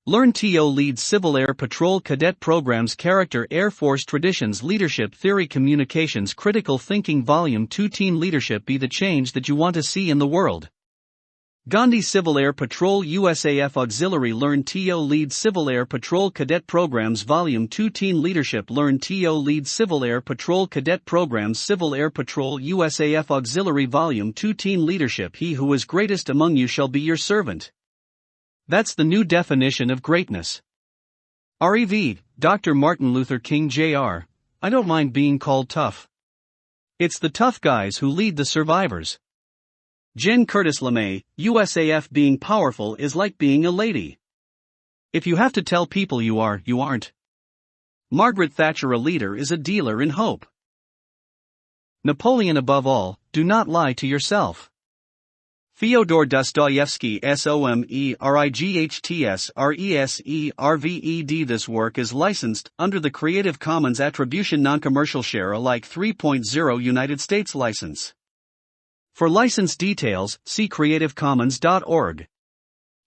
Learn TO leads Civil Air Patrol Cadet Programs Character Air Force Traditions Leadership Theory Communications Critical Thinking Volume 2 Team Leadership Be the change that you want to see in the world. Gandhi Civil Air Patrol USAF Auxiliary Learn TO leads Civil Air Patrol Cadet Programs Volume 2 Team Leadership Learn TO leads Civil Air Patrol Cadet Programs Civil Air Patrol USAF Auxiliary Volume 2 Team Leadership He who is greatest among you shall be your servant. That's the new definition of greatness. Rev. Dr. Martin Luther King Jr. I don't mind being called tough. It's the tough guys who lead the survivors. Jen Curtis LeMay, USAF being powerful is like being a lady. If you have to tell people you are, you aren't. Margaret Thatcher A leader is a dealer in hope. Napoleon above all, do not lie to yourself. Fyodor Dostoevsky SOMERIGHTS RESERVED This work is licensed under the Creative Commons Attribution Non-Commercial Share Alike 3.0 United States license. For license details, see creativecommons.org.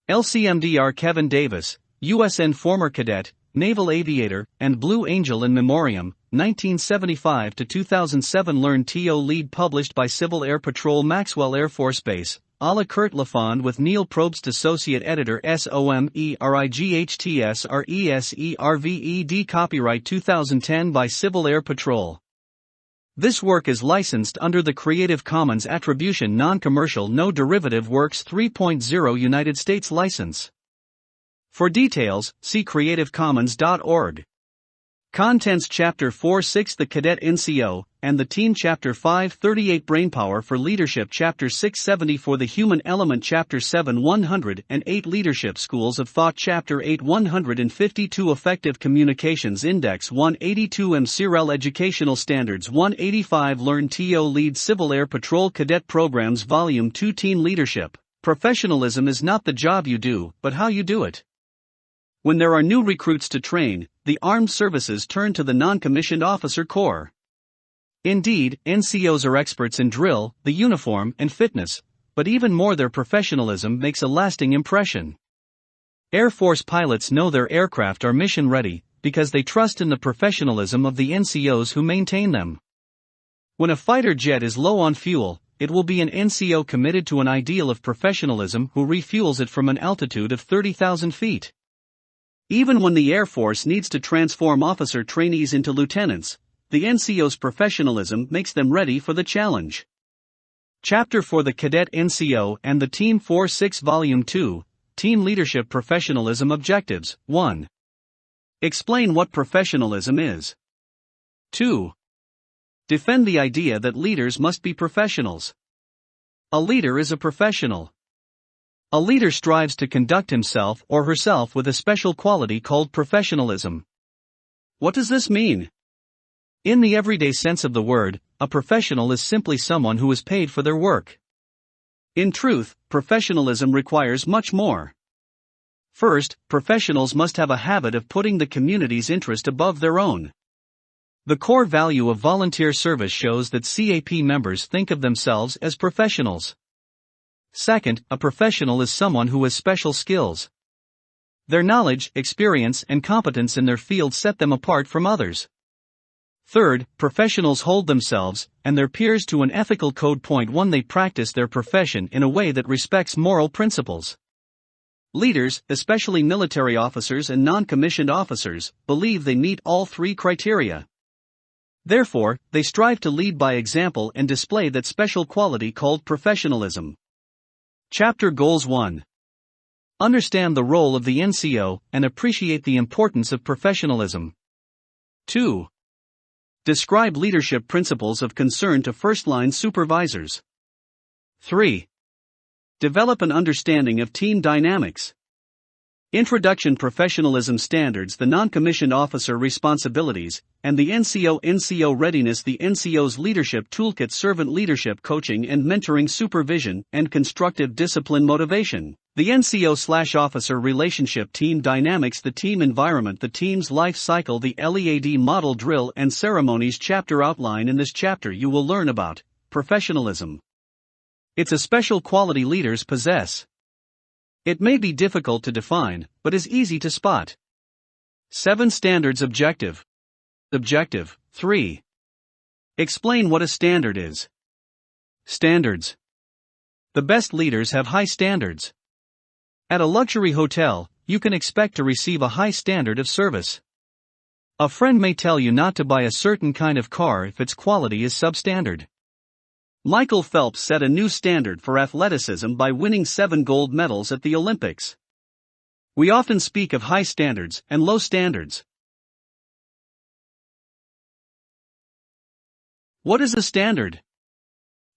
LCMDR Kevin Davis, USN former cadet, naval aviator, and Blue Angel in Memoriam, 1975 to 2007 Learn TO lead published by Civil Air Patrol Maxwell Air Force Base, a la Kurt Lafond with Neil Probst Associate Editor SOMERIGHTS RESERVED Copyright 2010 by Civil Air Patrol. This work is licensed under the Creative Commons Attribution Non-Commercial No Derivative Works 3.0 United States license. For details, see creativecommons.org. Contents Chapter 4-6 The Cadet NCO, and the Team Chapter 5-38 Brainpower for Leadership Chapter 6-70 For the Human Element Chapter 7-108 Leadership Schools of Thought Chapter 8-152 Effective Communications Index 182 MCRL Educational Standards 185 Learn TO leads Civil Air Patrol Cadet Programs Volume 2 Team Leadership. Professionalism is not the job you do, but how you do it. When there are new recruits to train, the armed services turn to the non-commissioned officer corps. Indeed, NCOs are experts in drill, the uniform, and fitness, but even more their professionalism makes a lasting impression. Air Force pilots know their aircraft are mission-ready, because they trust in the professionalism of the NCOs who maintain them. When a fighter jet is low on fuel, it will be an NCO committed to an ideal of professionalism who refuels it from an altitude of 30,000 feet. Even when the Air Force needs to transform officer trainees into lieutenants, the NCO's professionalism makes them ready for the challenge. Chapter for the Cadet NCO and the Team 4-6 Volume 2, Team Leadership Professionalism Objectives, 1. Explain what professionalism is. 2. Defend the idea that leaders must be professionals. A leader is a professional. A leader strives to conduct himself or herself with a special quality called professionalism. What does this mean? In the everyday sense of the word, a professional is simply someone who is paid for their work. In truth, professionalism requires much more. First, professionals must have a habit of putting the community's interest above their own. The core value of volunteer service shows that CAP members think of themselves as professionals. Second, a professional is someone who has special skills. Their knowledge, experience, and competence in their field set them apart from others. Third, professionals hold themselves and their peers to an ethical code. 1 They practice their profession in a way that respects moral principles. Leaders, especially military officers and non-commissioned officers, believe they meet all three criteria. Therefore, they strive to lead by example and display that special quality called professionalism. Chapter Goals 1. Understand the role of the NCO and appreciate the importance of professionalism. 2. Describe leadership principles of concern to first-line supervisors. 3. Develop an understanding of team dynamics. Introduction Professionalism Standards The non-commissioned officer responsibilities, and the NCO readiness The NCO's leadership toolkit Servant leadership coaching and mentoring supervision, and constructive discipline motivation. The NCO/officer relationship Team dynamics The team environment The team's life cycle The LEAD model drill and ceremonies Chapter outline In this chapter you will learn about professionalism. It's a special quality leaders possess. It may be difficult to define, but is easy to spot. 7 Standards Objective. Objective 3. Explain what a standard is. Standards. The best leaders have high standards. At a luxury hotel, you can expect to receive a high standard of service. A friend may tell you not to buy a certain kind of car if its quality is substandard. Michael Phelps set a new standard for athleticism by winning 7 gold medals at the Olympics. We often speak of high standards and low standards. What is a standard?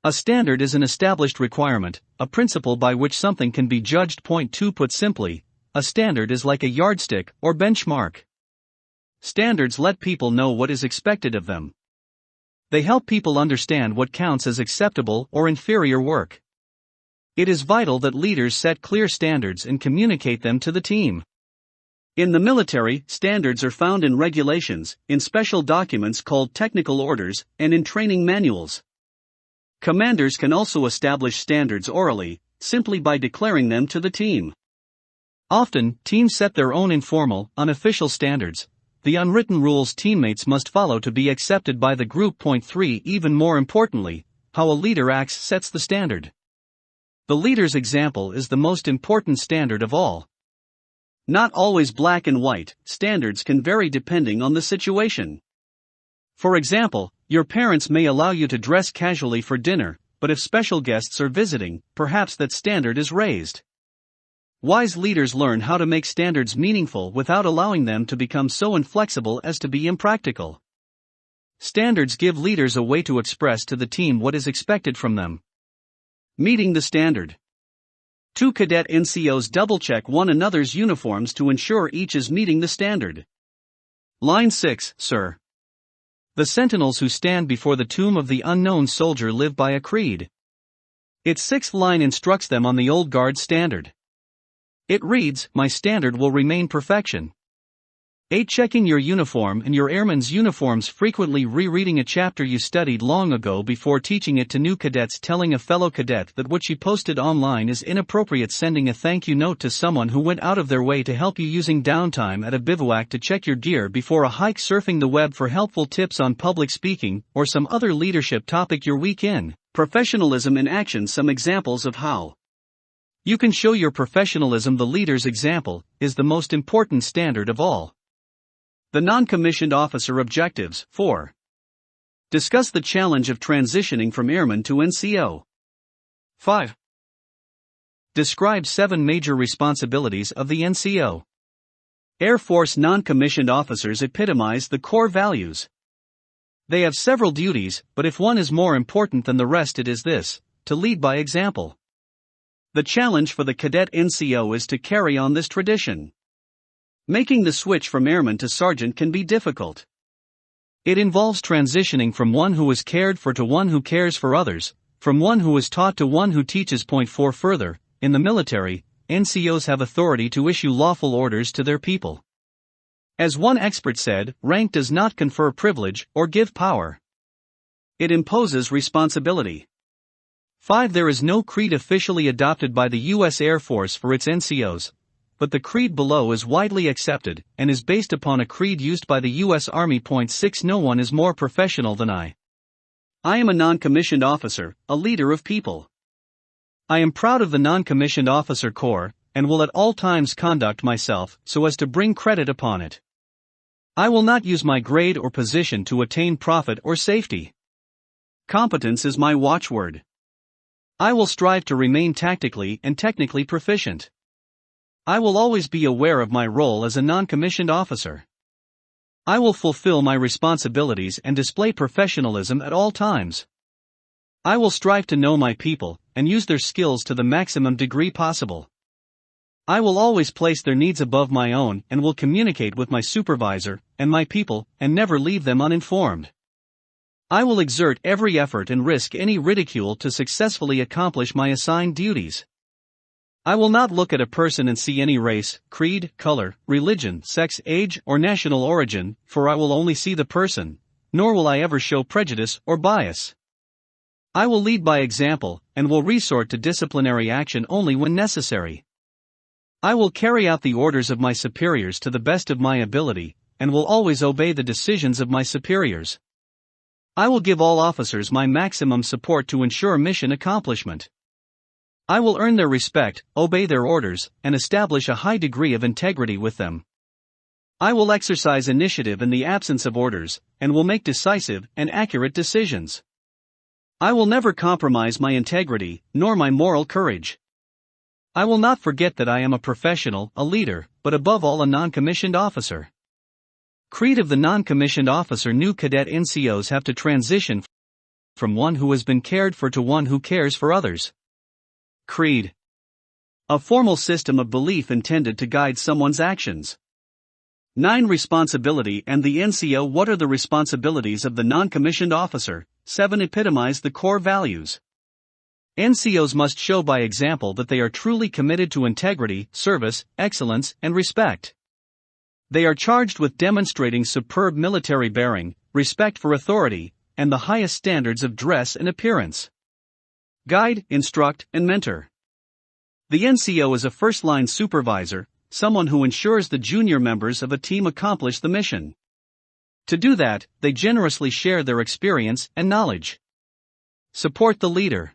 A standard is an established requirement, a principle by which something can be judged. Point 2. Put simply, a standard is like a yardstick or benchmark. Standards let people know what is expected of them. They help people understand what counts as acceptable or inferior work. It is vital that leaders set clear standards and communicate them to the team. In the military, standards are found in regulations, in special documents called technical orders, and in training manuals. Commanders can also establish standards orally, simply by declaring them to the team. Often, teams set their own informal, unofficial standards, the unwritten rules teammates must follow to be accepted by the group. Point 3. Even more importantly, how a leader acts sets the standard. The leader's example is the most important standard of all. Not always black and white, standards can vary depending on the situation. For example, your parents may allow you to dress casually for dinner, but if special guests are visiting, perhaps that standard is raised. Wise leaders learn how to make standards meaningful without allowing them to become so inflexible as to be impractical. Standards give leaders a way to express to the team what is expected from them. Meeting the standard. 2 Cadet NCOs double-check one another's uniforms to ensure each is meeting the standard. Line 6, Sir. The sentinels who stand before the tomb of the unknown soldier live by a creed. Its 6th line instructs them on the old guard standard. It reads, My standard will remain perfection. 8 Checking your uniform and your airman's uniforms frequently. Rereading a chapter you studied long ago before teaching it to new cadets. Telling a fellow cadet that what she posted online is inappropriate. Sending a thank you note to someone who went out of their way to help you. Using downtime at a bivouac to check your gear before a hike. Surfing the web for helpful tips on public speaking or some other leadership topic. Your week in professionalism in action. Some examples of how you can show your professionalism. The leader's example is the most important standard of all. The non-commissioned officer objectives. 4. Discuss the challenge of transitioning from airman to NCO. 5. Describe 7 major responsibilities of the NCO. Air Force non-commissioned officers epitomize the core values. They have several duties, but if one is more important than the rest, it is this: to lead by example. The challenge for the cadet NCO is to carry on this tradition. Making the switch from airman to sergeant can be difficult. It involves transitioning from one who is cared for to one who cares for others, from one who is taught to one who teaches. Point 4. Further, in the military, NCOs have authority to issue lawful orders to their people. As one expert said, rank does not confer privilege or give power. It imposes responsibility. 5. There is no creed officially adopted by the U.S. Air Force for its NCOs, but the creed below is widely accepted and is based upon a creed used by the U.S. Army. Point 6. No one is more professional than I. I am a non-commissioned officer, a leader of people. I am proud of the non-commissioned officer corps, and will at all times conduct myself so as to bring credit upon it. I will not use my grade or position to attain profit or safety. Competence is my watchword. I will strive to remain tactically and technically proficient. I will always be aware of my role as a non-commissioned officer. I will fulfill my responsibilities and display professionalism at all times. I will strive to know my people and use their skills to the maximum degree possible. I will always place their needs above my own and will communicate with my supervisor and my people and never leave them uninformed. I will exert every effort and risk any ridicule to successfully accomplish my assigned duties. I will not look at a person and see any race, creed, color, religion, sex, age, or national origin, for I will only see the person, nor will I ever show prejudice or bias. I will lead by example, and will resort to disciplinary action only when necessary. I will carry out the orders of my superiors to the best of my ability, and will always obey the decisions of my superiors. I will give all officers my maximum support to ensure mission accomplishment. I will earn their respect, obey their orders, and establish a high degree of integrity with them. I will exercise initiative in the absence of orders, and will make decisive and accurate decisions. I will never compromise my integrity, nor my moral courage. I will not forget that I am a professional, a leader, but above all a non-commissioned officer. Creed of the non-commissioned officer. New cadet NCOs have to transition from one who has been cared for to one who cares for others. Creed. A formal system of belief intended to guide someone's actions. 9. Responsibility and the NCO. What are the responsibilities of the non-commissioned officer? 7. Epitomize the core values. NCOs must show by example that they are truly committed to integrity, service, excellence, and respect. They are charged with demonstrating superb military bearing, respect for authority, and the highest standards of dress and appearance. Guide, instruct, and mentor. The NCO is a first-line supervisor, someone who ensures the junior members of a team accomplish the mission. To do that, they generously share their experience and knowledge. Support the leader.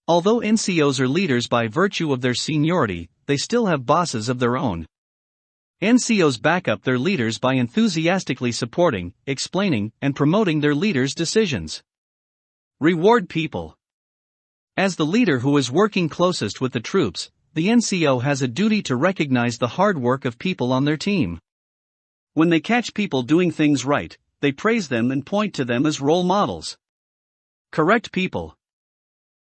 Although NCOs are leaders by virtue of their seniority, they still have bosses of their own. NCOs back up their leaders by enthusiastically supporting, explaining, and promoting their leaders' decisions. Reward people. As the leader who is working closest with the troops, the NCO has a duty to recognize the hard work of people on their team. When they catch people doing things right, they praise them and point to them as role models. Correct people.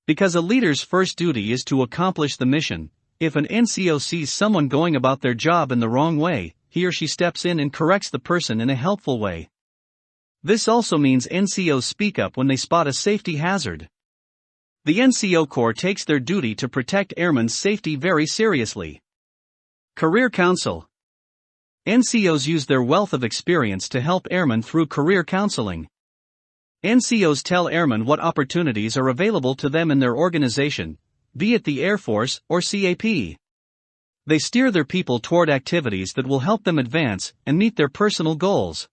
Because a leader's first duty is to accomplish the mission, if an NCO sees someone going about their job in the wrong way, he or she steps in and corrects the person in a helpful way. This also means NCOs speak up when they spot a safety hazard. The NCO Corps takes their duty to protect airmen's safety very seriously. Career Counsel. NCOs use their wealth of experience to help airmen through career counseling. NCOs tell airmen what opportunities are available to them in their organization, be it the Air Force or CAP. They steer their people toward activities that will help them advance and meet their personal goals.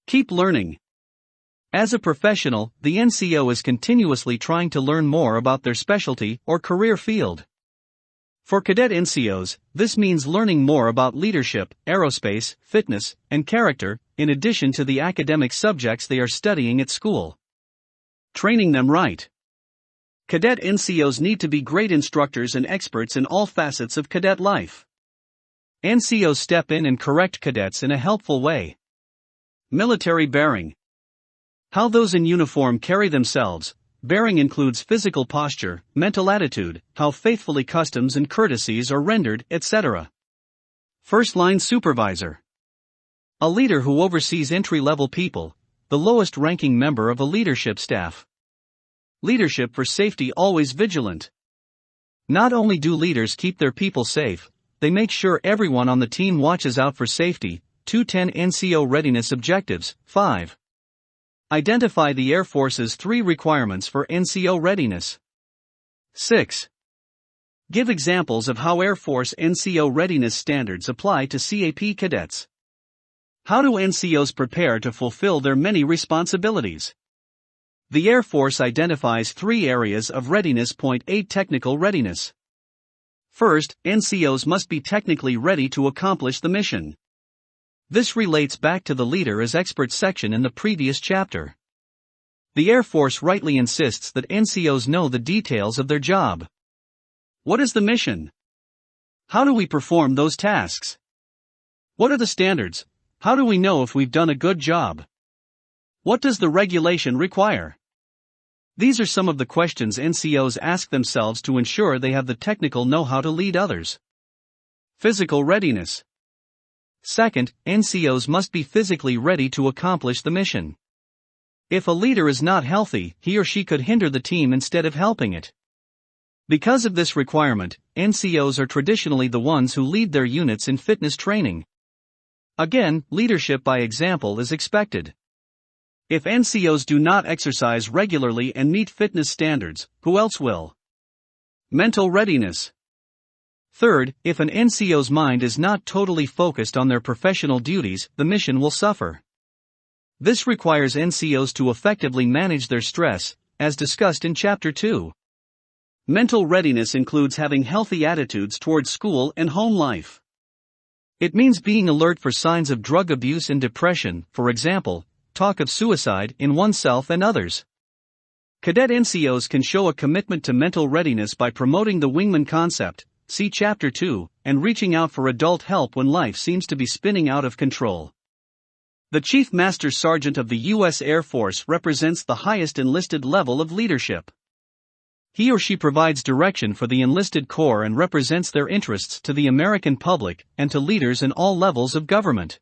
Keep learning. As a professional, the NCO is continuously trying to learn more about their specialty or career field. For cadet NCOs, this means learning more about leadership, aerospace, fitness, and character, in addition to the academic subjects they are studying at school. Training them right. Cadet NCOs need to be great instructors and experts in all facets of cadet life. NCOs step in and correct cadets in a helpful way. Military bearing. How those in uniform carry themselves. Bearing includes physical posture, mental attitude, how faithfully customs and courtesies are rendered, etc. First-line supervisor. A leader who oversees entry-level people, the lowest-ranking member of a leadership staff. Leadership for safety. Always vigilant. Not only do leaders keep their people safe, they make sure everyone on the team watches out for safety. 210 NCO Readiness Objectives. 5. Identify the Air Force's 3 requirements for NCO readiness. 6. Give examples of how Air Force NCO readiness standards apply to CAP cadets. How do NCOs prepare to fulfill their many responsibilities? The Air Force identifies 3 areas of readiness. 8. Technical readiness. First, NCOs must be technically ready to accomplish the mission. This relates back to the Leader as Expert section in the previous chapter. The Air Force rightly insists that NCOs know the details of their job. What is the mission? How do we perform those tasks? What are the standards? How do we know if we've done a good job? What does the regulation require? These are some of the questions NCOs ask themselves to ensure they have the technical know-how to lead others. Physical readiness. Second, NCOs must be physically ready to accomplish the mission. If a leader is not healthy, he or she could hinder the team instead of helping it. Because of this requirement, NCOs are traditionally the ones who lead their units in fitness training. Again, leadership by example is expected. If NCOs do not exercise regularly and meet fitness standards, who else will? Mental readiness. Third, if an NCO's mind is not totally focused on their professional duties, the mission will suffer. This requires NCOs to effectively manage their stress, as discussed in Chapter 2. Mental readiness includes having healthy attitudes towards school and home life. It means being alert for signs of drug abuse and depression, for example, talk of suicide in oneself and others. Cadet NCOs can show a commitment to mental readiness by promoting the wingman concept, see Chapter 2, and reaching out for adult help when life seems to be spinning out of control. The Chief Master Sergeant of the U.S. Air Force represents the highest enlisted level of leadership. He or she provides direction for the enlisted corps and represents their interests to the American public and to leaders in all levels of government.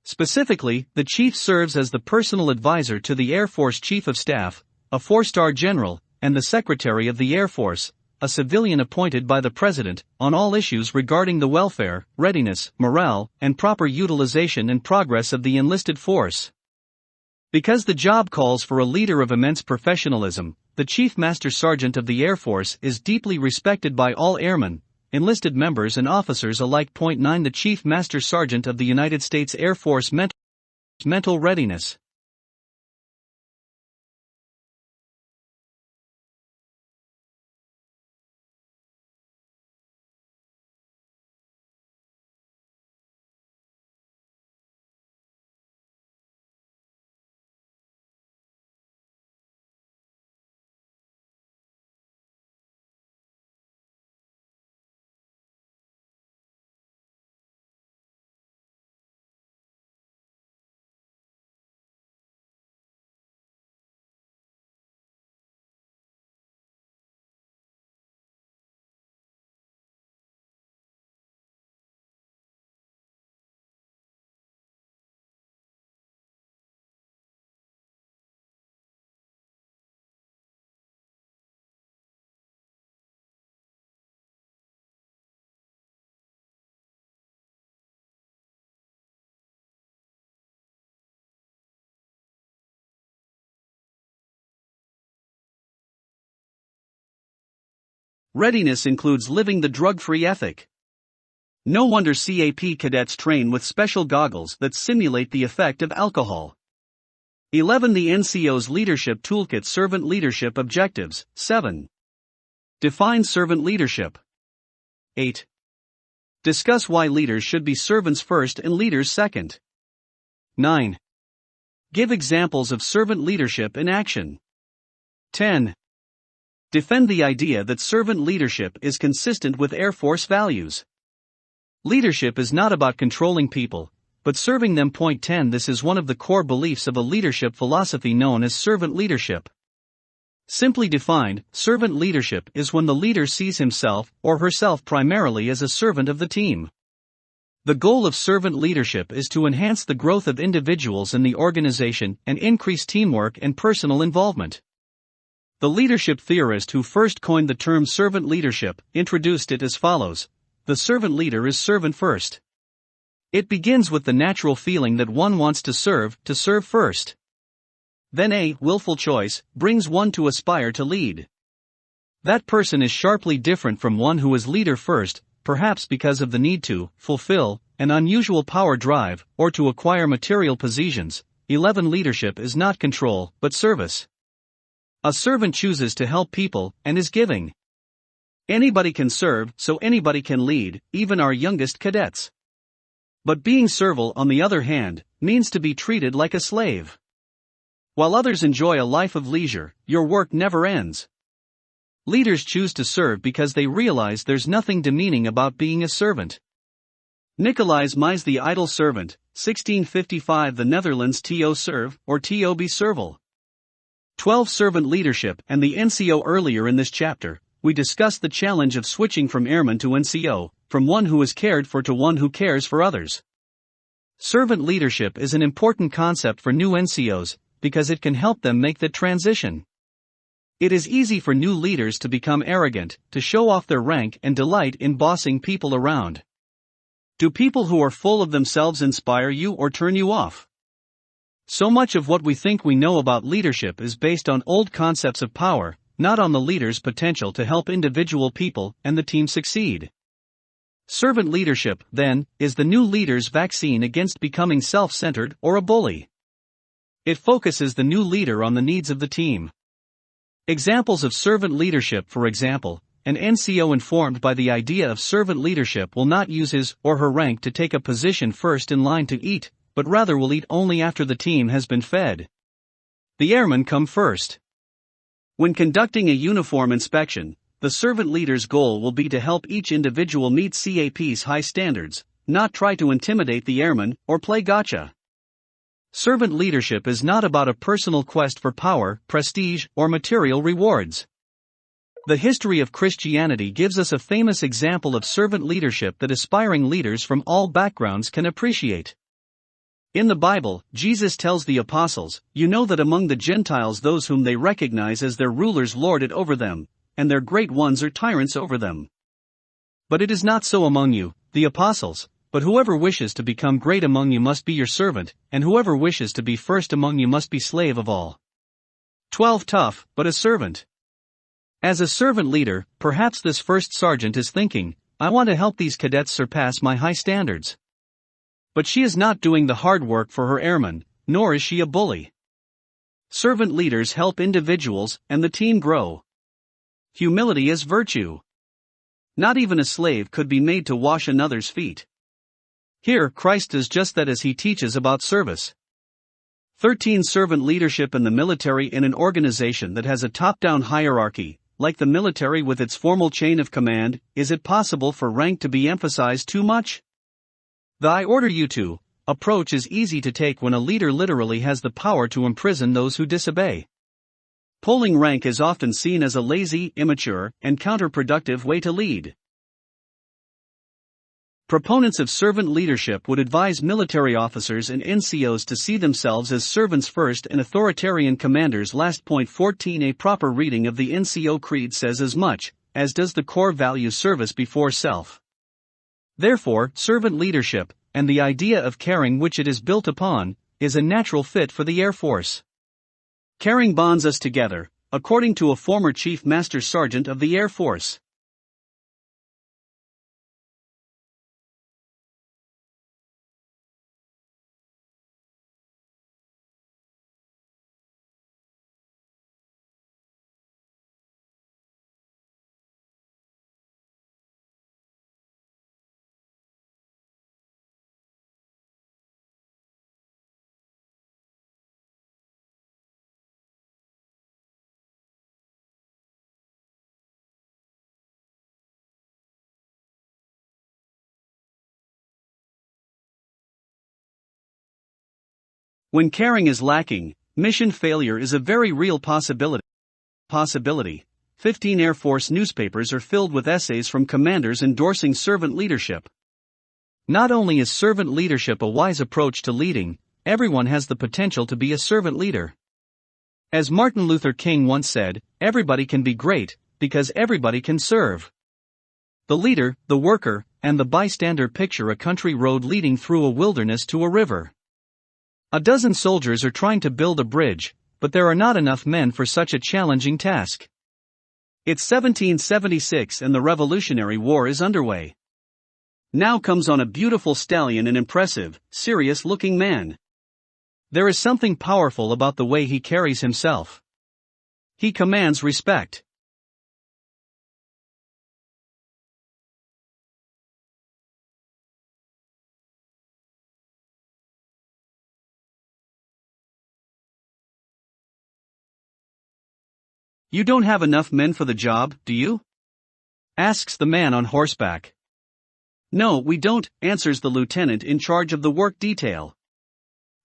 Specifically, the Chief serves as the personal advisor to the Air Force Chief of Staff, a 4-star general, and the Secretary of the Air Force, a civilian appointed by the President, on all issues regarding the welfare, readiness, morale, and proper utilization and progress of the enlisted force. Because the job calls for a leader of immense professionalism, the Chief Master Sergeant of the Air Force is deeply respected by all airmen, enlisted members and officers alike. 9 The Chief Master Sergeant of the United States Air Force mental readiness. Readiness includes living the drug-free ethic. No wonder CAP cadets train with special goggles that simulate the effect of alcohol. 11 The NCO's Leadership Toolkit. Servant Leadership Objectives. 7. Define servant leadership. 8. Discuss why leaders should be servants first and leaders second. 9. Give examples of servant leadership in action. 10. Defend the idea that servant leadership is consistent with Air Force values. Leadership is not about controlling people, but serving them. 10 This is one of the core beliefs of a leadership philosophy known as servant leadership. Simply defined, servant leadership is when the leader sees himself or herself primarily as a servant of the team. The goal of servant leadership is to enhance the growth of individuals in the organization and increase teamwork and personal involvement. The leadership theorist who first coined the term servant leadership introduced it as follows: the servant leader is servant first. It begins with the natural feeling that one wants to serve first. Then a willful choice brings one to aspire to lead. That person is sharply different from one who is leader first, perhaps because of the need to fulfill an unusual power drive or to acquire material possessions. 11 Leadership is not control, but service. A servant chooses to help people and is giving. Anybody can serve, so anybody can lead, even our youngest cadets. But being servile, on the other hand, means to be treated like a slave. While others enjoy a life of leisure, your work never ends. Leaders choose to serve because they realize there's nothing demeaning about being a servant. Nicolaas Mies, The Idle Servant, 1655. The Netherlands. To serve, or to be servile. 12 Servant leadership and the NCO. Earlier in this chapter, we discussed the challenge of switching from airman to NCO, from one who is cared for to one who cares for others. Servant leadership is an important concept for new NCOs, because it can help them make that transition. It is easy for new leaders to become arrogant, to show off their rank and delight in bossing people around. Do people who are full of themselves inspire you or turn you off? So much of what we think we know about leadership is based on old concepts of power, not on the leader's potential to help individual people and the team succeed. Servant leadership, then, is the new leader's vaccine against becoming self-centered or a bully. It focuses the new leader on the needs of the team. Examples of servant leadership: for example, an NCO informed by the idea of servant leadership will not use his or her rank to take a position first in line to eat, but rather will eat only after the team has been fed. The airmen come first. When conducting a uniform inspection, the servant leader's goal will be to help each individual meet CAP's high standards, not try to intimidate the airman or play gotcha. Servant leadership is not about a personal quest for power, prestige, or material rewards. The history of Christianity gives us a famous example of servant leadership that aspiring leaders from all backgrounds can appreciate. In the Bible, Jesus tells the apostles, "You know that among the Gentiles those whom they recognize as their rulers lord it over them, and their great ones are tyrants over them. But it is not so among you, the apostles, but whoever wishes to become great among you must be your servant, and whoever wishes to be first among you must be slave of all." 12 Tough, but a servant. As a servant leader, perhaps this first sergeant is thinking, "I want to help these cadets surpass my high standards." But she is not doing the hard work for her airmen, nor is she a bully. Servant leaders help individuals and the team grow. Humility as virtue. Not even a slave could be made to wash another's feet. Here, Christ does just that as he teaches about service. 13 Servant leadership in the military. In an organization that has a top-down hierarchy, like the military with its formal chain of command, is it possible for rank to be emphasized too much? The "I order you to" approach is easy to take when a leader literally has the power to imprison those who disobey. Pulling rank is often seen as a lazy, immature, and counterproductive way to lead. Proponents of servant leadership would advise military officers and NCOs to see themselves as servants first and authoritarian commanders last. 14 A proper reading of the NCO Creed says as much, as does the core value service before self. Therefore, servant leadership, and the idea of caring which it is built upon, is a natural fit for the Air Force. Caring bonds us together, according to a former Chief Master Sergeant of the Air Force. When caring is lacking, mission failure is a very real possibility. 15 Air Force newspapers are filled with essays from commanders endorsing servant leadership. Not only is servant leadership a wise approach to leading, everyone has the potential to be a servant leader. As Martin Luther King once said, everybody can be great, because everybody can serve. The leader, the worker, and the bystander picture a country road leading through a wilderness to a river. A dozen soldiers are trying to build a bridge, but there are not enough men for such a challenging task. It's 1776 and the Revolutionary War is underway. Now comes on a beautiful stallion, an impressive, serious-looking man. There is something powerful about the way he carries himself. He commands respect. "You don't have enough men for the job, do you?" asks the man on horseback. "No, we don't," answers the lieutenant in charge of the work detail.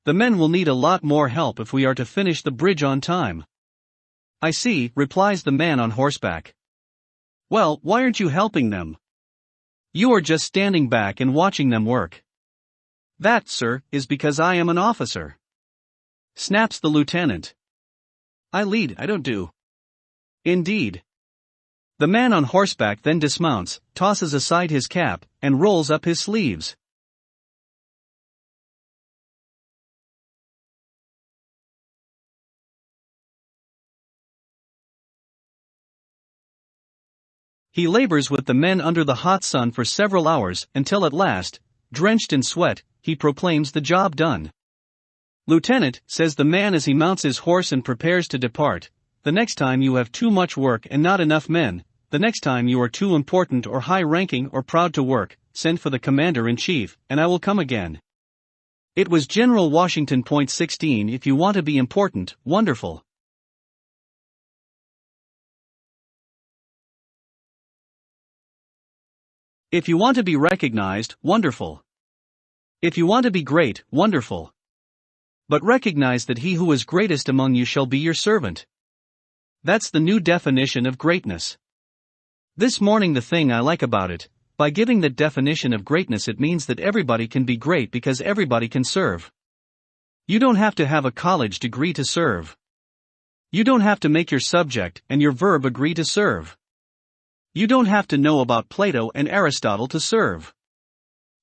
"The men will need a lot more help if we are to finish the bridge on time." "I see," replies the man on horseback. "Well, why aren't you helping them? You are just standing back and watching them work." "That, sir, is because I am an officer," snaps the lieutenant. "I lead, I don't do." Indeed. The man on horseback then dismounts, tosses aside his cap, and rolls up his sleeves. He labors with the men under the hot sun for several hours until at last, drenched in sweat, he proclaims the job done. Lieutenant, says the man as he mounts his horse and prepares to depart, the next time you have too much work and not enough men, the next time you are too important or high-ranking or proud to work, send for the commander-in-chief, and I will come again. It was General Washington. Point 16. If you want to be important, wonderful. If you want to be recognized, wonderful. If you want to be great, wonderful. But recognize that he who is greatest among you shall be your servant. That's the new definition of greatness. This morning, the thing I like about it, by giving that definition of greatness, it means that everybody can be great because everybody can serve. You don't have to have a college degree to serve. You don't have to make your subject and your verb agree to serve. You don't have to know about Plato and Aristotle to serve.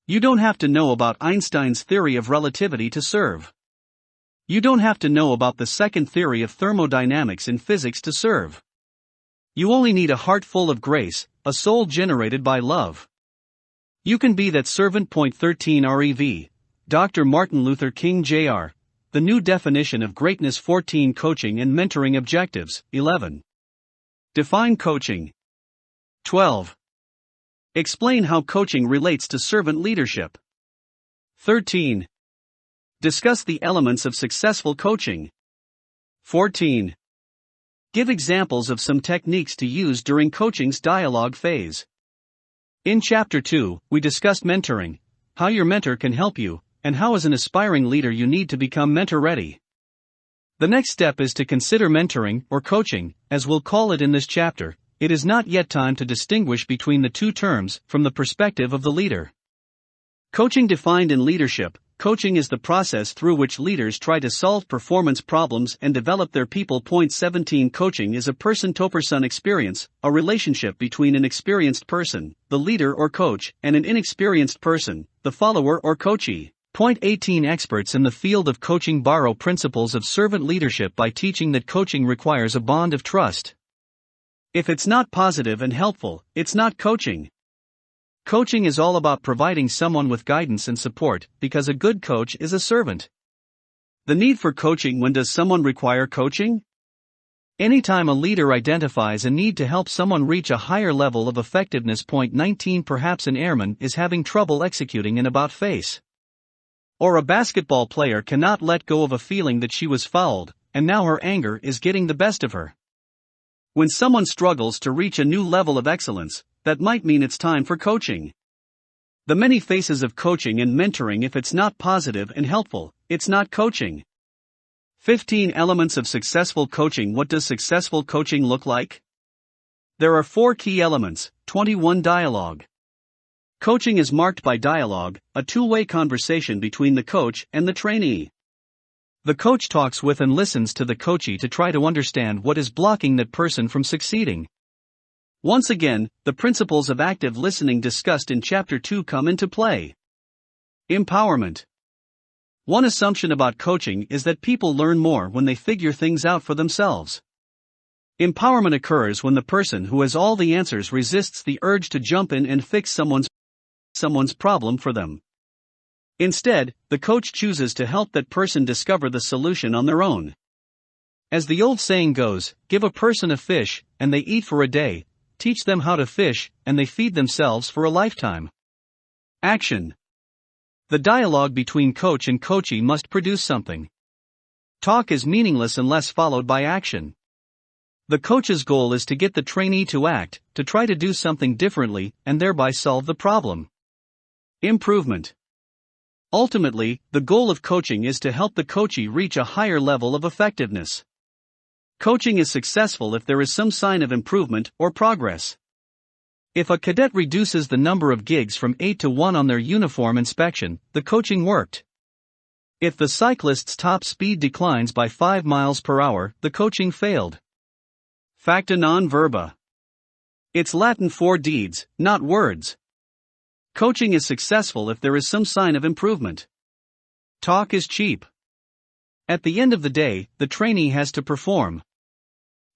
You don't have to know about Einstein's theory of relativity to serve. You don't have to know about the second theory of thermodynamics in physics to serve. You only need a heart full of grace, a soul generated by love. You can be that servant. Point 13. Rev. Dr. Martin Luther King Jr., The New Definition of Greatness. 14. Coaching and Mentoring Objectives. 11. Define coaching. 12. Explain how coaching relates to servant leadership. 13. Discuss the elements of successful coaching. 14. Give examples of some techniques to use during coaching's dialogue phase. In Chapter 2, we discussed mentoring, how your mentor can help you, and how as an aspiring leader you need to become mentor-ready. The next step is to consider mentoring, or coaching, as we'll call it in this chapter. It is not yet time to distinguish between the two terms from the perspective of the leader. Coaching defined in leadership. Coaching is the process through which leaders try to solve performance problems and develop their people. Point 17. Coaching is a person-to-person experience, a relationship between an experienced person, the leader or coach, and an inexperienced person, the follower or coachee. Point 18. Experts in the field of coaching borrow principles of servant leadership by teaching that coaching requires a bond of trust. If it's not positive and helpful, it's not coaching. Coaching is all about providing someone with guidance and support, because a good coach is a servant. The need for coaching. When does someone require coaching? Anytime a leader identifies a need to help someone reach a higher level of effectiveness. Point 19. Perhaps an airman is having trouble executing an about face. Or a basketball player cannot let go of a feeling that she was fouled, and now her anger is getting the best of her. When someone struggles to reach a new level of excellence, that might mean it's time for coaching. The many faces of coaching and mentoring. If it's not positive and helpful, it's not coaching. 15 elements of successful coaching. What does successful coaching look like? There are 4 key elements. 21. Dialogue. Coaching is marked by dialogue, a two-way conversation between the coach and the trainee. The coach talks with and listens to the coachee to try to understand what is blocking that person from succeeding. Once again, the principles of active listening discussed in Chapter 2 come into play. Empowerment. One assumption about coaching is that people learn more when they figure things out for themselves. Empowerment occurs when the person who has all the answers resists the urge to jump in and fix someone's problem for them. Instead, the coach chooses to help that person discover the solution on their own. As the old saying goes, give a person a fish, and they eat for a day. Teach them how to fish, and they feed themselves for a lifetime. Action. The dialogue between coach and coachee must produce something. Talk is meaningless unless followed by action. The coach's goal is to get the trainee to act, to try to do something differently, and thereby solve the problem. Improvement. Ultimately, the goal of coaching is to help the coachee reach a higher level of effectiveness. Coaching is successful if there is some sign of improvement or progress. If a cadet reduces the number of gigs from 8 to 1 on their uniform inspection, the coaching worked. If the cyclist's top speed declines by 5 miles per hour, the coaching failed. Facta non verba. It's Latin for deeds, not words. Coaching is successful if there is some sign of improvement. Talk is cheap. At the end of the day, the trainee has to perform.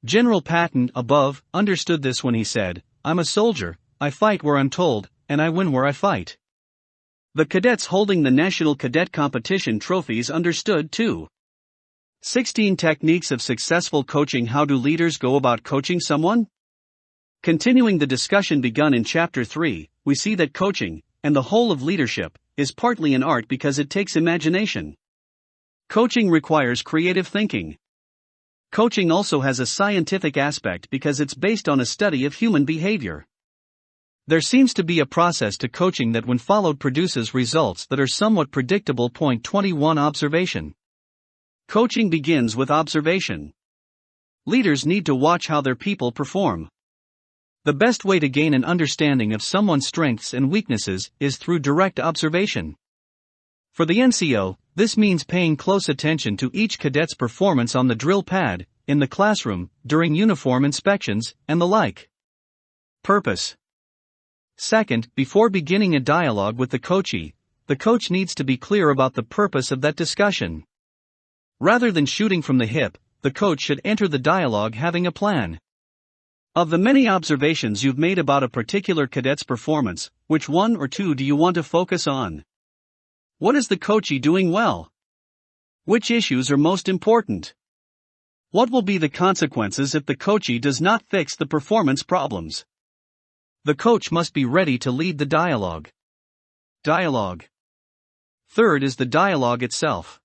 General Patton, above, understood this when he said, I'm a soldier, I fight where I'm told, and I win where I fight. The cadets holding the National Cadet Competition trophies understood too. 16 Techniques of Successful Coaching. How do leaders go about coaching someone? Continuing the discussion begun in Chapter 3, we see that coaching, and the whole of leadership, is partly an art because it takes imagination. Coaching requires creative thinking. Coaching also has a scientific aspect because it's based on a study of human behavior. There seems to be a process to coaching that when followed produces results that are somewhat predictable. Point 21. Observation. Coaching begins with observation. Leaders need to watch how their people perform. The best way to gain an understanding of someone's strengths and weaknesses is through direct observation. For the NCO, this means paying close attention to each cadet's performance on the drill pad, in the classroom, during uniform inspections, and the like. Purpose. Second, before beginning a dialogue with the coachee, the coach needs to be clear about the purpose of that discussion. Rather than shooting from the hip, the coach should enter the dialogue having a plan. Of the many observations you've made about a particular cadet's performance, which one or two do you want to focus on? What is the coachee doing well? Which issues are most important? What will be the consequences if the coachee does not fix the performance problems? The coach must be ready to lead the dialogue. Dialogue. Third is the dialogue itself.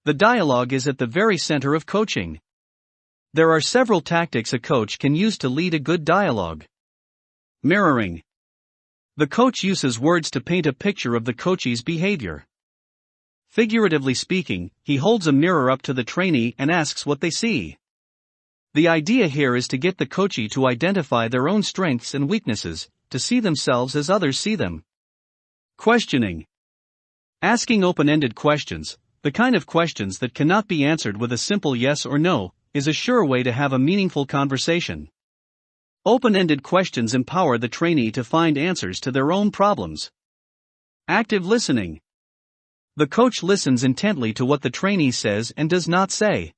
The dialogue is at the very center of coaching. There are several tactics a coach can use to lead a good dialogue. Mirroring. The coach uses words to paint a picture of the coachee's behavior. Figuratively speaking, he holds a mirror up to the trainee and asks what they see. The idea here is to get the coachee to identify their own strengths and weaknesses, to see themselves as others see them. Questioning. Asking open-ended questions, the kind of questions that cannot be answered with a simple yes or no, is a sure way to have a meaningful conversation. Open-ended questions empower the trainee to find answers to their own problems. Active listening. The coach listens intently to what the trainee says and does not say.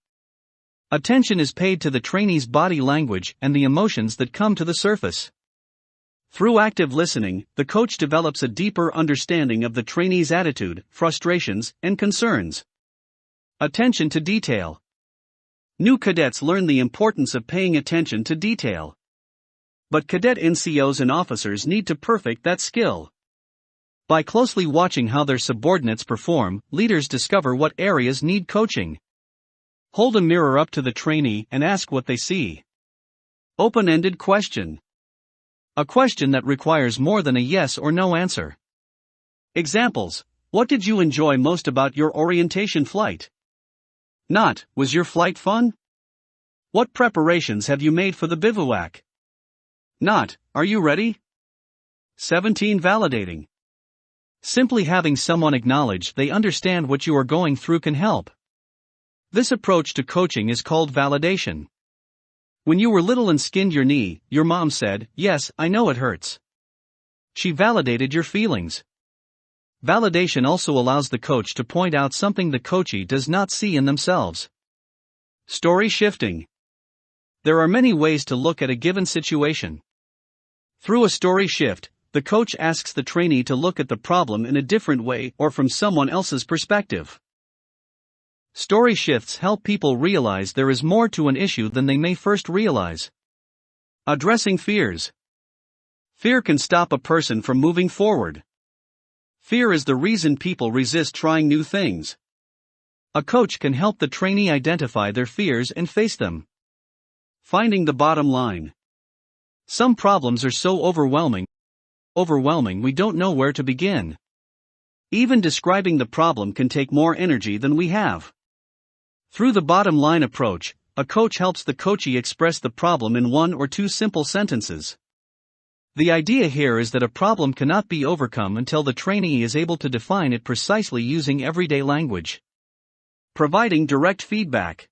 Attention is paid to the trainee's body language and the emotions that come to the surface. Through active listening, the coach develops a deeper understanding of the trainee's attitude, frustrations, and concerns. Attention to detail. New cadets learn the importance of paying attention to detail. But cadet NCOs and officers need to perfect that skill. By closely watching how their subordinates perform, leaders discover what areas need coaching. Hold a mirror up to the trainee and ask what they see. Open-ended question. A question that requires more than a yes or no answer. Examples. What did you enjoy most about your orientation flight? Not, was your flight fun? What preparations have you made for the bivouac? Not, are you ready? 17. Validating. Simply having someone acknowledge they understand what you are going through can help. This approach to coaching is called validation. When you were little and skinned your knee, your mom said, "Yes, I know it hurts." She validated your feelings. Validation also allows the coach to point out something the coachee does not see in themselves. Story shifting. There are many ways to look at a given situation. Through a story shift, the coach asks the trainee to look at the problem in a different way or from someone else's perspective. Story shifts help people realize there is more to an issue than they may first realize. Addressing fears. Fear can stop a person from moving forward. Fear is the reason people resist trying new things. A coach can help the trainee identify their fears and face them. Finding the bottom line. Some problems are so overwhelming we don't know where to begin. Even describing the problem can take more energy than we have. Through the bottom line approach, a coach helps the coachee express the problem in one or two simple sentences. The idea here is that a problem cannot be overcome until the trainee is able to define it precisely using everyday language. Providing direct feedback.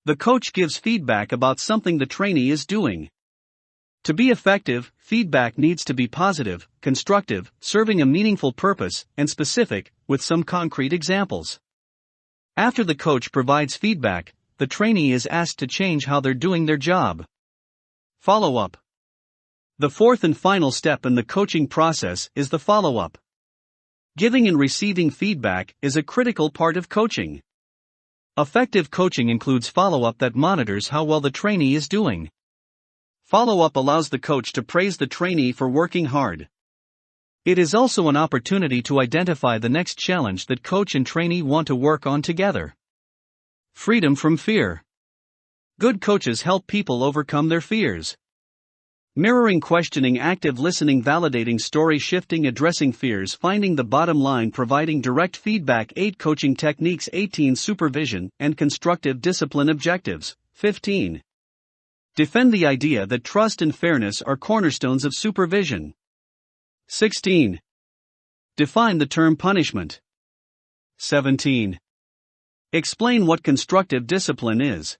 The coach gives feedback about something the trainee is doing. To be effective, feedback needs to be positive, constructive, serving a meaningful purpose, and specific, with some concrete examples. After the coach provides feedback, the trainee is asked to change how they're doing their job. Follow-up. The fourth and final step in the coaching process is the follow-up. Giving and receiving feedback is a critical part of coaching. Effective coaching includes follow-up that monitors how well the trainee is doing. Follow-up allows the coach to praise the trainee for working hard. It is also an opportunity to identify the next challenge that coach and trainee want to work on together. Freedom from fear. Good coaches help people overcome their fears. Mirroring, questioning, active listening, validating, story shifting, addressing fears, finding the bottom line, providing direct feedback. 8 Coaching techniques. 18 Supervision and constructive discipline objectives. 15. Defend the idea that trust and fairness are cornerstones of supervision. 16. Define the term punishment. 17. Explain what constructive discipline is.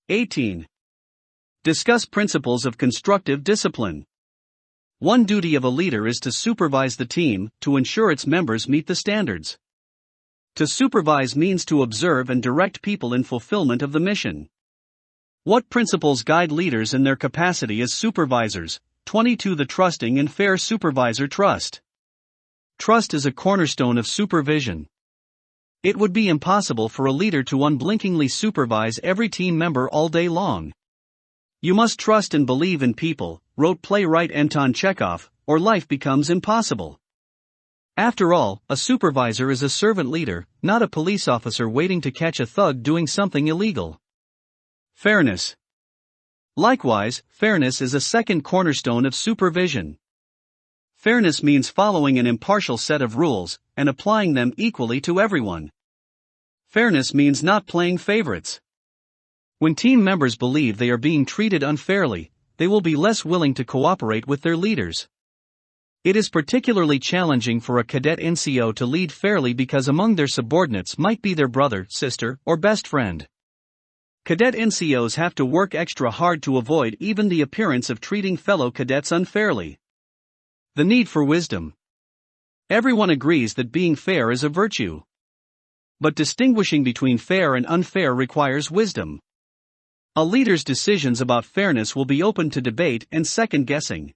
18. Discuss principles of constructive discipline. One duty of a leader is to supervise the team, to ensure its members meet the standards. To supervise means to observe and direct people in fulfillment of the mission. What principles guide leaders in their capacity as supervisors? 22 The trusting and fair supervisor. Trust. Trust is a cornerstone of supervision. It would be impossible for a leader to unblinkingly supervise every team member all day long. You must trust and believe in people, wrote playwright Anton Chekhov, or life becomes impossible. After all, a supervisor is a servant leader, not a police officer waiting to catch a thug doing something illegal. Fairness. Likewise, fairness is a second cornerstone of supervision. Fairness means following an impartial set of rules, and applying them equally to everyone. Fairness means not playing favorites. When team members believe they are being treated unfairly, they will be less willing to cooperate with their leaders. It is particularly challenging for a cadet NCO to lead fairly because among their subordinates might be their brother, sister, or best friend. Cadet NCOs have to work extra hard to avoid even the appearance of treating fellow cadets unfairly. The need for wisdom. Everyone agrees that being fair is a virtue. But distinguishing between fair and unfair requires wisdom. A leader's decisions about fairness will be open to debate and second-guessing.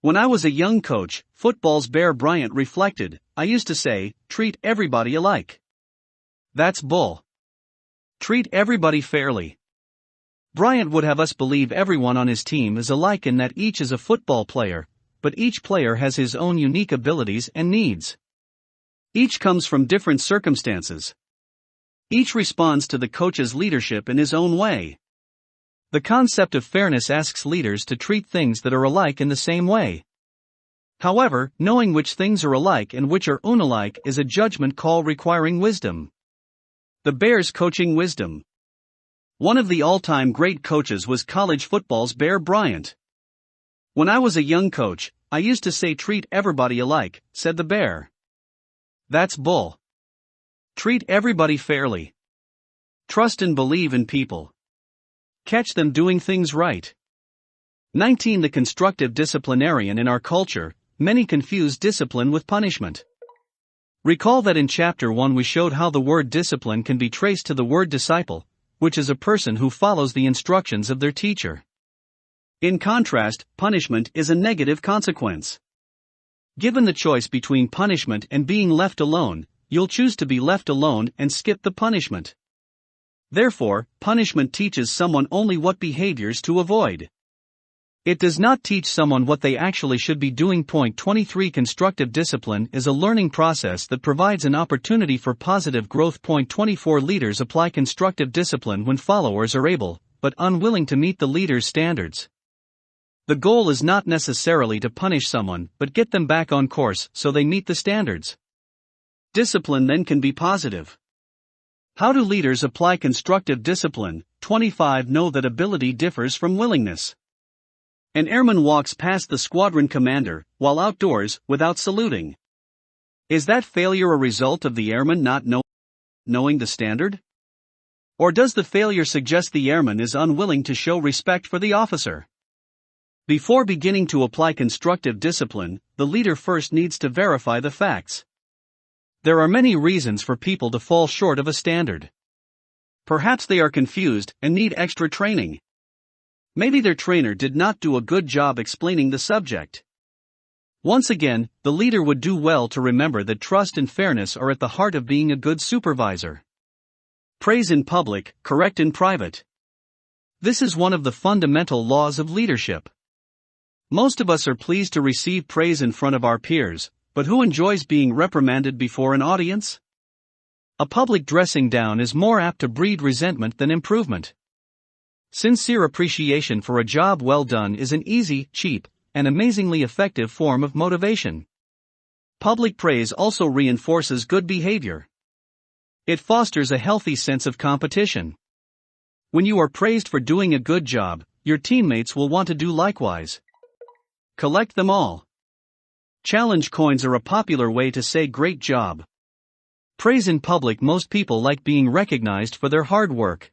When I was a young coach, football's Bear Bryant reflected, I used to say, treat everybody alike. That's bull. Treat everybody fairly. Bryant would have us believe everyone on his team is alike in that each is a football player, but each player has his own unique abilities and needs. Each comes from different circumstances. Each responds to the coach's leadership in his own way. The concept of fairness asks leaders to treat things that are alike in the same way. However, knowing which things are alike and which are unalike is a judgment call requiring wisdom. The Bears' coaching wisdom. One of the all-time great coaches was college football's Bear Bryant. When I was a young coach, I used to say treat everybody alike, said the Bear. That's bull. Treat everybody fairly. Trust and believe in people. Catch them doing things right. 19 The constructive disciplinarian. In our culture, many confuse discipline with punishment. Recall that in Chapter 1 we showed how the word discipline can be traced to the word disciple, which is a person who follows the instructions of their teacher. In contrast, punishment is a negative consequence. Given the choice between punishment and being left alone, you'll choose to be left alone and skip the punishment. Therefore, punishment teaches someone only what behaviors to avoid. It does not teach someone what they actually should be doing. Point 23 Constructive discipline is a learning process that provides an opportunity for positive growth. Point 24 Leaders apply constructive discipline when followers are able, but unwilling to meet the leader's standards. The goal is not necessarily to punish someone, but get them back on course so they meet the standards. Discipline then can be positive. How do leaders apply constructive discipline? 25 Know that ability differs from willingness. An airman walks past the squadron commander, while outdoors, without saluting. Is that failure a result of the airman not knowing the standard? Or does the failure suggest the airman is unwilling to show respect for the officer? Before beginning to apply constructive discipline, the leader first needs to verify the facts. There are many reasons for people to fall short of a standard. Perhaps they are confused and need extra training. Maybe their trainer did not do a good job explaining the subject. Once again, the leader would do well to remember that trust and fairness are at the heart of being a good supervisor. Praise in public, correct in private. This is one of the fundamental laws of leadership. Most of us are pleased to receive praise in front of our peers, but who enjoys being reprimanded before an audience? A public dressing down is more apt to breed resentment than improvement. Sincere appreciation for a job well done is an easy, cheap, and amazingly effective form of motivation. Public praise also reinforces good behavior. It fosters a healthy sense of competition. When you are praised for doing a good job, your teammates will want to do likewise. Collect them all. Challenge coins are a popular way to say great job. Praise in public. Most people like being recognized for their hard work.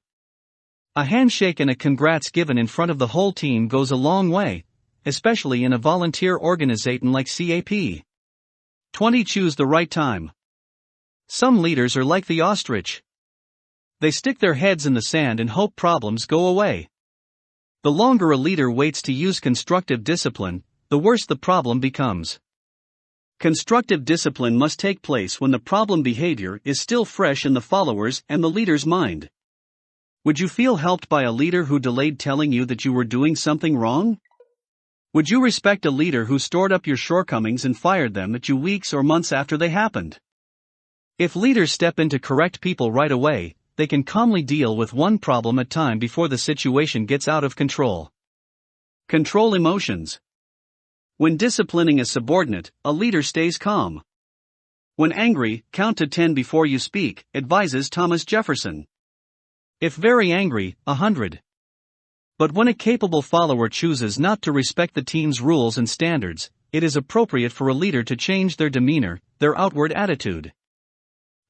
A handshake and a congrats given in front of the whole team goes a long way, especially in a volunteer organization like CAP. 20. Choose the right time. Some leaders are like the ostrich. They stick their heads in the sand and hope problems go away. The longer a leader waits to use constructive discipline, the worse the problem becomes. Constructive discipline must take place when the problem behavior is still fresh in the follower's and the leader's mind. Would you feel helped by a leader who delayed telling you that you were doing something wrong? Would you respect a leader who stored up your shortcomings and fired them at you weeks or months after they happened? If leaders step in to correct people right away, they can calmly deal with one problem at a time before the situation gets out of control. Control emotions. When disciplining a subordinate, a leader stays calm. When angry, count to 10 before you speak, advises Thomas Jefferson. If very angry, 100. But when a capable follower chooses not to respect the team's rules and standards, it is appropriate for a leader to change their demeanor, their outward attitude.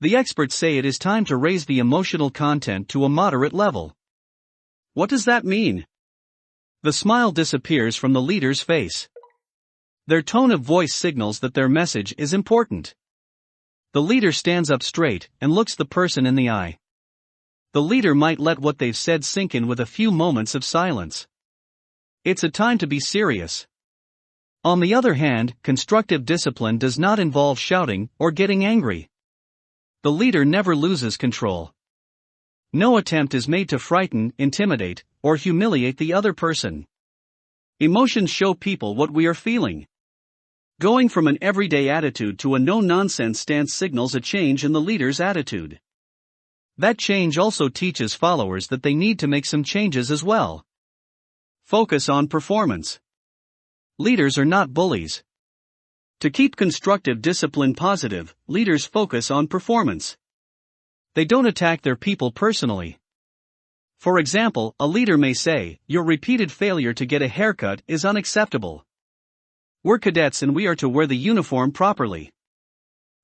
The experts say it is time to raise the emotional content to a moderate level. What does that mean? The smile disappears from the leader's face. Their tone of voice signals that their message is important. The leader stands up straight and looks the person in the eye. The leader might let what they've said sink in with a few moments of silence. It's a time to be serious. On the other hand, constructive discipline does not involve shouting or getting angry. The leader never loses control. No attempt is made to frighten, intimidate, or humiliate the other person. Emotions show people what we are feeling. Going from an everyday attitude to a no-nonsense stance signals a change in the leader's attitude. That change also teaches followers that they need to make some changes as well. Focus on performance. Leaders are not bullies. To keep constructive discipline positive, leaders focus on performance. They don't attack their people personally. For example, a leader may say, "Your repeated failure to get a haircut is unacceptable. We're cadets and we are to wear the uniform properly."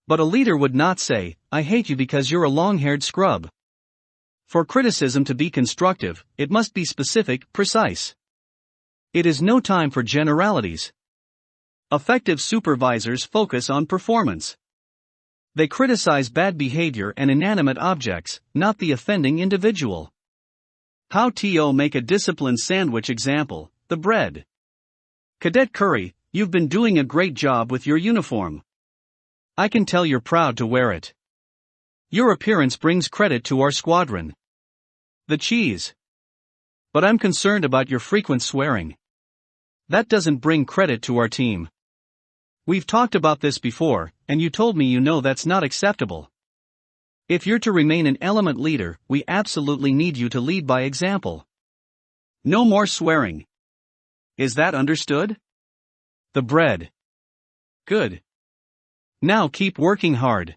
But a leader would not say, "I hate you because you're a long-haired scrub." For criticism to be constructive, it must be specific, precise. It is no time for generalities. Effective supervisors focus on performance. They criticize bad behavior and inanimate objects, not the offending individual. How to make a disciplined sandwich. Example, the bread. Cadet Curry, you've been doing a great job with your uniform. I can tell you're proud to wear it. Your appearance brings credit to our squadron. The cheese. But I'm concerned about your frequent swearing. That doesn't bring credit to our team. We've talked about this before, and you told me you know that's not acceptable. If you're to remain an element leader, we absolutely need you to lead by example. No more swearing. Is that understood? The bread. Good. Now keep working hard.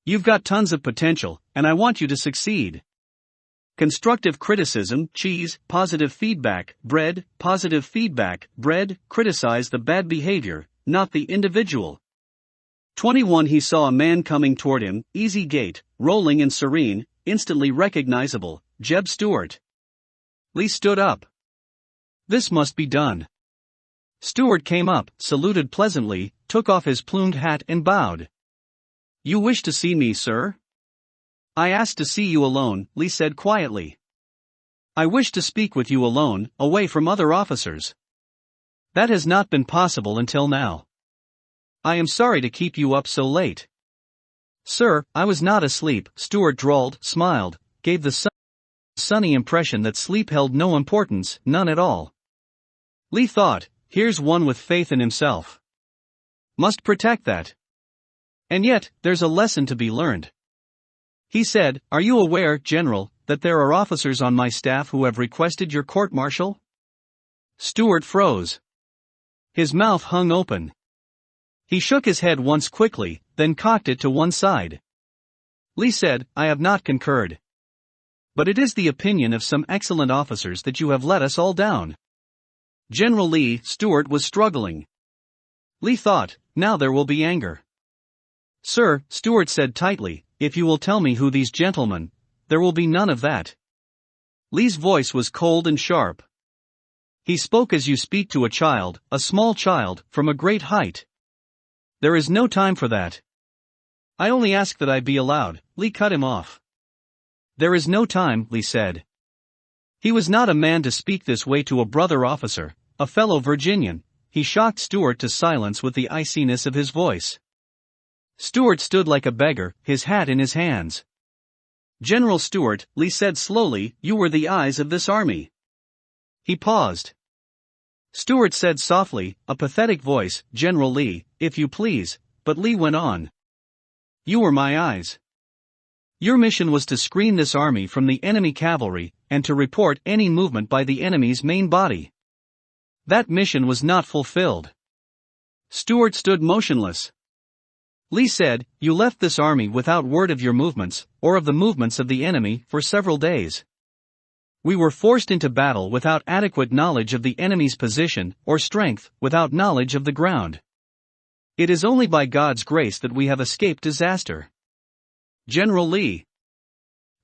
You've got tons of potential, and I want you to succeed. Constructive criticism, cheese, positive feedback, bread, positive feedback, bread, criticize the bad behavior, not the individual. 21. He saw a man coming toward him, easy gait, rolling and serene, instantly recognizable, Jeb Stuart. Lee stood up. This must be done. Stuart came up, saluted pleasantly, took off his plumed hat and bowed. You wish to see me, sir? I asked to see you alone, Lee said quietly. I wish to speak with you alone, away from other officers. That has not been possible until now. I am sorry to keep you up so late. Sir, I was not asleep, Stuart drawled, smiled, gave the sunny impression that sleep held no importance, none at all. Lee thought, here's one with faith in himself. Must protect that. And yet, there's a lesson to be learned. He said, Are you aware, General, that there are officers on my staff who have requested your court-martial? Stuart froze. His mouth hung open. He shook his head once quickly, then cocked it to one side. Lee said, I have not concurred. But it is the opinion of some excellent officers that you have let us all down. General Lee, Stuart was struggling. Lee thought, now there will be anger. Sir, Stuart said tightly, if you will tell me who these gentlemen, there will be none of that. Lee's voice was cold and sharp. He spoke as you speak to a child, a small child, from a great height. There is no time for that. I only ask that I be allowed. Lee cut him off. There is no time, Lee said. He was not a man to speak this way to a brother officer, a fellow Virginian. He shocked Stuart to silence with the iciness of his voice. Stuart stood like a beggar, his hat in his hands. General Stuart, Lee said slowly, you were the eyes of this army. He paused. Stuart said softly, a pathetic voice, General Lee, if you please, but Lee went on. You were my eyes. Your mission was to screen this army from the enemy cavalry, and to report any movement by the enemy's main body. That mission was not fulfilled. Stuart stood motionless. Lee said, you left this army without word of your movements, or of the movements of the enemy, for several days. We were forced into battle without adequate knowledge of the enemy's position, or strength, without knowledge of the ground. It is only by God's grace that we have escaped disaster. General Lee.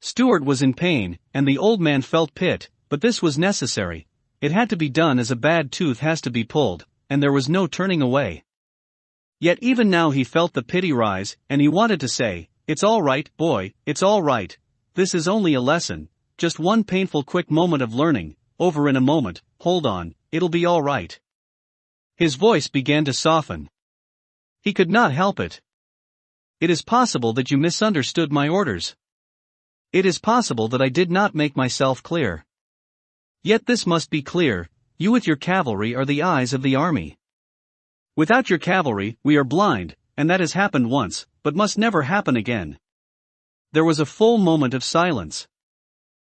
Stuart was in pain, and the old man felt pit, but this was necessary. It had to be done as a bad tooth has to be pulled, and there was no turning away. Yet even now he felt the pity rise, and he wanted to say, it's all right, boy, it's all right. This is only a lesson, just one painful quick moment of learning, over in a moment, hold on, it'll be all right. His voice began to soften. He could not help it. It is possible that you misunderstood my orders. It is possible that I did not make myself clear. Yet this must be clear, you with your cavalry are the eyes of the army. Without your cavalry, we are blind, and that has happened once, but must never happen again. There was a full moment of silence.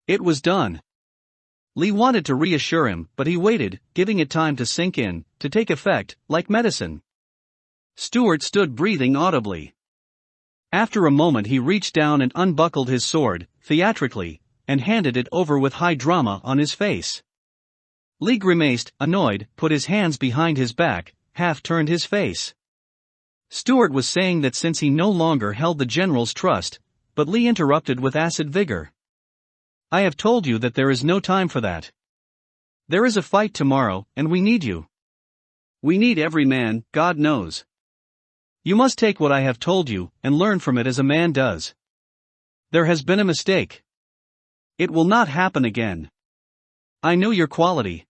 It was done. Lee wanted to reassure him, but he waited, giving it time to sink in, to take effect, like medicine. Stuart stood breathing audibly. After a moment he reached down and unbuckled his sword, theatrically, and handed it over with high drama on his face. Lee grimaced, annoyed, put his hands behind his back, half-turned his face. Stuart was saying that since he no longer held the general's trust, but Lee interrupted with acid vigor. I have told you that there is no time for that. There is a fight tomorrow, and we need you. We need every man, God knows. You must take what I have told you, and learn from it as a man does. There has been a mistake. It will not happen again. I know your quality.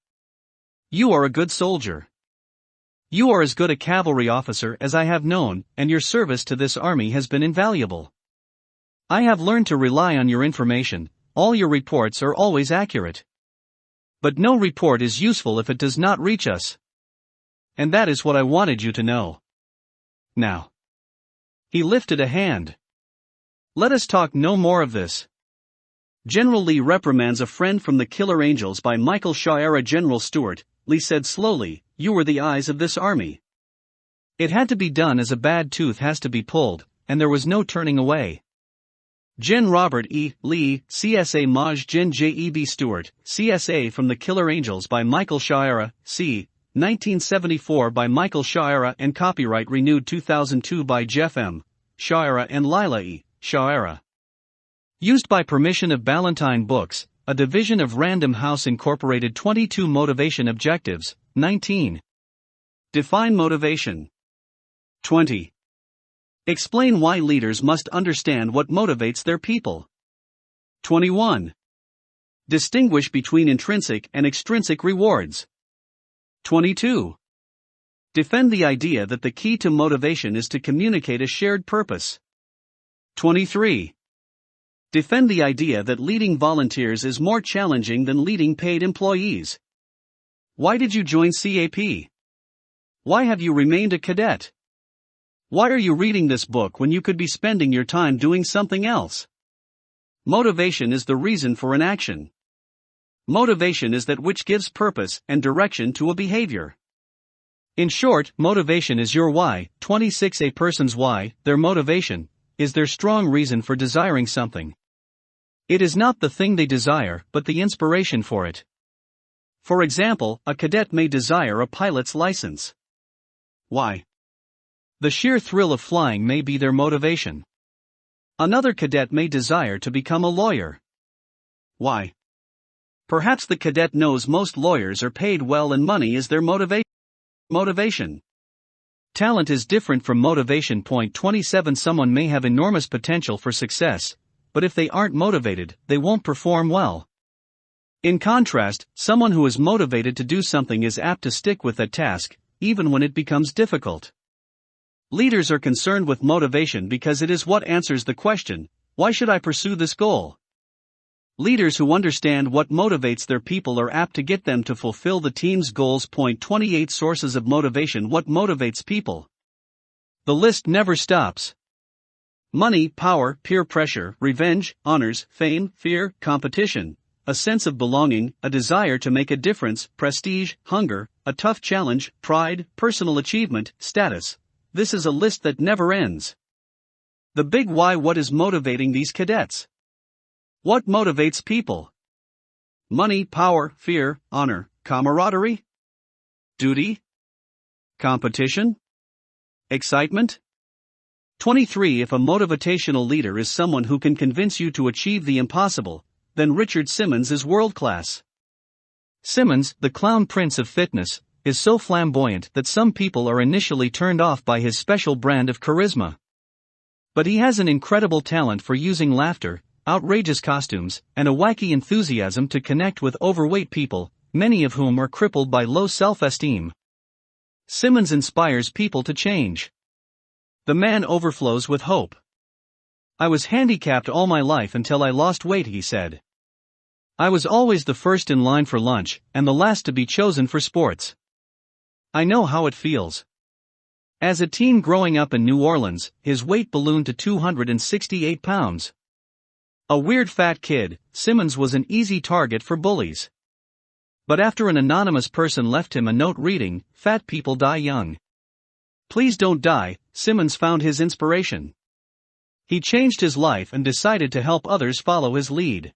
You are a good soldier. You are as good a cavalry officer as I have known, and your service to this army has been invaluable. I have learned to rely on your information, all your reports are always accurate. But no report is useful if it does not reach us. And that is what I wanted you to know. Now. He lifted a hand. Let us talk no more of this. General Lee reprimands a friend from the Killer Angels by Michael Shaw era. General Stuart, Lee said slowly, you were the eyes of this army. It had to be done as a bad tooth has to be pulled, and there was no turning away. Gen. Robert E. Lee, CSA Maj. Gen. J.E.B. Stuart, CSA from the Killer Angels by Michael Shaw era, c. 1974 by Michael Shaw era and copyright renewed 2002 by Jeff M. Shaw era and Lila E. Shaw era. Used by permission of Ballantine Books, a division of Random House Incorporated. 22 Motivation Objectives, 19. Define motivation. 20. Explain why leaders must understand what motivates their people. 21. Distinguish between intrinsic and extrinsic rewards. 22. Defend the idea that the key to motivation is to communicate a shared purpose. 23. Defend the idea that leading volunteers is more challenging than leading paid employees. Why did you join CAP? Why have you remained a cadet? Why are you reading this book when you could be spending your time doing something else? Motivation is the reason for an action. Motivation is that which gives purpose and direction to a behavior. In short, motivation is your why. 26. A person's why, their motivation, is their strong reason for desiring something. It is not the thing they desire, but the inspiration for it. For example, a cadet may desire a pilot's license. Why? The sheer thrill of flying may be their motivation. Another cadet may desire to become a lawyer. Why? Perhaps the cadet knows most lawyers are paid well and money is their motivation. Talent is different from motivation. Point 27. Someone may have enormous potential for success, but if they aren't motivated, they won't perform well. In contrast, someone who is motivated to do something is apt to stick with that task, even when it becomes difficult. Leaders are concerned with motivation because it is what answers the question, why should I pursue this goal? Leaders who understand what motivates their people are apt to get them to fulfill the team's goals. Point 28. Sources of motivation. What motivates people? The list never stops. Money, power, peer pressure, revenge, honors, fame, fear, competition, a sense of belonging, a desire to make a difference, prestige, hunger, a tough challenge, pride, personal achievement, status. This is a list that never ends. The big why. What is motivating these cadets? What motivates people? Money, power, fear, honor, camaraderie? Duty? Competition? Excitement? 23. If a motivational leader is someone who can convince you to achieve the impossible, then Richard Simmons is world-class. Simmons, the clown prince of fitness, is so flamboyant that some people are initially turned off by his special brand of charisma. But he has an incredible talent for using laughter, outrageous costumes, and a wacky enthusiasm to connect with overweight people, many of whom are crippled by low self-esteem. Simmons inspires people to change. The man overflows with hope. I was handicapped all my life until I lost weight, he said. I was always the first in line for lunch, and the last to be chosen for sports. I know how it feels. As a teen growing up in New Orleans, his weight ballooned to 268 pounds. A weird fat kid, Simmons was an easy target for bullies. But after an anonymous person left him a note reading, "Fat people die young. Please don't die," Simmons found his inspiration. He changed his life and decided to help others follow his lead.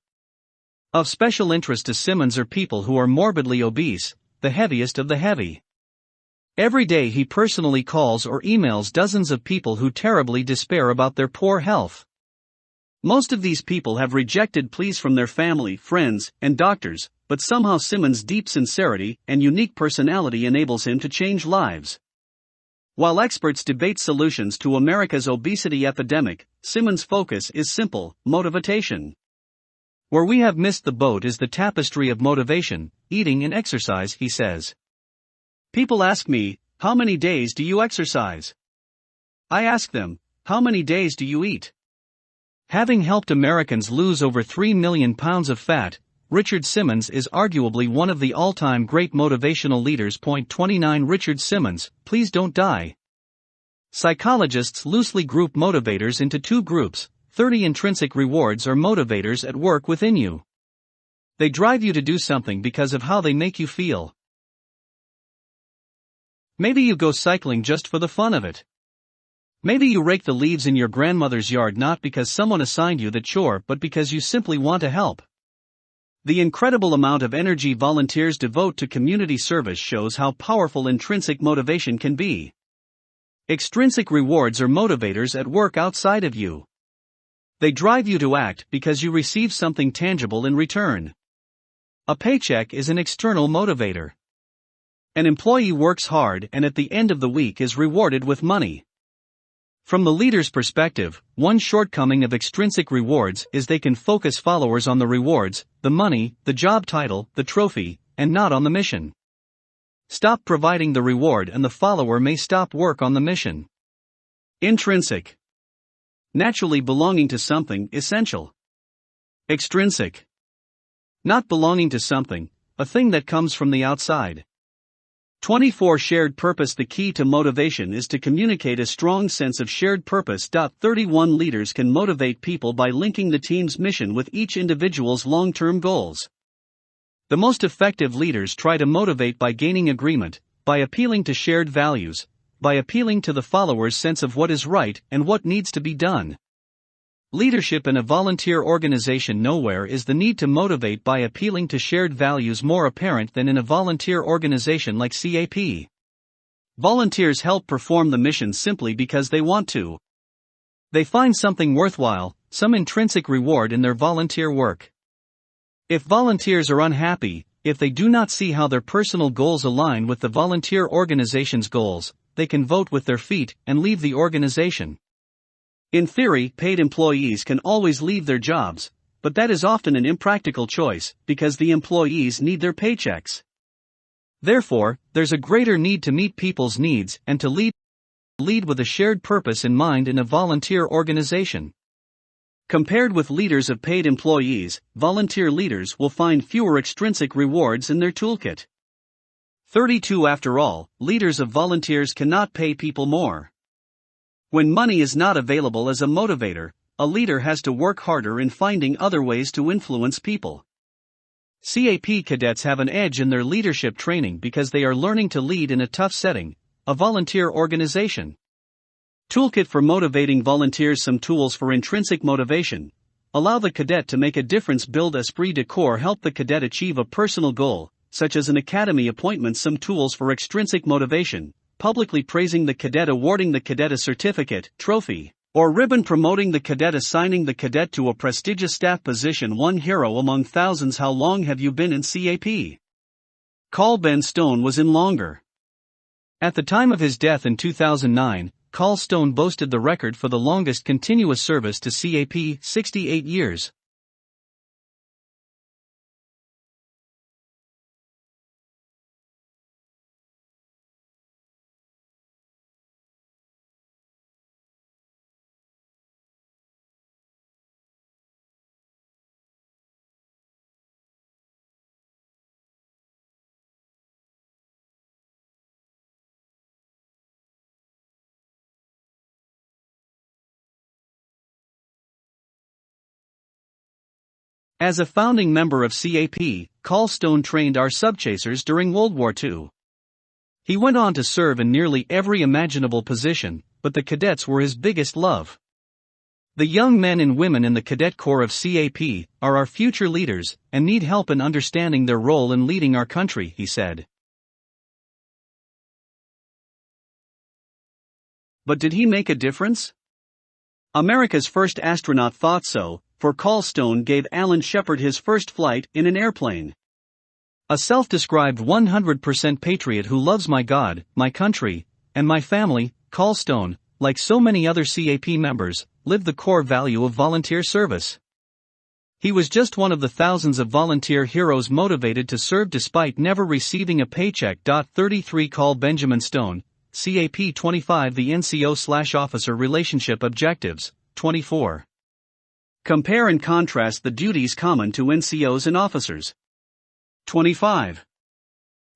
Of special interest to Simmons are people who are morbidly obese, the heaviest of the heavy. Every day he personally calls or emails dozens of people who terribly despair about their poor health. Most of these people have rejected pleas from their family, friends, and doctors, but somehow Simmons' deep sincerity and unique personality enables him to change lives. While experts debate solutions to America's obesity epidemic, Simmons' focus is simple: motivation. Where we have missed the boat is the tapestry of motivation, eating and exercise, he says. People ask me, how many days do you exercise? I ask them, how many days do you eat? Having helped Americans lose over 3 million pounds of fat, Richard Simmons is arguably one of the all-time great motivational leaders. Point 29. Richard Simmons, Please Don't Die. Psychologists loosely group motivators into two groups. 30 intrinsic rewards are motivators at work within you. They drive you to do something because of how they make you feel. Maybe you go cycling just for the fun of it. Maybe you rake the leaves in your grandmother's yard not because someone assigned you the chore but because you simply want to help. The incredible amount of energy volunteers devote to community service shows how powerful intrinsic motivation can be. Extrinsic rewards are motivators at work outside of you. They drive you to act because you receive something tangible in return. A paycheck is an external motivator. An employee works hard and at the end of the week is rewarded with money. From the leader's perspective, one shortcoming of extrinsic rewards is they can focus followers on the rewards, the money, the job title, the trophy, and not on the mission. Stop providing the reward and the follower may stop work on the mission. Intrinsic. Naturally belonging to something, essential. Extrinsic. Not belonging to something, a thing that comes from the outside. 24 Shared purpose. The key to motivation is to communicate a strong sense of shared purpose. 31 Leaders can motivate people by linking the team's mission with each individual's long-term goals. The most effective leaders try to motivate by gaining agreement, by appealing to shared values, by appealing to the followers' sense of what is right and what needs to be done. Leadership in a volunteer organization. Nowhere is the need to motivate by appealing to shared values more apparent than in a volunteer organization like CAP. Volunteers help perform the mission simply because they want to. They find something worthwhile, some intrinsic reward in their volunteer work. If volunteers are unhappy, if they do not see how their personal goals align with the volunteer organization's goals, they can vote with their feet and leave the organization. In theory, paid employees can always leave their jobs, but that is often an impractical choice, because the employees need their paychecks. Therefore, there's a greater need to meet people's needs and to lead with a shared purpose in mind in a volunteer organization. Compared with leaders of paid employees, volunteer leaders will find fewer extrinsic rewards in their toolkit. 32 After all, leaders of volunteers cannot pay people more. When money is not available as a motivator, a leader has to work harder in finding other ways to influence people. CAP cadets have an edge in their leadership training because they are learning to lead in a tough setting, a volunteer organization. Toolkit for motivating volunteers. Some tools for intrinsic motivation. Allow the cadet to make a difference. Build esprit de corps. Help the cadet achieve a personal goal, such as an academy appointment. Some tools for extrinsic motivation. Publicly praising the cadet. Awarding the cadet a certificate, trophy, or ribbon. Promoting the cadet. Assigning the cadet to a prestigious staff position. One hero among thousands. How long have you been in CAP? Carl Ben Stone was in longer. At the time of his death in 2009, Carl Stone boasted the record for the longest continuous service to CAP, 68 years. As a founding member of CAP, Carl Stone trained our subchasers during World War II. He went on to serve in nearly every imaginable position, but the cadets were his biggest love. The young men and women in the Cadet Corps of CAP are our future leaders and need help in understanding their role in leading our country, he said. But did he make a difference? America's first astronaut thought so, for Carl Stone gave Alan Shepard his first flight in an airplane. A self-described 100% patriot who loves my God, my country, and my family, Carl Stone, like so many other CAP members, lived the core value of volunteer service. He was just one of the thousands of volunteer heroes motivated to serve despite never receiving a paycheck. 33 Carl Benjamin Stone, CAP 25 The NCO/officer relationship objectives, 24. Compare and contrast the duties common to NCOs and officers. 25.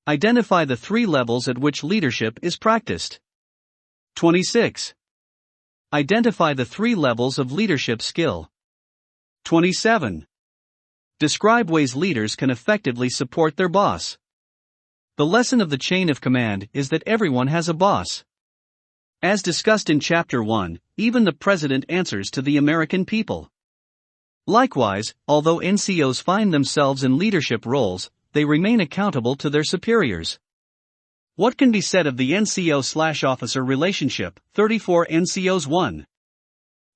Identify the 3 levels at which leadership is practiced. 26. Identify the 3 levels of leadership skill. 27. Describe ways leaders can effectively support their boss. The lesson of the chain of command is that everyone has a boss. As discussed in Chapter 1, even the president answers to the American people. Likewise, although NCOs find themselves in leadership roles, they remain accountable to their superiors. What can be said of the NCO/officer relationship? 34 NCOs 1.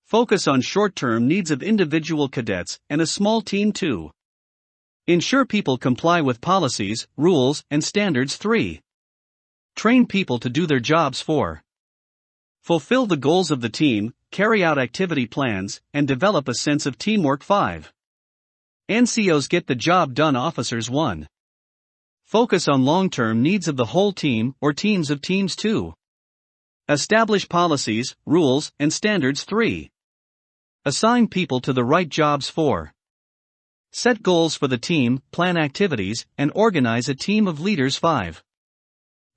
Focus on short-term needs of individual cadets and a small team 2. Ensure people comply with policies, rules, and standards 3. Train people to do their jobs 4. Fulfill the goals of the team, carry out activity plans, and develop a sense of teamwork. 5. NCOs get the job done. Officers. 1. Focus on long-term needs of the whole team or teams of teams. 2. Establish policies, rules, and standards. 3. Assign people to the right jobs. 4. Set goals for the team, plan activities, and organize a team of leaders. 5.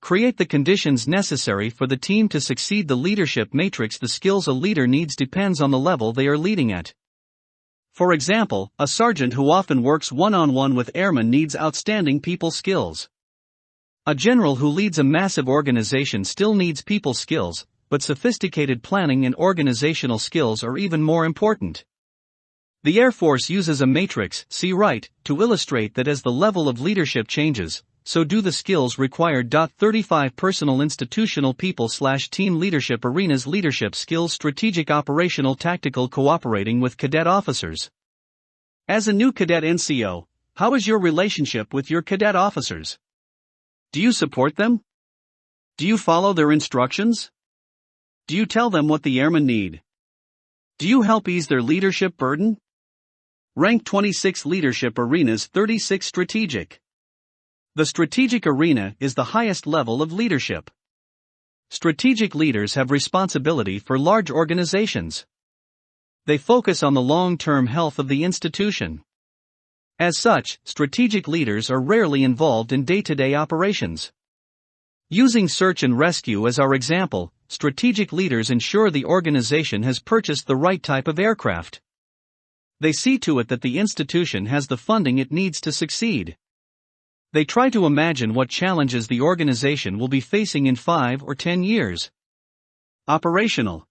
Create the conditions necessary for the team to succeed. The leadership matrix. The skills a leader needs depends on the level they are leading at. For example, a sergeant who often works one-on-one with airmen needs outstanding people skills. A general who leads a massive organization still needs people skills, but sophisticated planning and organizational skills are even more important. The Air Force uses a matrix, see right, to illustrate that as the level of leadership changes, so do the skills required. 35 Personal institutional people/team leadership arenas. Leadership skills. Strategic, operational, tactical. Cooperating with cadet officers. As a new cadet NCO, how is your relationship with your cadet officers? Do you support them? Do you follow their instructions? Do you tell them what the airmen need? Do you help ease their leadership burden? Rank 26 Leadership arenas. 36 Strategic. The strategic arena is the highest level of leadership. Strategic leaders have responsibility for large organizations. They focus on the long-term health of the institution. As such, strategic leaders are rarely involved in day-to-day operations. Using search and rescue as our example, strategic leaders ensure the organization has purchased the right type of aircraft. They see to it that the institution has the funding it needs to succeed. They try to imagine what challenges the organization will be facing in 5 or 10 years. Operational.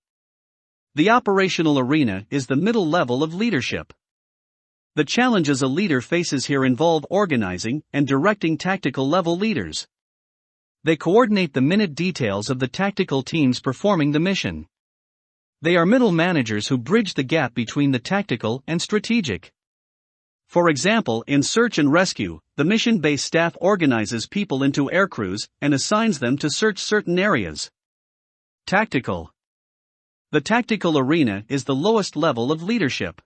The operational arena is the middle level of leadership. The challenges a leader faces here involve organizing and directing tactical level leaders. They coordinate the minute details of the tactical teams performing the mission. They are middle managers who bridge the gap between the tactical and strategic. For example, in search and rescue, the mission-based staff organizes people into aircrews and assigns them to search certain areas. Tactical. The tactical arena is the lowest level of leadership.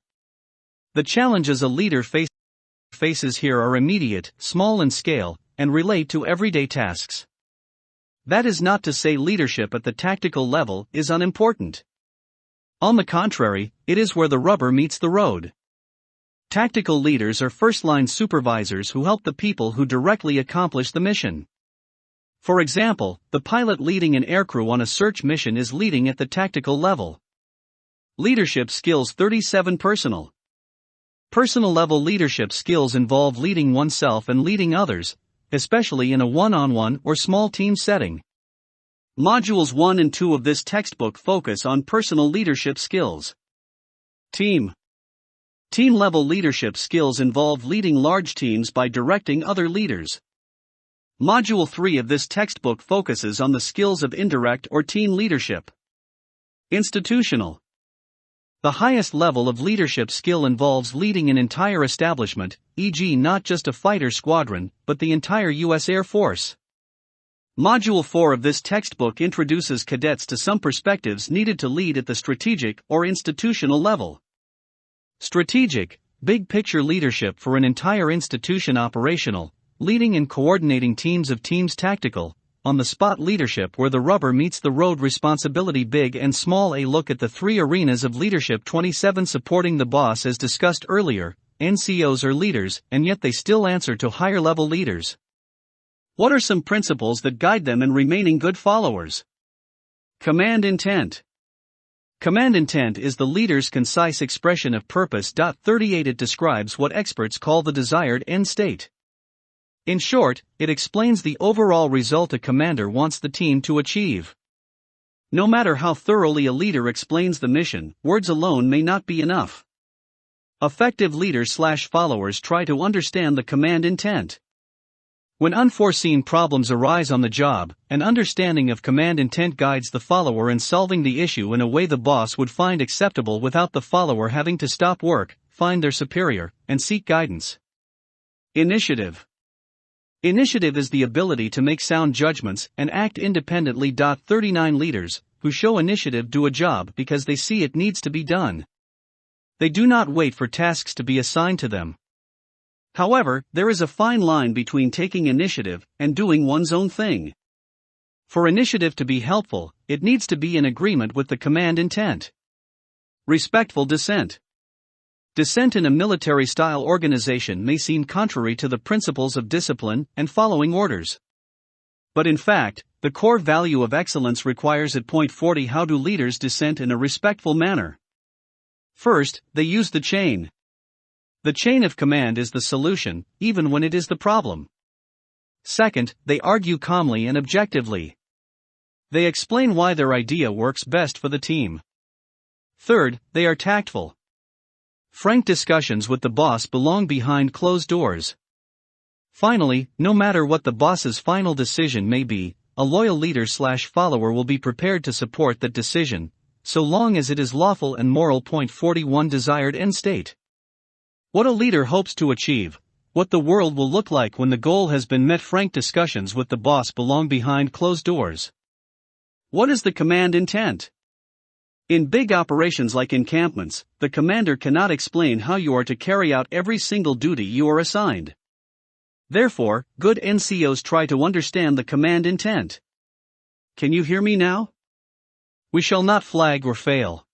The challenges a leader faces here are immediate, small in scale, and relate to everyday tasks. That is not to say leadership at the tactical level is unimportant. On the contrary, it is where the rubber meets the road. Tactical leaders are first-line supervisors who help the people who directly accomplish the mission. For example, the pilot leading an aircrew on a search mission is leading at the tactical level. Leadership skills. 37 Personal. Personal level leadership skills involve leading oneself and leading others, especially in a one-on-one or small team setting. Modules 1 and 2 of this textbook focus on personal leadership skills. Team. Team-level leadership skills involve leading large teams by directing other leaders. Module 3 of this textbook focuses on the skills of indirect or team leadership. Institutional. The highest level of leadership skill involves leading an entire establishment, e.g., not just a fighter squadron, but the entire U.S. Air Force. Module 4 of this textbook introduces cadets to some perspectives needed to lead at the strategic or institutional level. Strategic, big picture leadership for an entire institution. Operational, leading and coordinating teams of teams. Tactical, on-the-spot leadership where the rubber meets the road. Responsibility. Big and small. A look at the 3 arenas of leadership. 27 Supporting the boss. As discussed earlier, NCOs are leaders, and yet they still answer to higher-level leaders. What are some principles that guide them in remaining good followers? Command intent. Command intent is the leader's concise expression of purpose. 38 It describes what experts call the desired end state. In short, it explains the overall result a commander wants the team to achieve. No matter how thoroughly a leader explains the mission, words alone may not be enough. Effective leaders/followers try to understand the command intent. When unforeseen problems arise on the job, an understanding of command intent guides the follower in solving the issue in a way the boss would find acceptable without the follower having to stop work, find their superior, and seek guidance. Initiative. Initiative is the ability to make sound judgments and act independently. 39 Leaders, who show initiative do a job because they see it needs to be done. They do not wait for tasks to be assigned to them. However, there is a fine line between taking initiative and doing one's own thing. For initiative to be helpful, it needs to be in agreement with the command intent. Respectful dissent. Dissent in a military-style organization may seem contrary to the principles of discipline and following orders. But in fact, the core value of excellence requires at point 40 how do leaders dissent in a respectful manner. First, they use the chain. The chain of command is the solution, even when it is the problem. Second, they argue calmly and objectively. They explain why their idea works best for the team. Third, they are tactful. Frank discussions with the boss belong behind closed doors. Finally, no matter what the boss's final decision may be, a loyal leader/follower will be prepared to support that decision, so long as it is lawful and moral. Point 41 Desired end state. What a leader hopes to achieve, what the world will look like when the goal has been met. Frank discussions with the boss belong behind closed doors. What is the command intent? In big operations like encampments, the commander cannot explain how you are to carry out every single duty you are assigned. Therefore, good NCOs try to understand the command intent. Can you hear me now? We shall not flag or fail.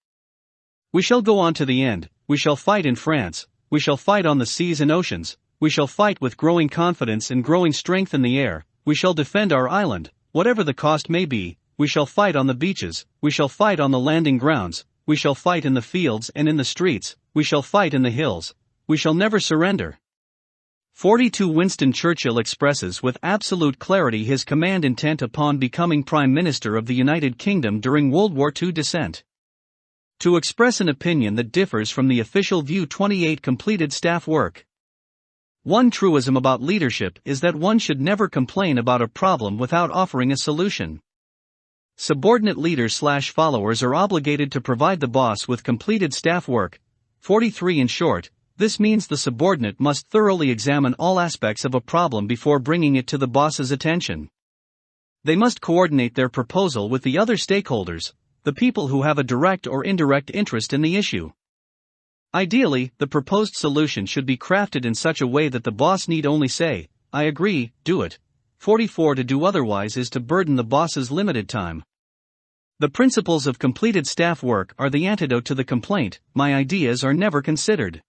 We shall go on to the end. We shall fight in France. We shall fight on the seas and oceans. We shall fight with growing confidence and growing strength in the air. We shall defend our island, whatever the cost may be. We shall fight on the beaches. We shall fight on the landing grounds. We shall fight in the fields and in the streets. We shall fight in the hills. We shall never surrender. 42 Winston Churchill expresses with absolute clarity his command intent upon becoming Prime Minister of the United Kingdom during World War II. Dissent. To express an opinion that differs from the official view. 28 Completed staff work. One truism about leadership is that one should never complain about a problem without offering a solution. Subordinate leaders/followers are obligated to provide the boss with completed staff work. 43 In short, this means the subordinate must thoroughly examine all aspects of a problem before bringing it to the boss's attention. They must coordinate their proposal with the other stakeholders, the people who have a direct or indirect interest in the issue. Ideally, the proposed solution should be crafted in such a way that the boss need only say, "I agree, do it." 44 To do otherwise is to burden the boss's limited time. The principles of completed staff work are the antidote to the complaint, "My ideas are never considered."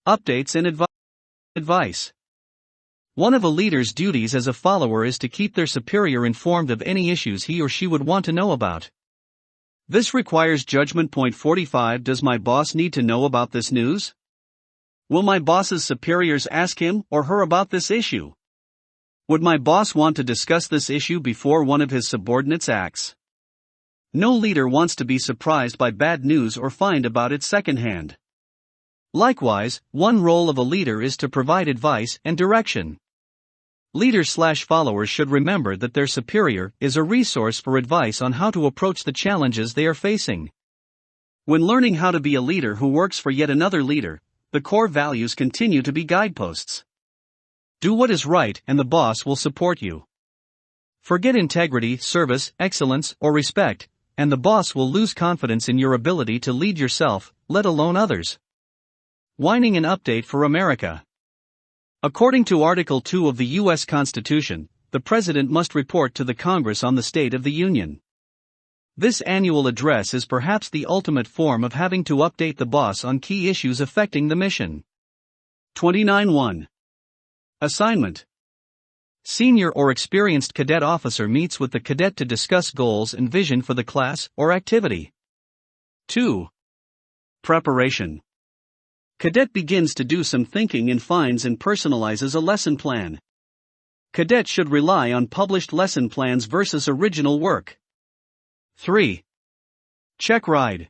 Updates and advice. One of a leader's duties as a follower is to keep their superior informed of any issues he or she would want to know about. This requires judgment. Point 45 Does my boss need to know about this news? Will my boss's superiors ask him or her about this issue? Would my boss want to discuss this issue before one of his subordinates acts? No leader wants to be surprised by bad news or find about it secondhand. Likewise, one role of a leader is to provide advice and direction. Leaders/followers should remember that their superior is a resource for advice on how to approach the challenges they are facing. When learning how to be a leader who works for yet another leader, the core values continue to be guideposts. Do what is right and the boss will support you. Forget integrity, service, excellence, or respect, and the boss will lose confidence in your ability to lead yourself, let alone others. Whining an update for America. According to Article 2 of the U.S. Constitution, the President must report to the Congress on the State of the Union. This annual address is perhaps the ultimate form of having to update the boss on key issues affecting the mission. 29.1. Assignment. Senior or experienced cadet officer meets with the cadet to discuss goals and vision for the class or activity. 2. Preparation. Cadet begins to do some thinking and finds and personalizes a lesson plan. Cadet should rely on published lesson plans versus original work. 3. Check ride.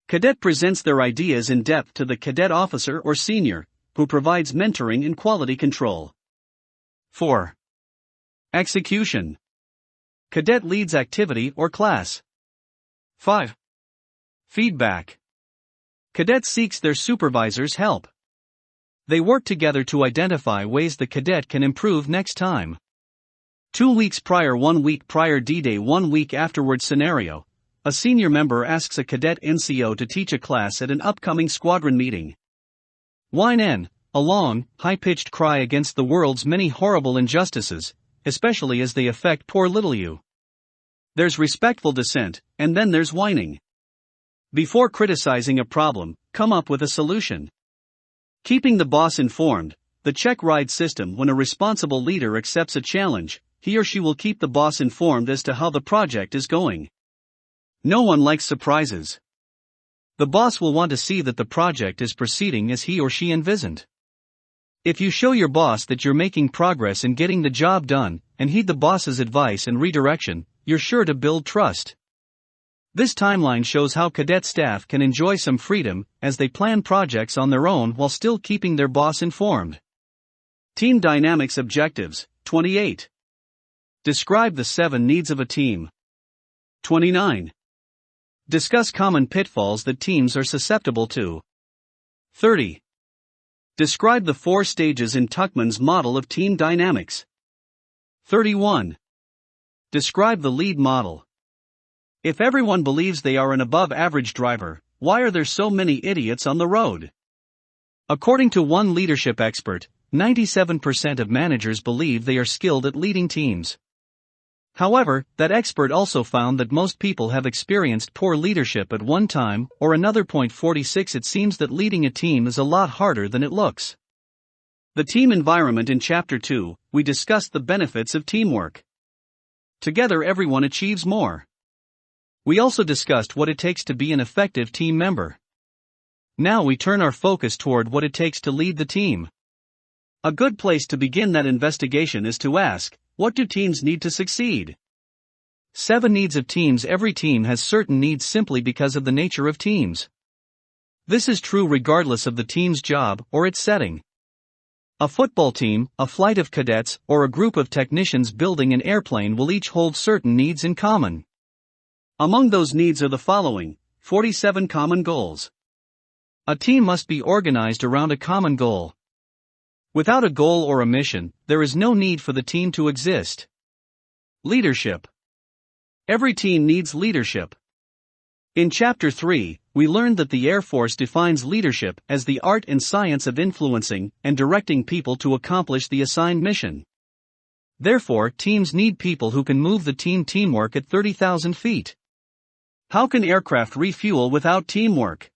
Cadet presents their ideas in depth to the cadet officer or senior, who provides mentoring and quality control. 4. Execution. Cadet leads activity or class. 5. Feedback. Cadet seeks their supervisor's help. They work together to identify ways the cadet can improve next time. 2 weeks prior, 1 week prior D-Day, 1 week afterward scenario. A senior member asks a cadet NCO to teach a class at an upcoming squadron meeting. Whine N. A long, high-pitched cry against the world's many horrible injustices, especially as they affect poor little you. There's respectful dissent, and then there's whining. Before criticizing a problem, come up with a solution. Keeping the boss informed. The check ride system. When a responsible leader accepts a challenge, he or she will keep the boss informed as to how the project is going. No one likes surprises. The boss will want to see that the project is proceeding as he or she envisioned. If you show your boss that you're making progress in getting the job done, and heed the boss's advice and redirection, you're sure to build trust. This timeline shows how cadet staff can enjoy some freedom as they plan projects on their own while still keeping their boss informed. Team Dynamics Objectives, 28. Describe the 7 needs of a team. 29. Discuss common pitfalls that teams are susceptible to. 30. Describe the 4 stages in Tuckman's model of team dynamics. 31. Describe the lead model. If everyone believes they are an above-average driver, why are there so many idiots on the road? According to one leadership expert, 97% of managers believe they are skilled at leading teams. However, that expert also found that most people have experienced poor leadership at one time or another. 46 It seems that leading a team is a lot harder than it looks. The team environment. In Chapter 2, we discussed the benefits of teamwork. Together everyone achieves more. We also discussed what it takes to be an effective team member. Now we turn our focus toward what it takes to lead the team. A good place to begin that investigation is to ask, what do teams need to succeed? 7 needs of teams. Every team has certain needs simply because of the nature of teams. This is true regardless of the team's job or its setting. A football team, a flight of cadets, or a group of technicians building an airplane will each hold certain needs in common. Among those needs are the following: 47 common goals. A team must be organized around a common goal. Without a goal or a mission, there is no need for the team to exist. Leadership. Every team needs leadership. In Chapter 3, we learned that the Air Force defines leadership as the art and science of influencing and directing people to accomplish the assigned mission. Therefore, teams need people who can move the teamwork at 30,000 feet. How can aircraft refuel without teamwork?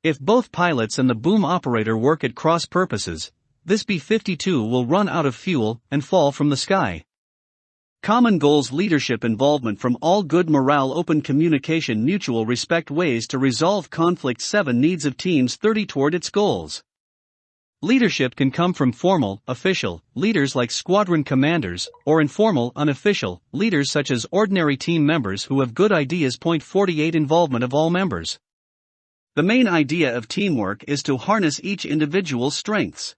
If both pilots and the boom operator work at cross purposes, this B-52 will run out of fuel and fall from the sky. Common goals. Leadership involvement from all. Good morale, open communication, mutual respect, ways to resolve conflict. 7 needs of teams. 30 toward its goals. Leadership can come from formal, official leaders like squadron commanders, or informal, unofficial leaders such as ordinary team members who have good ideas. 48 Involvement of all members. The main idea of teamwork is to harness each individual's strengths.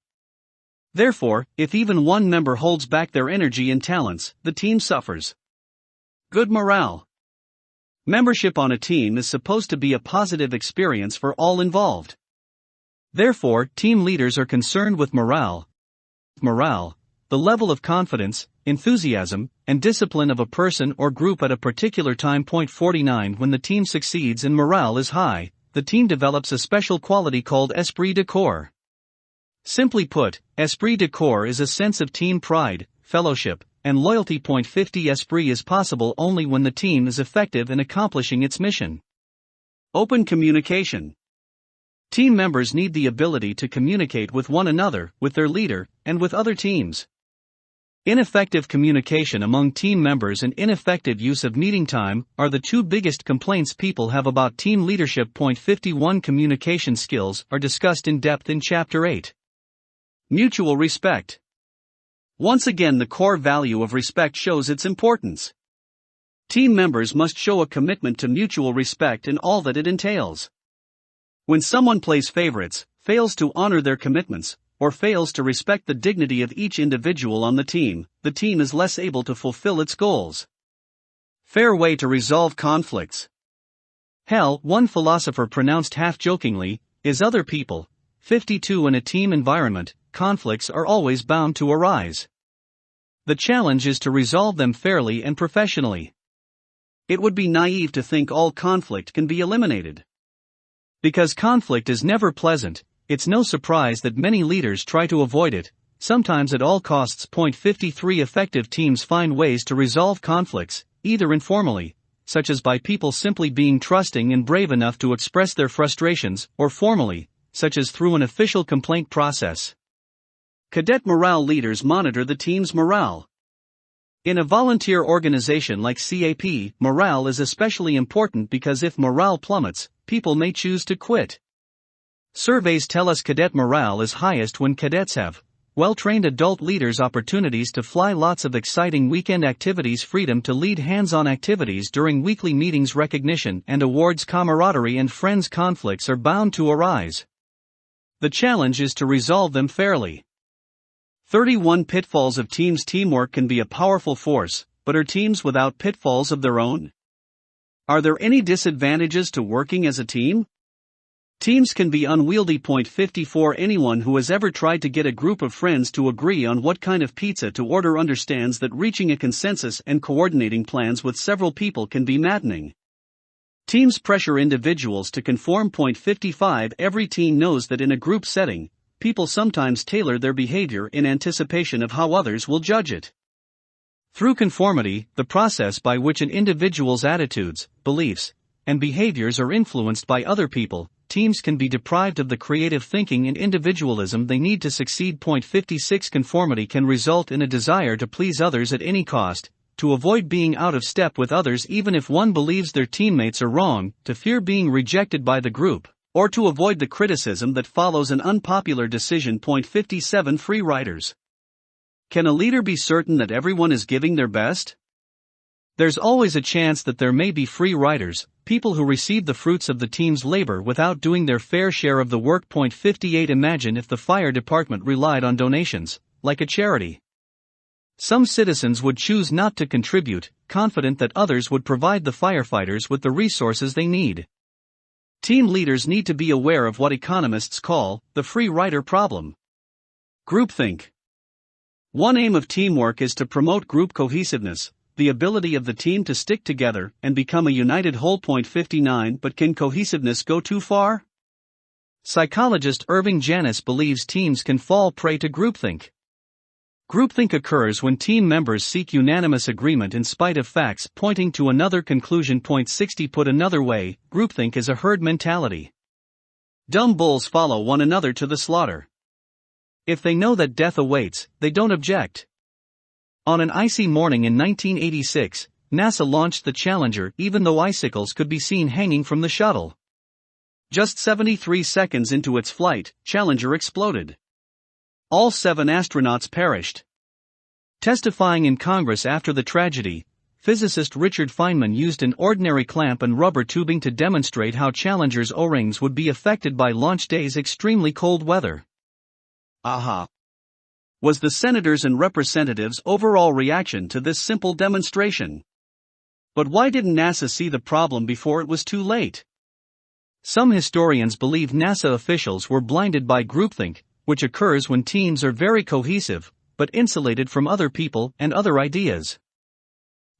Therefore, if even one member holds back their energy and talents, the team suffers. Good morale. Membership on a team is supposed to be a positive experience for all involved. Therefore, team leaders are concerned with morale. Morale, the level of confidence, enthusiasm, and discipline of a person or group at a particular time. 49 When the team succeeds and morale is high, the team develops a special quality called esprit de corps. Simply put, esprit de corps is a sense of team pride, fellowship, and loyalty. 50 Esprit is possible only when the team is effective in accomplishing its mission. Open communication. Team members need the ability to communicate with one another, with their leader, and with other teams. Ineffective communication among team members and ineffective use of meeting time are the 2 biggest complaints people have about team leadership. 51 Communication skills are discussed in depth in Chapter 8. Mutual respect. Once again, the core value of respect shows its importance. Team members must show a commitment to mutual respect in all that it entails. When someone plays favorites, fails to honor their commitments, or fails to respect the dignity of each individual on the team is less able to fulfill its goals. Fair way to resolve conflicts. Hell, one philosopher pronounced half-jokingly, is other people. 52 In a team environment, conflicts are always bound to arise. The challenge is to resolve them fairly and professionally. It would be naive to think all conflict can be eliminated. Because conflict is never pleasant, it's no surprise that many leaders try to avoid it, sometimes at all costs. 53 Effective teams find ways to resolve conflicts, either informally, such as by people simply being trusting and brave enough to express their frustrations, or formally, such as through an official complaint process. Cadet morale leaders monitor the team's morale. In a volunteer organization like CAP, morale is especially important because if morale plummets, people may choose to quit. Surveys tell us cadet morale is highest when cadets have well-trained adult leaders, opportunities to fly, lots of exciting weekend activities, freedom to lead hands-on activities during weekly meetings, recognition and awards, camaraderie and friends. Conflicts are bound to arise. The challenge is to resolve them fairly. 31 Pitfalls of teams. Teamwork can be a powerful force, but are teams without pitfalls of their own? Are there any disadvantages to working as a team? Teams can be unwieldy. 54 Anyone who has ever tried to get a group of friends to agree on what kind of pizza to order understands that reaching a consensus and coordinating plans with several people can be maddening. Teams pressure individuals to conform. 55 Every team knows that in a group setting, people sometimes tailor their behavior in anticipation of how others will judge it. Through conformity, the process by which an individual's attitudes, beliefs, and behaviors are influenced by other people, teams can be deprived of the creative thinking and individualism they need to succeed. 56 Conformity can result in a desire to please others at any cost, to avoid being out of step with others even if one believes their teammates are wrong, to fear being rejected by the group, or to avoid the criticism that follows an unpopular decision. 57 Free riders. Can a leader be certain that everyone is giving their best? There's always a chance that there may be free riders, people who receive the fruits of the team's labor without doing their fair share of the work. 58 Imagine if the fire department relied on donations, like a charity. Some citizens would choose not to contribute, confident that others would provide the firefighters with the resources they need. Team leaders need to be aware of what economists call the free rider problem. Groupthink. One aim of teamwork is to promote group cohesiveness, the ability of the team to stick together and become a united whole. 59 But can cohesiveness go too far? Psychologist Irving Janis believes teams can fall prey to groupthink. Groupthink occurs when team members seek unanimous agreement in spite of facts pointing to another conclusion. 60 Put another way, groupthink is a herd mentality. Dumb bulls follow one another to the slaughter. If they know that death awaits, they don't object. On an icy morning in 1986, NASA launched the Challenger even though icicles could be seen hanging from the shuttle. Just 73 seconds into its flight, Challenger exploded. All 7 astronauts perished. Testifying in Congress after the tragedy, physicist Richard Feynman used an ordinary clamp and rubber tubing to demonstrate how Challenger's O-rings would be affected by launch day's extremely cold weather. Aha! Was the senators' and representatives' overall reaction to this simple demonstration. But why didn't NASA see the problem before it was too late? Some historians believe NASA officials were blinded by groupthink, which occurs when teams are very cohesive, but insulated from other people and other ideas.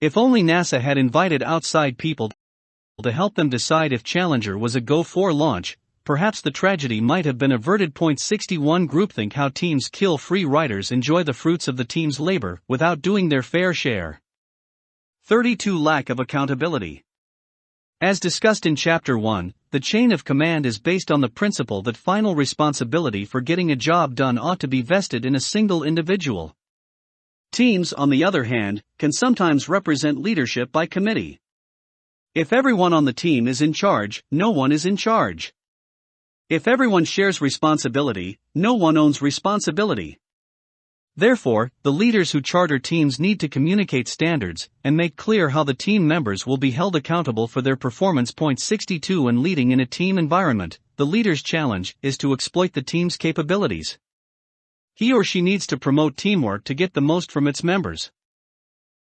If only NASA had invited outside people to help them decide if Challenger was a go-for launch, perhaps the tragedy might have been averted. 61 Groupthink. How teams kill. Free riders enjoy the fruits of the team's labor without doing their fair share. 32 Lack of accountability. As discussed in Chapter 1, the chain of command is based on the principle that final responsibility for getting a job done ought to be vested in a single individual. Teams, on the other hand, can sometimes represent leadership by committee. If everyone on the team is in charge, no one is in charge. If everyone shares responsibility, no one owns responsibility. Therefore, the leaders who charter teams need to communicate standards and make clear how the team members will be held accountable for their performance. 62 And leading in a team environment, the leader's challenge is to exploit the team's capabilities. He or she needs to promote teamwork to get the most from its members.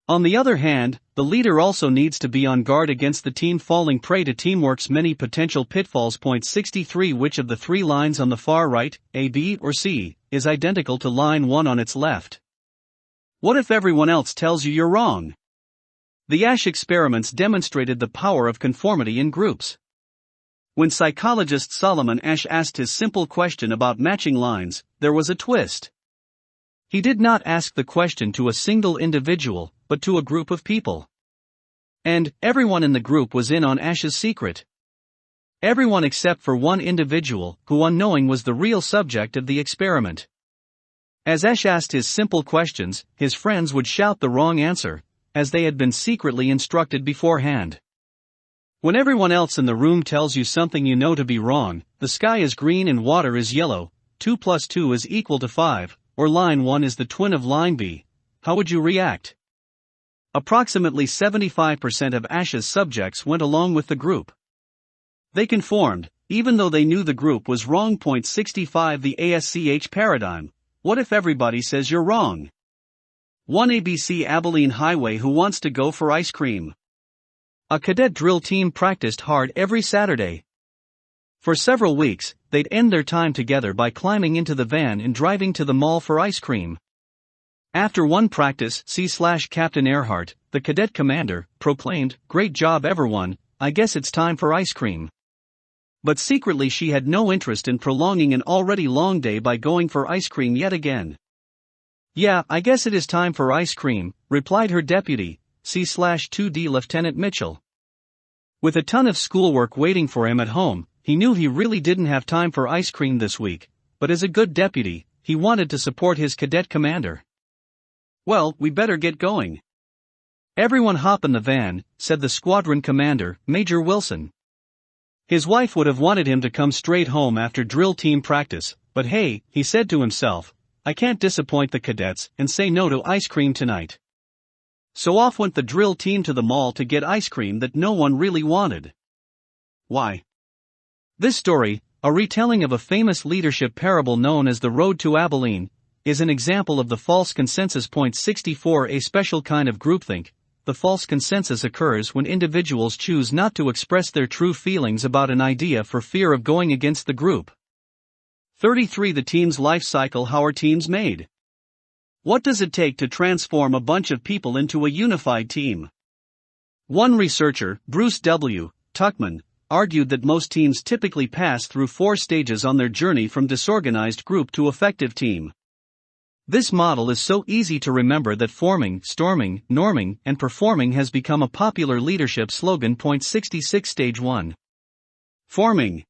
On the other hand, the leader also needs to be on guard against the team falling prey to teamwork's many potential pitfalls. 63 Which of the 3 lines on the far right, A, B, or C, is identical to line 1 on its left? What if everyone else tells you you're wrong? The Asch experiments demonstrated the power of conformity in groups. When psychologist Solomon Asch asked his simple question about matching lines, there was a twist. He did not ask the question to a single individual, but to a group of people. And everyone in the group was in on Asch's secret. Everyone except for one individual, who unknowing was the real subject of the experiment. As Asch asked his simple questions, his friends would shout the wrong answer, as they had been secretly instructed beforehand. When everyone else in the room tells you something you know to be wrong, the sky is green and water is yellow, 2 plus 2 is equal to 5, or line 1 is the twin of line B, how would you react? Approximately 75% of Asch's subjects went along with the group. They conformed, even though they knew the group was wrong. 65 The ASCH paradigm. What if everybody says you're wrong? 1 ABC Abilene Highway. Who wants to go for ice cream? A cadet drill team practiced hard every Saturday. For several weeks, they'd end their time together by climbing into the van and driving to the mall for ice cream. After one practice, Captain Earhart, the cadet commander, proclaimed, "Great job everyone, I guess it's time for ice cream." But secretly she had no interest in prolonging an already long day by going for ice cream yet again. "Yeah, I guess it is time for ice cream," replied her deputy, C/2D Lieutenant Mitchell. With a ton of schoolwork waiting for him at home, he knew he really didn't have time for ice cream this week, but as a good deputy, he wanted to support his cadet commander. "Well, we better get going." "Everyone hop in the van," said the squadron commander, Major Wilson. His wife would have wanted him to come straight home after drill team practice, but hey, he said to himself, I can't disappoint the cadets and say no to ice cream tonight. So off went the drill team to the mall to get ice cream that no one really wanted. Why? This story, a retelling of a famous leadership parable known as The Road to Abilene, is an example of the false consensus. 64 A special kind of groupthink. The false consensus occurs when individuals choose not to express their true feelings about an idea for fear of going against the group. 33 The team's life cycle. How are teams made? What does it take to transform a bunch of people into a unified team? One researcher, Bruce W. Tuckman, argued that most teams typically pass through 4 stages on their journey from disorganized group to effective team. This model is so easy to remember that forming, storming, norming, and performing has become a popular leadership slogan. 66 Stage 1. Forming.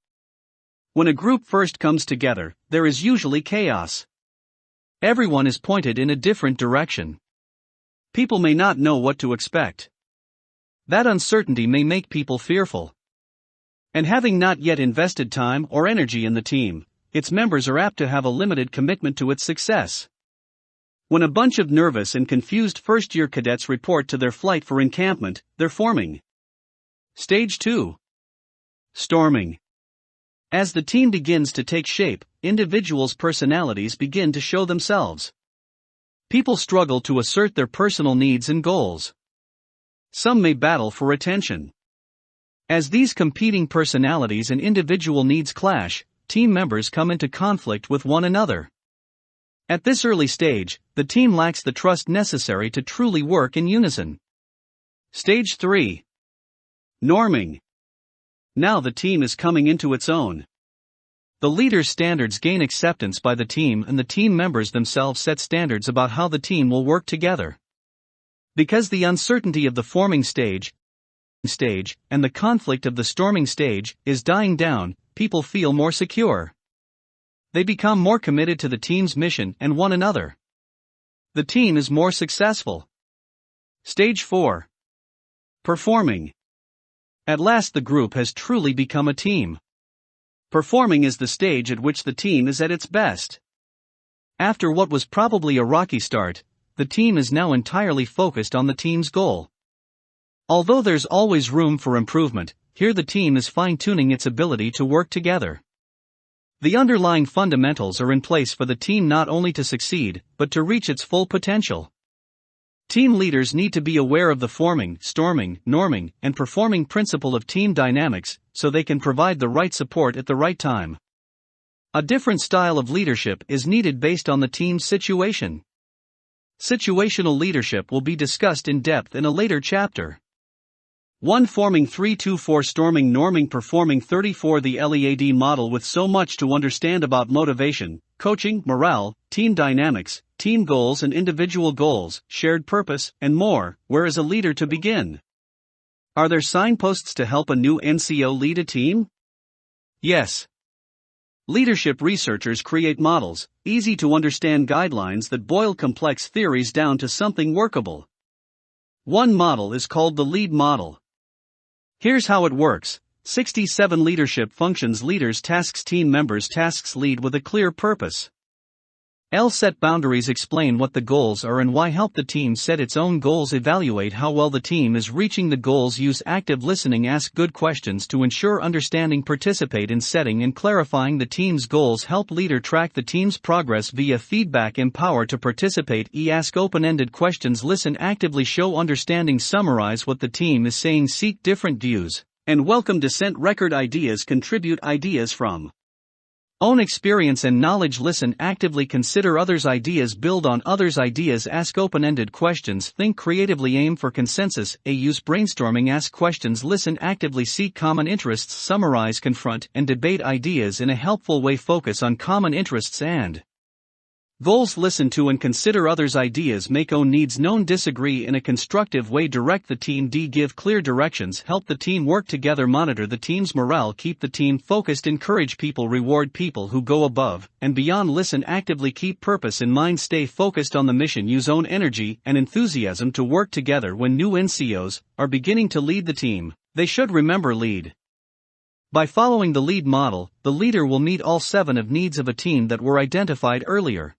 When a group first comes together, there is usually chaos. Everyone is pointed in a different direction. People may not know what to expect. That uncertainty may make people fearful. And having not yet invested time or energy in the team, its members are apt to have a limited commitment to its success. When a bunch of nervous and confused first-year cadets report to their flight for encampment, they're forming. Stage 2. Storming. As the team begins to take shape, individuals' personalities begin to show themselves. People struggle to assert their personal needs and goals. Some may battle for attention. As these competing personalities and individual needs clash, team members come into conflict with one another. At this early stage, the team lacks the trust necessary to truly work in unison. Stage 3. Norming. Now the team is coming into its own. The leader's standards gain acceptance by the team, and the team members themselves set standards about how the team will work together. Because the uncertainty of the forming stage and the conflict of the storming stage is dying down, people feel more secure. They become more committed to the team's mission and one another. The team is more successful. Stage 4. Performing. At last the group has truly become a team. Performing is the stage at which the team is at its best. After what was probably a rocky start, the team is now entirely focused on the team's goal. Although there's always room for improvement, here the team is fine-tuning its ability to work together. The underlying fundamentals are in place for the team not only to succeed, but to reach its full potential. Team leaders need to be aware of the forming, storming, norming, and performing principle of team dynamics, so they can provide the right support at the right time. A different style of leadership is needed based on the team's situation. Situational leadership will be discussed in depth in a later chapter. 1. Forming 3-2-4 Storming Norming Performing 34 The LEAD model. With so much to understand about motivation, coaching, morale, team dynamics, team goals and individual goals, shared purpose, and more, where is a leader to begin? Are there signposts to help a new NCO lead a team? Yes. Leadership researchers create models, easy to understand guidelines that boil complex theories down to something workable. One model is called the LEAD model. Here's how it works. 67 Leadership functions. Leaders tasks team members tasks lead with a clear purpose. Set boundaries. Explain what the goals are and why. Help the team set its own goals. Evaluate how well the team is reaching the goals. Use active listening. Ask good questions to ensure understanding. Participate in setting and clarifying the team's goals. Help leader track the team's progress via feedback. Empower to participate. Ask open-ended questions. Listen actively. Show understanding. Summarize what the team is saying. Seek different views and welcome dissent. Record ideas. Contribute ideas from own experience and knowledge. Listen actively. Consider others' ideas. Build on others' ideas. Ask open-ended questions. Think creatively. Aim for consensus. Use brainstorming. Ask questions. Listen actively. Seek common interests. Summarize, confront, and debate ideas in a helpful way. Focus on common interests and goals. Listen to and consider others' ideas. Make own needs known. Disagree in a constructive way. Direct the team. Give clear directions. Help the team work together. Monitor the team's morale. Keep the team focused. Encourage people. Reward people who go above and beyond. Listen actively. Keep purpose in mind. Stay focused on the mission. Use own energy and enthusiasm to work together. When new NCOs are beginning to lead the team, they should remember LEAD. By following the LEAD model, the leader will meet all 7 of needs of a team that were identified earlier.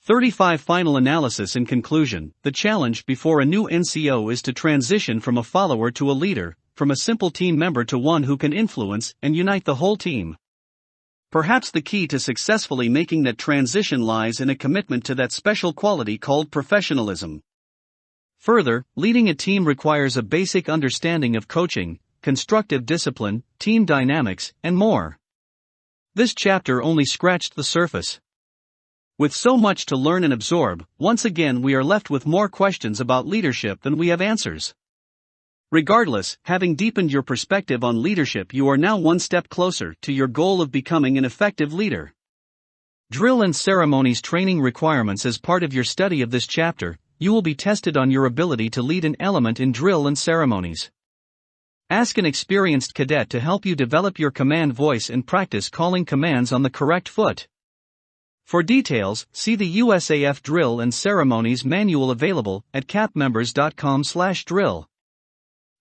35 Final analysis. In conclusion, the challenge before a new NCO is to transition from a follower to a leader, from a simple team member to one who can influence and unite the whole team. Perhaps the key to successfully making that transition lies in a commitment to that special quality called professionalism. Further, leading a team requires a basic understanding of coaching, constructive discipline, team dynamics, and more. This chapter only scratched the surface. With so much to learn and absorb, once again we are left with more questions about leadership than we have answers. Regardless, having deepened your perspective on leadership, you are now one step closer to your goal of becoming an effective leader. Drill and ceremonies. Training requirements. As part of your study of this chapter, you will be tested on your ability to lead an element in drill and ceremonies. Ask an experienced cadet to help you develop your command voice and practice calling commands on the correct foot. For details, see the USAF Drill and Ceremonies Manual available at capmembers.com/drill.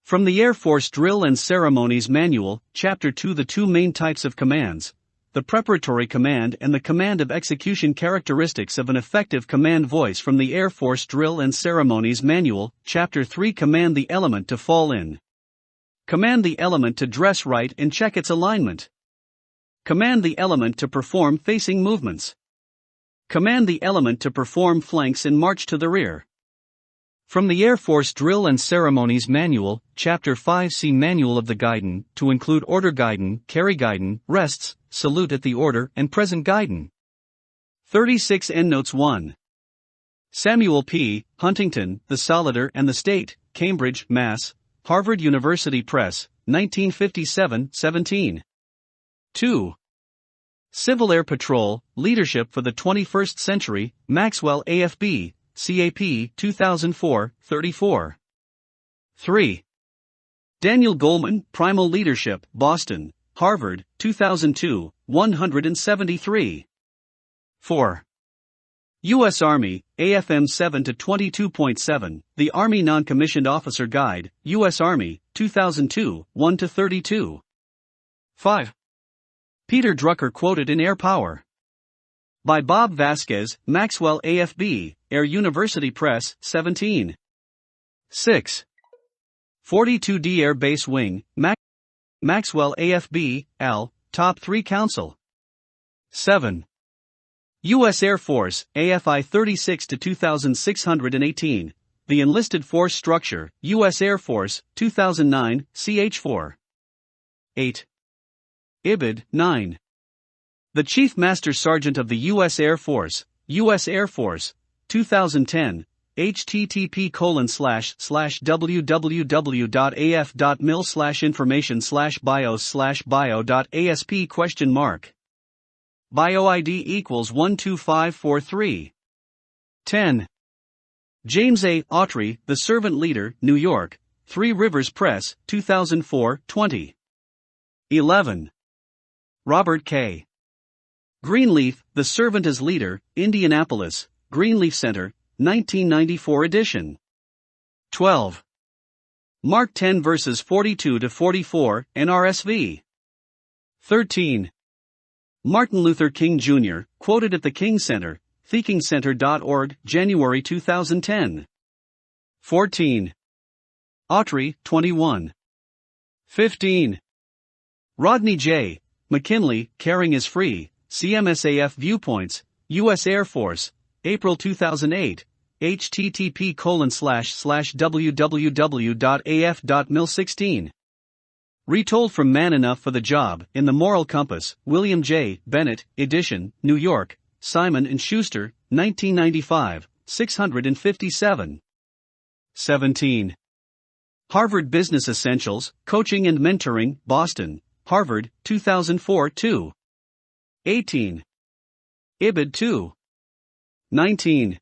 From the Air Force Drill and Ceremonies Manual, Chapter 2. The 2 main types of commands: the preparatory command and the command of execution. Characteristics of an effective command voice. From the Air Force Drill and Ceremonies Manual, Chapter 3. Command the element to fall in. Command the element to dress right and check its alignment. Command the element to perform facing movements. Command the element to perform flanks and march to the rear. From the Air Force Drill and Ceremonies Manual, Chapter 5. See Manual of the Guidon, to include order guidon, carry guidon, rests, salute at the order, and present guidon. 36 Endnotes 1. Samuel P. Huntington, The Solider and the State, Cambridge, Mass., Harvard University Press, 1957-17. 2. Civil Air Patrol, Leadership for the 21st Century, Maxwell AFB, CAP, 2004, 34. 3. Daniel Goleman, Primal Leadership, Boston, Harvard, 2002, 173. 4. U.S. Army, AFM 7-22.7, The Army Non-Commissioned Officer Guide, U.S. Army, 2002, 1-32. 5. Peter Drucker quoted in Air Power. By Bob Vasquez, Maxwell AFB, Air University Press, 17. 6. 42D Air Base Wing, Maxwell AFB, L, Top 3 Council. 7. U.S. Air Force, AFI 36-2618, The Enlisted Force Structure, U.S. Air Force, 2009, CH4. 8. Ibid, 9. The Chief Master Sergeant of the U.S. Air Force, 2010, http://www.af.mil/information/bios/bio.asp?. Bio ID equals 12543. 10. James A. Autry, The Servant Leader, New York, Three Rivers Press, 2004, 20. 11. Robert K. Greenleaf, The Servant as Leader, Indianapolis, Greenleaf Center, 1994 edition. 12. Mark 10 verses 42 to 44, NRSV. 13. Martin Luther King Jr., quoted at the King Center, thinkingcenter.org, January 2010. 14. Autry, 21. 15. Rodney J. McKinley, Caring is Free, CMSAF Viewpoints, U.S. Air Force, April 2008, http://www.af.mil16. Retold from Man Enough for the Job, in the Moral Compass, William J. Bennett, edition, New York, Simon & Schuster, 1995, 657. 17. Harvard Business Essentials, Coaching and Mentoring, Boston, Harvard, 2004, 2. 18. Ibid 2. 19.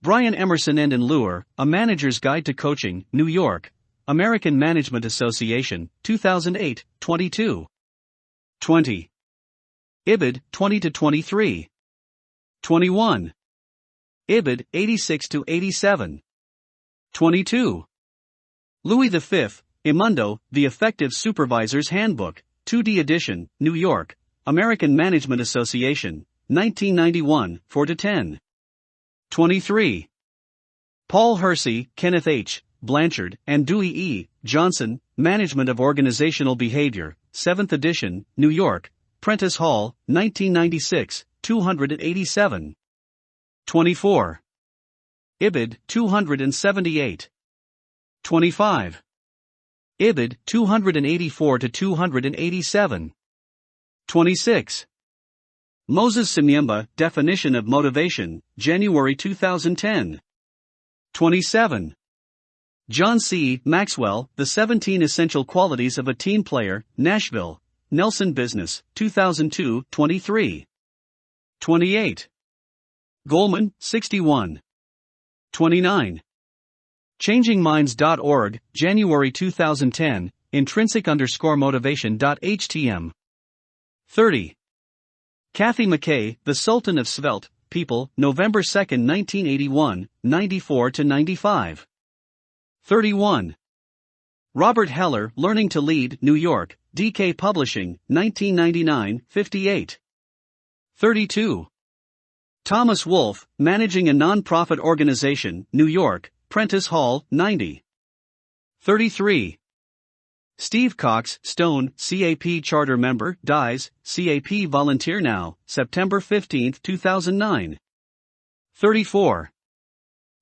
Brian Emerson and Lure, A Manager's Guide to Coaching, New York, American Management Association, 2008, 22. 20. Ibid, 20-23. 21. Ibid, 86-87. 22. Louis V, Imundo, The Effective Supervisor's Handbook, 2D edition, New York, American Management Association, 1991, 4-10. 23. Paul Hersey, Kenneth H. Blanchard, and Dewey E. Johnson, Management of Organizational Behavior, 7th edition, New York, Prentice Hall, 1996, 287. 24. Ibid, 278. 25. Ibid, 284-287. 26. Moses Simyemba, Definition of Motivation, January 2010. 27. John C. Maxwell, The 17 Essential Qualities of a Team Player, Nashville, Nelson Business, 2002, 23. 28. Goldman, 61. 29. ChangingMinds.org, January 2010, intrinsic_motivation.htm. 30. Kathy McKay, The Sultan of Svelte, People, November 2, 1981, 94-95. 31. Robert Heller, Learning to Lead, New York, DK Publishing, 1999, 58. 32. Thomas Wolfe, Managing a Nonprofit Organization, New York, Prentice Hall, 90. 33. Steve Cox, Stone, CAP Charter Member, dies, CAP Volunteer Now, September 15, 2009. 34.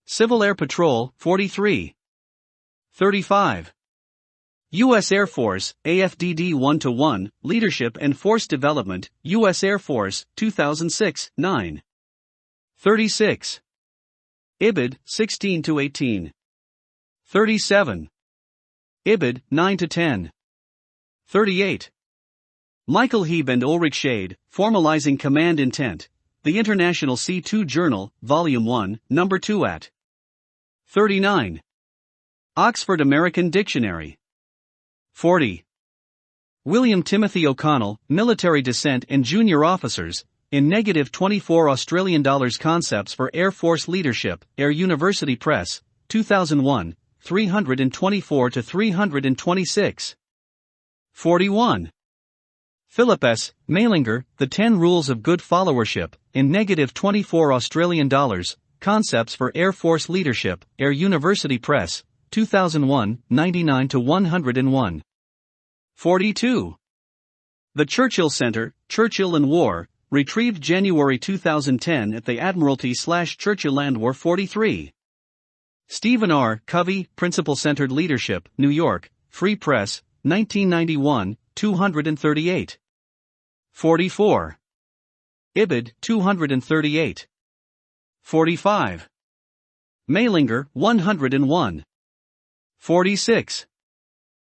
Civil Air Patrol, 43. 35. U.S. Air Force, AFDD 1-1, Leadership and Force Development, U.S. Air Force, 2006, 9. 36. Ibid, 16-18. 37. Ibid, 9-10. 38. Michael Hebe and Ulrich Schade, Formalizing Command Intent, The International C2 Journal, Volume 1, Number 2 at 39. Oxford American Dictionary. 40. William Timothy O'Connell, Military Descent and Junior Officers, in -24 Australian dollars Concepts for Air Force Leadership, Air University Press, 2001, 324-326. 41. Philip S. Mailinger, The 10 Rules of Good Followership, in -24 Australian dollars, Concepts for Air Force Leadership, Air University Press, 2001, 99-101. 42. The Churchill Center, Churchill and War, retrieved January 2010 at the Admiralty/Churchill Land War 43. Stephen R. Covey, Principle-Centered Leadership, New York, Free Press, 1991, 238. 44. Ibid, 238. 45. Mailinger, 101. 46.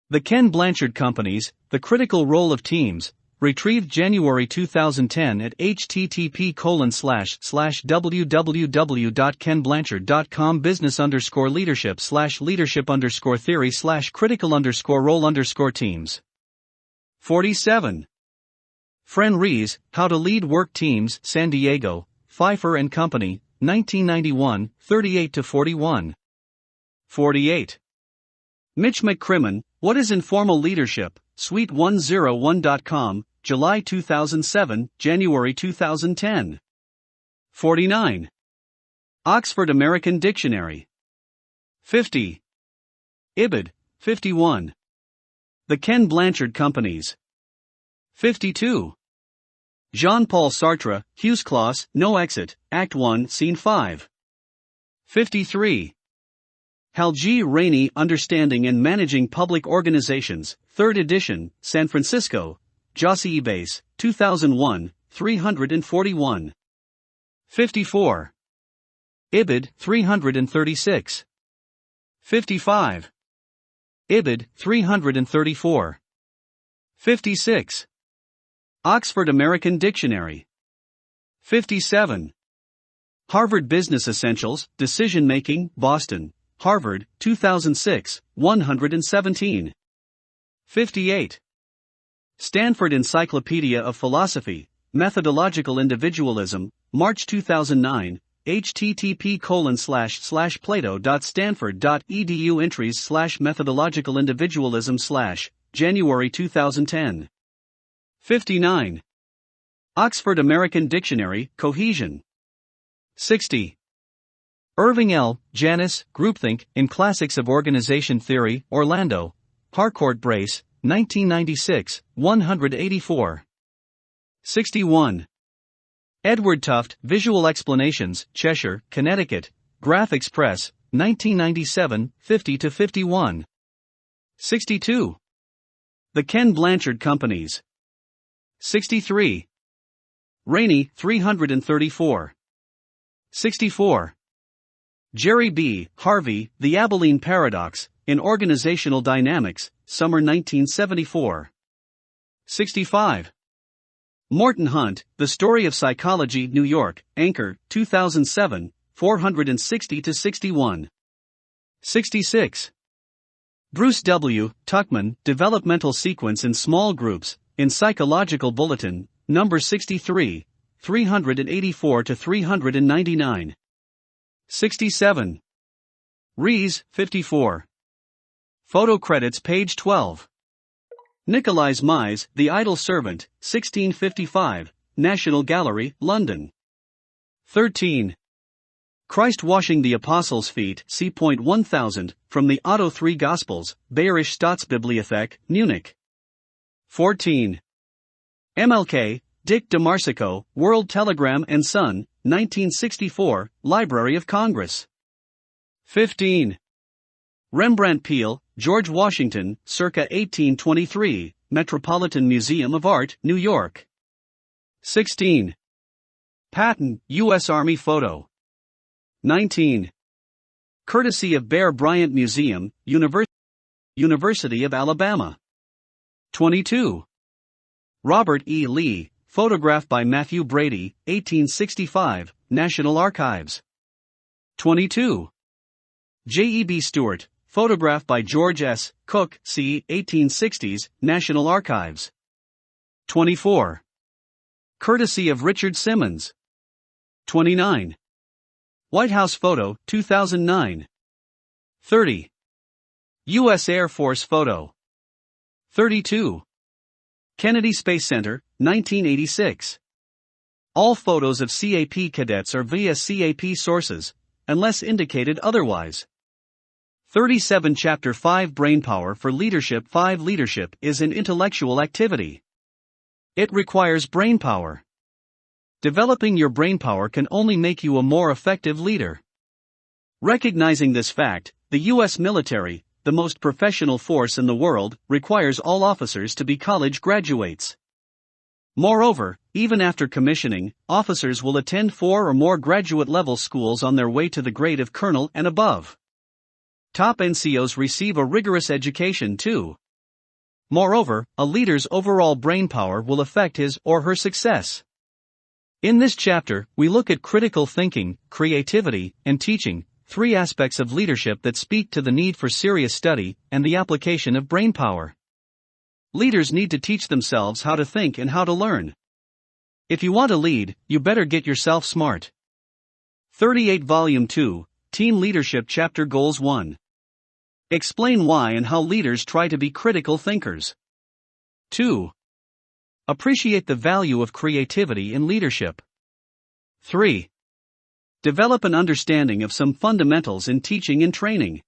The Ken Blanchard Companies, The Critical Role of Teams, retrieved January 2010 at http://www.kenblanchard.com business_leadership_theory/critical_role_teams. 47. Fren Rees, How to Lead Work Teams, San Diego, Pfeiffer and Company, 1991, 38-41. 48. Mitch McCrimmon, What is Informal Leadership, Suite101.com, July 2007, January 2010. 49. Oxford American Dictionary. 50. Ibid, 51. The Ken Blanchard Companies. 52. Jean-Paul Sartre, Hughes Clause, No Exit, Act 1, Scene 5. 53. Hal G. Rainey, Understanding and Managing Public Organizations, 3rd edition, San Francisco, Jossie Base, 2001, 341. 54. Ibid, 336. 55. Ibid, 334. 56. Oxford American Dictionary. 57. Harvard Business Essentials, Decision Making, Boston, Harvard, 2006, 117. 58. Stanford Encyclopedia of Philosophy, Methodological Individualism, March 2009, http://plato.stanford.edu entries/methodological individualism/ January 2010. 59. Oxford American Dictionary, Cohesion. 60. Irving L., Janis, Groupthink, in Classics of Organization Theory, Orlando, Harcourt Brace, 1996, 184. 61. Edward Tufte, Visual Explanations, Cheshire, Connecticut, Graphics Press, 1997, 50-51. 62. The Ken Blanchard Companies. 63. Rainey, 334. 64. Jerry B. Harvey, The Abilene Paradox, in Organizational Dynamics, Summer 1974. 65. Morton Hunt, The Story of Psychology, New York, Anchor, 2007, 460-61. 66. Bruce W. Tuckman, Developmental Sequence in Small Groups, in Psychological Bulletin, number 63, 384-399. 67. Rees, 54. Photo credits page 12. Nicolai Smies, The Idle Servant, 1655, National Gallery, London. 13. Christ Washing the Apostles' Feet, c. 1000, from the Otto III Gospels, Bayerische Staatsbibliothek, Munich. 14. MLK, Dick DeMarsico, World Telegram and Sun, 1964, Library of Congress. 15. Rembrandt Peale, George Washington, circa 1823, Metropolitan Museum of Art, New York. 16. Patton, U.S. Army photo. 19. Courtesy of Bear Bryant Museum, University of Alabama. 22. Robert E. Lee, photograph by Matthew Brady, 1865, National Archives. 22. J.E.B. Stewart, photograph by George S. Cook, c. 1860s, National Archives. 24. Courtesy of Richard Simmons. 29. White House photo, 2009. 30. U.S. Air Force photo. 32. Kennedy Space Center, 1986. All photos of CAP cadets are via CAP sources, unless indicated otherwise. 37. Chapter 5 Brainpower for Leadership. 5. Leadership is an intellectual activity. It requires brainpower. Developing your brainpower can only make you a more effective leader. Recognizing this fact, the U.S. military, the most professional force in the world, requires all officers to be college graduates. Moreover, even after commissioning, officers will attend 4 or more graduate-level schools on their way to the grade of colonel and above. Top NCOs receive a rigorous education too. Moreover, a leader's overall brainpower will affect his or her success. In this chapter, we look at critical thinking, creativity, and teaching, 3 aspects of leadership that speak to the need for serious study and the application of brainpower. Leaders need to teach themselves how to think and how to learn. If you want to lead, you better get yourself smart. 38 Volume 2, Team Leadership Chapter Goals 1. Explain why and how leaders try to be critical thinkers. 2. Appreciate the value of creativity in leadership. 3. Develop an understanding of some fundamentals in teaching and training.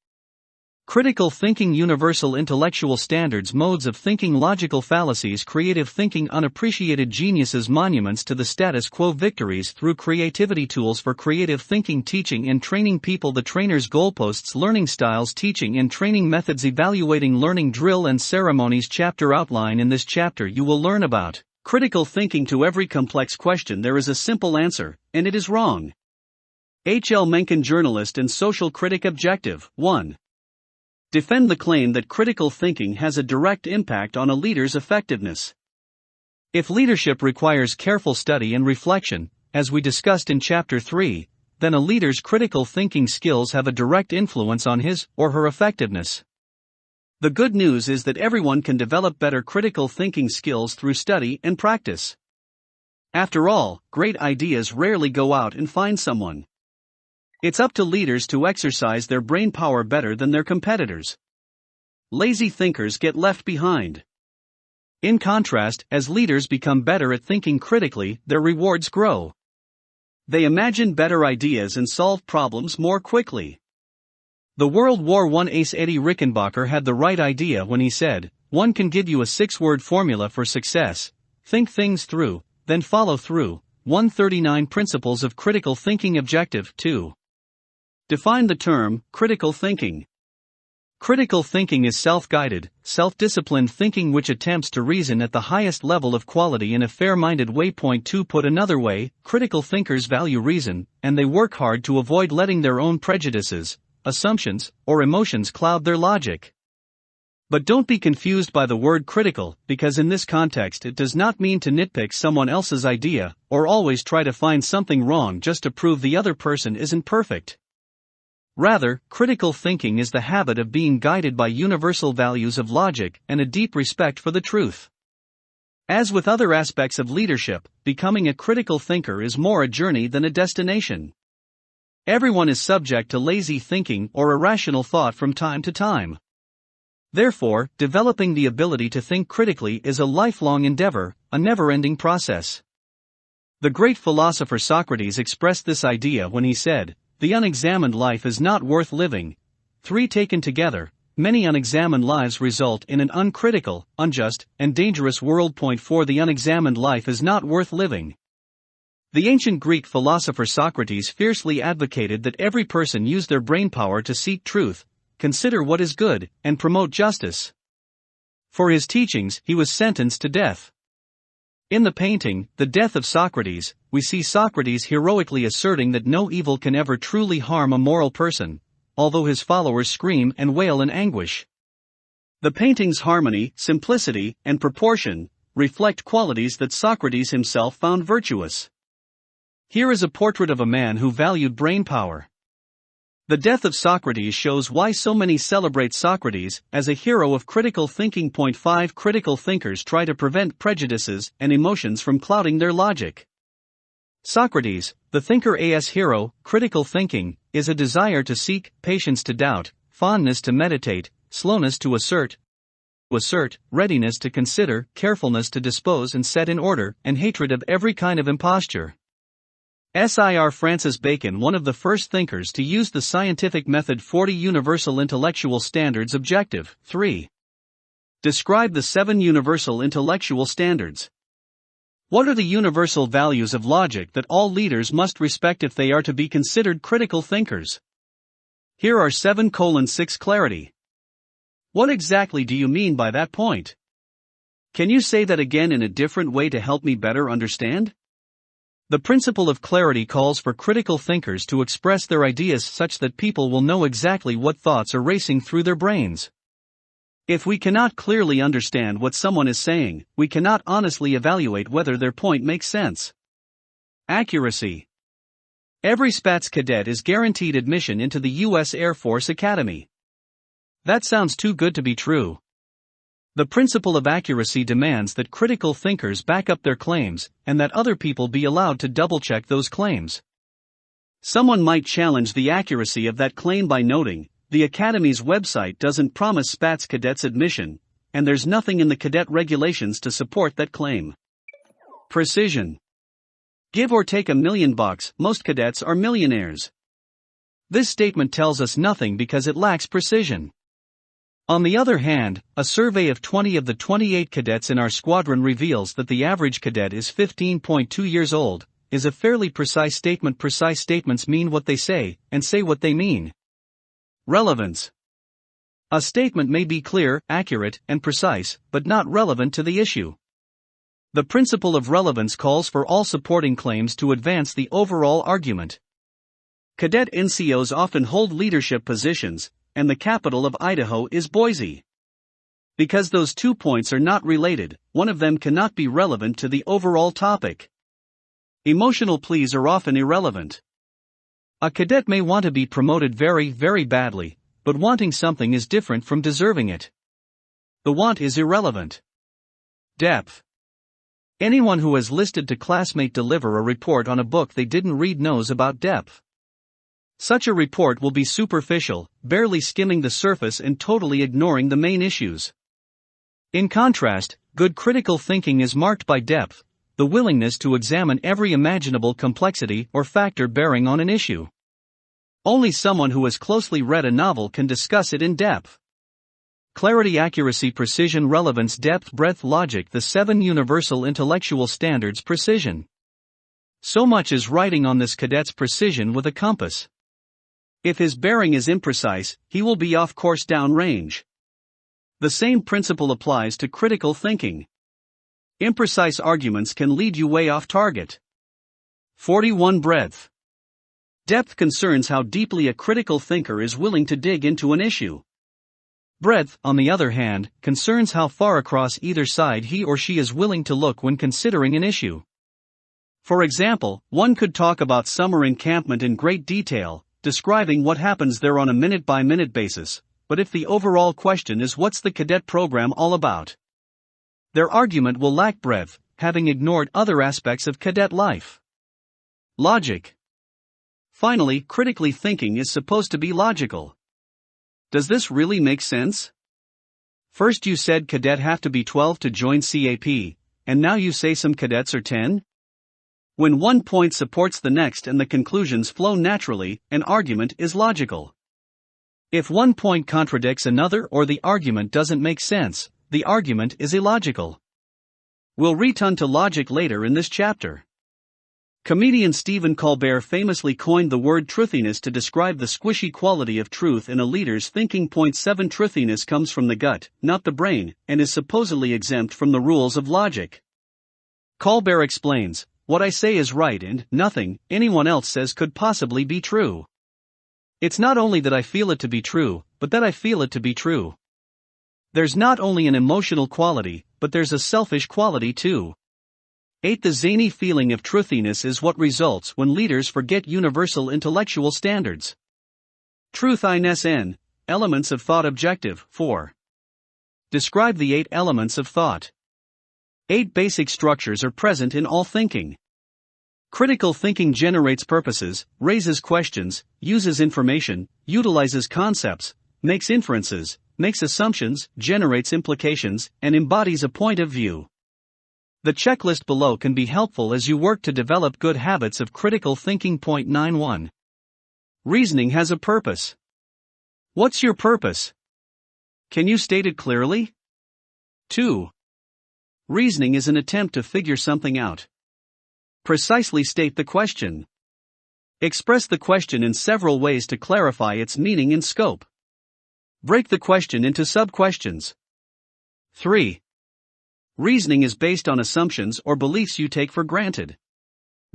Critical thinking, universal intellectual standards, modes of thinking, logical fallacies, creative thinking, unappreciated geniuses, monuments to the status quo, victories through creativity, tools for creative thinking, teaching and training people, the trainer's goalposts, learning styles, teaching and training methods, evaluating learning, drill and ceremonies. Chapter outline. In this chapter you will learn about critical thinking. To every complex question there is a simple answer, and it is wrong. H. L. Mencken, journalist and social critic. Objective 1. Defend the claim that critical thinking has a direct impact on a leader's effectiveness. If leadership requires careful study and reflection, as we discussed in Chapter 3, then a leader's critical thinking skills have a direct influence on his or her effectiveness. The good news is that everyone can develop better critical thinking skills through study and practice. After all, great ideas rarely go out and find someone. It's up to leaders to exercise their brain power better than their competitors. Lazy thinkers get left behind. In contrast, as leaders become better at thinking critically, their rewards grow. They imagine better ideas and solve problems more quickly. The World War I ace Eddie Rickenbacker had the right idea when he said, "One can give you a 6-word formula for success: think things through, then follow through." 139 Principles of Critical Thinking. Objective 2. Define the term critical thinking. Critical thinking is self-guided, self-disciplined thinking which attempts to reason at the highest level of quality in a fair-minded way. Point 2. Put another way, critical thinkers value reason, and they work hard to avoid letting their own prejudices, assumptions, or emotions cloud their logic. But don't be confused by the word critical, because in this context it does not mean to nitpick someone else's idea, or always try to find something wrong just to prove the other person isn't perfect. Rather, critical thinking is the habit of being guided by universal values of logic and a deep respect for the truth. As with other aspects of leadership, becoming a critical thinker is more a journey than a destination. Everyone is subject to lazy thinking or irrational thought from time to time. Therefore, developing the ability to think critically is a lifelong endeavor, a never-ending process. The great philosopher Socrates expressed this idea when he said, "The unexamined life is not worth living." 3. Taken together, many unexamined lives result in an uncritical, unjust, and dangerous world. Point 4. The unexamined life is not worth living. The ancient Greek philosopher Socrates fiercely advocated that every person use their brainpower to seek truth, consider what is good, and promote justice. For his teachings, he was sentenced to death. In the painting, The Death of Socrates, we see Socrates heroically asserting that no evil can ever truly harm a moral person, although his followers scream and wail in anguish. The painting's harmony, simplicity, and proportion reflect qualities that Socrates himself found virtuous. Here is a portrait of a man who valued brainpower. The Death of Socrates shows why so many celebrate Socrates as a hero of critical thinking. Point 5. Critical thinkers try to prevent prejudices and emotions from clouding their logic. Socrates, the thinker's hero. Critical thinking is a desire to seek, patience to doubt, fondness to meditate, slowness to assert, readiness to consider, carefulness to dispose and set in order, and hatred of every kind of imposture. Sir Francis Bacon, one of the first thinkers to use the scientific method. 40 Universal Intellectual Standards. Objective 3. Describe the 7 universal intellectual standards. What are the universal values of logic that all leaders must respect if they are to be considered critical thinkers? Here are 7:6. Clarity. What exactly do you mean by that point? Can you say that again in a different way to help me better understand? The principle of clarity calls for critical thinkers to express their ideas such that people will know exactly what thoughts are racing through their brains. If we cannot clearly understand what someone is saying, we cannot honestly evaluate whether their point makes sense. Accuracy. Every Spats cadet is guaranteed admission into the U.S. Air Force Academy. That sounds too good to be true. The principle of accuracy demands that critical thinkers back up their claims, and that other people be allowed to double-check those claims. Someone might challenge the accuracy of that claim by noting, the Academy's website doesn't promise Spats cadets admission, and there's nothing in the cadet regulations to support that claim. Precision. Give or take $1 million, most cadets are millionaires. This statement tells us nothing because it lacks precision. On the other hand, a survey of 20 of the 28 cadets in our squadron reveals that the average cadet is 15.2 years old, is a fairly precise statement. Precise statements mean what they say, and say what they mean. Relevance. A statement may be clear, accurate, and precise, but not relevant to the issue. The principle of relevance calls for all supporting claims to advance the overall argument. Cadet NCOs often hold leadership positions, and the capital of Idaho is Boise. Because those 2 points are not related, one of them cannot be relevant to the overall topic. Emotional pleas are often irrelevant. A cadet may want to be promoted very, very badly, but wanting something is different from deserving it. The want is irrelevant. Depth. Anyone who has listened to classmate deliver a report on a book they didn't read knows about depth. Such a report will be superficial, barely skimming the surface and totally ignoring the main issues. In contrast, good critical thinking is marked by depth, the willingness to examine every imaginable complexity or factor bearing on an issue. Only someone who has closely read a novel can discuss it in depth. Clarity, accuracy, precision, relevance, depth, breadth, logic, the 7 universal intellectual standards. Precision. So much is writing on this cadet's precision with a compass. If his bearing is imprecise, he will be off course downrange. The same principle applies to critical thinking. Imprecise arguments can lead you way off target. 41. Breadth. Depth concerns how deeply a critical thinker is willing to dig into an issue. Breadth, on the other hand, concerns how far across either side he or she is willing to look when considering an issue. For example, one could talk about summer encampment in great detail, describing what happens there on a minute-by-minute basis, but if the overall question is what's the cadet program all about? Their argument will lack breadth, having ignored other aspects of cadet life. Logic. Finally, critically thinking is supposed to be logical. Does this really make sense? First you said cadet have to be 12 to join CAP, and now you say some cadets are 10? When one point supports the next and the conclusions flow naturally, an argument is logical. If one point contradicts another or the argument doesn't make sense, the argument is illogical. We'll return to logic later in this chapter. Comedian Stephen Colbert famously coined the word truthiness to describe the squishy quality of truth in a leader's thinking. 7 Truthiness comes from the gut, not the brain, and is supposedly exempt from the rules of logic. Colbert explains, what I say is right and nothing anyone else says could possibly be true. It's not only that I feel it to be true, but that I feel it to be true. There's not only an emotional quality, but there's a selfish quality too. 8 The zany feeling of truthiness is what results when leaders forget universal intellectual standards. Truth-in-S-N, Elements of Thought. Objective 4. Describe the 8 elements of thought. 8 basic structures are present in all thinking. Critical thinking generates purposes, raises questions, uses information, utilizes concepts, makes inferences, makes assumptions, generates implications, and embodies a point of view. The checklist below can be helpful as you work to develop good habits of critical thinking. 91. Reasoning has a purpose. What's your purpose? Can you state it clearly? 2. Reasoning is an attempt to figure something out. Precisely state the question. Express the question in several ways to clarify its meaning and scope. Break the question into sub-questions. 3. Reasoning is based on assumptions or beliefs you take for granted.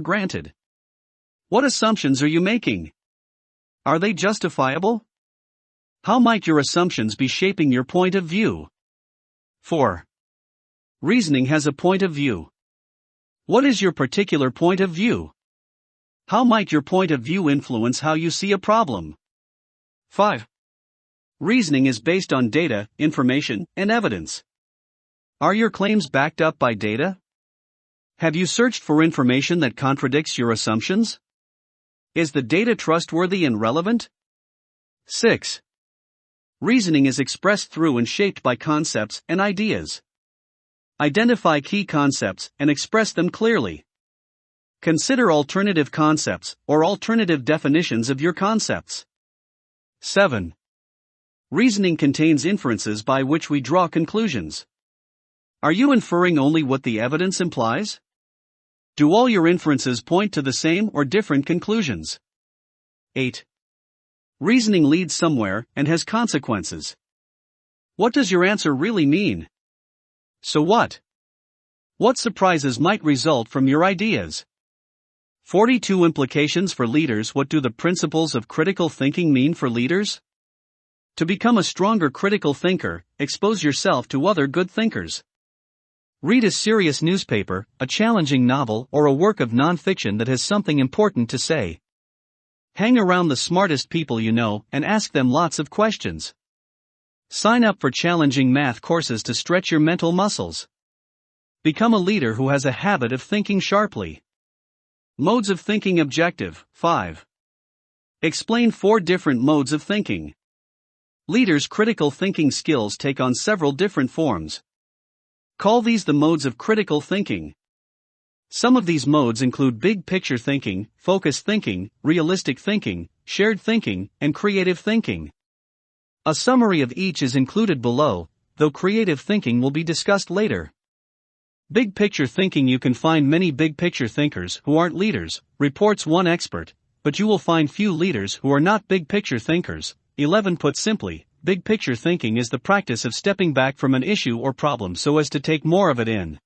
Granted. What assumptions are you making? Are they justifiable? How might your assumptions be shaping your point of view? 4. Reasoning has a point of view. What is your particular point of view? How might your point of view influence how you see a problem? 5. Reasoning is based on data, information, and evidence. Are your claims backed up by data? Have you searched for information that contradicts your assumptions? Is the data trustworthy and relevant? 6. Reasoning is expressed through and shaped by concepts and ideas. Identify key concepts and express them clearly. Consider alternative concepts or alternative definitions of your concepts. 7. Reasoning contains inferences by which we draw conclusions. Are you inferring only what the evidence implies? Do all your inferences point to the same or different conclusions? 8. Reasoning leads somewhere and has consequences. What does your answer really mean? So what? What surprises might result from your ideas? 42 implications for leaders. What do the principles of critical thinking mean for leaders? To become a stronger critical thinker, expose yourself to other good thinkers. Read a serious newspaper, a challenging novel, or a work of non-fiction that has something important to say. Hang around the smartest people you know and ask them lots of questions. Sign up for challenging math courses to stretch your mental muscles. Become a leader who has a habit of thinking sharply. Modes of thinking. Objective 5. Explain 4 different modes of thinking. Leaders' critical thinking skills take on several different forms. Call these the modes of critical thinking. Some of these modes include big picture thinking, focused thinking, realistic thinking, shared thinking, and creative thinking. A summary of each is included below, though creative thinking will be discussed later. Big picture thinking. You can find many big picture thinkers who aren't leaders, reports one expert, but you will find few leaders who are not big picture thinkers. 11. Put simply, big picture thinking is the practice of stepping back from an issue or problem so as to take more of it in.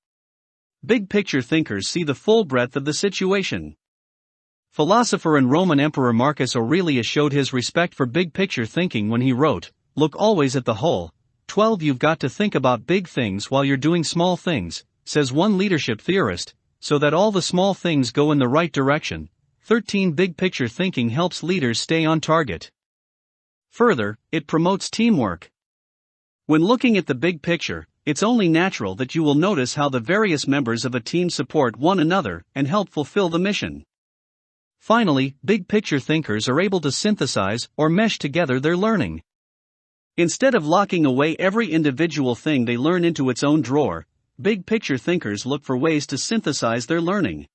Big picture thinkers see the full breadth of the situation. Philosopher and Roman Emperor Marcus Aurelius showed his respect for big picture thinking when he wrote, "Look always at the whole." 12. You've got to think about big things while you're doing small things, says one leadership theorist, so that all the small things go in the right direction. 13. Big picture thinking helps leaders stay on target. Further, it promotes teamwork. When looking at the big picture, it's only natural that you will notice how the various members of a team support one another and help fulfill the mission. Finally, big picture thinkers are able to synthesize or mesh together their learning. Instead of locking away every individual thing they learn into its own drawer, big picture thinkers look for ways to synthesize their learning.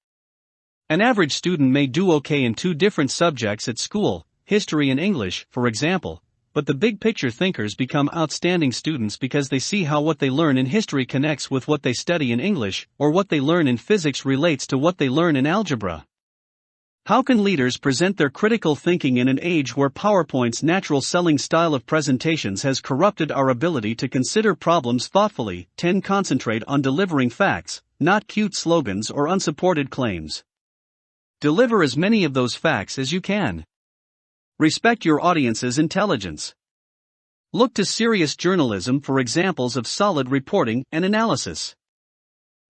An average student may do okay in 2 different subjects at school, history and English, for example, but the big picture thinkers become outstanding students because they see how what they learn in history connects with what they study in English, or what they learn in physics relates to what they learn in algebra. How can leaders present their critical thinking in an age where PowerPoint's natural selling style of presentations has corrupted our ability to consider problems thoughtfully? 10. Concentrate on delivering facts, not cute slogans or unsupported claims. Deliver as many of those facts as you can. Respect your audience's intelligence. Look to serious journalism for examples of solid reporting and analysis.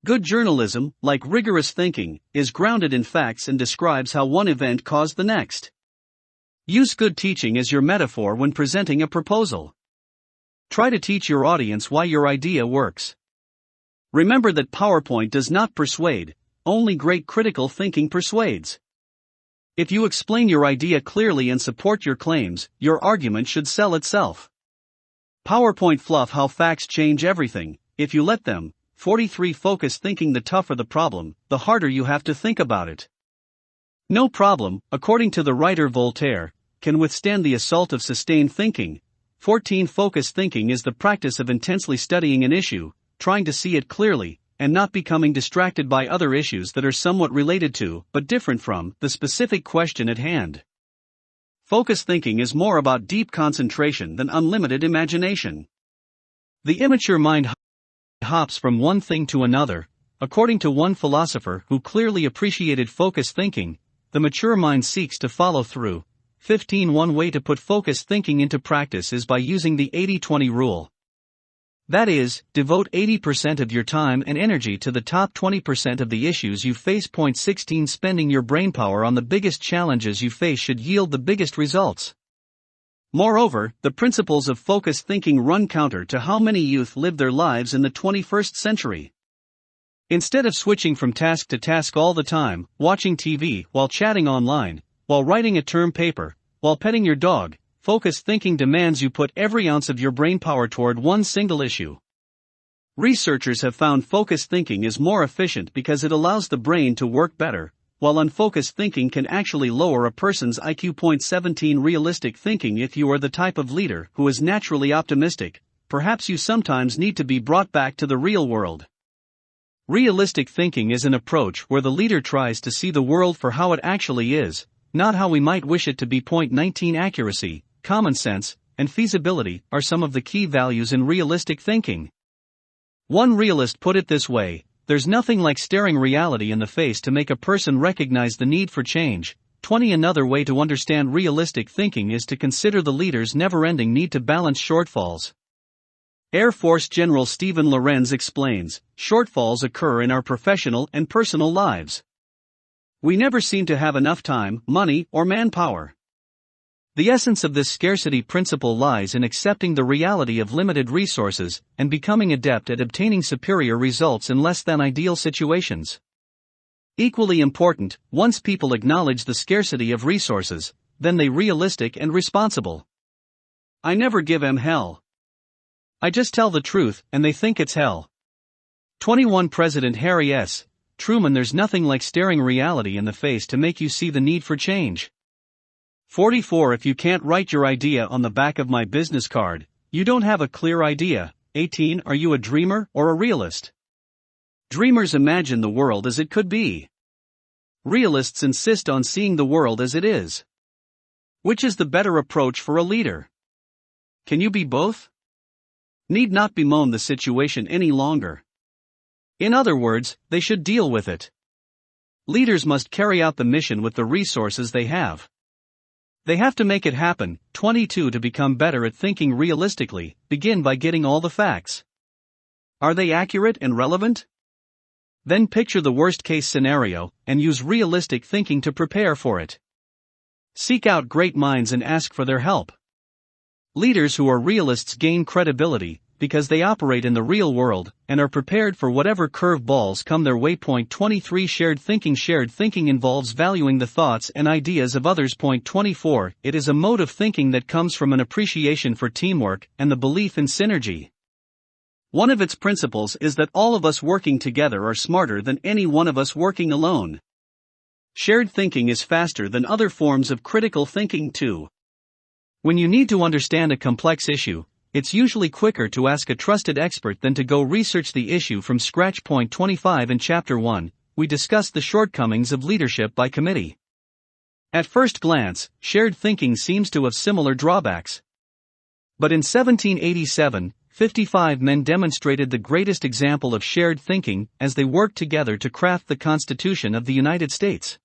Good journalism, like rigorous thinking, is grounded in facts and describes how one event caused the next. Use good teaching as your metaphor when presenting a proposal. Try to teach your audience why your idea works. Remember that PowerPoint does not persuade, only great critical thinking persuades. If you explain your idea clearly and support your claims, your argument should sell itself. PowerPoint fluff. How facts change everything, if you let them. 43. Focus thinking. The tougher the problem, the harder you have to think about it. No problem, according to the writer Voltaire, can withstand the assault of sustained thinking. 14. Focus thinking is the practice of intensely studying an issue, trying to see it clearly, and not becoming distracted by other issues that are somewhat related to, but different from, the specific question at hand. Focus thinking is more about deep concentration than unlimited imagination. The immature mind hops from one thing to another. According to one philosopher who clearly appreciated focused thinking, the mature mind seeks to follow through. 15. One way to put focused thinking into practice is by using the 80-20 rule. That is, devote 80% of your time and energy to the top 20% of the issues you face. 16. Spending your brainpower on the biggest challenges you face should yield the biggest results. Moreover, the principles of focused thinking run counter to how many youth live their lives in the 21st century. Instead of switching from task to task all the time, watching TV, while chatting online, while writing a term paper, while petting your dog, focused thinking demands you put every ounce of your brainpower toward one single issue. Researchers have found focused thinking is more efficient because it allows the brain to work better, while unfocused thinking can actually lower a person's IQ. 17. Realistic thinking. If you are the type of leader who is naturally optimistic, perhaps you sometimes need to be brought back to the real world. Realistic thinking is an approach where the leader tries to see the world for how it actually is, not how we might wish it to be. 19. Accuracy, common sense, and feasibility are some of the key values in realistic thinking. One realist put it this way: there's nothing like staring reality in the face to make a person recognize the need for change. 20. Another way to understand realistic thinking is to consider the leader's never-ending need to balance shortfalls. Air Force General Stephen Lorenz explains, shortfalls occur in our professional and personal lives. We never seem to have enough time, money, or manpower. The essence of this scarcity principle lies in accepting the reality of limited resources and becoming adept at obtaining superior results in less than ideal situations. Equally important, once people acknowledge the scarcity of resources, then they realistic and responsible. I never give 'em hell. I just tell the truth, and they think it's hell. 21. President Harry S. Truman. There's nothing like staring reality in the face to make you see the need for change. 44. If you can't write your idea on the back of my business card, you don't have a clear idea. 18. Are you a dreamer or a realist? Dreamers imagine the world as it could be. Realists insist on seeing the world as it is. Which is the better approach for a leader? Can you be both? Need not bemoan the situation any longer. In other words, they should deal with it. Leaders must carry out the mission with the resources they have. They have to make it happen. 22. To become better at thinking realistically, begin by getting all the facts. Are they accurate and relevant? Then picture the worst-case scenario, and use realistic thinking to prepare for it. Seek out great minds and ask for their help. Leaders who are realists gain credibility, because they operate in the real world, and are prepared for whatever curve-balls come their way. 23. Shared thinking. Shared thinking involves valuing the thoughts and ideas of others. 24. It is a mode of thinking that comes from an appreciation for teamwork and the belief in synergy. One of its principles is that all of us working together are smarter than any one of us working alone. Shared thinking is faster than other forms of critical thinking too. When you need to understand a complex issue, it's usually quicker to ask a trusted expert than to go research the issue from scratch. 25. In Chapter 1, we discussed the shortcomings of leadership by committee. At first glance, shared thinking seems to have similar drawbacks. But in 1787, 55 men demonstrated the greatest example of shared thinking as they worked together to craft the Constitution of the United States.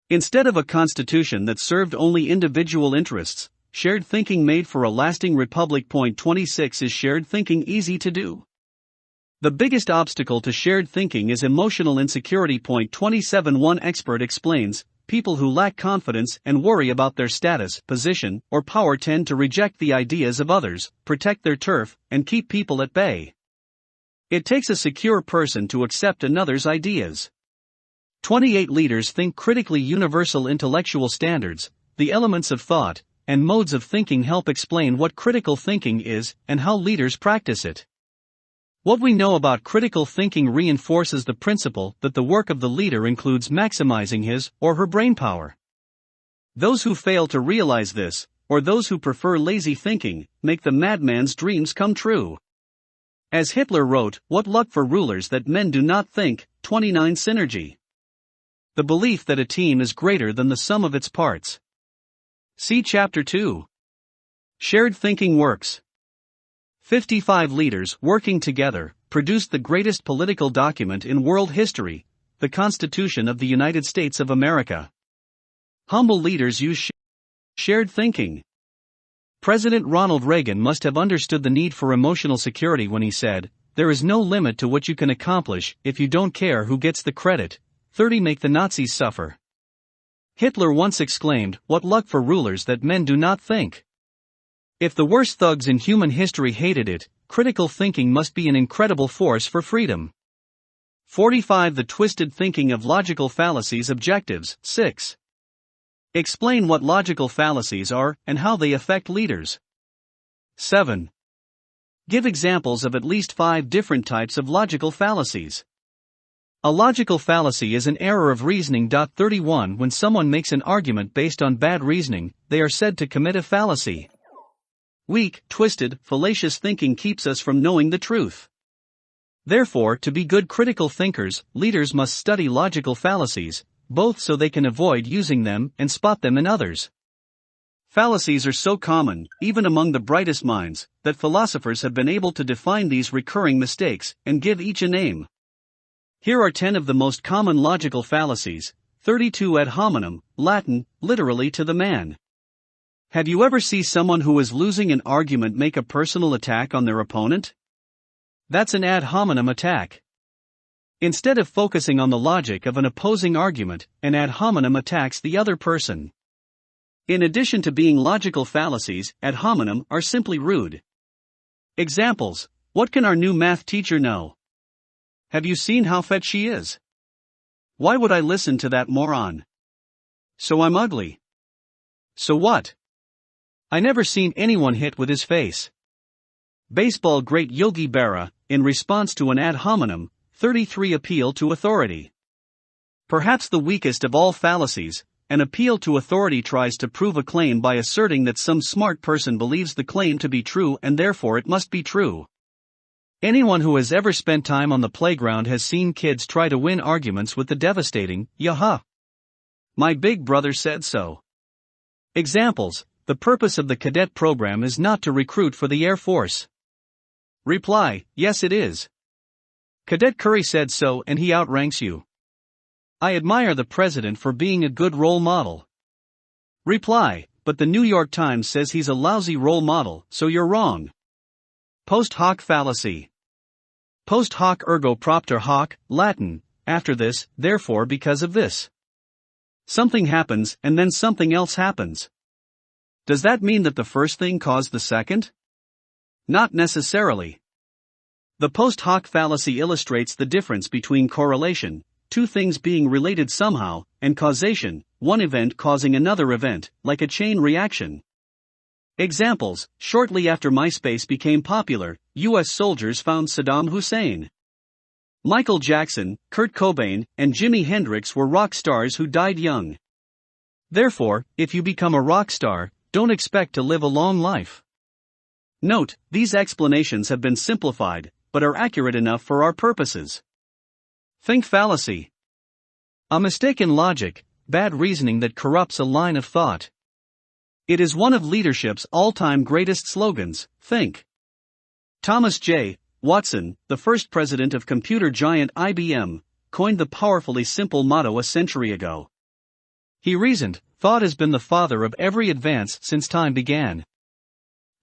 Instead of a constitution that served only individual interests, shared thinking made for a lasting republic. 26. Is shared thinking easy to do? The biggest obstacle to shared thinking is emotional insecurity. 27. One expert explains, people who lack confidence and worry about their status, position, or power tend to reject the ideas of others, protect their turf, and keep people at bay. It takes a secure person to accept another's ideas. 28. Leaders think critically. Universal intellectual standards, the elements of thought, and modes of thinking help explain what critical thinking is and how leaders practice it. What we know about critical thinking reinforces the principle that the work of the leader includes maximizing his or her brainpower. Those who fail to realize this, or those who prefer lazy thinking, make the madman's dreams come true. As Hitler wrote, "What luck for rulers that men do not think." 29. Synergy. The belief that a team is greater than the sum of its parts. See Chapter 2. Shared thinking works. 55. Leaders working together, produced the greatest political document in world history, the Constitution of the United States of America. Humble leaders use shared thinking. President Ronald Reagan must have understood the need for emotional security when he said, "There is no limit to what you can accomplish if you don't care who gets the credit." 30 Make the Nazis suffer. Hitler once exclaimed, "What luck for rulers that men do not think." If the worst thugs in human history hated it, critical thinking must be an incredible force for freedom. 45 The twisted thinking of logical fallacies. Objectives. 6. Explain what logical fallacies are and how they affect leaders. 7. Give examples of at least 5 different types of logical fallacies. A logical fallacy is an error of reasoning. 31 When someone makes an argument based on bad reasoning, they are said to commit a fallacy. Weak, twisted, fallacious thinking keeps us from knowing the truth. Therefore, to be good critical thinkers, leaders must study logical fallacies, both so they can avoid using them and spot them in others. Fallacies are so common, even among the brightest minds, that philosophers have been able to define these recurring mistakes and give each a name. Here are 10 of the most common logical fallacies. 32 Ad hominem, Latin, literally to the man. Have you ever seen someone who is losing an argument make a personal attack on their opponent? That's an ad hominem attack. Instead of focusing on the logic of an opposing argument, an ad hominem attacks the other person. In addition to being logical fallacies, ad hominem are simply rude. Examples: what can our new math teacher know? Have you seen how fat she is? Why would I listen to that moron? So I'm ugly. So what? I never seen anyone hit with his face. Baseball great Yogi Berra, in response to an ad hominem, 33 Appeal to authority. Perhaps the weakest of all fallacies, an appeal to authority tries to prove a claim by asserting that some smart person believes the claim to be true and therefore it must be true. Anyone who has ever spent time on the playground has seen kids try to win arguments with the devastating, "Yaha! My big brother said so." Examples: the purpose of the cadet program is not to recruit for the Air Force. Reply: yes it is. Cadet Curry said so and he outranks you. I admire the president for being a good role model. Reply: but the New York Times says he's a lousy role model, so you're wrong. Post hoc fallacy. Post hoc ergo propter hoc, Latin, after this, therefore because of this. Something happens and then something else happens. Does that mean that the first thing caused the second? Not necessarily. The post hoc fallacy illustrates the difference between correlation, two things being related somehow, and causation, one event causing another event, like a chain reaction. Examples: shortly after MySpace became popular, U.S. soldiers found Saddam Hussein. Michael Jackson, Kurt Cobain, and Jimi Hendrix were rock stars who died young. Therefore, if you become a rock star, don't expect to live a long life. Note, these explanations have been simplified, but are accurate enough for our purposes. Think fallacy. A mistaken logic, bad reasoning that corrupts a line of thought. It is one of leadership's all-time greatest slogans, think. Thomas J. Watson, the first president of computer giant IBM, coined the powerfully simple motto a century ago. He reasoned, thought has been the father of every advance since time began.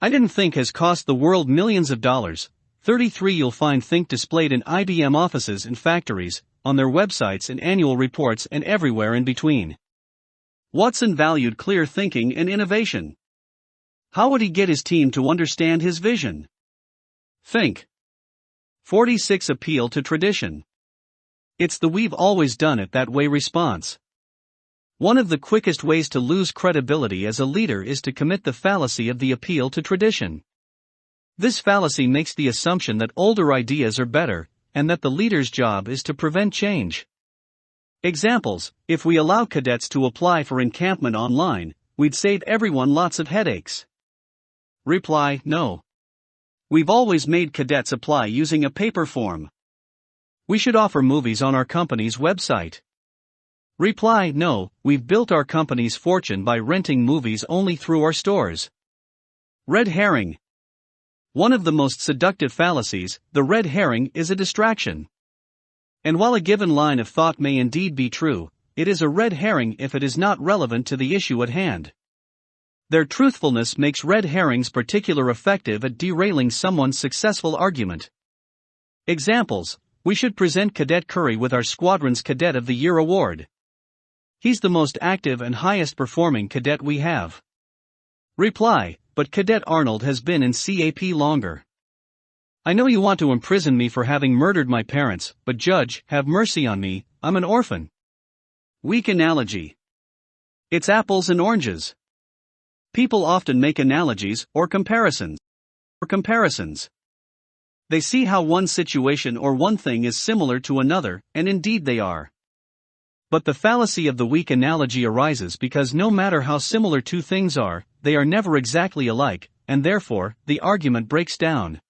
I didn't think has cost the world millions of dollars. 33 You'll find think displayed in IBM offices and factories, on their websites and annual reports and everywhere in between. Watson valued clear thinking and innovation. How would he get his team to understand his vision? Think. 46 Appeal to tradition. It's the "we've always done it that way" response. One of the quickest ways to lose credibility as a leader is to commit the fallacy of the appeal to tradition. This fallacy makes the assumption that older ideas are better, and that the leader's job is to prevent change. Examples: if we allow cadets to apply for encampment online, we'd save everyone lots of headaches. Reply: no. We've always made cadets apply using a paper form. We should offer movies on our company's website. Reply: no, we've built our company's fortune by renting movies only through our stores. Red herring. One of the most seductive fallacies, the red herring, is a distraction. And while a given line of thought may indeed be true, it is a red herring if it is not relevant to the issue at hand. Their truthfulness makes red herrings particularly effective at derailing someone's successful argument. Examples: we should present Cadet Curry with our squadron's Cadet of the Year award. He's the most active and highest performing cadet we have. Reply: but Cadet Arnold has been in CAP longer. I know you want to imprison me for having murdered my parents, but Judge, have mercy on me, I'm an orphan. Weak analogy. It's apples and oranges. People often make analogies or comparisons. They see how one situation or one thing is similar to another, and indeed they are. But the fallacy of the weak analogy arises because no matter how similar two things are, they are never exactly alike, and therefore, the argument breaks down.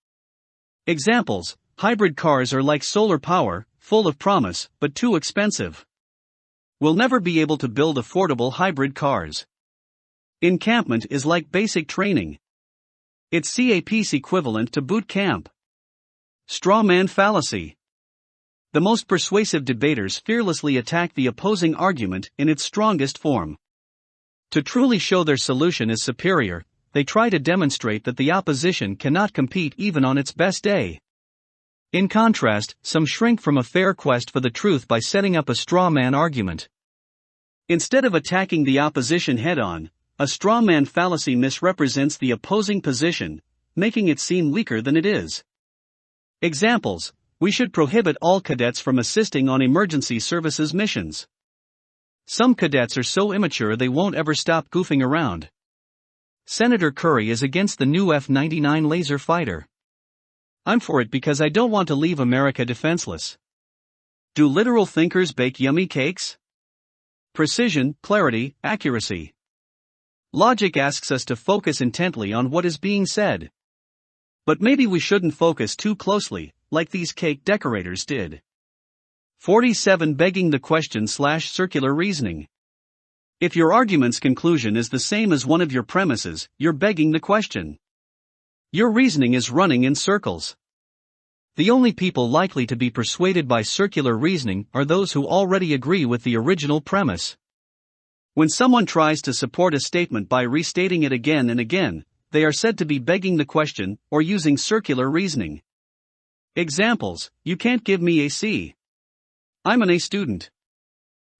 Examples: hybrid cars are like solar power, full of promise, but too expensive. We'll never be able to build affordable hybrid cars. Encampment is like basic training. It's CAP's equivalent to boot camp. Straw man fallacy. The most persuasive debaters fearlessly attack the opposing argument in its strongest form. To truly show their solution is superior, they try to demonstrate that the opposition cannot compete even on its best day. In contrast, some shrink from a fair quest for the truth by setting up a straw man argument. Instead of attacking the opposition head-on, a straw man fallacy misrepresents the opposing position, making it seem weaker than it is. Examples: we should prohibit all cadets from assisting on emergency services missions. Some cadets are so immature they won't ever stop goofing around. Senator Curry is against the new F-99 laser fighter. I'm for it because I don't want to leave America defenseless. Do literal thinkers bake yummy cakes? Precision, clarity, accuracy. Logic asks us to focus intently on what is being said. But maybe we shouldn't focus too closely, like these cake decorators did. 47. Begging the question/circular reasoning. If your argument's conclusion is the same as one of your premises, you're begging the question. Your reasoning is running in circles. The only people likely to be persuaded by circular reasoning are those who already agree with the original premise. When someone tries to support a statement by restating it again and again, they are said to be begging the question or using circular reasoning. Examples: you can't give me a C. I'm an A student.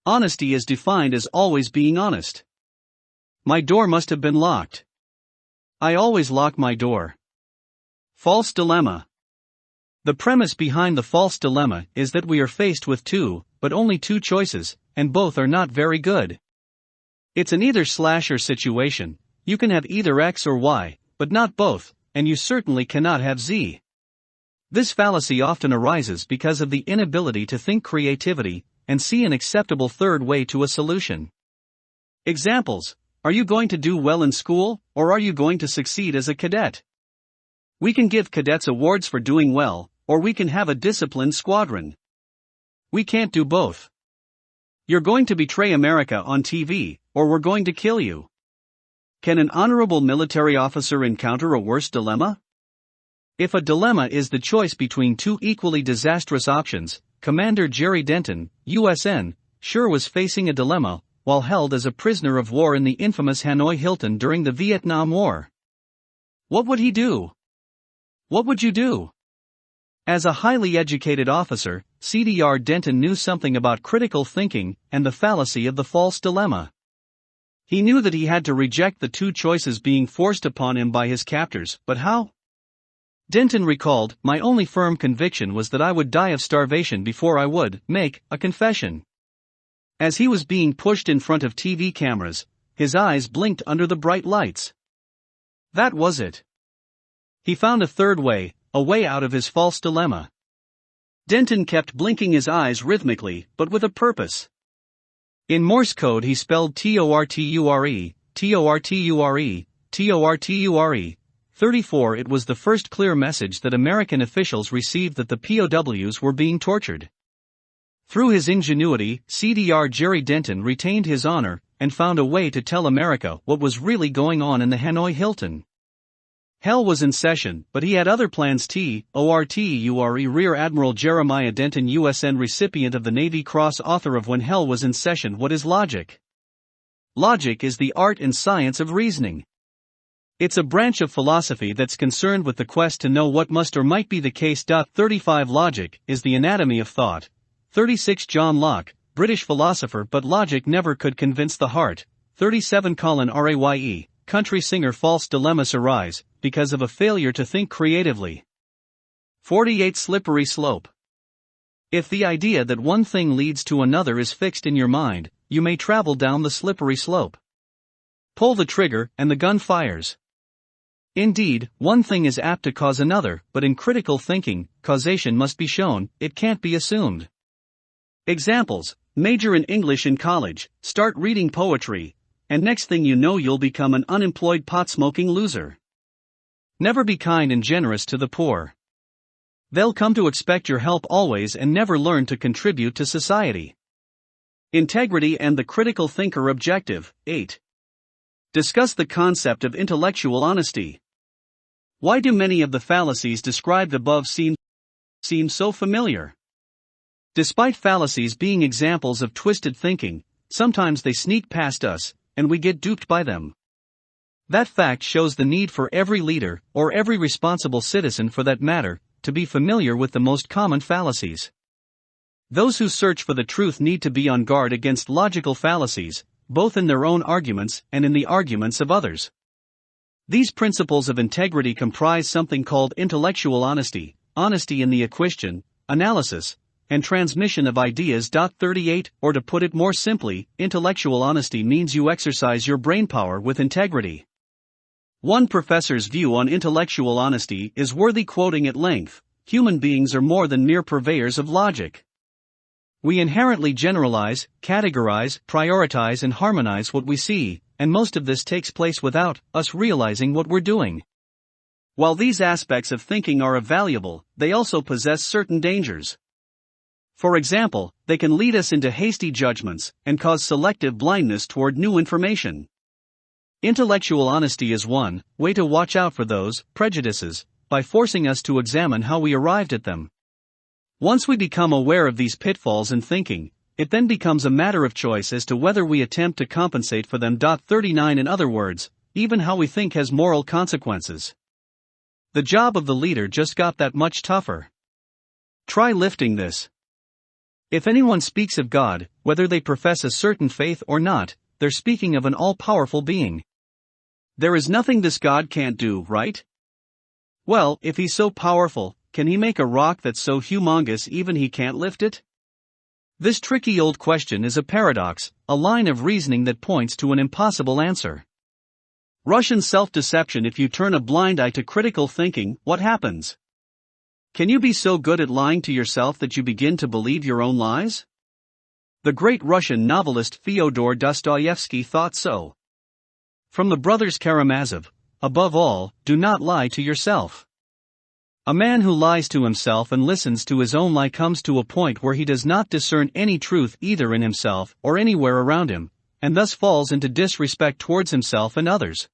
Honesty is defined as always being honest. My door must have been locked. I always lock my door. False dilemma. The premise behind the false dilemma is that we are faced with only two choices, and both are not very good. It's an either/or situation. You can have either X or Y, but not both, and you certainly cannot have Z. This fallacy often arises because of the inability to think creativity and see an acceptable third way to a solution. Examples: are you going to do well in school, or are you going to succeed as a cadet? We can give cadets awards for doing well, or we can have a disciplined squadron. We can't do both. You're going to betray America on TV, or we're going to kill you. Can an honorable military officer encounter a worse dilemma? If a dilemma is the choice between two equally disastrous options, Commander Jerry Denton, USN, sure was facing a dilemma while held as a prisoner of war in the infamous Hanoi Hilton during the Vietnam War. What would he do? What would you do? As a highly educated officer, CDR Denton knew something about critical thinking and the fallacy of the false dilemma. He knew that he had to reject the two choices being forced upon him by his captors, but how? Denton recalled, "My only firm conviction was that I would die of starvation before I would make a confession." As he was being pushed in front of TV cameras, his eyes blinked under the bright lights. That was it. He found a third way, a way out of his false dilemma. Denton kept blinking his eyes rhythmically, but with a purpose. In Morse code he spelled TORTURE, TORTURE, TORTURE. 34. It was the first clear message that American officials received that the POWs were being tortured. Through his ingenuity, CDR Jerry Denton retained his honor and found a way to tell America what was really going on in the Hanoi Hilton. Hell was in session, but he had other plans. TORTURE Rear Admiral Jeremiah Denton, USN recipient of the Navy Cross, author of When Hell Was in Session. What is logic? Logic is the art and science of reasoning. It's a branch of philosophy that's concerned with the quest to know what must or might be the case. 35 Logic is the anatomy of thought. 36 John Locke, British philosopher, but logic never could convince the heart. 37 Colin Raye, country singer. False dilemmas arise because of a failure to think creatively. 48 Slippery slope. If the idea that one thing leads to another is fixed in your mind, you may travel down the slippery slope. Pull the trigger, and the gun fires. Indeed, one thing is apt to cause another, but in critical thinking, causation must be shown, it can't be assumed. Examples: major in English in college, start reading poetry, and next thing you know you'll become an unemployed pot-smoking loser. Never be kind and generous to the poor. They'll come to expect your help always and never learn to contribute to society. Integrity and the critical thinker. Objective 8. Discuss the concept of intellectual honesty. Why do many of the fallacies described above seem so familiar? Despite fallacies being examples of twisted thinking, sometimes they sneak past us, and we get duped by them. That fact shows the need for every leader, or every responsible citizen for that matter, to be familiar with the most common fallacies. Those who search for the truth need to be on guard against logical fallacies, both in their own arguments and in the arguments of others. These principles of integrity comprise something called intellectual honesty, honesty in the acquisition, analysis, and transmission of ideas. 38 Or to put it more simply, intellectual honesty means you exercise your brainpower with integrity. One professor's view on intellectual honesty is worthy quoting at length: human beings are more than mere purveyors of logic. We inherently generalize, categorize, prioritize, and harmonize what we see, and most of this takes place without us realizing what we're doing. While these aspects of thinking are valuable, they also possess certain dangers. For example, they can lead us into hasty judgments and cause selective blindness toward new information. Intellectual honesty is one way to watch out for those prejudices, by forcing us to examine how we arrived at them. Once we become aware of these pitfalls in thinking, it then becomes a matter of choice as to whether we attempt to compensate for them. 39 In other words, even how we think has moral consequences. The job of the leader just got that much tougher. Try lifting this. If anyone speaks of God, whether they profess a certain faith or not, they're speaking of an all-powerful being. There is nothing this God can't do, right? Well, if he's so powerful, can he make a rock that's so humongous even he can't lift it? This tricky old question is a paradox, a line of reasoning that points to an impossible answer. Russian self-deception. If you turn a blind eye to critical thinking, what happens? Can you be so good at lying to yourself that you begin to believe your own lies? The great Russian novelist Fyodor Dostoevsky thought so. From the brothers Karamazov, above all, do not lie to yourself. A man who lies to himself and listens to his own lie comes to a point where he does not discern any truth either in himself or anywhere around him, and thus falls into disrespect towards himself and others.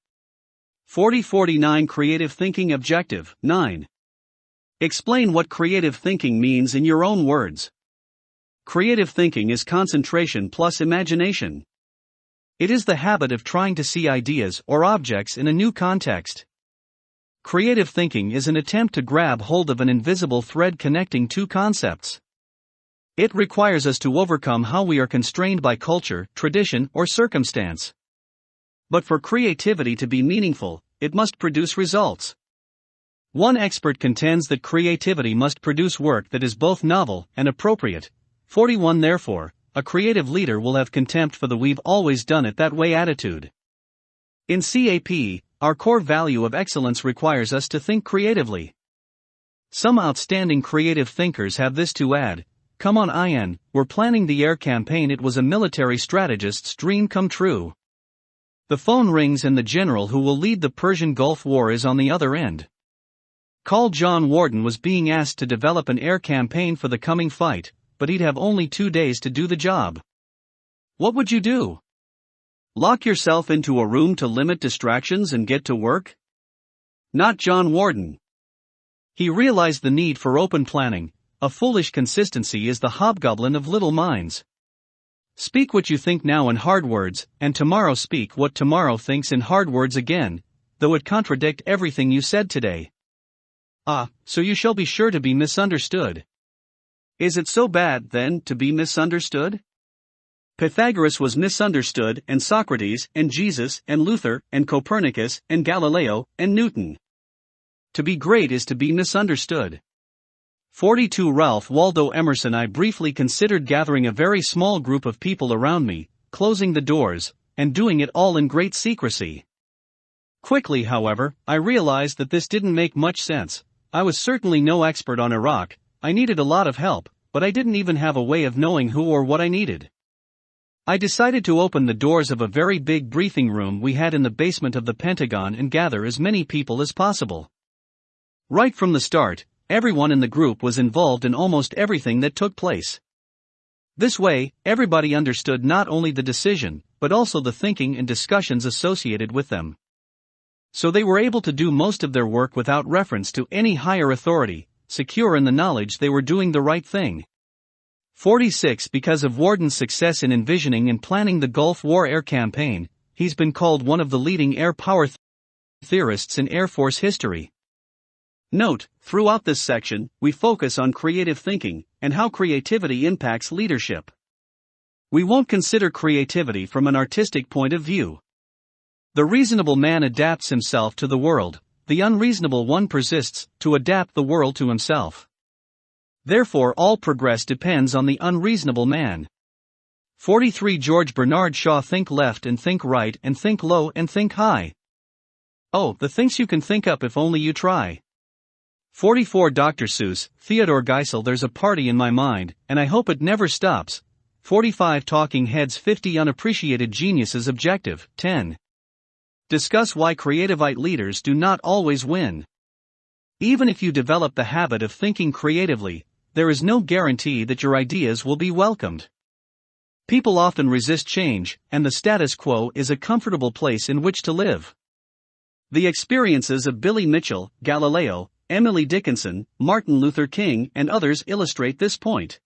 49 Creative thinking. Objective 9. Explain what creative thinking means in your own words. Creative thinking is concentration plus imagination. It is the habit of trying to see ideas or objects in a new context. Creative thinking is an attempt to grab hold of an invisible thread connecting two concepts. It requires us to overcome how we are constrained by culture, tradition, or circumstance. But for creativity to be meaningful, it must produce results. One expert contends that creativity must produce work that is both novel and appropriate. 41 Therefore, a creative leader will have contempt for the "we've always done it that way" attitude. In CAP, our core value of excellence requires us to think creatively. Some outstanding creative thinkers have this to add: come on IN, we're planning the air campaign. It was a military strategist's dream come true. The phone rings and the general who will lead the Persian Gulf War is on the other end. Call John Warden was being asked to develop an air campaign for the coming fight, but he'd have only 2 days to do the job. What would you do? Lock yourself into a room to limit distractions and get to work? not John Warden. He realized the need for open planning. A foolish consistency is the hobgoblin of little minds. Speak what you think now in hard words, and tomorrow speak what tomorrow thinks in hard words again, though it contradict everything you said today. Ah, so you shall be sure to be misunderstood. Is it so bad, then, to be misunderstood? Pythagoras was misunderstood, and Socrates, and Jesus, and Luther, and Copernicus, and Galileo, and Newton. To be great is to be misunderstood. 42 Ralph Waldo Emerson. I briefly considered gathering a very small group of people around me, closing the doors, and doing it all in great secrecy. Quickly, however, I realized that this didn't make much sense. I was certainly no expert on Iraq. I needed a lot of help, but I didn't even have a way of knowing who or what I needed. I decided to open the doors of a very big briefing room we had in the basement of the Pentagon and gather as many people as possible. Right from the start, everyone in the group was involved in almost everything that took place. This way, everybody understood not only the decision, but also the thinking and discussions associated with them. So they were able to do most of their work without reference to any higher authority, secure in the knowledge they were doing the right thing. 46 Because of Warden's success in envisioning and planning the Gulf War air campaign, he's been called one of the leading air power theorists in Air Force history. Note, throughout this section, we focus on creative thinking, and how creativity impacts leadership. We won't consider creativity from an artistic point of view. The reasonable man adapts himself to the world, the unreasonable one persists to adapt the world to himself. Therefore all progress depends on the unreasonable man. 43 George Bernard Shaw. Think left and think right and think low and think high. Oh, the things you can think up if only you try. 44 Dr. Seuss, Theodore Geisel. There's a party in my mind, and I hope it never stops. 45 Talking Heads. 50 Unappreciated Geniuses. Objective 10. Discuss why creativite leaders do not always win. Even if you develop the habit of thinking creatively, there is no guarantee that your ideas will be welcomed. People often resist change, and the status quo is a comfortable place in which to live. The experiences of Billy Mitchell, Galileo, Emily Dickinson, Martin Luther King, and others illustrate this point.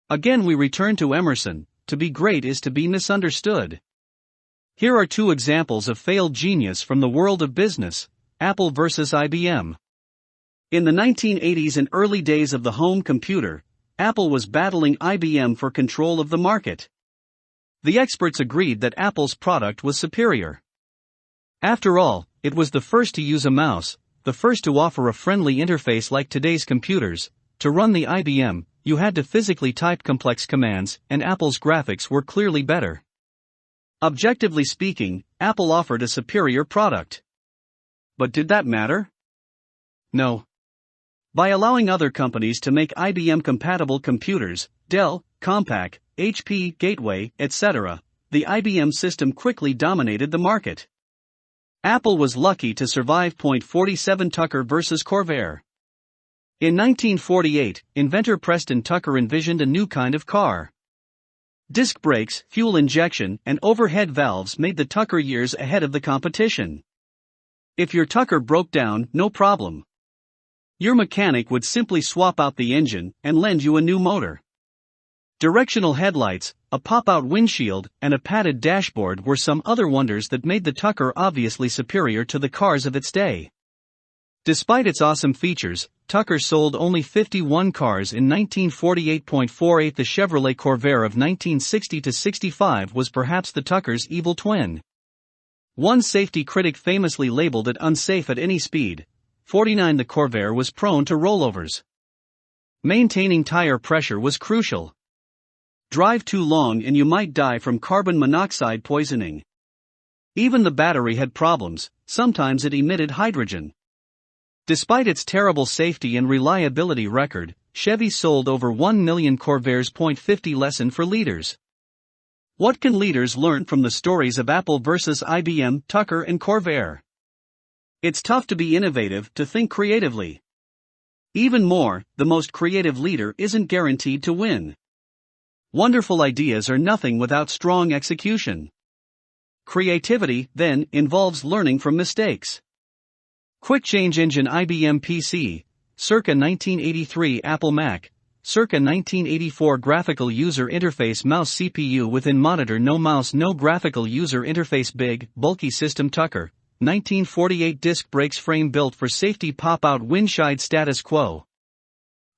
Again we return to Emerson, to be great is to be misunderstood. Here are two examples of failed genius from the world of business, Apple versus IBM. In the 1980s and early days of the home computer, Apple was battling IBM for control of the market. The experts agreed that Apple's product was superior. After all, it was the first to use a mouse, the first to offer a friendly interface like today's computers. To run the IBM, you had to physically type complex commands, and Apple's graphics were clearly better. Objectively speaking, Apple offered a superior product. But did that matter? No. By allowing other companies to make IBM-compatible computers, Dell, Compaq, HP, Gateway, etc., the IBM system quickly dominated the market. Apple was lucky to survive. 47 Tucker versus Corvair. In 1948, inventor Preston Tucker envisioned a new kind of car. Disc brakes, fuel injection, and overhead valves made the Tucker years ahead of the competition. If your Tucker broke down, no problem. Your mechanic would simply swap out the engine and lend you a new motor. Directional headlights, a pop-out windshield, and a padded dashboard were some other wonders that made the Tucker obviously superior to the cars of its day. Despite its awesome features, Tucker sold only 51 cars in 1948.48. The Chevrolet Corvair of 1960-65 was perhaps the Tucker's evil twin. One safety critic famously labeled it unsafe at any speed. 49 The Corvair was prone to rollovers. Maintaining tire pressure was crucial. Drive too long and you might die from carbon monoxide poisoning. Even the battery had problems, sometimes it emitted hydrogen. Despite its terrible safety and reliability record, Chevy sold over 1 million Corvairs. 50 Lesson for leaders. What can leaders learn from the stories of Apple versus IBM, Tucker and Corvair? It's tough to be innovative, to think creatively. Even more, the most creative leader isn't guaranteed to win. Wonderful ideas are nothing without strong execution. Creativity, then, involves learning from mistakes. Quick Change Engine IBM PC, circa 1983 Apple Mac, circa 1984 Graphical User Interface Mouse CPU within monitor no mouse no graphical user interface big, bulky system Tucker, 1948 Disc brakes frame built for safety pop-out windshield status quo.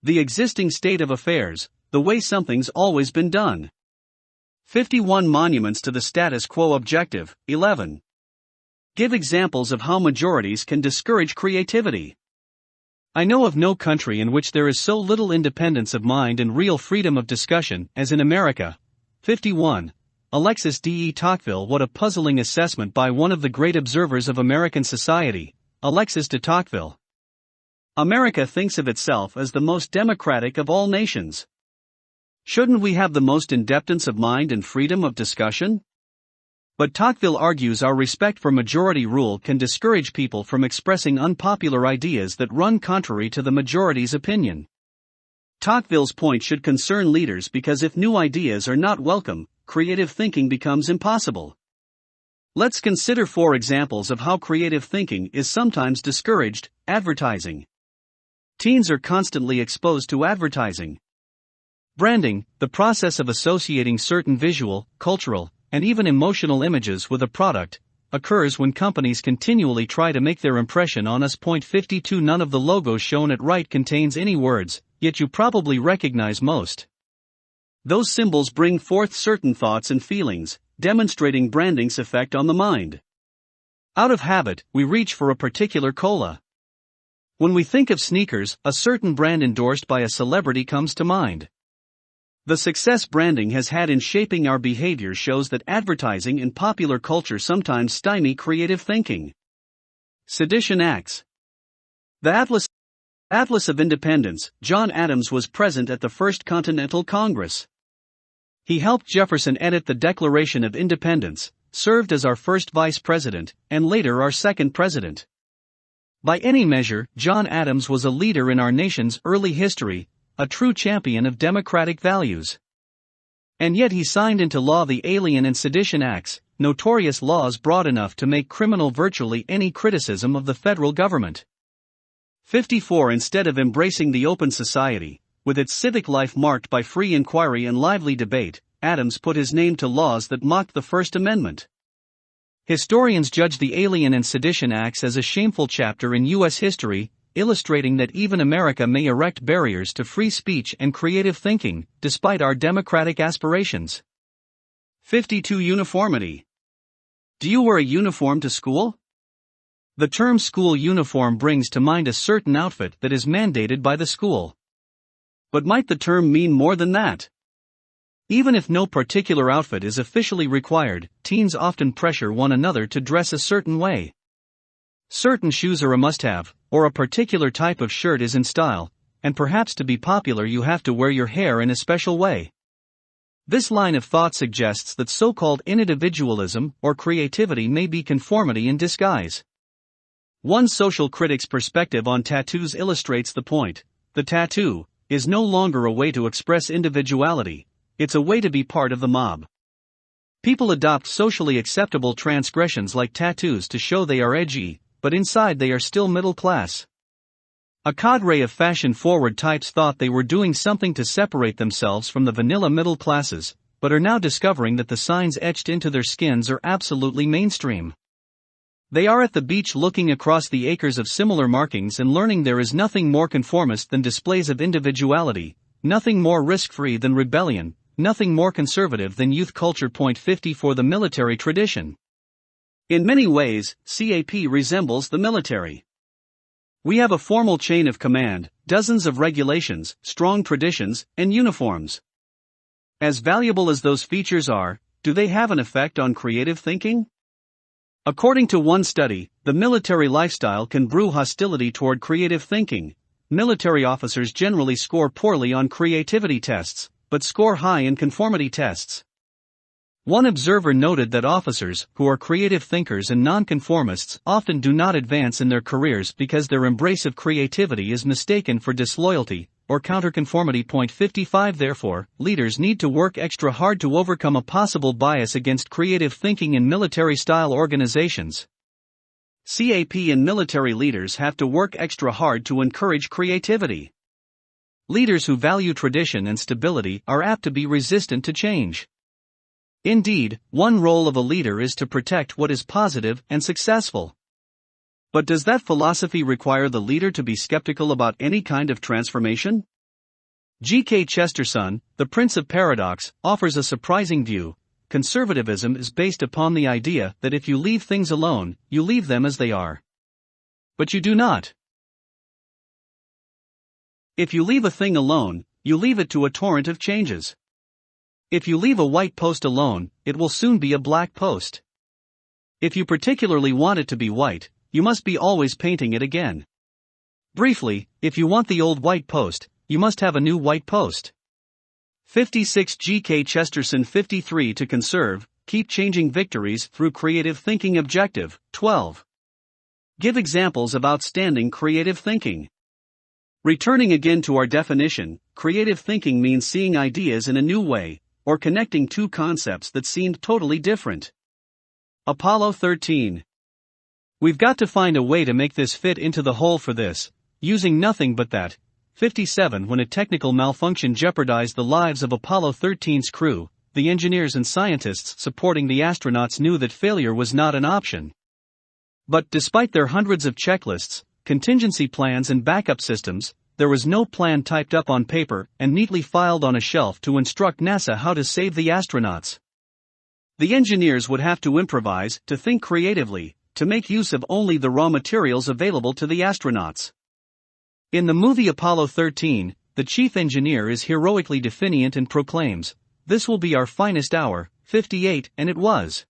The existing state of affairs, the way something's always been done. 51 Monuments to the status quo objective, 11. Give examples of how majorities can discourage creativity. I know of no country in which there is so little independence of mind and real freedom of discussion as in America. 51. Alexis de Tocqueville. What a puzzling assessment by one of the great observers of American society, Alexis de Tocqueville. America thinks of itself as the most democratic of all nations. Shouldn't we have the most independence of mind and freedom of discussion? But Tocqueville argues our respect for majority rule can discourage people from expressing unpopular ideas that run contrary to the majority's opinion. Tocqueville's point should concern leaders because if new ideas are not welcome, creative thinking becomes impossible. Let's consider 4 examples of how creative thinking is sometimes discouraged. Advertising. Teens are constantly exposed to advertising. Branding, the process of associating certain visual, cultural, and even emotional images with a product, occurs when companies continually try to make their impression on us. 52 None of the logos shown at right contains any words, yet you probably recognize most. Those symbols bring forth certain thoughts and feelings, demonstrating branding's effect on the mind. Out of habit, we reach for a particular cola. When we think of sneakers, a certain brand endorsed by a celebrity comes to mind. The success branding has had in shaping our behavior shows that advertising in popular culture sometimes stymie creative thinking. Sedition acts. The Atlas of Independence. John Adams was present at the First Continental Congress. He helped Jefferson edit the Declaration of Independence, served as our first vice president, and later our second president. By any measure, John Adams was a leader in our nation's early history, a true champion of democratic values. And yet he signed into law the Alien and Sedition Acts, notorious laws broad enough to make criminal virtually any criticism of the federal government. 54 Instead of embracing the open society, with its civic life marked by free inquiry and lively debate, Adams put his name to laws that mocked the First Amendment. Historians judge the Alien and Sedition Acts as a shameful chapter in U.S. history, illustrating that even America may erect barriers to free speech and creative thinking, despite our democratic aspirations. 52 Uniformity. Do you wear a uniform to school? The term school uniform brings to mind a certain outfit that is mandated by the school. But might the term mean more than that? Even if no particular outfit is officially required, teens often pressure one another to dress a certain way. Certain shoes are a must-have, or a particular type of shirt is in style, and perhaps to be popular you have to wear your hair in a special way. This line of thought suggests that so-called individualism or creativity may be conformity in disguise. One social critic's perspective on tattoos illustrates the point. The tattoo is no longer a way to express individuality, it's a way to be part of the mob. People adopt socially acceptable transgressions like tattoos to show they are edgy, but inside they are still middle class. A cadre of fashion-forward types thought they were doing something to separate themselves from the vanilla middle classes, but are now discovering that the signs etched into their skins are absolutely mainstream. They are at the beach looking across the acres of similar markings and learning there is nothing more conformist than displays of individuality, nothing more risk-free than rebellion, nothing more conservative than youth culture. 50 For the military tradition. In many ways, CAP resembles the military. We have a formal chain of command, dozens of regulations, strong traditions, and uniforms. As valuable as those features are, do they have an effect on creative thinking? According to one study, the military lifestyle can brew hostility toward creative thinking. Military officers generally score poorly on creativity tests, but score high in conformity tests. One observer noted that officers, who are creative thinkers and nonconformists, often do not advance in their careers because their embrace of creativity is mistaken for disloyalty or counterconformity. 55 Therefore, leaders need to work extra hard to overcome a possible bias against creative thinking in military-style organizations. CAP and military leaders have to work extra hard to encourage creativity. Leaders who value tradition and stability are apt to be resistant to change. Indeed, one role of a leader is to protect what is positive and successful. But does that philosophy require the leader to be skeptical about any kind of transformation? G.K. Chesterton, the Prince of Paradox, offers a surprising view. Conservatism is based upon the idea that if you leave things alone, you leave them as they are. But you do not. If you leave a thing alone, you leave it to a torrent of changes. If you leave a white post alone, it will soon be a black post. If you particularly want it to be white, you must be always painting it again. Briefly, if you want the old white post, you must have a new white post. 56 G.K. Chesterton 53 To conserve, keep changing victories through creative thinking. Objective 12. Give examples of outstanding creative thinking. Returning again to our definition, creative thinking means seeing ideas in a new way, or connecting two concepts that seemed totally different. Apollo 13. We've got to find a way to make this fit into the whole for this, using nothing but that. 57 When a technical malfunction jeopardized the lives of Apollo 13's crew, the engineers and scientists supporting the astronauts knew that failure was not an option. But despite their hundreds of checklists, contingency plans and backup systems, there was no plan typed up on paper and neatly filed on a shelf to instruct NASA how to save the astronauts. The engineers would have to improvise, to think creatively, to make use of only the raw materials available to the astronauts. In the movie Apollo 13, the chief engineer is heroically defiant and proclaims, "This will be our finest hour." 58 And it was.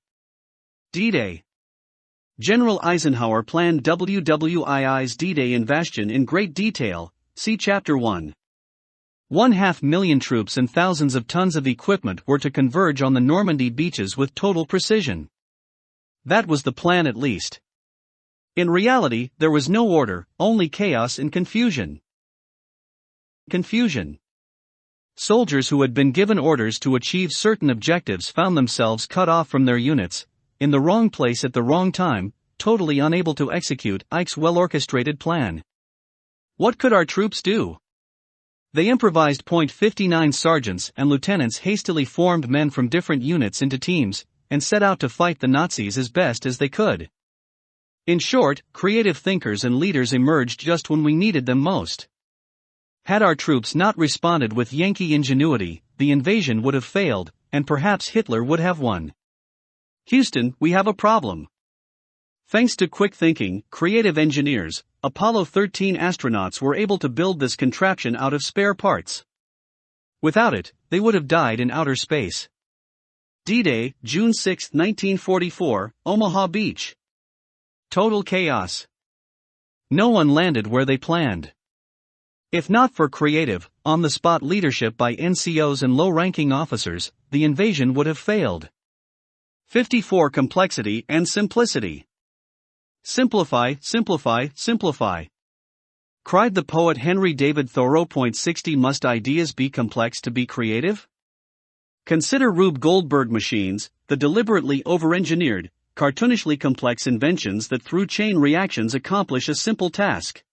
D-Day. General Eisenhower planned WWII's D-Day invasion in great detail, see Chapter 1. 500,000 troops and thousands of tons of equipment were to converge on the Normandy beaches with total precision. That was the plan at least. In reality, there was no order, only chaos and confusion. Soldiers who had been given orders to achieve certain objectives found themselves cut off from their units, in the wrong place at the wrong time, totally unable to execute Ike's well-orchestrated plan. What could our troops do? They improvised. 59 Sergeants and lieutenants hastily formed men from different units into teams, and set out to fight the Nazis as best as they could. In short, creative thinkers and leaders emerged just when we needed them most. Had our troops not responded with Yankee ingenuity, the invasion would have failed, and perhaps Hitler would have won. Houston, we have a problem. Thanks to quick thinking, creative engineers, Apollo 13 astronauts were able to build this contraption out of spare parts. Without it, they would have died in outer space. D-Day, June 6, 1944, Omaha Beach. Total chaos. No one landed where they planned. If not for creative, on-the-spot leadership by NCOs and low-ranking officers, the invasion would have failed. 54 Complexity and simplicity. Simplify, simplify, simplify. Cried the poet Henry David Thoreau. 60 Must ideas be complex to be creative? Consider Rube Goldberg machines, the deliberately over-engineered, cartoonishly complex inventions that through chain reactions accomplish a simple task.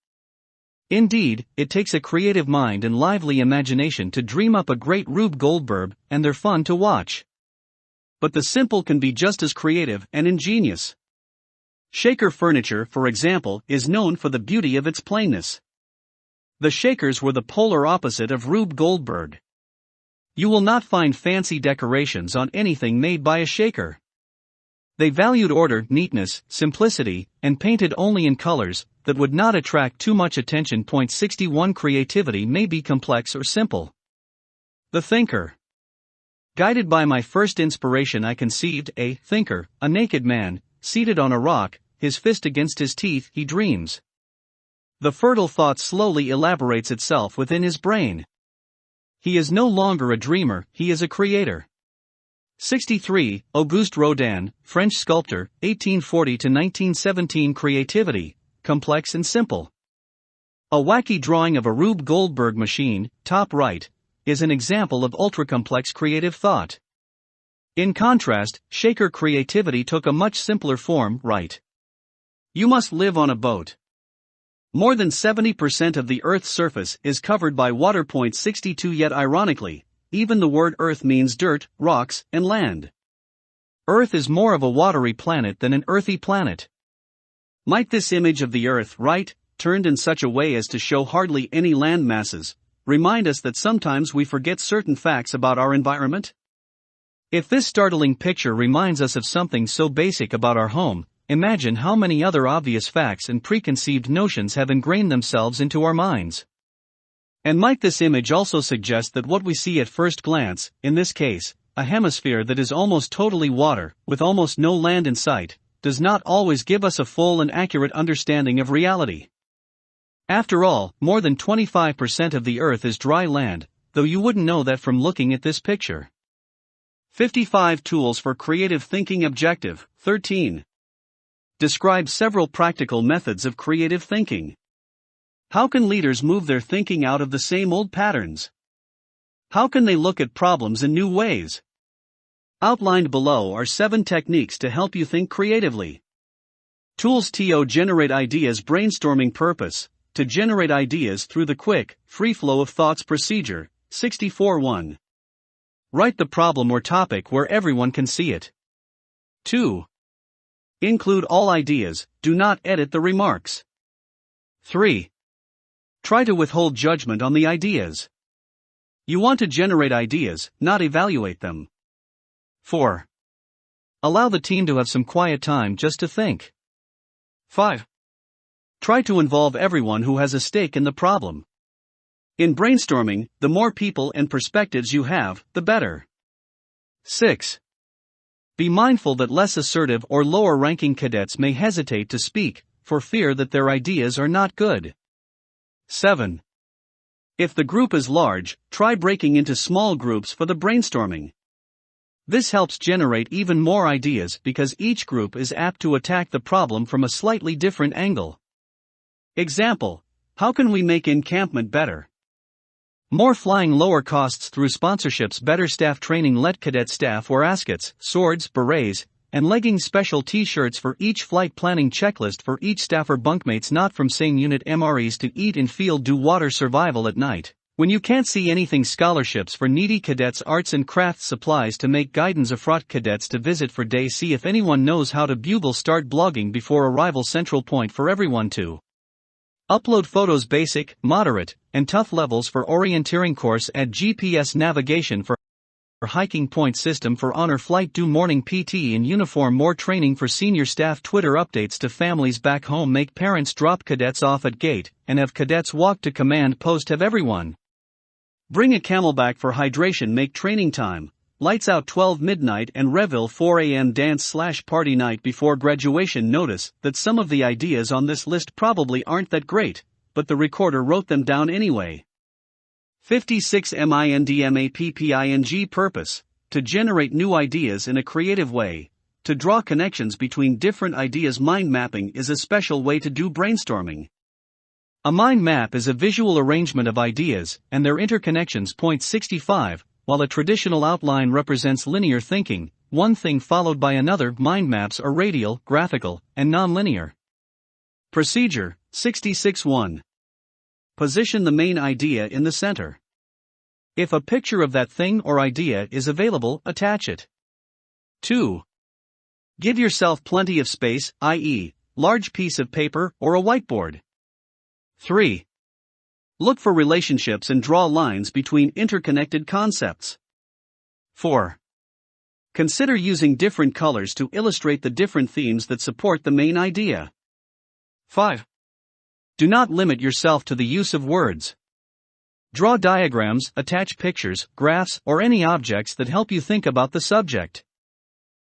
Indeed, it takes a creative mind and lively imagination to dream up a great Rube Goldberg, and they're fun to watch. But the simple can be just as creative and ingenious. Shaker furniture, for example, is known for the beauty of its plainness. The Shakers were the polar opposite of Rube Goldberg. You will not find fancy decorations on anything made by a Shaker. They valued order, neatness, simplicity, and painted only in colors that would not attract too much attention. 61 Creativity may be complex or simple. The Thinker. Guided by my first inspiration, I conceived a thinker, a naked man, seated on a rock, his fist against his teeth. He dreams. The fertile thought slowly elaborates itself within his brain. He is no longer a dreamer, he is a creator. 63 Auguste Rodin, French sculptor, 1840 to 1917. Creativity, complex and simple. A wacky drawing of a Rube Goldberg machine, top right, is an example of ultra-complex creative thought. In contrast, Shaker creativity took a much simpler form, right. You must live on a boat. More than 70% of the Earth's surface is covered by water. 62 Yet ironically, even the word Earth means dirt, rocks, and land. Earth is more of a watery planet than an earthy planet. Might this image of the Earth, right, turned in such a way as to show hardly any land masses, remind us that sometimes we forget certain facts about our environment? If this startling picture reminds us of something so basic about our home, imagine how many other obvious facts and preconceived notions have ingrained themselves into our minds. And might this image also suggest that what we see at first glance, in this case, a hemisphere that is almost totally water, with almost no land in sight, does not always give us a full and accurate understanding of reality. After all, more than 25% of the Earth is dry land, though you wouldn't know that from looking at this picture. 55 Tools for Creative Thinking. Objective 13. Describe several practical methods of creative thinking. How can leaders move their thinking out of the same old patterns? How can they look at problems in new ways? Outlined below are 7 techniques to help you think creatively. Tools to generate ideas. Brainstorming. Purpose: to generate ideas through the quick, free flow of thoughts. Procedure: 64 1. Write the problem or topic where everyone can see it. 2. Include all ideas, do not edit the remarks. 3. Try to withhold judgment on the ideas. You want to generate ideas, not evaluate them. 4. Allow the team to have some quiet time just to think. 5. Try to involve everyone who has a stake in the problem. In brainstorming, the more people and perspectives you have, the better. 6. Be mindful that less assertive or lower-ranking cadets may hesitate to speak, for fear that their ideas are not good. 7. If the group is large, try breaking into small groups for the brainstorming. This helps generate even more ideas because each group is apt to attack the problem from a slightly different angle. Example: how can we make encampment better? More flying. Lower costs through sponsorships. Better staff training. Let cadet staff wear askets, swords, berets, and leggings. Special t-shirts for each flight. Planning checklist for each staffer. Bunkmates not from same unit. MREs to eat in field. Do water. Survival at night when you can't see anything. Scholarships for needy cadets. Arts and crafts. Supplies to make guidance. Afrot cadets to visit for day. See if anyone knows how to bugle. Start blogging before arrival. Central point for everyone to upload photos. Basic, moderate, and tough levels for orienteering course. Add GPS navigation for hiking. Point system for honor flight. Do morning PT in uniform. More training for senior staff. Twitter updates to families back home. Make parents drop cadets off at gate, and have cadets walk to command post. Have everyone bring a camelback for hydration. Make training time. Lights out 12 midnight and Reveille 4 a.m. dance/party night before graduation. Notice that some of the ideas on this list probably aren't that great, but the recorder wrote them down anyway. 56 Mindmapping. Purpose: to generate new ideas in a creative way, to draw connections between different ideas. Mind mapping is a special way to do brainstorming. A mind map is a visual arrangement of ideas and their interconnections. 65. While a traditional outline represents linear thinking, one thing followed by another, mind maps are radial, graphical, and nonlinear. Procedure: 66 1. Position the main idea in the center. If a picture of that thing or idea is available, attach it. 2. Give yourself plenty of space, i.e., large piece of paper or a whiteboard. 3. Look for relationships and draw lines between interconnected concepts. 4. Consider using different colors to illustrate the different themes that support the main idea. 5. Do not limit yourself to the use of words. Draw diagrams, attach pictures, graphs, or any objects that help you think about the subject.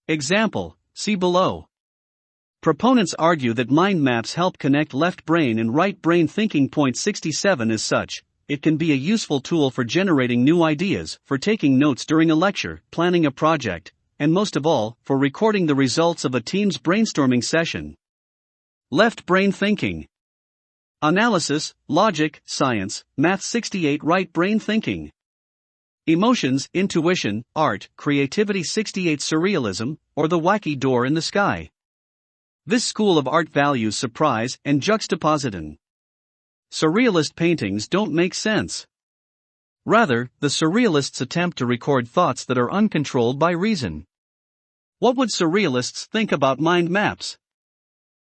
Example: see below. Proponents argue that mind maps help connect left brain and right brain thinking. 67. As such, it can be a useful tool for generating new ideas, for taking notes during a lecture, planning a project, and most of all, for recording the results of a team's brainstorming session. Left brain thinking: analysis, logic, science, math. 68. Right brain thinking: emotions, intuition, art, creativity. 68. Surrealism, or the wacky door in the sky. This school of art values surprise and juxtaposition. Surrealist paintings don't make sense. Rather, the surrealists attempt to record thoughts that are uncontrolled by reason. What would surrealists think about mind maps?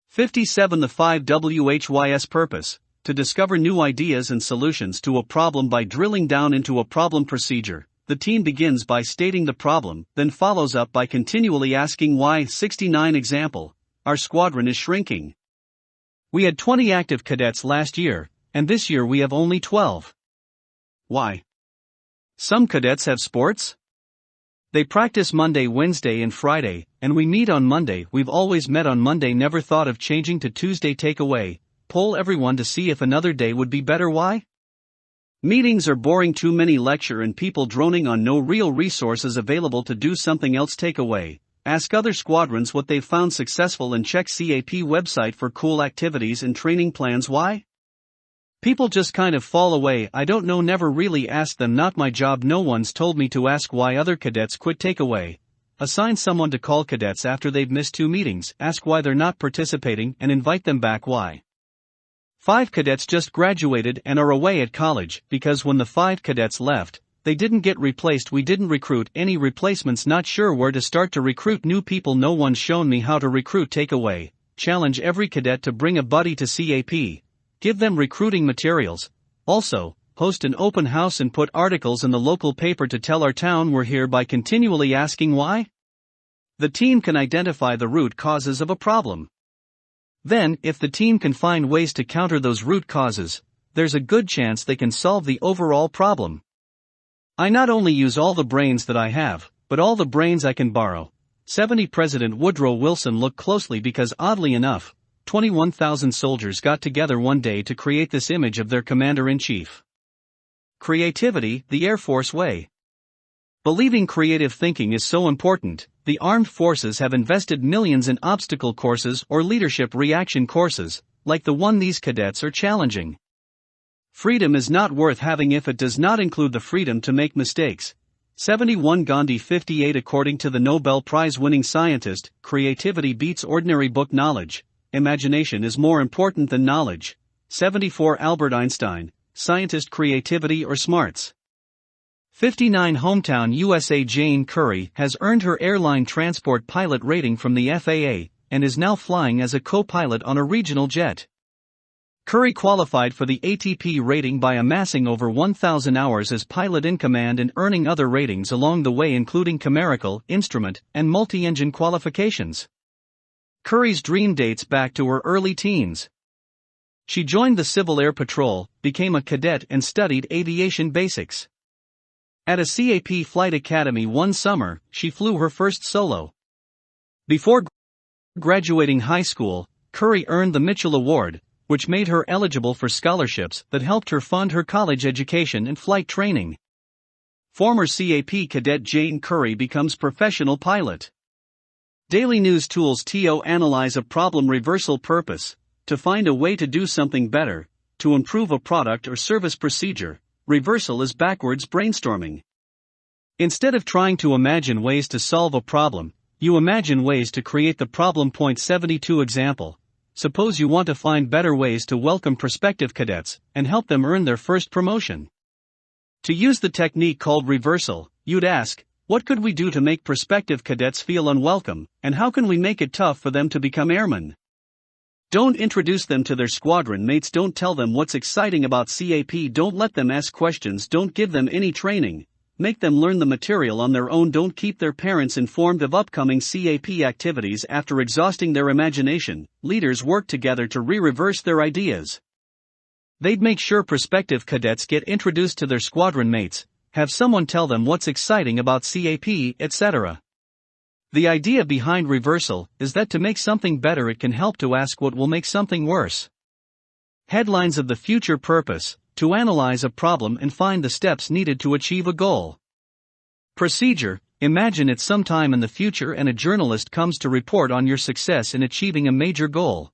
57. The 5 WHYS purpose: to discover new ideas and solutions to a problem by drilling down into a problem procedure. The team begins by stating the problem, then follows up by continually asking why. 69. Example: our squadron is shrinking. We had 20 active cadets last year, and this year we have only 12. Why? Some cadets have sports? They practice Monday, Wednesday, and Friday, and we meet on Monday. We've always met on Monday, never thought of changing to Tuesday. Takeaway: poll everyone to see if another day would be better. Why? Meetings are boring, too many lecture and people droning on, no real resources available to do something else. Takeaway: ask other squadrons what they've found successful and check CAP website for cool activities and training plans. Why? People just kind of fall away. I don't know, never really asked them, not my job. No one's told me to ask why other cadets quit. Takeaway: assign someone to call cadets after they've missed 2 meetings, ask why they're not participating and invite them back. Why? 5 cadets just graduated and are away at college, because when the 5 cadets left, they didn't get replaced. We didn't recruit any replacements, not sure where to start to recruit new people. No one's shown me how to recruit. Takeaway: challenge every cadet to bring a buddy to CAP. Give them recruiting materials. Also, host an open house and put articles in the local paper to tell our town we're here by continually asking why. The team can identify the root causes of a problem. Then, if the team can find ways to counter those root causes, there's a good chance they can solve the overall problem. I not only use all the brains that I have, but all the brains I can borrow. 70. President Woodrow Wilson. Look closely, because oddly enough, 21,000 soldiers got together one day to create this image of their commander-in-chief. Creativity, the Air Force way. Believing creative thinking is so important, the armed forces have invested millions in obstacle courses or leadership reaction courses, like the one these cadets are challenging. Freedom is not worth having if it does not include the freedom to make mistakes. 71. Gandhi. 58. According to the Nobel Prize-winning scientist, creativity beats ordinary book knowledge. Imagination is more important than knowledge. 74. Albert Einstein, scientist: creativity or smarts? 59. Hometown USA. Jane Curry has earned her airline transport pilot rating from the FAA, and is now flying as a co-pilot on a regional jet. Curry qualified for the ATP rating by amassing over 1,000 hours as pilot in command and earning other ratings along the way, including chimerical, instrument, and multi-engine qualifications. Curry's dream dates back to her early teens. She joined the Civil Air Patrol, became a cadet, and studied aviation basics. At a CAP flight academy one summer, she flew her first solo. Before graduating high school, Curry earned the Mitchell Award, which made her eligible for scholarships that helped her fund her college education and flight training. Former CAP cadet Jane Curry becomes professional pilot. Daily News Tools. TO analyze a problem. Reversal. Purpose: to find a way to do something better, to improve a product or service. Procedure: reversal is backwards brainstorming. Instead of trying to imagine ways to solve a problem, you imagine ways to create the problem. 72. Example: suppose you want to find better ways to welcome prospective cadets and help them earn their first promotion. To use the technique called reversal, you'd ask, what could we do to make prospective cadets feel unwelcome, and how can we make it tough for them to become airmen? Don't introduce them to their squadron mates, don't tell them what's exciting about CAP, don't let them ask questions, don't give them any training, make them learn the material on their own, don't keep their parents informed of upcoming CAP activities. After exhausting their imagination, leaders work together to reverse their ideas. They'd make sure prospective cadets get introduced to their squadron mates, have someone tell them what's exciting about CAP, etc. The idea behind reversal is that to make something better it can help to ask what will make something worse. Headlines of the future. Purpose: to analyze a problem and find the steps needed to achieve a goal. Procedure: imagine it's sometime in the future and a journalist comes to report on your success in achieving a major goal.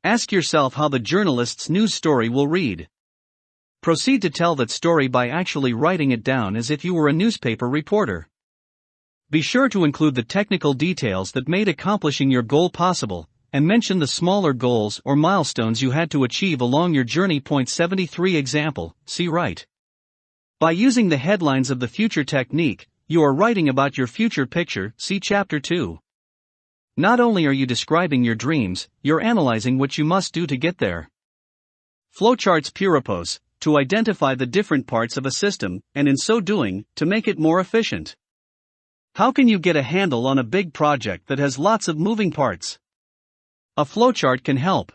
Ask yourself how the journalist's news story will read. Proceed to tell that story by actually writing it down as if you were a newspaper reporter. Be sure to include the technical details that made accomplishing your goal possible, and mention the smaller goals or milestones you had to achieve along your journey. Point 73 example, see right. By using the headlines of the future technique, you are writing about your future picture, see chapter 2. Not only are you describing your dreams, you're analyzing what you must do to get there. Flowcharts purpose, to identify the different parts of a system, and in so doing, to make it more efficient. How can you get a handle on a big project that has lots of moving parts? A flowchart can help.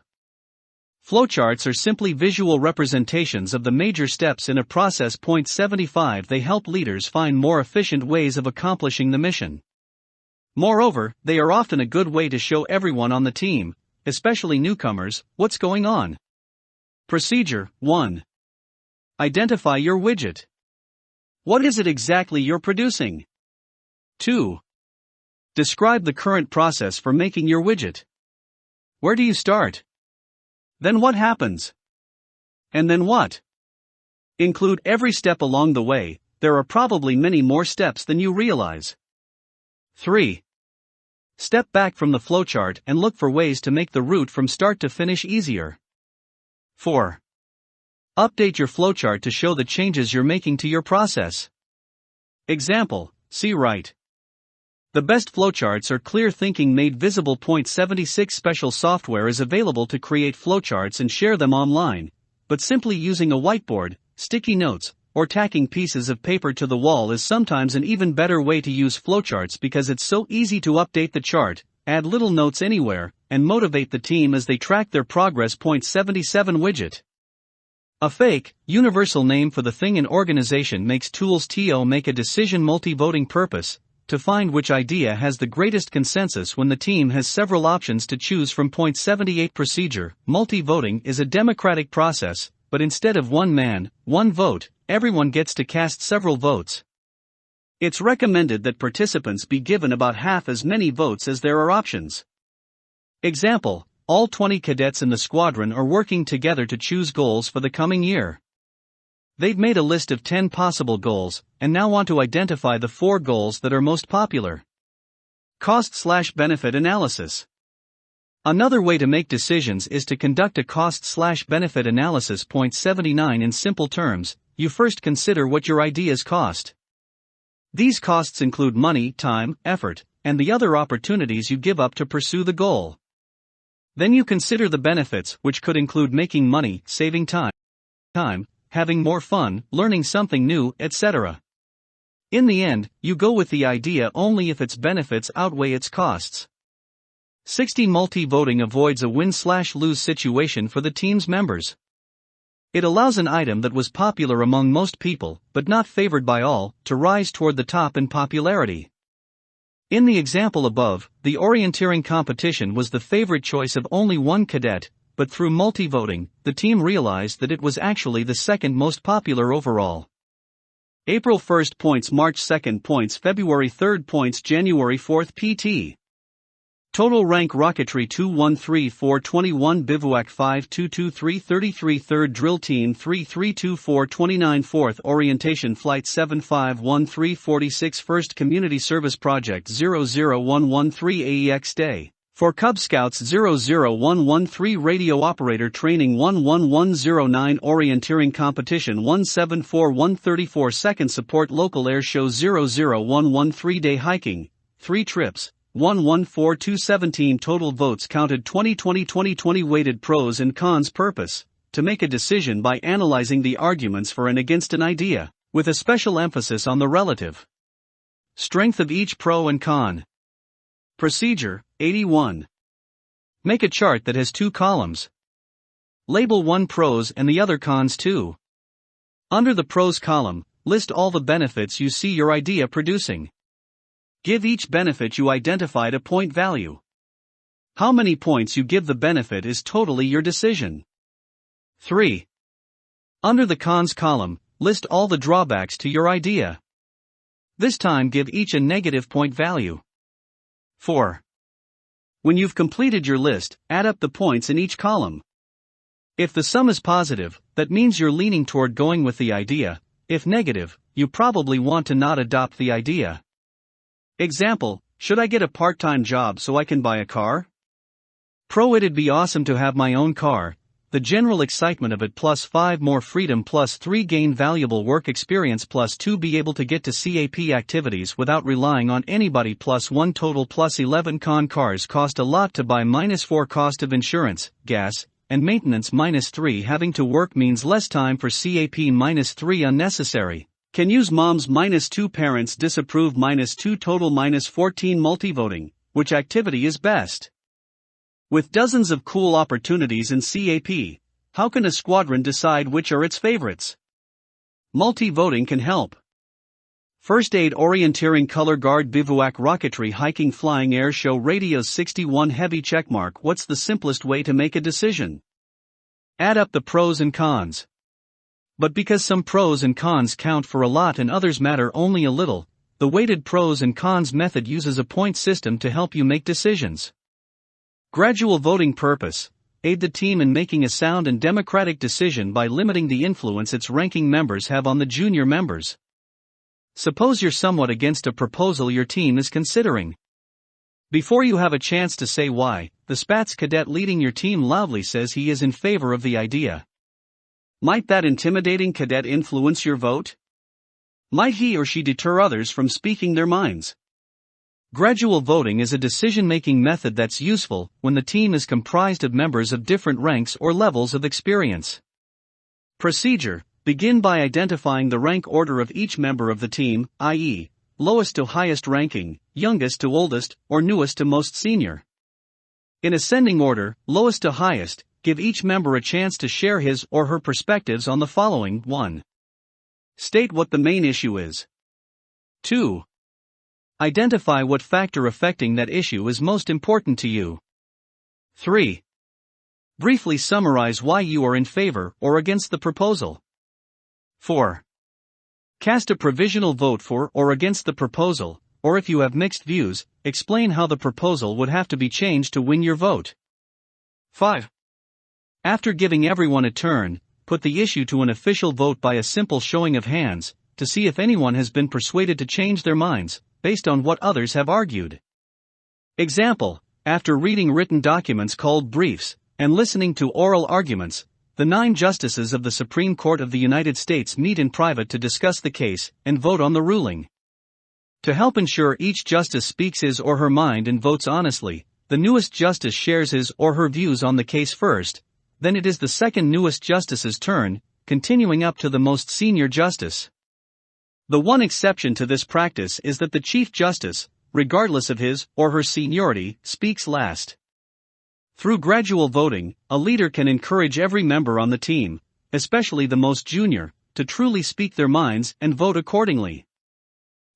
Flowcharts are simply visual representations of the major steps in a process. Point 75 They help leaders find more efficient ways of accomplishing the mission. Moreover, they are often a good way to show everyone on the team, especially newcomers, what's going on. Procedure 1. Identify your widget. What is it exactly you're producing? 2. Describe the current process for making your widget. Where do you start? Then what happens? And then what? Include every step along the way. There are probably many more steps than you realize. 3. Step back from the flowchart and look for ways to make the route from start to finish easier. 4. Update your flowchart to show the changes you're making to your process. Example, see right. The best flowcharts are clear thinking made visible. Point 76 Special software is available to create flowcharts and share them online, but simply using a whiteboard, sticky notes, or tacking pieces of paper to the wall is sometimes an even better way to use flowcharts because it's so easy to update the chart, add little notes anywhere, and motivate the team as they track their progress. Point 77 Widget. A fake, universal name for the thing an organization makes. Tools to make a decision. Multi-voting purpose, to find which idea has the greatest consensus when the team has several options to choose from. Point 78 Procedure. Multi-voting is a democratic process, but instead of one man, one vote, everyone gets to cast several votes. It's recommended that participants be given about half as many votes as there are options. Example, all 20 cadets in the squadron are working together to choose goals for the coming year. They've made a list of 10 possible goals, and now want to identify the 4 goals that are most popular. Cost/benefit analysis. Another way to make decisions is to conduct a cost/benefit analysis. Point 79 In simple terms, you first consider what your ideas cost. These costs include money, time, effort, and the other opportunities you give up to pursue the goal. Then you consider the benefits, which could include making money, saving time, having more fun, learning something new, etc. In the end, you go with the idea only if its benefits outweigh its costs. 60 Multi-voting avoids a win/lose situation for the team's members. It allows an item that was popular among most people, but not favored by all, to rise toward the top in popularity. In the example above, the orienteering competition was the favorite choice of only one cadet, but through multi-voting, the team realized that it was actually the second most popular overall. April 1st points, March 2nd points, February 3rd points, January 4th PT. Total rank Rocketry 213421, Bivouac 522333, 3rd Drill Team 332429, 4th Orientation Flight 751346, 1st Community Service Project 00113, AEX Day. For Cub Scouts 00113, Radio Operator Training 11109, Orienteering Competition 174134, 2nd Support Local Air Show 00113, Day Hiking, 3 trips. 114217 Total votes counted 2020 Weighted pros and cons. Purpose, to make a decision by analyzing the arguments for and against an idea, with a special emphasis on the relative strength of each pro and con. Procedure, 81. Make a chart that has 2 columns. Label one pros and the other cons too. Under the pros column, list all the benefits you see your idea producing. Give each benefit you identified a point value. How many points you give the benefit is totally your decision. 3. Under the cons column, list all the drawbacks to your idea. This time give each a negative point value. 4. When you've completed your list, add up the points in each column. If the sum is positive, that means you're leaning toward going with the idea. If negative, you probably want to not adopt the idea. Example, should I get a part-time job so I can buy a car? Pro: it'd be awesome to have my own car, the general excitement of it plus 5 more freedom plus 3 gain valuable work experience plus 2 be able to get to CAP activities without relying on anybody plus 1 total plus 11 con: cars cost a lot to buy minus 4 cost of insurance, gas, and maintenance minus 3 having to work means less time for CAP minus 3 unnecessary. Can use moms minus 2 parents disapprove minus 2 total minus 14 multi-voting, which activity is best? With dozens of cool opportunities in CAP, how can a squadron decide which are its favorites? Multi-voting can help. First aid, orienteering, color guard, bivouac, rocketry, hiking, flying, air show, radios, 61 heavy checkmark. What's the simplest way to make a decision? Add up the pros and cons. But because some pros and cons count for a lot and others matter only a little, the weighted pros and cons method uses a point system to help you make decisions. Gradual voting purpose: aid the team in making a sound and democratic decision by limiting the influence its ranking members have on the junior members. Suppose you're somewhat against a proposal your team is considering. Before you have a chance to say why, the Spats cadet leading your team loudly says he is in favor of the idea. Might that intimidating cadet influence your vote? Might he or she deter others from speaking their minds? Gradual voting is a decision-making method that's useful when the team is comprised of members of different ranks or levels of experience. Procedure: begin by identifying the rank order of each member of the team, i.e., lowest to highest ranking, youngest to oldest, or newest to most senior. In ascending order, lowest to highest, give each member a chance to share his or her perspectives on the following. 1. State what the main issue is. 2. Identify what factor affecting that issue is most important to you. 3. Briefly summarize why you are in favor or against the proposal. 4. Cast a provisional vote for or against the proposal, or if you have mixed views, explain how the proposal would have to be changed to win your vote. 5. After giving everyone a turn, put the issue to an official vote by a simple showing of hands, to see if anyone has been persuaded to change their minds, based on what others have argued. Example: after reading written documents called briefs, and listening to oral arguments, the 9 justices of the Supreme Court of the United States meet in private to discuss the case and vote on the ruling. To help ensure each justice speaks his or her mind and votes honestly, the newest justice shares his or her views on the case first, then it is the second newest justice's turn, continuing up to the most senior justice. The one exception to this practice is that the Chief Justice, regardless of his or her seniority, speaks last. Through gradual voting, a leader can encourage every member on the team, especially the most junior, to truly speak their minds and vote accordingly.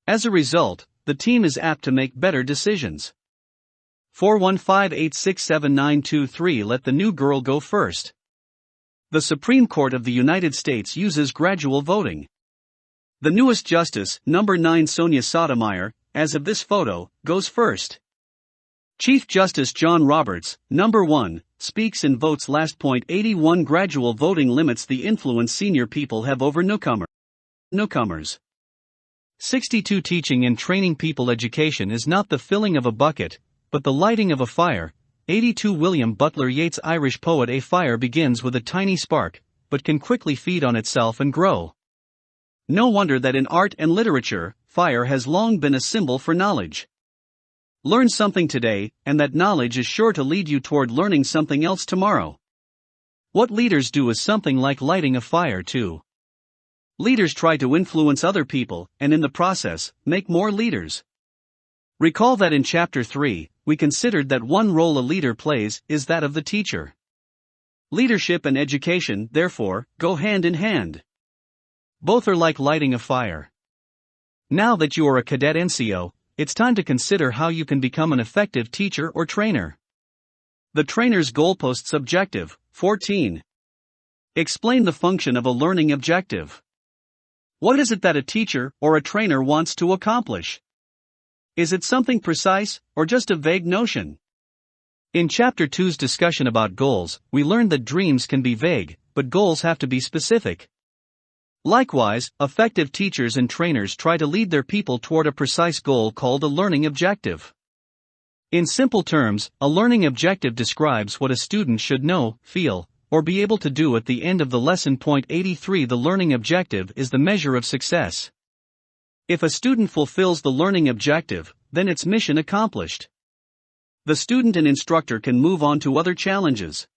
As a result, the team is apt to make better decisions. 415-867-923. Let the new girl go first. The Supreme Court of the United States uses gradual voting. The newest justice, number 9 Sonia Sotomayor, as of this photo, goes first. Chief Justice John Roberts, number 1, speaks and votes last. 81 Gradual voting limits the influence senior people have over newcomers. 62 Teaching and training people. Education is not the filling of a bucket, but the lighting of a fire. 82 William Butler Yeats, Irish poet. A fire begins with a tiny spark, but can quickly feed on itself and grow. No wonder that in art and literature, fire has long been a symbol for knowledge. Learn something today, and that knowledge is sure to lead you toward learning something else tomorrow. What leaders do is something like lighting a fire too. Leaders try to influence other people, and in the process, make more leaders. Recall that in Chapter 3, we considered that one role a leader plays is that of the teacher. Leadership and education, therefore, go hand in hand. Both are like lighting a fire. Now that you are a cadet NCO, it's time to consider how you can become an effective teacher or trainer. The trainer's goalposts. Objective 14. Explain the function of a learning objective. What is it that a teacher or a trainer wants to accomplish? Is it something precise, or just a vague notion? In Chapter 2's discussion about goals, we learned that dreams can be vague, but goals have to be specific. Likewise, effective teachers and trainers try to lead their people toward a precise goal called a learning objective. In simple terms, a learning objective describes what a student should know, feel, or be able to do at the end of the lesson. Point 83. The learning objective is the measure of success. If a student fulfills the learning objective, then it's mission accomplished. The student and instructor can move on to other challenges.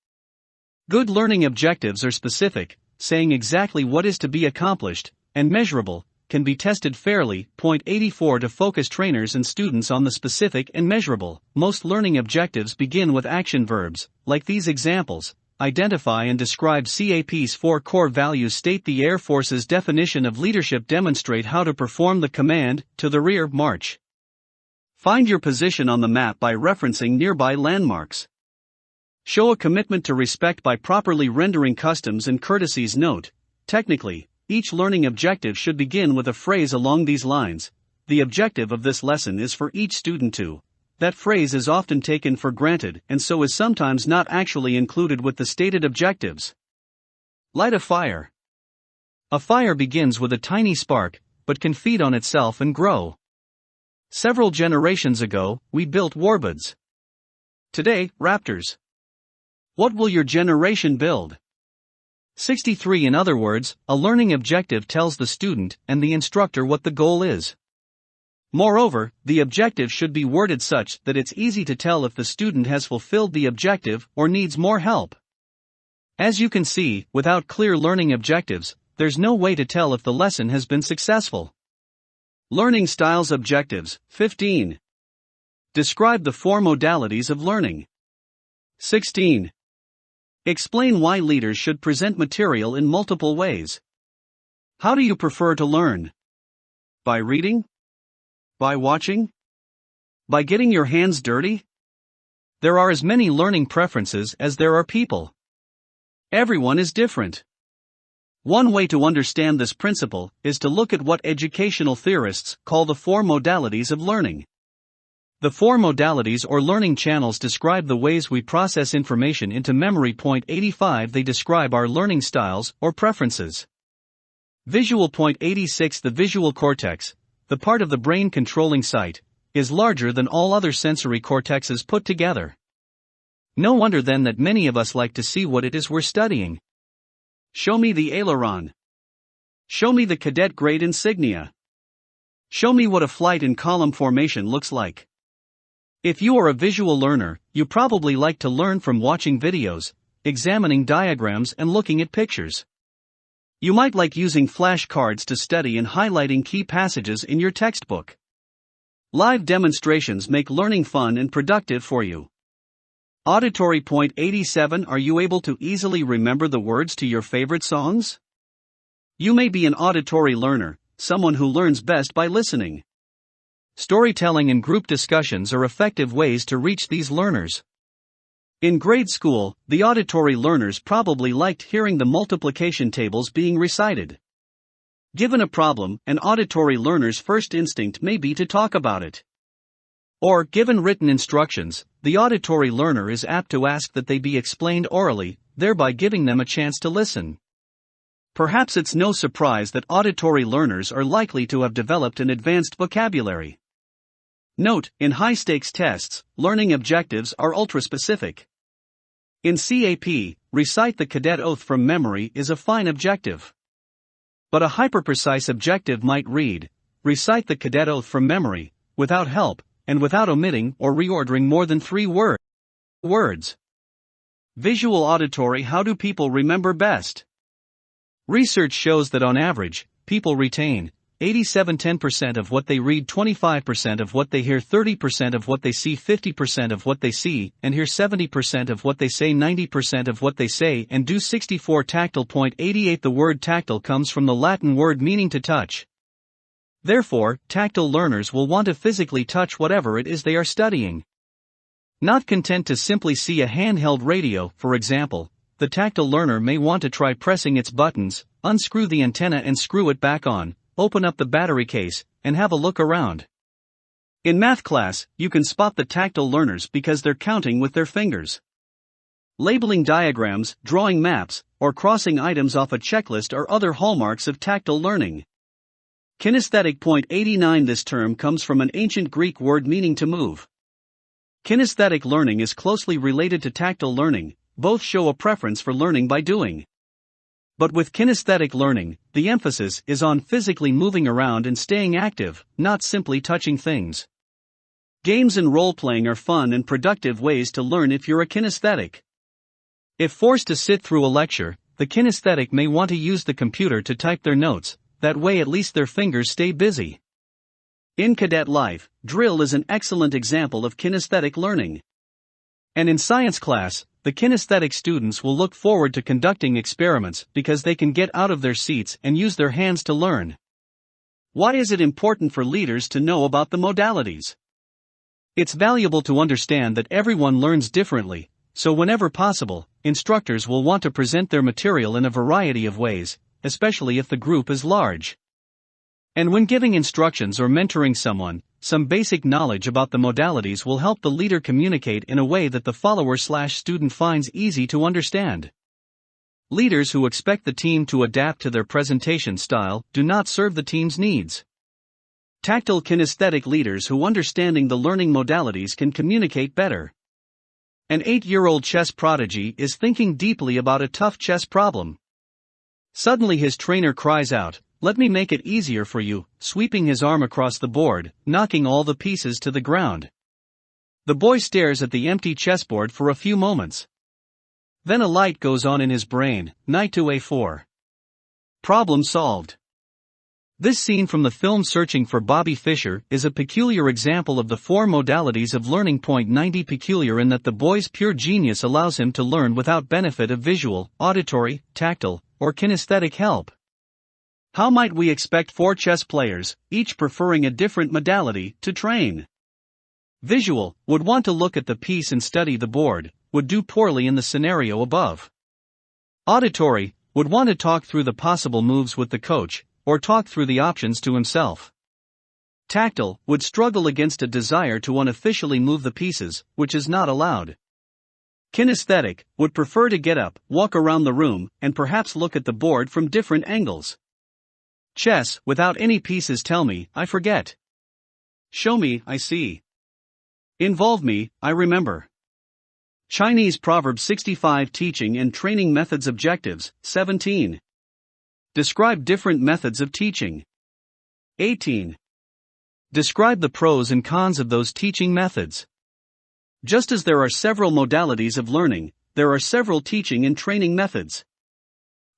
Good learning objectives are specific, saying exactly what is to be accomplished, and measurable, can be tested fairly. Point 84. To focus trainers and students on the specific and measurable, most learning objectives begin with action verbs, like these examples. Identify and describe CAP's 4 core values. State the Air Force's definition of leadership. Demonstrate how to perform the command, to the rear, march. Find your position on the map by referencing nearby landmarks. Show a commitment to respect by properly rendering customs and courtesies. Note, technically, each learning objective should begin with a phrase along these lines. The objective of this lesson is for each student to. That phrase is often taken for granted and so is sometimes not actually included with the stated objectives. Light a fire. A fire begins with a tiny spark, but can feed on itself and grow. Several generations ago, we built warbirds. Today, raptors. What will your generation build? 63. In other words, a learning objective tells the student and the instructor what the goal is. Moreover, the objective should be worded such that it's easy to tell if the student has fulfilled the objective or needs more help. As you can see, without clear learning objectives, there's no way to tell if the lesson has been successful. Learning styles. Objectives. 15. Describe the 4 modalities of learning. 16. Explain why leaders should present material in multiple ways. How do you prefer to learn? By reading? By watching? By getting your hands dirty? There are as many learning preferences as there are people. Everyone is different. One way to understand this principle is to look at what educational theorists call the 4 modalities of learning. The 4 modalities or learning channels describe the ways we process information into memory. Point 85. They describe our learning styles or preferences. Visual. Point 86. The visual cortex, the part of the brain controlling sight, is larger than all other sensory cortexes put together. No wonder then that many of us like to see what it is we're studying. Show me the aileron. Show me the cadet grade insignia. Show me what a flight in column formation looks like. If you are a visual learner, you probably like to learn from watching videos, examining diagrams and looking at pictures. You might like using flashcards to study and highlighting key passages in your textbook. Live demonstrations make learning fun and productive for you. Auditory. Point 87. Are you able to easily remember the words to your favorite songs? You may be an auditory learner, someone who learns best by listening. Storytelling and group discussions are effective ways to reach these learners. In grade school, the auditory learners probably liked hearing the multiplication tables being recited. Given a problem, an auditory learner's first instinct may be to talk about it. Or, given written instructions, the auditory learner is apt to ask that they be explained orally, thereby giving them a chance to listen. Perhaps it's no surprise that auditory learners are likely to have developed an advanced vocabulary. Note, in high-stakes tests, learning objectives are ultra-specific. In CAP, recite the cadet oath from memory is a fine objective. But a hyper-precise objective might read, recite the cadet oath from memory, without help, and without omitting or reordering more than 3 words. Visual auditory. How do people remember best? Research shows that on average, people retain 87-10% of what they read, 25% of what they hear, 30% of what they see, 50% of what they see and hear, 70% of what they say, 90% of what they say and do. 64. Tactile. Point 88. The word tactile comes from the Latin word meaning to touch. Therefore, tactile learners will want to physically touch whatever it is they are studying. Not content to simply see a handheld radio, for example, the tactile learner may want to try pressing its buttons, unscrew the antenna and screw it back on, open up the battery case, and have a look around. In math class, you can spot the tactile learners because they're counting with their fingers. Labeling diagrams, drawing maps, or crossing items off a checklist are other hallmarks of tactile learning. Kinesthetic. Point 89. This term comes from an ancient Greek word meaning to move. Kinesthetic learning is closely related to tactile learning, both show a preference for learning by doing. But with kinesthetic learning, the emphasis is on physically moving around and staying active, not simply touching things. Games and role-playing are fun and productive ways to learn if you're a kinesthetic. If forced to sit through a lecture, the kinesthetic may want to use the computer to type their notes, that way at least their fingers stay busy. In cadet life, drill is an excellent example of kinesthetic learning. And in science class, the kinesthetic students will look forward to conducting experiments because they can get out of their seats and use their hands to learn. Why is it important for leaders to know about the modalities? It's valuable to understand that everyone learns differently, so whenever possible, instructors will want to present their material in a variety of ways, especially if the group is large. And when giving instructions or mentoring someone, some basic knowledge about the modalities will help the leader communicate in a way that the follower/student finds easy to understand. Leaders who expect the team to adapt to their presentation style do not serve the team's needs. Tactile kinesthetic leaders who understanding the learning modalities can communicate better. An 8-year-old chess prodigy is thinking deeply about a tough chess problem. Suddenly his trainer cries out, "Let me make it easier for you," sweeping his arm across the board, knocking all the pieces to the ground. The boy stares at the empty chessboard for a few moments. Then a light goes on in his brain, knight to a4. Problem solved. This scene from the film Searching for Bobby Fischer is a peculiar example of the four modalities of learning. 90 Peculiar in that the boy's pure genius allows him to learn without benefit of visual, auditory, tactile, or kinesthetic help. How might we expect four chess players, each preferring a different modality, to train? Visual would want to look at the piece and study the board, would do poorly in the scenario above. Auditory would want to talk through the possible moves with the coach, or talk through the options to himself. Tactile would struggle against a desire to unofficially move the pieces, which is not allowed. Kinesthetic would prefer to get up, walk around the room, and perhaps look at the board from different angles. Chess, without any pieces. Tell me, I forget. Show me, I see. Involve me, I remember. Chinese proverb 65. Teaching and training methods. Objectives, 17. Describe different methods of teaching. 18. Describe the pros and cons of those teaching methods. Just as there are several modalities of learning, there are several teaching and training methods.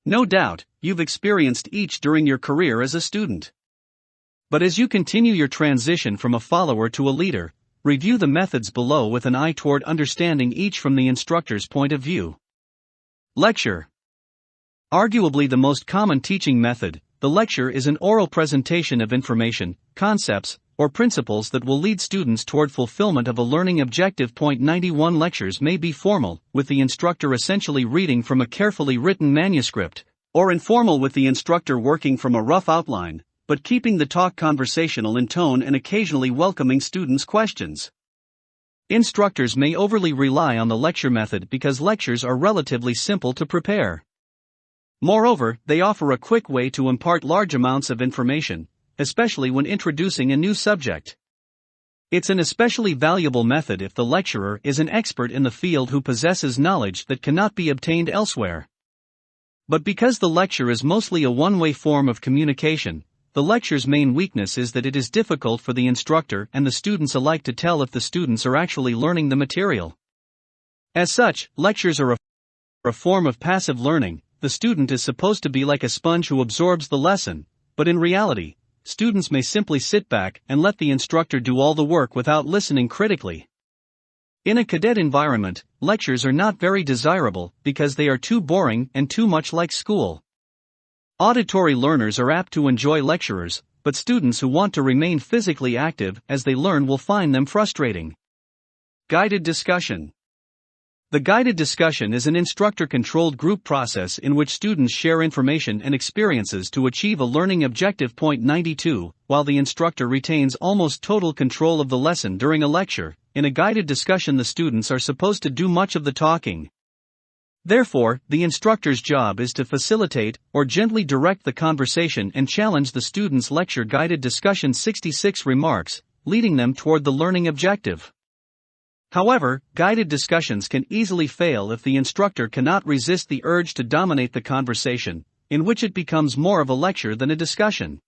No doubt, you've experienced each during your career as a student. But as you continue your transition from a follower to a leader, review the methods below with an eye toward understanding each from the instructor's point of view. Lecture. Arguably the most common teaching method, the lecture is an oral presentation of information, concepts, or principles that will lead students toward fulfillment of a learning objective. 91 Lectures may be formal, with the instructor essentially reading from a carefully written manuscript, or informal with the instructor working from a rough outline, but keeping the talk conversational in tone and occasionally welcoming students' questions. Instructors may overly rely on the lecture method because lectures are relatively simple to prepare. Moreover, they offer a quick way to impart large amounts of information, especially when introducing a new subject. It's an especially valuable method if the lecturer is an expert in the field who possesses knowledge that cannot be obtained elsewhere. But because the lecture is mostly a one-way form of communication, the lecture's main weakness is that it is difficult for the instructor and the students alike to tell if the students are actually learning the material. As such, lectures are a form of passive learning. The student is supposed to be like a sponge who absorbs the lesson, but in reality, students may simply sit back and let the instructor do all the work without listening critically. In a cadet environment, lectures are not very desirable because they are too boring and too much like school. Auditory learners are apt to enjoy lecturers, but students who want to remain physically active as they learn will find them frustrating. Guided discussion. The guided discussion is an instructor-controlled group process in which students share information and experiences to achieve a learning objective. 92, while the instructor retains almost total control of the lesson during a lecture, in a guided discussion the students are supposed to do much of the talking. Therefore, the instructor's job is to facilitate or gently direct the conversation and challenge the students' lecture. Guided discussion 66 Remarks, leading them toward the learning objective. However, guided discussions can easily fail if the instructor cannot resist the urge to dominate the conversation, in which it becomes more of a lecture than a discussion.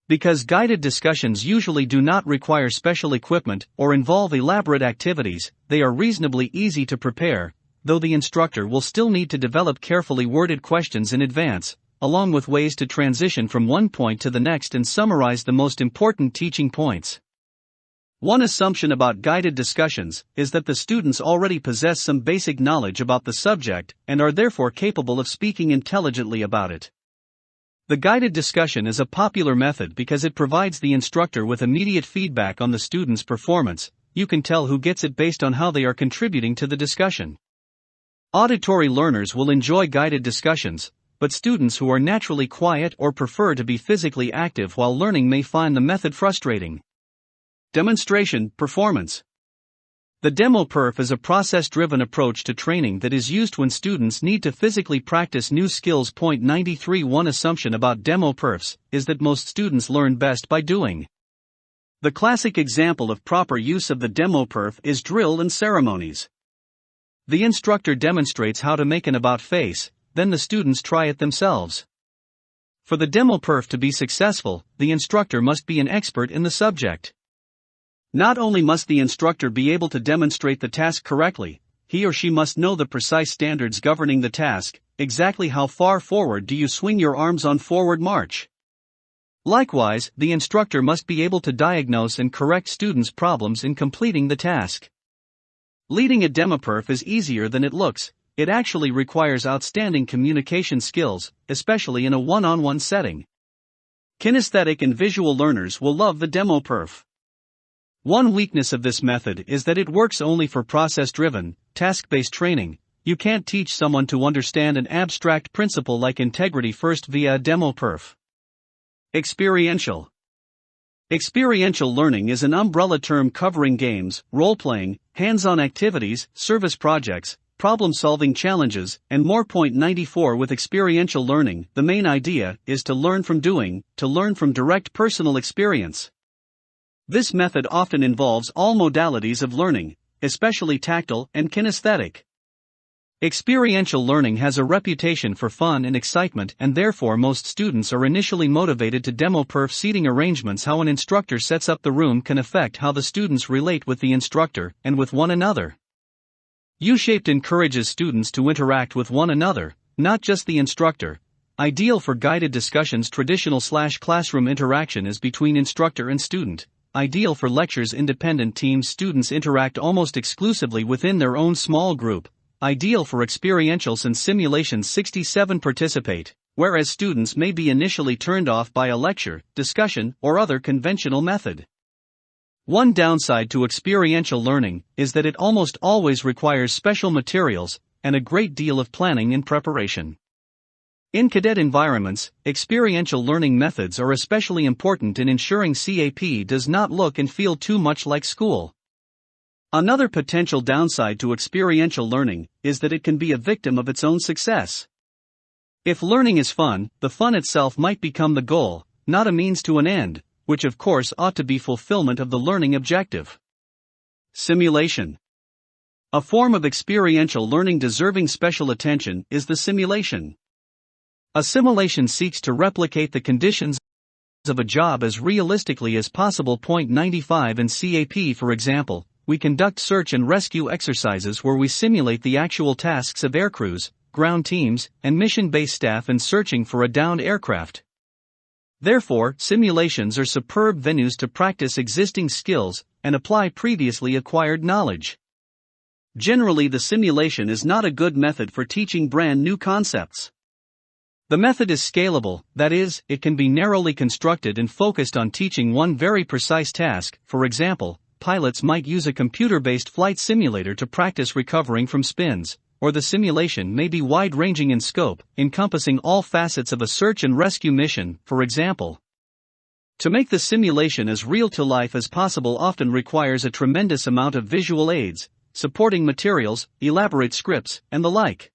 Because guided discussions usually do not require special equipment or involve elaborate activities, they are reasonably easy to prepare, though the instructor will still need to develop carefully worded questions in advance, along with ways to transition from one point to the next and summarize the most important teaching points. One assumption about guided discussions is that the students already possess some basic knowledge about the subject and are therefore capable of speaking intelligently about it. The guided discussion is a popular method because it provides the instructor with immediate feedback on the student's performance. You can tell who gets it based on how they are contributing to the discussion. Auditory learners will enjoy guided discussions, but students who are naturally quiet or prefer to be physically active while learning may find the method frustrating. Demonstration, performance. The demo-perf is a process-driven approach to training that is used when students need to physically practice new skills. Point 93. One assumption about demo-perfs is that most students learn best by doing. The classic example of proper use of the demo-perf is drill and ceremonies. The instructor demonstrates how to make an about-face, then the students try it themselves. For the demo-perf to be successful, the instructor must be an expert in the subject. Not only must the instructor be able to demonstrate the task correctly, he or she must know the precise standards governing the task. Exactly how far forward do you swing your arms on forward march? Likewise, the instructor must be able to diagnose and correct students' problems in completing the task. Leading a demo-perf is easier than it looks. It actually requires outstanding communication skills, especially in a one-on-one setting. Kinesthetic and visual learners will love the demo-perf. One weakness of this method is that it works only for process-driven, task-based training. You can't teach someone to understand an abstract principle like integrity first via a demo-perf. Experiential. Experiential learning is an umbrella term covering games, role-playing, hands-on activities, service projects, problem-solving challenges, and more. Point 94. With experiential learning, the main idea is to learn from doing, to learn from direct personal experience. This method often involves all modalities of learning, especially tactile and kinesthetic. Experiential learning has a reputation for fun and excitement, and therefore most students are initially motivated to demo-perf. Seating arrangements. How an instructor sets up the room can affect how the students relate with the instructor and with one another. U-shaped encourages students to interact with one another, not just the instructor. Ideal for guided discussions. Traditional/classroom interaction is between instructor and student. Ideal for lectures. Independent teams. Students interact almost exclusively within their own small group. Ideal for experientials and simulations. 67. Participate, whereas students may be initially turned off by a lecture, discussion, or other conventional method. One downside to experiential learning is that it almost always requires special materials and a great deal of planning and preparation. In cadet environments, experiential learning methods are especially important in ensuring CAP does not look and feel too much like school. Another potential downside to experiential learning is that it can be a victim of its own success. If learning is fun, the fun itself might become the goal, not a means to an end, which of course ought to be fulfillment of the learning objective. Simulation. A form of experiential learning deserving special attention is the simulation. A simulation seeks to replicate the conditions of a job as realistically as possible. Point 95. In CAP, for example, we conduct search and rescue exercises where we simulate the actual tasks of aircrews, ground teams, and mission-based staff in searching for a downed aircraft. Therefore, simulations are superb venues to practice existing skills and apply previously acquired knowledge. Generally, the simulation is not a good method for teaching brand new concepts. The method is scalable, that is, it can be narrowly constructed and focused on teaching one very precise task. For example, pilots might use a computer-based flight simulator to practice recovering from spins, or the simulation may be wide-ranging in scope, encompassing all facets of a search and rescue mission. For example, to make the simulation as real-to-life as possible often requires a tremendous amount of visual aids, supporting materials, elaborate scripts, and the like.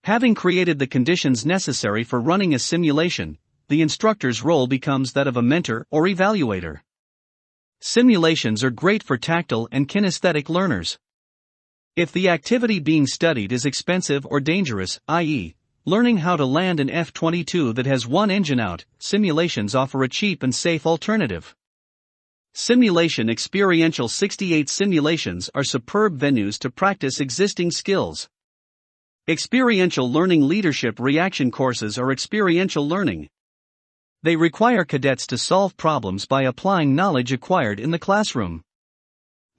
Having created the conditions necessary for running a simulation, the instructor's role becomes that of a mentor or evaluator. Simulations are great for tactile and kinesthetic learners. If the activity being studied is expensive or dangerous, i.e., learning how to land an F-22 that has one engine out, simulations offer a cheap and safe alternative. Simulation Experiential 68 simulations are superb venues to practice existing skills. Experiential learning leadership reaction courses are experiential learning. They require cadets to solve problems by applying knowledge acquired in the classroom.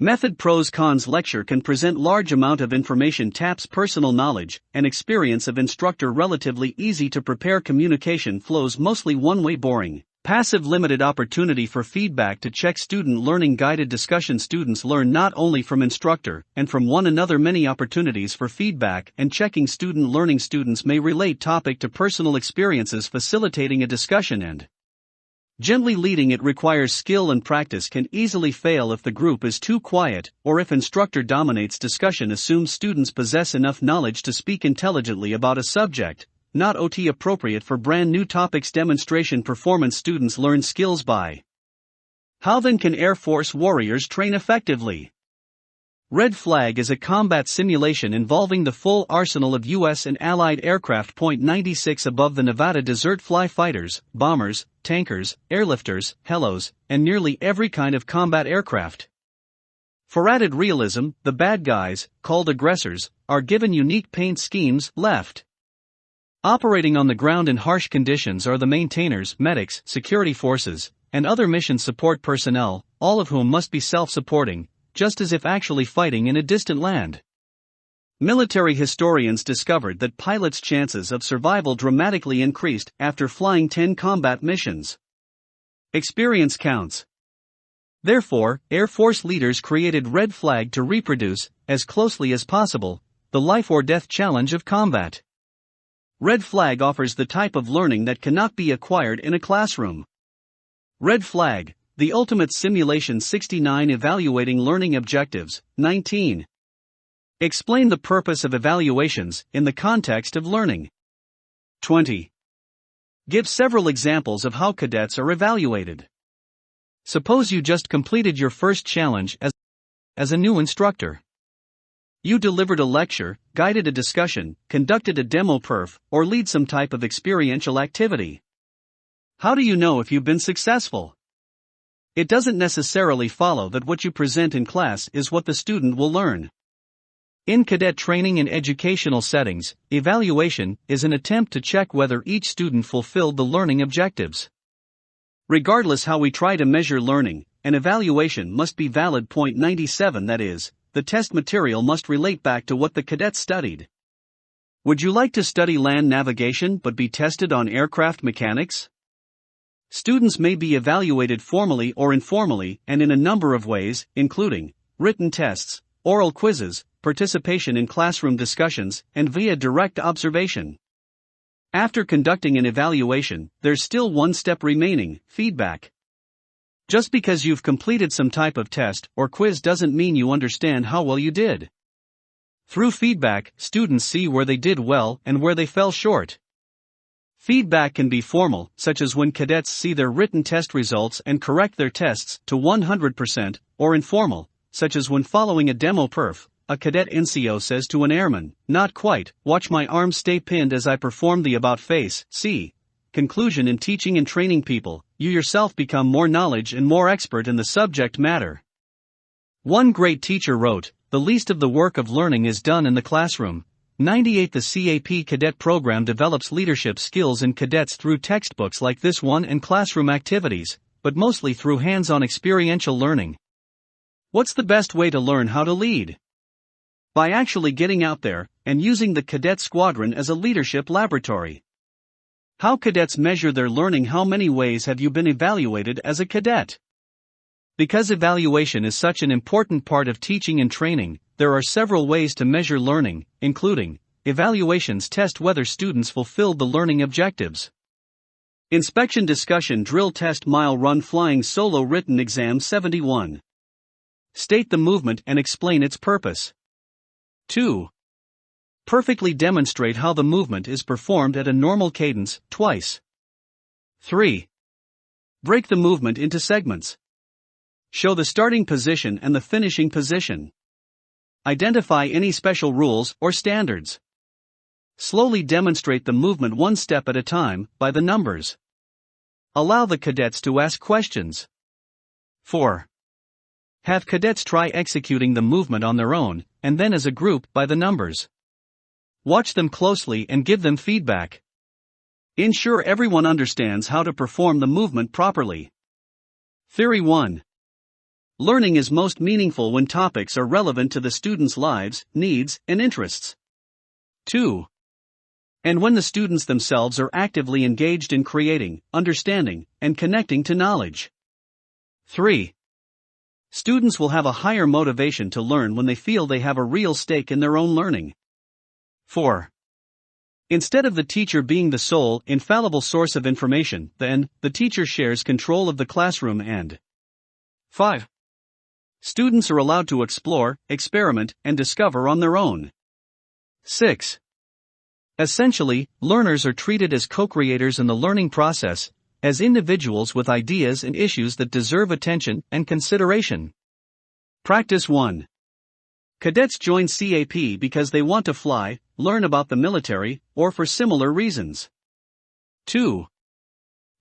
Method Pros Cons lecture can present large amount of information, taps personal knowledge and experience of instructor, relatively easy to prepare, communication flows mostly one way, boring. Passive limited opportunity for feedback to check student learning, guided discussion, students learn not only from instructor and from one another, many opportunities for feedback and checking student learning. Students may relate topic to personal experiences, facilitating a discussion and gently leading it requires skill and practice, can easily fail if the group is too quiet, or if instructor dominates discussion, assumes students possess enough knowledge to speak intelligently about a subject, not OT appropriate for brand new topics. Demonstration performance, students learn skills by. How then can Air Force warriors train effectively? Red Flag is a combat simulation involving the full arsenal of U.S. and Allied aircraft. Point 96 above the Nevada desert, fly fighters, bombers, tankers, airlifters, helos, and nearly every kind of combat aircraft. For added realism, the bad guys, called aggressors, are given unique paint schemes. Left. Operating on the ground in harsh conditions are the maintainers, medics, security forces, and other mission support personnel, all of whom must be self-supporting, just as if actually fighting in a distant land. Military historians discovered that pilots' chances of survival dramatically increased after flying 10 combat missions. Experience counts. Therefore, Air Force leaders created Red Flag to reproduce, as closely as possible, the life or death challenge of combat. Red Flag offers the type of learning that cannot be acquired in a classroom. Red Flag, the ultimate simulation. 69 Evaluating learning objectives. 19. Explain the purpose of evaluations in the context of learning. 20. Give several examples of how cadets are evaluated. Suppose you just completed your first challenge as a new instructor. You delivered a lecture, guided a discussion, conducted a demo perf, or lead some type of experiential activity. How do you know if you've been successful? It doesn't necessarily follow that what you present in class is what the student will learn. In cadet training and educational settings, evaluation is an attempt to check whether each student fulfilled the learning objectives. Regardless how we try to measure learning, an evaluation must be valid. Point 97, that is, the test material must relate back to what the cadets studied. Would you like to study land navigation but be tested on aircraft mechanics? Students may be evaluated formally or informally and in a number of ways, including written tests, oral quizzes, participation in classroom discussions, and via direct observation. After conducting an evaluation, there's still one step remaining: feedback. Just because you've completed some type of test or quiz doesn't mean you understand how well you did. Through feedback, students see where they did well and where they fell short. Feedback can be formal, such as when cadets see their written test results and correct their tests to 100%, or informal, such as when following a demo perf, a cadet NCO says to an airman, "Not quite, watch my arms stay pinned as I perform the about face." See. Conclusion: in teaching and training people, you yourself become more knowledge and more expert in the subject matter. One great teacher wrote, "The least of the work of learning is done in the classroom." 98 The CAP cadet program develops leadership skills in cadets through textbooks like this one and classroom activities, but mostly through hands-on experiential learning. What's the best way to learn how to lead? By actually getting out there and using the cadet squadron as a leadership laboratory. How cadets measure their learning? How many ways have you been evaluated as a cadet? Because evaluation is such an important part of teaching and training, there are several ways to measure learning, including evaluations test whether students fulfilled the learning objectives. Inspection, discussion, drill, test, mile run, flying solo, written exam. 71. State the movement and explain its purpose. 2. Perfectly demonstrate how the movement is performed at a normal cadence, twice. 3. Break the movement into segments. Show the starting position and the finishing position. Identify any special rules or standards. Slowly demonstrate the movement one step at a time, by the numbers. Allow the cadets to ask questions. 4. Have cadets try executing the movement on their own, and then as a group, by the numbers. Watch them closely and give them feedback. Ensure everyone understands how to perform the movement properly. Theory 1. Learning is most meaningful when topics are relevant to the students' lives, needs, and interests. 2. And when the students themselves are actively engaged in creating, understanding, and connecting to knowledge. 3. Students will have a higher motivation to learn when they feel they have a real stake in their own learning. 4. Instead of the teacher being the sole, infallible source of information, then, the teacher shares control of the classroom and 5. Students are allowed to explore, experiment, and discover on their own. 6. Essentially, learners are treated as co-creators in the learning process, as individuals with ideas and issues that deserve attention and consideration. Practice 1. Cadets join CAP because they want to fly, learn about the military, or for similar reasons. 2.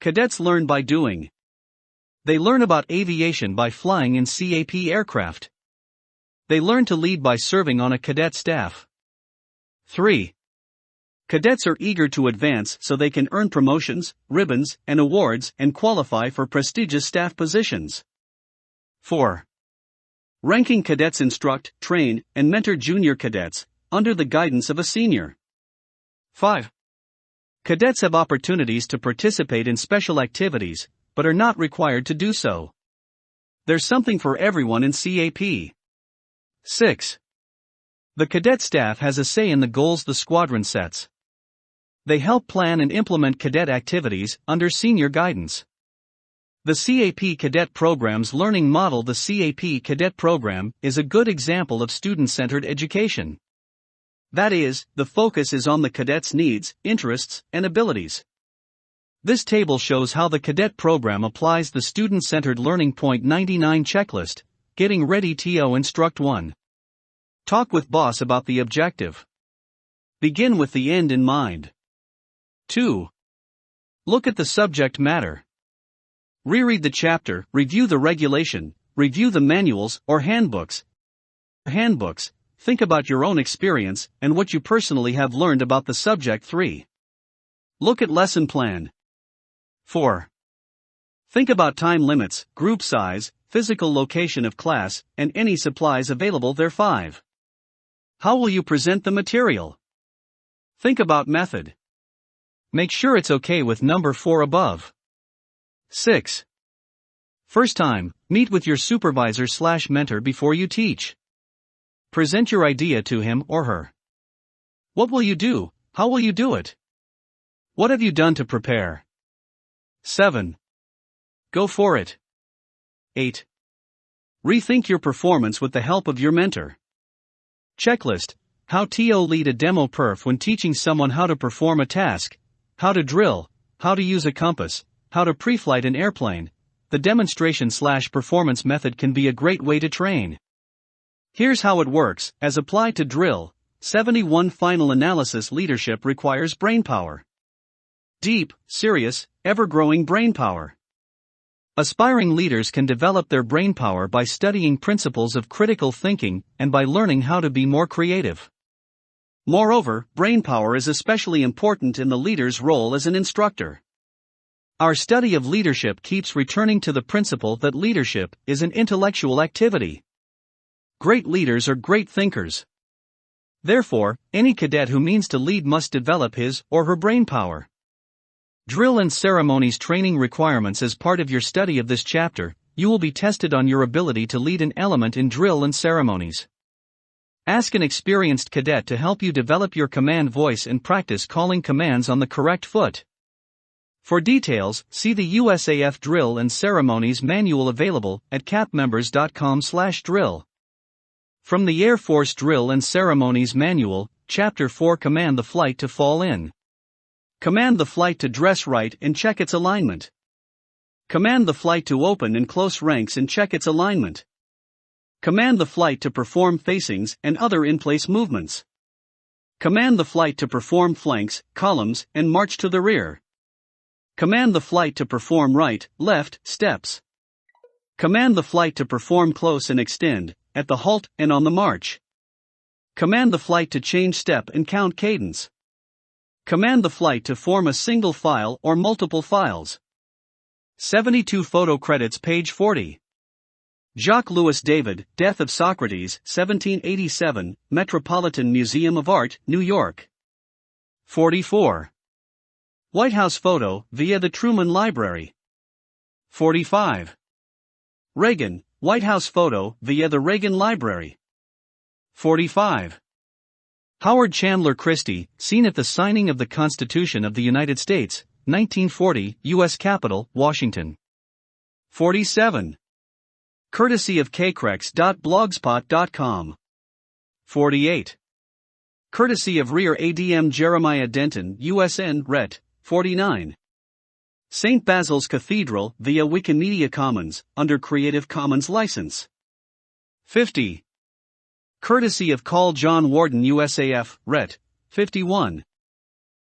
Cadets learn by doing. They learn about aviation by flying in CAP aircraft. They learn to lead by serving on a cadet staff. 3. Cadets are eager to advance so they can earn promotions, ribbons, and awards and qualify for prestigious staff positions. 4. Ranking cadets instruct, train, and mentor junior cadets, under the guidance of a senior. 5. Cadets have opportunities to participate in special activities, but are not required to do so. There's something for everyone in CAP. 6. The cadet staff has a say in the goals the squadron sets. They help plan and implement cadet activities under senior guidance. The CAP Cadet Program's learning model. The CAP Cadet Program is a good example of student-centered education. That is, the focus is on the cadets' needs, interests, and abilities. This table shows how the cadet program applies the student-centered learning. Point 99 checklist, Getting Ready TO Instruct 1. Talk with boss about the objective. Begin with the end in mind. 2. Look at the subject matter. Reread the chapter, review the regulation, review the manuals or handbooks. Think about your own experience and what you personally have learned about the subject. 3. Look at lesson plan. 4. Think about time limits, group size, physical location of class, and any supplies available there. 5. How will you present the material? Think about method. Make sure it's okay with number 4 above. 6. First time, meet with your supervisor/mentor before you teach. Present your idea to him or her. What will you do? How will you do it? What have you done to prepare? 7. Go for it. 8. Rethink your performance with the help of your mentor. Checklist: How to lead a demo perf when teaching someone how to perform a task, how to drill, how to use a compass, how to pre-flight an airplane. The demonstration/performance method can be a great way to train. Here's how it works, as applied to drill. 71 Final analysis. Leadership requires brainpower. Deep, serious, ever-growing brainpower. Aspiring leaders can develop their brainpower by studying principles of critical thinking and by learning how to be more creative. Moreover, brainpower is especially important in the leader's role as an instructor. Our study of leadership keeps returning to the principle that leadership is an intellectual activity. Great leaders are great thinkers. Therefore, any cadet who means to lead must develop his or her brainpower. Drill and ceremonies training requirements. As part of your study of this chapter, you will be tested on your ability to lead an element in drill and ceremonies. Ask an experienced cadet to help you develop your command voice and practice calling commands on the correct foot. For details, see the USAF Drill and Ceremonies Manual available at capmembers.com/drill. From the Air Force Drill and Ceremonies Manual, Chapter 4: Command the flight to fall in. Command the flight to dress right and check its alignment. Command the flight to open and close ranks and check its alignment. Command the flight to perform facings and other in-place movements. Command the flight to perform flanks, columns, and march to the rear. Command the flight to perform right, left, steps. Command the flight to perform close and extend, at the halt and on the march. Command the flight to change step and count cadence. Command the flight to form a single file or multiple files. 72 photo credits, page 40. Jacques-Louis David, Death of Socrates, 1787, Metropolitan Museum of Art, New York. 44. White House photo, via the Truman Library. 45. Reagan, White House photo, via the Reagan Library. 45. Howard Chandler Christie, seen at the signing of the Constitution of the United States, 1940, U.S. Capitol, Washington. 47. Courtesy of kcrex.blogspot.com. 48. Courtesy of Rear ADM Jeremiah Denton, USN, Ret. 49. St. Basil's Cathedral, via Wikimedia Commons, under Creative Commons license. 50. Courtesy of Call John Warden USAF, Ret. 51.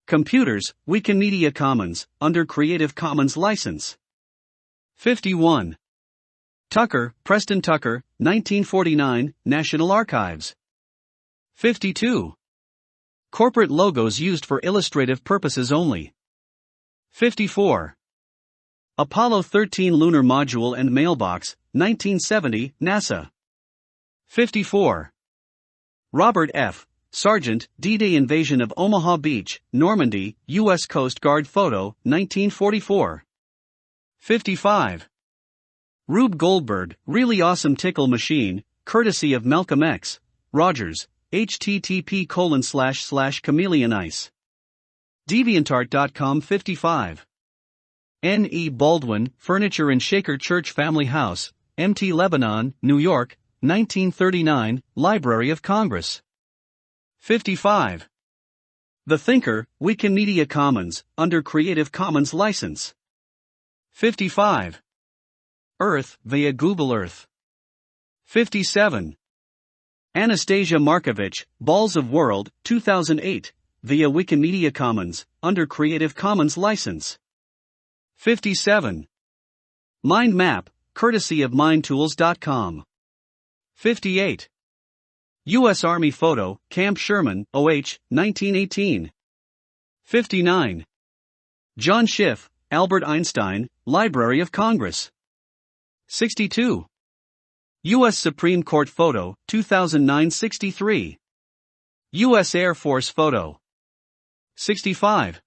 Computers, Wikimedia Commons, under Creative Commons license. 51. Tucker, Preston Tucker, 1949, National Archives. 52. Corporate logos used for illustrative purposes only. 54. Apollo 13 Lunar Module and Mailbox, 1970, NASA. 54. Robert F. Sargent, D-Day Invasion of Omaha Beach, Normandy, U.S. Coast Guard photo, 1944. 55. Rube Goldberg, Really Awesome Tickle Machine, courtesy of Malcolm X. Rogers, http://chameleonice. DeviantArt.com. 55. N. E. Baldwin, Furniture and Shaker Church Family House, Mt. Lebanon, New York, 1939, Library of Congress. 55. The Thinker, Wikimedia Commons, under Creative Commons license. 55. Earth, via Google Earth. 57. Anastasia Markovich, Balls of World, 2008, via Wikimedia Commons, under Creative Commons license. 57. Mind Map, courtesy of MindTools.com. 58. U.S. Army photo, Camp Sherman, OH, 1918. 59. John Schiff, Albert Einstein, Library of Congress. 62. U.S. Supreme Court photo, 2009. 63. U.S. Air Force photo. 65.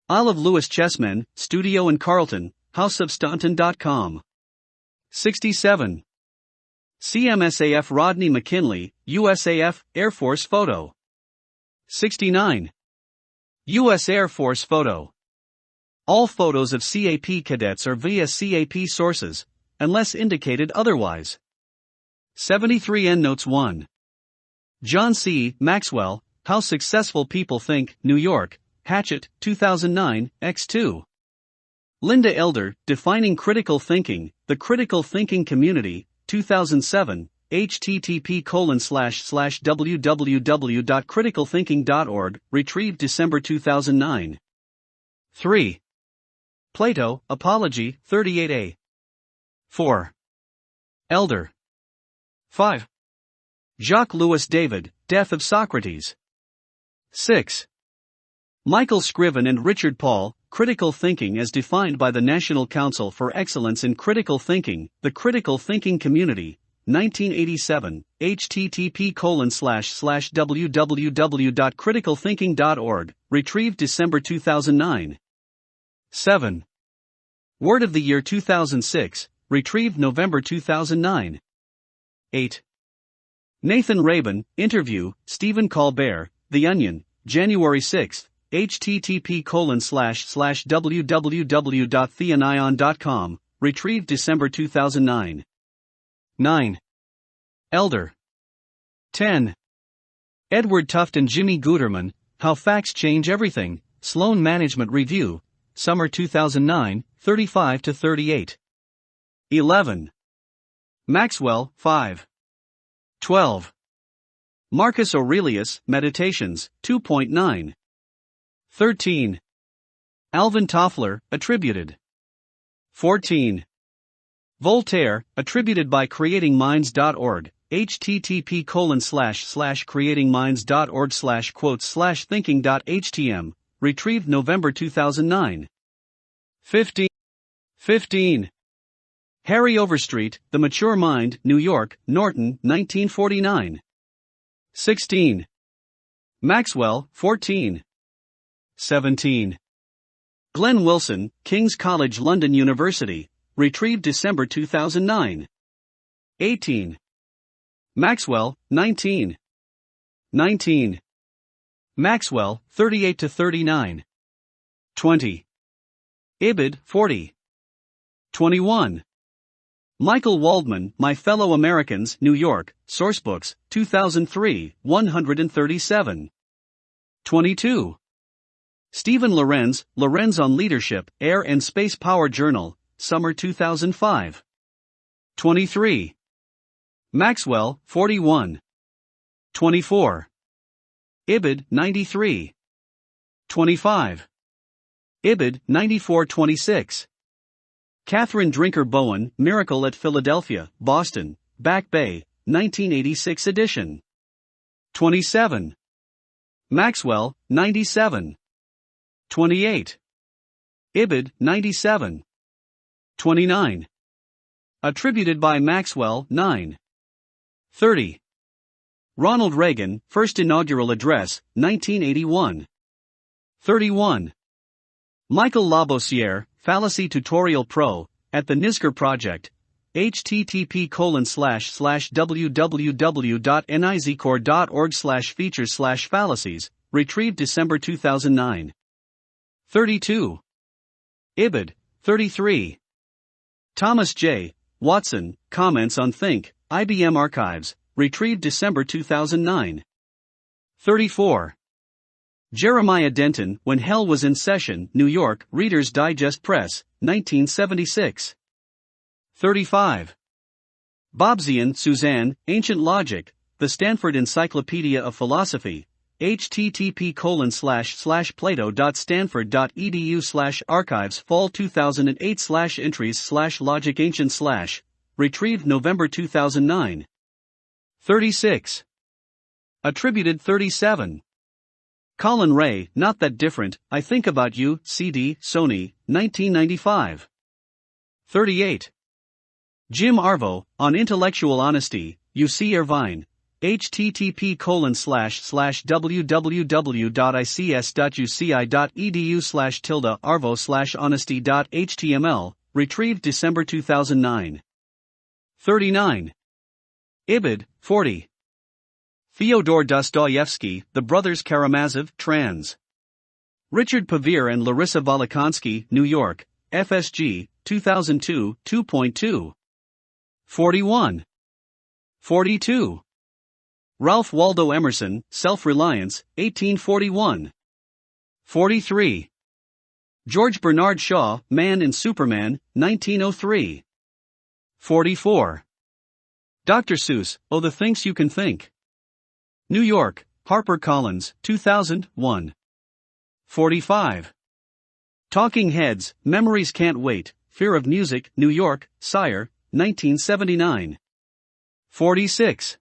Olive Lewis Chessmen, Studio in Carlton, houseofstaunton.com. 67. CMSAF Rodney McKinley, USAF, Air Force photo. 69. U.S. Air Force photo. All photos of CAP cadets are via CAP sources, unless indicated otherwise. 73. Endnotes 1. John C. Maxwell, How Successful People Think, New York, Hatchet, 2009, x2. Linda Elder, Defining Critical Thinking, The Critical Thinking Community, 2007, http://www.criticalthinking.org, retrieved December 2009. 3. Plato, Apology, 38a. 4. Elder. 5. Jacques-Louis David, Death of Socrates. 6. Michael Scriven and Richard Paul, Critical Thinking as Defined by the National Council for Excellence in Critical Thinking, The Critical Thinking Community, 1987, http://www.criticalthinking.org, retrieved December 2009. 7. Word of the Year 2006, retrieved November 2009. 8. Nathan Rabin, Interview, Stephen Colbert, The Onion, January 6, http://www.theanion.com, retrieved December 2009. 9. Elder. 10. Edward Tuft and Jimmy Guterman, How Facts Change Everything, Sloan Management Review, Summer 2009, 35-38. 11. Maxwell, 5. 12. Marcus Aurelius, Meditations, 2.9. 13. Alvin Toffler, attributed. 14. Voltaire, attributed by creatingminds.org, http://creatingminds.org/quotes/thinking.htm, retrieved November 2009. 15. Harry Overstreet, The Mature Mind, New York, Norton, 1949. 16. Maxwell, 14. 17. Glenn Wilson, King's College London University, retrieved December 2009. 18. Maxwell, 19. 19. Maxwell, 38-39. 20. Ibid, 40. 21. Michael Waldman, My Fellow Americans, New York, Sourcebooks, 2003, 137. 22. Stephen Lorenz, Lorenz on Leadership, Air and Space Power Journal, Summer 2005. 23. Maxwell, 41. 24. Ibid, 93. 25. Ibid, 94-26. Catherine Drinker Bowen, Miracle at Philadelphia, Boston, Back Bay, 1986 edition. 27. Maxwell, 97. 28. Ibid, 97. 29. Attributed by Maxwell, 9. 30. Ronald Reagan, First Inaugural Address, 1981. 31. Michael Labossiere, Fallacy Tutorial Pro, at the NISCR Project, http://www.nizcor.org/features/fallacies, retrieved December 2009. 32. Ibid, 33. Thomas J. Watson, Comments on Think, IBM Archives, retrieved December 2009. 34. Jeremiah Denton, When Hell Was in Session, New York, Reader's Digest Press, 1976. 35. Bobzian, Suzanne, Ancient Logic, The Stanford Encyclopedia of Philosophy, http://plato.stanford.edu/archives fall 2008/entries/logic ancient/, retrieved November 2009. 36. Attributed 37. Colin Ray, Not That Different, I Think About You, CD, Sony, 1995. 38. Jim Arvo, On Intellectual Honesty, UC Irvine, http://www.ics.uci.edu/arvo/honesty.html, retrieved December 2009. 39. Ibid, 40. Fyodor Dostoevsky, The Brothers Karamazov, trans. Richard Pavir and Larissa Volokonsky, New York, FSG, 2002, 2.2. 41. 42. Ralph Waldo Emerson, Self-Reliance, 1841. 43. George Bernard Shaw, Man and Superman, 1903. 44. Dr. Seuss, Oh the Things You Can Think. New York, HarperCollins, 2001. 45. Talking Heads, Memories Can't Wait, Fear of Music, New York, Sire, 1979. 46.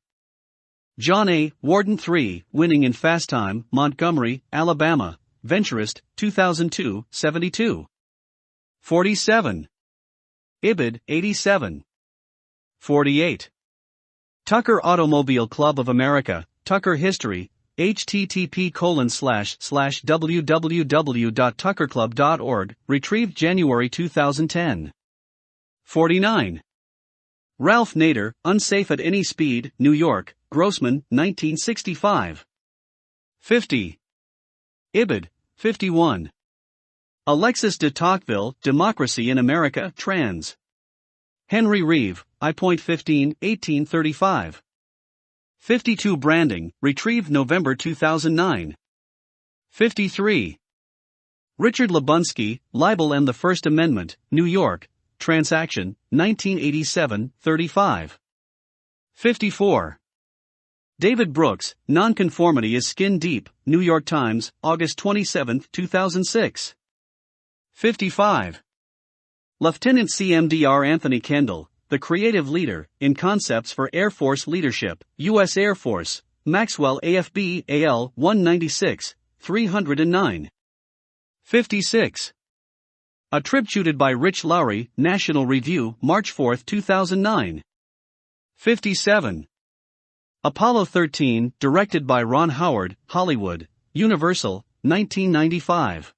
John A. Warden 3, Winning in Fast Time, Montgomery, Alabama, Venturist, 2002, 72. 47. Ibid, 87. 48. Tucker Automobile Club of America, Tucker History, http://www.tuckerclub.org, retrieved January 2010. 49. Ralph Nader, Unsafe at Any Speed, New York, Grossman, 1965. 50. Ibid, 51. Alexis de Tocqueville, Democracy in America, trans. Henry Reeve, I.15, 1835. 52 Branding, retrieved November 2009. 53. Richard Labunsky, Libel and the First Amendment, New York, Transaction, 1987, 35. 54. David Brooks, Nonconformity is Skin Deep, New York Times, August 27, 2006. 55. Lieutenant CMDR Anthony Kendall, The Creative Leader, in Concepts for Air Force Leadership, U.S. Air Force, Maxwell AFB AL 196, 309. 56. Attributed by Rich Lowry, National Review, March 4, 2009. 57. Apollo 13, directed by Ron Howard, Hollywood, Universal, 1995.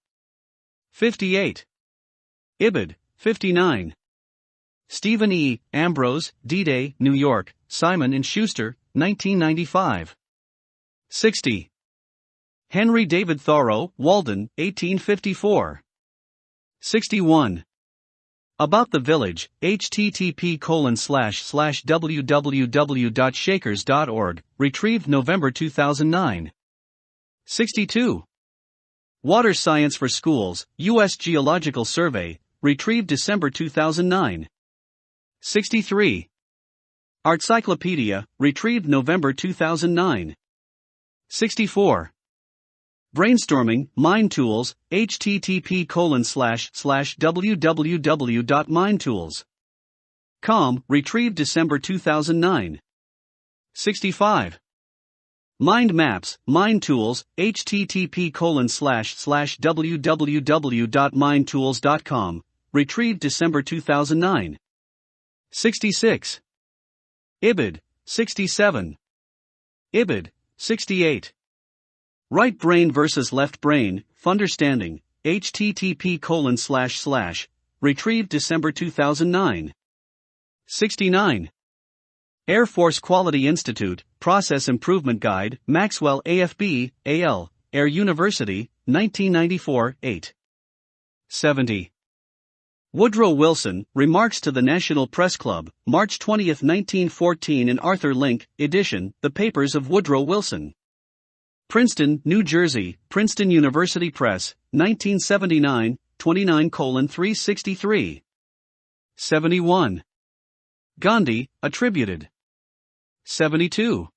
58. Ibid, 59. Stephen E. Ambrose, D-Day, New York, Simon & Schuster, 1995. 60. Henry David Thoreau, Walden, 1854. 61. About the Village, http://www.shakers.org, retrieved November 2009. 62. Water Science for Schools, U.S. Geological Survey, retrieved December 2009. 63. Artcyclopedia, retrieved November 2009. 64. Brainstorming, Mind Tools, http://www.mindtools.com, retrieved December 2009. 65. Mind Maps, Mind Tools, http://www.mindtools.com, retrieved December 2009. 66. Ibid, 67. Ibid, 68. Right Brain vs. Left Brain, Funderstanding, http:// retrieved December 2009. 69. Air Force Quality Institute, Process Improvement Guide, Maxwell AFB, AL, Air University, 1994, 8. 70. Woodrow Wilson, Remarks to the National Press Club, March 20, 1914 in Arthur Link, edition, The Papers of Woodrow Wilson. Princeton, New Jersey, Princeton University Press, 1979, 29:363. 71. Gandhi, Attributed. 72.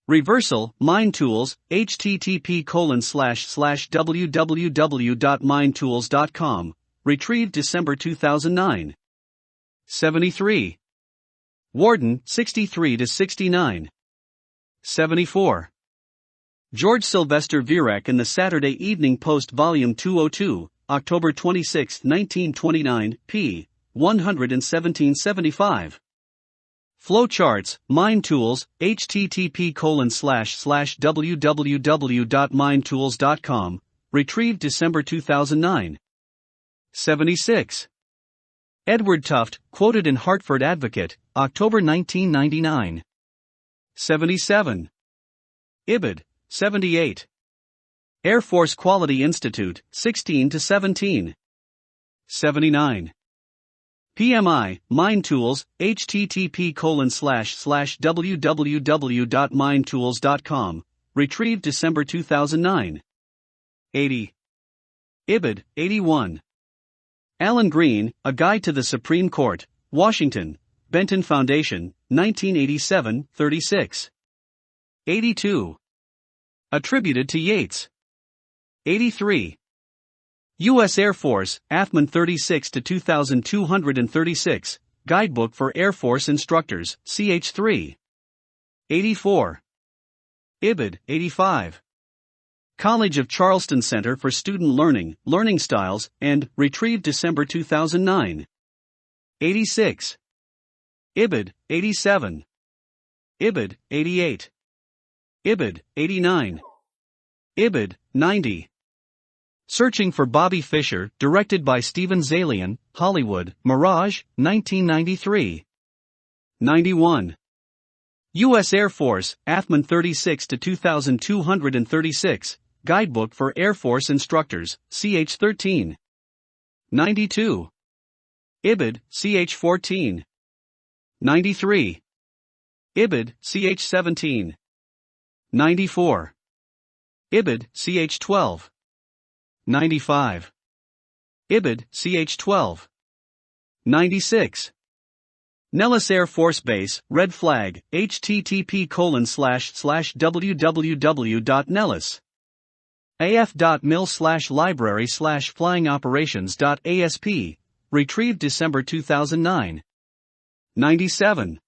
Reversal, Mind Tools, http://www.mindtools.com, retrieved December 2009. 73. Warden, 63-69. 74. George Sylvester Viereck in the Saturday Evening Post Volume 202, October 26, 1929, p. 117-75. Flowcharts, Mind Tools, http://www.mindtools.com, retrieved December 2009. 76. Edward Tufte, quoted in Hartford Advocate, October 1999. 77. Ibid, 78. Air Force Quality Institute, 16-17. 79. PMI, Mind Tools, http://www.mindtools.com, retrieved December 2009. 80. Ibid, 81. Alan Green, A Guide to the Supreme Court, Washington, Benton Foundation, 1987, 36. 82. Attributed to Yates. 83. U.S. Air Force, Athman 36-2236, Guidebook for Air Force Instructors, CH3. 84. Ibid, 85. College of Charleston Center for Student Learning, Learning Styles, and, retrieved December 2009. 86. Ibid, 87. Ibid, 88. Ibid, 89. Ibid, 90. Searching for Bobby Fischer, directed by Steven Zaillian, Hollywood, Mirage, 1993. 91. U.S. Air Force, Athman 36-2236, Guidebook for Air Force Instructors, CH13. 92. Ibid, CH14. 93. Ibid, CH17. 94. Ibid, CH12. 95. Ibid, ch12. 96. Nellis Air Force Base, red flag, http://www.nellis.af.mil/library/flyingoperations.asp, retrieved December 2009. 97.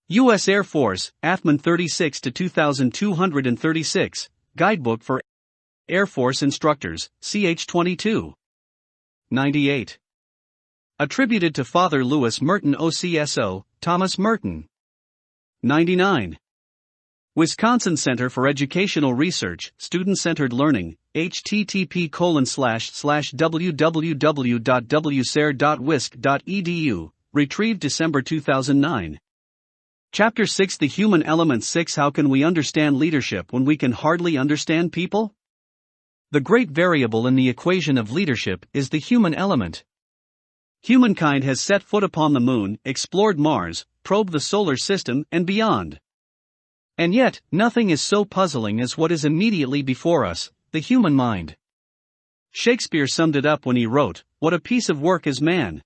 U.S. Air Force, AFMAN 36-2236, Guidebook for Air Force Instructors, ch22. 98. Attributed to Father Louis Merton OCSO, Thomas Merton. 99. Wisconsin Center for Educational Research, Student-Centered Learning, http://www.wcer.wisc.edu, retrieved December 2009. Chapter 6 The Human Element 6 How can we understand leadership when we can hardly understand people? The great variable in the equation of leadership is the human element. Humankind has set foot upon the moon, explored Mars, probed the solar system, and beyond. And yet, nothing is so puzzling as what is immediately before us, the human mind. Shakespeare summed it up when he wrote, "What a piece of work is man!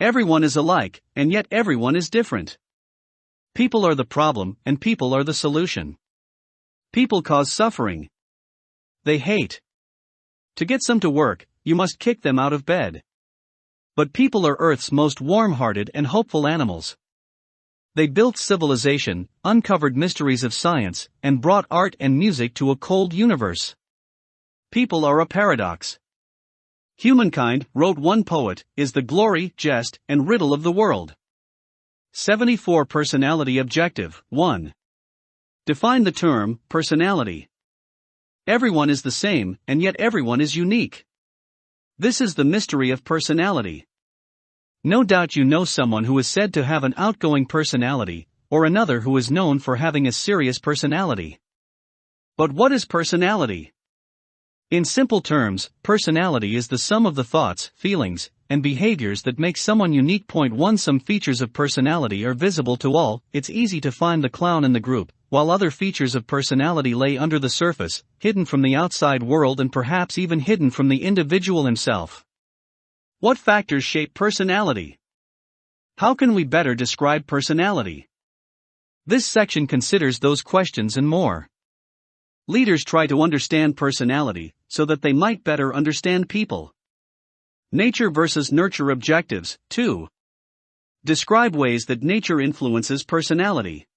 Everyone is alike, and yet everyone is different. People are the problem, and people are the solution. People cause suffering. They hate. To get some to work, you must kick them out of bed. But people are Earth's most warm-hearted and hopeful animals. They built civilization, uncovered mysteries of science, and brought art and music to a cold universe. People are a paradox. Humankind, wrote one poet, is the glory, jest, and riddle of the world." 74 Personality Objective, 1. Define the term, personality. Everyone is the same, and yet everyone is unique. This is the mystery of personality. No doubt you know someone who is said to have an outgoing personality, or another who is known for having a serious personality. But what is personality? In simple terms, personality is the sum of the thoughts, feelings, and behaviors that make someone unique. 1 Some features of personality are visible to all. It's easy to find the clown in the group, while other features of personality lay under the surface, hidden from the outside world and perhaps even hidden from the individual himself. What factors shape personality? How can we better describe personality? This section considers those questions and more. Leaders try to understand personality, so that they might better understand people. Nature versus nurture objectives, 2. Describe ways that nature influences personality.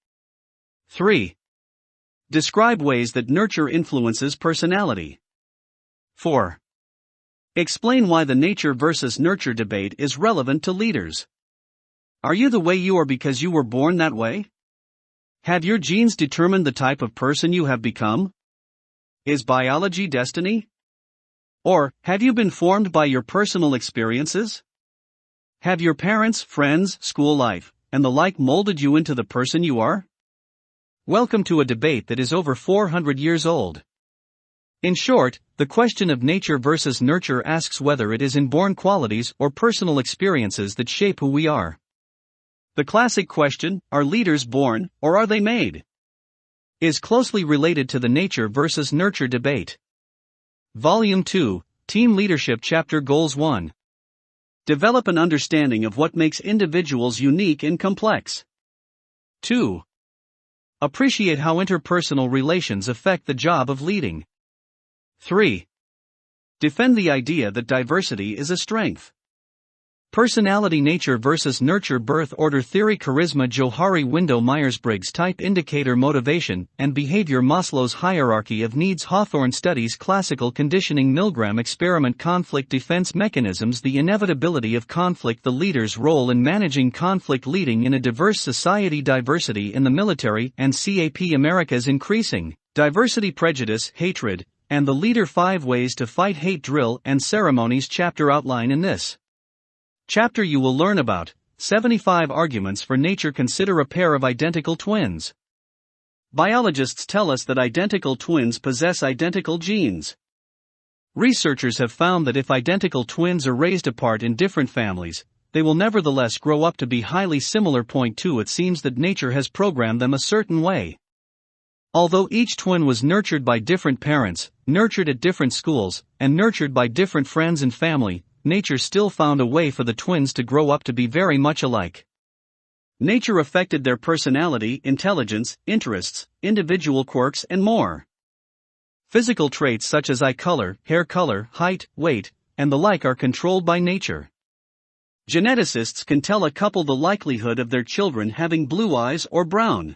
3. Describe ways that nurture influences personality. 4. Explain why the nature versus nurture debate is relevant to leaders. Are you the way you are because you were born that way? Have your genes determined the type of person you have become? Is biology destiny? Or, have you been formed by your personal experiences? Have your parents, friends, school life, and the like molded you into the person you are? Welcome to a debate that is over 400 years old. In short, the question of nature versus nurture asks whether it is inborn qualities or personal experiences that shape who we are. The classic question, are leaders born, or are they made? Is closely related to the nature versus nurture debate. Volume 2, Team Leadership Chapter Goals 1. Develop an understanding of what makes individuals unique and complex. 2. Appreciate how interpersonal relations affect the job of leading. 3. Defend the idea that diversity is a strength. Personality nature versus nurture birth order theory charisma Johari window Myers-Briggs type indicator motivation and behavior Maslow's hierarchy of needs Hawthorne studies classical conditioning Milgram experiment conflict defense mechanisms the inevitability of conflict the leader's role in managing conflict leading in a diverse society diversity in the military and CAP America's increasing diversity prejudice hatred and the leader 5 ways to fight hate drill and ceremonies chapter outline in this chapter you will learn about 75 arguments for nature. Consider a pair of identical twins. Biologists tell us that identical twins possess identical genes. Researchers have found that if identical twins are raised apart in different families, they will nevertheless grow up to be highly similar. 2 It seems that nature has programmed them a certain way. Although each twin was nurtured by different parents, nurtured at different schools, and nurtured by different friends and family, nature still found a way for the twins to grow up to be very much alike. Nature affected their personality, intelligence, interests, individual quirks, and more. Physical traits such as eye color, hair color, height, weight, and the like are controlled by nature. Geneticists can tell a couple the likelihood of their children having blue eyes or brown.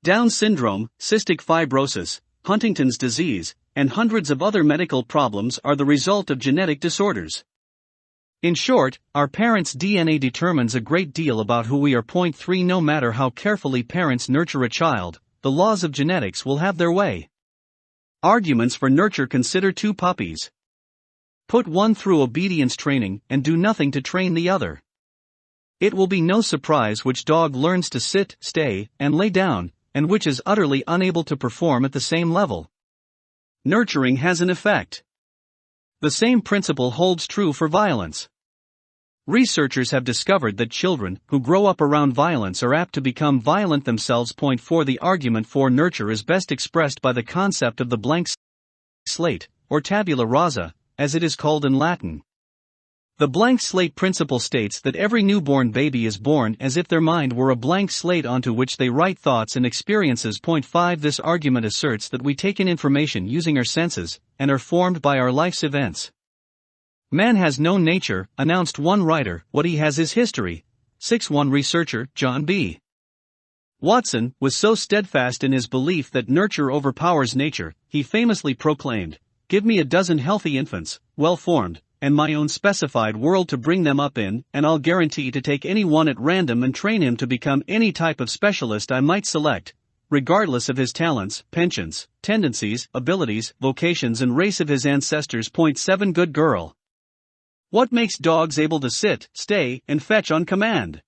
Down syndrome, cystic fibrosis, Huntington's disease, and hundreds of other medical problems are the result of genetic disorders. In short, our parents' DNA determines a great deal about who we are. 3 No matter how carefully parents nurture a child, the laws of genetics will have their way. Arguments for nurture: consider 2 puppies. Put one through obedience training and do nothing to train the other. It will be no surprise which dog learns to sit, stay, and lay down, and which is utterly unable to perform at the same level. Nurturing has an effect. The same principle holds true for violence. Researchers have discovered that children who grow up around violence are apt to become violent themselves. 4 The argument for nurture is best expressed by the concept of the blank slate, or tabula rasa, as it is called in Latin. The blank slate principle states that every newborn baby is born as if their mind were a blank slate onto which they write thoughts and experiences. 5 This argument asserts that we take in information using our senses, and are formed by our life's events. Man has no nature, announced one writer, what he has is history. 1 Researcher, John B. Watson, was so steadfast in his belief that nurture overpowers nature, he famously proclaimed, "Give me a dozen healthy infants, well-formed, and my own specified world to bring them up in, and I'll guarantee to take any one at random and train him to become any type of specialist I might select, regardless of his talents, penchants, tendencies, abilities, vocations and race of his ancestors." 7 Good girl. What makes dogs able to sit, stay, and fetch on command?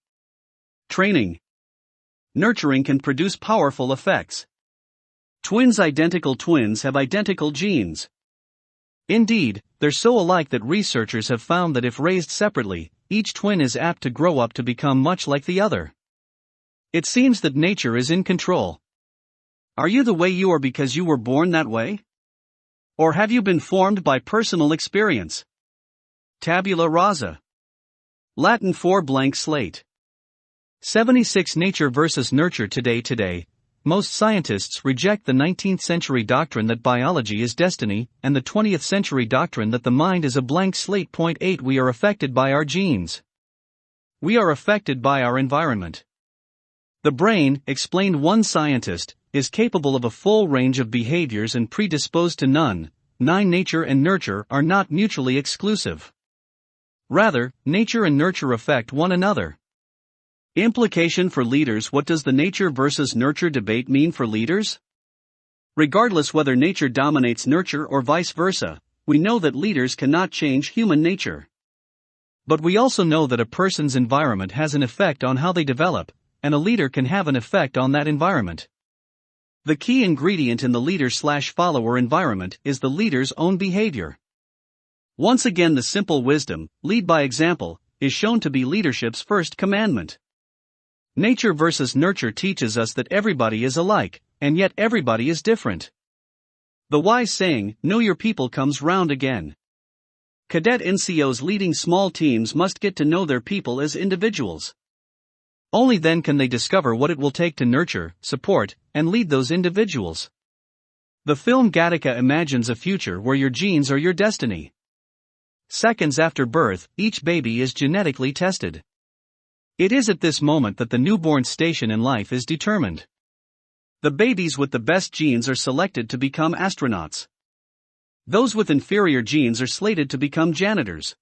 Training. Nurturing can produce powerful effects. Identical twins have identical genes. Indeed, they're so alike that researchers have found that if raised separately, each twin is apt to grow up to become much like the other. It seems that nature is in control. Are you the way you are because you were born that way? Or have you been formed by personal experience? Tabula rasa. Latin for blank slate. 76 Nature versus nurture. Today, most scientists reject the 19th century doctrine that biology is destiny, and the 20th century doctrine that the mind is a blank slate. 8 We are affected by our genes. We are affected by our environment. The brain, explained one scientist, is capable of a full range of behaviors and predisposed to none. 9 Nature and nurture are not mutually exclusive. Rather, nature and nurture affect one another. Implication for leaders: what does the nature versus nurture debate mean for leaders? Regardless whether nature dominates nurture or vice versa, we know that leaders cannot change human nature. But we also know that a person's environment has an effect on how they develop, and a leader can have an effect on that environment. The key ingredient in the leader/follower environment is the leader's own behavior. Once again, the simple wisdom, lead by example, is shown to be leadership's first commandment. Nature versus nurture teaches us that everybody is alike, and yet everybody is different. The wise saying, "Know your people," comes round again. Cadet NCOs leading small teams must get to know their people as individuals. Only then can they discover what it will take to nurture, support, and lead those individuals. The film Gattaca imagines a future where your genes are your destiny. Seconds after birth, each baby is genetically tested. It is at this moment that the newborn's station in life is determined. The babies with the best genes are selected to become astronauts. Those with inferior genes are slated to become janitors.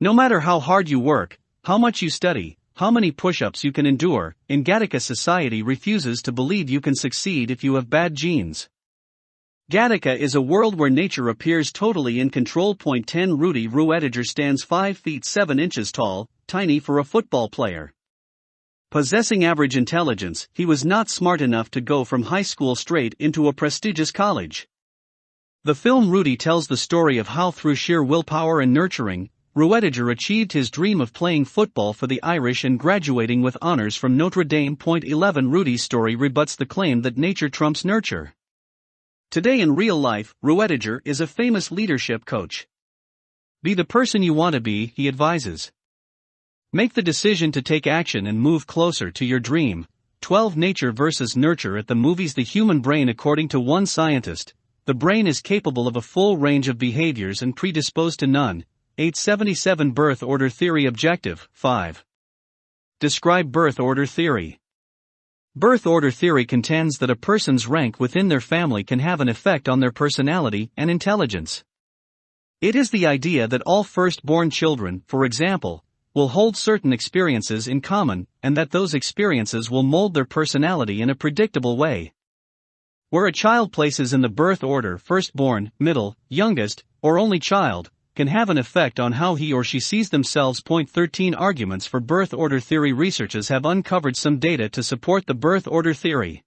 No matter how hard you work, how much you study, how many push-ups you can endure, in Gattaca society refuses to believe you can succeed if you have bad genes. Gattaca is a world where nature appears totally in control. 10 Rudy Ruettiger stands 5 feet 7 inches tall, tiny for a football player. Possessing average intelligence, he was not smart enough to go from high school straight into a prestigious college. The film Rudy tells the story of how through sheer willpower and nurturing, Ruettiger achieved his dream of playing football for the Irish and graduating with honors from Notre Dame. 11 Rudy's story rebuts the claim that nature trumps nurture. Today in real life, Ruettiger is a famous leadership coach. Be the person you want to be, he advises. Make the decision to take action and move closer to your dream. 12 Nature versus nurture. At the movies The Human Brain. According to one scientist, the brain is capable of a full range of behaviors and predisposed to none. 877 Birth order theory. Objective 5. Describe birth order theory. Birth order theory contends that a person's rank within their family can have an effect on their personality and intelligence. It is the idea that all first-born children, for example, will hold certain experiences in common, and that those experiences will mold their personality in a predictable way. Where a child places in the birth order firstborn, middle, youngest, or only child, can have an effect on how he or she sees themselves. 13 Arguments for birth order theory. Researchers have uncovered some data to support the birth order theory.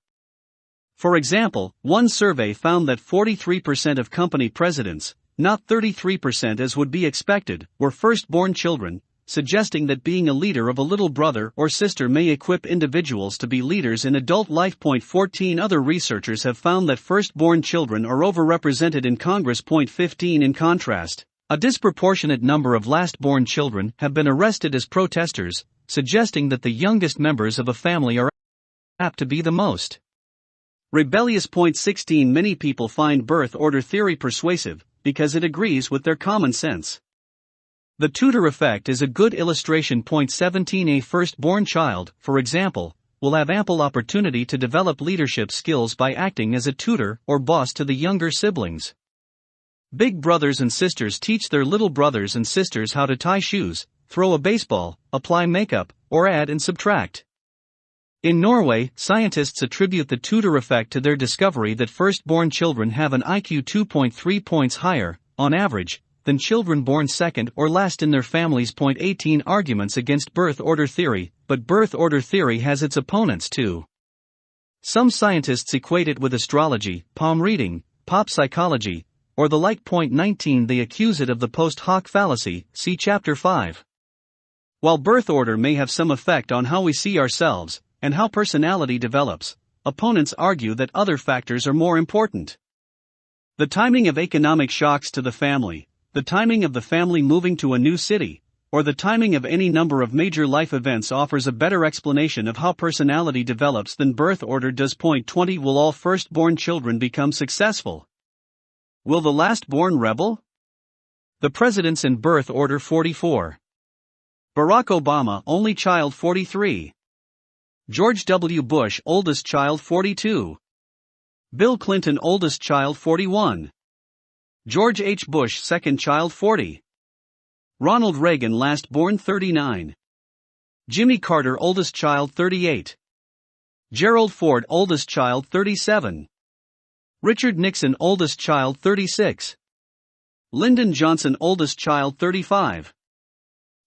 For example, one survey found that 43% of company presidents, not 33% as would be expected, were firstborn children, suggesting that being a leader of a little brother or sister may equip individuals to be leaders in adult life. 14 Other researchers have found that firstborn children are overrepresented in Congress. 15 In contrast, a disproportionate number of last-born children have been arrested as protesters, suggesting that the youngest members of a family are apt to be the most rebellious. 16 Many people find birth order theory persuasive because it agrees with their common sense. The Tudor effect is a good illustration. 17 A first-born child, for example, will have ample opportunity to develop leadership skills by acting as a tutor or boss to the younger siblings. Big brothers and sisters teach their little brothers and sisters how to tie shoes, throw a baseball, apply makeup, or add and subtract. In Norway, scientists attribute the Tudor effect to their discovery that firstborn children have an IQ 2.3 points higher, on average, than children born second or last in their families. 18 Arguments against birth order theory. But birth order theory has its opponents too. Some scientists equate it with astrology, palm reading, pop psychology, or the like. 19 They accuse it of the post hoc fallacy, see Chapter 5. While birth order may have some effect on how we see ourselves, and how personality develops, opponents argue that other factors are more important. The timing of economic shocks to the family, the timing of the family moving to a new city, or the timing of any number of major life events offers a better explanation of how personality develops than birth order does. 20 Will all firstborn children become successful? Will the last-born rebel? The presidents in birth order. 44. Barack Obama, only child. 43. George W. Bush, oldest child. 42. Bill Clinton, oldest child. 41. George H. Bush, second child. 40. Ronald Reagan, last born. 39. Jimmy Carter, oldest child. 38. Gerald Ford, oldest child. 37. Richard Nixon, oldest child. 36. Lyndon Johnson, oldest child. 35.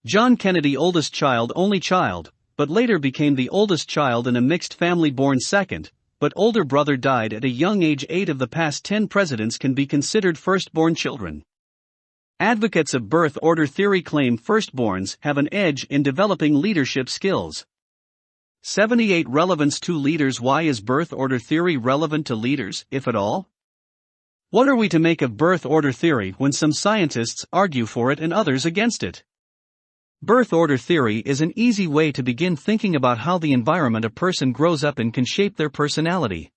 John Kennedy, oldest child. Only child, but later became the oldest child in a mixed family. Born second, but older brother died at a young age. 8 of the past 10 presidents can be considered firstborn children. Advocates of birth order theory claim firstborns have an edge in developing leadership skills. 78 Relevance to leaders. Why is birth order theory relevant to leaders, if at all? What are we to make of birth order theory when some scientists argue for it and others against it? Birth order theory is an easy way to begin thinking about how the environment a person grows up in can shape their personality.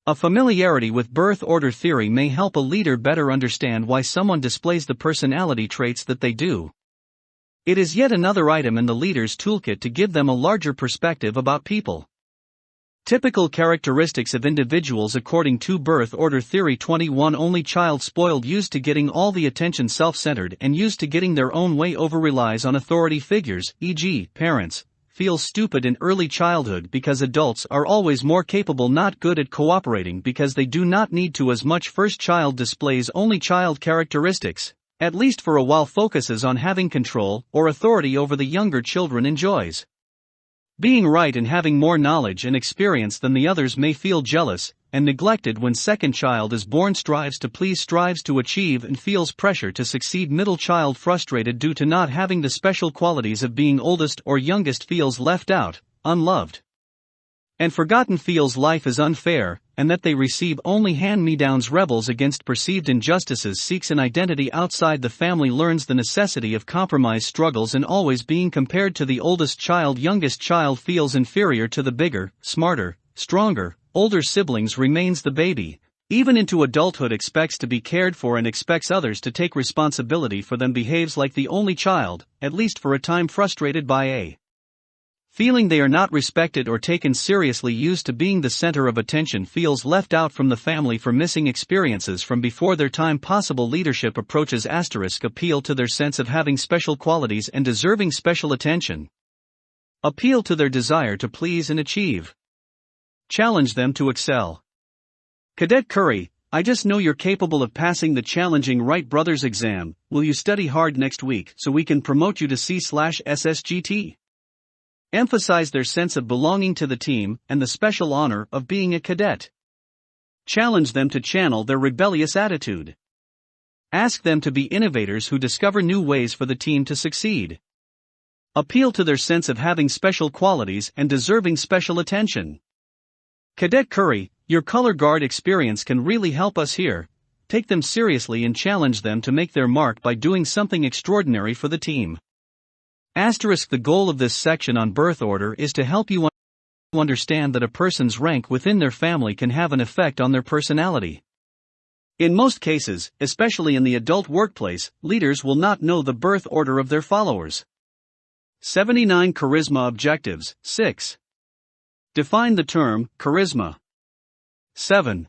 A familiarity with birth order theory may help a leader better understand why someone displays the personality traits that they do. It is yet another item in the leader's toolkit to give them a larger perspective about people. Typical characteristics of individuals according to birth order theory. 21 Only child, spoiled, used to getting all the attention, self-centered and used to getting their own way, over relies on authority figures, e.g., parents, feels stupid in early childhood because adults are always more capable, not good at cooperating because they do not need to as much. First child displays only child characteristics, at least for a while, focuses on having control or authority over the younger children, enjoys Being right and having more knowledge and experience than the others may feel jealous and neglected when second child is born, strives to please, strives to achieve and feels pressure to succeed. Middle child frustrated due to not having the special qualities of being oldest or youngest, feels left out, unloved, and forgotten, feels life is unfair, and that they receive only hand-me-downs. Rebels against perceived injustices, seeks an identity outside the family, learns the necessity of compromise, struggles in always being compared to the oldest child. Youngest child feels inferior to the bigger, smarter, stronger, older siblings, remains the baby. Even into adulthood expects to be cared for and expects others to take responsibility for them, behaves like the only child, at least for a time, frustrated by a feeling they are not respected or taken seriously, used to being the center of attention, feels left out from the family for missing experiences from before their time. Possible leadership approaches *, appeal to their sense of having special qualities and deserving special attention. Appeal to their desire to please and achieve. Challenge them to excel. Cadet Curry, I just know you're capable of passing the challenging Wright Brothers exam. Will you study hard next week so we can promote you to C/SSGT? Emphasize their sense of belonging to the team and the special honor of being a cadet. Challenge them to channel their rebellious attitude. Ask them to be innovators who discover new ways for the team to succeed. Appeal to their sense of having special qualities and deserving special attention. Cadet Curry, your color guard experience can really help us here. Take them seriously and challenge them to make their mark by doing something extraordinary for the team. The goal of this section on birth order is to help you understand that a person's rank within their family can have an effect on their personality. In most cases, especially in the adult workplace, leaders will not know the birth order of their followers. 79 Charisma Objectives. 6. Define the term charisma. 7.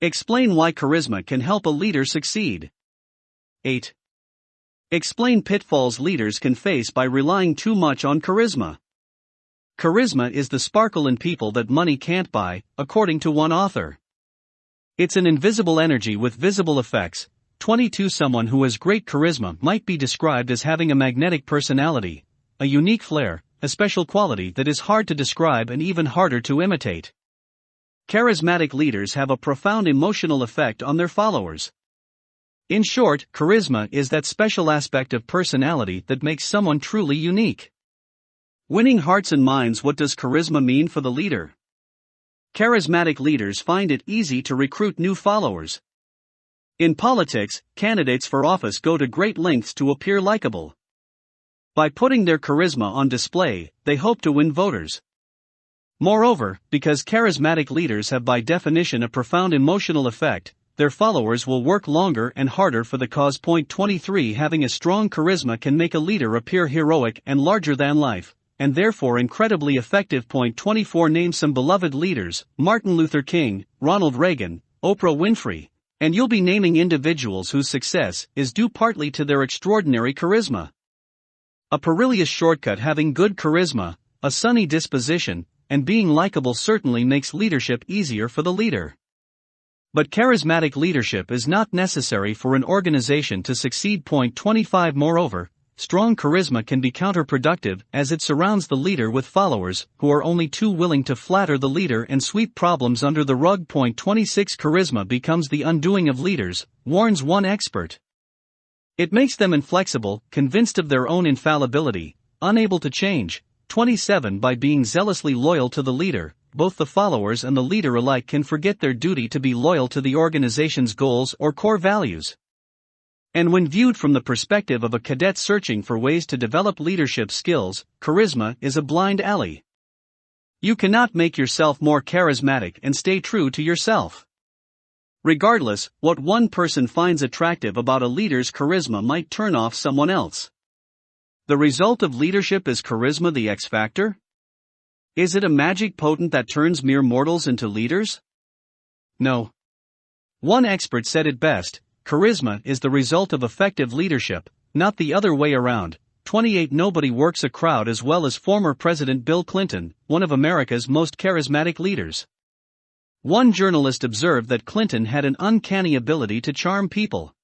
Explain why charisma can help a leader succeed. 8. Explain pitfalls leaders can face by relying too much on charisma. Charisma is the sparkle in people that money can't buy, according to one author. It's an invisible energy with visible effects. 22 Someone who has great charisma might be described as having a magnetic personality, a unique flair, a special quality that is hard to describe and even harder to imitate. Charismatic leaders have a profound emotional effect on their followers. In short, charisma is that special aspect of personality that makes someone truly unique. Winning hearts and minds. What does charisma mean for the leader? Charismatic leaders find it easy to recruit new followers. In politics, candidates for office go to great lengths to appear likable. By putting their charisma on display, they hope to win voters. Moreover, because charismatic leaders have by definition a profound emotional effect, their followers will work longer and harder for the cause. 23 Having a strong charisma can make a leader appear heroic and larger than life, and therefore incredibly effective. 24 Name some beloved leaders: Martin Luther King, Ronald Reagan, Oprah Winfrey, and you'll be naming individuals whose success is due partly to their extraordinary charisma. A perilous shortcut: having good charisma, a sunny disposition, and being likable certainly makes leadership easier for the leader. But charismatic leadership is not necessary for an organization to succeed. 25 Moreover, strong charisma can be counterproductive as it surrounds the leader with followers who are only too willing to flatter the leader and sweep problems under the rug. 26 Charisma becomes the undoing of leaders, warns one expert. It makes them inflexible, convinced of their own infallibility, unable to change. 27 By being zealously loyal to the leader, both the followers and the leader alike can forget their duty to be loyal to the organization's goals or core values. And when viewed from the perspective of a cadet searching for ways to develop leadership skills, charisma is a blind alley. You cannot make yourself more charismatic and stay true to yourself. Regardless, what one person finds attractive about a leader's charisma might turn off someone else. The result of leadership is charisma the X factor? Is it a magic potent that turns mere mortals into leaders? No. One expert said it best: charisma is the result of effective leadership, not the other way around. 28 Nobody works a crowd as well as former President Bill Clinton, one of America's most charismatic leaders. One journalist observed that Clinton had an uncanny ability to charm people.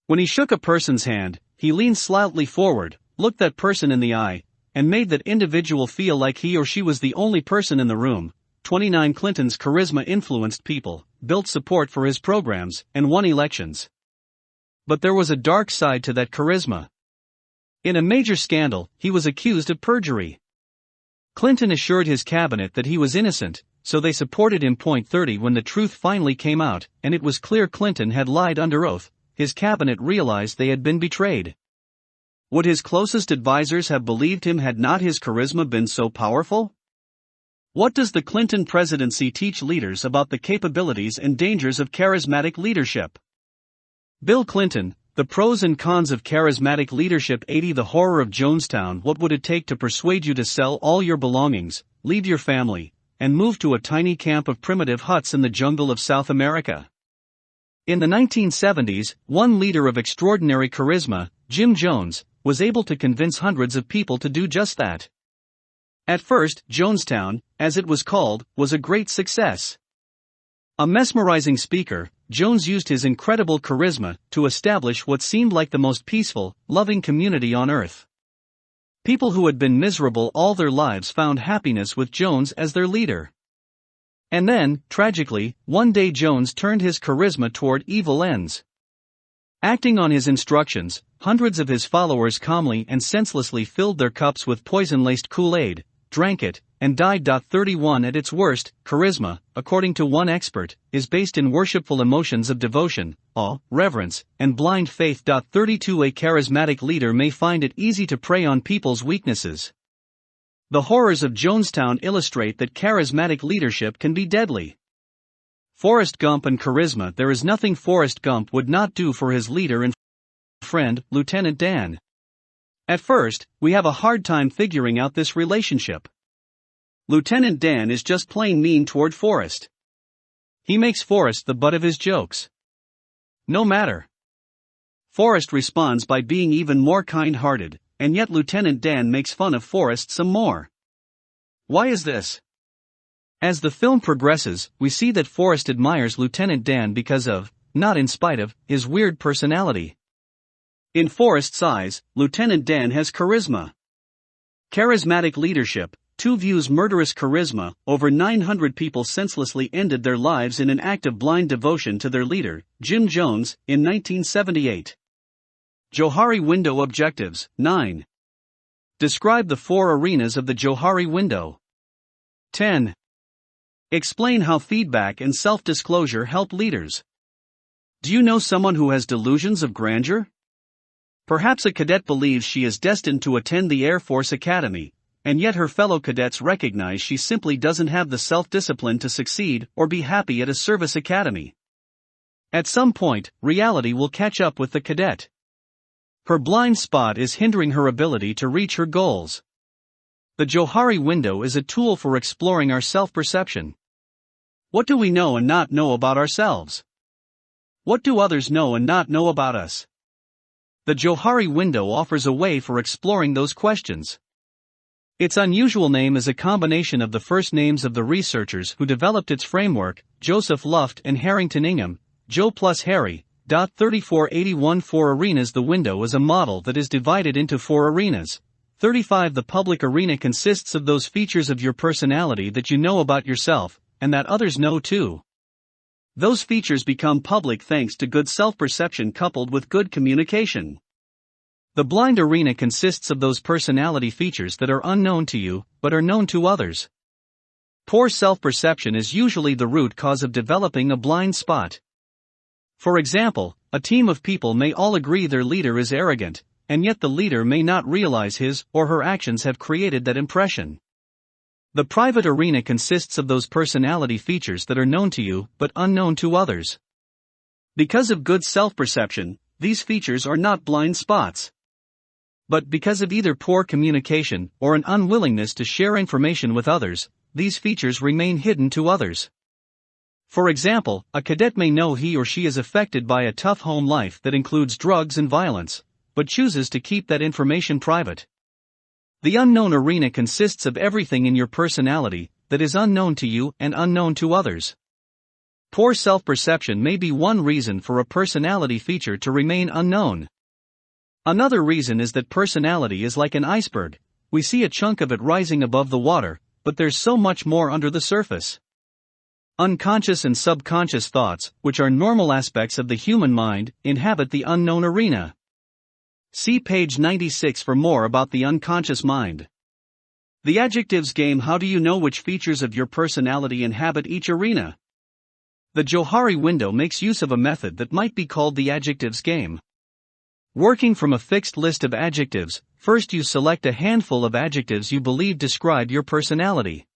When he shook a person's hand, he leaned slightly forward, looked that person in the eye, and made that individual feel like he or she was the only person in the room. 29 Clinton's charisma influenced people, built support for his programs, and won elections. But there was a dark side to that charisma. In a major scandal, he was accused of perjury. Clinton assured his cabinet that he was innocent, so they supported him. 30 When the truth finally came out, and it was clear Clinton had lied under oath, his cabinet realized they had been betrayed. Would his closest advisors have believed him had not his charisma been so powerful? What does the Clinton presidency teach leaders about the capabilities and dangers of charismatic leadership? Bill Clinton, The Pros and Cons of Charismatic Leadership. 80 The Horror of Jonestown. What would it take to persuade you to sell all your belongings, leave your family, and move to a tiny camp of primitive huts in the jungle of South America? In the 1970s, one leader of extraordinary charisma, Jim Jones, was able to convince hundreds of people to do just that. At first, Jonestown, as it was called, was a great success. A mesmerizing speaker, Jones used his incredible charisma to establish what seemed like the most peaceful, loving community on earth. People who had been miserable all their lives found happiness with Jones as their leader. And then, tragically, one day Jones turned his charisma toward evil ends. Acting on his instructions, hundreds of his followers calmly and senselessly filled their cups with poison-laced Kool-Aid, drank it, and died. 31 At its worst, charisma, according to one expert, is based in worshipful emotions of devotion, awe, reverence, and blind faith. 32 A charismatic leader may find it easy to prey on people's weaknesses. The horrors of Jonestown illustrate that charismatic leadership can be deadly. Forrest Gump and charisma. There is nothing Forrest Gump would not do for his leader and friend, Lieutenant Dan. At first, we have a hard time figuring out this relationship. Lieutenant Dan is just plain mean toward Forrest. He makes Forrest the butt of his jokes. No matter. Forrest responds by being even more kind-hearted, and yet Lieutenant Dan makes fun of Forrest some more. Why is this? As the film progresses, we see that Forrest admires Lieutenant Dan because of, not in spite of, his weird personality. In Forrest's eyes, Lieutenant Dan has charisma. Charismatic leadership. 2 views murderous charisma. Over 900 people senselessly ended their lives in an act of blind devotion to their leader, Jim Jones, in 1978. Johari Window Objectives. 9. Describe the 4 arenas of the Johari window. 10. Explain how feedback and self-disclosure help leaders. Do you know someone who has delusions of grandeur? Perhaps a cadet believes she is destined to attend the Air Force Academy, and yet her fellow cadets recognize she simply doesn't have the self-discipline to succeed or be happy at a service academy. At some point, reality will catch up with the cadet. Her blind spot is hindering her ability to reach her goals. The Johari window is a tool for exploring our self-perception. What do we know and not know about ourselves? What do others know and not know about us? The Johari window offers a way for exploring those questions. Its unusual name is a combination of the first names of the researchers who developed its framework, Joseph Luft and Harrington Ingham, Joe plus Harry. 3481 4 arenas. The window is a model that is divided into 4 arenas. 35 The public arena consists of those features of your personality that you know about yourself, and that others know too. Those features become public thanks to good self-perception coupled with good communication. The blind arena consists of those personality features that are unknown to you, but are known to others. Poor self-perception is usually the root cause of developing a blind spot. For example, a team of people may all agree their leader is arrogant, and yet the leader may not realize his or her actions have created that impression. The private arena consists of those personality features that are known to you but unknown to others. Because of good self-perception, these features are not blind spots. But because of either poor communication or an unwillingness to share information with others, these features remain hidden to others. For example, a cadet may know he or she is affected by a tough home life that includes drugs and violence, but chooses to keep that information private. The unknown arena consists of everything in your personality that is unknown to you and unknown to others. Poor self-perception may be one reason for a personality feature to remain unknown. Another reason is that personality is like an iceberg. we see a chunk of it rising above the water, but there's so much more under the surface. Unconscious and subconscious thoughts, which are normal aspects of the human mind, inhabit the unknown arena. See page 96 for more about the unconscious mind. The adjectives game. How do you know which features of your personality inhabit each arena? The Johari window makes use of a method that might be called the adjectives game. Working from a fixed list of adjectives, first you select a handful of adjectives you believe describe your personality.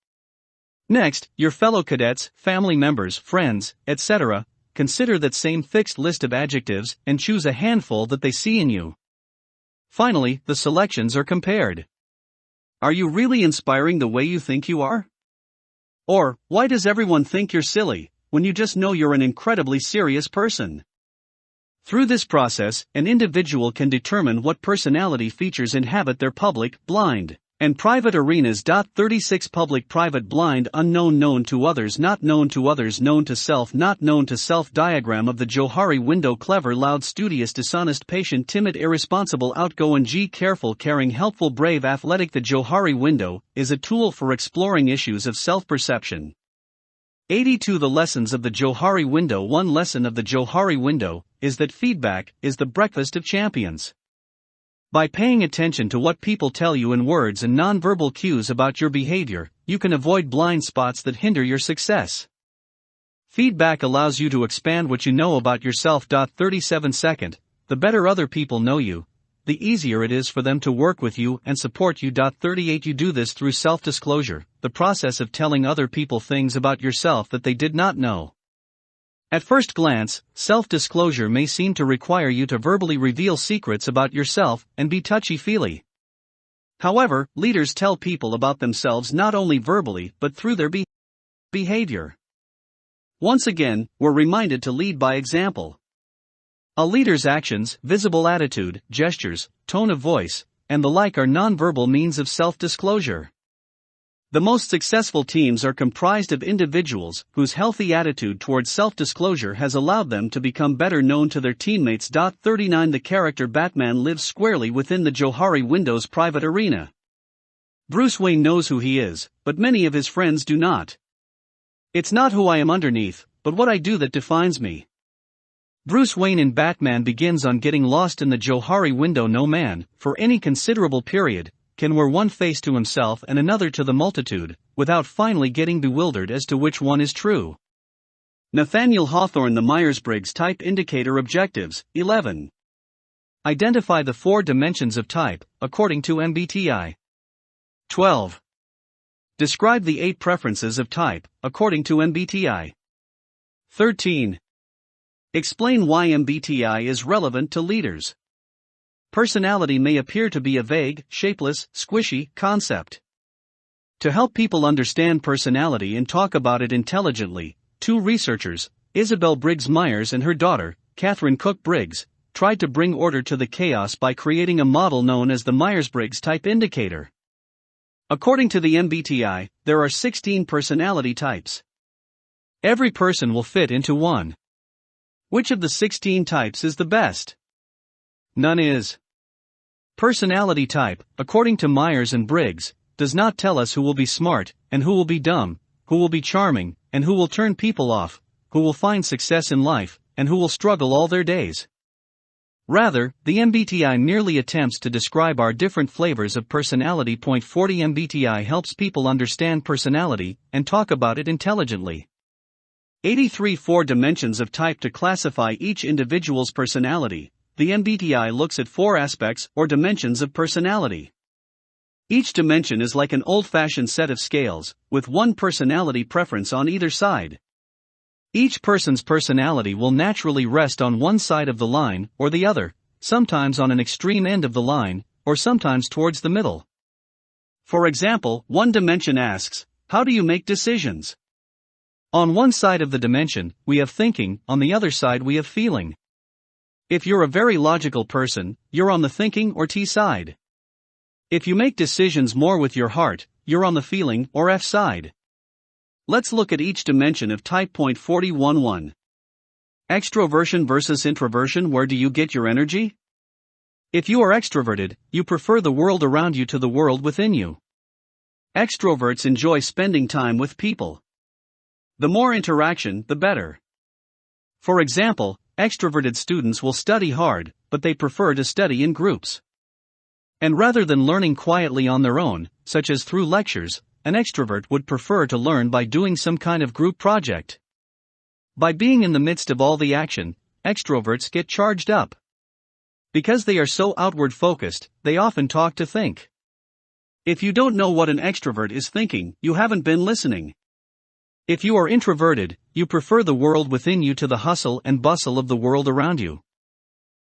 Next, your fellow cadets, family members, friends, etc., consider that same fixed list of adjectives and choose a handful that they see in you. Finally, the selections are compared. Are you really inspiring the way you think you are? Or, why does everyone think you're silly, when you just know you're an incredibly serious person? Through this process, an individual can determine what personality features inhabit their public, blind, and private arenas. 36 Public, private, blind, unknown, known to others, not known to others, known to self, not known to self. Diagram of the Johari window. Clever, loud, studious, dishonest, patient, timid, irresponsible, outgoing, careful, caring, helpful, brave, athletic. The Johari window is a tool for exploring issues of self-perception. 82 The lessons of the Johari window. One lesson of the Johari window is that feedback is the breakfast of champions. By paying attention to what people tell you in words and nonverbal cues about your behavior, you can avoid blind spots that hinder your success. Feedback allows you to expand what you know about yourself. 37 Second, the better other people know you, the easier it is for them to work with you and support you. 38 You do this through self-disclosure, the process of telling other people things about yourself that they did not know. At first glance, self-disclosure may seem to require you to verbally reveal secrets about yourself and be touchy-feely. However, leaders tell people about themselves not only verbally but through their behavior. Once again, we're reminded to lead by example. A leader's actions, visible attitude, gestures, tone of voice, and the like are nonverbal means of self-disclosure. The most successful teams are comprised of individuals whose healthy attitude towards self-disclosure has allowed them to become better known to their teammates. 39 The character Batman lives squarely within the Johari window's private arena. Bruce Wayne knows who he is, but many of his friends do not. It's not who I am underneath, but what I do that defines me. Bruce Wayne in Batman begins on getting lost in the Johari window. No man, for any considerable period, can wear one face to himself and another to the multitude, without finally getting bewildered as to which one is true. Nathaniel Hawthorne. The Myers-Briggs Type Indicator. Objectives, 11. Identify the 4 dimensions of type, according to MBTI. 12. Describe the 8 preferences of type, according to MBTI. 13. Explain why MBTI is relevant to leaders. Personality may appear to be a vague, shapeless, squishy concept. To help people understand personality and talk about it intelligently, 2 researchers, Isabel Briggs Myers and her daughter, Catherine Cook Briggs, tried to bring order to the chaos by creating a model known as the Myers-Briggs Type Indicator. According to the MBTI, there are 16 personality types. Every person will fit into one. Which of the 16 types is the best? None is. Personality type, according to Myers and Briggs, does not tell us who will be smart, and who will be dumb, who will be charming, and who will turn people off, who will find success in life, and who will struggle all their days. Rather, the MBTI merely attempts to describe our different flavors of personality. 40 MBTI helps people understand personality and talk about it intelligently. 83 4 dimensions of type. To classify each individual's personality, the MBTI looks at 4 aspects or dimensions of personality. Each dimension is like an old-fashioned set of scales, with one personality preference on either side. Each person's personality will naturally rest on one side of the line or the other, sometimes on an extreme end of the line, or sometimes towards the middle. For example, one dimension asks, how do you make decisions? On one side of the dimension, we have thinking, on the other side we have feeling. If you're a very logical person, you're on the thinking or T side. If you make decisions more with your heart, you're on the feeling or F side. Let's look at each dimension of type. 41.1. Extroversion versus introversion. Where do you get your energy? If you are extroverted, you prefer the world around you to the world within you. Extroverts enjoy spending time with people. The more interaction, the better. For example, extroverted students will study hard, but they prefer to study in groups. And rather than learning quietly on their own, such as through lectures, an extrovert would prefer to learn by doing some kind of group project. By being in the midst of all the action, extroverts get charged up. Because they are so outward focused, they often talk to think. If you don't know what an extrovert is thinking, you haven't been listening. If you are introverted, you prefer the world within you to the hustle and bustle of the world around you.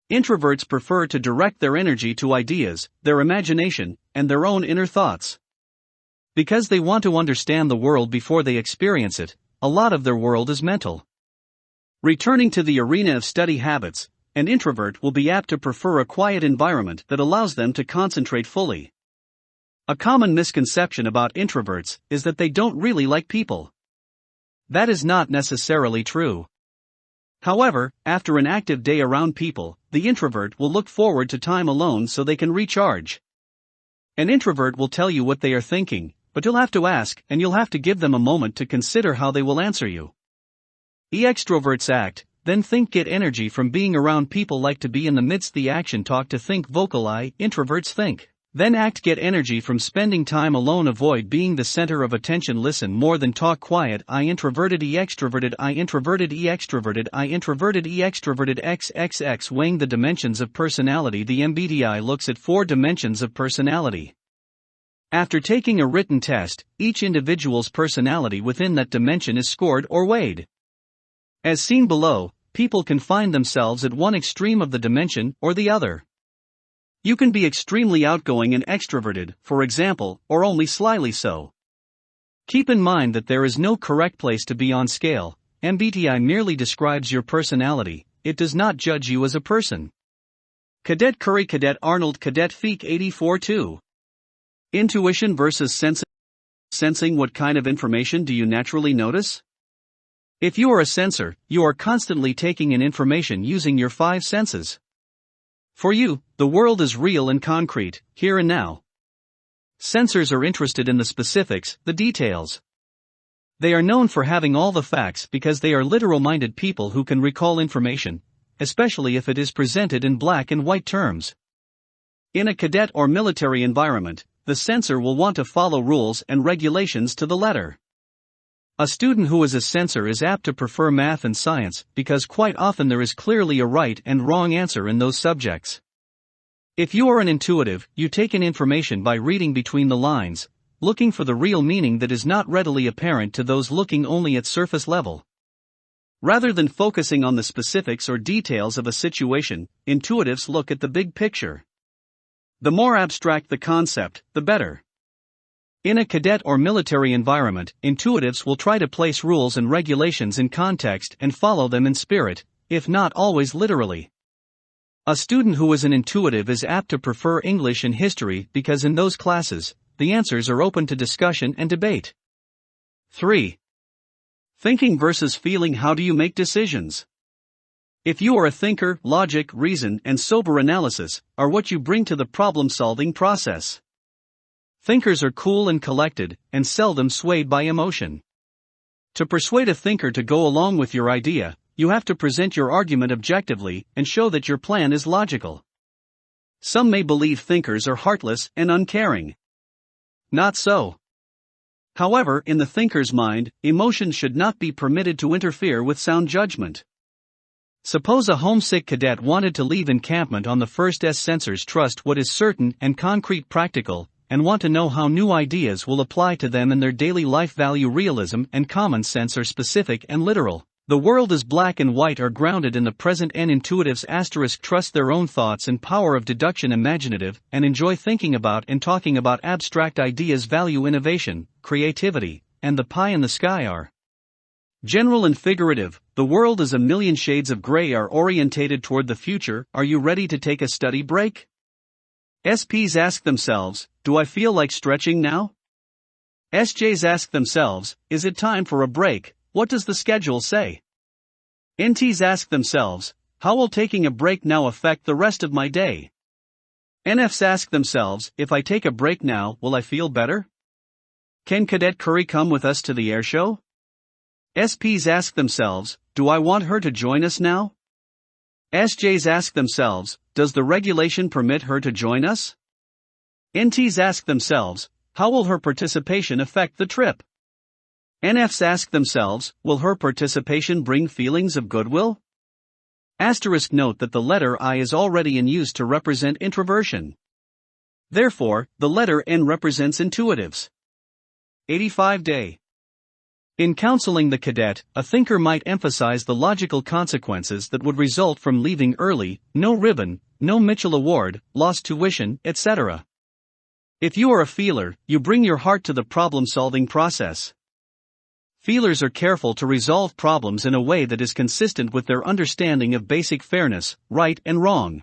Introverts prefer to direct their energy to ideas, their imagination, and their own inner thoughts. Because they want to understand the world before they experience it, a lot of their world is mental. Returning to the arena of study habits, an introvert will be apt to prefer a quiet environment that allows them to concentrate fully. A common misconception about introverts is that they don't really like people. That is not necessarily true. However, after an active day around people, the introvert will look forward to time alone so they can recharge. An introvert will tell you what they are thinking, but you'll have to ask and you'll have to give them a moment to consider how they will answer you. Extroverts act, then think, get energy from being around people, like to be in the midst the action, talk to think, vocal. Introverts think, then act, get energy from spending time alone, avoid being the center of attention, listen more than talk, quiet. Introverted extroverted introverted extroverted introverted extroverted XXX. Weighing the dimensions of personality. The MBTI looks at 4 dimensions of personality. After taking a written test, each individual's personality within that dimension is scored or weighed. As seen below, people can find themselves at one extreme of the dimension or the other. You can be extremely outgoing and extroverted, for example, or only slightly so. Keep in mind that there is no correct place to be on scale. MBTI merely describes your personality, it does not judge you as a person. Cadet Curry, Cadet Arnold, Cadet Feek 84-2. Intuition versus sensing. Sensing. What kind of information do you naturally notice? If you are a sensor, you are constantly taking in information using your 5 senses. For you, the world is real and concrete, here and now. Sensors are interested in the specifics, the details. They are known for having all the facts because they are literal-minded people who can recall information, especially if it is presented in black and white terms. In a cadet or military environment, the sensor will want to follow rules and regulations to the letter. A student who is a sensor is apt to prefer math and science because quite often there is clearly a right and wrong answer in those subjects. If you are an intuitive, you take in information by reading between the lines, looking for the real meaning that is not readily apparent to those looking only at surface level. Rather than focusing on the specifics or details of a situation, intuitives look at the big picture. The more abstract the concept, the better. In a cadet or military environment, intuitives will try to place rules and regulations in context and follow them in spirit, if not always literally. A student who is an intuitive is apt to prefer English and history because in those classes, the answers are open to discussion and debate. 3. Thinking versus feeling. How do you make decisions? If you are a thinker, logic, reason, and sober analysis are what you bring to the problem-solving process. Thinkers are cool and collected, and seldom swayed by emotion. To persuade a thinker to go along with your idea, you have to present your argument objectively and show that your plan is logical. Some may believe thinkers are heartless and uncaring. Not so. However, in the thinker's mind, emotion should not be permitted to interfere with sound judgment. Suppose a homesick cadet wanted to leave encampment on the first S. Sensors trust what is certain and concrete, practical, and want to know how new ideas will apply to them in their daily life. Value realism and common sense are specific and literal. The world is black and white are grounded in the present. And intuitives trust their own thoughts and power of deduction. Imaginative and enjoy thinking about and talking about abstract ideas. Value innovation, creativity, and the pie in the sky are general and figurative. The world is a million shades of gray are orientated toward the future. Are you ready to take a study break? SPs ask themselves, do I feel like stretching now? SJs ask themselves, is it time for a break? What does the schedule say? NTs ask themselves, how will taking a break now affect the rest of my day? NFs ask themselves, if I take a break now, will I feel better? Can Cadet Curry come with us to the airshow? SPs ask themselves, do I want her to join us now? SJs ask themselves, does the regulation permit her to join us? NTs ask themselves, how will her participation affect the trip? NFs ask themselves, will her participation bring feelings of goodwill? Asterisk note that the letter I is already in use to represent introversion. Therefore, the letter N represents intuitives. 85 day. In counseling the cadet, a thinker might emphasize the logical consequences that would result from leaving early: no ribbon, no Mitchell Award, lost tuition, etc. If you are a feeler, you bring your heart to the problem-solving process. Feelers are careful to resolve problems in a way that is consistent with their understanding of basic fairness, right and wrong.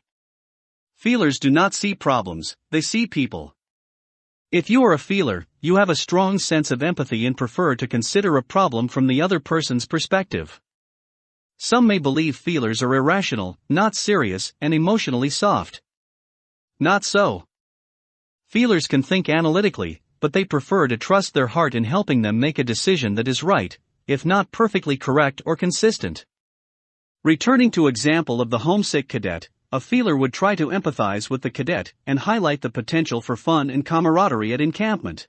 Feelers do not see problems, they see people. If you are a feeler, you have a strong sense of empathy and prefer to consider a problem from the other person's perspective. Some may believe feelers are irrational, not serious, and emotionally soft. Not so. Feelers can think analytically, but they prefer to trust their heart in helping them make a decision that is right, if not perfectly correct or consistent. Returning to example of the homesick cadet, a feeler would try to empathize with the cadet and highlight the potential for fun and camaraderie at encampment.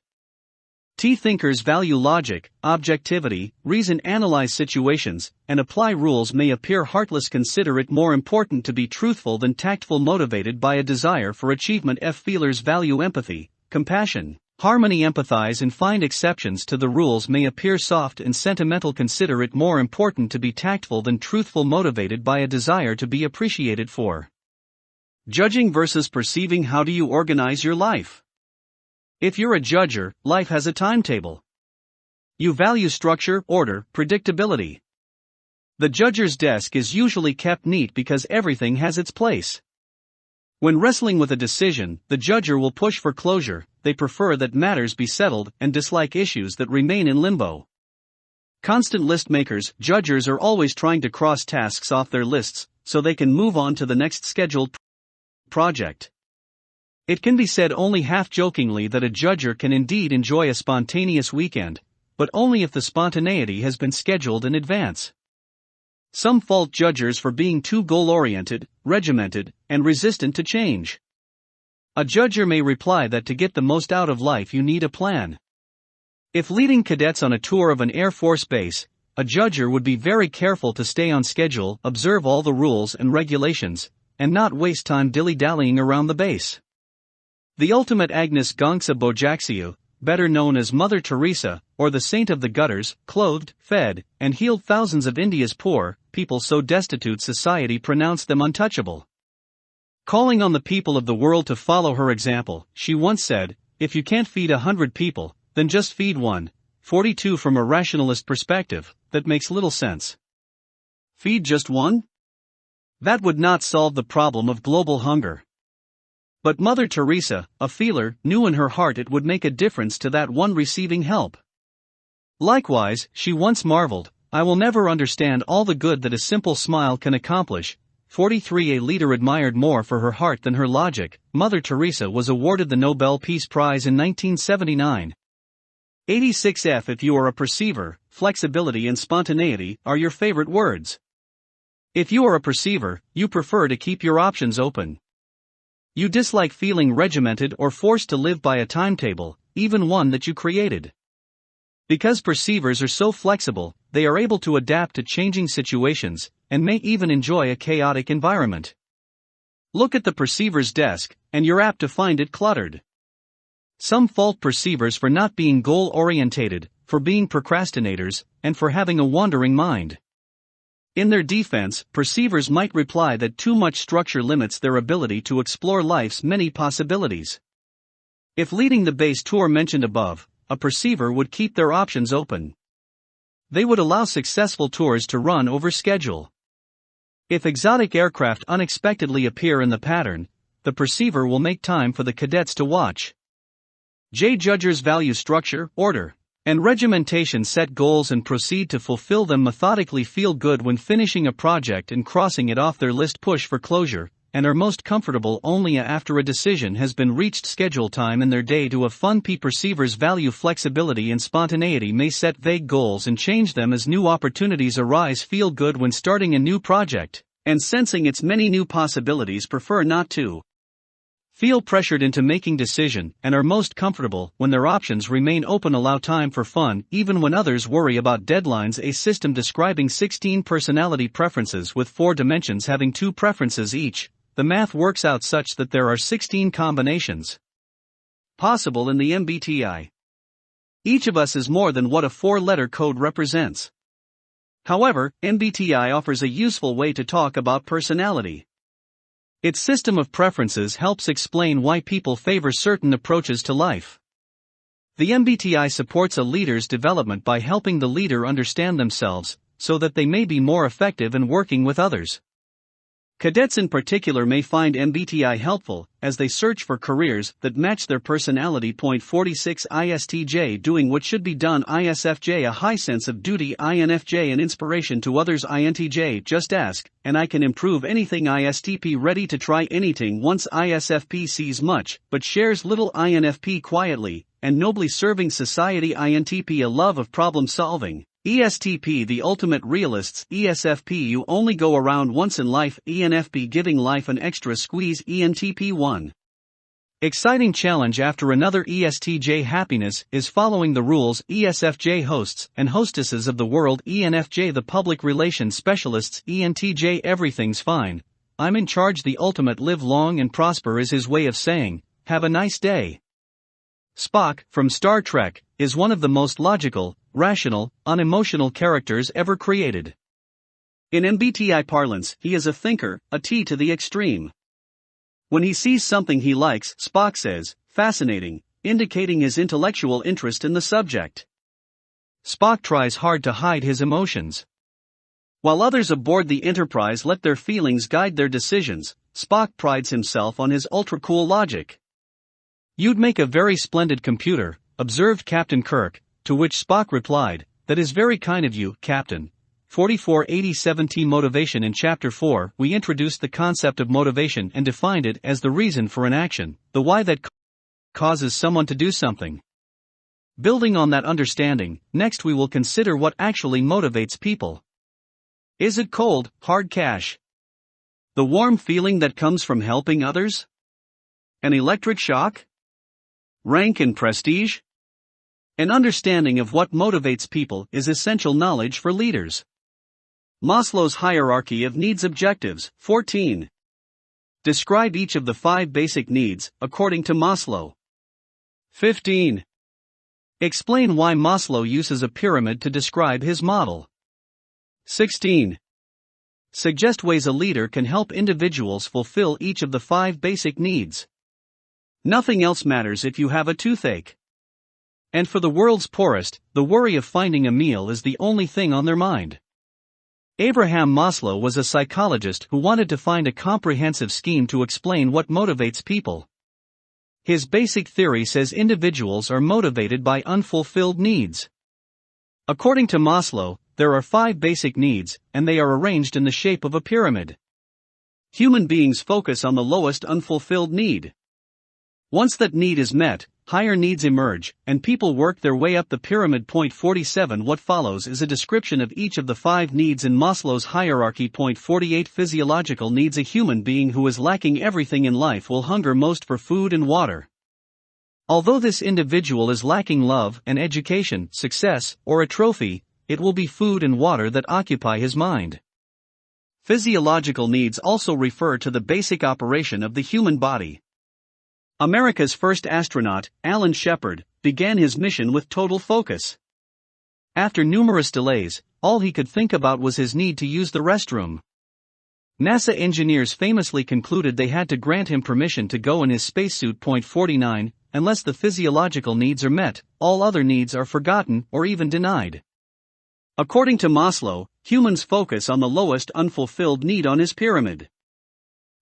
Thinkers value logic, objectivity, reason, analyze situations, and apply rules. May appear heartless, consider it more important to be truthful than tactful, motivated by a desire for achievement. Feelers value empathy, compassion, harmony, empathize and find exceptions to the rules. May appear soft and sentimental, consider it more important to be tactful than truthful, motivated by a desire to be appreciated for. Judging versus perceiving. How do you organize your life? If you're a judger, life has a timetable. You value structure, order, predictability. The judger's desk is usually kept neat because everything has its place. When wrestling with a decision, the judger will push for closure. They prefer that matters be settled and dislike issues that remain in limbo. Constant list makers, judgers are always trying to cross tasks off their lists so they can move on to the next scheduled project. It can be said only half-jokingly that a judger can indeed enjoy a spontaneous weekend, but only if the spontaneity has been scheduled in advance. Some fault judgers for being too goal-oriented, regimented, and resistant to change. A judger may reply that to get the most out of life you need a plan. If leading cadets on a tour of an Air Force base, a judger would be very careful to stay on schedule, observe all the rules and regulations, and not waste time dilly-dallying around the base. The ultimate Agnes Gongsa Bojaxiu, better known as Mother Teresa, or the Saint of the Gutters, clothed, fed, and healed thousands of India's poor people so destitute society pronounced them untouchable. Calling on the people of the world to follow her example, she once said, if you can't feed 100 people, then just feed one. 42. From a rationalist perspective, that makes little sense. Feed just one? That would not solve the problem of global hunger. But Mother Teresa, a feeler, knew in her heart it would make a difference to that one receiving help. Likewise, she once marveled, I will never understand all the good that a simple smile can accomplish. 43. A leader admired more for her heart than her logic. Mother Teresa was awarded the Nobel Peace Prize in 1979. 86. If you are a perceiver, flexibility and spontaneity are your favorite words. If you are a perceiver, you prefer to keep your options open. You dislike feeling regimented or forced to live by a timetable, even one that you created. Because perceivers are so flexible, they are able to adapt to changing situations, and may even enjoy a chaotic environment. Look at the perceiver's desk, and you're apt to find it cluttered. Some fault perceivers for not being goal-orientated, for being procrastinators, and for having a wandering mind. In their defense, perceivers might reply that too much structure limits their ability to explore life's many possibilities. If leading the base tour mentioned above, a perceiver would keep their options open. They would allow successful tours to run over schedule. If exotic aircraft unexpectedly appear in the pattern, the perceiver will make time for the cadets to watch. Judgers value structure, order, and regimentation, set goals and proceed to fulfill them methodically, feel good when finishing a project and crossing it off their list, push for closure, and are most comfortable only after a decision has been reached. Schedule time in their day to have fun. Perceivers value flexibility and spontaneity, may set vague goals and change them as new opportunities arise. Feel good when starting a new project, and sensing its many new possibilities, prefer not to feel pressured into making decision, and are most comfortable when their options remain open. Allow time for fun, even when others worry about deadlines. A system describing 16 personality preferences with 4 dimensions having 2 preferences each. The math works out such that there are 16 combinations possible in the MBTI. Each of us is more than what a 4-letter code represents. However, MBTI offers a useful way to talk about personality. Its system of preferences helps explain why people favor certain approaches to life. The MBTI supports a leader's development by helping the leader understand themselves, so that they may be more effective in working with others. Cadets in particular may find MBTI helpful, as they search for careers that match their personality. 46 ISTJ doing what should be done. ISFJ a high sense of duty. INFJ an inspiration to others. INTJ just ask, and I can improve anything. ISTP ready to try anything once. ISFP sees much, but shares little. INFP quietly and nobly serving society. INTP a love of problem solving. ESTP the ultimate realists. ESFP you only go around once in life. ENFP giving life an extra squeeze. ENTP one exciting challenge after another. ESTJ happiness is following the rules. ESFJ hosts and hostesses of the world. ENFJ the public relations specialists. ENTJ everything's fine, I'm in charge. The ultimate live long and prosper is his way of saying, have a nice day. Spock, from Star Trek, is one of the most logical, rational, unemotional characters ever created. In MBTI parlance, he is a thinker, a T to the extreme. When he sees something he likes, Spock says, fascinating, indicating his intellectual interest in the subject. Spock tries hard to hide his emotions. While others aboard the Enterprise let their feelings guide their decisions, Spock prides himself on his ultra-cool logic. You'd make a very splendid computer, observed Captain Kirk, to which Spock replied, that is very kind of you, Captain. 4487T Motivation. In Chapter 4, we introduced the concept of motivation and defined it as the reason for an action, the why that causes someone to do something. Building on that understanding, next we will consider what actually motivates people. Is it cold, hard cash? The warm feeling that comes from helping others? An electric shock? Rank and prestige? An understanding of what motivates people is essential knowledge for leaders. Maslow's hierarchy of needs. Objectives. 14. Describe each of the 5 basic needs, according to Maslow. 15. Explain why Maslow uses a pyramid to describe his model. 16. Suggest ways a leader can help individuals fulfill each of the 5 basic needs. Nothing else matters if you have a toothache. And for the world's poorest, the worry of finding a meal is the only thing on their mind. Abraham Maslow was a psychologist who wanted to find a comprehensive scheme to explain what motivates people. His basic theory says individuals are motivated by unfulfilled needs. According to Maslow, there are 5 basic needs, and they are arranged in the shape of a pyramid. Human beings focus on the lowest unfulfilled need. Once that need is met, higher needs emerge, and people work their way up the pyramid. 47 What follows is a description of each of the 5 needs in Maslow's hierarchy. 48 Physiological needs. A human being who is lacking everything in life will hunger most for food and water. Although this individual is lacking love and education, success, or a trophy, it will be food and water that occupy his mind. Physiological needs also refer to the basic operation of the human body. America's first astronaut, Alan Shepard, began his mission with total focus. After numerous delays, all he could think about was his need to use the restroom. NASA engineers famously concluded they had to grant him permission to go in his spacesuit. 49 Unless the physiological needs are met, all other needs are forgotten or even denied. According to Maslow, humans focus on the lowest unfulfilled need on his pyramid.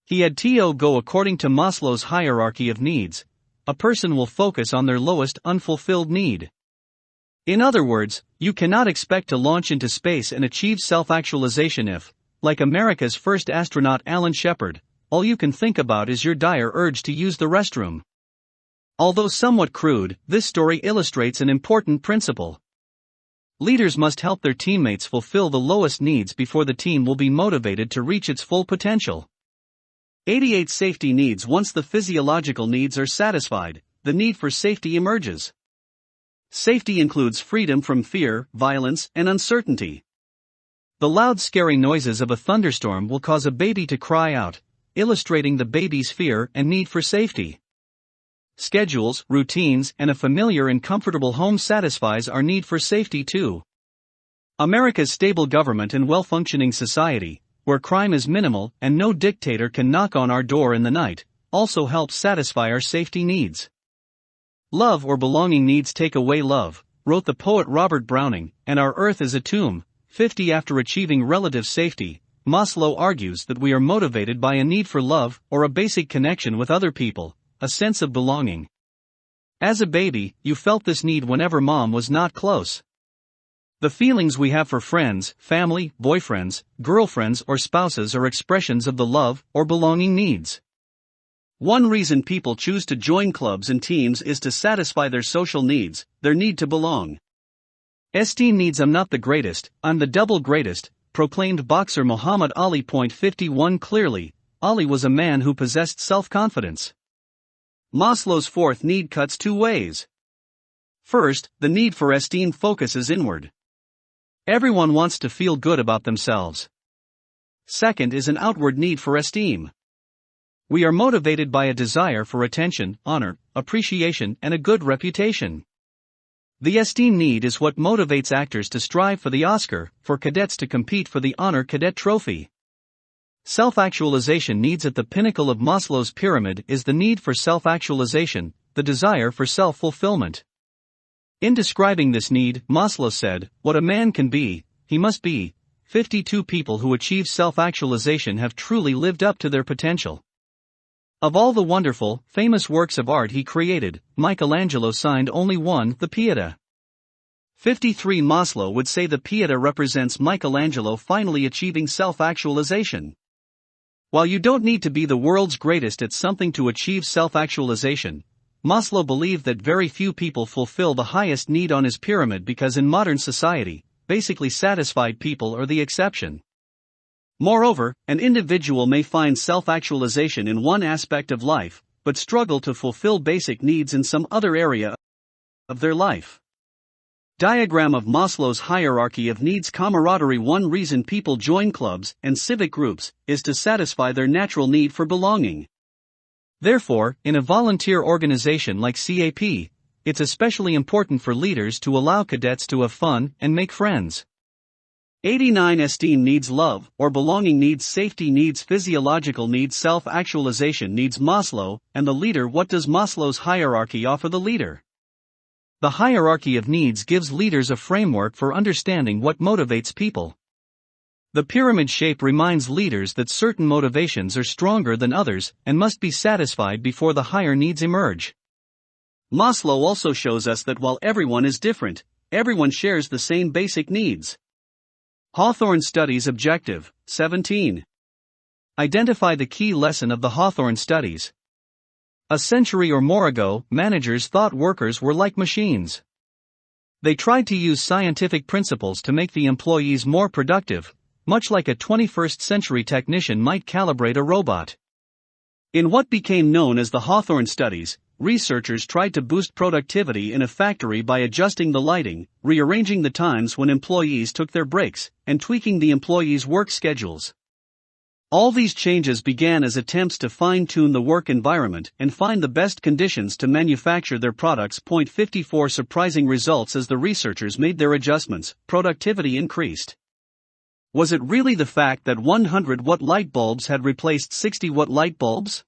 He had to go according to Maslow's hierarchy of needs. A person will focus on their lowest unfulfilled need. In other words, you cannot expect to launch into space and achieve self-actualization if, like America's first astronaut Alan Shepard, all you can think about is your dire urge to use the restroom. Although somewhat crude, this story illustrates an important principle. Leaders must help their teammates fulfill the lowest needs before the team will be motivated to reach its full potential. 88 Safety needs. Once the physiological needs are satisfied, the need for safety emerges. Safety includes freedom from fear, violence, and uncertainty. The loud, scary noises of a thunderstorm will cause a baby to cry out, illustrating the baby's fear and need for safety. Schedules, routines, and a familiar and comfortable home satisfies our need for safety too. America's stable government and well-functioning society, where crime is minimal and no dictator can knock on our door in the night, also helps satisfy our safety needs. Love or belonging needs take away love, wrote the poet Robert Browning, and our earth is a tomb. 50 After achieving relative safety, Maslow argues that we are motivated by a need for love or a basic connection with other people, a sense of belonging. As a baby, you felt this need whenever mom was not close. The feelings we have for friends, family, boyfriends, girlfriends, or spouses are expressions of the love or belonging needs. One reason people choose to join clubs and teams is to satisfy their social needs, their need to belong. Esteem needs. I'm not the greatest, I'm the double greatest, proclaimed boxer Muhammad Ali. 51 Clearly, Ali was a man who possessed self-confidence. Maslow's fourth need cuts two ways. First, the need for esteem focuses inward. Everyone wants to feel good about themselves. Second is an outward need for esteem. We are motivated by a desire for attention, honor, appreciation, and a good reputation. The esteem need is what motivates actors to strive for the Oscar, for cadets to compete for the Honor Cadet Trophy. Self-actualization needs. At the pinnacle of Maslow's pyramid is the need for self-actualization, the desire for self-fulfillment. In describing this need, Maslow said, "What a man can be, he must be." 52 People who achieve self-actualization have truly lived up to their potential. Of all the wonderful, famous works of art he created, Michelangelo signed only one, the Pietà. 53 Maslow would say the Pietà represents Michelangelo finally achieving self-actualization. While you don't need to be the world's greatest at something to achieve self-actualization, Maslow believed that very few people fulfill the highest need on his pyramid because in modern society, basically satisfied people are the exception. Moreover, an individual may find self-actualization in one aspect of life, but struggle to fulfill basic needs in some other area of their life. Diagram of Maslow's hierarchy of needs. Camaraderie. One reason people join clubs and civic groups is to satisfy their natural need for belonging. Therefore, in a volunteer organization like CAP, it's especially important for leaders to allow cadets to have fun and make friends. 89 Esteem needs. Love or belonging needs. Safety needs. Physiological needs. Self-actualization needs. Maslow and the leader. What does Maslow's hierarchy offer the leader? The hierarchy of needs gives leaders a framework for understanding what motivates people. The pyramid shape reminds leaders that certain motivations are stronger than others and must be satisfied before the higher needs emerge. Maslow also shows us that while everyone is different, everyone shares the same basic needs. Hawthorne Studies. Objective 17. Identify the key lesson of the Hawthorne Studies. A century or more ago, managers thought workers were like machines. They tried to use scientific principles to make the employees more productive, much like a 21st century technician might calibrate a robot. In what became known as the Hawthorne Studies, researchers tried to boost productivity in a factory by adjusting the lighting, rearranging the times when employees took their breaks, and tweaking the employees' work schedules. All these changes began as attempts to fine-tune the work environment and find the best conditions to manufacture their products. 54 Surprising results. As the researchers made their adjustments, productivity increased. Was it really the fact that 100-watt light bulbs had replaced 60-watt light bulbs?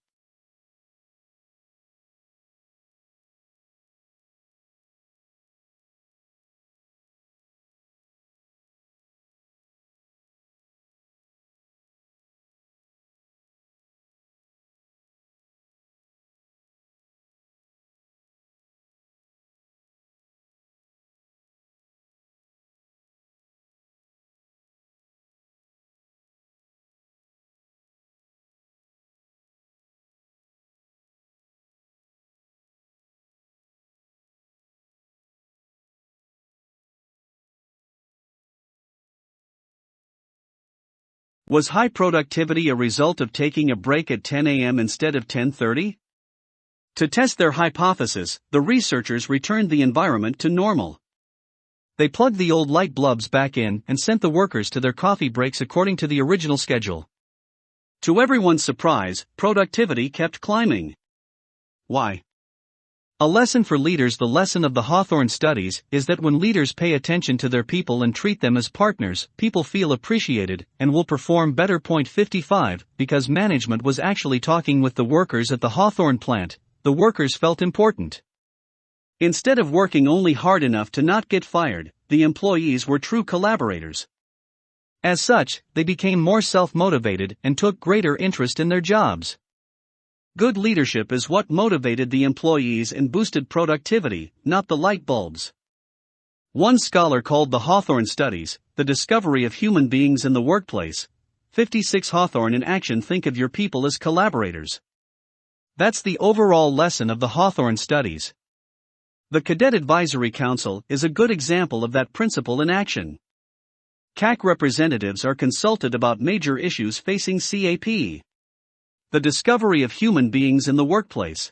Was high productivity a result of taking a break at 10 a.m. instead of 10:30? To test their hypothesis, the researchers returned the environment to normal. They plugged the old light bulbs back in and sent the workers to their coffee breaks according to the original schedule. To everyone's surprise, productivity kept climbing. Why? A lesson for leaders. The lesson of the Hawthorne studies is that when leaders pay attention to their people and treat them as partners, people feel appreciated and will perform better. Point 55, because management was actually talking with the workers at the Hawthorne plant, the workers felt important. Instead of working only hard enough to not get fired, the employees were true collaborators. As such, they became more self-motivated and took greater interest in their jobs. Good leadership is what motivated the employees and boosted productivity, not the light bulbs. One scholar called the Hawthorne studies the discovery of human beings in the workplace. 56 Hawthorne in action. Think of your people as collaborators. That's the overall lesson of the Hawthorne studies. The Cadet Advisory Council is a good example of that principle in action. CAC representatives are consulted about major issues facing CAP. The discovery of human beings in the workplace.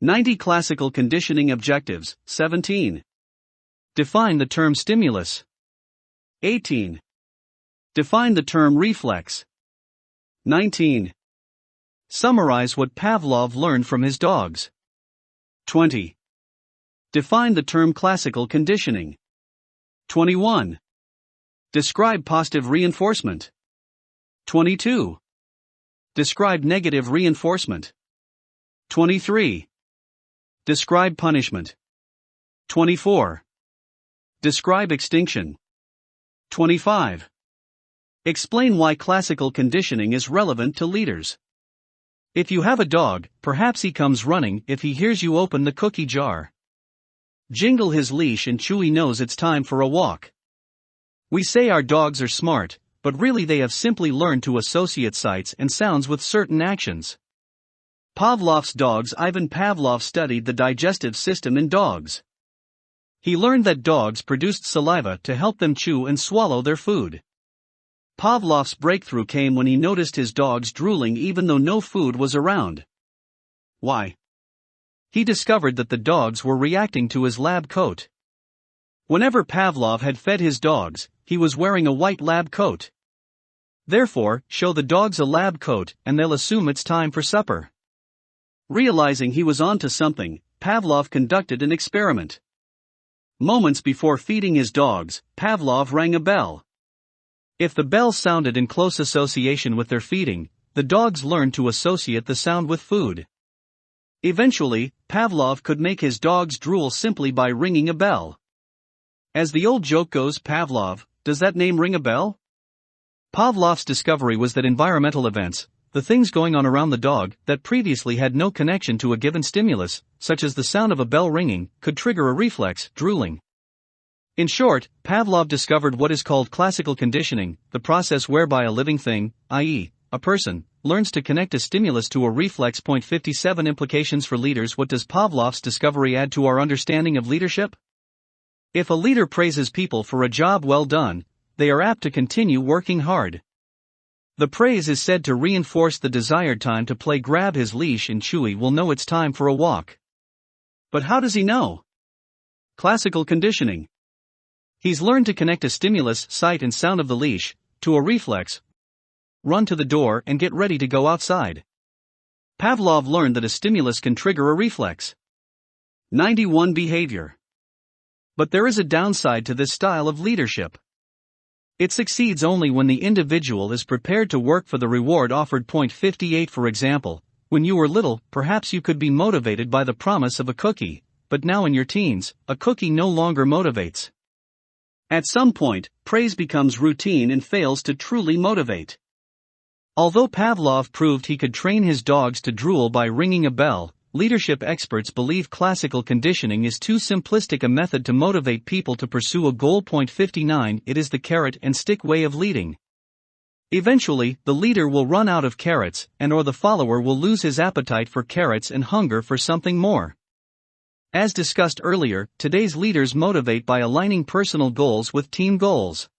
90 Classical conditioning objectives. 17. Define the term stimulus. 18. Define the term reflex. 19. Summarize what Pavlov learned from his dogs. 20. Define the term classical conditioning. 21. Describe positive reinforcement. 22. Describe negative reinforcement. 23. Describe punishment. 24. Describe extinction. 25. Explain why classical conditioning is relevant to leaders. If you have a dog, perhaps he comes running if he hears you open the cookie jar. Jingle his leash and Chewy knows it's time for a walk. We say our dogs are smart, but really they have simply learned to associate sights and sounds with certain actions. Pavlov's dogs. Ivan Pavlov studied the digestive system in dogs. He learned that dogs produced saliva to help them chew and swallow their food. Pavlov's breakthrough came when he noticed his dogs drooling even though no food was around. Why? He discovered that the dogs were reacting to his lab coat. Whenever Pavlov had fed his dogs, he was wearing a white lab coat. Therefore, show the dogs a lab coat and they'll assume it's time for supper. Realizing he was onto something, Pavlov conducted an experiment. Moments before feeding his dogs, Pavlov rang a bell. If the bell sounded in close association with their feeding, the dogs learned to associate the sound with food. Eventually, Pavlov could make his dogs drool simply by ringing a bell. As the old joke goes, Pavlov, does that name ring a bell? Pavlov's discovery was that environmental events, the things going on around the dog that previously had no connection to a given stimulus, such as the sound of a bell ringing, could trigger a reflex, drooling. In short, Pavlov discovered what is called classical conditioning, the process whereby a living thing, i.e., a person, learns to connect a stimulus to a reflex. 57 Implications for leaders. What does Pavlov's discovery add to our understanding of leadership? If a leader praises people for a job well done, they are apt to continue working hard. The praise is said to reinforce the desired time to play. Grab his leash and Chewy will know it's time for a walk. But how does he know? Classical conditioning. He's learned to connect a stimulus, sight and sound of the leash, to a reflex. Run to the door and get ready to go outside. Pavlov learned that a stimulus can trigger a reflex. 91 Behavior. But there is a downside to this style of leadership. It succeeds only when the individual is prepared to work for the reward offered. 58 For example, when you were little, perhaps you could be motivated by the promise of a cookie, but now in your teens, a cookie no longer motivates. At some point, praise becomes routine and fails to truly motivate. Although Pavlov proved he could train his dogs to drool by ringing a bell, leadership experts believe classical conditioning is too simplistic a method to motivate people to pursue a goal. 59 It is the carrot and stick way of leading. Eventually, the leader will run out of carrots, and/or the follower will lose his appetite for carrots and hunger for something more. As discussed earlier, today's leaders motivate by aligning personal goals with team goals.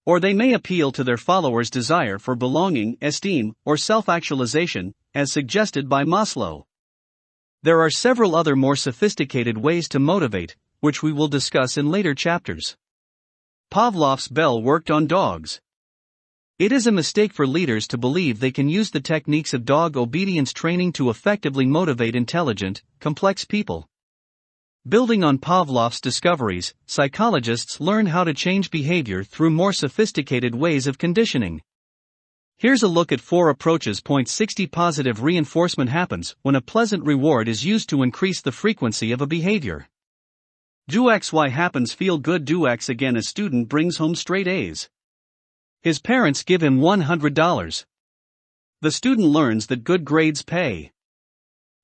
Or they may appeal to their followers' desire for belonging, esteem, or self-actualization, as suggested by Maslow. There are several other more sophisticated ways to motivate, which we will discuss in later chapters. Pavlov's bell worked on dogs. It is a mistake for leaders to believe they can use the techniques of dog obedience training to effectively motivate intelligent, complex people. Building on Pavlov's discoveries, psychologists learn how to change behavior through more sophisticated ways of conditioning. Here's a look at 4 approaches. 60 Positive reinforcement happens when a pleasant reward is used to increase the frequency of a behavior. Do X. Why happens feel good? Do X again. A student brings home straight A's. His parents give him $100. The student learns that good grades pay.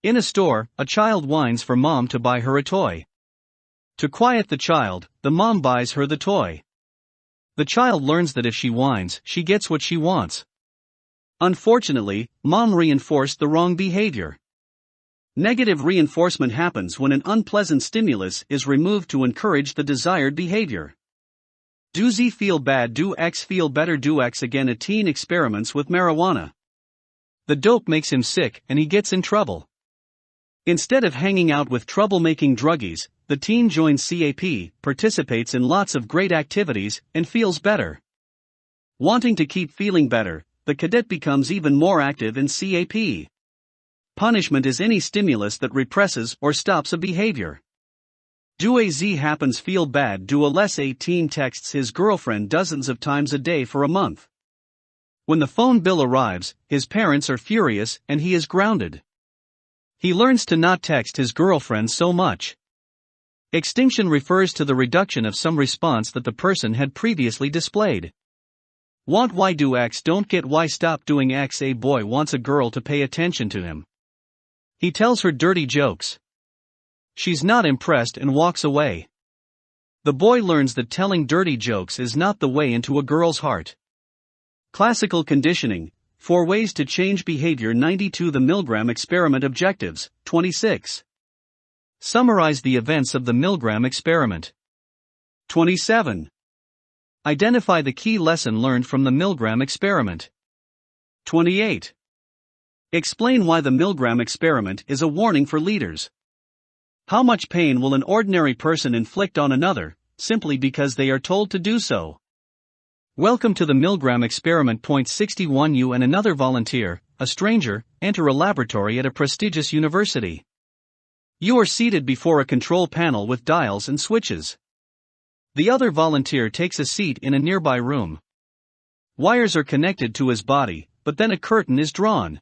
In a store, a child whines for mom to buy her a toy. To quiet the child, the mom buys her the toy. The child learns that if she whines, she gets what she wants. Unfortunately, mom reinforced the wrong behavior. Negative reinforcement happens when an unpleasant stimulus is removed to encourage the desired behavior. Do Z feel bad? Do X feel better? Do X again. A teen experiments with marijuana. The dope makes him sick and he gets in trouble. Instead of hanging out with troublemaking druggies, the teen joins CAP, participates in lots of great activities, and feels better. Wanting to keep feeling better, the cadet becomes even more active in CAP. Punishment is any stimulus that represses or stops a behavior. Do a Z happens feel bad? Do a less a teen texts his girlfriend dozens of times a day for a month. When the phone bill arrives, his parents are furious and he is grounded. He learns to not text his girlfriend so much. Extinction refers to the reduction of some response that the person had previously displayed. Want Y? Do X don't get Y? Stop doing X. A boy wants a girl to pay attention to him. He tells her dirty jokes. She's not impressed and walks away. The boy learns that telling dirty jokes is not the way into a girl's heart. Classical conditioning, 4 ways to change behavior. 92 The Milgram experiment objectives, 26. Summarize the events of the Milgram experiment. 27. Identify the key lesson learned from the Milgram experiment. 28. Explain why the Milgram experiment is a warning for leaders. How much pain will an ordinary person inflict on another, simply because they are told to do so? Welcome to the Milgram experiment. 61 You and another volunteer, a stranger, enter a laboratory at a prestigious university. You are seated before a control panel with dials and switches. The other volunteer takes a seat in a nearby room. Wires are connected to his body, but then a curtain is drawn.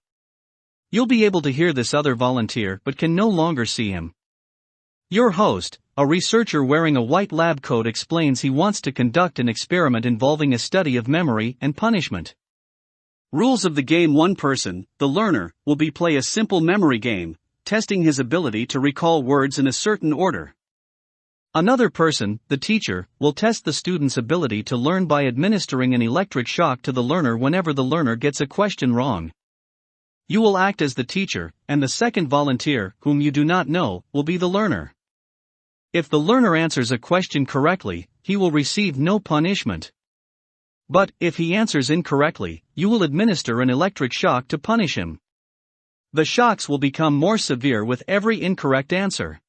You'll be able to hear this other volunteer but can no longer see him. Your host, a researcher wearing a white lab coat, explains he wants to conduct an experiment involving a study of memory and punishment. Rules of the game: 1 person, the learner, will play a simple memory game, testing his ability to recall words in a certain order. Another person, the teacher, will test the student's ability to learn by administering an electric shock to the learner whenever the learner gets a question wrong. You will act as the teacher, and the second volunteer, whom you do not know, will be the learner. If the learner answers a question correctly, he will receive no punishment. But, if he answers incorrectly, you will administer an electric shock to punish him. The shocks will become more severe with every incorrect answer.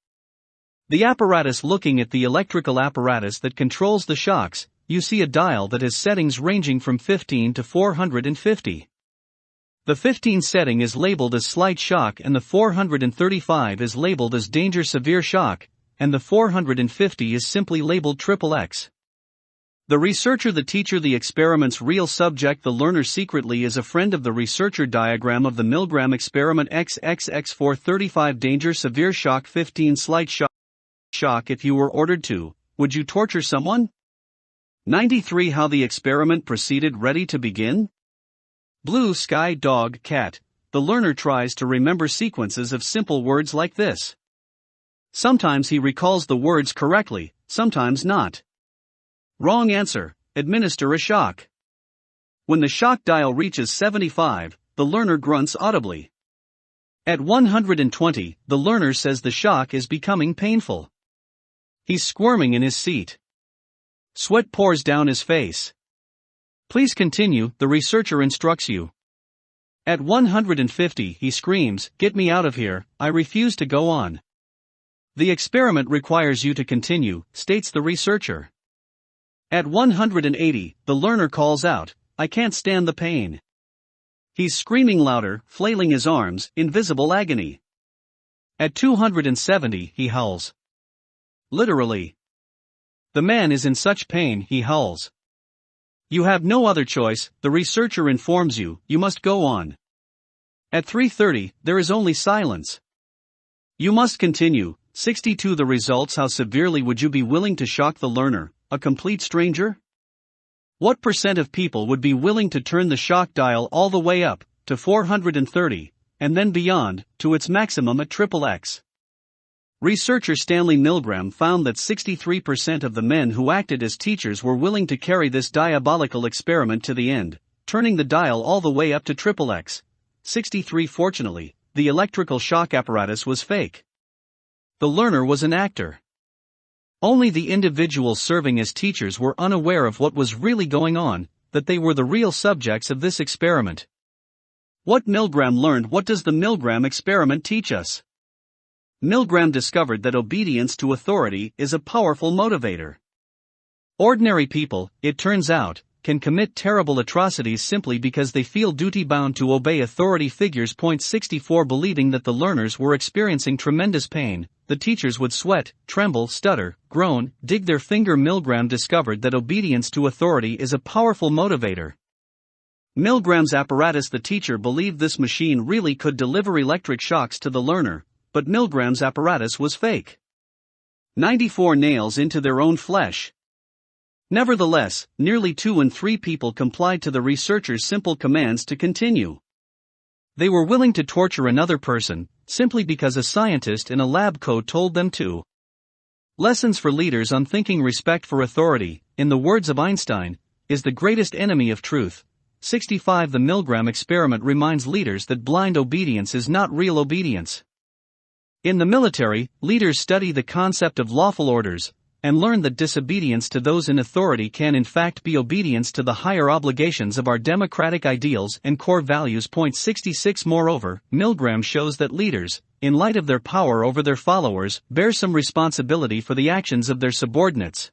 The apparatus: looking at the electrical apparatus that controls the shocks, you see a dial that has settings ranging from 15 to 450. The 15 setting is labeled as slight shock and the 435 is labeled as danger severe shock, and the 450 is simply labeled XXX. The researcher, the teacher, the experiment's real subject, the learner secretly is a friend of the researcher. Diagram of the Milgram experiment: XXX 435 danger severe shock, 15 slight shock. If you were ordered to, would you torture someone? 93 How the experiment proceeded. Ready to begin? Blue sky, dog, cat. The learner tries to remember sequences of simple words like this. Sometimes he recalls the words correctly, sometimes not. Wrong answer: administer a shock. When the shock dial reaches 75, the learner grunts audibly. At 120, the learner says the shock is becoming painful. He's squirming in his seat. Sweat pours down his face. Please continue, the researcher instructs you. At 150, he screams, "Get me out of here, I refuse to go on." The experiment requires you to continue, states the researcher. At 180, the learner calls out, "I can't stand the pain." He's screaming louder, flailing his arms, in visible agony. At 270, he howls. Literally. The man is in such pain, he howls. You have no other choice, the researcher informs you, you must go on. At 330, there is only silence. You must continue. 62 The results. How severely would you be willing to shock the learner, a complete stranger? What % of people would be willing to turn the shock dial all the way up, to 430, and then beyond, to its maximum at XXX? Researcher Stanley Milgram found that 63% of the men who acted as teachers were willing to carry this diabolical experiment to the end, turning the dial all the way up to XXX. 63 Fortunately, the electrical shock apparatus was fake. The learner was an actor. Only the individuals serving as teachers were unaware of what was really going on, that they were the real subjects of this experiment. What Milgram learned. What does the Milgram experiment teach us? Milgram discovered that obedience to authority is a powerful motivator. Ordinary people, it turns out, can commit terrible atrocities simply because they feel duty-bound to obey authority figures. 64 Believing that the learners were experiencing tremendous pain, the teachers would sweat, tremble, stutter, groan, dig their finger. Milgram discovered that obedience to authority is a powerful motivator. Milgram's apparatus. The teacher believed this machine really could deliver electric shocks to the learner, but Milgram's apparatus was fake. 94 Nails into their own flesh. Nevertheless, nearly 2 in 3 people complied to the researcher's simple commands to continue. They were willing to torture another person, simply because a scientist in a lab coat told them to. Lessons for leaders. Unthinking respect for authority, in the words of Einstein, is the greatest enemy of truth. 65 The Milgram experiment reminds leaders that blind obedience is not real obedience. In the military, leaders study the concept of lawful orders, and learn that disobedience to those in authority can in fact be obedience to the higher obligations of our democratic ideals and core values. 66 Moreover, Milgram shows that leaders, in light of their power over their followers, bear some responsibility for the actions of their subordinates.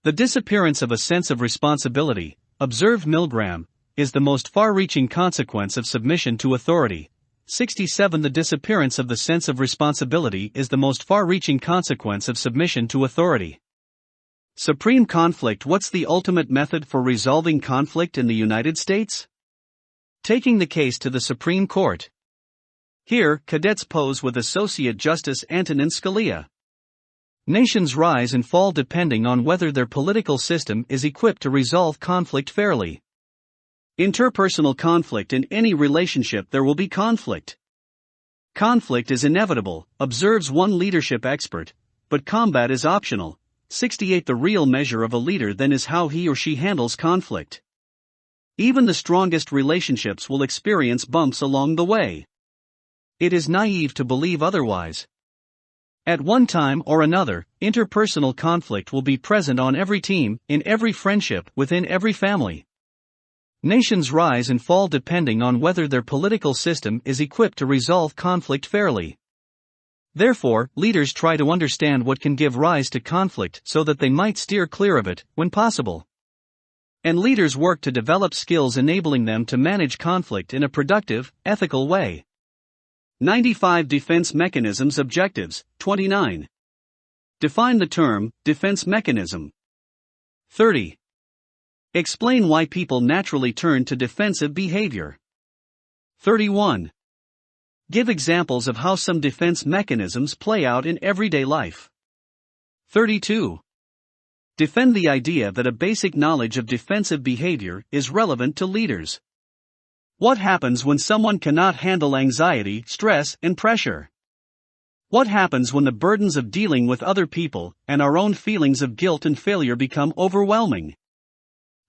The disappearance of a sense of responsibility, observed Milgram, is the most far-reaching consequence of submission to authority. 67 The disappearance of the sense of responsibility is the most far-reaching consequence of submission to authority. Supreme conflict. What's the ultimate method for resolving conflict in the United States? Taking the case to the Supreme Court. Here, cadets pose with Associate Justice Antonin Scalia. Nations rise and fall depending on whether their political system is equipped to resolve conflict fairly. Interpersonal conflict. In any relationship there will be conflict. Conflict is inevitable, observes one leadership expert, but combat is optional. 68 The real measure of a leader then is how he or she handles conflict. Even the strongest relationships will experience bumps along the way. It is naive to believe otherwise. At one time or another, interpersonal conflict will be present on every team, in every friendship, within every family. Nations rise and fall depending on whether their political system is equipped to resolve conflict fairly. Therefore, leaders try to understand what can give rise to conflict so that they might steer clear of it, when possible. And leaders work to develop skills enabling them to manage conflict in a productive, ethical way. 95 Defense mechanisms. Objectives. 29. Define the term, defense mechanism. 30. Explain why people naturally turn to defensive behavior. 31. Give examples of how some defense mechanisms play out in everyday life. 32. Defend the idea that a basic knowledge of defensive behavior is relevant to leaders. What happens when someone cannot handle anxiety, stress, and pressure? What happens when the burdens of dealing with other people and our own feelings of guilt and failure become overwhelming?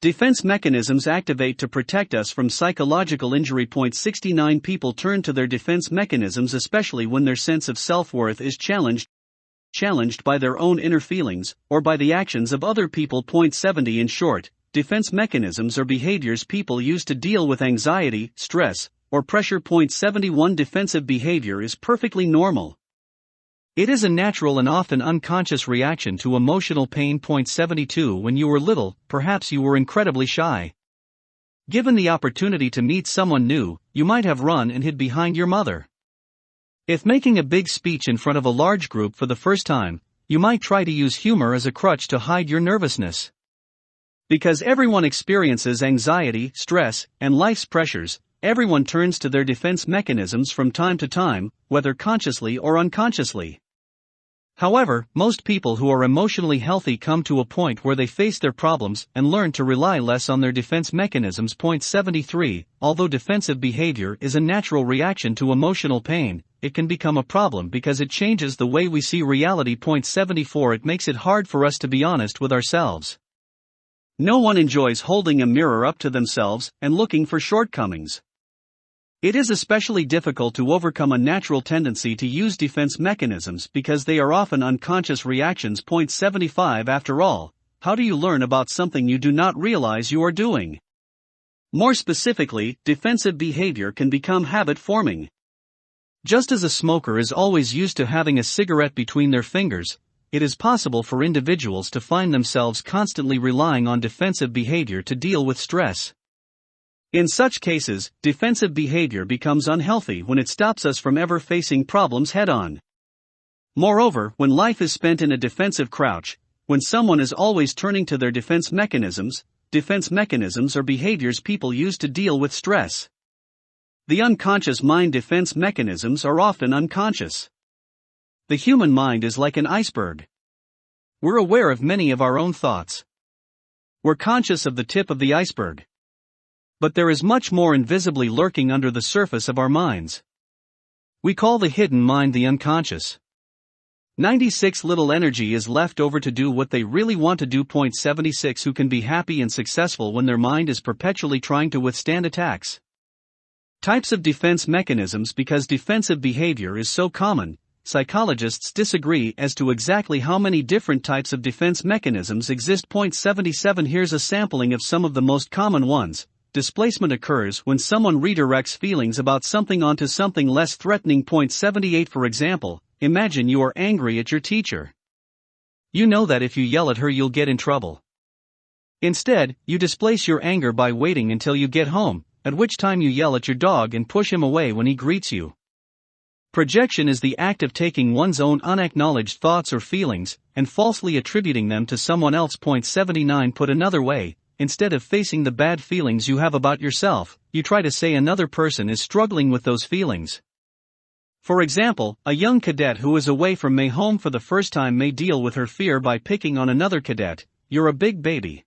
Defense mechanisms activate to protect us from psychological injury. 69 People turn to their defense mechanisms especially when their sense of self-worth is challenged by their own inner feelings, or by the actions of other people. 70 In short, defense mechanisms or behaviors people use to deal with anxiety, stress, or pressure. Point 71 Defensive behavior is perfectly normal. It is a natural and often unconscious reaction to emotional pain. Point 72 When you were little, perhaps you were incredibly shy. Given the opportunity to meet someone new, you might have run and hid behind your mother. If making a big speech in front of a large group for the first time, you might try to use humor as a crutch to hide your nervousness. Because everyone experiences anxiety, stress, and life's pressures, everyone turns to their defense mechanisms from time to time, whether consciously or unconsciously. However, most people who are emotionally healthy come to a point where they face their problems and learn to rely less on their defense mechanisms. Point 73 Although defensive behavior is a natural reaction to emotional pain, it can become a problem because it changes the way we see reality. Point 74 It makes it hard for us to be honest with ourselves. No one enjoys holding a mirror up to themselves and looking for shortcomings. It is especially difficult to overcome a natural tendency to use defense mechanisms because they are often unconscious reactions. Point 75 After all, how do you learn about something you do not realize you are doing? More specifically, defensive behavior can become habit-forming. Just as a smoker is always used to having a cigarette between their fingers, it is possible for individuals to find themselves constantly relying on defensive behavior to deal with stress. In such cases, defensive behavior becomes unhealthy when it stops us from ever facing problems head-on. Moreover, when life is spent in a defensive crouch, when someone is always turning to their defense mechanisms are behaviors people use to deal with stress. The unconscious mind defense mechanisms are often unconscious. The human mind is like an iceberg. We're aware of many of our own thoughts. We're conscious of the tip of the iceberg. But there is much more invisibly lurking under the surface of our minds. We call the hidden mind the unconscious. 96 Little energy is left over to do what they really want to do. Point 76 Who can be happy and successful when their mind is perpetually trying to withstand attacks? Types of defense mechanisms. Because defensive behavior is so common, psychologists disagree as to exactly how many different types of defense mechanisms exist. Point 77 Here's a sampling of some of the most common ones. Displacement occurs when someone redirects feelings about something onto something less threatening. Point 78 For example, imagine you are angry at your teacher. You know that if you yell at her you'll get in trouble. Instead, you displace your anger by waiting until you get home, at which time you yell at your dog and push him away when he greets you. Projection is the act of taking one's own unacknowledged thoughts or feelings and falsely attributing them to someone else. Point 79 Put another way, instead of facing the bad feelings you have about yourself, you try to say another person is struggling with those feelings. For example, a young cadet who is away from home for the first time may deal with her fear by picking on another cadet. You're a big baby.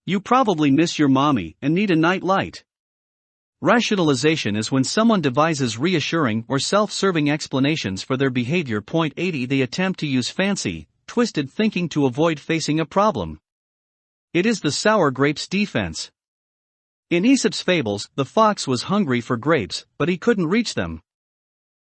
You probably miss your mommy and need a night light. Rationalization is when someone devises reassuring or self-serving explanations for their behavior. Point 80 They attempt to use fancy, twisted thinking to avoid facing a problem. It is the sour grapes defense. In Aesop's fables, the fox was hungry for grapes, but he couldn't reach them.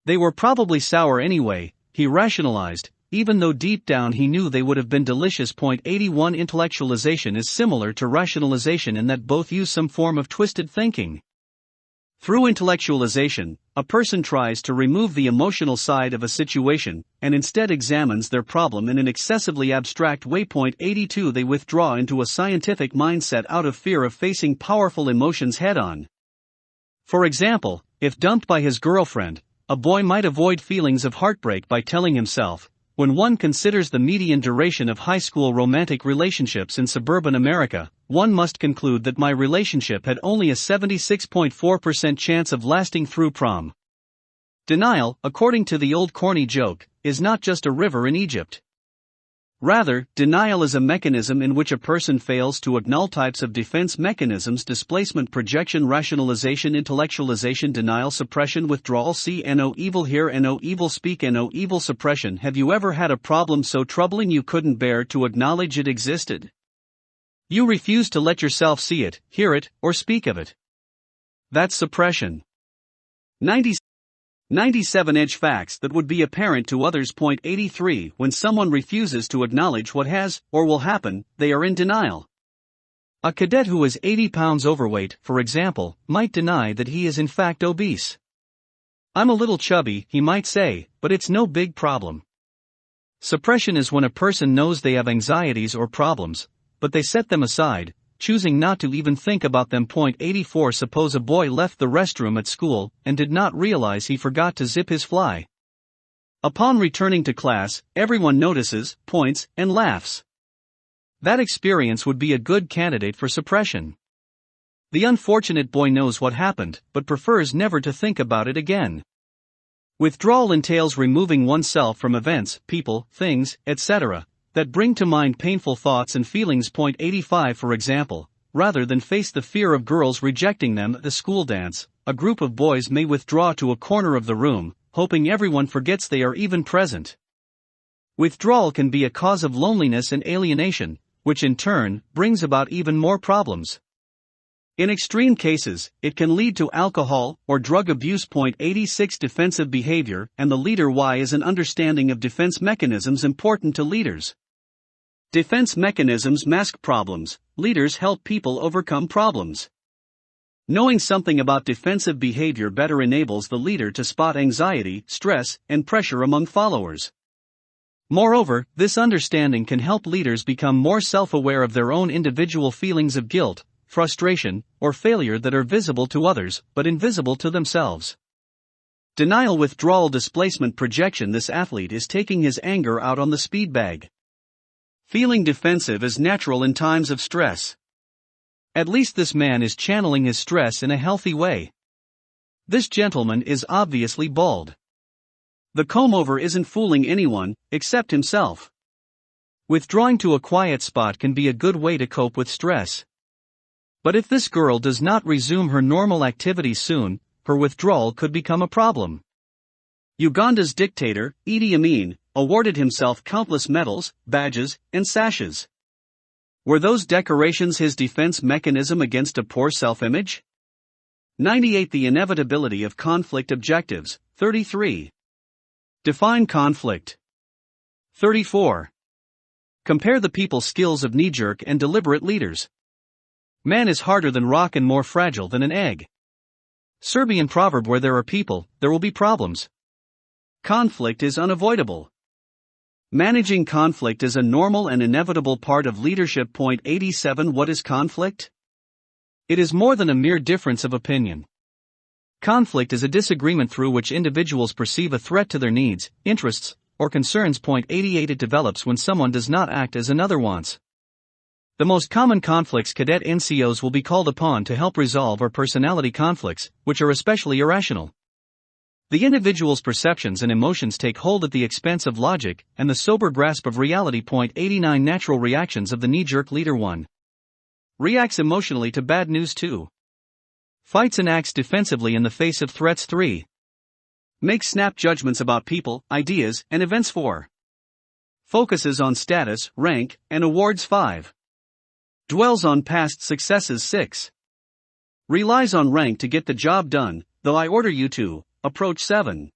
They were probably sour anyway, he rationalized, even though deep down he knew they would have been delicious. Point 81 Intellectualization is similar to rationalization in that both use some form of twisted thinking. Through intellectualization, a person tries to remove the emotional side of a situation, and instead examines their problem in an excessively abstract way. Point 82 They withdraw into a scientific mindset out of fear of facing powerful emotions head-on. For example, if dumped by his girlfriend, a boy might avoid feelings of heartbreak by telling himself, when one considers the median duration of high school romantic relationships in suburban America, one must conclude that my relationship had only a 76.4% chance of lasting through prom. Denial, according to the old corny joke, is not just a river in Egypt. Rather, denial is a mechanism in which a person fails to acknowledge types of defense mechanisms: displacement, projection, rationalization, intellectualization, denial, suppression, withdrawal. See no evil, hear no evil, speak no evil. Suppression. Have you ever had a problem so troubling you couldn't bear to acknowledge it existed? You refuse to let yourself see it, hear it, or speak of it. That's suppression. 97 edge facts that would be apparent to others. Point 83 When someone refuses to acknowledge what has or will happen, they are in denial. A cadet who is 80 pounds overweight, for example, might deny that he is in fact obese. "I'm a little chubby," he might say, "but it's no big problem." Suppression is when a person knows they have anxieties or problems, but they set them aside, choosing not to even think about them. 84 Suppose a boy left the restroom at school and did not realize he forgot to zip his fly. Upon returning to class, everyone notices, points, and laughs. That experience would be a good candidate for suppression. The unfortunate boy knows what happened, but prefers never to think about it again. Withdrawal entails removing oneself from events, people, things, etc., that bring to mind painful thoughts and feelings. 85 For example, rather than face the fear of girls rejecting them at the school dance, a group of boys may withdraw to a corner of the room, hoping everyone forgets they are even present. Withdrawal can be a cause of loneliness and alienation, which in turn brings about even more problems. In extreme cases, it can lead to alcohol or drug abuse. 86 Defensive behavior and the leader. Why is an understanding of defense mechanisms important to leaders? Defense mechanisms mask problems, leaders help people overcome problems. Knowing something about defensive behavior better enables the leader to spot anxiety, stress, and pressure among followers. Moreover, this understanding can help leaders become more self-aware of their own individual feelings of guilt, frustration, or failure that are visible to others, but invisible to themselves. Denial, withdrawal, displacement, projection. This athlete is taking his anger out on the speed bag. Feeling defensive is natural in times of stress. At least this man is channeling his stress in a healthy way. This gentleman is obviously bald. The comb-over isn't fooling anyone, except himself. Withdrawing to a quiet spot can be a good way to cope with stress. But if this girl does not resume her normal activities soon, her withdrawal could become a problem. Uganda's dictator, Idi Amin, awarded himself countless medals, badges, and sashes. Were those decorations his defense mechanism against a poor self-image? 98 The inevitability of conflict objectives. 33. Define conflict. 34. Compare the people skills of knee-jerk and deliberate leaders. Man is harder than rock and more fragile than an egg. Serbian proverb: where there are people, there will be problems. Conflict is unavoidable. Managing conflict is a normal and inevitable part of leadership. 87 What is conflict? It is more than a mere difference of opinion. Conflict is a disagreement through which individuals perceive a threat to their needs, interests, or concerns. 88 It develops when someone does not act as another wants. The most common conflicts cadet NCOs will be called upon to help resolve are personality conflicts, which are especially irrational. The individual's perceptions and emotions take hold at the expense of logic and the sober grasp of reality. 89 Natural reactions of the knee-jerk leader. 1. Reacts emotionally to bad news. 2. Fights and acts defensively in the face of threats. 3. Makes snap judgments about people, ideas, and events. 4. Focuses on status, rank, and awards. 5. Dwells on past successes. 6. Relies on rank to get the job done, though I order you to. Approach. 7.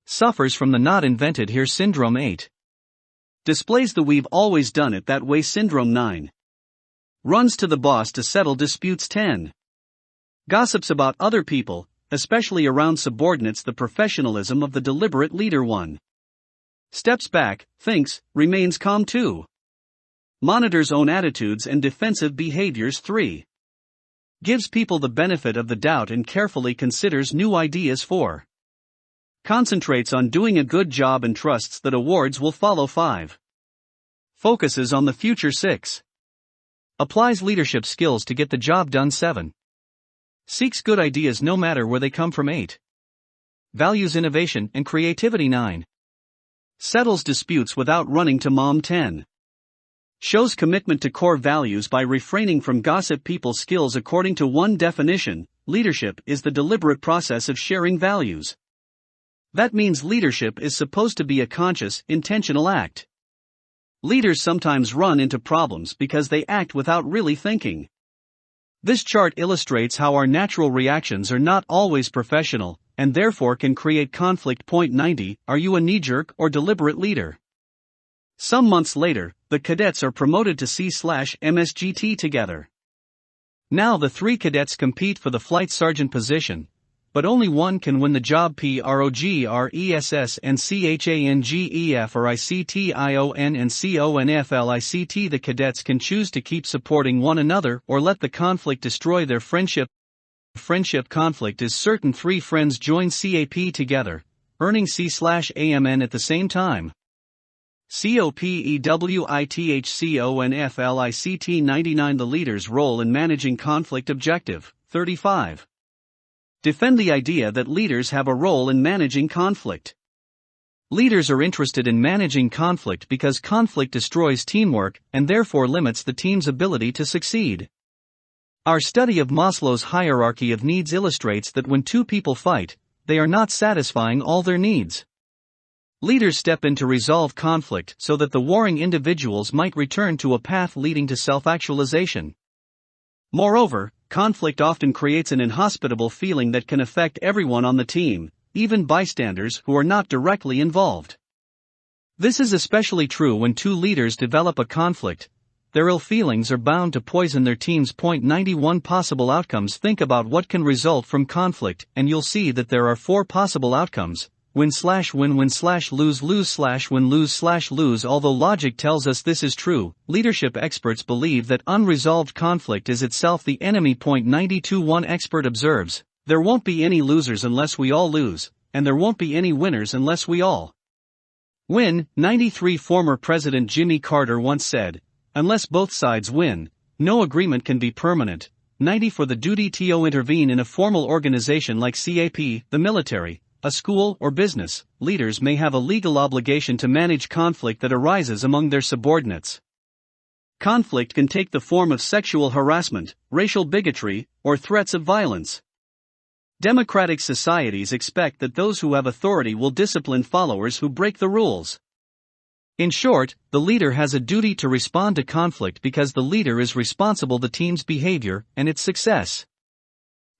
Suffers from the not invented here syndrome. 8. Displays the we've always done it that way syndrome. 9. Runs to the boss to settle disputes. 10. Gossips about other people, especially around subordinates. The professionalism of the deliberate leader. 1. Steps back, thinks, remains calm. 2. Monitors own attitudes and defensive behaviors. 3. Gives people the benefit of the doubt and carefully considers new ideas. 4. Concentrates on doing a good job and trusts that awards will follow. 5. Focuses on the future. 6. Applies leadership skills to get the job done. 7. Seeks good ideas no matter where they come from. 8. Values innovation and creativity. 9. Settles disputes without running to mom. 10. Shows commitment to core values by refraining from gossip. People skills. According to one definition, leadership is the deliberate process of sharing values. That means leadership is supposed to be a conscious, intentional act. Leaders sometimes run into problems because they act without really thinking. This chart illustrates how our natural reactions are not always professional, and therefore can create conflict. 90 Are you a knee-jerk or deliberate leader? Some months later, the cadets are promoted to C/MSGT together. Now the three cadets compete for the flight sergeant position, but only one can win the job. PROGRESS and CHANGEF or ICTION and CONFLICT. The cadets can choose to keep supporting one another or let the conflict destroy their friendship. Friendship conflict is certain. Three friends join CAP together, earning C/AMN at the same time. COPEWITHCONFLICT 99. The leader's role in managing conflict. Objective 35. Defend the idea that leaders have a role in managing conflict. Leaders are interested in managing conflict because conflict destroys teamwork and therefore limits the team's ability to succeed. Our study of Maslow's hierarchy of needs illustrates that when two people fight, they are not satisfying all their needs. Leaders step in to resolve conflict so that the warring individuals might return to a path leading to self-actualization. Moreover, conflict often creates an inhospitable feeling that can affect everyone on the team, even bystanders who are not directly involved. This is especially true when two leaders develop a conflict. Their ill feelings are bound to poison their team's. 91 Possible outcomes. Think about what can result from conflict, and you'll see that there are 4 possible outcomes: win/win, win/lose, lose/win, lose/lose. Although logic tells us this is true, leadership experts believe that unresolved conflict is itself the enemy. 92 One expert observes, there won't be any losers unless we all lose, and there won't be any winners unless we all win. 93 Former President Jimmy Carter once said, unless both sides win, no agreement can be permanent. 90 For the duty to intervene in a formal organization like CAP, the military, a school or business, leaders may have a legal obligation to manage conflict that arises among their subordinates. Conflict can take the form of sexual harassment, racial bigotry, or threats of violence. Democratic societies expect that those who have authority will discipline followers who break the rules. In short, the leader has a duty to respond to conflict because the leader is responsible for the team's behavior and its success.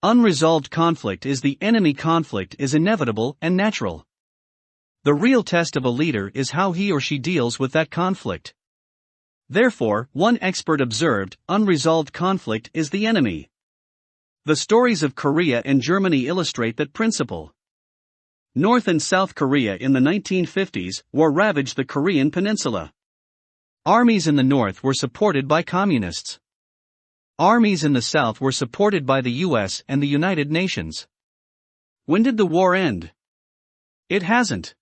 Unresolved conflict is the enemy. Conflict is inevitable and natural. The real test of a leader is how he or she deals with that conflict. Therefore, one expert observed, unresolved conflict is the enemy. The stories of Korea and Germany illustrate that principle. North and South Korea in the 1950s war ravaged the Korean peninsula. Armies in the north were supported by communists. Armies in the South were supported by the US and the United Nations. When did the war end? It hasn't.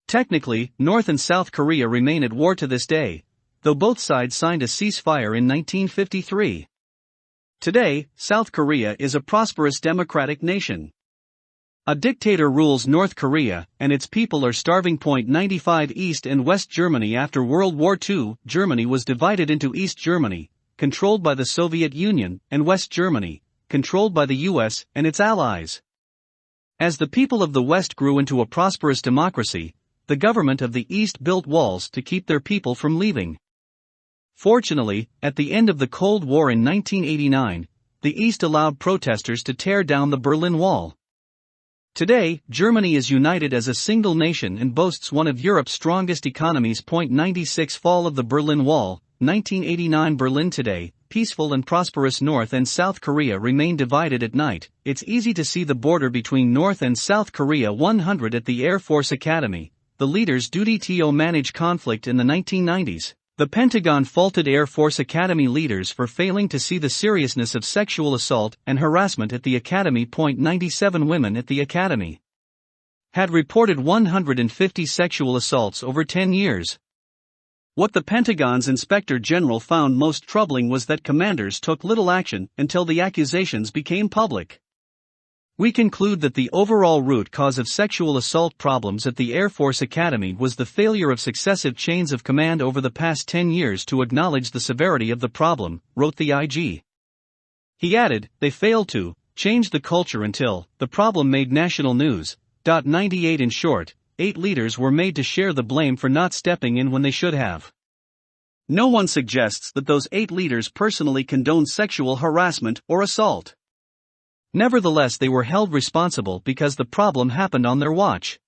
Technically, North and South Korea remain at war to this day, though both sides signed a ceasefire in 1953. Today, South Korea is a prosperous democratic nation. A dictator rules North Korea, and its people are starving. 95 East and West Germany. After World War II, Germany was divided into East Germany, controlled by the Soviet Union, and West Germany, controlled by the US and its allies. As the people of the West grew into a prosperous democracy, the government of the East built walls to keep their people from leaving. Fortunately, at the end of the Cold War in 1989, the East allowed protesters to tear down the Berlin Wall. Today, Germany is united as a single nation and boasts one of Europe's strongest economies. 96 Fall of the Berlin Wall, 1989. Berlin. Today, peaceful and prosperous. North and South Korea remain divided. At night, it's easy to see the border between North and South Korea. 100 At the Air Force Academy, the leader's duty to manage conflict. In the 1990s, the Pentagon faulted Air Force Academy leaders for failing to see the seriousness of sexual assault and harassment at the Academy. 97 Women at the Academy had reported 150 sexual assaults over 10 years. What the Pentagon's Inspector General found most troubling was that commanders took little action until the accusations became public. We conclude that the overall root cause of sexual assault problems at the Air Force Academy was the failure of successive chains of command over the past 10 years to acknowledge the severity of the problem, wrote the IG. He added, they failed to change the culture until the problem made national news. 98 In short, 8 leaders were made to share the blame for not stepping in when they should have. No one suggests that those 8 leaders personally condoned sexual harassment or assault. Nevertheless, they were held responsible because the problem happened on their watch.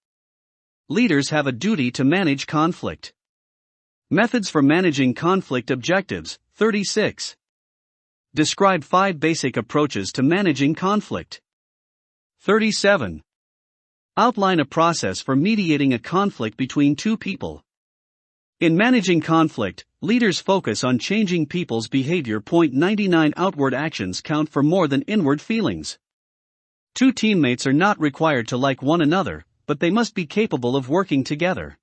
Leaders have a duty to manage conflict. Methods for managing conflict. Objectives 36. Describe 5 basic approaches to managing conflict. 37. Outline a process for mediating a conflict between two people. In managing conflict, leaders focus on changing people's behavior. 99 Outward actions count for more than inward feelings. Two teammates are not required to like one another, but they must be capable of working together.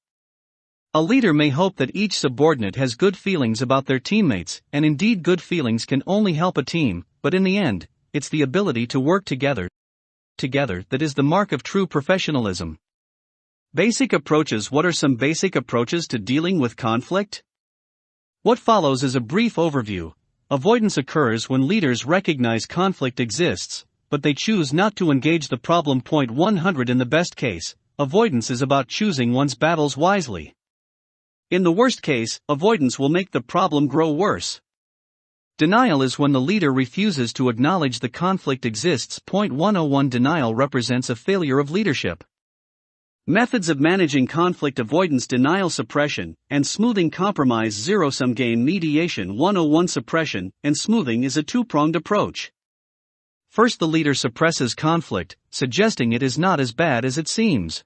A leader may hope that each subordinate has good feelings about their teammates, and indeed good feelings can only help a team, but in the end, it's the ability to work together that is the mark of true professionalism. Basic approaches. What are some basic approaches to dealing with conflict? What follows is a brief overview. Avoidance occurs when leaders recognize conflict exists, but they choose not to engage the problem. 100 In the best case, avoidance is about choosing one's battles wisely. In the worst case, avoidance will make the problem grow worse. Denial is when the leader refuses to acknowledge the conflict exists. 101 Denial represents a failure of leadership. Methods of managing conflict: avoidance, denial, suppression, and smoothing. Compromise, zero-sum game, mediation. 101 Suppression and smoothing is a two-pronged approach. First, the leader suppresses conflict, suggesting it is not as bad as it seems.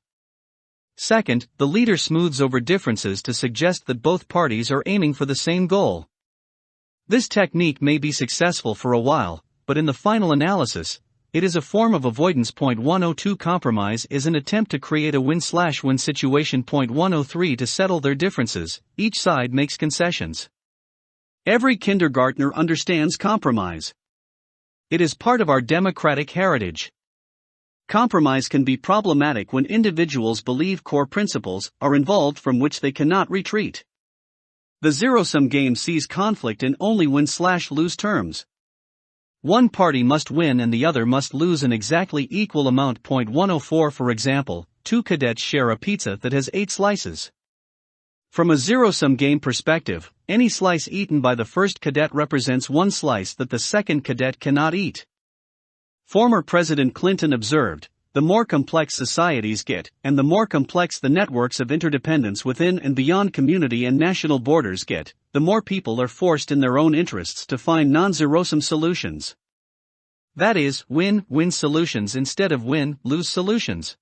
Second, the leader smooths over differences to suggest that both parties are aiming for the same goal. This technique may be successful for a while, but in the final analysis, it is a form of avoidance. 102 Compromise is an attempt to create a win-win situation. 103 To settle their differences, each side makes concessions. Every kindergartner understands compromise. It is part of our democratic heritage. Compromise can be problematic when individuals believe core principles are involved from which they cannot retreat. The zero-sum game sees conflict in only win/lose terms. One party must win and the other must lose an exactly equal amount. 104 For example, two cadets share a pizza that has 8 slices. From a zero-sum game perspective, any slice eaten by the first cadet represents one slice that the second cadet cannot eat. Former President Clinton observed, "The more complex societies get, and the more complex the networks of interdependence within and beyond community and national borders get, the more people are forced in their own interests to find non-zero-sum solutions." That is, win-win solutions instead of win-lose solutions.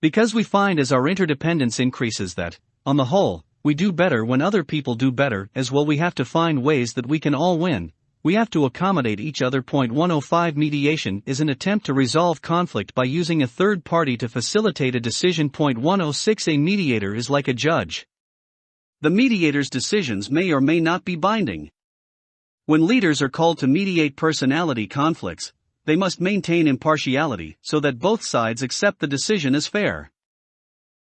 Because we find as our interdependence increases that, on the whole, we do better when other people do better as well, we have to find ways that we can all win. We have to accommodate each other. 105 Mediation is an attempt to resolve conflict by using a third party to facilitate a decision. 106 A mediator is like a judge. The mediator's decisions may or may not be binding. When leaders are called to mediate personality conflicts, they must maintain impartiality so that both sides accept the decision as fair.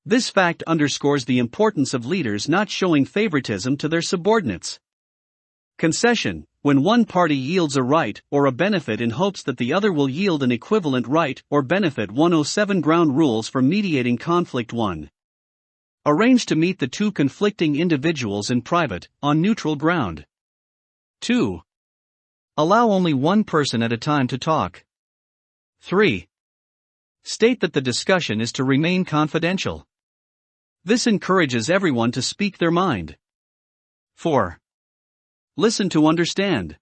This fact underscores the importance of leaders not showing favoritism to their subordinates. Concession: when one party yields a right or a benefit in hopes that the other will yield an equivalent right or benefit. 107 Ground rules for mediating conflict. 1. Arrange to meet the two conflicting individuals in private, on neutral ground. 2. Allow only one person at a time to talk. 3. State that the discussion is to remain confidential. This encourages everyone to speak their mind. 4. Listen to understand.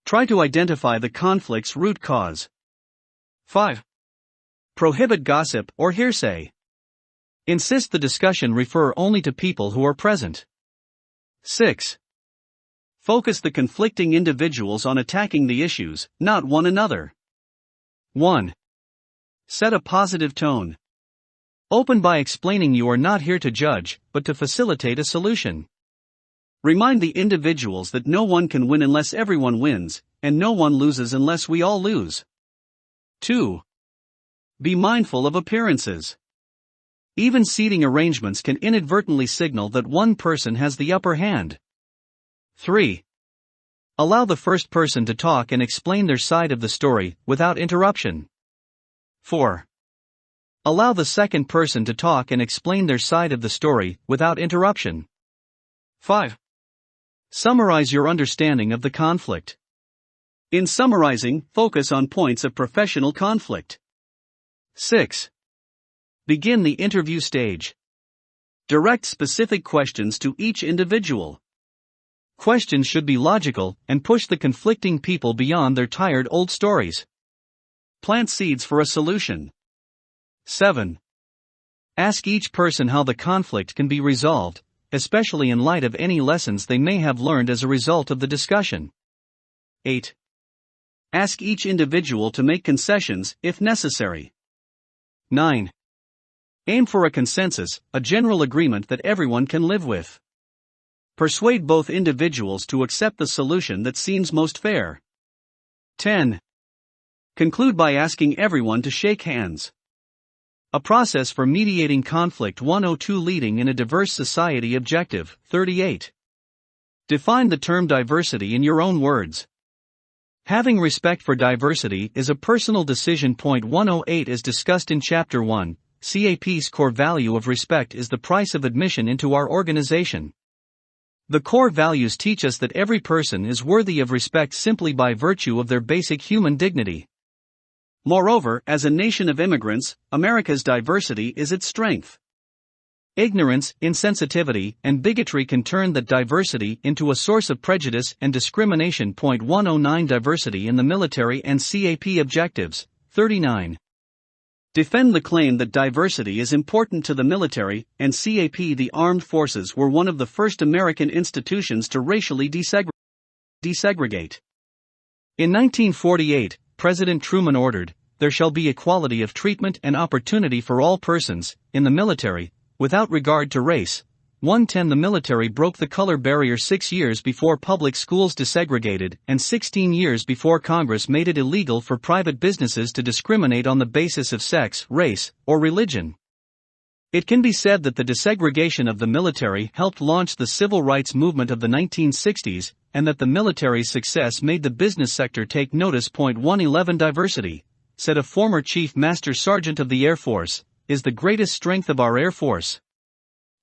Try to identify the conflict's root cause. 5. Prohibit gossip or hearsay. Insist the discussion refer only to people who are present. 6. Focus the conflicting individuals on attacking the issues, not one another. 1. Set a positive tone. Open by explaining you are not here to judge, but to facilitate a solution. Remind the individuals that no one can win unless everyone wins, and no one loses unless we all lose. 2. Be mindful of appearances. Even seating arrangements can inadvertently signal that one person has the upper hand. 3. Allow the first person to talk and explain their side of the story, without interruption. 4. Allow the second person to talk and explain their side of the story, without interruption. 5. Summarize your understanding of the conflict. In summarizing, focus on points of professional conflict. 6. Begin the interview stage. Direct specific questions to each individual. Questions should be logical and push the conflicting people beyond their tired old stories. Plant seeds for a solution. 7. Ask each person how the conflict can be resolved, especially in light of any lessons they may have learned as a result of the discussion. 8. Ask each individual to make concessions if necessary. 9. Aim for a consensus, a general agreement that everyone can live with. Persuade both individuals to accept the solution that seems most fair. 10. Conclude by asking everyone to shake hands. A process for mediating conflict 102 Leading in a diverse society. Objective 38. Define the term diversity in your own words. Having respect for diversity is a personal decision. 108 As discussed in Chapter 1, CAP's core value of respect is the price of admission into our organization. The core values teach us that every person is worthy of respect simply by virtue of their basic human dignity. Moreover, as a nation of immigrants, America's diversity is its strength. Ignorance, insensitivity, and bigotry can turn that diversity into a source of prejudice and discrimination. 109 Diversity in the military and CAP. Objectives 39. Defend the claim that diversity is important to the military and CAP. The armed forces were one of the first American institutions to racially desegregate. In 1948, President Truman ordered, "There shall be equality of treatment and opportunity for all persons, in the military, without regard to race." 110 The military broke the color barrier 6 years before public schools desegregated, and 16 years before Congress made it illegal for private businesses to discriminate on the basis of sex, race, or religion. It can be said that the desegregation of the military helped launch the civil rights movement of the 1960s, and that the military's success made the business sector take notice. 111 Diversity, said a former Chief Master Sergeant of the Air Force, is the greatest strength of our Air Force.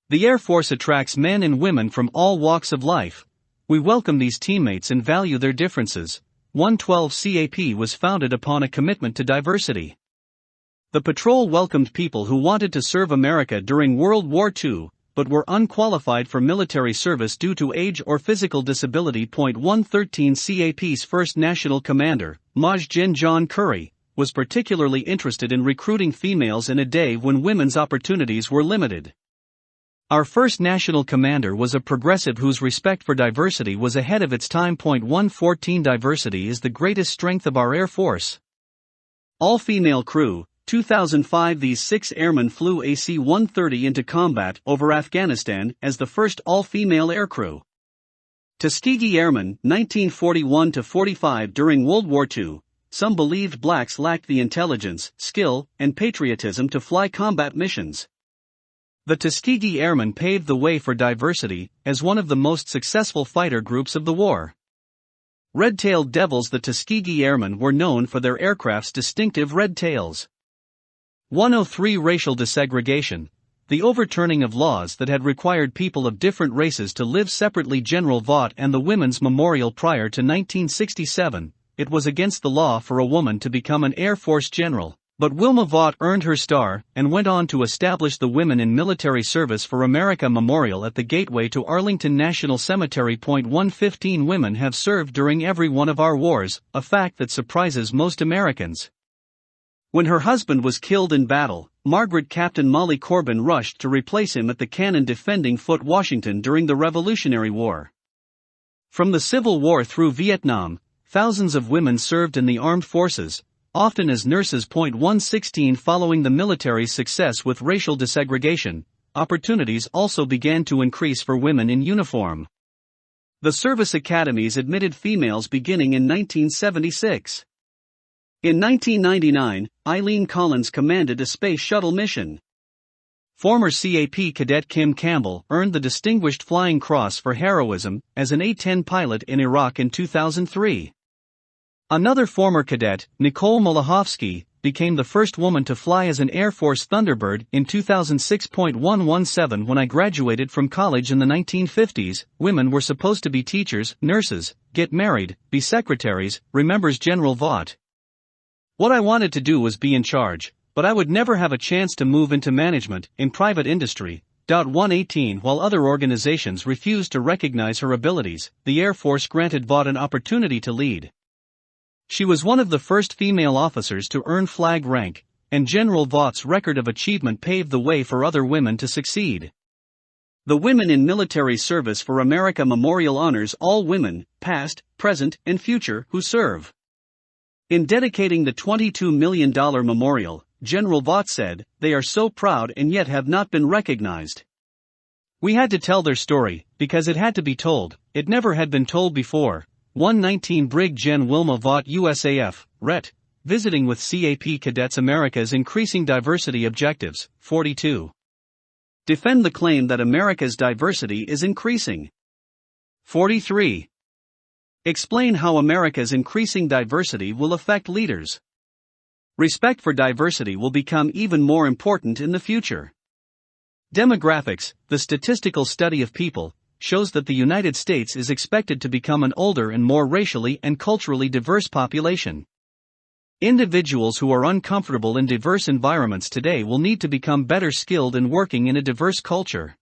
The Air Force attracts men and women from all walks of life. We welcome these teammates and value their differences. 112 CAP was founded upon a commitment to diversity. The patrol welcomed people who wanted to serve America during World War II, but were unqualified for military service due to age or physical disability. 113 CAP's first national commander, Maj Gen John Curry, was particularly interested in recruiting females in a day when women's opportunities were limited. Our first national commander was a progressive whose respect for diversity was ahead of its time. 114 Diversity is the greatest strength of our Air Force. All-female crew, 2005 These 6 airmen flew AC-130 into combat over Afghanistan as the first all-female aircrew. Tuskegee Airmen, 1941-45 During World War II, some believed blacks lacked the intelligence, skill, and patriotism to fly combat missions. The Tuskegee Airmen paved the way for diversity as one of the most successful fighter groups of the war. Red-tailed devils. The Tuskegee Airmen were known for their aircraft's distinctive red tails. 103 Racial desegregation, the overturning of laws that had required people of different races to live separately. General Vaught and the Women's Memorial. Prior to 1967, it was against the law for a woman to become an Air Force general. But Wilma Vaught earned her star and went on to establish the Women in Military Service for America Memorial at the gateway to Arlington National Cemetery. 115 Women have served during every one of our wars, a fact that surprises most Americans. When her husband was killed in battle, Margaret Captain Molly Corbin rushed to replace him at the cannon defending Fort Washington during the Revolutionary War. From the Civil War through Vietnam, thousands of women served in the armed forces, often as nurses. 116 Following the military's success with racial desegregation, opportunities also began to increase for women in uniform. The service academies admitted females beginning in 1976. In 1999, Eileen Collins commanded a space shuttle mission. Former CAP cadet Kim Campbell earned the Distinguished Flying Cross for heroism as an A-10 pilot in Iraq in 2003. Another former cadet, Nicole Molahovsky, became the first woman to fly as an Air Force Thunderbird in 2006. 117 When I graduated from college in the 1950s, women were supposed to be teachers, nurses, get married, be secretaries, remembers General Vaught. What I wanted to do was be in charge, but I would never have a chance to move into management, in private industry, 118 While other organizations refused to recognize her abilities, the Air Force granted Vaught an opportunity to lead. She was one of the first female officers to earn flag rank, and General Vaught's record of achievement paved the way for other women to succeed. The Women in Military Service for America Memorial honors all women, past, present, and future, who serve. In dedicating the $22 million memorial, General Vaught said, "They are so proud and yet have not been recognized. We had to tell their story, because it had to be told, it never had been told before." 119 Brig Gen Wilma Vaught USAF, Ret. Visiting with CAP Cadets America's Increasing Diversity Objectives, 42. Defend the claim that America's diversity is increasing. 43. Explain how America's increasing diversity will affect leaders. Respect for diversity will become even more important in the future. Demographics, the statistical study of people, shows that the United States is expected to become an older and more racially and culturally diverse population. Individuals who are uncomfortable in diverse environments today will need to become better skilled in working in a diverse culture.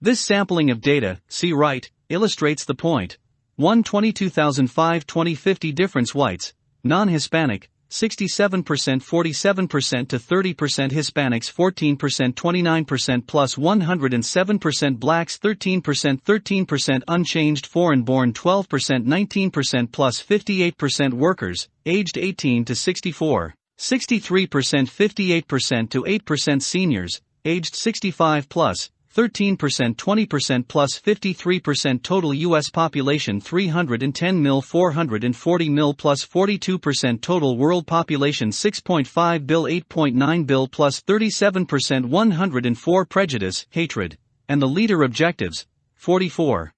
This sampling of data, see right, illustrates the point. 122,520 difference whites, non-Hispanic, 67% 47% to 30% Hispanics 14% 29% plus 107% blacks 13% unchanged foreign-born 12% 19% plus 58% workers, aged 18 to 64, 63% 58% to 8% seniors, aged 65 plus, 13% 20% plus 53% total U.S. population 310 mil 440 mil plus 42% total world population 6.5 bill 8.9 bill plus 37% 104 prejudice, hatred, and the leader objectives, 44.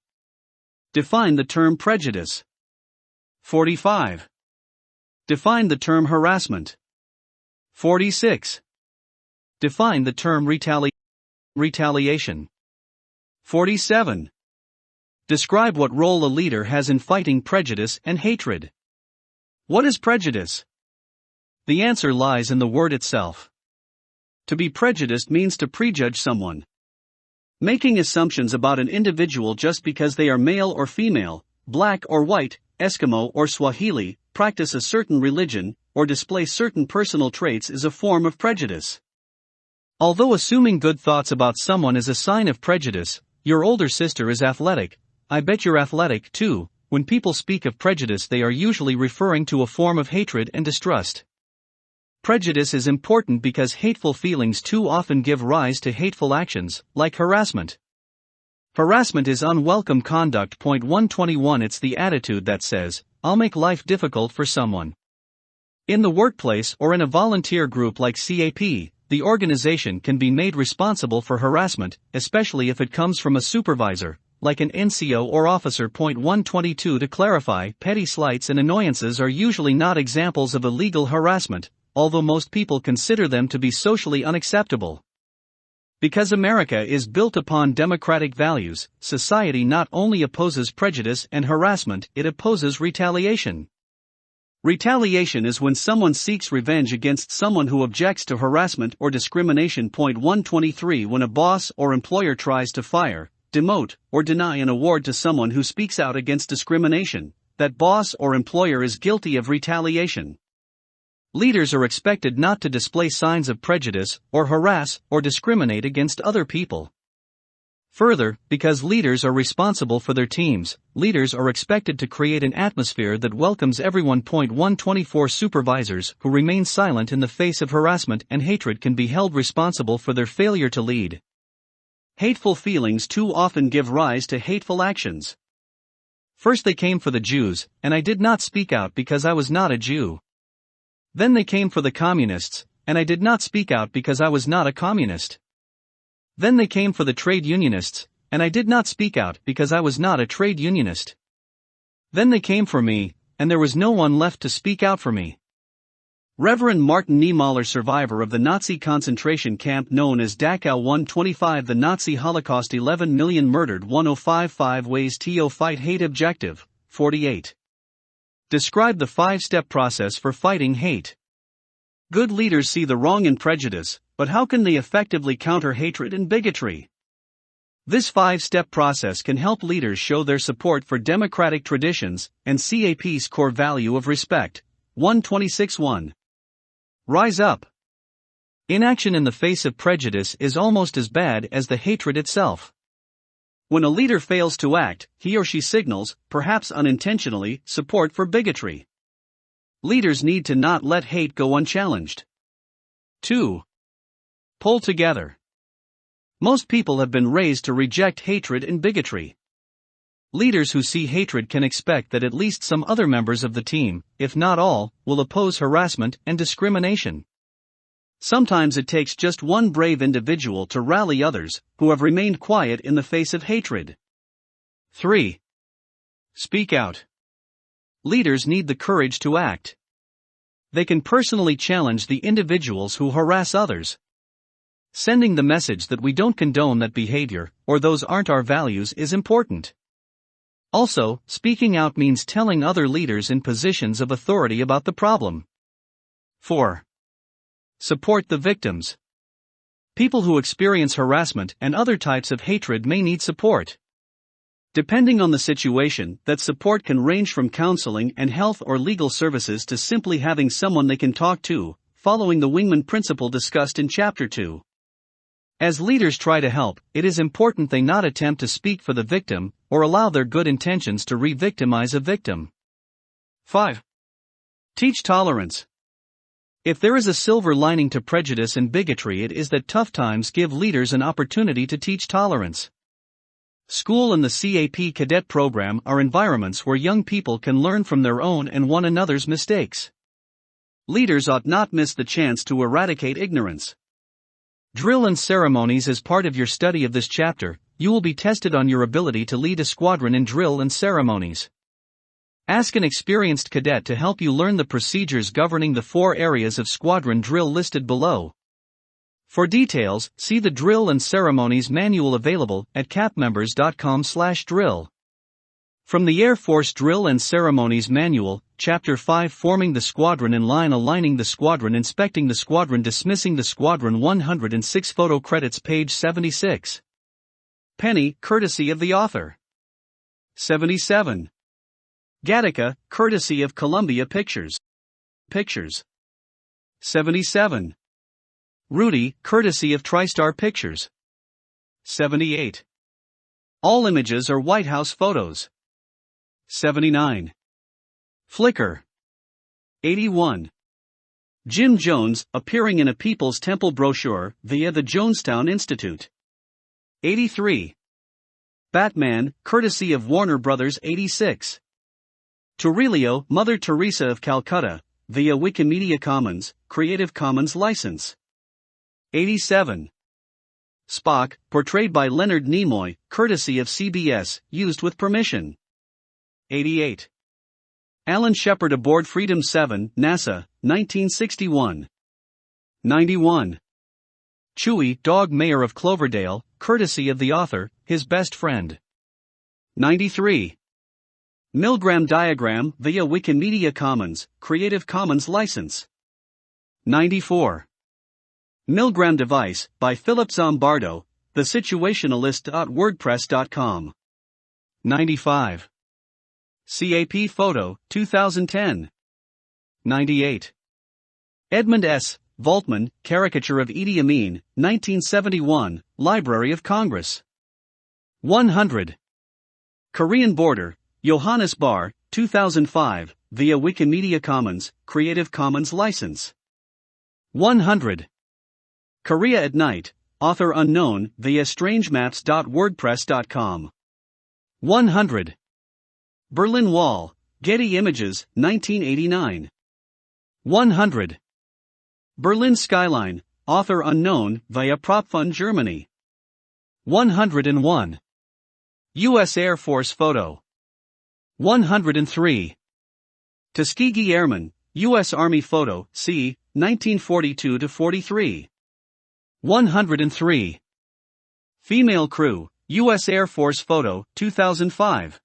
Define the term prejudice. 45. Define the term harassment. 46. Define the term retaliation. 47. Describe what role a leader has in fighting prejudice and hatred. What is prejudice? The answer lies in the word itself. To be prejudiced means to prejudge someone. Making assumptions about an individual just because they are male or female, black or white, Eskimo or Swahili, practice a certain religion, or display certain personal traits is a form of prejudice. Although assuming good thoughts about someone is a sign of prejudice, your older sister is athletic, I bet you're athletic too. When people speak of prejudice, they are usually referring to a form of hatred and distrust. Prejudice is important because hateful feelings too often give rise to hateful actions, like harassment. Harassment is unwelcome conduct. 121 It's the attitude that says, "I'll make life difficult for someone." In the workplace or in a volunteer group like CAP, the organization can be made responsible for harassment, especially if it comes from a supervisor, like an NCO or officer. 122 To clarify, petty slights and annoyances are usually not examples of illegal harassment, although most people consider them to be socially unacceptable. Because America is built upon democratic values, society not only opposes prejudice and harassment, it opposes retaliation. Retaliation is when someone seeks revenge against someone who objects to harassment or discrimination. 123 When a boss or employer tries to fire, demote, or deny an award to someone who speaks out against discrimination, that boss or employer is guilty of retaliation. Leaders are expected not to display signs of prejudice, or harass, or discriminate against other people. Further, because leaders are responsible for their teams, leaders are expected to create an atmosphere that welcomes everyone. 124 Supervisors who remain silent in the face of harassment and hatred can be held responsible for their failure to lead. Hateful feelings too often give rise to hateful actions. First they came for the Jews, and I did not speak out because I was not a Jew. Then they came for the communists, and I did not speak out because I was not a communist. Then they came for the trade unionists, and I did not speak out because I was not a trade unionist. Then they came for me, and there was no one left to speak out for me. Reverend Martin Niemöller, survivor of the Nazi concentration camp known as Dachau. 125 The Nazi Holocaust, 11 million murdered. 1055 Ways to fight hate. Objective, 48. Describe the 5-step process for fighting hate. Good leaders see the wrong in prejudice, but how can they effectively counter hatred and bigotry? This 5-step process can help leaders show their support for democratic traditions and CAP's core value of respect. 126.1. Rise up. Inaction in the face of prejudice is almost as bad as the hatred itself. When a leader fails to act, he or she signals, perhaps unintentionally, support for bigotry. Leaders need to not let hate go unchallenged. 2. Pull together. Most people have been raised to reject hatred and bigotry. Leaders who see hatred can expect that at least some other members of the team, if not all, will oppose harassment and discrimination. Sometimes it takes just one brave individual to rally others who have remained quiet in the face of hatred. 3. Speak out. Leaders need the courage to act. They can personally challenge the individuals who harass others. Sending the message that we don't condone that behavior, or those aren't our values, is important. Also, speaking out means telling other leaders in positions of authority about the problem. 4. Support the victims. People who experience harassment and other types of hatred may need support. Depending on the situation, that support can range from counseling and health or legal services to simply having someone they can talk to, following the Wingman principle discussed in Chapter 2. As leaders try to help, it is important they not attempt to speak for the victim, or allow their good intentions to re-victimize a victim. 5. Teach tolerance. If there is a silver lining to prejudice and bigotry, it is that tough times give leaders an opportunity to teach tolerance. School and the CAP cadet program are environments where young people can learn from their own and one another's mistakes. Leaders ought not miss the chance to eradicate ignorance. Drill and ceremonies. As part of your study of this chapter, you will be tested on your ability to lead a squadron in drill and ceremonies. Ask an experienced cadet to help you learn the procedures governing the 4 areas of squadron drill listed below. For details, see the Drill and Ceremonies Manual available at capmembers.com/drill. From the Air Force Drill and Ceremonies Manual, Chapter 5, Forming the Squadron in Line, Aligning the Squadron, Inspecting the Squadron, Dismissing the Squadron. 106 Photo credits, page 76. Penny, courtesy of the author. 77. Gattaca, courtesy of Columbia Pictures. 77. Rudy, courtesy of TriStar Pictures. 78. All images are White House photos. 79. Flickr. 81. Jim Jones, appearing in a People's Temple brochure via the Jonestown Institute. 83. Batman, courtesy of Warner Brothers. 86. Turrilio, Mother Teresa of Calcutta, via Wikimedia Commons, Creative Commons license. 87. Spock, portrayed by Leonard Nimoy, courtesy of CBS, used with permission. 88. Alan Shepard aboard Freedom 7, NASA, 1961. 91. Chewie, dog mayor of Cloverdale, courtesy of the author, his best friend. 93. Milgram diagram via Wikimedia Commons, Creative Commons license. 94. Milgram device, by Philip Zimbardo, thesituationalist.wordpress.com. 95. CAP photo, 2010. 98. Edmund S. Voltman, caricature of Idi Amin, 1971, Library of Congress. 100. Korean border, Johannes Bar, 2005, via Wikimedia Commons, Creative Commons license. 100. Korea at Night, author unknown, via strangemaps.wordpress.com. 100. Berlin Wall, Getty Images, 1989. 100. Berlin Skyline, author unknown, via PropFund Germany. 101. U.S. Air Force photo. 103. Tuskegee Airmen, U.S. Army photo, c. 1942-43. 103. Female crew, U.S. Air Force photo, 2005.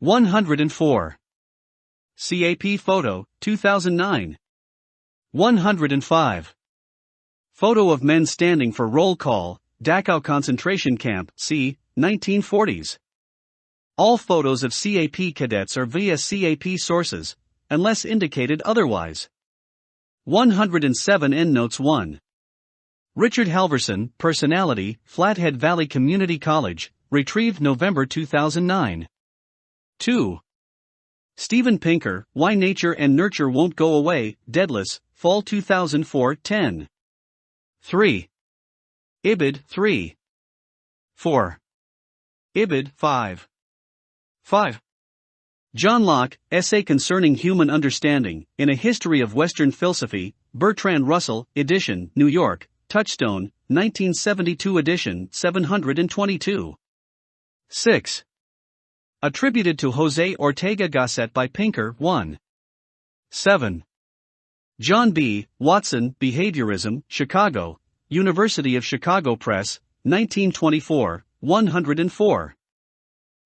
104. CAP photo, 2009. 105. Photo of men standing for roll call, Dachau concentration camp, c. 1940s. All photos of CAP cadets are via CAP sources, unless indicated otherwise. 107 Endnotes 1. Richard Halverson, Personality, Flathead Valley Community College, retrieved November 2009. 2. Stephen Pinker, Why Nature and Nurture Won't Go Away, Deadless, Fall 2004, 10. 3. Ibid, 3. 4. Ibid, 5. 5. John Locke, Essay Concerning Human Understanding, in a History of Western Philosophy, Bertrand Russell, edition, New York, Touchstone, 1972 edition, 722. 6. Attributed to José Ortega Gasset by Pinker, 1. 7. John B. Watson, Behaviorism, Chicago, University of Chicago Press, 1924, 104.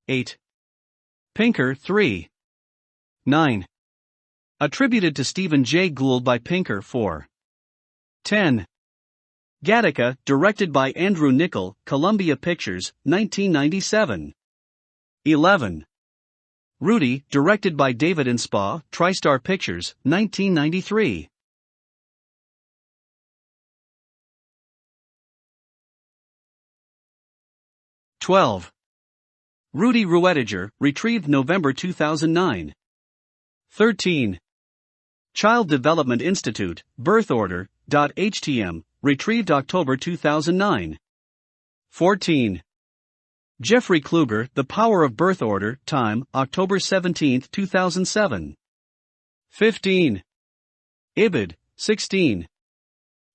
8. Pinker, 3. 9. Attributed to Stephen Jay Gould by Pinker, 4. 10. Gattaca, directed by Andrew Niccol, Columbia Pictures, 1997. 11. Rudy, directed by David Inspaw, TriStar Pictures, 1993. 12. Rudy Ruettiger, retrieved November 2009. 13. Child Development Institute, Birth Order, .htm, retrieved October 2009. 14. Jeffrey Kluger, The Power of Birth Order, time, October 17, 2007. 15. Ibid, 16.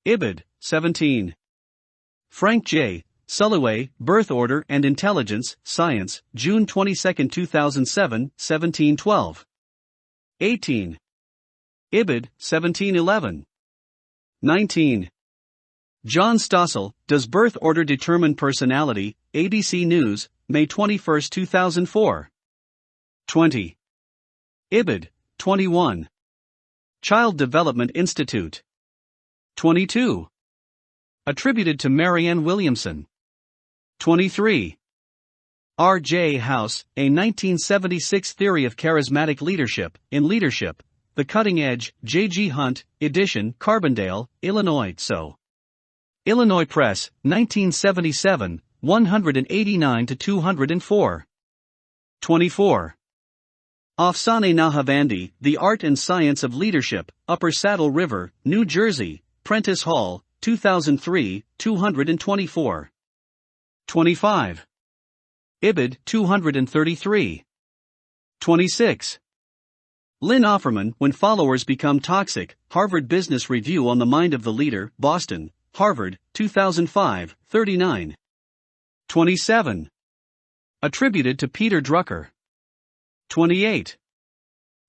Ibid, 17. Frank J. Sulloway, Birth Order and Intelligence, Science, June 22, 2007, 1712. 18. Ibid, 1711. 19. John Stossel, Does Birth Order Determine Personality? ABC News, May 21, 2004. 20. Ibid, 21. Child Development Institute. 22. Attributed to Marianne Williamson. 23. R. J. House, A 1976 Theory of Charismatic Leadership, in Leadership, The Cutting Edge, J. G. Hunt, edition, Carbondale, Illinois, So. Illinois Press, 1977, 189-204. 24. Afsane Nahavandi, The Art and Science of Leadership, Upper Saddle River, New Jersey, Prentice Hall, 2003, 224. 25. Ibid, 233. 26. Lynn Offerman, When Followers Become Toxic, Harvard Business Review on the Mind of the Leader, Boston, Harvard, 2005, 39. 27. Attributed to Peter Drucker. 28.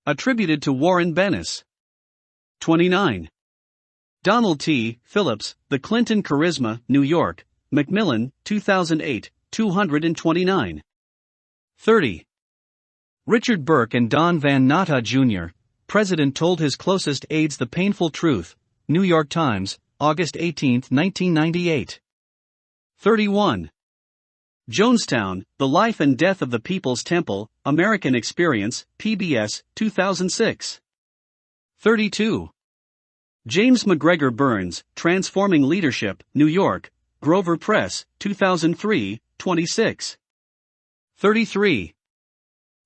Attributed to Warren Bennis. 29. Donald T. Phillips, The Clinton Charisma, New York, Macmillan, 2008, 229. 30. Richard Burke and Don Van Natta Jr., President Told His Closest Aides the Painful Truth, New York Times, August 18, 1998. 31. Jonestown, The Life and Death of the People's Temple, American Experience, PBS, 2006. 32. James McGregor Burns, Transforming Leadership, New York, Grover Press, 2003, 26. 33.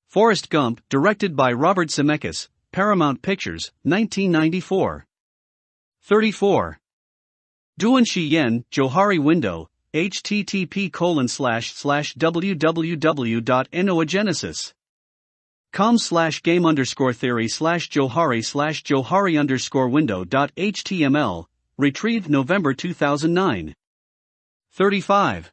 Forrest Gump, directed by Robert Zemeckis, Paramount Pictures, 1994. 34. Duan Shi Yen, Johari Window, http://www.noagenesis.com/game_theory/Johari/Johari_window.html, retrieved November 2009. 35.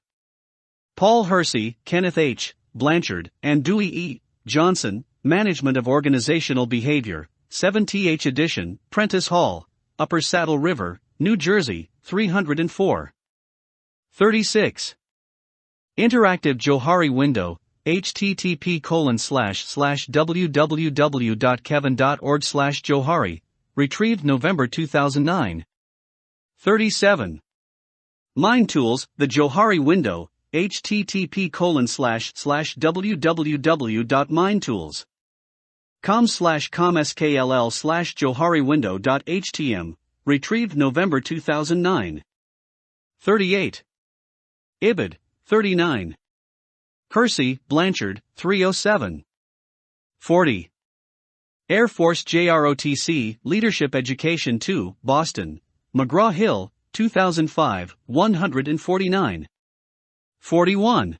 Paul Hersey, Kenneth H. Blanchard, and Dewey E. Johnson, Management of Organizational Behavior, 7th edition, Prentice Hall, Upper Saddle River, New Jersey, 304. 36. Interactive Johari Window, http://www.kevin.org/Johari, retrieved November 2009. 37. Mind Tools, the Johari Window, http://www.mindtools.com/skll/johariwindow.htm, retrieved November 2009. 38. Ibid, 39. Kersey, Blanchard, 307. 40. Air Force JROTC, Leadership Education 2, Boston, McGraw-Hill, 2005, 149. 41.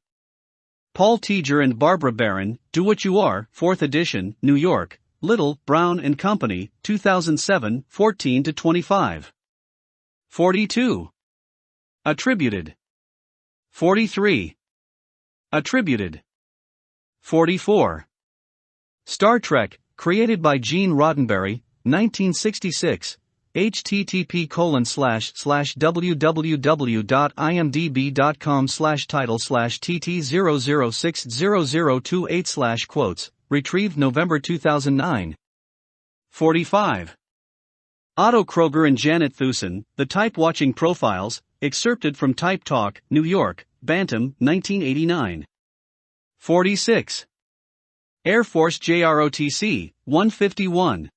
Paul Teager and Barbara Barron, Do What You Are, 4th edition, New York, Little, Brown and Company, 2007, 14-25. 42. Attributed. 43. Attributed. 44. Star Trek, created by Gene Roddenberry, 1966. http://www.imdb.com/title/tt00600228/quotes, retrieved November 2009. 45. Otto Kroger and Janet Thusen, The Type Watching Profiles, excerpted from Type Talk, New York, Bantam, 1989. 46. Air Force JROTC, 151.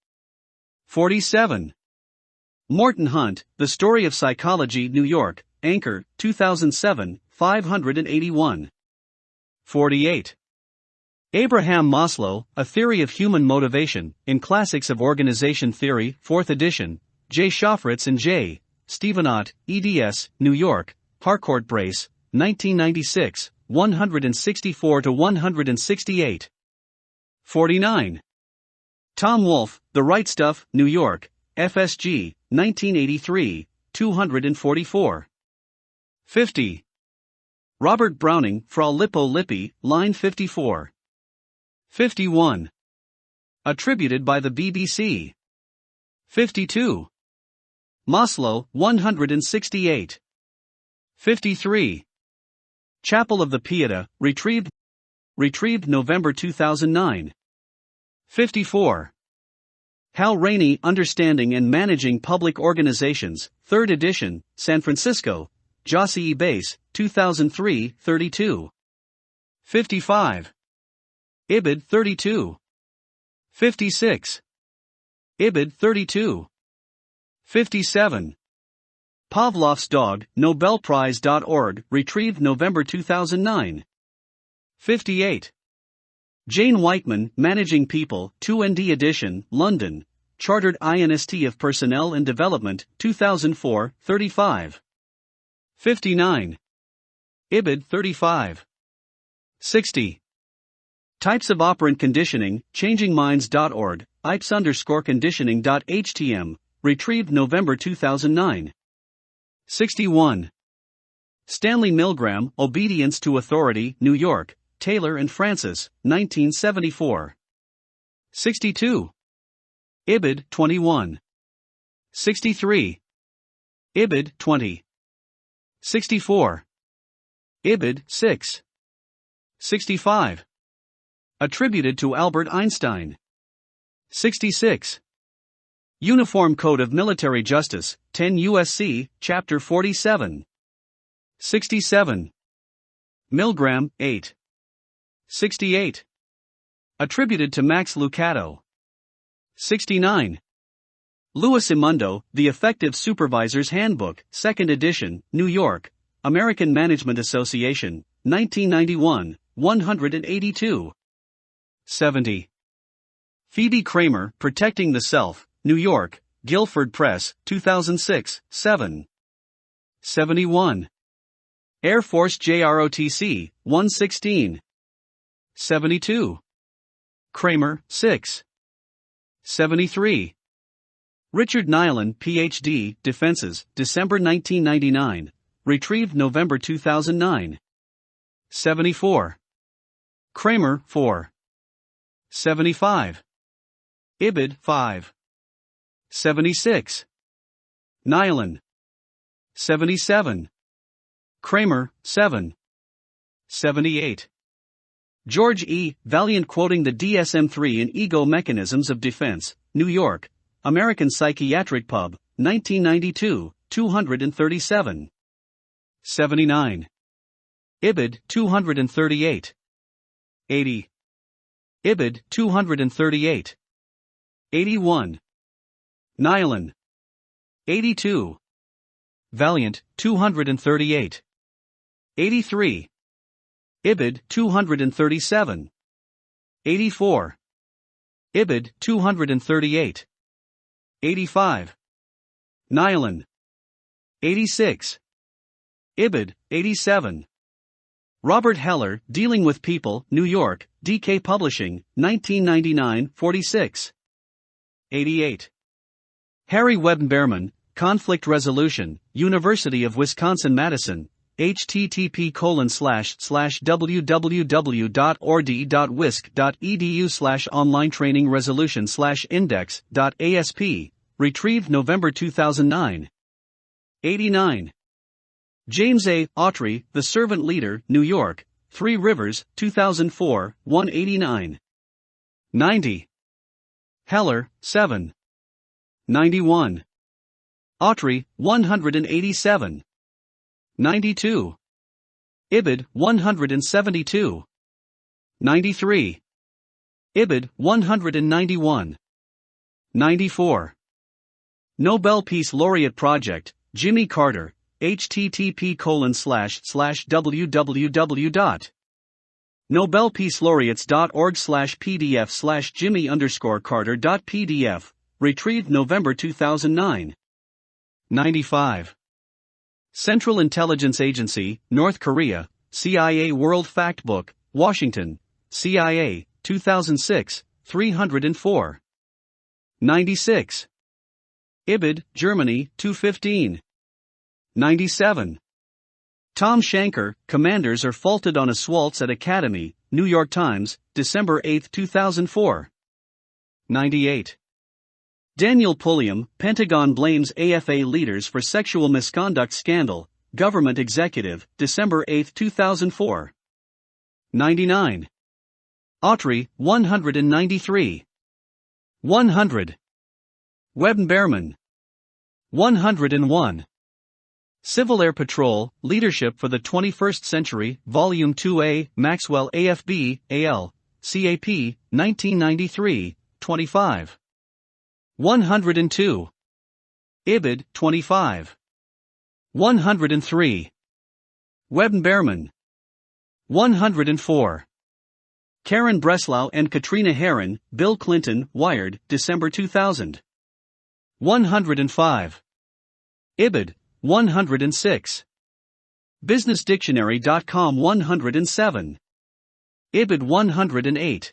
47. Morton Hunt, The Story of Psychology, New York, Anchor, 2007, 581. 48. Abraham Maslow, A Theory of Human Motivation, in Classics of Organization Theory, 4th edition, J. Shofritz and J. Stevenott, eds., New York, Harcourt Brace, 1996, 164-168. 49. Tom Wolfe, The Right Stuff, New York, FSG, 1983, 244. 50. Robert Browning, Fra Lippo Lippi, line 54. 51. Attributed by the BBC. 52. Maslow, 168. 53. Chapel of the Pietà, retrieved November 2009. 54. Hal Rainey, Understanding and Managing Public Organizations, 3rd edition, San Francisco, Jossie E. Bass, 2003, 32. 55. Ibid 32. 56. Ibid 32. 57. Pavlov's Dog, Nobelprize.org, retrieved November 2009. 58. Jane Whiteman, Managing People, 2nd edition, London, Chartered INST of Personnel and Development, 2004, 35. 59. Ibid 35. 60. Types of Operant Conditioning, ChangingMinds.org, IPS_conditioning.htm, retrieved November 2009. 61. Stanley Milgram, Obedience to Authority, New York, Taylor and Francis, 1974. 62. Ibid 21. 63. Ibid 20. 64. Ibid 6. 65. Attributed to Albert Einstein. 66. Uniform Code of Military Justice, 10 U.S.C., Chapter 47. 67. Milgram, 8. 68. Attributed to Max Lucado. 69. Louis Imundo, The Effective Supervisor's Handbook, 2nd edition, New York, American Management Association, 1991, 182. 70. Phoebe Kramer, Protecting the Self, New York, Guilford Press, 2006, 7. 71. Air Force JROTC, 116. 72. Kramer, 6. 73. Richard Nyland, Ph.D., Defenses, December 1999, retrieved November 2009. 74. Kramer, 4. 75. Ibid, 5. 76. Nyland. 77. Kramer, 7. 78. George E. Valiant, quoting the DSM-3 in Ego Mechanisms of Defense, New York, American Psychiatric Pub, 1992, 237. 79. Ibid, 238. 80. Ibid, 238. 81. Nylon. 82. Valiant, 238. 83. Ibid, 237. 84. Ibid, 238. 85. Nylon. 86. Ibid, 87. Robert Heller, Dealing with People, New York, DK Publishing, 1999, 46. 88. Harry Webb-Behrman, Conflict Resolution, University of Wisconsin-Madison, http://www.ord.wisc.edu/online-training-resolution/index.asp, retrieved November 2009. 89. James A. Autry, The Servant Leader, New York, Three Rivers, 2004, 189. 90. Heller, 7. 91. Autry, 187. 92. Ibid, 172. 93. Ibid, 191. 94. Nobel Peace Laureate Project, Jimmy Carter, http://www.nobelpeacelaureates.org/pdf/jimmy_carter.pdf, retrieved November 2009. 95. Central Intelligence Agency, North Korea, CIA World Factbook, Washington, CIA, 2006, 304. 96. Ibid, Germany, 215. 97. Tom Shanker, Commanders are faulted on assaults at Academy, New York Times, December 8, 2004. 98. Daniel Pulliam, Pentagon blames AFA leaders for sexual misconduct scandal, Government Executive, December 8, 2004. 99. Autry, 193. 100. Webb-Behrman. 101. Civil Air Patrol, Leadership for the 21st Century, Volume 2A, Maxwell AFB, AL, CAP, 1993, 25. 102. Ibid, 25. 103. Webb-Behrman. 104. Karen Breslau and Katrina Herron, Bill Clinton, Wired, December 2000. 105. Ibid, 106. BusinessDictionary.com 107. Ibid 108.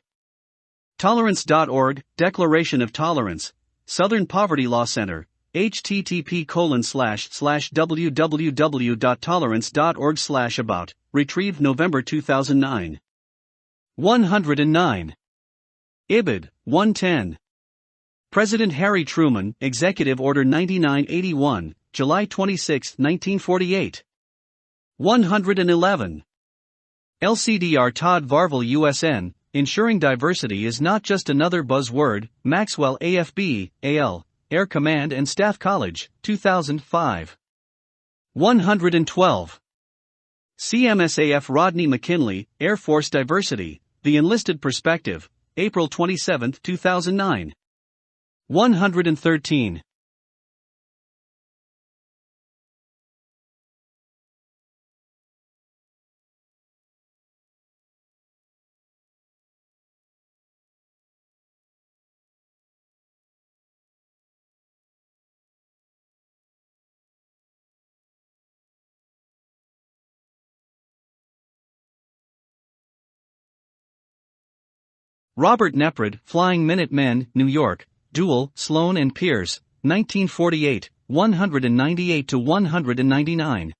Tolerance.org, Declaration of Tolerance, Southern Poverty Law Center, http://www.tolerance.org/about, retrieved November 2009. 109. Ibid, 110. President Harry Truman, Executive Order 9981, July 26, 1948. 111. LCDR Todd Varvel USN, Ensuring Diversity is Not Just Another Buzzword, Maxwell AFB, AL, Air Command and Staff College, 2005. 112. CMSAF Rodney McKinley, Air Force Diversity, The Enlisted Perspective, April 27, 2009. 113. Robert Neprod, Flying Minutemen, New York, Duel, Sloan and Pierce, 1948, 198-199.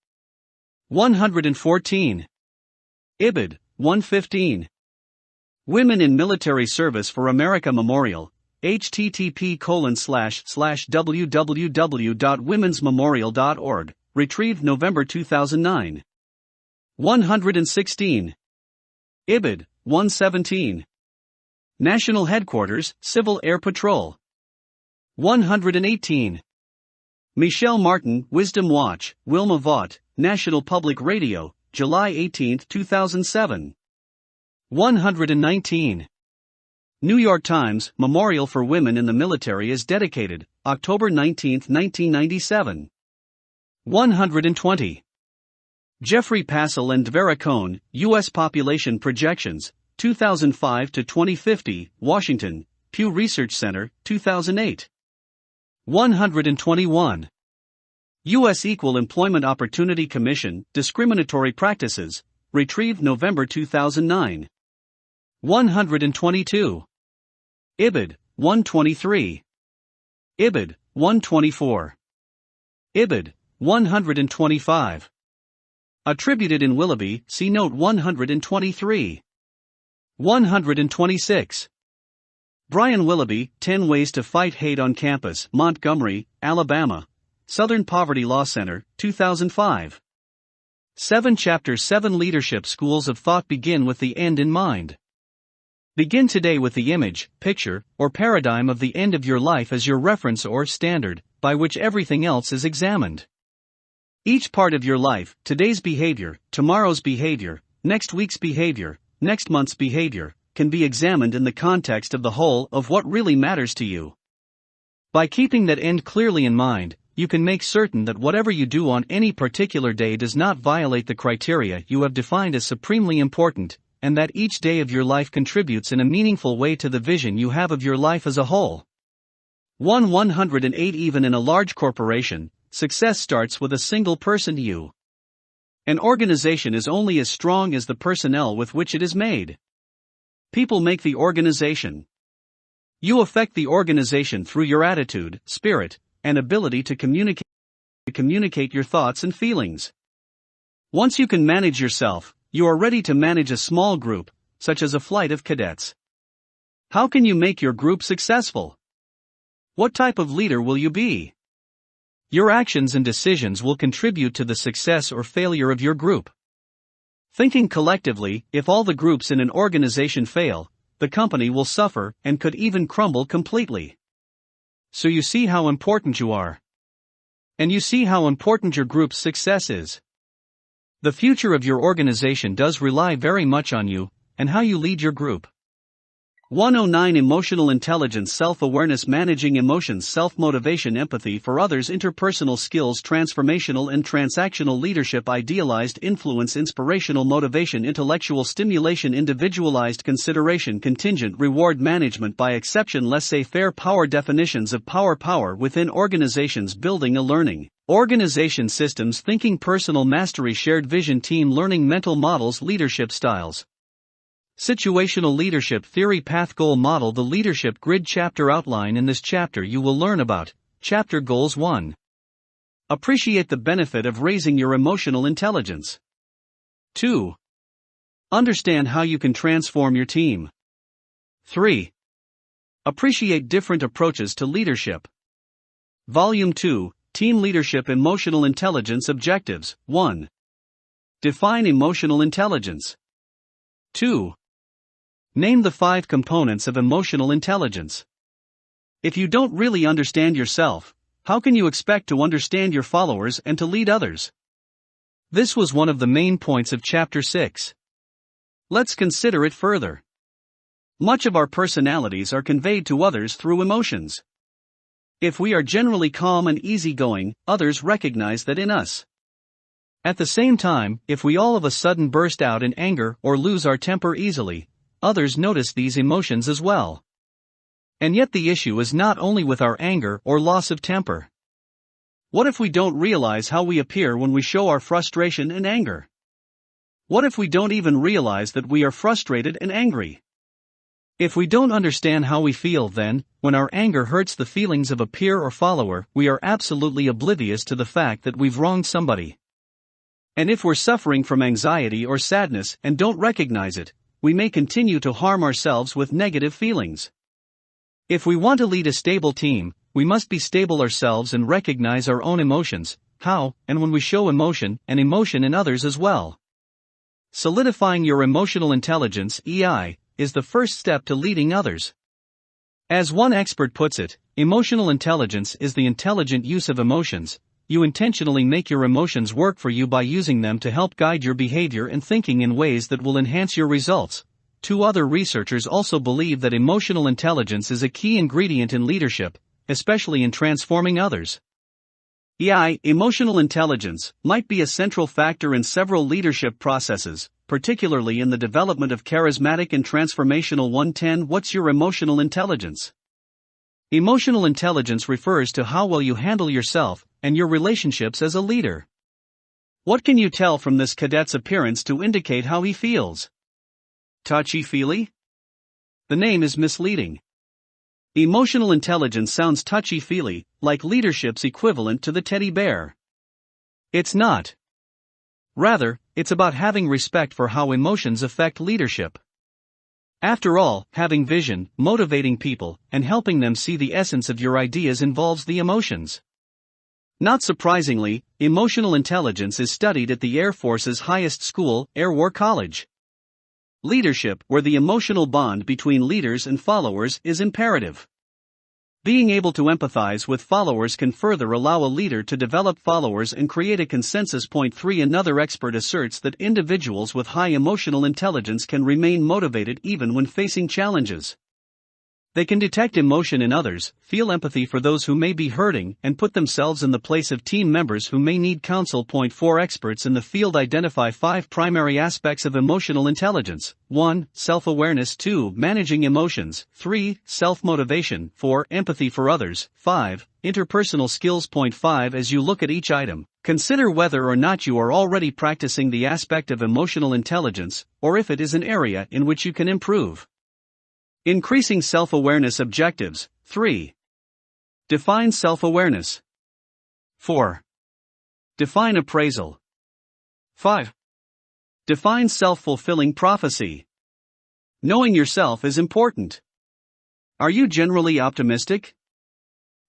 114. Ibid, 115. Women in Military Service for America Memorial, http://www.womensmemorial.org, retrieved November 2009. 116. Ibid, 117. National Headquarters, Civil Air Patrol. 118. Michelle Martin, Wisdom Watch, Wilma Vaught, National Public Radio, July 18, 2007. 119. New York Times, Memorial for Women in the Military is dedicated, October 19, 1997. 120. Jeffrey Passel and Vera Cohn, U.S. Population Projections, 2005 to 2050, Washington, Pew Research Center, 2008. 121. U.S. Equal Employment Opportunity Commission, Discriminatory Practices, retrieved November 2009. 122. IBID, 123. IBID, 124. IBID, 125. Attributed in Willoughby, see note 123. 126. Brian Willoughby, 10 Ways to Fight Hate on Campus, Montgomery, Alabama, Southern Poverty Law Center, 2005. 7 Chapter 7 Leadership Schools of Thought begin with the end in mind. Begin today with the image, picture, or paradigm of the end of your life as your reference or standard, by which everything else is examined. Each part of your life, today's behavior, tomorrow's behavior, next week's behavior, next month's behavior, can be examined in the context of the whole of what really matters to you. By keeping that end clearly in mind, you can make certain that whatever you do on any particular day does not violate the criteria you have defined as supremely important, and that each day of your life contributes in a meaningful way to the vision you have of your life as a whole. 108. Even in a large corporation, success starts with a single person. You. An organization is only as strong as the personnel with which it is made. People make the organization. You affect the organization through your attitude, spirit, and ability to communicate your thoughts and feelings. Once you can manage yourself, you are ready to manage a small group, such as a flight of cadets. How can you make your group successful? What type of leader will you be? Your actions and decisions will contribute to the success or failure of your group. Thinking collectively, if all the groups in an organization fail, the company will suffer and could even crumble completely. So you see how important you are. And you see how important your group's success is. The future of your organization does rely very much on you, and how you lead your group. 109. Emotional intelligence, self-awareness, managing emotions, self-motivation, empathy for others, interpersonal skills, transformational and transactional leadership, idealized influence, inspirational motivation, intellectual stimulation, individualized consideration, contingent reward, management by exception, laissez-faire, power. Definitions of power within organizations, building a learning organization, systems thinking, personal mastery, shared vision, team learning, mental models, leadership styles. Situational leadership theory, path goal model. The leadership grid chapter outline. In this chapter you will learn about chapter goals. 1. Appreciate the benefit of raising your emotional intelligence. 2. Understand how you can transform your team. 3. Appreciate different approaches to leadership. Volume 2, Team Leadership, Emotional Intelligence Objectives. 1. Define emotional intelligence. 2. Name the 5 components of emotional intelligence. If you don't really understand yourself, how can you expect to understand your followers and to lead others? This was one of the main points of Chapter 6. Let's consider it further. Much of our personalities are conveyed to others through emotions. If we are generally calm and easygoing, others recognize that in us. At the same time, if we all of a sudden burst out in anger or lose our temper easily, others notice these emotions as well. And yet the issue is not only with our anger or loss of temper. What if we don't realize how we appear when we show our frustration and anger? What if we don't even realize that we are frustrated and angry? If we don't understand how we feel, then, when our anger hurts the feelings of a peer or follower, we are absolutely oblivious to the fact that we've wronged somebody. And if we're suffering from anxiety or sadness and don't recognize it, we may continue to harm ourselves with negative feelings. If we want to lead a stable team, we must be stable ourselves and recognize our own emotions, how, and when we show emotion in others as well. Solidifying your emotional intelligence, EI, is the first step to leading others. As one expert puts it, emotional intelligence is the intelligent use of emotions. You intentionally make your emotions work for you by using them to help guide your behavior and thinking in ways that will enhance your results. Two other researchers also believe that emotional intelligence is a key ingredient in leadership, especially in transforming others. Emotional intelligence might be a central factor in several leadership processes, particularly in the development of charismatic and transformational 110. What's your emotional intelligence? Emotional intelligence refers to how well you handle yourself and your relationships as a leader. What can you tell from this cadet's appearance to indicate how he feels? Touchy-feely? The name is misleading. Emotional intelligence sounds touchy-feely, like leadership's equivalent to the teddy bear. It's not. Rather, it's about having respect for how emotions affect leadership. After all, having vision, motivating people, and helping them see the essence of your ideas involves the emotions. Not surprisingly, emotional intelligence is studied at the Air Force's highest school, Air War College. Leadership, where the emotional bond between leaders and followers is imperative. Being able to empathize with followers can further allow a leader to develop followers and create a consensus. 3 Another expert asserts that individuals with high emotional intelligence can remain motivated even when facing challenges. They can detect emotion in others, feel empathy for those who may be hurting, and put themselves in the place of team members who may need counsel. 4 Experts in the field identify 5 primary aspects of emotional intelligence. 1. Self-awareness. 2. Managing emotions. 3. Self-motivation. 4. Empathy for others. 5. Interpersonal skills. 5 As you look at each item, consider whether or not you are already practicing the aspect of emotional intelligence, or if it is an area in which you can improve. Increasing self-awareness objectives. 3. Define self-awareness. 4. Define appraisal. 5. Define self-fulfilling prophecy. Knowing yourself is important. Are you generally optimistic?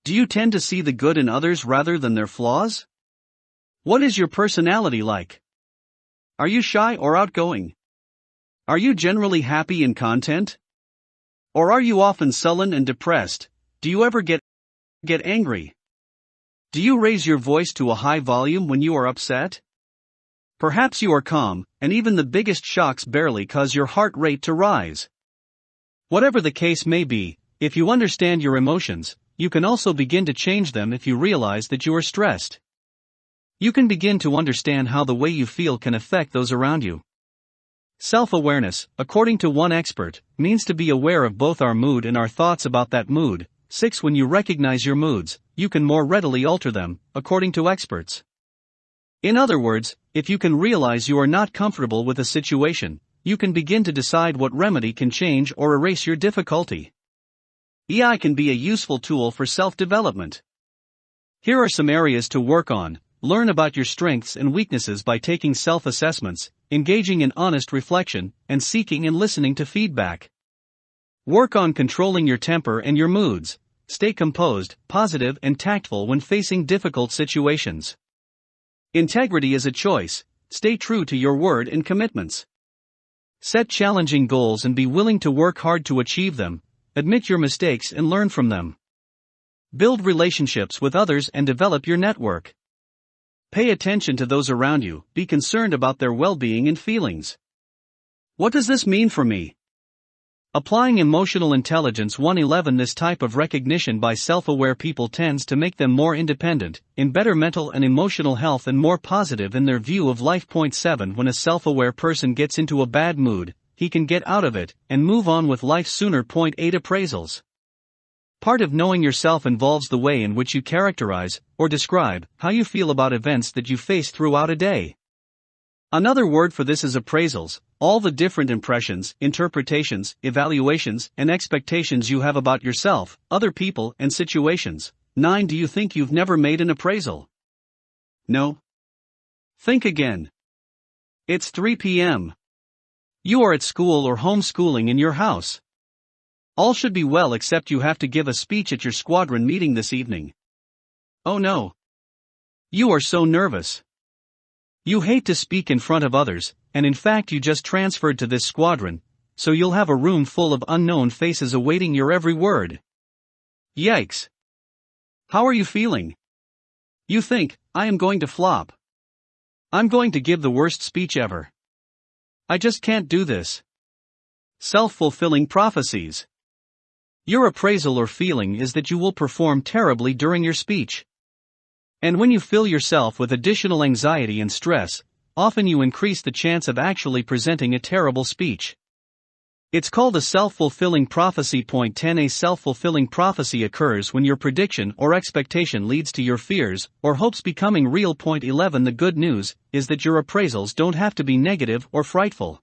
Do you tend to see the good in others rather than their flaws? What is your personality like? Are you shy or outgoing? Are you generally happy and content? Or are you often sullen and depressed? Do you ever get angry? Do you raise your voice to a high volume when you are upset? Perhaps you are calm, and even the biggest shocks barely cause your heart rate to rise. Whatever the case may be, if you understand your emotions, you can also begin to change them. If you realize that you are stressed, you can begin to understand how the way you feel can affect those around you. Self-awareness, according to one expert, means to be aware of both our mood and our thoughts about that mood. 6 When you recognize your moods, you can more readily alter them, according to experts. In other words, if you can realize you are not comfortable with a situation, you can begin to decide what remedy can change or erase your difficulty. AI can be a useful tool for self-development. Here are some areas to work on. Learn about your strengths and weaknesses by taking self-assessments, engaging in honest reflection, and seeking and listening to feedback. Work on controlling your temper and your moods. Stay composed, positive, and tactful when facing difficult situations. Integrity is a choice. Stay true to your word and commitments. Set challenging goals and be willing to work hard to achieve them. Admit your mistakes and learn from them. Build relationships with others and develop your network. Pay attention to those around you, be concerned about their well-being and feelings. What does this mean for me? Applying emotional intelligence. 111 This type of recognition by self-aware people tends to make them more independent, in better mental and emotional health, and more positive in their view of life. 7 When a self-aware person gets into a bad mood, he can get out of it and move on with life sooner. 8 Appraisals. Part of knowing yourself involves the way in which you characterize, or describe, how you feel about events that you face throughout a day. Another word for this is appraisals, all the different impressions, interpretations, evaluations, and expectations you have about yourself, other people, and situations. 9 Do you think you've never made an appraisal? No? Think again. It's 3 p.m. You are at school or homeschooling in your house. All should be well except you have to give a speech at your squadron meeting this evening. Oh no. You are so nervous. You hate to speak in front of others, and in fact you just transferred to this squadron, so you'll have a room full of unknown faces awaiting your every word. Yikes! How are you feeling? You think, I am going to flop. I'm going to give the worst speech ever. I just can't do this. Self-fulfilling prophecies. Your appraisal or feeling is that you will perform terribly during your speech. And when you fill yourself with additional anxiety and stress, often you increase the chance of actually presenting a terrible speech. It's called a self-fulfilling prophecy. Point 10. A self-fulfilling prophecy occurs when your prediction or expectation leads to your fears or hopes becoming real. Point 11. The good news is that your appraisals don't have to be negative or frightful.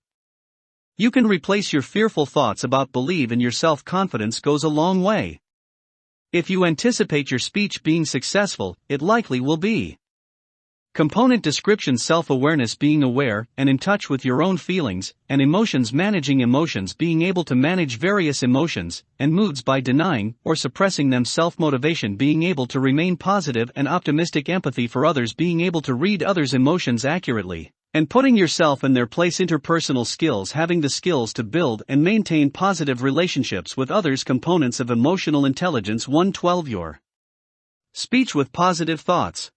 You can replace your fearful thoughts about believe in your self-confidence goes a long way. If you anticipate your speech being successful, it likely will be. Component description: self-awareness, being aware and in touch with your own feelings and emotions. Managing emotions, being able to manage various emotions and moods by denying or suppressing them. Self-motivation, being able to remain positive and optimistic. Empathy for others, being able to read others' emotions accurately and putting yourself in their place. Interpersonal skills, having the skills to build and maintain positive relationships with others. Components of emotional intelligence. 112. Your speech with positive thoughts.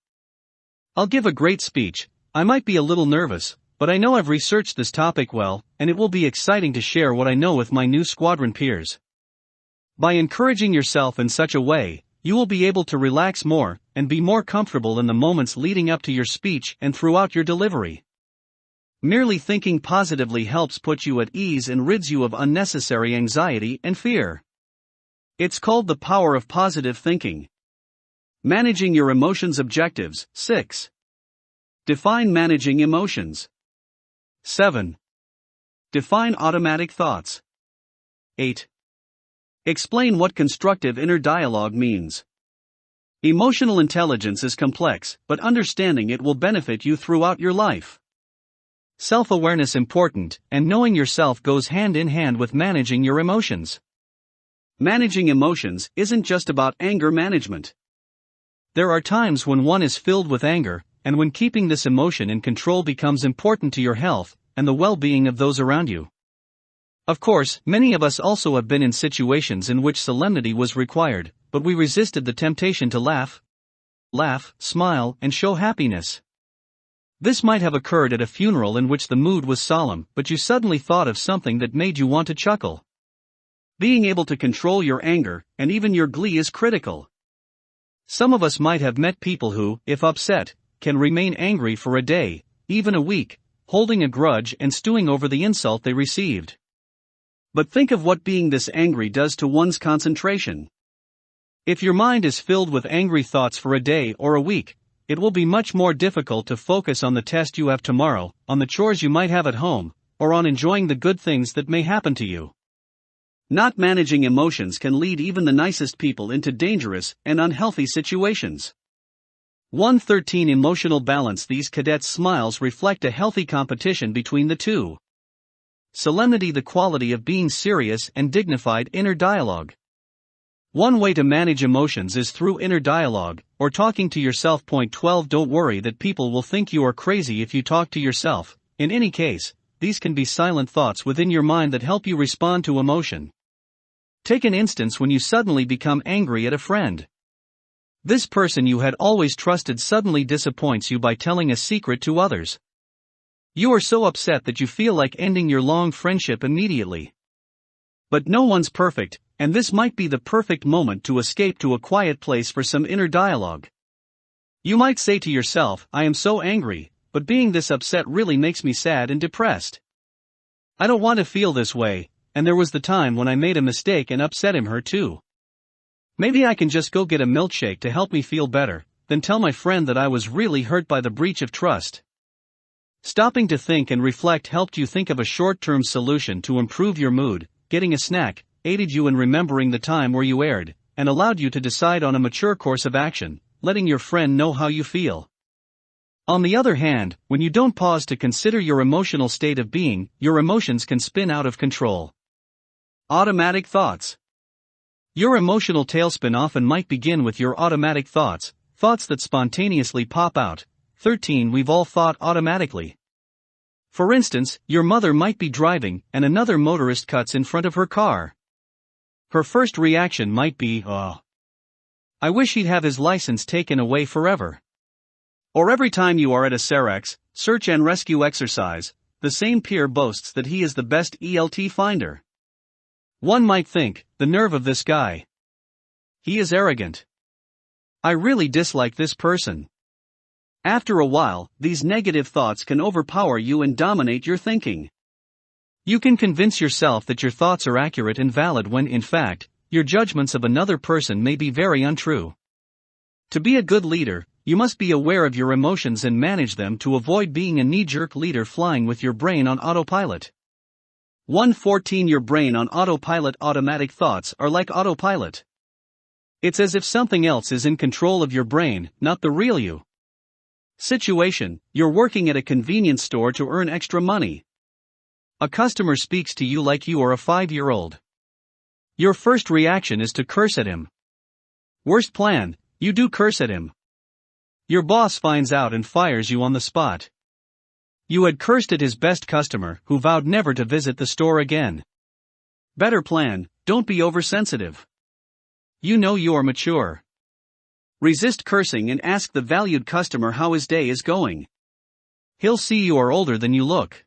I'll give a great speech. I might be a little nervous, but I know I've researched this topic well, and it will be exciting to share what I know with my new squadron peers. By encouraging yourself in such a way, you will be able to relax more and be more comfortable in the moments leading up to your speech and throughout your delivery. Merely thinking positively helps put you at ease and rids you of unnecessary anxiety and fear. It's called the power of positive thinking. Managing your emotions. Objectives. 6. Define managing emotions. 7. Define automatic thoughts. 8. Explain what constructive inner dialogue means. Emotional intelligence is complex, but understanding it will benefit you throughout your life. Self-awareness important, and knowing yourself goes hand in hand with managing your emotions. Managing emotions isn't just about anger management. There are times when one is filled with anger, and when keeping this emotion in control becomes important to your health and the well-being of those around you. Of course, many of us also have been in situations in which solemnity was required, but we resisted the temptation to laugh, smile, and show happiness. This might have occurred at a funeral in which the mood was solemn, but you suddenly thought of something that made you want to chuckle. Being able to control your anger, and even your glee, is critical. Some of us might have met people who, if upset, can remain angry for a day, even a week, holding a grudge and stewing over the insult they received. But think of what being this angry does to one's concentration. If your mind is filled with angry thoughts for a day or a week, it will be much more difficult to focus on the test you have tomorrow, on the chores you might have at home, or on enjoying the good things that may happen to you. Not managing emotions can lead even the nicest people into dangerous and unhealthy situations. 113. Emotional balance. These cadets' smiles reflect a healthy competition between the two. Solemnity, the quality of being serious and dignified. Inner dialogue. One way to manage emotions is through inner dialogue, or talking to yourself. Point 12. Don't worry that people will think you are crazy if you talk to yourself. In any case, these can be silent thoughts within your mind that help you respond to emotion. Take an instance when you suddenly become angry at a friend. This person you had always trusted suddenly disappoints you by telling a secret to others. You are so upset that you feel like ending your long friendship immediately. But no one's perfect, and this might be the perfect moment to escape to a quiet place for some inner dialogue. You might say to yourself, I am so angry, but being this upset really makes me sad and depressed. I don't want to feel this way, and there was the time when I made a mistake and upset him, her too. Maybe I can just go get a milkshake to help me feel better, then tell my friend that I was really hurt by the breach of trust. Stopping to think and reflect helped you think of a short-term solution to improve your mood. Getting a snack aided you in remembering the time where you erred, and allowed you to decide on a mature course of action, letting your friend know how you feel. On the other hand, when you don't pause to consider your emotional state of being, your emotions can spin out of control. Automatic thoughts. Your emotional tailspin often might begin with your automatic thoughts that spontaneously pop out. 13. We've all thought automatically. For instance, your mother might be driving and another motorist cuts in front of her car. Her first reaction might be, "Oh." I wish he'd have his license taken away forever. Or every time you are at a SEREX, search and rescue exercise, the same peer boasts that he is the best ELT finder. One might think, the nerve of this guy. He is arrogant. I really dislike this person. After a while, these negative thoughts can overpower you and dominate your thinking. You can convince yourself that your thoughts are accurate and valid when, in fact, your judgments of another person may be very untrue. To be a good leader, you must be aware of your emotions and manage them to avoid being a knee-jerk leader flying with your brain on autopilot. 114 Your brain on autopilot. Automatic thoughts are like autopilot. It's as if something else is in control of your brain, not the real you. Situation: you're working at a convenience store to earn extra money. A customer speaks to you like you are a 5-year-old. Your first reaction is to curse at him. Worst plan, you do curse at him. Your boss finds out and fires you on the spot. You had cursed at his best customer, who vowed never to visit the store again. Better plan: don't be oversensitive. You know you are mature. Resist cursing and ask the valued customer how his day is going. He'll see you are older than you look.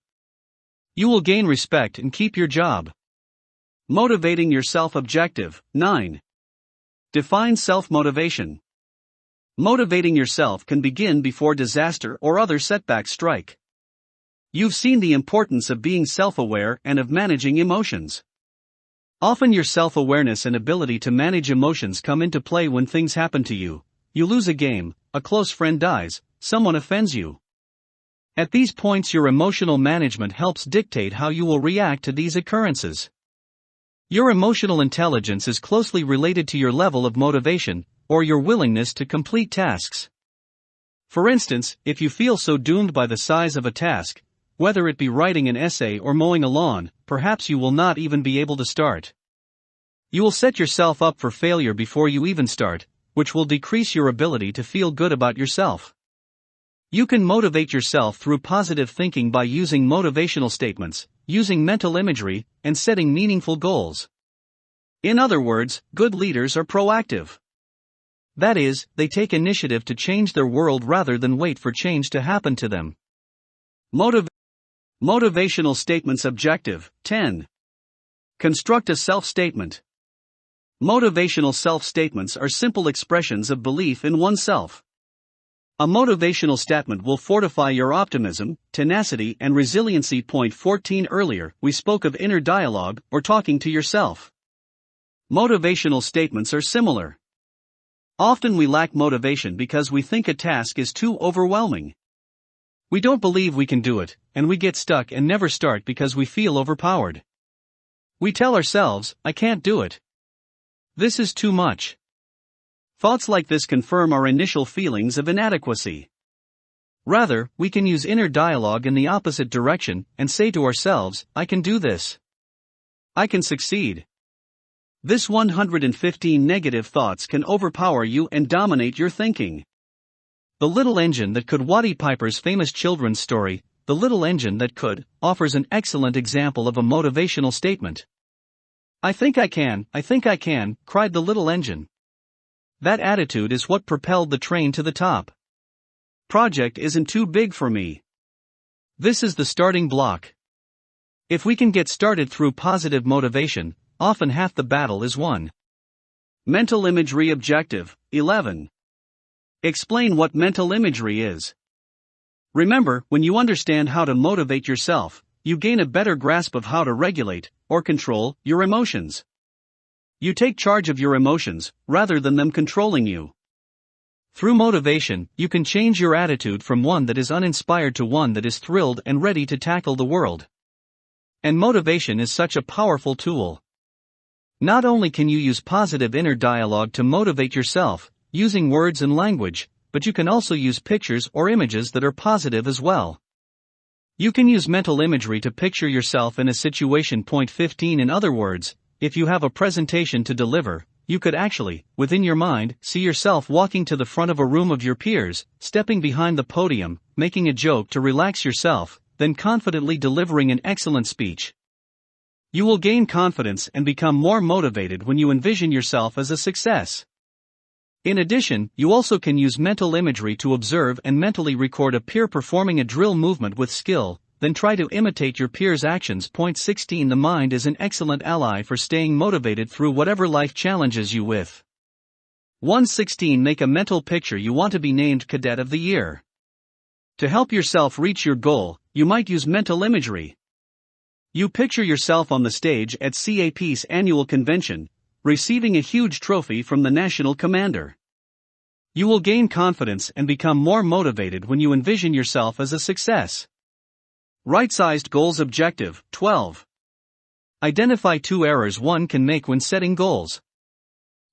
You will gain respect and keep your job. Motivating yourself. Objective 9. Define self-motivation. Motivating yourself can begin before disaster or other setbacks strike. You've seen the importance of being self-aware and of managing emotions. Often your self-awareness and ability to manage emotions come into play when things happen to you. You lose a game, a close friend dies, someone offends you. At these points, your emotional management helps dictate how you will react to these occurrences. Your emotional intelligence is closely related to your level of motivation, or your willingness to complete tasks. For instance, if you feel so doomed by the size of a task, whether it be writing an essay or mowing a lawn, perhaps you will not even be able to start. You will set yourself up for failure before you even start, which will decrease your ability to feel good about yourself. You can motivate yourself through positive thinking by using motivational statements, using mental imagery, and setting meaningful goals. In other words, good leaders are proactive. That is, they take initiative to change their world rather than wait for change to happen to them. Motivational statements. Objective 10. Construct a self-statement. Motivational self-statements are simple expressions of belief in oneself. A motivational statement will fortify your optimism, tenacity, and resiliency. Point 14. Earlier, we spoke of inner dialogue, or talking to yourself. Motivational statements are similar. Often we lack motivation because we think a task is too overwhelming. We don't believe we can do it, and we get stuck and never start because we feel overpowered. We tell ourselves, I can't do it. This is too much. Thoughts like this confirm our initial feelings of inadequacy. Rather, we can use inner dialogue in the opposite direction and say to ourselves, I can do this. I can succeed. This 115 negative thoughts can overpower you and dominate your thinking. The Little Engine That Could. Watty Piper's famous children's story, The Little Engine That Could, offers an excellent example of a motivational statement. I think I can, cried the little engine. That attitude is what propelled the train to the top. Project isn't too big for me. This is the starting block. If we can get started through positive motivation, often half the battle is won. Mental imagery. Objective 11. Explain what mental imagery is. Remember, when you understand how to motivate yourself, you gain a better grasp of how to regulate, or control, your emotions. You take charge of your emotions, rather than them controlling you. Through motivation, you can change your attitude from one that is uninspired to one that is thrilled and ready to tackle the world. And motivation is such a powerful tool. Not only can you use positive inner dialogue to motivate yourself, using words and language, but you can also use pictures or images that are positive as well. You can use mental imagery to picture yourself in a situation. Point 15. In other words, if you have a presentation to deliver, you could actually, within your mind, see yourself walking to the front of a room of your peers, stepping behind the podium, making a joke to relax yourself, then confidently delivering an excellent speech. You will gain confidence and become more motivated when you envision yourself as a success. In addition, you also can use mental imagery to observe and mentally record a peer performing a drill movement with skill, then try to imitate your peer's actions. Point 16. The mind is an excellent ally for staying motivated through whatever life challenges you with. 116. Make a mental picture you want to be named Cadet of the Year. To help yourself reach your goal, you might use mental imagery. You picture yourself on the stage at CAP's annual convention, receiving a huge trophy from the national commander. You will gain confidence and become more motivated when you envision yourself as a success. Right-sized goals. Objective 12. Identify 2 errors one can make when setting goals.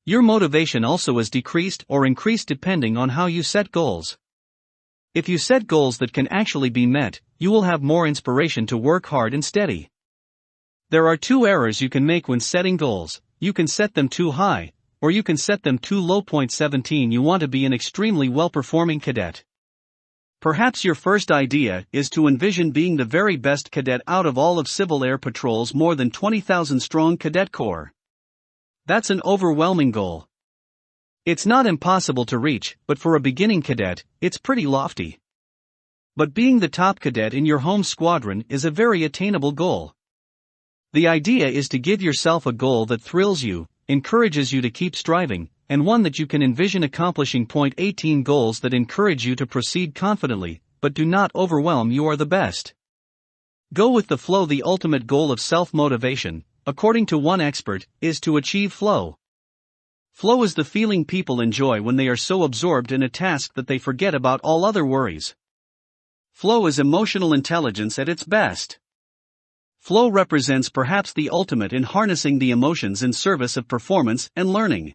Your motivation also is decreased or increased depending on how you set goals. If you set goals that can actually be met, you will have more inspiration to work hard and steady. There are 2 errors you can make when setting goals. You can set them too high, or you can set them too low. 17. You want to be an extremely well-performing cadet. Perhaps your first idea is to envision being the very best cadet out of all of Civil Air Patrol's more than 20,000 strong cadet corps. That's an overwhelming goal. It's not impossible to reach, but for a beginning cadet, it's pretty lofty. But being the top cadet in your home squadron is a very attainable goal. The idea is to give yourself a goal that thrills you, encourages you to keep striving, and one that you can envision accomplishing. 18. Goals that encourage you to proceed confidently, but do not overwhelm you are the best. Go with the flow. The ultimate goal of self-motivation, according to one expert, is to achieve flow. Flow is the feeling people enjoy when they are so absorbed in a task that they forget about all other worries. Flow is emotional intelligence at its best. Flow represents perhaps the ultimate in harnessing the emotions in service of performance and learning.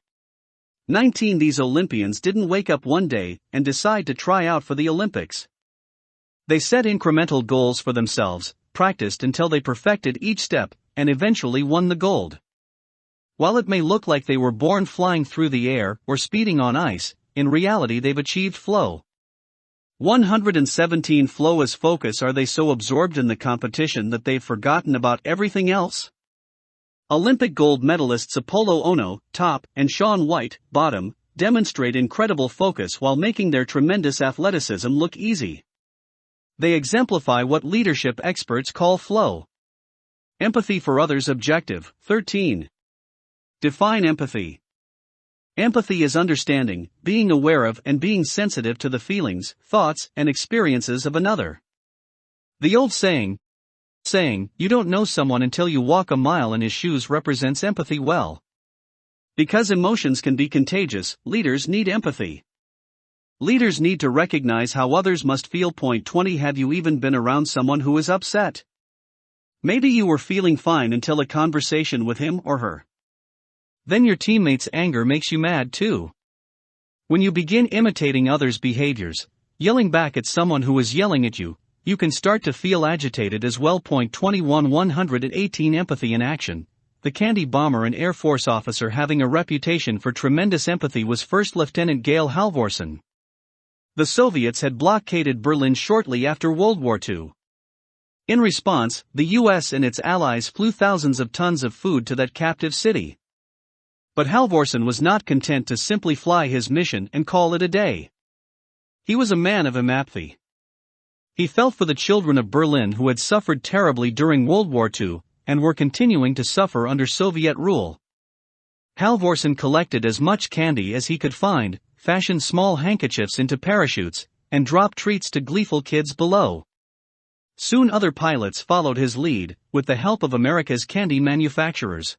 19. These Olympians didn't wake up one day and decide to try out for the Olympics. They set incremental goals for themselves, practiced until they perfected each step, and eventually won the gold. While it may look like they were born flying through the air or speeding on ice, in reality they've achieved flow. 117. Flow is focus. Are they so absorbed in the competition that they've forgotten about everything else? Olympic gold medalists Apolo Ono, top, and Shaun White, bottom, demonstrate incredible focus while making their tremendous athleticism look easy. They exemplify what leadership experts call flow. Empathy for others. Objective 13. Define empathy. Empathy is understanding, being aware of and being sensitive to the feelings, thoughts, and experiences of another. The old saying, "You don't know someone until you walk a mile in his shoes," represents empathy well. Because emotions can be contagious, leaders need empathy. Leaders need to recognize how others must feel. 20. Have you even been around someone who is upset? Maybe you were feeling fine until a conversation with him or her. Then your teammate's anger makes you mad too. When you begin imitating others' behaviors, yelling back at someone who is yelling at you, you can start to feel agitated as well. 21. 118. Empathy in action. The Candy bomber, an Air Force officer having a reputation for tremendous empathy, was First Lieutenant Gale Halvorsen. The Soviets had blockaded Berlin shortly after World War II. In response, the US and its allies flew thousands of tons of food to that captive city. But Halvorsen was not content to simply fly his mission and call it a day. He was a man of empathy. He felt for the children of Berlin who had suffered terribly during World War II, and were continuing to suffer under Soviet rule. Halvorsen collected as much candy as he could find, fashioned small handkerchiefs into parachutes, and dropped treats to gleeful kids below. Soon other pilots followed his lead, with the help of America's candy manufacturers.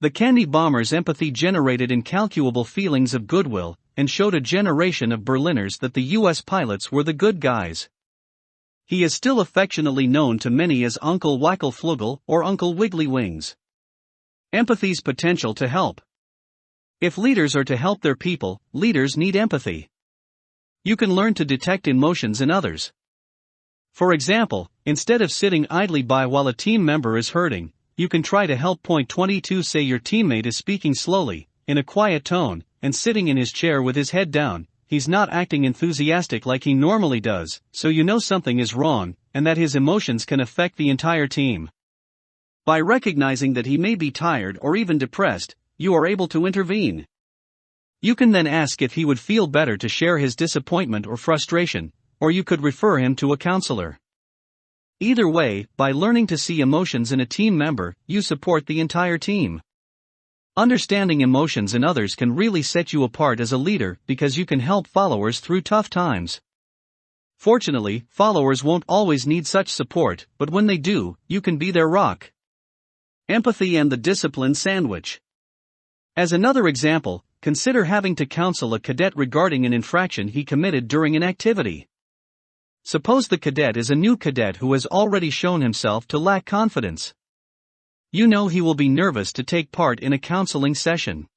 The Candy bomber's empathy generated incalculable feelings of goodwill, and showed a generation of Berliners that the US pilots were the good guys. He is still affectionately known to many as Uncle Wackelflugel or Uncle Wiggly Wings. Empathy's potential to help. If leaders are to help their people, leaders need empathy. You can learn to detect emotions in others. For example, instead of sitting idly by while a team member is hurting, you can try to help. 22. Say your teammate is speaking slowly, in a quiet tone, and sitting in his chair with his head down. He's not acting enthusiastic like he normally does, so you know something is wrong, and that his emotions can affect the entire team. By recognizing that he may be tired or even depressed, you are able to intervene. You can then ask if he would feel better to share his disappointment or frustration, or you could refer him to a counselor. Either way, by learning to see emotions in a team member, you support the entire team. Understanding emotions in others can really set you apart as a leader because you can help followers through tough times. Fortunately, followers won't always need such support, but when they do, you can be their rock. Empathy and the discipline sandwich. As another example, consider having to counsel a cadet regarding an infraction he committed during an activity. Suppose the cadet is a new cadet who has already shown himself to lack confidence. You know he will be nervous to take part in a counseling session.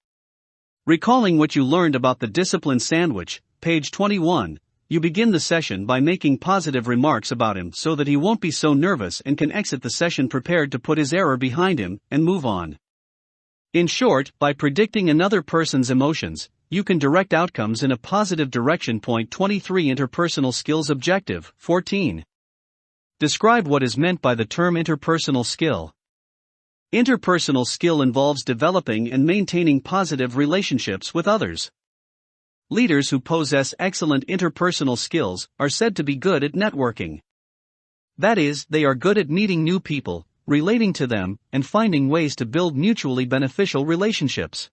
Recalling what you learned about the discipline sandwich, page 21, you begin the session by making positive remarks about him so that he won't be so nervous and can exit the session prepared to put his error behind him and move on. In short, by predicting another person's emotions, you can direct outcomes in a positive direction. Point 23 Interpersonal Skills Objective 14. Describe what is meant by the term interpersonal skill. Interpersonal skill involves developing and maintaining positive relationships with others. Leaders who possess excellent interpersonal skills are said to be good at networking. That is, they are good at meeting new people, relating to them, and finding ways to build mutually beneficial relationships.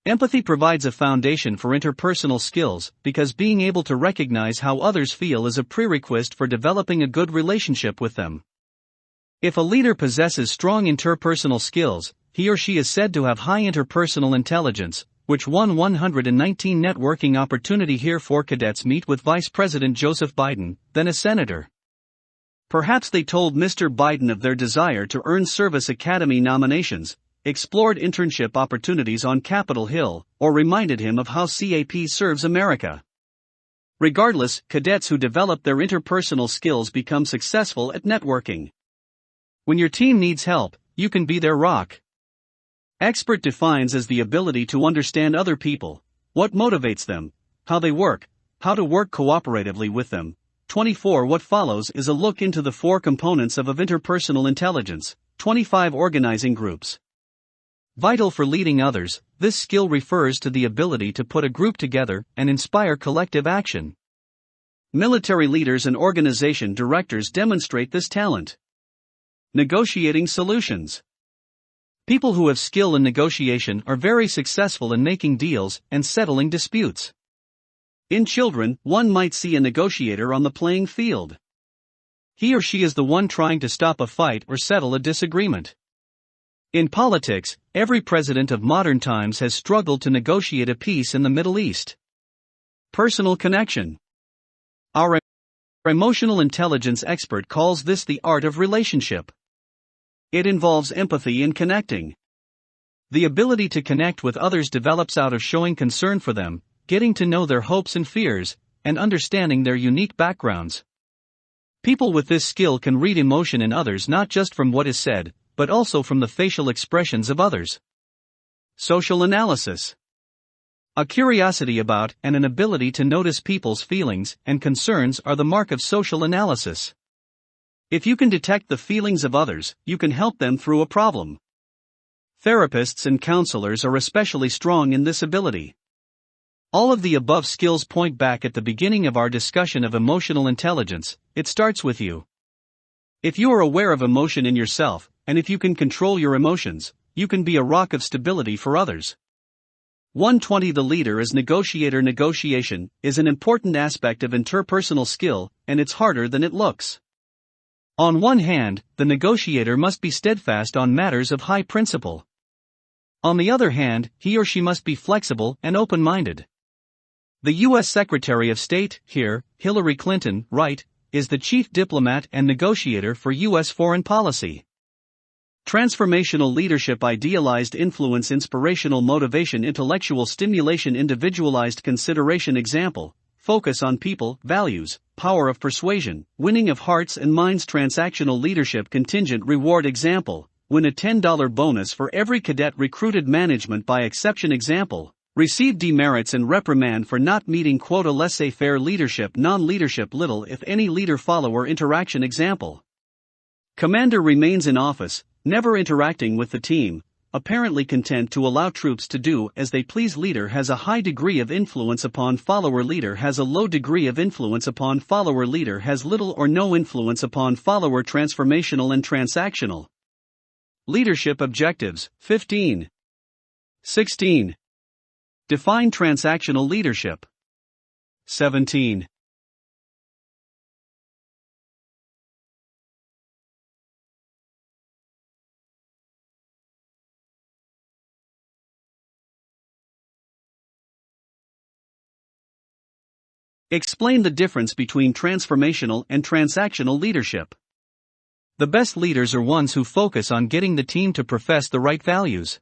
Empathy provides a foundation for interpersonal skills because being able to recognize how others feel is a prerequisite for developing a good relationship with them. If a leader possesses strong interpersonal skills, he or she is said to have high interpersonal intelligence, which won 119 networking opportunity. Here 4 cadets meet with Vice President Joseph Biden, then a senator. Perhaps they told Mr. Biden of their desire to earn Service Academy nominations, explored internship opportunities on Capitol Hill, or reminded him of how CAP serves America. Regardless, cadets who develop their interpersonal skills become successful at networking. When your team needs help, you can be their rock. Expert defines as the ability to understand other people, what motivates them, how they work, how to work cooperatively with them. 24 What follows is a look into the 4 components of interpersonal intelligence. 25 Organizing groups. Vital for leading others, this skill refers to the ability to put a group together and inspire collective action. Military leaders and organization directors demonstrate this talent. Negotiating solutions. People who have skill in negotiation are very successful in making deals and settling disputes. In children, one might see a negotiator on the playing field. He or she is the one trying to stop a fight or settle a disagreement. In politics, every president of modern times has struggled to negotiate a peace in the Middle East. Personal connection. Our emotional intelligence expert calls this the art of relationship. It involves empathy in connecting. The ability to connect with others develops out of showing concern for them, getting to know their hopes and fears, and understanding their unique backgrounds. People with this skill can read emotion in others not just from what is said, but also from the facial expressions of others. Social analysis. A curiosity about and an ability to notice people's feelings and concerns are the mark of social analysis. If you can detect the feelings of others, you can help them through a problem. Therapists and counselors are especially strong in this ability. All of the above skills point back at the beginning of our discussion of emotional intelligence. It starts with you. If you are aware of emotion in yourself, and if you can control your emotions, you can be a rock of stability for others. 120 The leader as negotiator. Negotiation is an important aspect of interpersonal skill, and it's harder than it looks. On one hand, the negotiator must be steadfast on matters of high principle. On the other hand, he or she must be flexible and open-minded. The U.S. Secretary of State, here, Hillary Clinton, right, is the chief diplomat and negotiator for U.S. foreign policy. Transformational leadership. Idealized influence. Inspirational motivation. Intellectual stimulation. Individualized consideration. Example: focus on people, values, power of persuasion, winning of hearts and minds. Transactional leadership. Contingent reward. Example: win a $10 bonus for every cadet recruited. Management by exception. Example: receive demerits and reprimand for not meeting quota. Laissez-faire leadership. Non-leadership. Little if any leader-follower interaction. Example: commander remains in office, never interacting with the team, apparently content to allow troops to do as they please. Leader has a high degree of influence upon follower. Leader has a low degree of influence upon follower. Leader has little or no influence upon follower. Transformational and transactional leadership objectives. 15. 16. Define transactional leadership. 17. Explain the difference between transformational and transactional leadership. The best leaders are ones who focus on getting the team to profess the right values.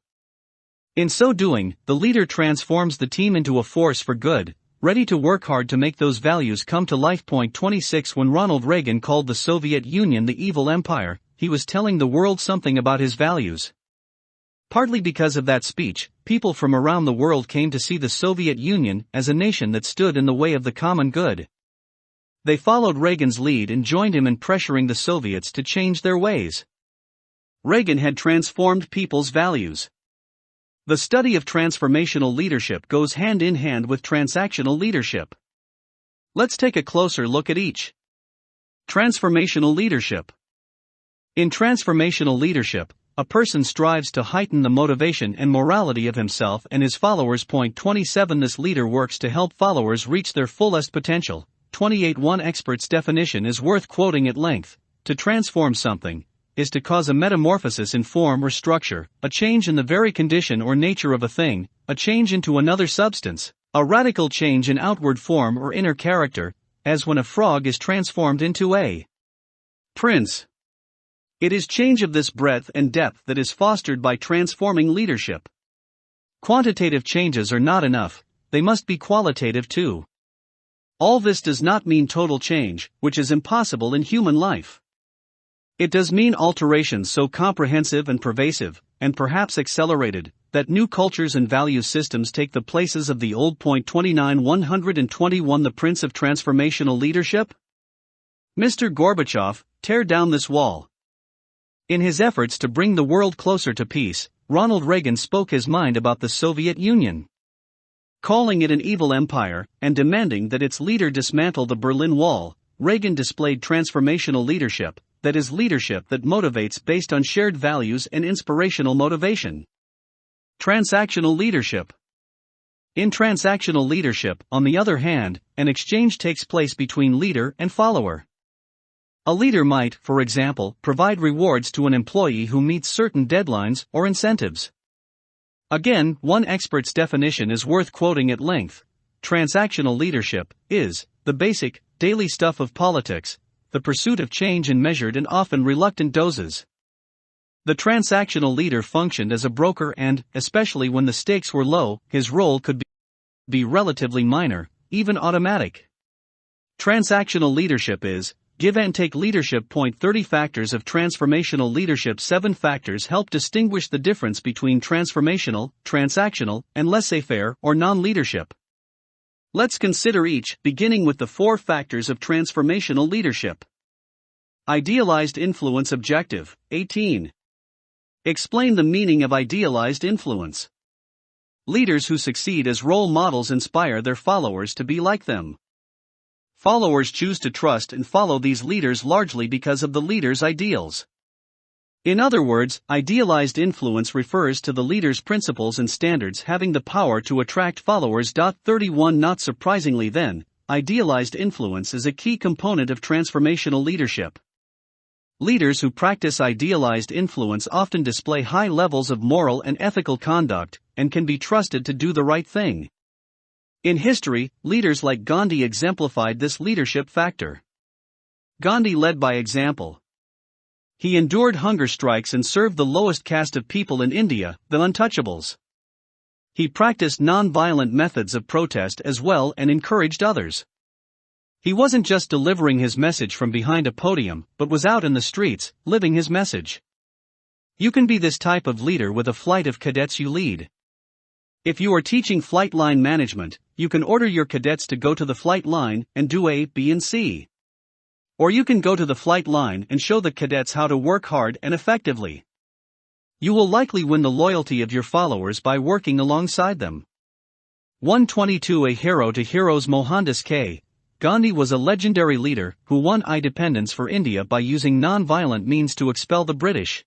In so doing, the leader transforms the team into a force for good, ready to work hard to make those values come to life. Point 26. When Ronald Reagan called the Soviet Union the evil empire, he was telling the world something about his values. Partly because of that speech, people from around the world came to see the Soviet Union as a nation that stood in the way of the common good. They followed Reagan's lead and joined him in pressuring the Soviets to change their ways. Reagan had transformed people's values. The study of transformational leadership goes hand in hand with transactional leadership. Let's take a closer look at each. Transformational leadership. In transformational leadership, a person strives to heighten the motivation and morality of himself and his followers. Point 27. This leader works to help followers reach their fullest potential. 28. One expert's definition is worth quoting at length. To transform something is to cause a metamorphosis in form or structure, a change in the very condition or nature of a thing, a change into another substance, a radical change in outward form or inner character, as when a frog is transformed into a prince. It is change of this breadth and depth that is fostered by transforming leadership. Quantitative changes are not enough, they must be qualitative too. All this does not mean total change, which is impossible in human life. It does mean alterations so comprehensive and pervasive, and perhaps accelerated, that new cultures and value systems take the places of the old. Point 29. 121. The Prince of Transformational Leadership? Mr. Gorbachev, tear down this wall. In his efforts to bring the world closer to peace, Ronald Reagan spoke his mind about the Soviet Union. Calling it an evil empire, and demanding that its leader dismantle the Berlin Wall, Reagan displayed transformational leadership, that is, leadership that motivates based on shared values and inspirational motivation. Transactional leadership. In transactional leadership, on the other hand, an exchange takes place between leader and follower. A leader might, for example, provide rewards to an employee who meets certain deadlines or incentives. Again, one expert's definition is worth quoting at length. Transactional leadership is the basic, daily stuff of politics, the pursuit of change in measured and often reluctant doses. The transactional leader functioned as a broker and, especially when the stakes were low, his role could be relatively minor, even automatic. Transactional leadership is give and take leadership. Point 30. Factors of transformational leadership. 7 factors help distinguish the difference between transformational, transactional, and laissez-faire or non-leadership. Let's consider each, beginning with the 4 factors of transformational leadership. Idealized influence objective. 18. Explain the meaning of idealized influence. Leaders who succeed as role models inspire their followers to be like them. Followers choose to trust and follow these leaders largely because of the leader's ideals. In other words, idealized influence refers to the leader's principles and standards having the power to attract followers. 31. Not surprisingly then, idealized influence is a key component of transformational leadership. Leaders who practice idealized influence often display high levels of moral and ethical conduct, and can be trusted to do the right thing. In history, leaders like Gandhi exemplified this leadership factor. Gandhi led by example. He endured hunger strikes and served the lowest caste of people in India, the untouchables. He practiced non-violent methods of protest as well and encouraged others. He wasn't just delivering his message from behind a podium, but was out in the streets, living his message. You can be this type of leader with a flight of cadets you lead. If you are teaching flight line management, you can order your cadets to go to the flight line and do A, B, and C. Or you can go to the flight line and show the cadets how to work hard and effectively. You will likely win the loyalty of your followers by working alongside them. 122 A hero to heroes. Mohandas K. Gandhi was a legendary leader who won independence for India by using non-violent means to expel the British.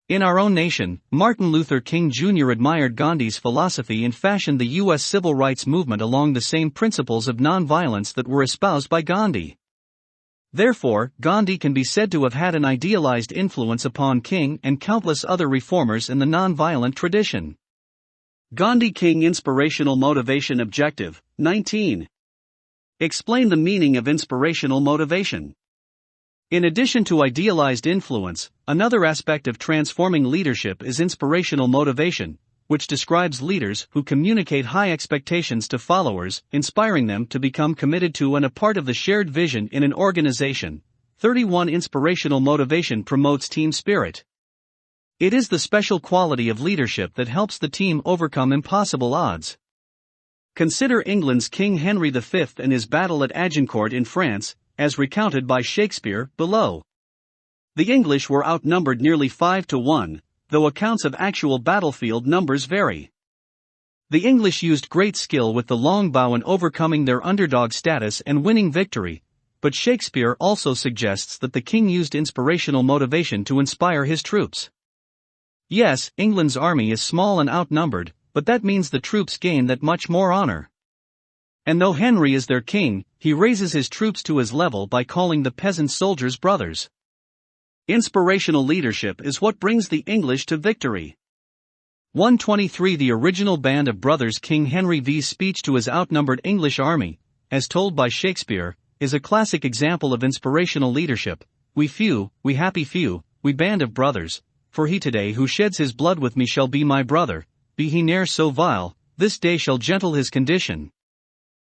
In our own nation, Martin Luther King Jr. admired Gandhi's philosophy and fashioned the U.S. civil rights movement along the same principles of non-violence that were espoused by Gandhi. Therefore, Gandhi can be said to have had an idealized influence upon King and countless other reformers in the non-violent tradition. Gandhi King Inspirational Motivation Objective 19. Explain the meaning of inspirational motivation. In addition to idealized influence, another aspect of transforming leadership is inspirational motivation, which describes leaders who communicate high expectations to followers, inspiring them to become committed to and a part of the shared vision in an organization. 31 Inspirational motivation promotes team spirit. It is the special quality of leadership that helps the team overcome impossible odds. Consider England's King Henry V and his battle at Agincourt in France, as recounted by Shakespeare, below. The English were outnumbered nearly 5-1, though accounts of actual battlefield numbers vary. The English used great skill with the longbow in overcoming their underdog status and winning victory, but Shakespeare also suggests that the king used inspirational motivation to inspire his troops. Yes, England's army is small and outnumbered, but that means the troops gain that much more honor. And though Henry is their king, he raises his troops to his level by calling the peasant soldiers brothers. Inspirational leadership is what brings the English to victory. 123 The original Band of Brothers. King Henry V's speech to his outnumbered English army, as told by Shakespeare, is a classic example of inspirational leadership. We few, we happy few, we band of brothers, for he today who sheds his blood with me shall be my brother, be he ne'er so vile, this day shall gentle his condition.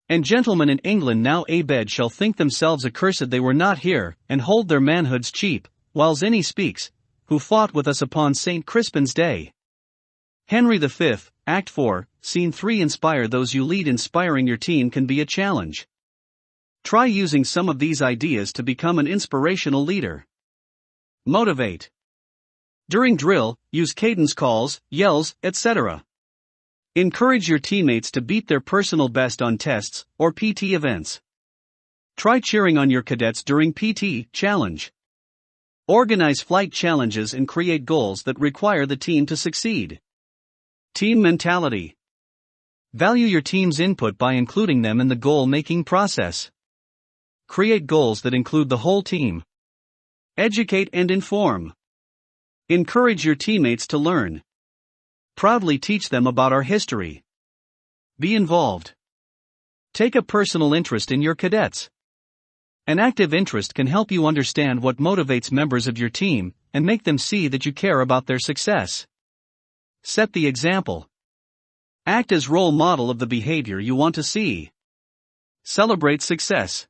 And gentlemen in England now abed shall think themselves accursed they were not here, and hold their manhoods cheap, whiles any speaks, who fought with us upon St. Crispin's day. Henry V, Act 4, Scene 3. Inspire those you lead. Inspiring your team can be a challenge. Try using some of these ideas to become an inspirational leader. Motivate. During drill, use cadence calls, yells, etc. Encourage your teammates to beat their personal best on tests or PT events. Try cheering on your cadets during PT challenge. Organize flight challenges and create goals that require the team to succeed. Team mentality. Value your team's input by including them in the goal-making process. Create goals that include the whole team. Educate and inform. Encourage your teammates to learn. Proudly teach them about our history. Be involved. Take a personal interest in your cadets. An active interest can help you understand what motivates members of your team and make them see that you care about their success. Set the example. Act as role model of the behavior you want to see. Celebrate success.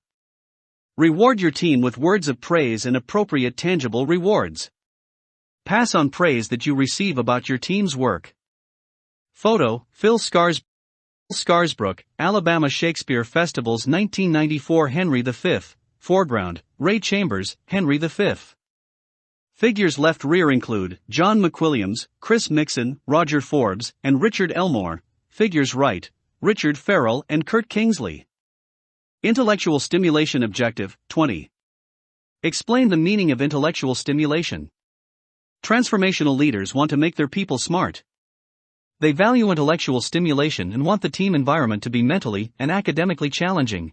Reward your team with words of praise and appropriate tangible rewards. Pass on praise that you receive about your team's work. Photo, Phil Scarsbrook, Alabama Shakespeare Festivals 1994. Henry V. Foreground, Ray Chambers, Henry V. Figures left rear include John McWilliams, Chris Mixon, Roger Forbes, and Richard Elmore. Figures right, Richard Farrell and Kurt Kingsley. Intellectual Stimulation Objective 20. Explain the meaning of intellectual stimulation. Transformational leaders want to make their people smart. They value intellectual stimulation and want the team environment to be mentally and academically challenging.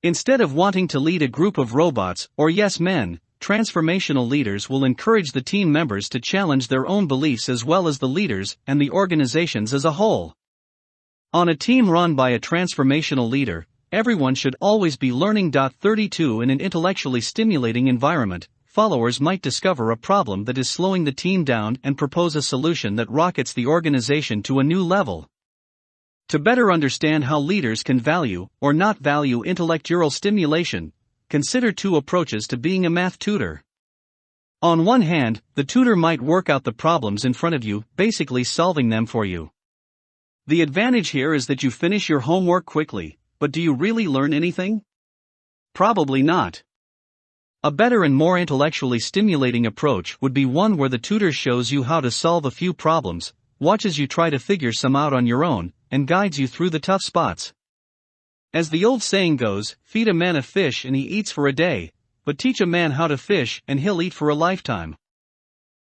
Instead of wanting to lead a group of robots or yes men, transformational leaders will encourage the team members to challenge their own beliefs as well as the leaders and the organizations as a whole. On a team run by a transformational leader, everyone should always be learning. 32 In an intellectually stimulating environment, followers might discover a problem that is slowing the team down and propose a solution that rockets the organization to a new level. To better understand how leaders can value or not value intellectual stimulation, consider two approaches to being a math tutor. On one hand, the tutor might work out the problems in front of you, basically solving them for you. The advantage here is that you finish your homework quickly, but do you really learn anything? Probably not. A better and more intellectually stimulating approach would be one where the tutor shows you how to solve a few problems, watches you try to figure some out on your own, and guides you through the tough spots. As the old saying goes, feed a man a fish and he eats for a day, but teach a man how to fish and he'll eat for a lifetime.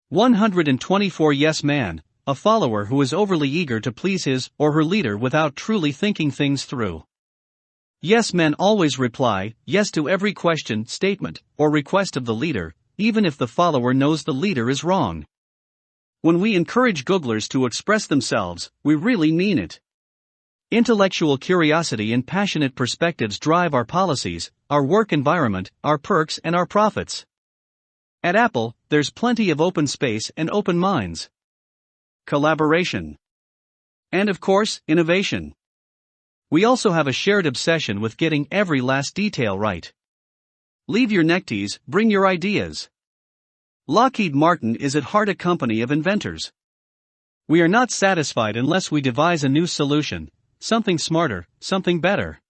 124 Yes man, a follower who is overly eager to please his or her leader without truly thinking things through. Yes men always reply yes to every question, statement, or request of the leader, even if the follower knows the leader is wrong. When we encourage Googlers to express themselves, we really mean it. Intellectual curiosity and passionate perspectives drive our policies, our work environment, our perks and our profits. At Apple, there's plenty of open space and open minds. Collaboration. And of course, innovation. We also have a shared obsession with getting every last detail right. Leave your neckties, bring your ideas. Lockheed Martin is at heart a company of inventors. We are not satisfied unless we devise a new solution, something smarter, something better.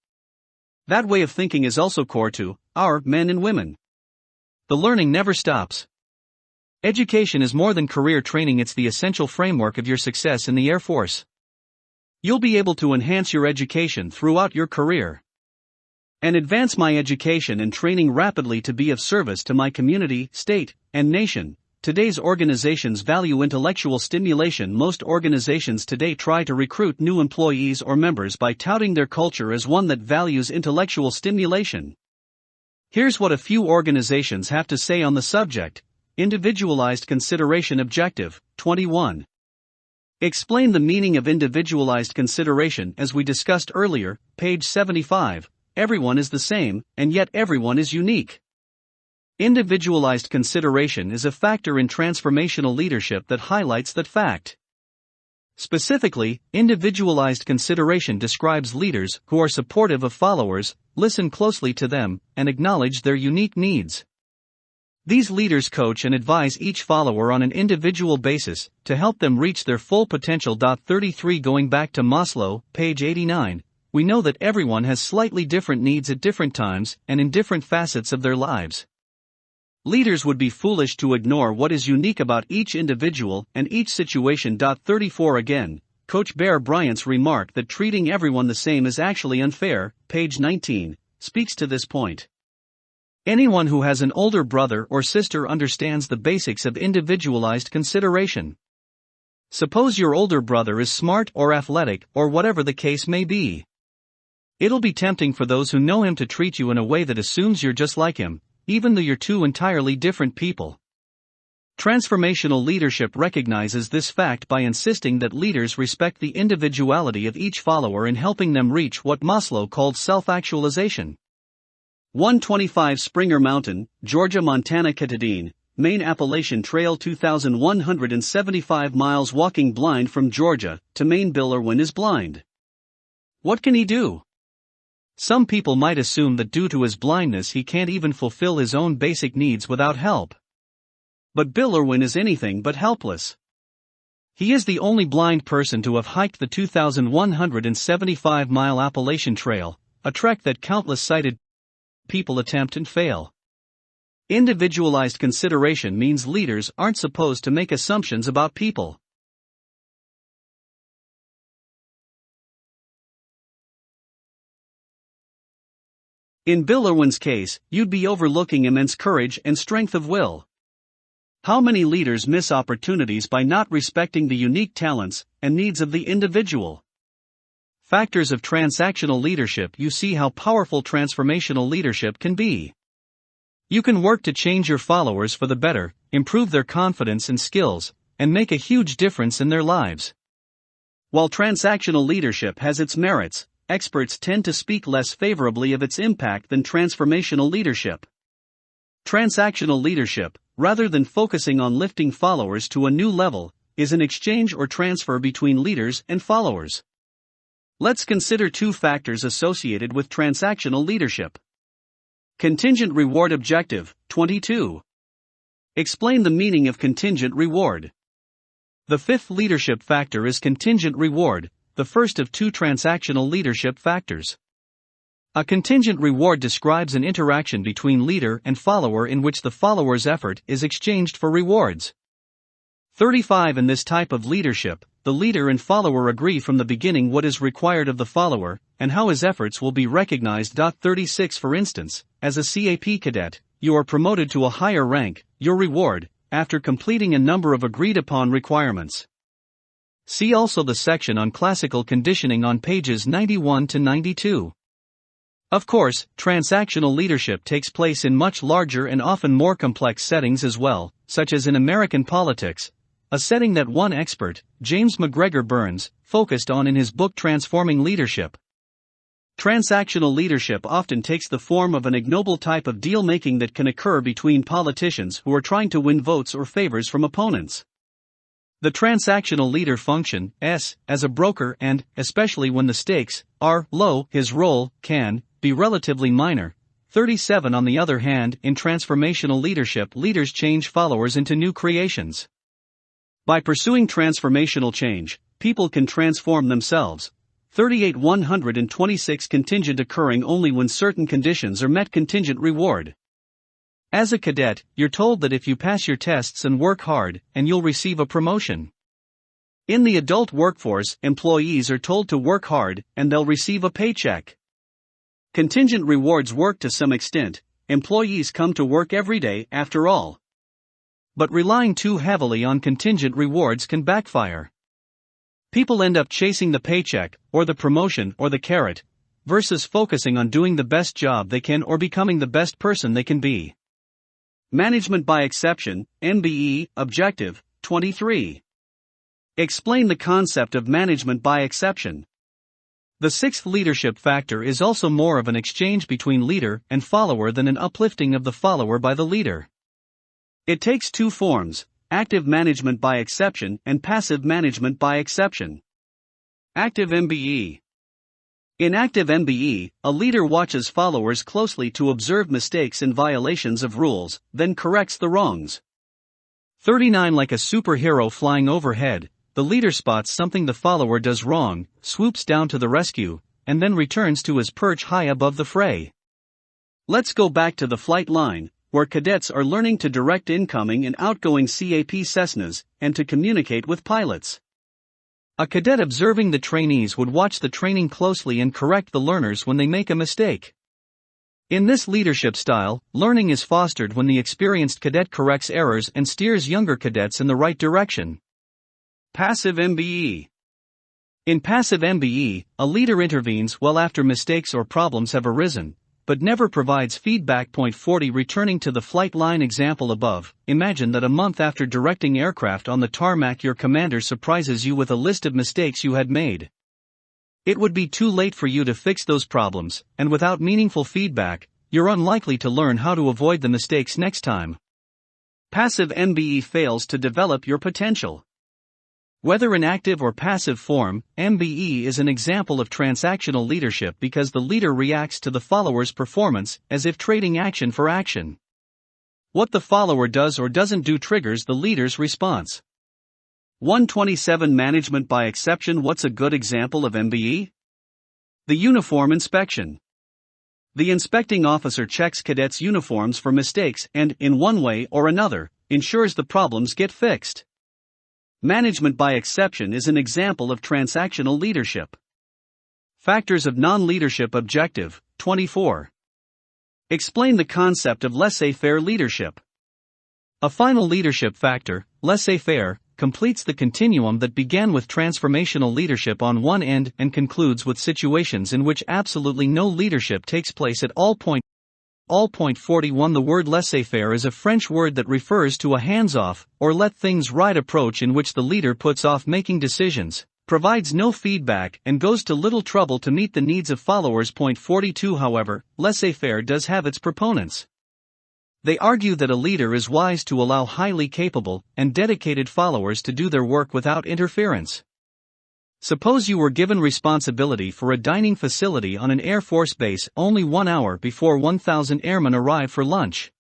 That way of thinking is also core to our men and women. The learning never stops. Education is more than career training, it's the essential framework of your success in the Air Force. You'll be able to enhance your education throughout your career. And advance my education and training rapidly to be of service to my community, state, and nation. Today's organizations value intellectual stimulation. Most organizations today try to recruit new employees or members by touting their culture as one that values intellectual stimulation. Here's what a few organizations have to say on the subject. Individualized Consideration Objective, 21. Explain the meaning of individualized consideration. As we discussed earlier, page 75, everyone is the same, and yet everyone is unique. Individualized consideration is a factor in transformational leadership that highlights that fact. Specifically, individualized consideration describes leaders who are supportive of followers, listen closely to them, and acknowledge their unique needs. These leaders coach and advise each follower on an individual basis to help them reach their full potential. 33 Going back to Maslow, page 89, we know that everyone has slightly different needs at different times and in different facets of their lives. Leaders would be foolish to ignore what is unique about each individual and each situation. 34 Again, Coach Bear Bryant's remark that treating everyone the same is actually unfair, page 19, speaks to this point. Anyone who has an older brother or sister understands the basics of individualized consideration. Suppose your older brother is smart or athletic or whatever the case may be. It'll be tempting for those who know him to treat you in a way that assumes you're just like him, even though you're two entirely different people. Transformational leadership recognizes this fact by insisting that leaders respect the individuality of each follower in helping them reach what Maslow called self-actualization. 125 Springer Mountain, Georgia. Montana Katahdin, Maine. Appalachian Trail 2,175 miles. Walking blind from Georgia to Maine. Bill Irwin is blind. What can he do? Some people might assume that due to his blindness he can't even fulfill his own basic needs without help. But Bill Irwin is anything but helpless. He is the only blind person to have hiked the 2,175-mile Appalachian Trail, a trek that countless sighted people attempt and fail. Individualized consideration means leaders aren't supposed to make assumptions about people. In Bill Irwin's case, you'd be overlooking immense courage and strength of will. How many leaders miss opportunities by not respecting the unique talents and needs of the individual? Factors of transactional leadership. You see how powerful transformational leadership can be. You can work to change your followers for the better, improve their confidence and skills, and make a huge difference in their lives. While transactional leadership has its merits, experts tend to speak less favorably of its impact than transformational leadership. Transactional leadership, rather than focusing on lifting followers to a new level, is an exchange or transfer between leaders and followers. Let's consider two factors associated with transactional leadership. Contingent reward objective, 22. Explain the meaning of contingent reward. The fifth leadership factor is contingent reward, the first of two transactional leadership factors. A contingent reward describes an interaction between leader and follower in which the follower's effort is exchanged for rewards. 35. In this type of leadership, the leader and follower agree from the beginning what is required of the follower, and how his efforts will be recognized. 36. For instance, as a CAP cadet, you are promoted to a higher rank, your reward, after completing a number of agreed-upon requirements. See also the section on classical conditioning on pages 91 to 92. Of course, transactional leadership takes place in much larger and often more complex settings as well, such as in American politics, a setting that one expert, James McGregor Burns, focused on in his book Transforming Leadership. Transactional leadership often takes the form of an ignoble type of deal-making that can occur between politicians who are trying to win votes or favors from opponents. The transactional leader functions as a broker and, especially when the stakes are low, his role can be relatively minor. 37. On the other hand, in transformational leadership, leaders change followers into new creations. By pursuing transformational change, people can transform themselves. 38. 126. Contingent occurring only when certain conditions are met. Contingent reward. As a cadet, you're told that if you pass your tests and work hard, and you'll receive a promotion. In the adult workforce, employees are told to work hard, and they'll receive a paycheck. Contingent rewards work to some extent. Employees come to work every day, after all. But relying too heavily on contingent rewards can backfire. People end up chasing the paycheck, or the promotion, or the carrot, versus focusing on doing the best job they can or becoming the best person they can be. Management by exception, MBE, Objective, 23. Explain the concept of management by exception. The sixth leadership factor is also more of an exchange between leader and follower than an uplifting of the follower by the leader. It takes two forms: active management by exception and passive management by exception. Active MBE. In active MBE, a leader watches followers closely to observe mistakes and violations of rules, then corrects the wrongs. 39. Like a superhero flying overhead, the leader spots something the follower does wrong, swoops down to the rescue, and then returns to his perch high above the fray. Let's go back to the flight line, where cadets are learning to direct incoming and outgoing CAP Cessnas, and to communicate with pilots. A cadet observing the trainees would watch the training closely and correct the learners when they make a mistake. In this leadership style, learning is fostered when the experienced cadet corrects errors and steers younger cadets in the right direction. Passive MBE. In passive MBE, a leader intervenes well after mistakes or problems have arisen, but never provides feedback. 40. Returning to the flight line example above, imagine that a month after directing aircraft on the tarmac your commander surprises you with a list of mistakes you had made. It would be too late for you to fix those problems, and without meaningful feedback, you're unlikely to learn how to avoid the mistakes next time. Passive MBE fails to develop your potential. Whether in active or passive form, MBE is an example of transactional leadership because the leader reacts to the follower's performance as if trading action for action. What the follower does or doesn't do triggers the leader's response. 127. Management by exception. What's a good example of MBE? The uniform inspection. The inspecting officer checks cadets' uniforms for mistakes and, in one way or another, ensures the problems get fixed. Management by exception is an example of transactional leadership. Factors of non-leadership. Objective, 24. Explain the concept of laissez-faire leadership. A final leadership factor, laissez-faire, completes the continuum that began with transformational leadership on one end and concludes with situations in which absolutely no leadership takes place at all. 41. The word laissez-faire is a French word that refers to a hands-off, or let things ride approach in which the leader puts off making decisions, provides no feedback, and goes to little trouble to meet the needs of followers. 42. However, laissez-faire does have its proponents. They argue that a leader is wise to allow highly capable and dedicated followers to do their work without interference. Suppose you were given responsibility for a dining facility on an Air Force base only 1 hour before 1,000 airmen arrive for lunch.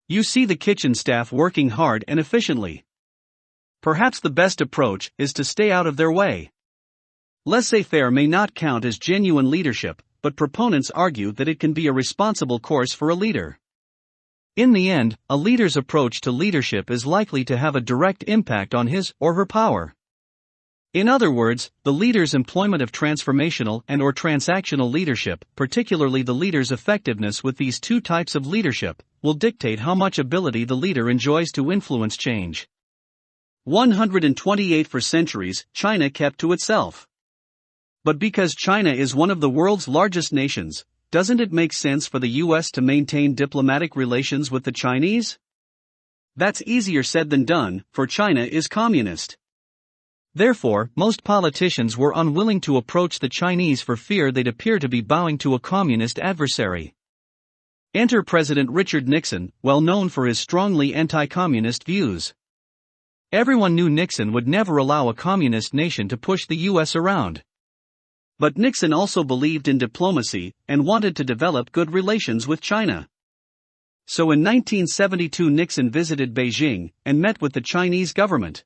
You see the kitchen staff working hard and efficiently. Perhaps the best approach is to stay out of their way. Laissez-faire may not count as genuine leadership, but proponents argue that it can be a responsible course for a leader. In the end, a leader's approach to leadership is likely to have a direct impact on his or her power. In other words, the leader's employment of transformational and/or transactional leadership, particularly the leader's effectiveness with these two types of leadership, will dictate how much ability the leader enjoys to influence change. 128 For centuries, China kept to itself. But because China is one of the world's largest nations, doesn't it make sense for the US to maintain diplomatic relations with the Chinese? That's easier said than done, for China is communist. Therefore, most politicians were unwilling to approach the Chinese for fear they'd appear to be bowing to a communist adversary. Enter President Richard Nixon, well known for his strongly anti-communist views. Everyone knew Nixon would never allow a communist nation to push the US around. But Nixon also believed in diplomacy and wanted to develop good relations with China. So in 1972 Nixon visited Beijing and met with the Chinese government.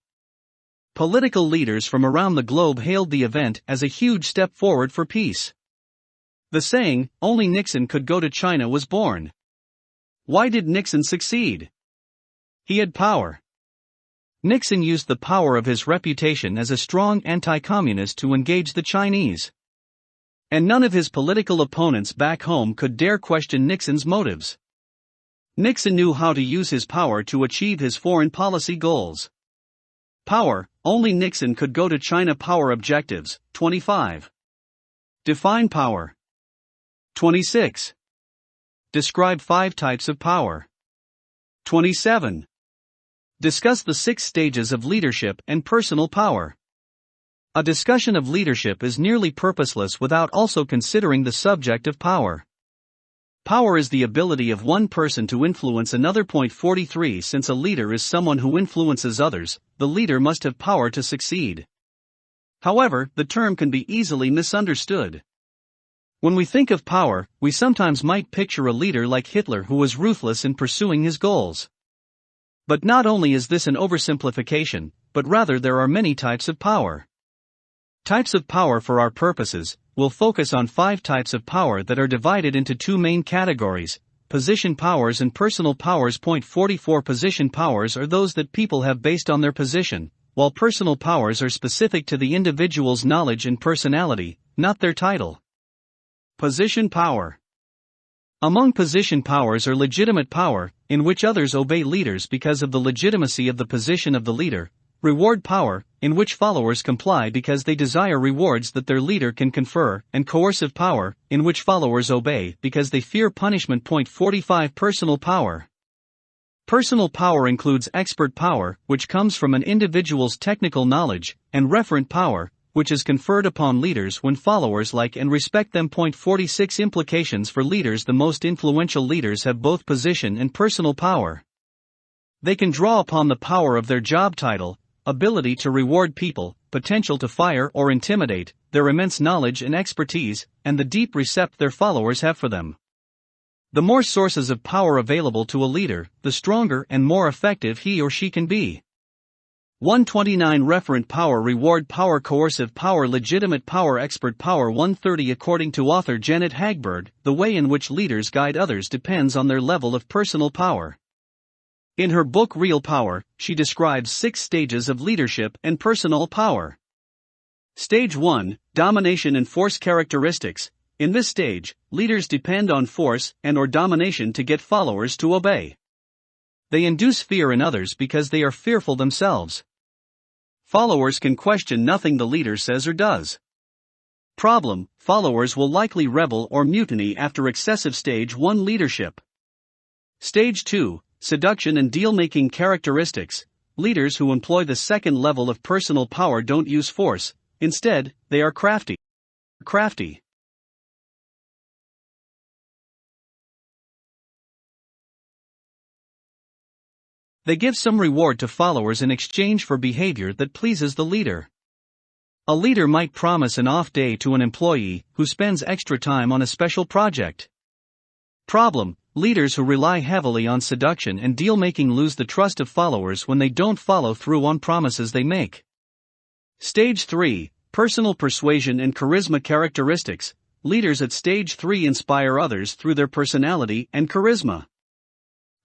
Political leaders from around the globe hailed the event as a huge step forward for peace. The saying, "Only Nixon could go to China," was born. Why did Nixon succeed? He had power. Nixon used the power of his reputation as a strong anti-communist to engage the Chinese. And none of his political opponents back home could dare question Nixon's motives. Nixon knew how to use his power to achieve his foreign policy goals. Power, only Nixon could go to China. Power objectives, 25. Define power. 26. Describe 5 types of power. 27. Discuss the 6 stages of leadership and personal power. A discussion of leadership is nearly purposeless without also considering the subject of power. Power is the ability of one person to influence another. 43 Since a leader is someone who influences others, the leader must have power to succeed. However, the term can be easily misunderstood. When we think of power, we sometimes might picture a leader like Hitler who was ruthless in pursuing his goals. But not only is this an oversimplification, but rather there are many types of power. Types of power for our purposes, we'll focus on 5 types of power that are divided into 2 main categories, position powers and personal powers. 44 Position powers are those that people have based on their position, while personal powers are specific to the individual's knowledge and personality, not their title. Position power. Among position powers are legitimate power, in which others obey leaders because of the legitimacy of the position of the leader. Reward power, in which followers comply because they desire rewards that their leader can confer, and coercive power, in which followers obey because they fear punishment. 45 Personal power. Personal power includes expert power, which comes from an individual's technical knowledge, and referent power, which is conferred upon leaders when followers like and respect them. 46 Implications for leaders. The most influential leaders have both position and personal power. They can draw upon the power of their job title, ability to reward people, potential to fire or intimidate, their immense knowledge and expertise, and the deep respect their followers have for them. The more sources of power available to a leader, the stronger and more effective he or she can be. 129 Referent power, reward power, coercive power, legitimate power, expert power. 130 According to author Janet Hagberg, the way in which leaders guide others depends on their level of personal power. In her book Real Power, she describes 6 stages of leadership and personal power. Stage 1, Domination and Force characteristics. In this stage, leaders depend on force and/or domination to get followers to obey. They induce fear in others because they are fearful themselves. Followers can question nothing the leader says or does. Problem: followers will likely rebel or mutiny after excessive. Stage 1, Leadership. Stage 2, Seduction and deal-making characteristics. Leaders who employ the second level of personal power don't use force, instead, they are crafty. They give some reward to followers in exchange for behavior that pleases the leader. A leader might promise an off day to an employee who spends extra time on a special project. Problem: leaders who rely heavily on seduction and deal-making lose the trust of followers when they don't follow through on promises they make. Stage 3, Personal persuasion and charisma characteristics. leaders at stage 3 inspire others through their personality and charisma.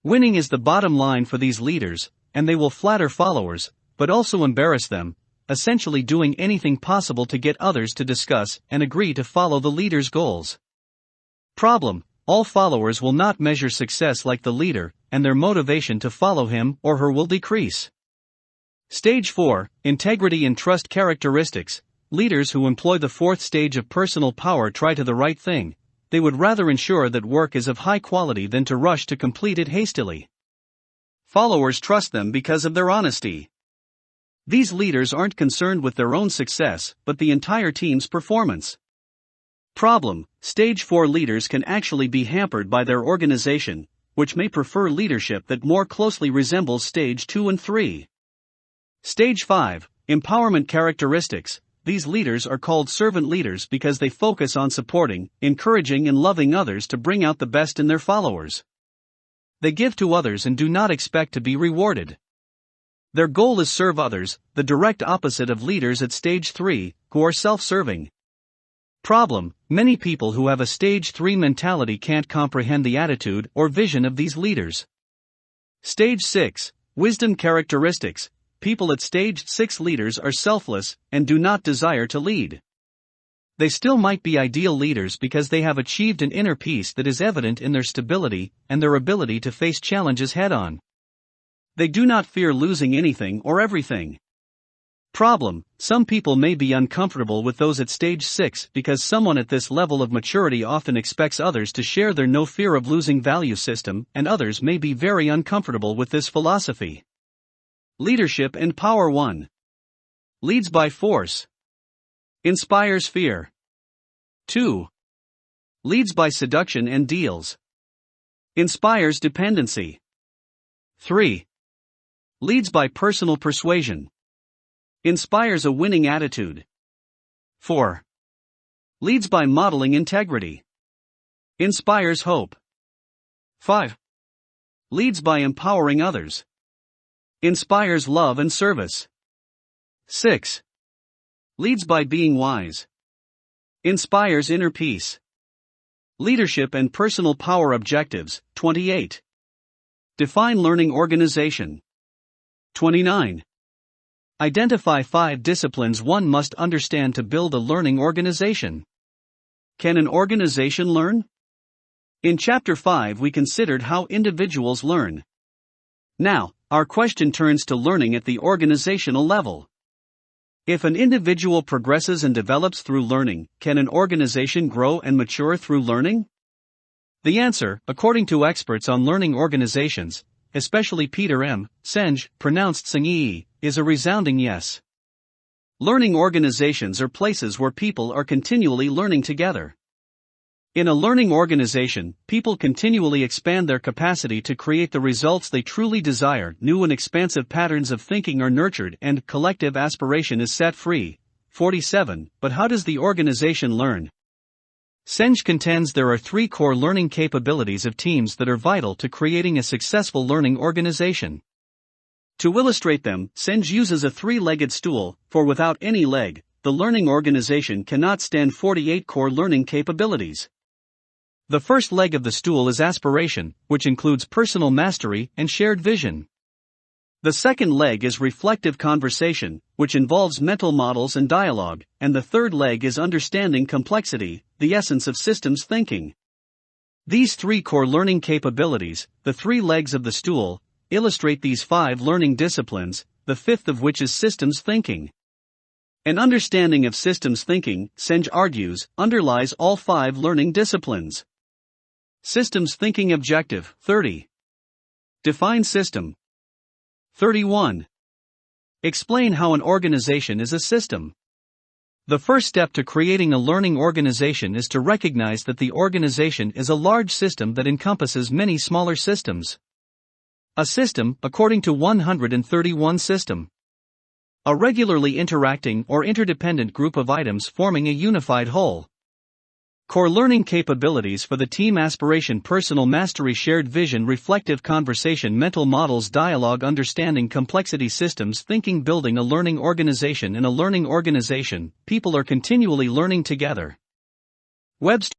Winning is the bottom line for these leaders, and they will flatter followers, but also embarrass them, essentially doing anything possible to get others to discuss and agree to follow the leader's goals. Problem: all followers will not measure success like the leader, and their motivation to follow him or her will decrease. Stage 4, integrity and trust characteristics. Leaders who employ the fourth stage of personal power try to the right thing. They would rather ensure that work is of high quality than to rush to complete it hastily. Followers trust them because of their honesty. These leaders aren't concerned with their own success, but the entire team's performance. Problem: stage 4 leaders can actually be hampered by their organization, which may prefer leadership that more closely resembles stage 2 and 3. Stage 5, empowerment characteristics. These leaders are called servant leaders because they focus on supporting, encouraging and loving others to bring out the best in their followers. They give to others and do not expect to be rewarded. Their goal is serve others, the direct opposite of leaders at stage 3, who are self-serving. Problem: many people who have a stage 3 mentality can't comprehend the attitude or vision of these leaders. Stage 6, wisdom characteristics. People at stage 6 leaders are selfless and do not desire to lead. They still might be ideal leaders because they have achieved an inner peace that is evident in their stability and their ability to face challenges head-on. They do not fear losing anything or everything. Problem: some people may be uncomfortable with those at stage 6 because someone at this level of maturity often expects others to share their no fear of losing value system, and others may be very uncomfortable with this philosophy. Leadership and power. 1. Leads by force. Inspires fear. 2. Leads by seduction and deals. Inspires dependency. 3. Leads by personal persuasion. Inspires a winning attitude. 4. Leads by modeling integrity. Inspires hope. 5. Leads by empowering others. Inspires love and service. 6. Leads by being wise. Inspires inner peace. Leadership and personal power objectives. 28. Define learning organization. 29. Identify 5 disciplines one must understand to build a learning organization. Can an organization learn? In Chapter 5 we considered how individuals learn. Now, our question turns to learning at the organizational level. If an individual progresses and develops through learning, can an organization grow and mature through learning? The answer, according to experts on learning organizations, especially Peter M. Senge, pronounced Senge, is a resounding yes. Learning organizations are places where people are continually learning together. In a learning organization, people continually expand their capacity to create the results they truly desire. New and expansive patterns of thinking are nurtured and collective aspiration is set free. 47. But how does the organization learn? Senge contends there are 3 core learning capabilities of teams that are vital to creating a successful learning organization. To illustrate them, Senge uses a 3-legged stool, for without any leg, the learning organization cannot stand 48 core learning capabilities. The first leg of the stool is aspiration, which includes personal mastery and shared vision. The second leg is reflective conversation, which involves mental models and dialogue, and the third leg is understanding complexity, the essence of systems thinking. These 3 core learning capabilities, the 3 legs of the stool, illustrate these 5 learning disciplines, the 5th of which is systems thinking. An understanding of systems thinking, Senge argues, underlies all 5 learning disciplines. Systems thinking objective. 30. Define system. 31. Explain how an organization is a system. The first step to creating a learning organization is to recognize that the organization is a large system that encompasses many smaller systems. A system, according to 131 system. A regularly interacting or interdependent group of items forming a unified whole. Core learning capabilities for the team: aspiration, personal mastery, shared vision, reflective conversation, mental models, dialogue, understanding complexity, systems thinking. Building a learning organization. In a learning organization, people are continually learning together. Webster.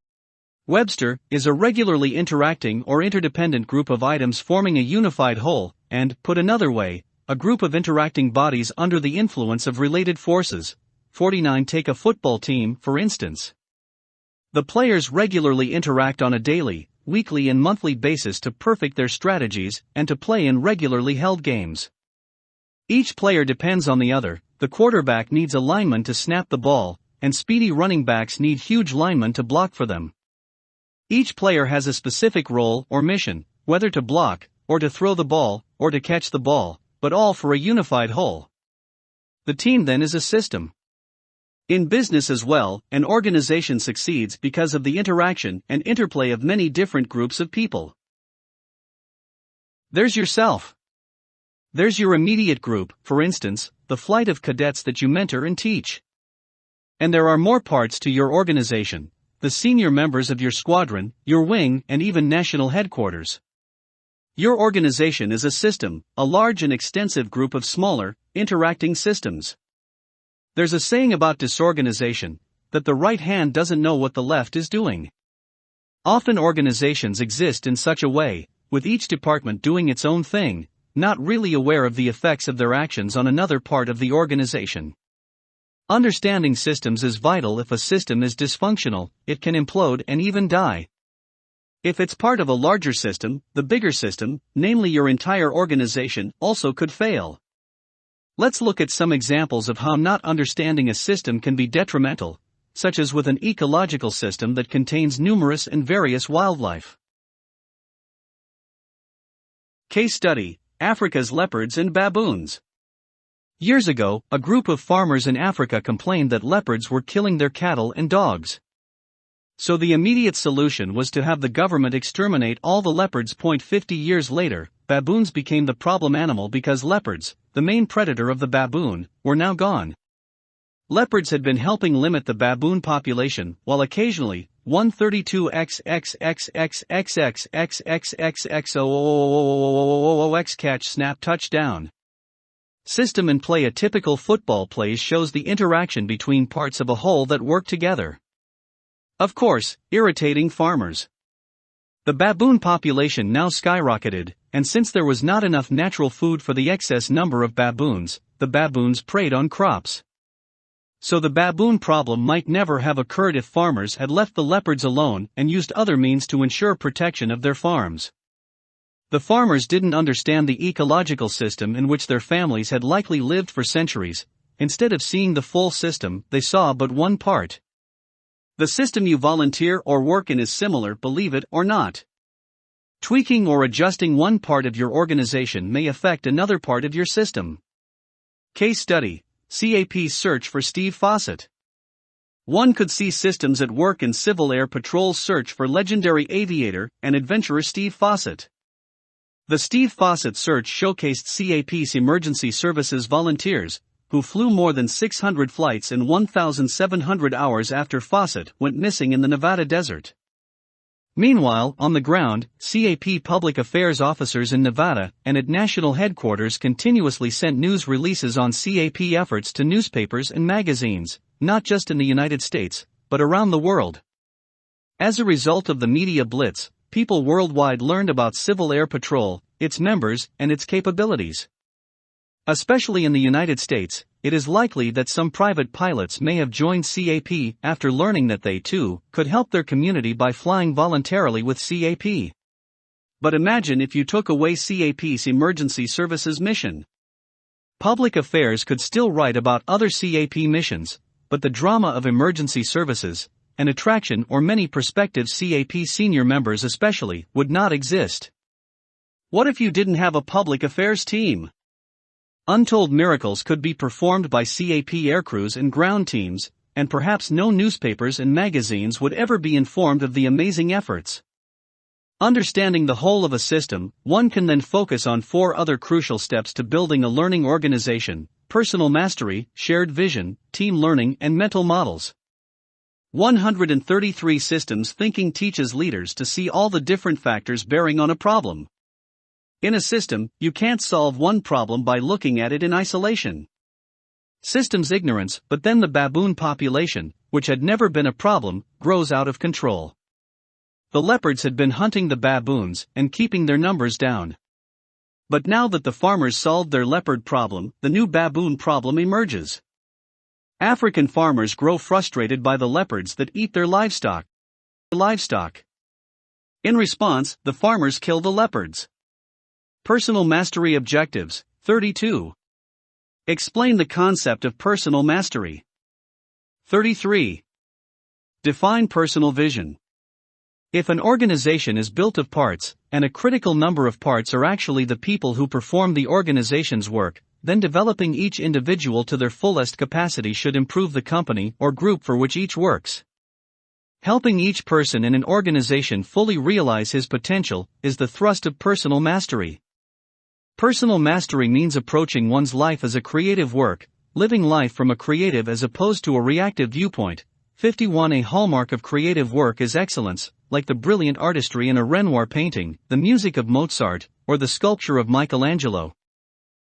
Webster is a regularly interacting or interdependent group of items forming a unified whole, and, put another way, a group of interacting bodies under the influence of related forces. 49. Take a football team, for instance. The players regularly interact on a daily, weekly and monthly basis to perfect their strategies and to play in regularly held games. Each player depends on the other. The quarterback needs a lineman to snap the ball, and speedy running backs need huge linemen to block for them. Each player has a specific role or mission, whether to block, or to throw the ball, or to catch the ball, but all for a unified whole. The team then is a system. In business as well, an organization succeeds because of the interaction and interplay of many different groups of people. There's yourself. There's your immediate group, for instance, the flight of cadets that you mentor and teach. And there are more parts to your organization, the senior members of your squadron, your wing, and even national headquarters. Your organization is a system, a large and extensive group of smaller, interacting systems. There's a saying about disorganization, that the right hand doesn't know what the left is doing. Often organizations exist in such a way, with each department doing its own thing, not really aware of the effects of their actions on another part of the organization. Understanding systems is vital. If a system is dysfunctional, it can implode and even die. If it's part of a larger system, the bigger system, namely your entire organization, also could fail. Let's look at some examples of how not understanding a system can be detrimental, such as with an ecological system that contains numerous and various wildlife. Case study: Africa's leopards and baboons. Years ago, a group of farmers in Africa complained that leopards were killing their cattle and dogs. So the immediate solution was to have the government exterminate all the leopards. 50 years later, baboons became the problem animal because leopards, the main predator of the baboon, were now gone. Leopards had been helping limit the baboon population, while occasionally, 132xxxxxxxxxxxx catch snap touchdown. System and play. A typical football play shows the interaction between parts of a whole that work together. Of course, irritating farmers. The baboon population now skyrocketed, and since there was not enough natural food for the excess number of baboons, the baboons preyed on crops. So the baboon problem might never have occurred if farmers had left the leopards alone and used other means to ensure protection of their farms. The farmers didn't understand the ecological system in which their families had likely lived for centuries. Instead of seeing the full system, they saw but one part. The system you volunteer or work in is similar, believe it or not. Tweaking or adjusting one part of your organization may affect another part of your system. Case study: CAP's search for Steve Fossett. One could see systems at work in Civil Air Patrol's search for legendary aviator and adventurer Steve Fossett. The Steve Fossett search showcased CAP's emergency services volunteers, who flew more than 600 flights in 1,700 hours after Fossett went missing in the Nevada desert. Meanwhile, on the ground, CAP public affairs officers in Nevada and at national headquarters continuously sent news releases on CAP efforts to newspapers and magazines, not just in the United States, but around the world. As a result of the media blitz, people worldwide learned about Civil Air Patrol, its members, and its capabilities. Especially in the United States, it is likely that some private pilots may have joined CAP after learning that they, too, could help their community by flying voluntarily with CAP. But imagine if you took away CAP's emergency services mission. Public affairs could still write about other CAP missions, but the drama of emergency services, an attraction or many prospective CAP senior members especially, would not exist. What if you didn't have a public affairs team? Untold miracles could be performed by CAP aircrews and ground teams, and perhaps no newspapers and magazines would ever be informed of the amazing efforts. Understanding the whole of a system, one can then focus on 4 other crucial steps to building a learning organization: personal mastery, shared vision, team learning, and mental models. 133 systems thinking teaches leaders to see all the different factors bearing on a problem. In a system, you can't solve one problem by looking at it in isolation. Systems ignorance, but then the baboon population, which had never been a problem, grows out of control. The leopards had been hunting the baboons and keeping their numbers down. But now that the farmers solved their leopard problem, the new baboon problem emerges. African farmers grow frustrated by the leopards that eat their livestock. In response, the farmers kill the leopards. Personal mastery objectives, 32. Explain the concept of personal mastery. 33. Define personal vision. If an organization is built of parts, and a critical number of parts are actually the people who perform the organization's work, then developing each individual to their fullest capacity should improve the company or group for which each works. Helping each person in an organization fully realize his potential is the thrust of personal mastery. Personal mastery means approaching one's life as a creative work, living life from a creative as opposed to a reactive viewpoint. 51. A hallmark of creative work is excellence, like the brilliant artistry in a Renoir painting, the music of Mozart, or the sculpture of Michelangelo.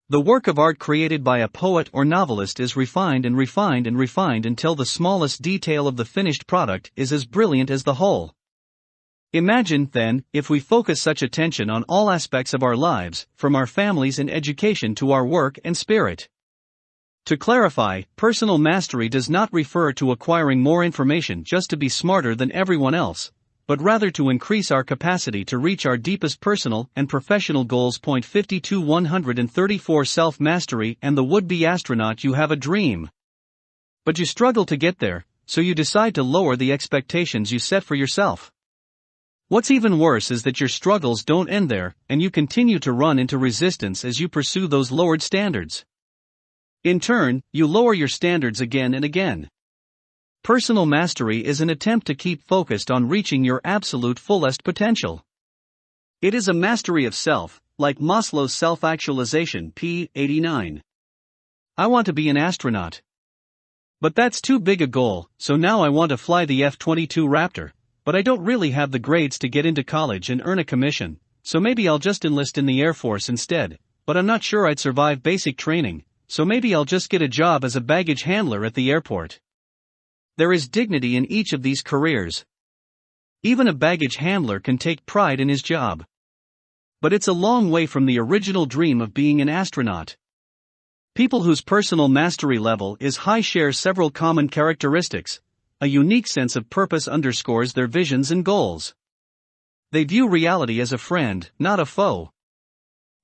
The work of art created by a poet or novelist is refined and refined and refined until the smallest detail of the finished product is as brilliant as the whole. Imagine, then, if we focus such attention on all aspects of our lives, from our families and education to our work and spirit. To clarify, personal mastery does not refer to acquiring more information just to be smarter than everyone else, but rather to increase our capacity to reach our deepest personal and professional goals. 52. 134. Self-mastery and the would-be astronaut. You have a dream, but you struggle to get there, so you decide to lower the expectations you set for yourself. What's even worse is that your struggles don't end there, and you continue to run into resistance as you pursue those lowered standards. In turn, you lower your standards again and again. Personal mastery is an attempt to keep focused on reaching your absolute fullest potential. It is a mastery of self, like Maslow's self-actualization. p. 89. I want to be an astronaut. But that's too big a goal, so now I want to fly the F-22 Raptor, but I don't really have the grades to get into college and earn a commission, so maybe I'll just enlist in the Air Force instead, but I'm not sure I'd survive basic training, so maybe I'll just get a job as a baggage handler at the airport. There is dignity in each of these careers. Even a baggage handler can take pride in his job. But it's a long way from the original dream of being an astronaut. People whose personal mastery level is high share several common characteristics. A unique sense of purpose underscores their visions and goals. They view reality as a friend, not a foe.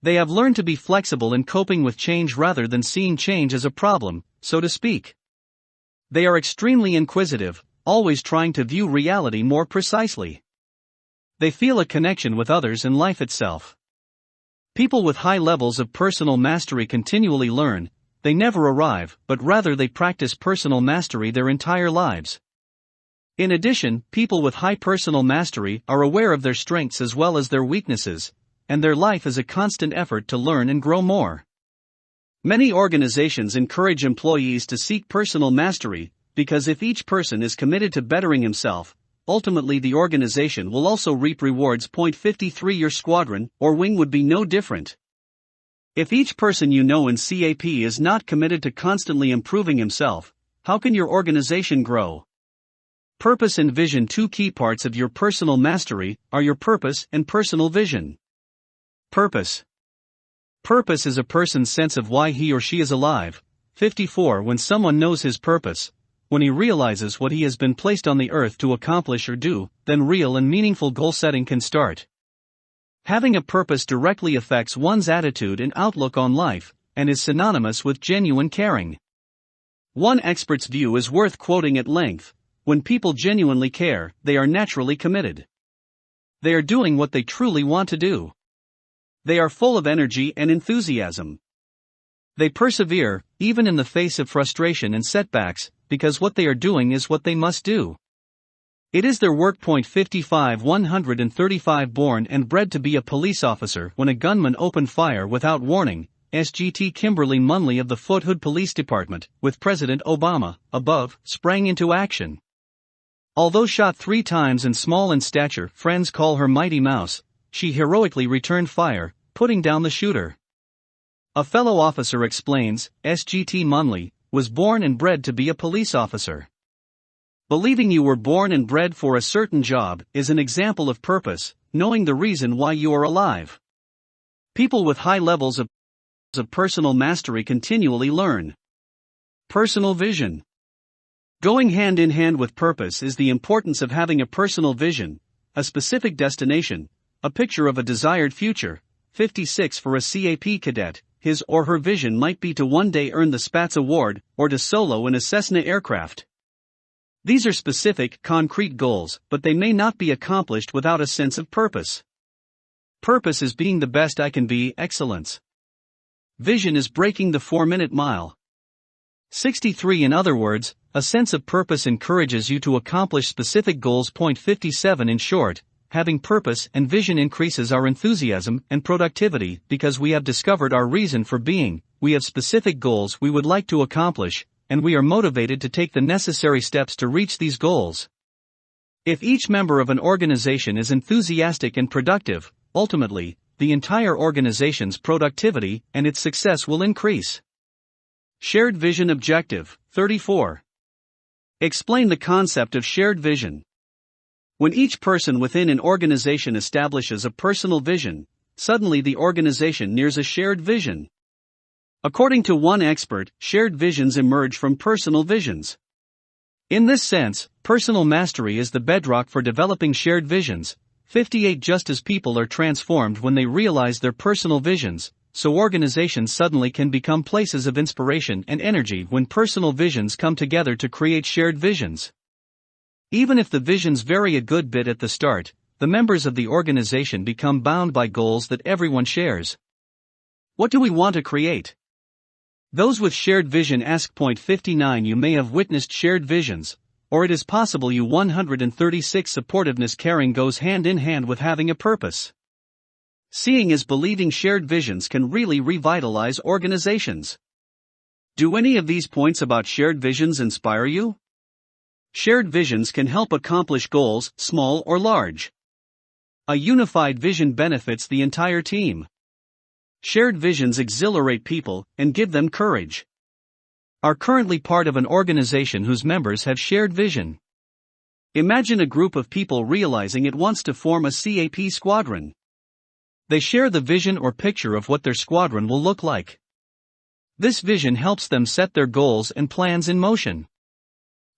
They have learned to be flexible in coping with change rather than seeing change as a problem, so to speak. They are extremely inquisitive, always trying to view reality more precisely. They feel a connection with others and life itself. People with high levels of personal mastery continually learn. They never arrive, but rather they practice personal mastery their entire lives. In addition, people with high personal mastery are aware of their strengths as well as their weaknesses, and their life is a constant effort to learn and grow more. Many organizations encourage employees to seek personal mastery, because if each person is committed to bettering himself, ultimately the organization will also reap rewards. 53. Your squadron, or wing, would be no different. If each person you know in CAP is not committed to constantly improving himself, how can your organization grow? Purpose and vision. Two key parts of your personal mastery are your purpose and personal vision. Purpose. Purpose is a person's sense of why he or she is alive. 54. When someone knows his purpose, when he realizes what he has been placed on the earth to accomplish or do, then real and meaningful goal setting can start. Having a purpose directly affects one's attitude and outlook on life, and is synonymous with genuine caring. One expert's view is worth quoting at length: when people genuinely care, they are naturally committed. They are doing what they truly want to do. They are full of energy and enthusiasm. They persevere, even in the face of frustration and setbacks, because what they are doing is what they must do. It is their work. 55. 135. Born and bred to be a police officer when a gunman opened fire without warning, SGT Kimberly Munley of the Fort Hood Police Department, with President Obama above, sprang into action. Although shot 3 times and small in stature, friends call her Mighty Mouse, she heroically returned fire, putting down the shooter. A fellow officer explains, SGT Munley, was born and bred to be a police officer. Believing you were born and bred for a certain job is an example of purpose, knowing the reason why you are alive. People with high levels of personal mastery continually learn. Personal vision. Going hand in hand with purpose is the importance of having a personal vision, a specific destination, a picture of a desired future. 56 For a CAP cadet, his or her vision might be to one day earn the Spatz Award, or to solo in a Cessna aircraft. These are specific, concrete goals, but they may not be accomplished without a sense of purpose. Purpose is being the best I can be, excellence. Vision is breaking the 4-minute mile. 63 In other words, a sense of purpose encourages you to accomplish specific goals. 57 In short, having purpose and vision increases our enthusiasm and productivity because we have discovered our reason for being, we have specific goals we would like to accomplish, and we are motivated to take the necessary steps to reach these goals. If each member of an organization is enthusiastic and productive, ultimately, the entire organization's productivity and its success will increase. Shared vision objective. 34. Explain the concept of shared vision. When each person within an organization establishes a personal vision, suddenly the organization nears a shared vision. According to one expert, shared visions emerge from personal visions. In this sense, personal mastery is the bedrock for developing shared visions. 58 Just as people are transformed when they realize their personal visions, so organizations suddenly can become places of inspiration and energy when personal visions come together to create shared visions. Even if the visions vary a good bit at the start, the members of the organization become bound by goals that everyone shares. What do we want to create? Those with shared vision ask. 59 You may have witnessed shared visions, or it is possible you 136 Supportiveness. Caring goes hand in hand with having a purpose. Seeing is believing. Shared visions can really revitalize organizations. Do any of these points about shared visions inspire you? Shared visions can help accomplish goals, small or large. A unified vision benefits the entire team. Shared visions exhilarate people and give them courage. Are currently part of an organization whose members have shared vision. Imagine a group of people realizing it wants to form a CAP squadron. They share the vision or picture of what their squadron will look like. This vision helps them set their goals and plans in motion.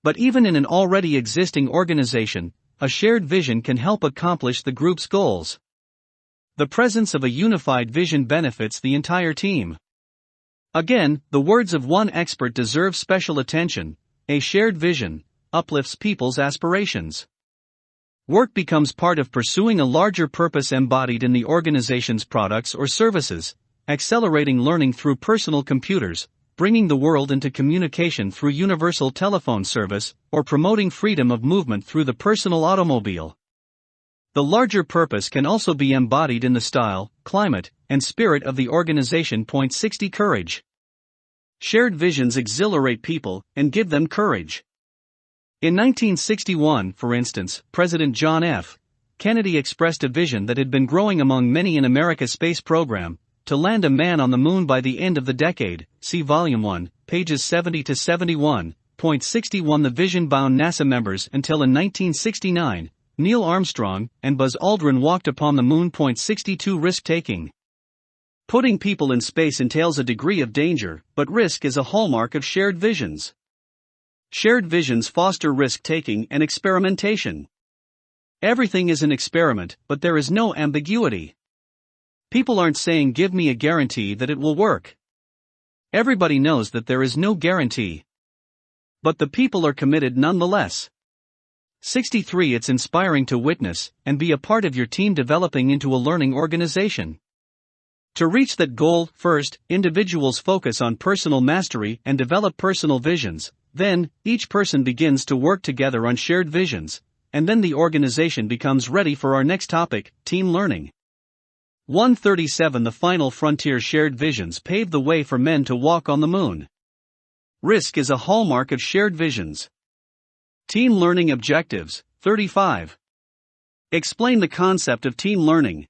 But even in an already existing organization, a shared vision can help accomplish the group's goals. The presence of a unified vision benefits the entire team. Again, the words of one expert deserve special attention. A shared vision uplifts people's aspirations. Work becomes part of pursuing a larger purpose embodied in the organization's products or services, accelerating learning through personal computers, bringing the world into communication through universal telephone service, or promoting freedom of movement through the personal automobile. The larger purpose can also be embodied in the style, climate, and spirit of the organization. 60 Courage. Shared visions exhilarate people and give them courage. In 1961, for instance, President John F. Kennedy expressed a vision that had been growing among many in America's space program, to land a man on the moon by the end of the decade. See Volume 1, pages 70 to 71. 61 The vision bound NASA members until in 1969, Neil Armstrong and Buzz Aldrin walked upon the moon. 62 Risk-taking. Putting people in space entails a degree of danger, but risk is a hallmark of shared visions. Shared visions foster risk-taking and experimentation. Everything is an experiment, but there is no ambiguity. People aren't saying give me a guarantee that it will work. Everybody knows that there is no guarantee. But the people are committed nonetheless. 63 It's inspiring to witness and be a part of your team developing into a learning organization. To reach that goal, first, individuals focus on personal mastery and develop personal visions, then, each person begins to work together on shared visions, and then the organization becomes ready for our next topic, team learning. 137 The final frontier. Shared visions pave the way for men to walk on the moon. Risk is a hallmark of shared visions. Team learning objectives. 35. Explain the concept of team learning.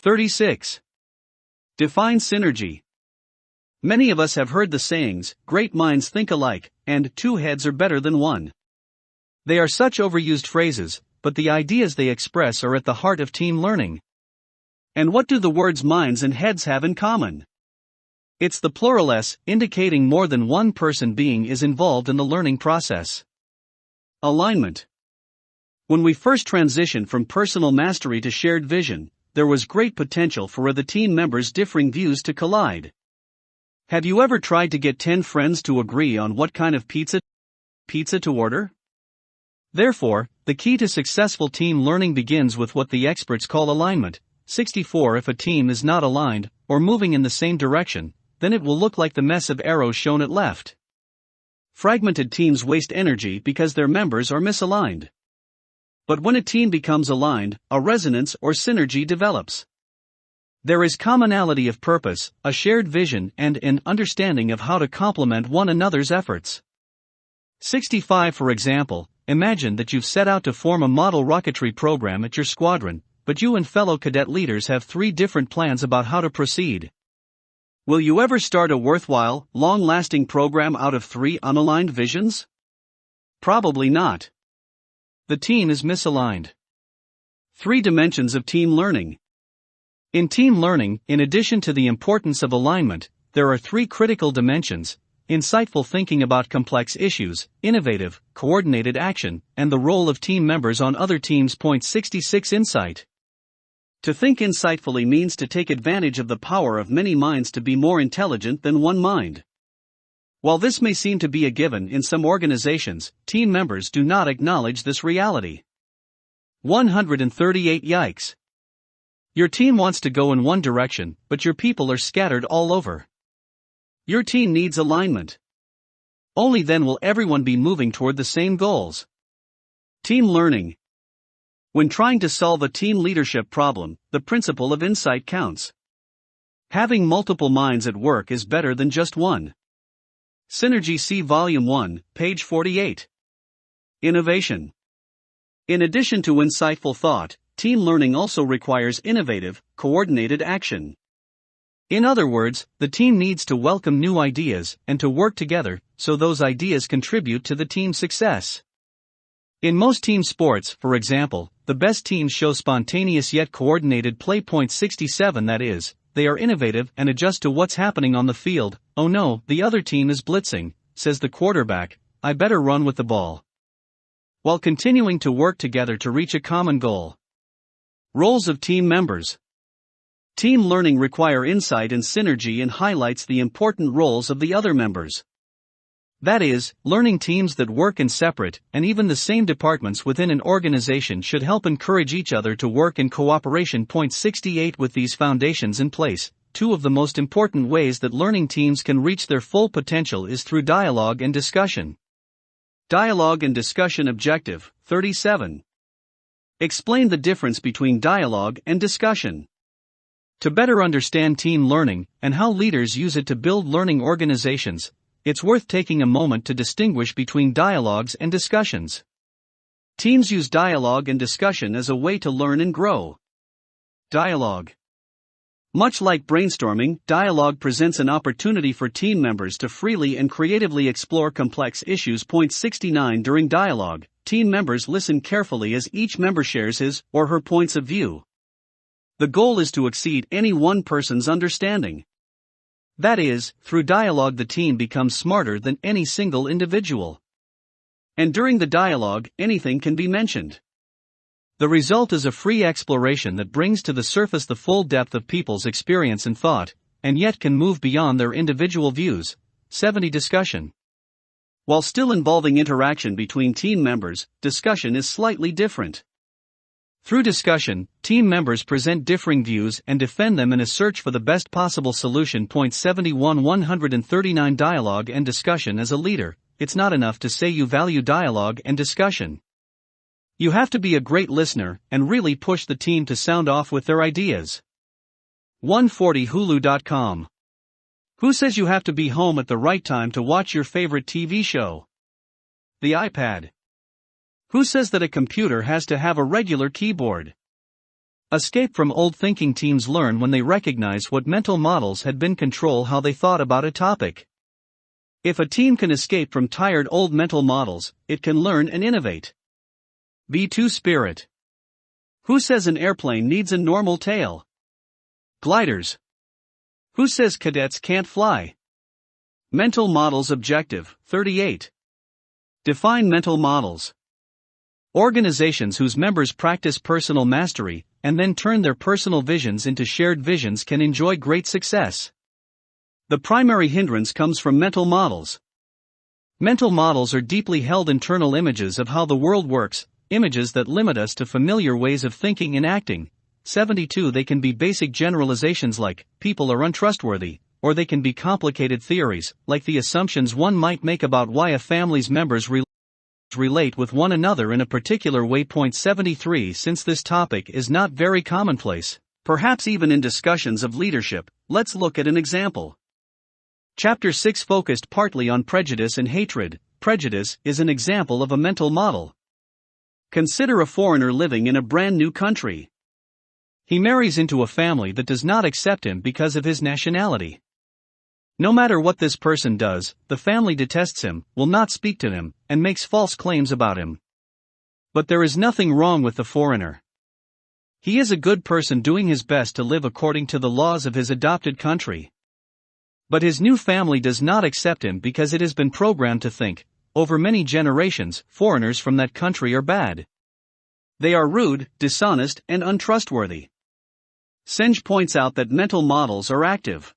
36. Define synergy. Many of us have heard the sayings, great minds think alike, and two heads are better than one. They are such overused phrases, but the ideas they express are at the heart of team learning. And what do the words minds and heads have in common? It's the plural s, indicating more than one person being is involved in the learning process. Alignment. When we first transitioned from personal mastery to shared vision, there was great potential for the team members' differing views to collide. Have you ever tried to get 10 friends to agree on what kind of pizza to order? Therefore, the key to successful team learning begins with what the experts call alignment. 64. If a team is not aligned, or moving in the same direction, then it will look like the mess of arrows shown at left. Fragmented teams waste energy because their members are misaligned. But when a team becomes aligned, a resonance or synergy develops. There is commonality of purpose, a shared vision, and an understanding of how to complement one another's efforts. 65. For example, imagine that you've set out to form a model rocketry program at your squadron, but you and fellow cadet leaders have 3 different plans about how to proceed. Will you ever start a worthwhile, long-lasting program out of 3 unaligned visions? Probably not. The team is misaligned. 3 dimensions of team learning. In team learning, in addition to the importance of alignment, there are 3 critical dimensions: insightful thinking about complex issues, innovative, coordinated action, and the role of team members on other teams. 66. Insight. To think insightfully means to take advantage of the power of many minds to be more intelligent than one mind. While this may seem to be a given in some organizations, team members do not acknowledge this reality. 138. Yikes. Your team wants to go in one direction, but your people are scattered all over. Your team needs alignment. Only then will everyone be moving toward the same goals. Team learning. When trying to solve a team leadership problem, the principle of insight counts. Having multiple minds at work is better than just one. Synergy. See Volume 1, page 48. Innovation. In addition to insightful thought, team learning also requires innovative, coordinated action. In other words, the team needs to welcome new ideas and to work together so those ideas contribute to the team's success. In most team sports, for example, the best teams show spontaneous yet coordinated play. 67. That is, they are innovative and adjust to what's happening on the field. Oh no, the other team is blitzing, says the quarterback, I better run with the ball. While continuing to work together to reach a common goal. Roles of team members. Team learning require insight and synergy and highlights the important roles of the other members. That is, learning teams that work in separate and even the same departments within an organization should help encourage each other to work in cooperation. 68. With these foundations in place, 2 of the most important ways that learning teams can reach their full potential is through dialogue and discussion. Dialogue and discussion. Objective. 37. Explain the difference between dialogue and discussion. To better understand team learning and how leaders use it to build learning organizations, it's worth taking a moment to distinguish between dialogues and discussions. Teams use dialogue and discussion as a way to learn and grow. Dialogue. Much like brainstorming, dialogue presents an opportunity for team members to freely and creatively explore complex issues. 69. During dialogue, team members listen carefully as each member shares his or her points of view. The goal is to exceed any one person's understanding. That is, through dialogue the team becomes smarter than any single individual. And during the dialogue, anything can be mentioned. The result is a free exploration that brings to the surface the full depth of people's experience and thought, and yet can move beyond their individual views. 70. Discussion. While still involving interaction between team members, discussion is slightly different. Through discussion, team members present differing views and defend them in a search for the best possible solution. 71. 139. Dialogue and discussion. As a leader, it's not enough to say you value dialogue and discussion. You have to be a great listener and really push the team to sound off with their ideas. 140. Hulu.com. Who says you have to be home at the right time to watch your favorite TV show? The iPad. Who says that a computer has to have a regular keyboard? Escape from old thinking. Teams learn when they recognize what mental models had been control how they thought about a topic. If a team can escape from tired old mental models, it can learn and innovate. B2 Spirit. Who says an airplane needs a normal tail? Gliders. Who says cadets can't fly? Mental models. Objective 38. Define mental models. Organizations whose members practice personal mastery, and then turn their personal visions into shared visions can enjoy great success. The primary hindrance comes from mental models. Mental models are deeply held internal images of how the world works, images that limit us to familiar ways of thinking and acting. 72. They can be basic generalizations like, people are untrustworthy, or they can be complicated theories, like the assumptions one might make about why a family's members relate with one another in a particular way. 73. Since this topic is not very commonplace, perhaps even in discussions of leadership, let's look at an example. Chapter 6 focused partly on prejudice and hatred. Prejudice is an example of a mental model. Consider a foreigner living in a brand new country. He marries into a family that does not accept him because of his nationality. No matter what this person does, the family detests him, will not speak to him, and makes false claims about him. But there is nothing wrong with the foreigner. He is a good person doing his best to live according to the laws of his adopted country. But his new family does not accept him because it has been programmed to think, over many generations, foreigners from that country are bad. They are rude, dishonest, and untrustworthy. Senge points out that mental models are active.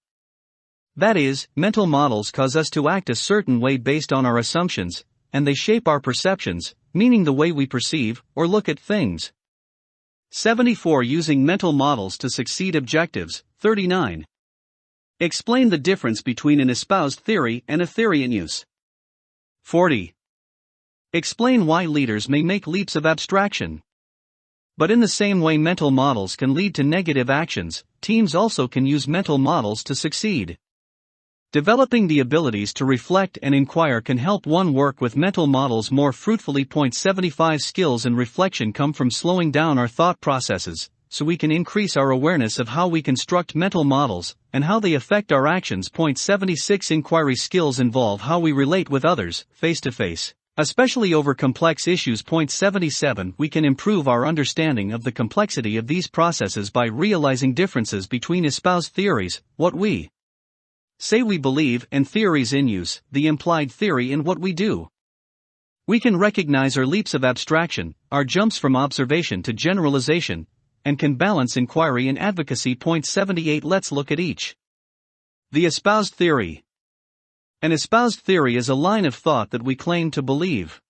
That is, mental models cause us to act a certain way based on our assumptions, and they shape our perceptions, meaning the way we perceive or look at things. 74. Using mental models to succeed. Objectives 39. Explain the difference between an espoused theory and a theory in use. 40. Explain why leaders may make leaps of abstraction. But in the same way mental models can lead to negative actions, teams also can use mental models to succeed. Developing the abilities to reflect and inquire can help one work with mental models more fruitfully. 75. Skills and reflection come from slowing down our thought processes, so we can increase our awareness of how we construct mental models, and how they affect our actions. 76. Inquiry skills involve how we relate with others, face to face, especially over complex issues. 77. We can improve our understanding of the complexity of these processes by realizing differences between espoused theories, what we say we believe, and theories in use, the implied theory in what we do. We can recognize our leaps of abstraction, our jumps from observation to generalization, and can balance inquiry and advocacy. 78. Let's look at each. The espoused theory. An espoused theory is a line of thought that we claim to believe.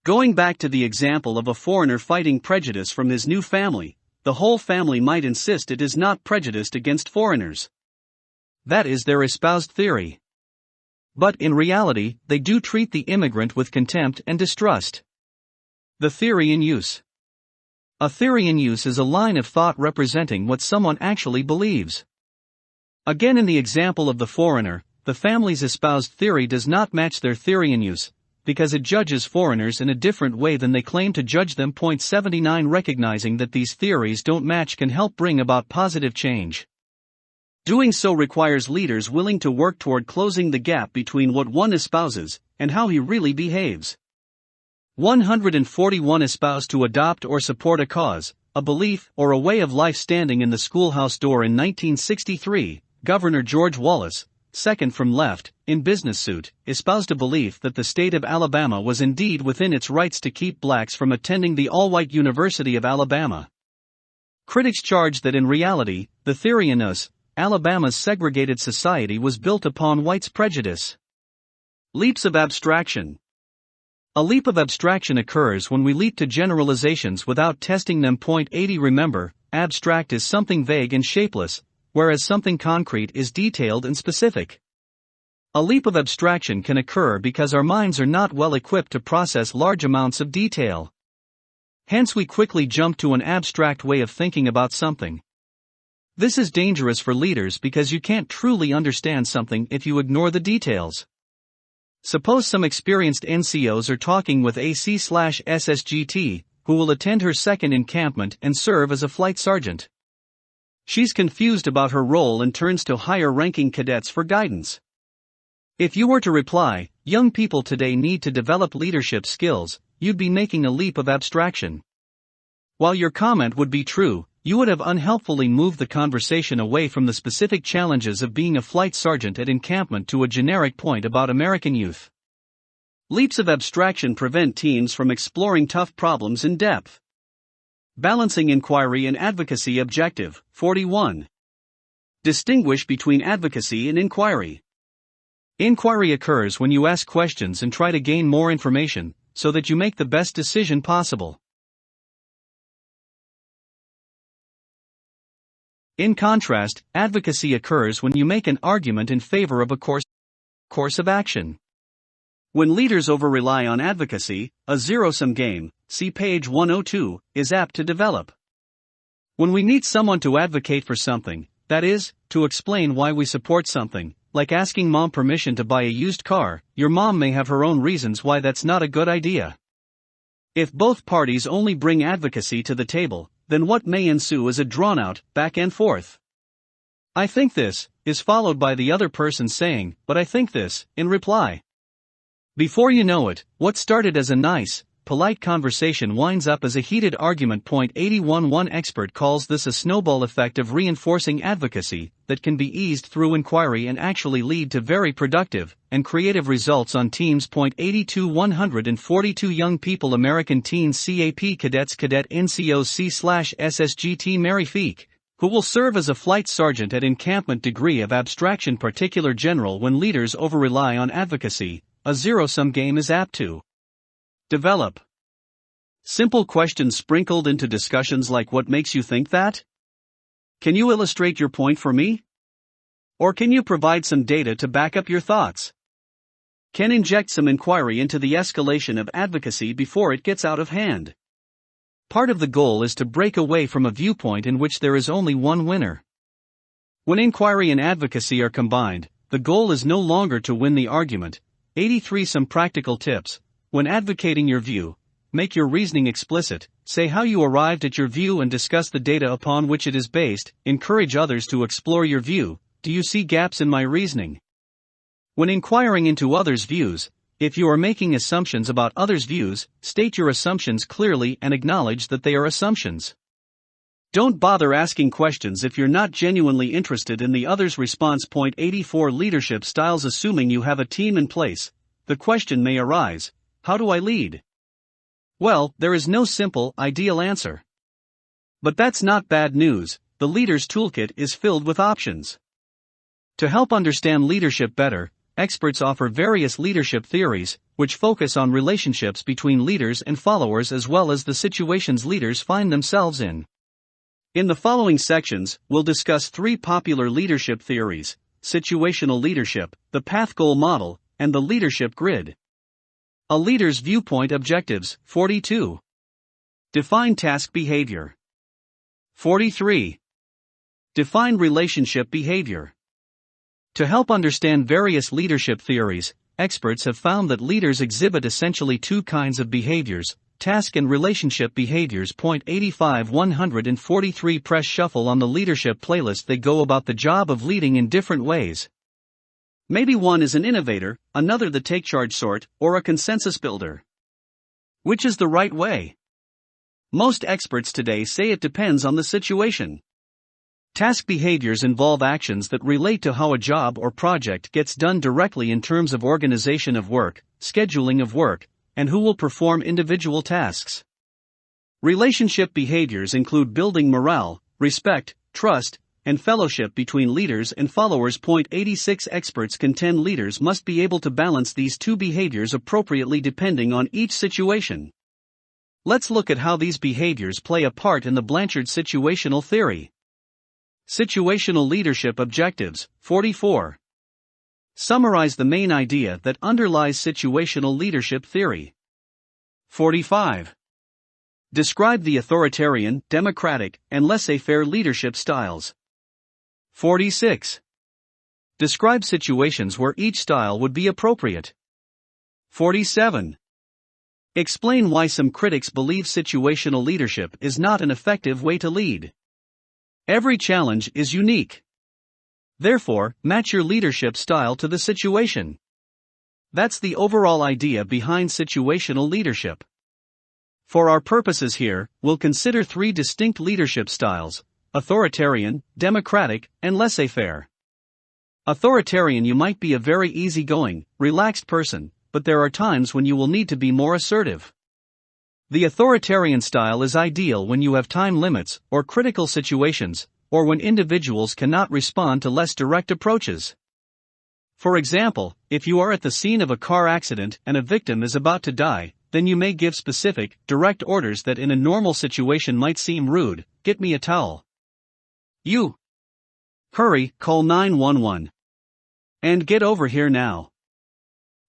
Going back to the example of a foreigner fighting prejudice from his new family, the whole family might insist it is not prejudiced against foreigners. That is their espoused theory. But in reality, they do treat the immigrant with contempt and distrust. The theory in use. A theory in use is a line of thought representing what someone actually believes. Again, in the example of the foreigner, the family's espoused theory does not match their theory in use, because it judges foreigners in a different way than they claim to judge them. 79. Recognizing that these theories don't match can help bring about positive change. Doing so requires leaders willing to work toward closing the gap between what one espouses and how he really behaves. 141. Espouse to adopt or support a cause, a belief, or a way of life. Standing in the schoolhouse door in 1963, Governor George Wallace, second from left, in business suit, espoused a belief that the state of Alabama was indeed within its rights to keep blacks from attending the all-white University of Alabama. Critics charged that in reality, the theory in us, Alabama's segregated society, was built upon whites' prejudice. Leaps of abstraction. A leap of abstraction occurs when we leap to generalizations without testing them. 80. Remember, abstract is something vague and shapeless, whereas something concrete is detailed and specific. A leap of abstraction can occur because our minds are not well equipped to process large amounts of detail. Hence we quickly jump to an abstract way of thinking about something. This is dangerous for leaders because you can't truly understand something if you ignore the details. Suppose some experienced NCOs are talking with AC/SSGT, who will attend her second encampment and serve as a flight sergeant. She's confused about her role and turns to higher-ranking cadets for guidance. If you were to reply, "Young people today need to develop leadership skills," you'd be making a leap of abstraction. While your comment would be true, you would have unhelpfully moved the conversation away from the specific challenges of being a flight sergeant at encampment to a generic point about American youth. Leaps of abstraction prevent teams from exploring tough problems in depth. Balancing inquiry and advocacy. Objective 41. Distinguish between advocacy and inquiry. Inquiry occurs when you ask questions and try to gain more information, so that you make the best decision possible. In contrast, advocacy occurs when you make an argument in favor of a course of action. When leaders over-rely on advocacy, a zero-sum game, see page 102, is apt to develop. When we need someone to advocate for something, that is, to explain why we support something, like asking mom permission to buy a used car, your mom may have her own reasons why that's not a good idea. If both parties only bring advocacy to the table, then what may ensue is a drawn-out, back and forth. "I think this," is followed by the other person saying, "But I think this," in reply. Before you know it, what started as a nice, polite conversation winds up as a heated argument. 81. One expert calls this a snowball effect of reinforcing advocacy that can be eased through inquiry and actually lead to very productive and creative results on teams. 82. 142 young people American teens CAP cadets cadet NCOC/SSGT Mary Feek, who will serve as a flight sergeant at encampment. Degree of abstraction particular general. When leaders over-rely on advocacy, a zero-sum game is apt to develop. Simple questions sprinkled into discussions like, "What makes you think that? Can you illustrate your point for me? Or can you provide some data to back up your thoughts?" Can inject some inquiry into the escalation of advocacy before it gets out of hand. Part of the goal is to break away from a viewpoint in which there is only one winner. When inquiry and advocacy are combined, the goal is no longer to win the argument. 83. Some practical tips. When advocating your view, make your reasoning explicit, say how you arrived at your view and discuss the data upon which it is based. Encourage others to explore your view. "Do you see gaps in my reasoning?" When inquiring into others' views, if you are making assumptions about others' views, state your assumptions clearly and acknowledge that they are assumptions. Don't bother asking questions if you're not genuinely interested in the other's response. 84. Leadership styles. Assuming you have a team in place, the question may arise, how do I lead? Well, there is no simple, ideal answer. But that's not bad news. The leader's toolkit is filled with options. To help understand leadership better, experts offer various leadership theories, which focus on relationships between leaders and followers as well as the situations leaders find themselves in. In the following sections, we'll discuss three popular leadership theories: situational leadership, the path goal model, and the leadership grid. A leader's viewpoint. Objectives. 42. Define task behavior. 43. Define relationship behavior. To help understand various leadership theories, experts have found that leaders exhibit essentially two kinds of behaviors: task and relationship behaviors. 85. 143. Press shuffle on the leadership playlist. They go about the job of leading in different ways. Maybe one is an innovator, another the take-charge sort, or a consensus builder. Which is the right way? Most experts today say it depends on the situation. Task behaviors involve actions that relate to how a job or project gets done directly in terms of organization of work, scheduling of work, and who will perform individual tasks. Relationship behaviors include building morale, respect, trust, and fellowship between leaders and followers. 86. Experts contend leaders must be able to balance these two behaviors appropriately depending on each situation. Let's look at how these behaviors play a part in the Blanchard situational theory. Situational leadership. Objectives. 44. Summarize the main idea that underlies situational leadership theory. 45. Describe the authoritarian, democratic, and laissez-faire leadership styles. 46. Describe situations where each style would be appropriate. 47. Explain why some critics believe situational leadership is not an effective way to lead. Every challenge is unique. Therefore, match your leadership style to the situation. That's the overall idea behind situational leadership. For our purposes here, we'll consider three distinct leadership styles: authoritarian, democratic, and laissez-faire. Authoritarian: you might be a very easygoing, relaxed person, but there are times when you will need to be more assertive. The authoritarian style is ideal when you have time limits, or critical situations, or when individuals cannot respond to less direct approaches. For example, if you are at the scene of a car accident and a victim is about to die, then you may give specific, direct orders that in a normal situation might seem rude: "Get me a towel." "You hurry, call 911. And get over here now."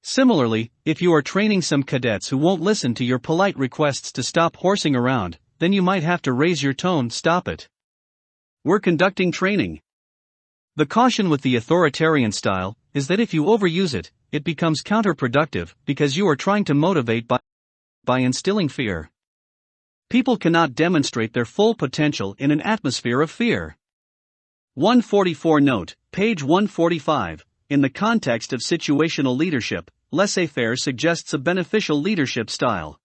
Similarly, if you are training some cadets who won't listen to your polite requests to stop horsing around, then you might have to raise your tone: "Stop it. We're conducting training." The caution with the authoritarian style is that if you overuse it, it becomes counterproductive because you are trying to motivate by instilling fear. People cannot demonstrate their full potential in an atmosphere of fear. 144 Note, page 145. In the context of situational leadership, laissez-faire suggests a beneficial leadership style.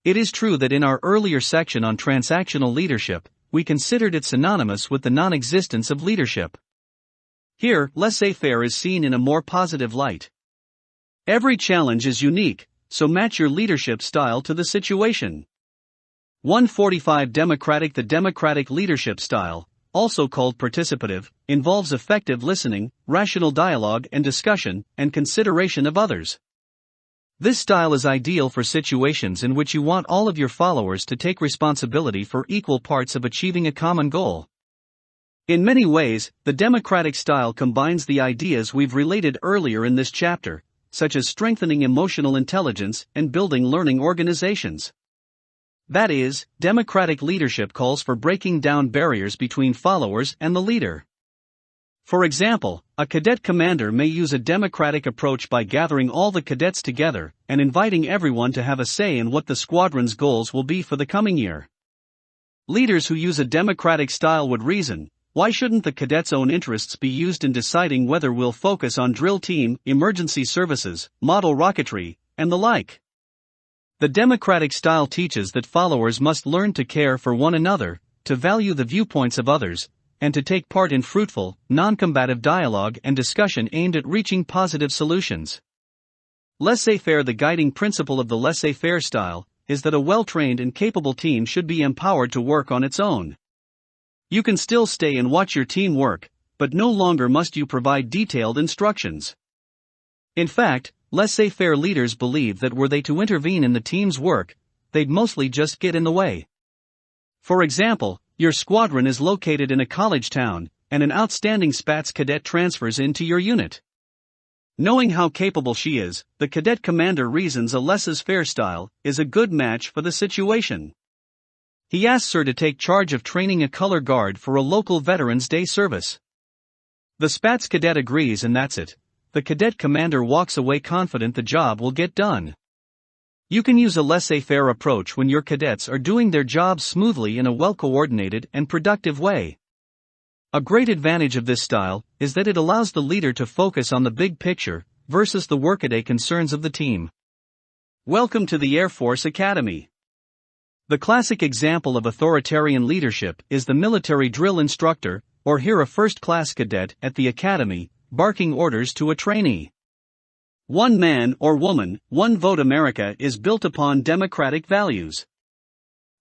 It is true that in our earlier section on transactional leadership, we considered it synonymous with the non-existence of leadership. Here, laissez-faire is seen in a more positive light. Every challenge is unique, so match your leadership style to the situation. 145 Democratic. The democratic leadership style, also called participative, involves effective listening, rational dialogue and discussion, and consideration of others. This style is ideal for situations in which you want all of your followers to take responsibility for equal parts of achieving a common goal. In many ways, the democratic style combines the ideas we've related earlier in this chapter, such as strengthening emotional intelligence and building learning organizations. That is, democratic leadership calls for breaking down barriers between followers and the leader. For example, a cadet commander may use a democratic approach by gathering all the cadets together and inviting everyone to have a say in what the squadron's goals will be for the coming year. Leaders who use a democratic style would reason: why shouldn't the cadets' own interests be used in deciding whether we'll focus on drill team, emergency services, model rocketry, and the like? The democratic style teaches that followers must learn to care for one another, to value the viewpoints of others, and to take part in fruitful, non-combative dialogue and discussion aimed at reaching positive solutions. Laissez-faire. The guiding principle of the laissez-faire style is that a well-trained and capable team should be empowered to work on its own. You can still stay and watch your team work, but no longer must you provide detailed instructions. In fact, laissez-faire leaders believe that were they to intervene in the team's work, they'd mostly just get in the way. For example, your squadron is located in a college town, and an outstanding Spats cadet transfers into your unit. Knowing how capable she is, the cadet commander reasons a laissez-faire style is a good match for the situation. He asks her to take charge of training a color guard for a local Veterans Day service. The Spats cadet agrees, and that's it. The cadet commander walks away confident the job will get done. You can use a laissez-faire approach when your cadets are doing their jobs smoothly in a well-coordinated and productive way. A great advantage of this style is that it allows the leader to focus on the big picture versus the workaday concerns of the team. Welcome to the Air Force Academy. The classic example of authoritarian leadership is the military drill instructor, or here a first-class cadet at the academy, barking orders to a trainee. One man or woman, one vote. America is built upon democratic values.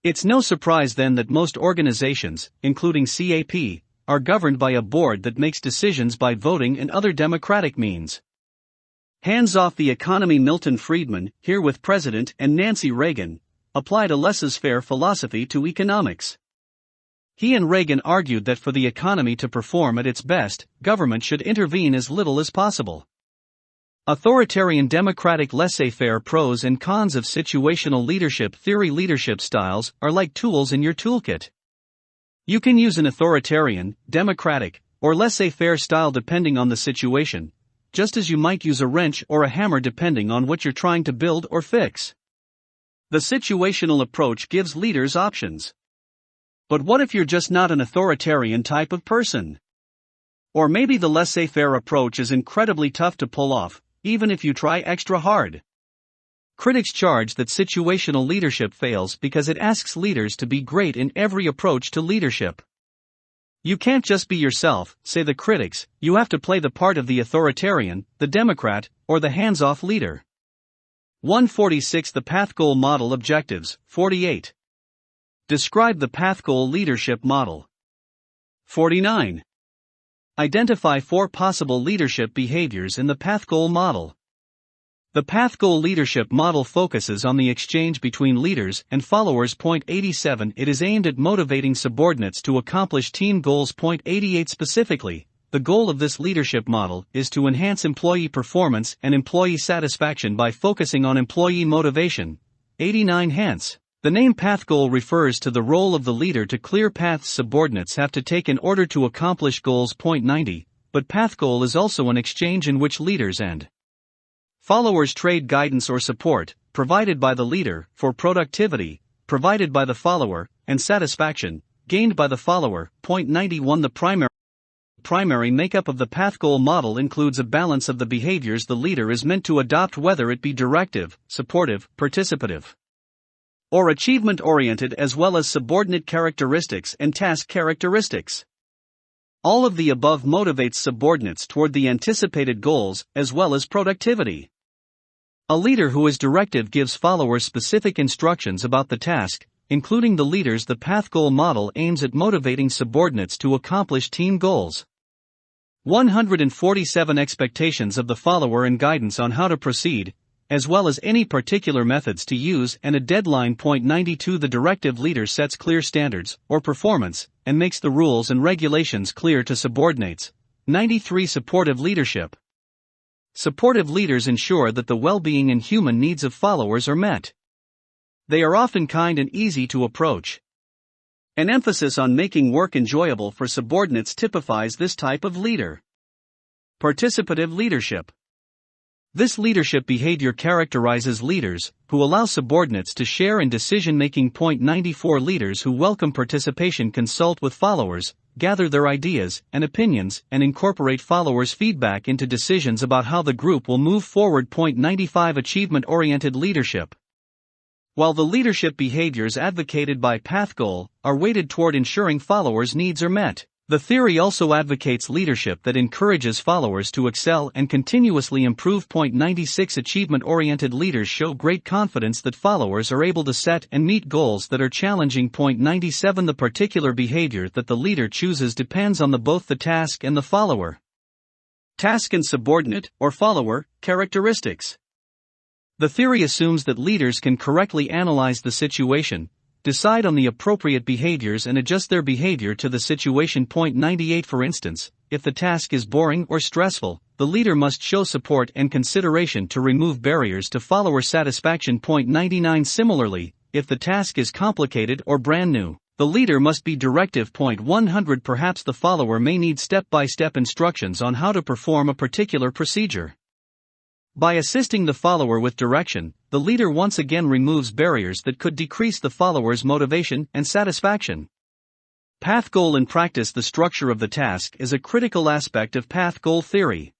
It's no surprise then that most organizations, including CAP, are governed by a board that makes decisions by voting and other democratic means. Hands off the economy. Milton Friedman, here with President and Nancy Reagan, applied a laissez-faire philosophy to economics. He and Reagan argued that for the economy to perform at its best, government should intervene as little as possible. Authoritarian democratic laissez-faire. Pros and cons of situational leadership theory. Leadership styles are like tools in your toolkit. You can use an authoritarian, democratic, or laissez-faire style depending on the situation, just as you might use a wrench or a hammer depending on what you're trying to build or fix. The situational approach gives leaders options. But what if you're just not an authoritarian type of person? Or maybe the laissez-faire approach is incredibly tough to pull off, even if you try extra hard. Critics charge that situational leadership fails because it asks leaders to be great in every approach to leadership. You can't just be yourself, say the critics, you have to play the part of the authoritarian, the democrat, or the hands-off leader. 146 The Path Goal Model Objectives, 48. Describe the Path Goal Leadership Model. 49. Identify 4 possible leadership behaviors in the Path Goal Model. The Path Goal Leadership Model focuses on the exchange between leaders and followers. 87 It is aimed at motivating subordinates to accomplish team goals. 88 Specifically, the goal of this leadership model is to enhance employee performance and employee satisfaction by focusing on employee motivation. 89 Hence, the name Path Goal refers to the role of the leader to clear paths subordinates have to take in order to accomplish goals. 90 But Path Goal is also an exchange in which leaders and followers trade guidance or support, provided by the leader, for productivity, provided by the follower, and satisfaction, gained by the follower. 91 The primary makeup of the Path Goal model includes a balance of the behaviors the leader is meant to adopt, whether it be directive, supportive, participative, or achievement-oriented, as well as subordinate characteristics and task characteristics. All of the above motivates subordinates toward the anticipated goals, as well as productivity. A leader who is directive gives followers specific instructions about the task, including the leaders. The Path Goal model aims at motivating subordinates to accomplish team goals. 147 Expectations of the follower and guidance on how to proceed, as well as any particular methods to use and a deadline. 92 The directive leader sets clear standards, or performance, and makes the rules and regulations clear to subordinates. 93 Supportive leadership. Supportive leaders ensure that the well-being and human needs of followers are met. They are often kind and easy to approach. An emphasis on making work enjoyable for subordinates typifies this type of leader. Participative leadership. This leadership behavior characterizes leaders who allow subordinates to share in decision-making. 94 Leaders who welcome participation consult with followers, gather their ideas and opinions, and incorporate followers' feedback into decisions about how the group will move forward. 95 Achievement-oriented leadership. While the leadership behaviors advocated by Path Goal are weighted toward ensuring followers' needs are met, the theory also advocates leadership that encourages followers to excel and continuously improve. 96 Achievement-oriented leaders show great confidence that followers are able to set and meet goals that are challenging. 97 The particular behavior that the leader chooses depends on both the task and the follower. Task and subordinate, or follower, characteristics. The theory assumes that leaders can correctly analyze the situation, decide on the appropriate behaviors and adjust their behavior to the situation. 98 For instance, if the task is boring or stressful, the leader must show support and consideration to remove barriers to follower satisfaction. 99 Similarly, if the task is complicated or brand new, the leader must be directive. 100 Perhaps the follower may need step-by-step instructions on how to perform a particular procedure. By assisting the follower with direction, the leader once again removes barriers that could decrease the follower's motivation and satisfaction. Path Goal in practice. The structure of the task is a critical aspect of Path Goal theory.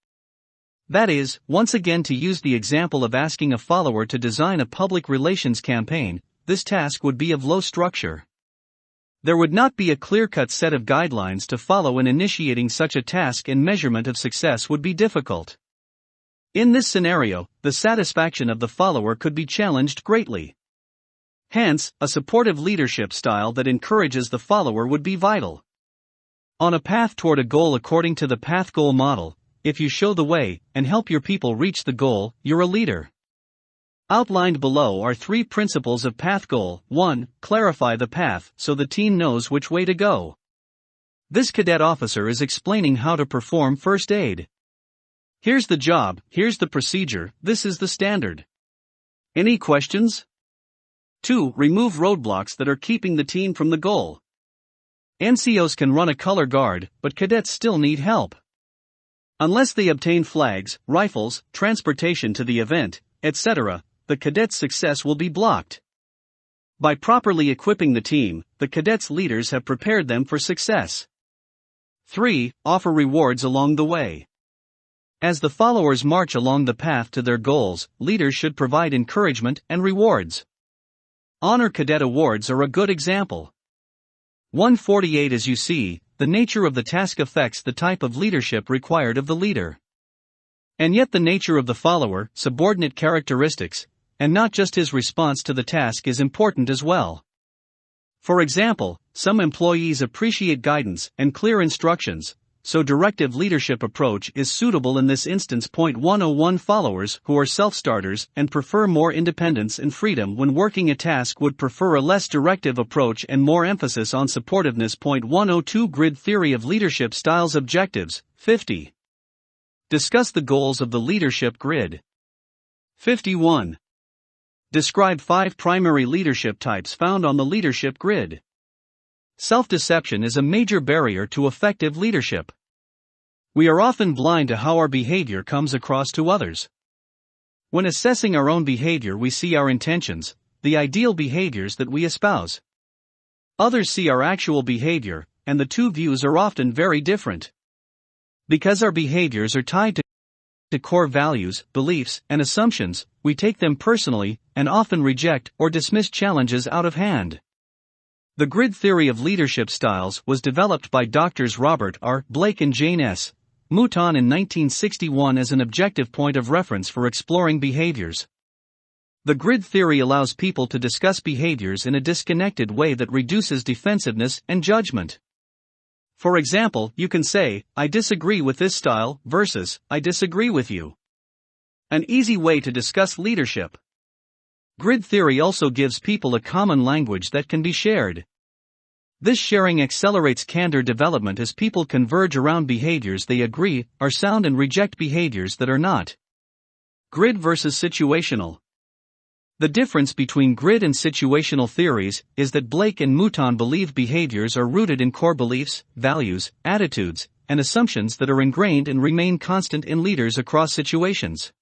That is, once again, to use the example of asking a follower to design a public relations campaign, this task would be of low structure. There would not be a clear-cut set of guidelines to follow in initiating such a task, and measurement of success would be difficult. In this scenario, the satisfaction of the follower could be challenged greatly. Hence, a supportive leadership style that encourages the follower would be vital. On a path toward a goal according to the Path Goal model, if you show the way and help your people reach the goal, you're a leader. Outlined below are 3 principles of Path Goal. 1. Clarify the path so the team knows which way to go. This cadet officer is explaining how to perform first aid. Here's the job, here's the procedure, this is the standard. Any questions? 2. Remove roadblocks that are keeping the team from the goal. NCOs can run a color guard, but cadets still need help. Unless they obtain flags, rifles, transportation to the event, etc., the cadet's success will be blocked. By properly equipping the team, the cadets' leaders have prepared them for success. 3. Offer rewards along the way. As the followers march along the path to their goals, leaders should provide encouragement and rewards. Honor Cadet Awards are a good example. 148 As you see, the nature of the task affects the type of leadership required of the leader. And yet the nature of the follower, subordinate characteristics, and not just his response to the task is important as well. For example, some employees appreciate guidance and clear instructions, so directive leadership approach is suitable in this instance. 101 Followers who are self-starters and prefer more independence and freedom when working a task would prefer a less directive approach and more emphasis on supportiveness. 102 Grid Theory of Leadership Styles Objectives. 50. Discuss the goals of the leadership grid. 51. Describe 5 primary leadership types found on the leadership grid. Self-deception is a major barrier to effective leadership. We are often blind to how our behavior comes across to others. When assessing our own behavior, we see our intentions, the ideal behaviors that we espouse. Others see our actual behavior, and the two views are often very different. Because our behaviors are tied to core values, beliefs, and assumptions, we take them personally, and often reject or dismiss challenges out of hand. The grid theory of leadership styles was developed by Drs. Robert R. Blake and Jane S. Mouton in 1961 as an objective point of reference for exploring behaviors. The grid theory allows people to discuss behaviors in a disconnected way that reduces defensiveness and judgment. For example, you can say, "I disagree with this style," versus, "I disagree with you." An easy way to discuss leadership. Grid theory also gives people a common language that can be shared. This sharing accelerates candor development as people converge around behaviors they agree are sound and reject behaviors that are not. Grid versus situational. The difference between grid and situational theories is that Blake and Mouton believe behaviors are rooted in core beliefs, values, attitudes, and assumptions that are ingrained and remain constant in leaders across situations.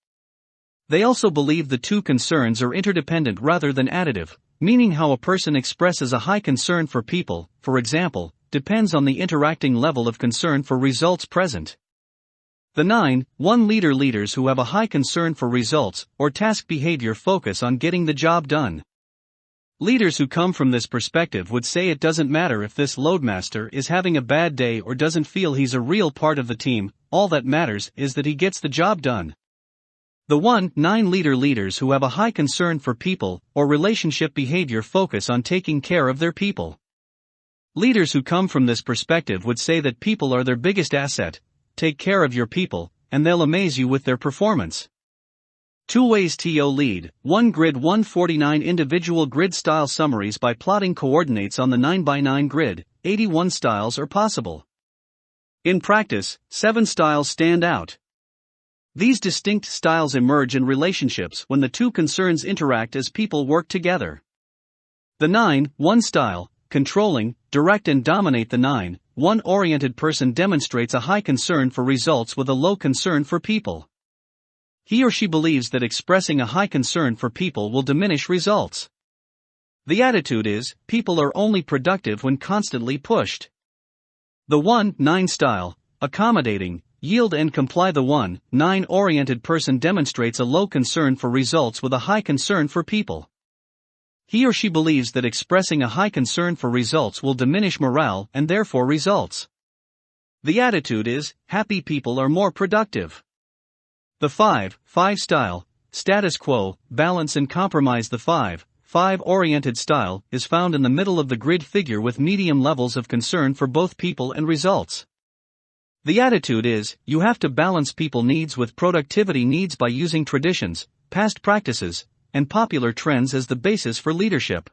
They also believe the two concerns are interdependent rather than additive, meaning how a person expresses a high concern for people, for example, depends on the interacting level of concern for results present. The 9-1 leaders who have a high concern for results or task behavior focus on getting the job done. Leaders who come from this perspective would say it doesn't matter if this loadmaster is having a bad day or doesn't feel he's a real part of the team, all that matters is that he gets the job done. The 1-9 leaders who have a high concern for people or relationship behavior focus on taking care of their people. Leaders who come from this perspective would say that people are their biggest asset, take care of your people, and they'll amaze you with their performance. 2 ways to lead. 1 Grid 149 Individual grid style summaries. By plotting coordinates on the 9x9 grid, 81 styles are possible. In practice, 7 styles stand out. These distinct styles emerge in relationships when the two concerns interact as people work together. The 9-1 style, controlling, direct and dominate. The 9-1 oriented person demonstrates a high concern for results with a low concern for people. He or she believes that expressing a high concern for people will diminish results. The attitude is, people are only productive when constantly pushed. The 1-9 style, accommodating, yield and comply. The 1-9 oriented person demonstrates a low concern for results with a high concern for people. He or she believes that expressing a high concern for results will diminish morale and therefore results. The attitude is, happy people are more productive. The 5-5 style, status quo, balance and compromise. The 5-5 oriented style is found in the middle of the grid figure with medium levels of concern for both people and results. The attitude is, you have to balance people needs with productivity needs by using traditions, past practices, and popular trends as the basis for leadership.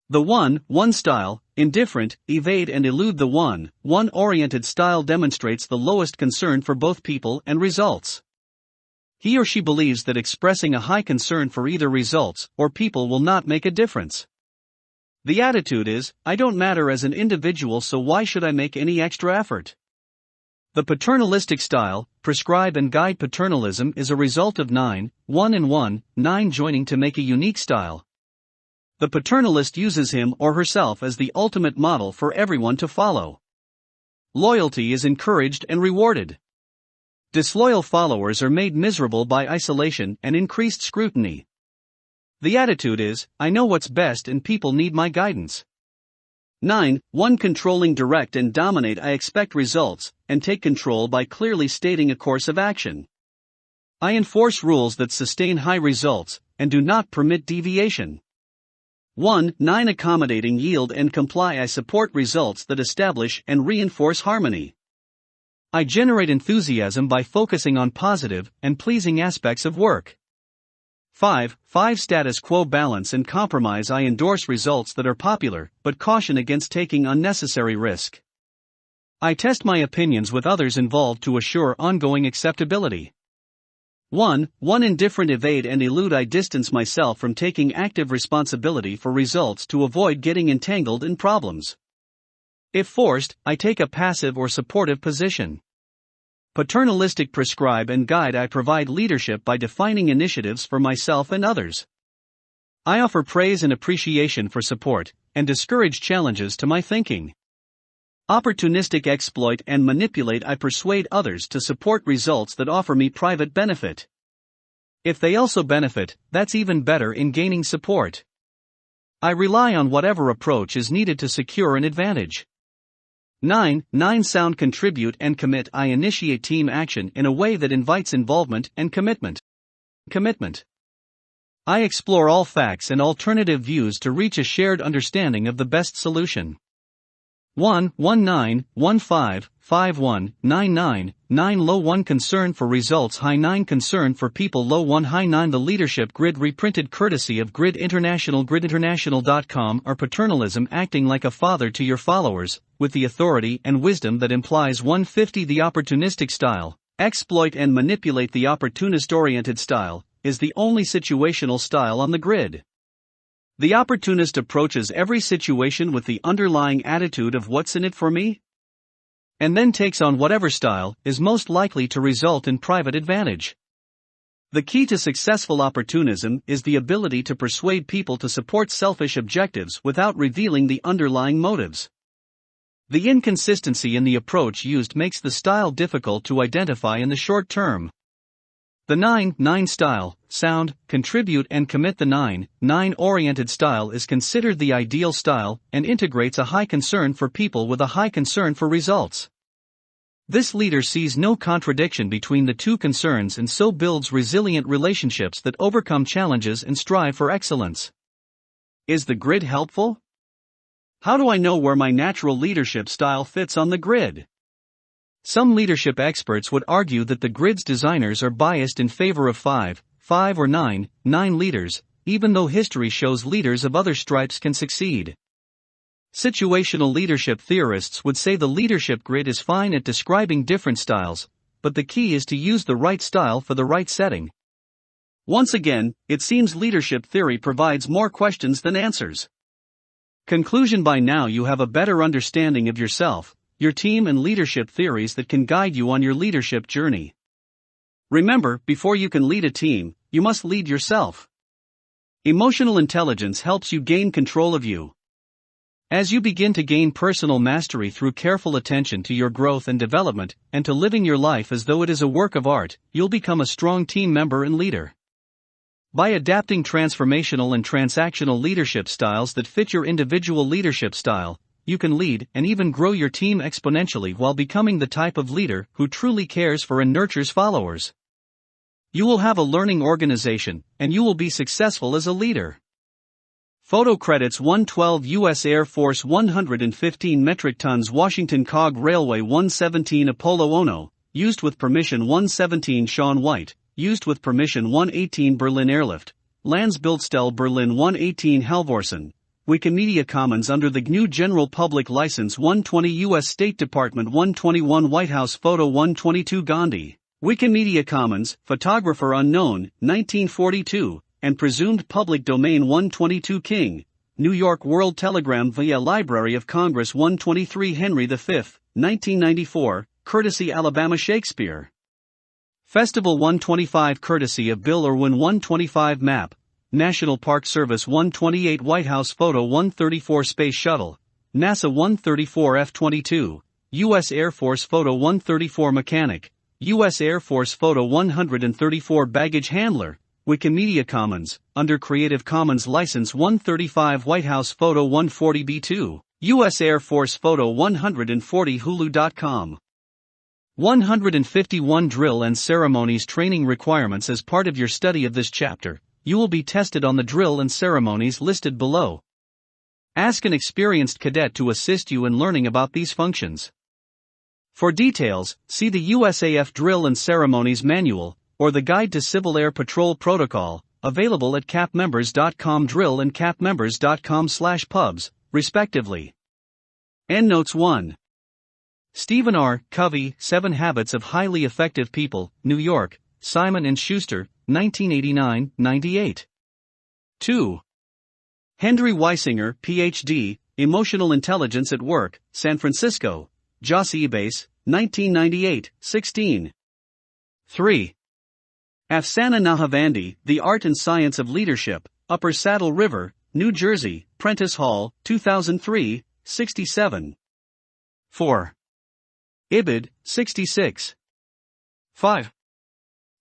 The 1-1 style, indifferent, evade and elude. The 1-1 oriented style demonstrates the lowest concern for both people and results. He or she believes that expressing a high concern for either results or people will not make a difference. The attitude is, I don't matter as an individual, so why should I make any extra effort? The paternalistic style, prescribe and guide. Paternalism is a result of 9-1 and 1-9 joining to make a unique style. The paternalist uses him or herself as the ultimate model for everyone to follow. Loyalty is encouraged and rewarded. Disloyal followers are made miserable by isolation and increased scrutiny. The attitude is, I know what's best and people need my guidance. 9. 1. Controlling, direct and dominate. I expect results, and take control by clearly stating a course of action. I enforce rules that sustain high results, and do not permit deviation. 1. 9. Accommodating, yield and comply. I support results that establish and reinforce harmony. I generate enthusiasm by focusing on positive and pleasing aspects of work. 5. Status quo, balance and compromise. I endorse results that are popular, but caution against taking unnecessary risk. I test my opinions with others involved to assure ongoing acceptability. 1. Indifferent, evade and elude. I distance myself from taking active responsibility for results to avoid getting entangled in problems. If forced, I take a passive or supportive position. Paternalistic, prescribe and guide. I provide leadership by defining initiatives for myself and others. I offer praise and appreciation for support, and discourage challenges to my thinking. Opportunistic, exploit and manipulate. I persuade others to support results that offer me private benefit. If they also benefit, that's even better in gaining support. I rely on whatever approach is needed to secure an advantage. 9. Sound, contribute and commit. I initiate team action in a way that invites involvement and commitment. I explore all facts and alternative views to reach a shared understanding of the best solution. 1. 9. 5. 1. 9. Low. 1. Concern for results, high. 9. Concern for people, low. 1. High. 9. The leadership grid, reprinted courtesy of Grid International, gridinternational.com. Or paternalism, acting like a father to your followers, with the authority and wisdom that implies. 150. The opportunistic style, exploit and manipulate. The opportunist-oriented style is the only situational style on the grid. The opportunist approaches every situation with the underlying attitude of what's in it for me? And then takes on whatever style is most likely to result in private advantage. The key to successful opportunism is the ability to persuade people to support selfish objectives without revealing the underlying motives. The inconsistency in the approach used makes the style difficult to identify in the short term. The 9 style, sound, contribute and commit. The 9 oriented style is considered the ideal style and integrates a high concern for people with a high concern for results. This leader sees no contradiction between the two concerns and so builds resilient relationships that overcome challenges and strive for excellence. Is the grid helpful? How do I know where my natural leadership style fits on the grid? Some leadership experts would argue that the grid's designers are biased in favor of 5 or 9 leaders, even though history shows leaders of other stripes can succeed. Situational leadership theorists would say the leadership grid is fine at describing different styles, but the key is to use the right style for the right setting. Once again, it seems leadership theory provides more questions than answers. Conclusion: by now you have a better understanding of yourself, your team and leadership theories that can guide you on your leadership journey. Remember, before you can lead a team, you must lead yourself. Emotional intelligence helps you gain control of you. As you begin to gain personal mastery through careful attention to your growth and development, and to living your life as though it is a work of art, you'll become a strong team member and leader. By adapting transformational and transactional leadership styles that fit your individual leadership style, you can lead and even grow your team exponentially while becoming the type of leader who truly cares for and nurtures followers. You will have a learning organization, and you will be successful as a leader. Photo credits: 112 U.S. Air Force, 115 metric tons Washington Cog Railway, 117 Apollo Ono, used with permission. 117 Shaun White, used with permission. 118 Berlin Airlift, Landsbildstelle Berlin. 118 Halvorsen, Wikimedia Commons under the GNU General Public License. 120 U.S. State Department. 121 White House Photo. 122 Gandhi, Wikimedia Commons, photographer unknown, 1942, and presumed public domain. 122 King, New York World Telegram via Library of Congress. 123 Henry V, 1994, courtesy Alabama Shakespeare Festival. 125 courtesy of Bill Irwin. 125 Map, National Park Service 128 White House Photo 134 Space Shuttle, NASA 134 F-22, U.S. Air Force Photo 134 Mechanic, U.S. Air Force Photo 134 Baggage Handler, Wikimedia Commons, under Creative Commons License 135 White House Photo 140b2, U.S. Air Force Photo 140 Hulu.com. 151 Drill and Ceremonies Training Requirements. As part of your study of this chapter, you will be tested on the drill and ceremonies listed below. Ask an experienced cadet to assist you in learning about these functions. For details, see the USAF Drill and Ceremonies Manual, or the Guide to Civil Air Patrol Protocol, available at capmembers.com drill and capmembers.com/pubs, respectively. Endnotes 1. Stephen R. Covey, 7 Habits of Highly Effective People, New York, Simon & Schuster, 1989-98. 2. Henry Weisinger, Ph.D., Emotional Intelligence at Work, San Francisco, Joss Ebase, 1998, 16. 3. Afsana Nahavandi, The Art and Science of Leadership, Upper Saddle River, New Jersey, Prentice Hall, 2003, 67. 4. Ibid, 66. 5.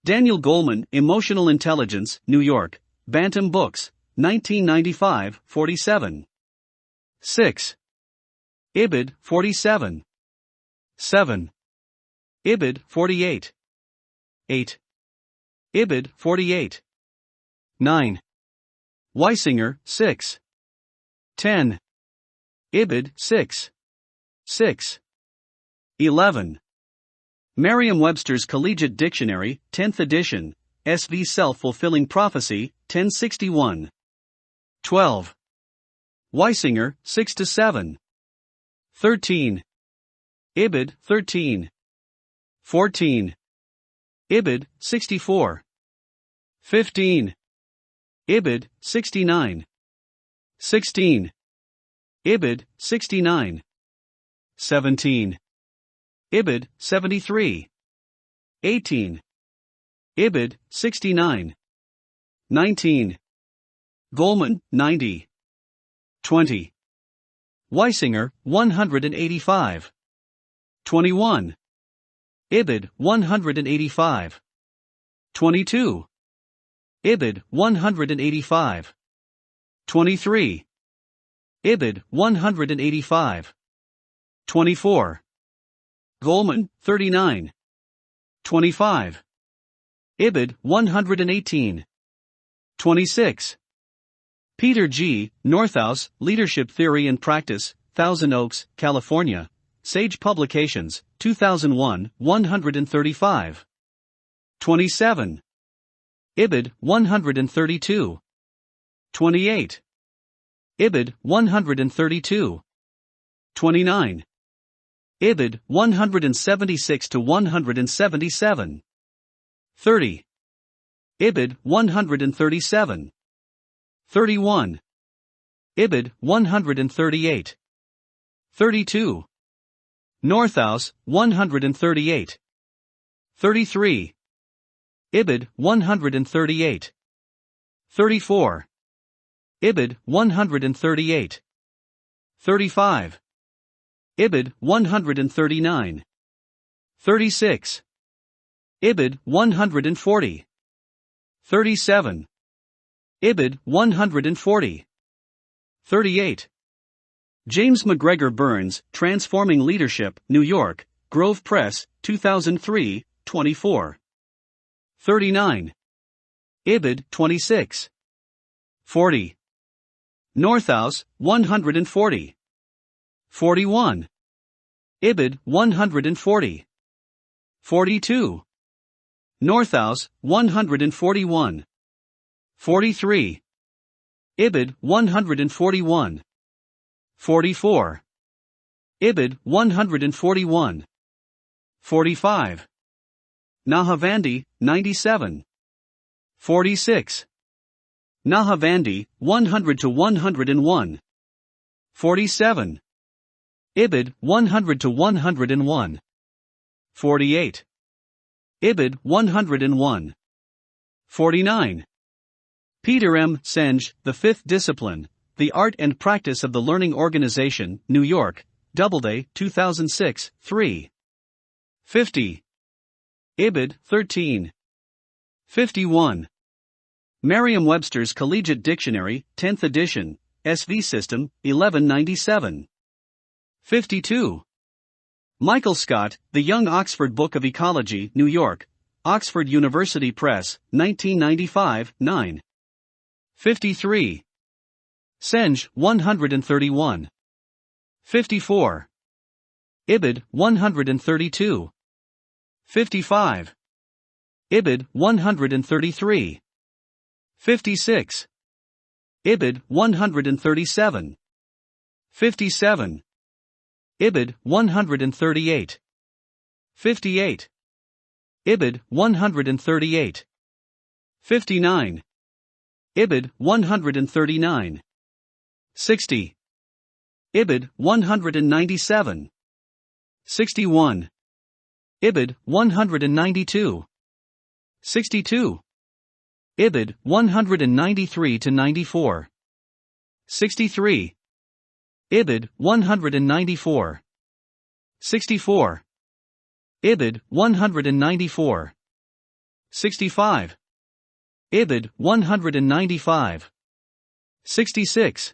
Daniel Goleman, Emotional Intelligence, New York, Bantam Books, 1995, 47. 6. Ibid, 47. 7. Ibid, 48. 8. Ibid, 48. 9. Weisinger, 6. 10. Ibid, 6. 6. 11. Merriam-Webster's Collegiate Dictionary, 10th edition, SV Self-Fulfilling Prophecy, 1061. 12. Weisinger, 6-7. 13. Ibid, 13. 14. Ibid, 64. 15. Ibid, 69. 16. Ibid, 69. 17. Ibid, 73. 18. Ibid, 69. 19. Goleman, 90. 20. Weisinger, 185. 21. Ibid, 185. 22. Ibid, 185. 23. Ibid, 185. 24. Goleman, 39. 25. Ibid, 118. 26. Peter G. Northouse, Leadership Theory and Practice, Thousand Oaks, California, Sage Publications, 2001, 135. 27. Ibid, 132. 28. Ibid, 132. 29. Ibid, 176 to 177. 30. Ibid, 137. 31. Ibid, 138. 32. Northouse, 138. 33. Ibid, 138. 34. Ibid, 138. 35. Ibid, 139. 36. Ibid, 140. 37. Ibid, 140. 38. James McGregor Burns, Transforming Leadership, New York, Grove Press, 2003, 24. 39. Ibid, 26. 40. Northouse, 140. 41. Ibid, 140. 42. Northouse, 141. 43. Ibid, 141. 44. Ibid, 141. 45. Nahavandi, 97. 46. Nahavandi, 100 to 101. 47. Ibid, 100 to 101. 48. Ibid, 101. 49. Peter M. Senge, The Fifth Discipline, The Art and Practice of the Learning Organization, New York, Doubleday, 2006, 3. 50. Ibid, 13. 51. Merriam-Webster's Collegiate Dictionary, 10th edition, SV System, 1197. 52. Michael Scott, The Young Oxford Book of Ecology, New York, Oxford University Press, 1995, 9. 53. Senge, 131. 54. Ibid, 132. 55. Ibid, 133. 56. Ibid, 137. 57. Ibid, 138. 58. Ibid, 138. 59. Ibid, 139. 60. Ibid, 197. 61. Ibid, 192. 62. Ibid, 193 to 94. 63. Ibid, 194. 64. Ibid, 194. 65. Ibid, 195. 66.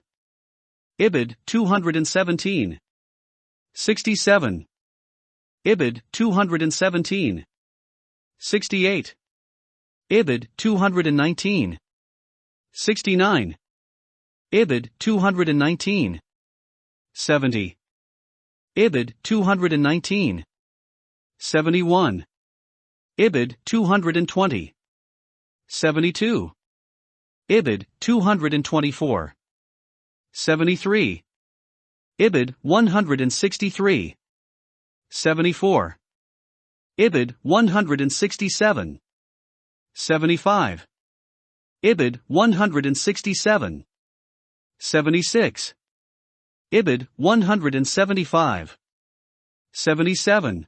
Ibid, 217. 67. Ibid, 217. 68. Ibid, 219. 69. Ibid, 219. 70. Ibid, 219. 71. Ibid, 220. 72. Ibid, 224. 73. Ibid, 163. 74. Ibid, 167. 75. Ibid, 167. 76. Ibid, 175. 77.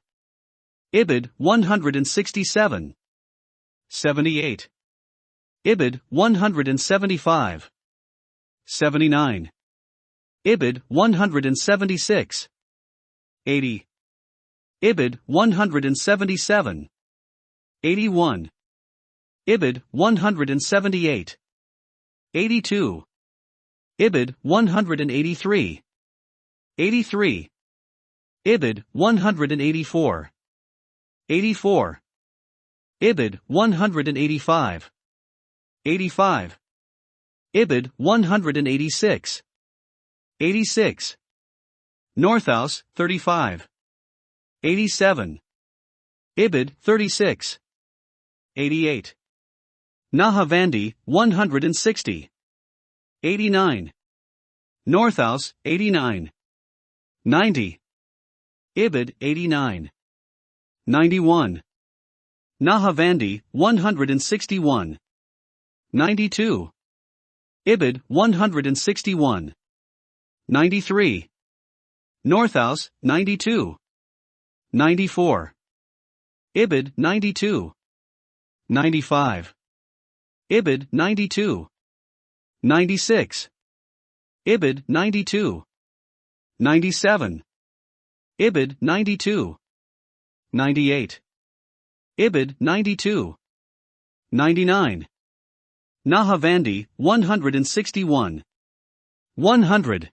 Ibid, 167. 78. Ibid, 175. 79. Ibid, 176. 80. Ibid, 177. 81. Ibid, 178. 82. Ibid, 183. 83. Ibid, 184. 84. Ibid, 185. 85. Ibid, 186. 86. Northouse, 35. 87. Ibid, 36. 88. Nahavandi, 160. 89. Northouse, 89. 90. Ibid, 89. 91. Nahavandi, 161. 92. Ibid, 161. 93. Northouse, 92. 94. Ibid, 92. 95. Ibid, 92. 96. Ibid, 92. 97. Ibid, 92. 98. Ibid, 92. 99. Nahavandi, 161. 100.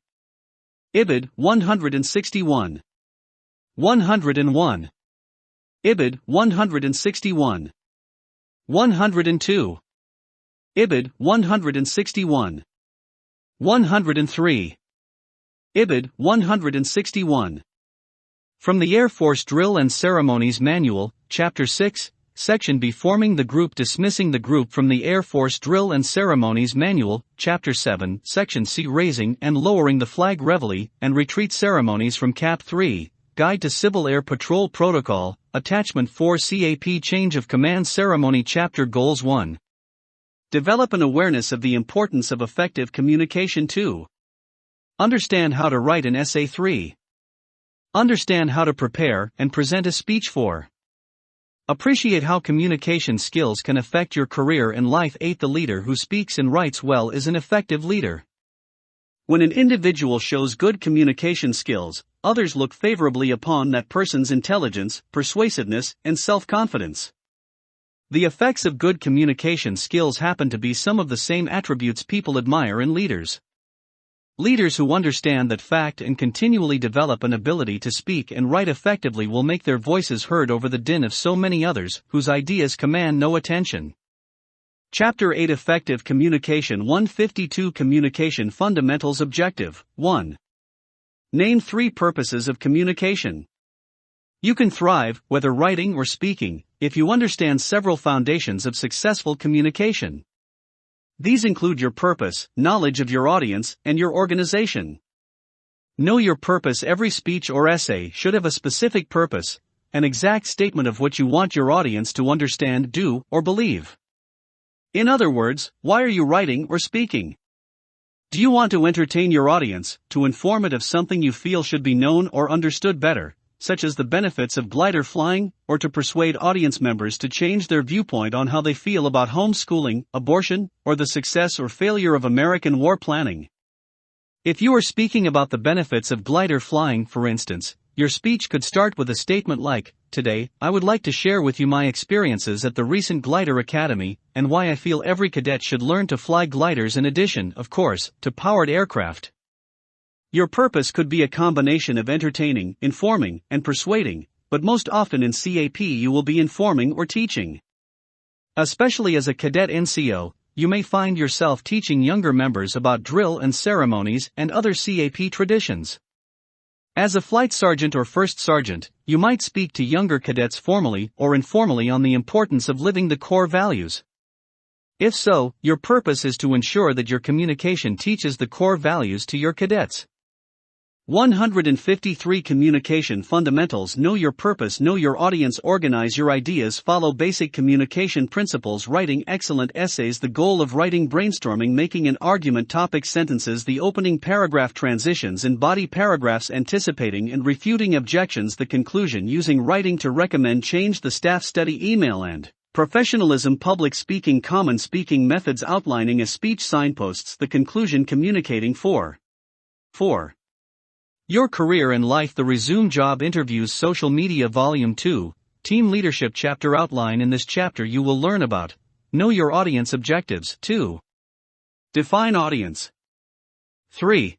Ibid, 161. 101. Ibid, 161. 102. Ibid, 161. 103. Ibid, 161. From the Air Force Drill and Ceremonies Manual, Chapter 6, Section B. Forming the Group. Dismissing the Group from the Air Force Drill and Ceremonies Manual, Chapter 7, Section C. Raising and Lowering the Flag. Reveille and Retreat Ceremonies from Cap 3, Guide to Civil Air Patrol Protocol, Attachment 4. CAP. Change of Command Ceremony. Chapter Goals. 1. Develop an awareness of the importance of effective communication. 2. Understand how to write an essay. 3. Understand how to prepare and present a speech. 4. Appreciate how communication skills can affect your career and life. 8. The leader who speaks and writes well is an effective leader. When an individual shows good communication skills, others look favorably upon that person's intelligence, persuasiveness, and self-confidence. The effects of good communication skills happen to be some of the same attributes people admire in leaders. Leaders who understand that fact and continually develop an ability to speak and write effectively will make their voices heard over the din of so many others whose ideas command no attention. Chapter 8 Effective Communication 152 Communication Fundamentals Objective 1. Name 3 purposes of communication. You can thrive, whether writing or speaking, if you understand several foundations of successful communication. These include your purpose, knowledge of your audience, and your organization. Know your purpose. Every speech or essay should have a specific purpose, an exact statement of what you want your audience to understand, do, or believe. In other words, why are you writing or speaking? Do you want to entertain your audience, to inform it of something you feel should be known or understood better, such as the benefits of glider flying, or to persuade audience members to change their viewpoint on how they feel about homeschooling, abortion, or the success or failure of American war planning? If you are speaking about the benefits of glider flying, for instance, your speech could start with a statement like, "Today, I would like to share with you my experiences at the recent Glider Academy, and why I feel every cadet should learn to fly gliders in addition, of course, to powered aircraft." Your purpose could be a combination of entertaining, informing, and persuading, but most often in CAP you will be informing or teaching. Especially as a cadet NCO, you may find yourself teaching younger members about drill and ceremonies and other CAP traditions. As a flight sergeant or first sergeant, you might speak to younger cadets formally or informally on the importance of living the core values. If so, your purpose is to ensure that your communication teaches the core values to your cadets. 153 Communication Fundamentals. Know your purpose. Know your audience. Organize your ideas. Follow basic communication principles. Writing excellent essays. The goal of writing: brainstorming, making an argument. Topic: sentences. The opening paragraph, transitions and body paragraphs, anticipating and refuting objections. The conclusion: using writing to recommend change. The staff study email and professionalism. Public speaking, common speaking methods. Outlining a speech. Signposts. The conclusion: communicating for 4. Your career and life. The resume job interviews. Social media. Volume 2, Team Leadership Chapter Outline. In this chapter you will learn about know your audience objectives. 2. Define audience. 3.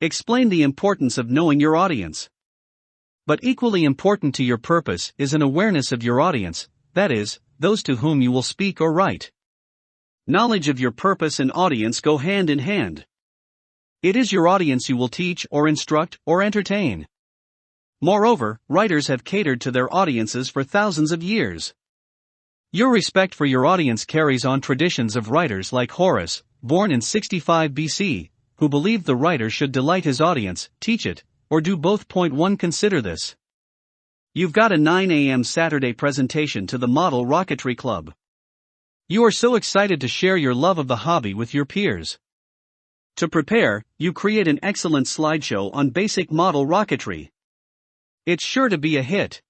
Explain the importance of knowing your audience. But equally important to your purpose is an awareness of your audience, that is, those to whom you will speak or write. Knowledge of your purpose and audience go hand in hand. It is your audience you will teach or instruct or entertain. Moreover, writers have catered to their audiences for thousands of years. Your respect for your audience carries on traditions of writers like Horace, born in 65 BC, who believed the writer should delight his audience, teach it, or do both. Point 1. Consider this. You've got a 9 a.m. Saturday presentation to the Model Rocketry Club. You are so excited to share your love of the hobby with your peers. To prepare, you create an excellent slideshow on basic model rocketry. It's sure to be a hit.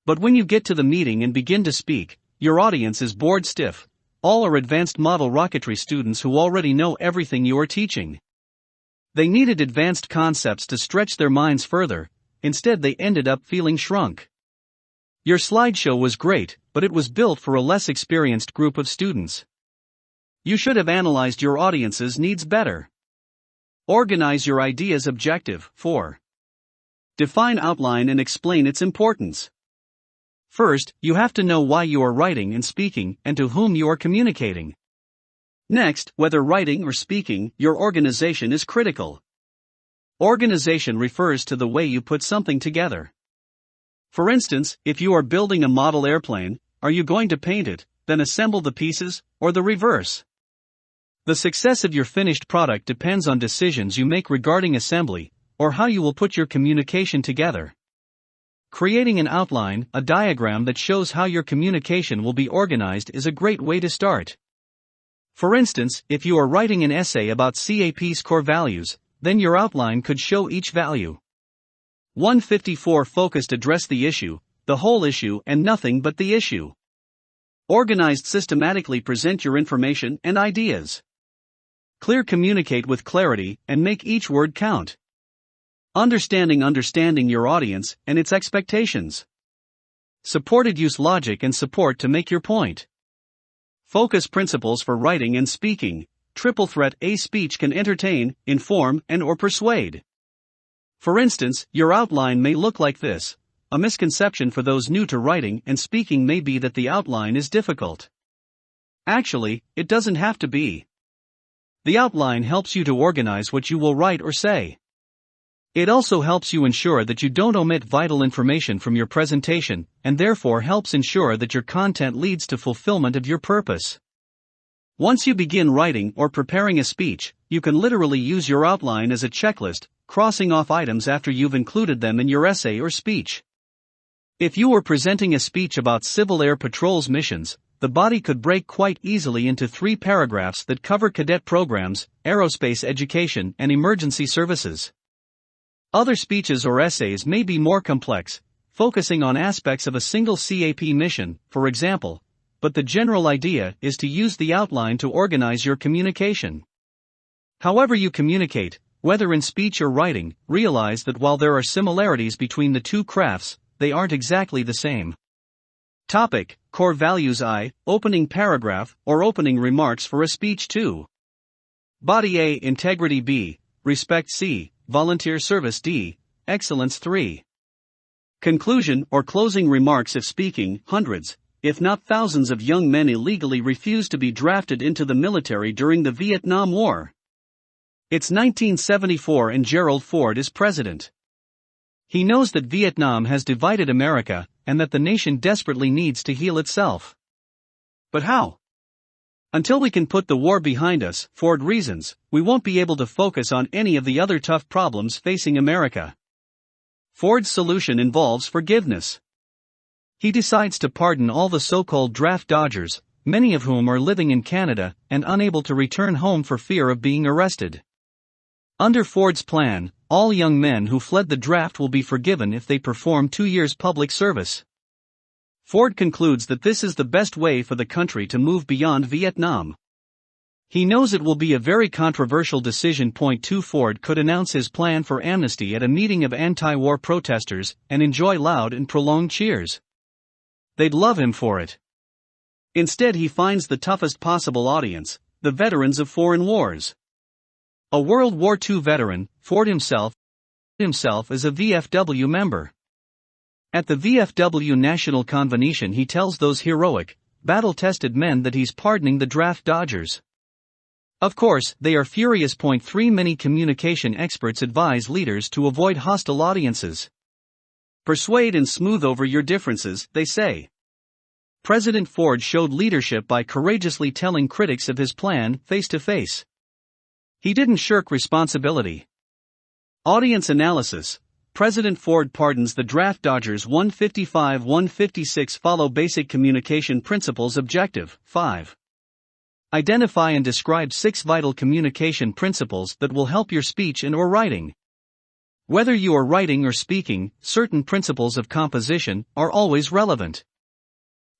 But when you get to the meeting and begin to speak, your audience is bored stiff. All are advanced model rocketry students who already know everything you are teaching. They needed advanced concepts to stretch their minds further, instead they ended up feeling shrunk. Your slideshow was great, but it was built for a less experienced group of students. You should have analyzed your audience's needs better. Organize your ideas. Objective. 4. Define outline and explain its importance. First, you have to know why you are writing and speaking and to whom you are communicating. Next, whether writing or speaking, your organization is critical. Organization refers to the way you put something together. For instance, if you are building a model airplane, are you going to paint it, then assemble the pieces, or the reverse? The success of your finished product depends on decisions you make regarding assembly, or how you will put your communication together. Creating an outline, a diagram that shows how your communication will be organized, is a great way to start. For instance, if you are writing an essay about CAP's core values, then your outline could show each value. 154 Focused. Address the issue. the whole issue and nothing but the issue. Organized, systematically present your information and ideas. Clear, communicate with clarity and make each word count. Understanding your audience and its expectations. Supported, use logic and support to make your point. Focus, principles for writing and speaking. Triple threat: A speech can entertain, inform, and or persuade. For instance, your outline may look like this. A misconception for those new to writing and speaking may be that the outline is difficult. Actually, it doesn't have to be. The outline helps you to organize what you will write or say. It also helps you ensure that you don't omit vital information from your presentation, and therefore helps ensure that your content leads to fulfillment of your purpose. Once you begin writing or preparing a speech, you can literally use your outline as a checklist, crossing off items after you've included them in your essay or speech. If you were presenting a speech about Civil Air Patrol's missions, the body could break quite easily into 3 paragraphs that cover cadet programs, aerospace education, and emergency services. Other speeches or essays may be more complex, focusing on aspects of a single CAP mission, for example, but the general idea is to use the outline to organize your communication. However you communicate, whether in speech or writing, realize that while there are similarities between the two crafts, they aren't exactly the same. Topic: Core values. I. Opening paragraph or opening remarks for a speech. 2. Body. A. Integrity. B. Respect. C. Volunteer service. D. Excellence. 3. Conclusion or closing remarks. If speaking, hundreds, if not thousands of young men illegally refused to be drafted into the military during the Vietnam War. It's 1974 and Gerald Ford is president. He knows that Vietnam has divided America, and that the nation desperately needs to heal itself. But how? Until we can put the war behind us, Ford reasons, we won't be able to focus on any of the other tough problems facing America. Ford's solution involves forgiveness. He decides to pardon all the so-called draft dodgers, many of whom are living in Canada and unable to return home for fear of being arrested. Under Ford's plan, all young men who fled the draft will be forgiven if they perform 2 years public service. Ford concludes that this is the best way for the country to move beyond Vietnam. He knows it will be a very controversial decision. Point 2. Ford could announce his plan for amnesty at a meeting of anti-war protesters and enjoy loud and prolonged cheers. They'd love him for it. Instead, he finds the toughest possible audience, the veterans of foreign wars. A World War II veteran, Ford himself is a VFW member. At the VFW National Convention, he tells those heroic, battle-tested men that he's pardoning the draft dodgers. Of course, they are furious. Point 3. Many communication experts advise leaders to avoid hostile audiences. Persuade and smooth over your differences, they say. President Ford showed leadership by courageously telling critics of his plan face to face. He didn't shirk responsibility. Audience analysis. President Ford pardons the draft dodgers. 155-156. Follow basic communication principles. Objective 5. Identify and describe 6 vital communication principles that will help your speech and/or writing. Whether you are writing or speaking, certain principles of composition are always relevant.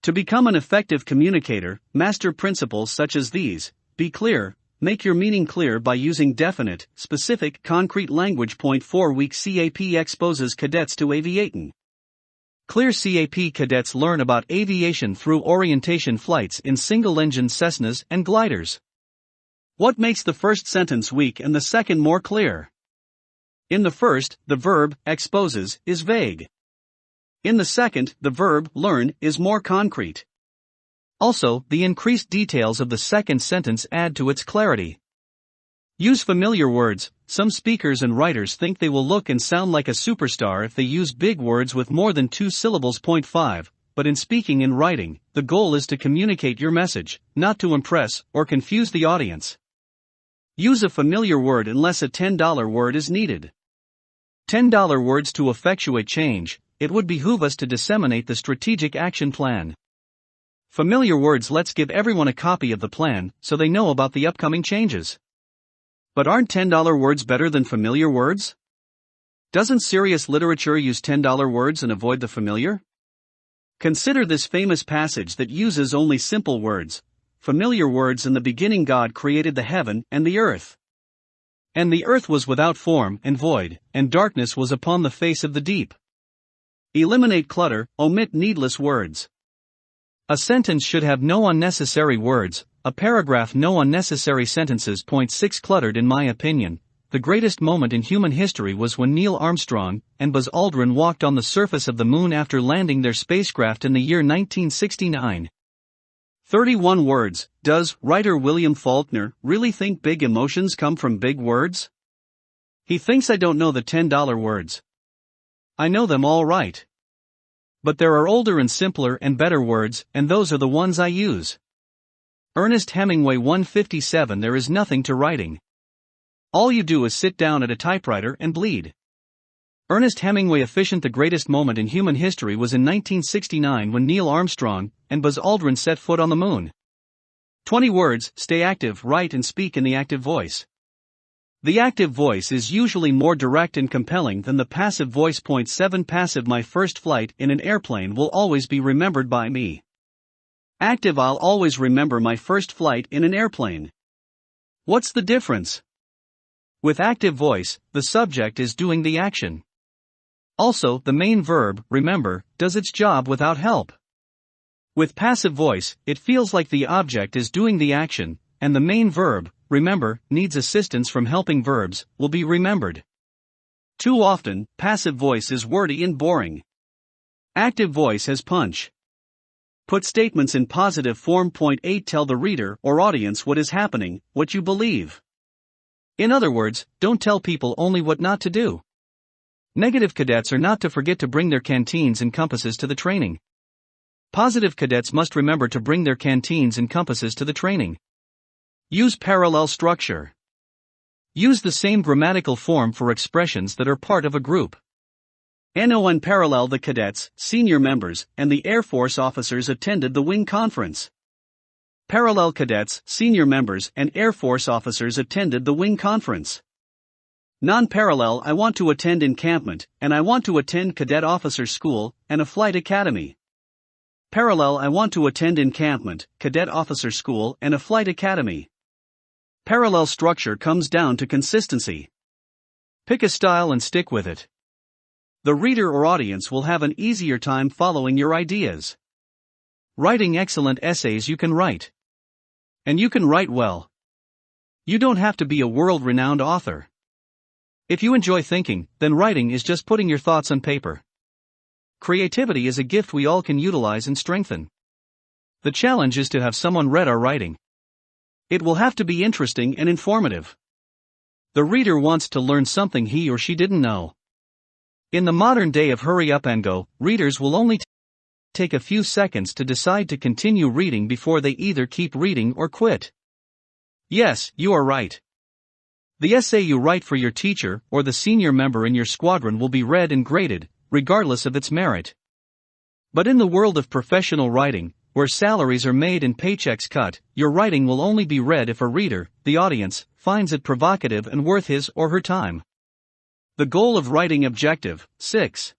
To become an effective communicator, master principles such as these: be clear. Make your meaning clear by using definite, specific, concrete language. Point 4. Weak CAP exposes cadets to aviating. Clear CAP cadets learn about aviation through orientation flights in single-engine Cessnas and gliders. What makes the first sentence weak and the second more clear? In the first, the verb, exposes, is vague. In the second, the verb, learn, is more concrete. Also, the increased details of the second sentence add to its clarity. Use familiar words. Some speakers and writers think they will look and sound like a superstar if they use big words with more than 2 syllables. Point 5. But in speaking and writing, the goal is to communicate your message, not to impress or confuse the audience. Use a familiar word unless a $10 word is needed. $10 words to effectuate change. It would behoove us to disseminate the strategic action plan. Familiar words. Let's give everyone a copy of the plan so they know about the upcoming changes. But aren't $10 words better than familiar words? Doesn't serious literature use $10 words and avoid the familiar? Consider this famous passage that uses only simple words, familiar words. In the beginning God created the heaven and the earth. And the earth was without form and void, and darkness was upon the face of the deep. Eliminate clutter, omit needless words. A sentence should have no unnecessary words, a paragraph no unnecessary sentences. Point 6 Cluttered. In my opinion, the greatest moment in human history was when Neil Armstrong and Buzz Aldrin walked on the surface of the moon after landing their spacecraft in the year 1969. 31 words. Does writer William Faulkner really think big emotions come from big words? He thinks I don't know the $10 words. I know them all right. But there are older and simpler and better words, and those are the ones I use. Ernest Hemingway. 157 There is nothing to writing. All you do is sit down at a typewriter and bleed. Ernest Hemingway. Efficient. The greatest moment in human history was in 1969 when Neil Armstrong and Buzz Aldrin set foot on the moon. 20 words. Stay active, write and speak in the active voice. The active voice is usually more direct and compelling than the passive voice. Point 7 Passive. My first flight in an airplane will always be remembered by me. Active. I'll always remember my first flight in an airplane. What's the difference? With active voice, the subject is doing the action. Also, the main verb, remember, does its job without help. With passive voice, it feels like the object is doing the action, and the main verb, remember, needs assistance from helping verbs, will be remembered. Too often, passive voice is wordy and boring. Active voice has punch. Put statements in positive form. Point 8 Tell the reader or audience what is happening, what you believe. In other words, don't tell people only what not to do. Negative cadets are not to forget to bring their canteens and compasses to the training. Positive cadets must remember to bring their canteens and compasses to the training. Use parallel structure. Use the same grammatical form for expressions that are part of a group. NON parallel. The cadets, senior members, and the Air Force officers attended the wing conference. Parallel. Cadets, senior members, and Air Force officers attended the wing conference. Non-parallel. I want to attend encampment, and I want to attend cadet officer school, and a flight academy. Parallel. I want to attend encampment, cadet officer school, and a flight academy. Parallel structure comes down to consistency. Pick a style and stick with it. The reader or audience will have an easier time following your ideas. Writing excellent essays. You can write. And you can write well. You don't have to be a world-renowned author. If you enjoy thinking, then writing is just putting your thoughts on paper. Creativity is a gift we all can utilize and strengthen. The challenge is to have someone read our writing. It will have to be interesting and informative. The reader wants to learn something he or she didn't know. In the modern day of hurry up and go, readers will only take a few seconds to decide to continue reading before they either keep reading or quit. Yes, you are right. The essay you write for your teacher or the senior member in your squadron will be read and graded, regardless of its merit. But in the world of professional writing, where salaries are made and paychecks cut, your writing will only be read if a reader, the audience, finds it provocative and worth his or her time. The goal of writing. Objective. 6.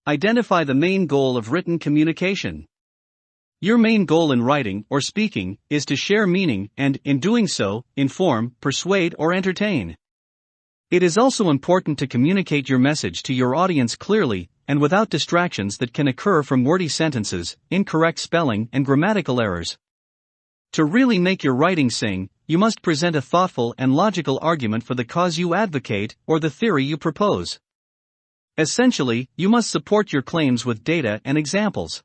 Identify the main goal of written communication. Your main goal in writing or speaking is to share meaning and, in doing so, inform, persuade, or entertain. It is also important to communicate your message to your audience clearly and without distractions that can occur from wordy sentences, incorrect spelling, and grammatical errors. To really make your writing sing, you must present a thoughtful and logical argument for the cause you advocate or the theory you propose. Essentially, you must support your claims with data and examples.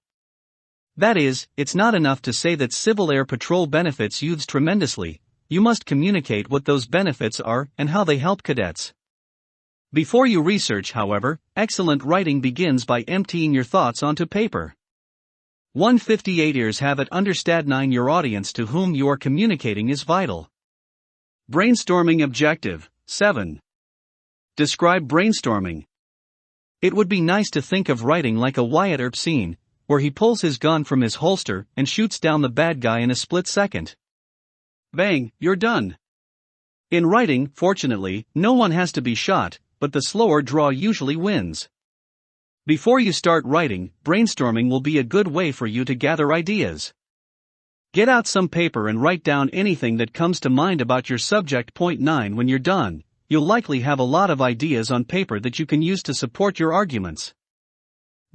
That is, it's not enough to say that Civil Air Patrol benefits youths tremendously, you must communicate what those benefits are and how they help cadets. Before you research, however, excellent writing begins by emptying your thoughts onto paper. 158 Ears have it. Understanding your audience to whom you are communicating is vital. Brainstorming. Objective. 7. Describe brainstorming. It would be nice to think of writing like a Wyatt Earp scene, where he pulls his gun from his holster and shoots down the bad guy in a split second. Bang, you're done. In writing, fortunately, no one has to be shot, but the slower draw usually wins. Before you start writing, brainstorming will be a good way for you to gather ideas. Get out some paper and write down anything that comes to mind about your subject. Point 9. When you're done, you'll likely have a lot of ideas on paper that you can use to support your arguments.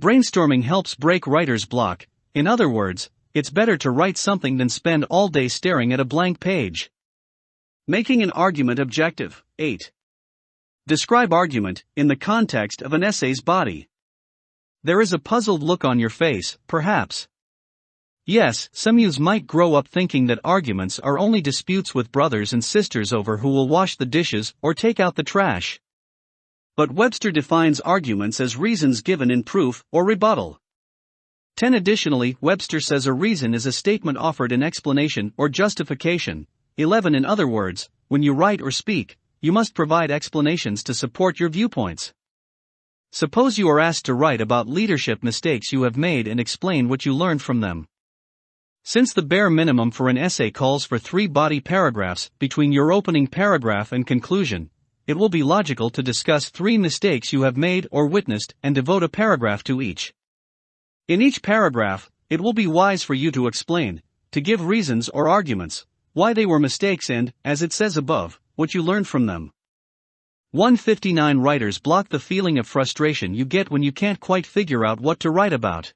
Brainstorming helps break writer's block. In other words, it's better to write something than spend all day staring at a blank page. Making an argument objective. 8. Describe argument in the context of an essay's body. There is a puzzled look on your face, perhaps. Yes, some youths might grow up thinking that arguments are only disputes with brothers and sisters over who will wash the dishes or take out the trash. But Webster defines arguments as reasons given in proof or rebuttal. 10. Additionally, Webster says a reason is a statement offered in explanation or justification. 11. In other words, when you write or speak, you must provide explanations to support your viewpoints. Suppose you are asked to write about leadership mistakes you have made and explain what you learned from them. Since the bare minimum for an essay calls for 3 body paragraphs between your opening paragraph and conclusion, it will be logical to discuss 3 mistakes you have made or witnessed and devote a paragraph to each. In each paragraph, it will be wise for you to explain, to give reasons or arguments, why they were mistakes and, as it says above, what you learned from them. 159. Writers block the feeling of frustration you get when you can't quite figure out what to write about.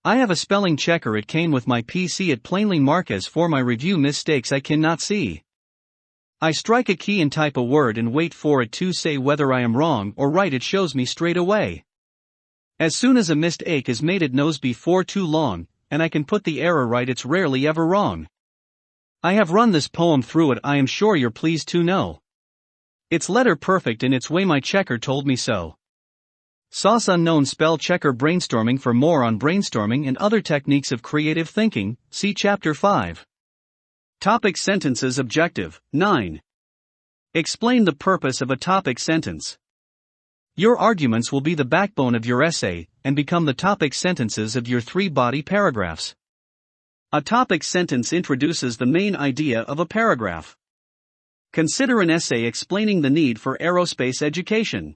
I have a spelling checker. It came with my PC. It plainly marks for my review mistakes I cannot see. I strike a key and type a word and wait for it to say whether I am wrong or right. It shows me straight away. As soon as a mistake is made, it knows before too long, and I can put the error right. It's rarely ever wrong. I have run this poem through it. I am sure you're pleased to know. It's letter perfect in its way. My checker told me so. Sauce unknown spell checker. Brainstorming. For more on brainstorming and other techniques of creative thinking, see Chapter 5. Topic sentences objective. 9. Explain the purpose of a topic sentence. Your arguments will be the backbone of your essay and become the topic sentences of your 3 body paragraphs. A topic sentence introduces the main idea of a paragraph. Consider an essay explaining the need for aerospace education.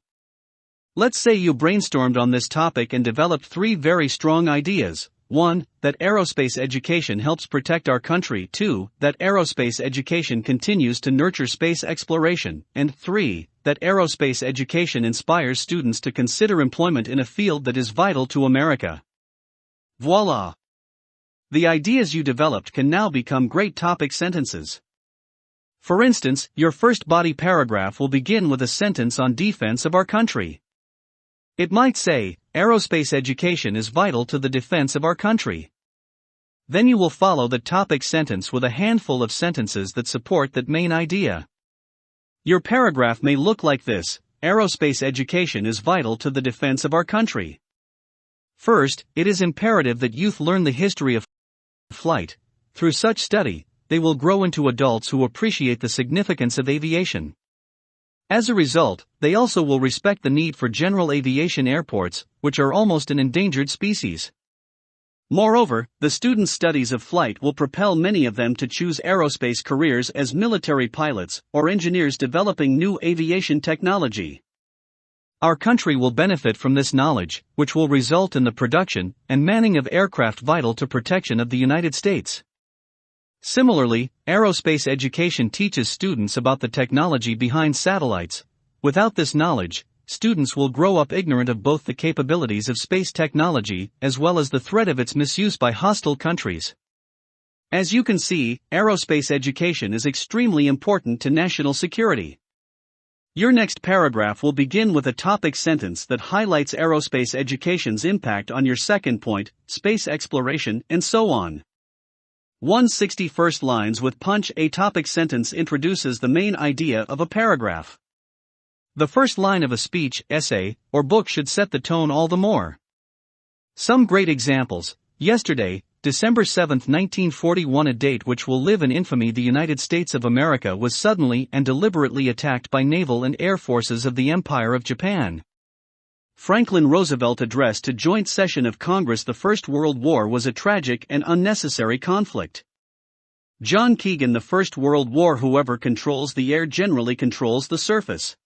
Let's say you brainstormed on this topic and developed 3 very strong ideas. 1. That aerospace education helps protect our country. 2. That aerospace education continues to nurture space exploration. And 3. That aerospace education inspires students to consider employment in a field that is vital to America. Voila! The ideas you developed can now become great topic sentences. For instance, your first body paragraph will begin with a sentence on defense of our country. It might say, aerospace education is vital to the defense of our country. Then you will follow the topic sentence with a handful of sentences that support that main idea. Your paragraph may look like this: aerospace education is vital to the defense of our country. First, it is imperative that youth learn the history of flight. Through such study, they will grow into adults who appreciate the significance of aviation. As a result, they also will respect the need for general aviation airports, which are almost an endangered species. Moreover, the students' studies of flight will propel many of them to choose aerospace careers as military pilots or engineers developing new aviation technology. Our country will benefit from this knowledge, which will result in the production and manning of aircraft vital to protection of the United States. Similarly, aerospace education teaches students about the technology behind satellites. Without this knowledge, students will grow up ignorant of both the capabilities of space technology as well as the threat of its misuse by hostile countries. As you can see, aerospace education is extremely important to national security. Your next paragraph will begin with a topic sentence that highlights aerospace education's impact on your second point, space exploration, and so on. 161 lines with punch. A topic sentence introduces the main idea of a paragraph. The first line of a speech, essay, or book should set the tone all the more. Some great examples. Yesterday, December 7, 1941, a date which will live in infamy. The United States of America was suddenly and deliberately attacked by naval and air forces of the Empire of Japan. Franklin Roosevelt address to joint session of Congress. The First World War was a tragic and unnecessary conflict. John Keegan. The First World War. Whoever controls the air generally controls the surface.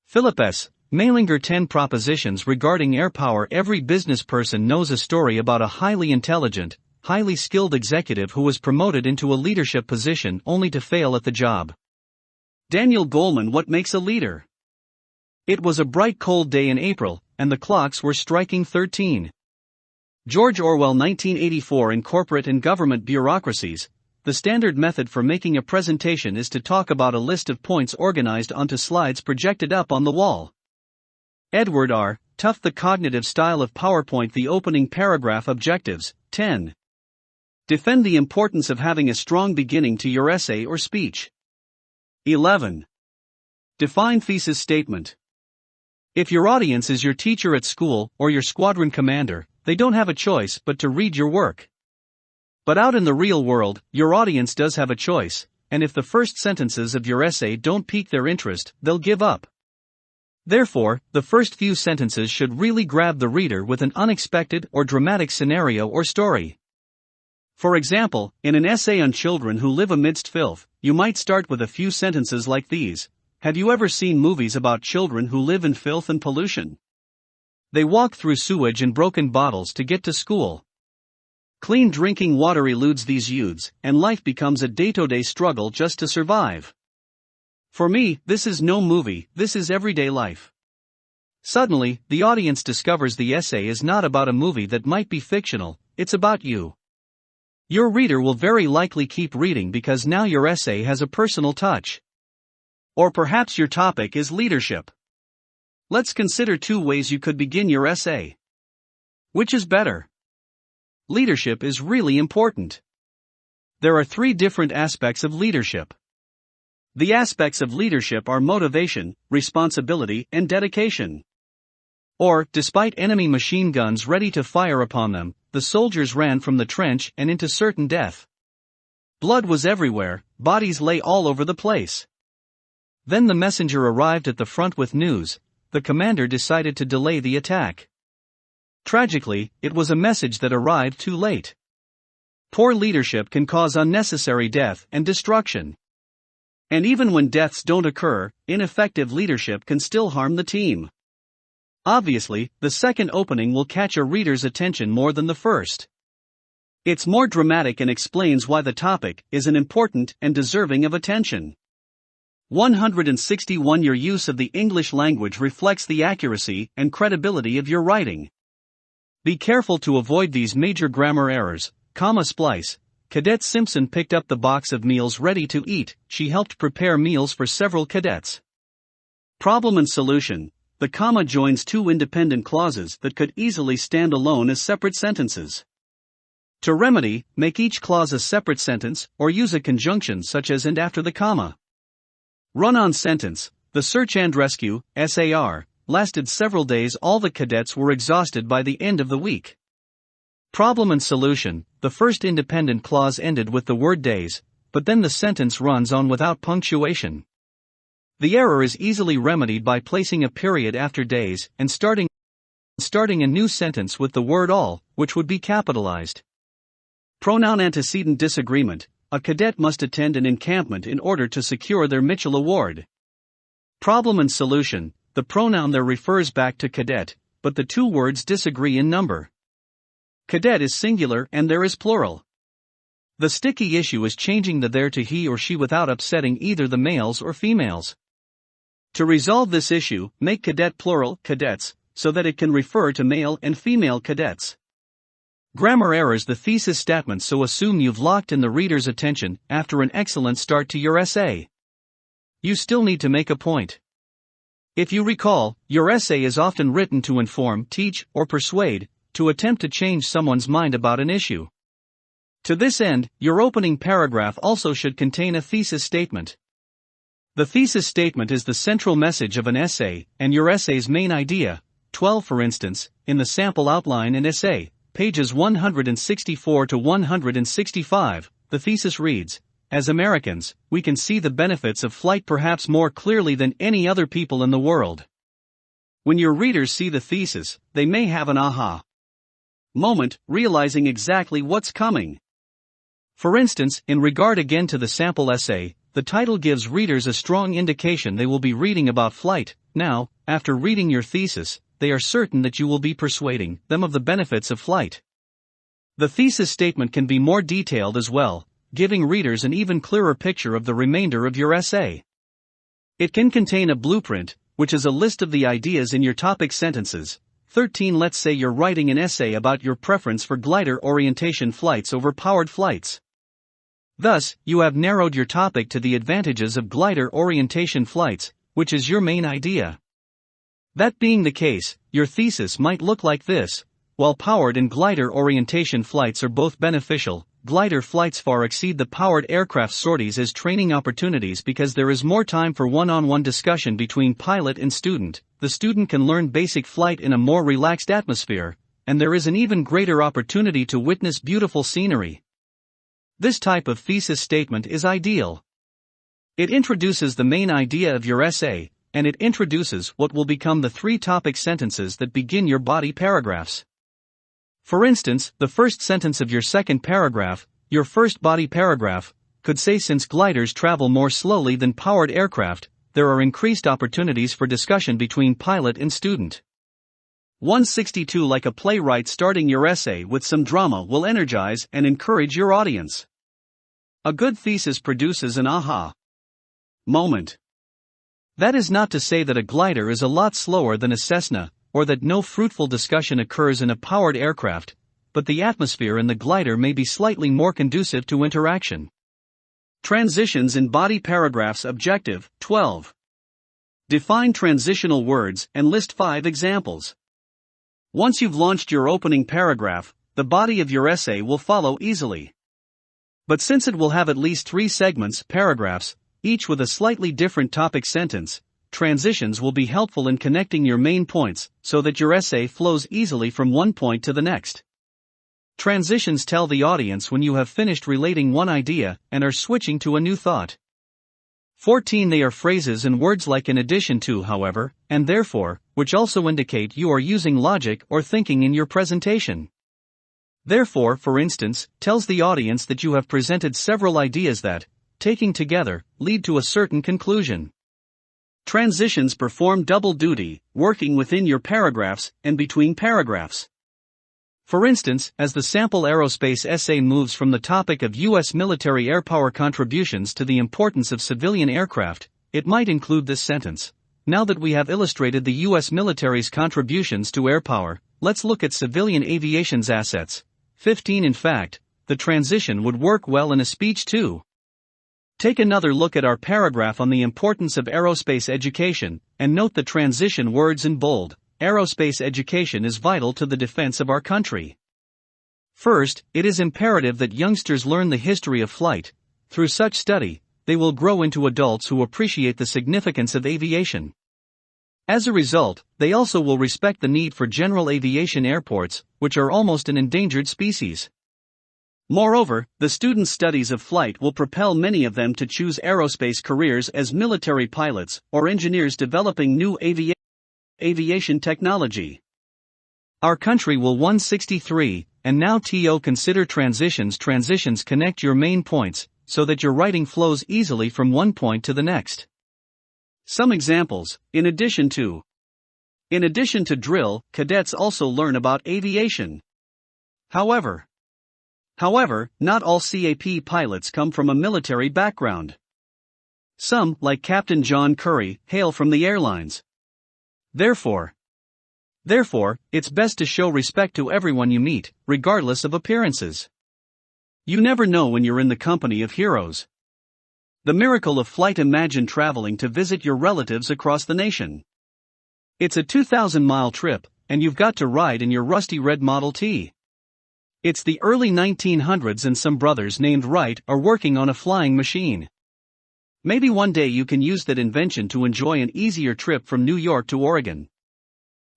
Philip S. Mailinger 10 Propositions Regarding Air Power. Every business person knows a story about a highly intelligent, highly skilled executive who was promoted into a leadership position only to fail at the job. Daniel Goleman. What makes a leader? It was a bright cold day in April, and the clocks were striking 13. George Orwell. 1984. In corporate and government bureaucracies, the standard method for making a presentation is to talk about a list of points organized onto slides projected up on the wall. Edward R. Tufte. The cognitive style of PowerPoint. The opening paragraph. Objectives. 10. Defend the importance of having a strong beginning to your essay or speech. 11. Define thesis statement. If your audience is your teacher at school or your squadron commander, they don't have a choice but to read your work. But out in the real world, your audience does have a choice, and if the first sentences of your essay don't pique their interest, they'll give up. Therefore, the first few sentences should really grab the reader with an unexpected or dramatic scenario or story. For example, in an essay on children who live amidst filth, you might start with a few sentences like these. Have you ever seen movies about children who live in filth and pollution? They walk through sewage and broken bottles to get to school. Clean drinking water eludes these youths, and life becomes a day-to-day struggle just to survive. For me, this is no movie, this is everyday life. Suddenly, the audience discovers the essay is not about a movie that might be fictional, it's about you. Your reader will very likely keep reading because now your essay has a personal touch. Or perhaps your topic is leadership. Let's consider 2 ways you could begin your essay. Which is better? Leadership is really important. There are 3 different aspects of leadership. The aspects of leadership are motivation, responsibility, and dedication. Or, despite enemy machine guns ready to fire upon them, the soldiers ran from the trench and into certain death. Blood was everywhere, bodies lay all over the place. Then the messenger arrived at the front with news. The commander decided to delay the attack. Tragically, it was a message that arrived too late. Poor leadership can cause unnecessary death and destruction. And even when deaths don't occur, ineffective leadership can still harm the team. Obviously, the second opening will catch a reader's attention more than the first. It's more dramatic and explains why the topic is an important and deserving of attention. 161. Your use of the English language reflects the accuracy and credibility of your writing. Be careful to avoid these major grammar errors. Comma splice. Cadet Simpson picked up the box of meals ready to eat. She helped prepare meals for several cadets. Problem and solution. The comma joins 2 independent clauses that could easily stand alone as separate sentences. To remedy, make each clause a separate sentence, or use a conjunction such as and after the comma. Run-on sentence. The search and rescue, SAR, lasted several days. All the cadets were exhausted by the end of the week. Problem and solution. The first independent clause ended with the word days, but then the sentence runs on without punctuation. The error is easily remedied by placing a period after days and starting a new sentence with the word all, which would be capitalized. Pronoun antecedent disagreement. A cadet must attend an encampment in order to secure their Mitchell Award. Problem and solution. The pronoun there refers back to cadet, but the 2 words disagree in number. Cadet is singular and there is plural. The sticky issue is changing the there to he or she without upsetting either the males or females. To resolve this issue, make cadet plural, cadets, so that it can refer to male and female cadets. Grammar errors. The thesis statement. So assume you've locked in the reader's attention after an excellent start to your essay. You still need to make a point. If you recall, your essay is often written to inform, teach, or persuade, to attempt to change someone's mind about an issue. To this end, your opening paragraph also should contain a thesis statement. The thesis statement is the central message of an essay, and your essay's main idea. 12 For instance, in the sample outline and essay, pages 164 to 165, the thesis reads, As Americans, we can see the benefits of flight perhaps more clearly than any other people in the world. When your readers see the thesis, they may have an aha moment, realizing exactly what's coming. For instance, in regard again to the sample essay, the title gives readers a strong indication they will be reading about flight. Now, after reading your thesis, they are certain that you will be persuading them of the benefits of flight. The thesis statement can be more detailed as well, giving readers an even clearer picture of the remainder of your essay. It can contain a blueprint, which is a list of the ideas in your topic sentences. 13. Let's say you're writing an essay about your preference for glider orientation flights over powered flights. Thus, you have narrowed your topic to the advantages of glider orientation flights, which is your main idea. That being the case, your thesis might look like this. While powered and glider orientation flights are both beneficial, glider flights far exceed the powered aircraft sorties as training opportunities because there is more time for one-on-one discussion between pilot and student. The student can learn basic flight in a more relaxed atmosphere, and there is an even greater opportunity to witness beautiful scenery. This type of thesis statement is ideal. It introduces the main idea of your essay, and it introduces what will become the 3 topic sentences that begin your body paragraphs. For instance, the first sentence of your second paragraph, your first body paragraph, could say since gliders travel more slowly than powered aircraft, there are increased opportunities for discussion between pilot and student. 162. Like a playwright, starting your essay with some drama will energize and encourage your audience. A good thesis produces an aha moment. That is not to say that a glider is a lot slower than a Cessna, or that no fruitful discussion occurs in a powered aircraft, but the atmosphere in the glider may be slightly more conducive to interaction. Transitions in body paragraphs. Objective 12. Define transitional words and list 5 examples. Once you've launched your opening paragraph, the body of your essay will follow easily. But since it will have at least 3 segments, paragraphs, each with a slightly different topic sentence, transitions will be helpful in connecting your main points, so that your essay flows easily from one point to the next. Transitions tell the audience when you have finished relating one idea and are switching to a new thought. 14. They are phrases and words like in addition to, however, and therefore, which also indicate you are using logic or thinking in your presentation. Therefore, for instance, tells the audience that you have presented several ideas that, taking together, lead to a certain conclusion. Transitions perform double duty, working within your paragraphs and between paragraphs. For instance, as the sample aerospace essay moves from the topic of U.S. military airpower contributions to the importance of civilian aircraft, it might include this sentence. Now that we have illustrated the U.S. military's contributions to airpower, let's look at civilian aviation's assets. 15. In fact, the transition would work well in a speech too. Take another look at our paragraph on the importance of aerospace education, and note the transition words in bold. Aerospace education is vital to the defense of our country. First, it is imperative that youngsters learn the history of flight. Through such study, they will grow into adults who appreciate the significance of aviation. As a result, they also will respect the need for general aviation airports, which are almost an endangered species. Moreover, the students' studies of flight will propel many of them to choose aerospace careers as military pilots or engineers developing new aviation technology. Our country will 163, and now consider transitions. Transitions connect your main points, so that your writing flows easily from one point to the next. Some examples: in addition to drill, cadets also learn about aviation. However, not all CAP pilots come from a military background. Some, like Captain John Curry, hail from the airlines. Therefore, it's best to show respect to everyone you meet, regardless of appearances. You never know when you're in the company of heroes. The miracle of flight. Imagine traveling to visit your relatives across the nation. It's a 2,000-mile trip, and you've got to ride in your rusty red Model T. It's the early 1900s and some brothers named Wright are working on a flying machine. Maybe one day you can use that invention to enjoy an easier trip from New York to Oregon.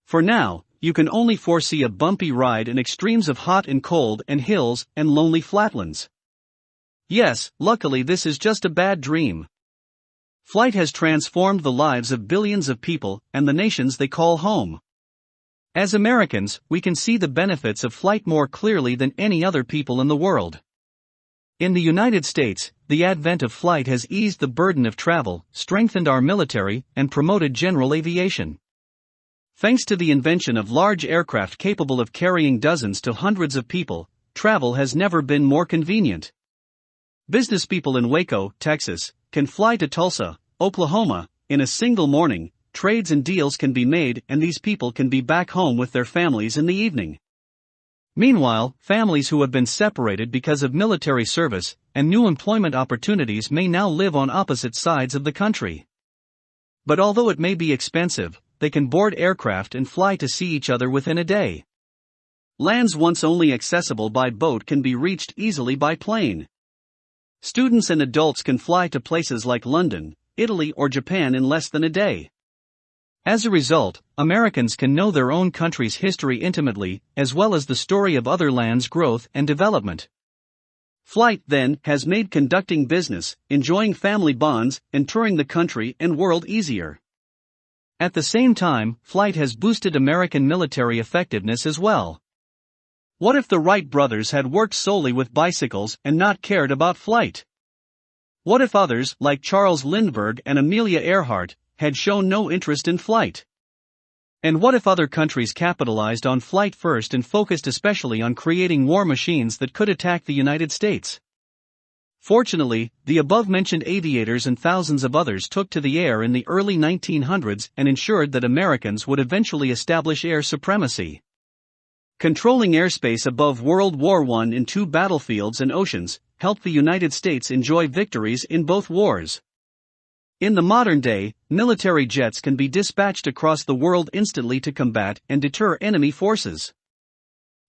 For now, you can only foresee a bumpy ride and extremes of hot and cold and hills and lonely flatlands. Yes, luckily this is just a bad dream. Flight has transformed the lives of billions of people and the nations they call home. As Americans, we can see the benefits of flight more clearly than any other people in the world. In the United States, the advent of flight has eased the burden of travel, strengthened our military, and promoted general aviation. Thanks to the invention of large aircraft capable of carrying dozens to hundreds of people, travel has never been more convenient. Business people in Waco, Texas, can fly to Tulsa, Oklahoma, in a single morning. Trades and deals can be made, and these people can be back home with their families in the evening. Meanwhile, families who have been separated because of military service and new employment opportunities may now live on opposite sides of the country. But although it may be expensive, they can board aircraft and fly to see each other within a day. Lands once only accessible by boat can be reached easily by plane. Students and adults can fly to places like London, Italy, or Japan in less than a day. As a result, Americans can know their own country's history intimately, as well as the story of other lands' growth and development. Flight, then, has made conducting business, enjoying family bonds, and touring the country and world easier. At the same time, flight has boosted American military effectiveness as well. What if the Wright brothers had worked solely with bicycles and not cared about flight? What if others, like Charles Lindbergh and Amelia Earhart, had shown no interest in flight? And what if other countries capitalized on flight first and focused especially on creating war machines that could attack the United States? Fortunately, the above-mentioned aviators and thousands of others took to the air in the early 1900s and ensured that Americans would eventually establish air supremacy. Controlling airspace above World War I in 2 battlefields and oceans helped the United States enjoy victories in both wars. In the modern day, military jets can be dispatched across the world instantly to combat and deter enemy forces.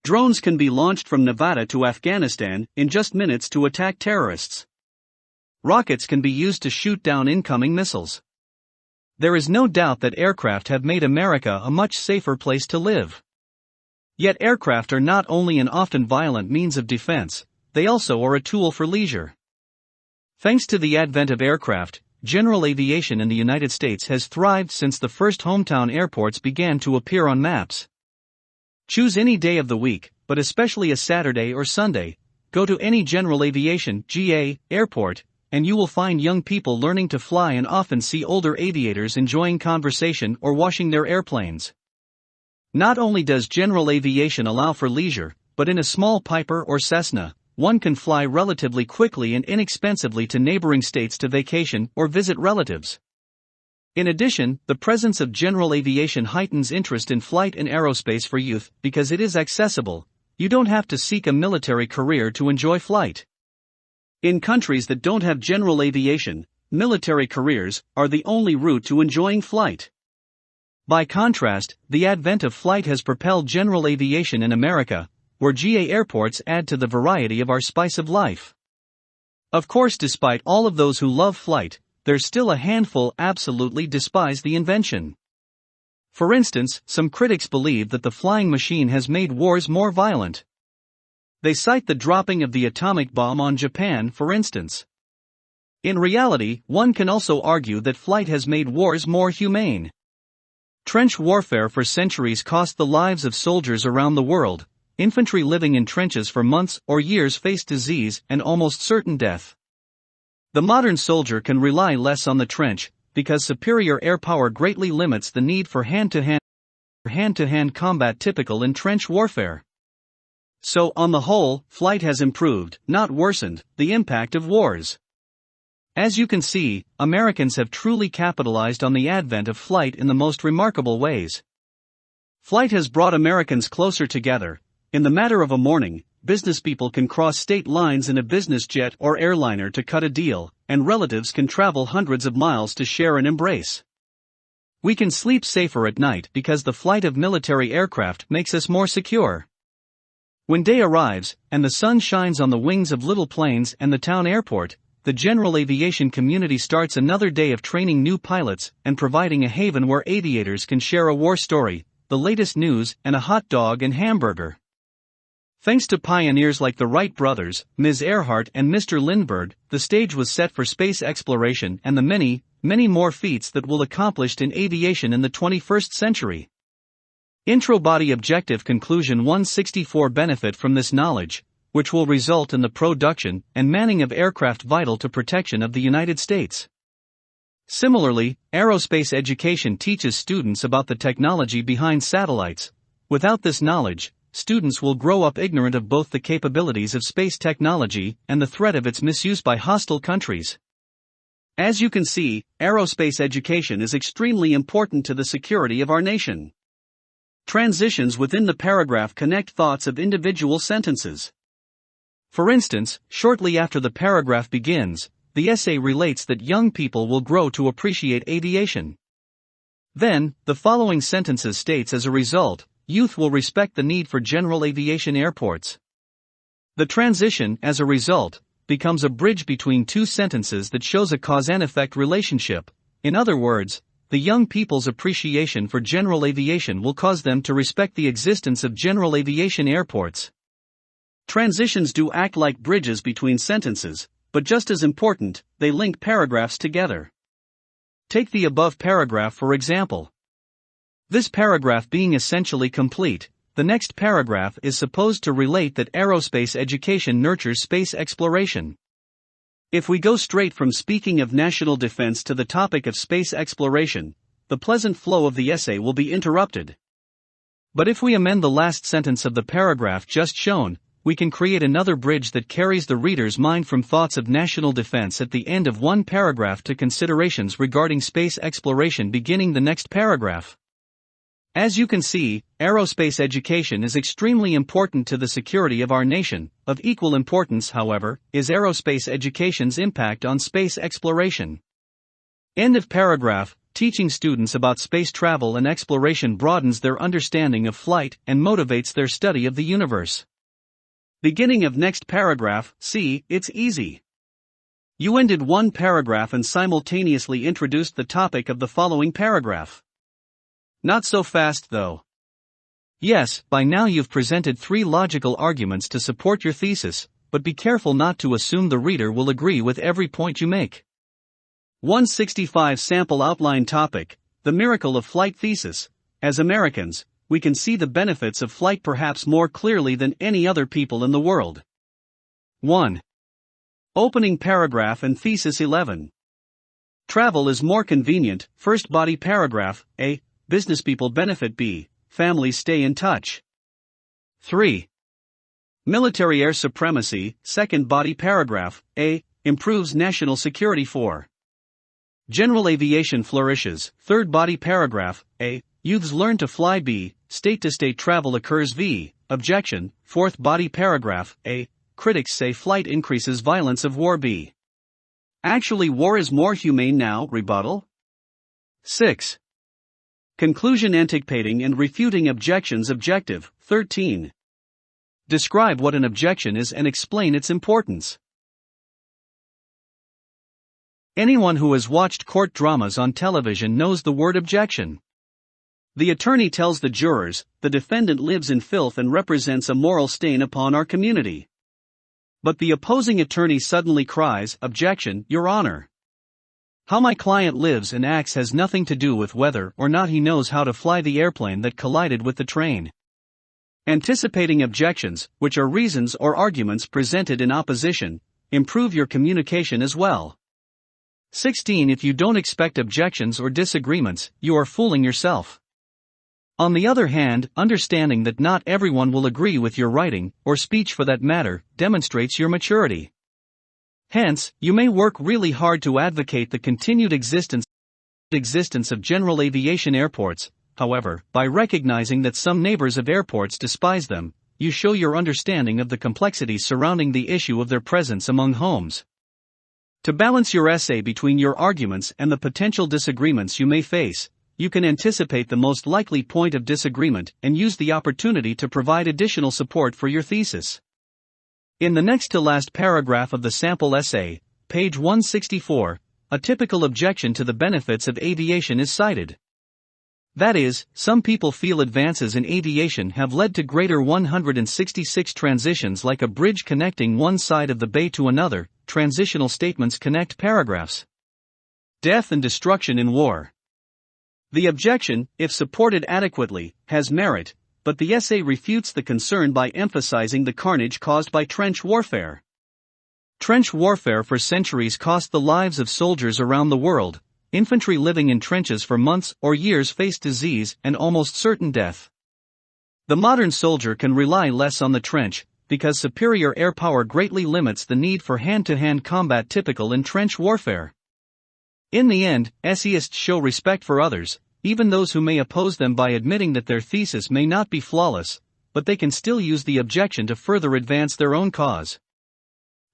Drones can be launched from Nevada to Afghanistan in just minutes to attack terrorists. Rockets can be used to shoot down incoming missiles. There is no doubt that aircraft have made America a much safer place to live. Yet aircraft are not only an often violent means of defense, they also are a tool for leisure. Thanks to the advent of aircraft, general aviation in the United States has thrived since the first hometown airports began to appear on maps. Choose any day of the week, but especially a Saturday or Sunday, go to any general aviation (GA) airport, and you will find young people learning to fly and often see older aviators enjoying conversation or washing their airplanes. Not only does general aviation allow for leisure, but in a small Piper or Cessna, one can fly relatively quickly and inexpensively to neighboring states to vacation or visit relatives. In addition, the presence of general aviation heightens interest in flight and aerospace for youth because it is accessible. You don't have to seek a military career to enjoy flight. In countries that don't have general aviation, military careers are the only route to enjoying flight. By contrast, the advent of flight has propelled general aviation in America, where GA airports add to the variety of our spice of life. Of course, despite all of those who love flight, there's still a handful absolutely despise the invention. For instance, some critics believe that the flying machine has made wars more violent. They cite the dropping of the atomic bomb on Japan, for instance. In reality, one can also argue that flight has made wars more humane. Trench warfare for centuries cost the lives of soldiers around the world. Infantry living in trenches for months or years faced disease and almost certain death. The modern soldier can rely less on the trench, because superior air power greatly limits the need for hand-to-hand combat typical in trench warfare. So, on the whole, flight has improved, not worsened, the impact of wars. As you can see, Americans have truly capitalized on the advent of flight in the most remarkable ways. Flight has brought Americans closer together. In the matter of a morning, business people can cross state lines in a business jet or airliner to cut a deal, and relatives can travel hundreds of miles to share an embrace. We can sleep safer at night because the flight of military aircraft makes us more secure. When day arrives, and the sun shines on the wings of little planes and the town airport, the general aviation community starts another day of training new pilots and providing a haven where aviators can share a war story, the latest news, and a hot dog and hamburger. Thanks to pioneers like the Wright brothers, Ms. Earhart and Mr. Lindbergh, the stage was set for space exploration and the many, many more feats that will be accomplished in aviation in the 21st century. Intro Body Objective Conclusion 164 benefit from this knowledge, which will result in the production and manning of aircraft vital to protection of the United States. Similarly, aerospace education teaches students about the technology behind satellites. Without this knowledge, students will grow up ignorant of both the capabilities of space technology and the threat of its misuse by hostile countries. As you can see, aerospace education is extremely important to the security of our nation. Transitions within the paragraph connect thoughts of individual sentences. For instance, shortly after the paragraph begins, the essay relates that young people will grow to appreciate aviation. Then, the following sentences states as a result, youth will respect the need for general aviation airports. The transition, as a result, becomes a bridge between two sentences that shows a cause and effect relationship. In other words, the young people's appreciation for general aviation will cause them to respect the existence of general aviation airports. Transitions do act like bridges between sentences, but just as important, they link paragraphs together. Take the above paragraph for example. This paragraph being essentially complete, the next paragraph is supposed to relate that aerospace education nurtures space exploration. If we go straight from speaking of national defense to the topic of space exploration, the pleasant flow of the essay will be interrupted. But if we amend the last sentence of the paragraph just shown, we can create another bridge that carries the reader's mind from thoughts of national defense at the end of one paragraph to considerations regarding space exploration beginning the next paragraph. As you can see, aerospace education is extremely important to the security of our nation. Of equal importance, however, is aerospace education's impact on space exploration. End of paragraph. Teaching students about space travel and exploration broadens their understanding of flight and motivates their study of the universe. Beginning of next paragraph. See, it's easy. You ended one paragraph and simultaneously introduced the topic of the following paragraph. Not so fast though. Yes, by now you've presented 3 logical arguments to support your thesis, but be careful not to assume the reader will agree with every point you make. 165 Sample outline topic, the miracle of flight thesis. As Americans, we can see the benefits of flight perhaps more clearly than any other people in the world. 1. Opening paragraph and thesis 11. Travel is more convenient. First body paragraph. A. Businesspeople benefit. B. Families stay in touch. 3. Military air supremacy. Second body paragraph. A. Improves national security. 4. General aviation flourishes. Third body paragraph. A. Youths learn to fly. B. State-to-state travel occurs. V. Objection. Fourth body paragraph. A. Critics say flight increases violence of war. B. Actually, war is more humane now. Rebuttal. 6. Conclusion. Anticipating and refuting objections. Objective. 13. Describe what an objection is and explain its importance. Anyone who has watched court dramas on television knows the word objection. The attorney tells the jurors, the defendant lives in filth and represents a moral stain upon our community. But the opposing attorney suddenly cries, "Objection, Your Honor. How my client lives and acts has nothing to do with whether or not he knows how to fly the airplane that collided with the train." Anticipating objections, which are reasons or arguments presented in opposition, improve your communication as well. 16. If you don't expect objections or disagreements, you are fooling yourself. On the other hand, understanding that not everyone will agree with your writing, or speech for that matter, demonstrates your maturity. Hence, you may work really hard to advocate the continued existence of general aviation airports. However, by recognizing that some neighbors of airports despise them, you show your understanding of the complexities surrounding the issue of their presence among homes. To balance your essay between your arguments and the potential disagreements you may face, you can anticipate the most likely point of disagreement and use the opportunity to provide additional support for your thesis. In the next to last paragraph of the sample essay, page 164, a typical objection to the benefits of aviation is cited. That is, some people feel advances in aviation have led to greater 166 transitions like a bridge connecting one side of the bay to another. Transitional statements connect paragraphs. Death and destruction in war. The objection, if supported adequately, has merit, but the essay refutes the concern by emphasizing the carnage caused by trench warfare. Trench warfare for centuries cost the lives of soldiers around the world, infantry living in trenches for months or years face disease and almost certain death. The modern soldier can rely less on the trench, because superior air power greatly limits the need for hand-to-hand combat typical in trench warfare. In the end, essayists show respect for others, even those who may oppose them, by admitting that their thesis may not be flawless, but they can still use the objection to further advance their own cause.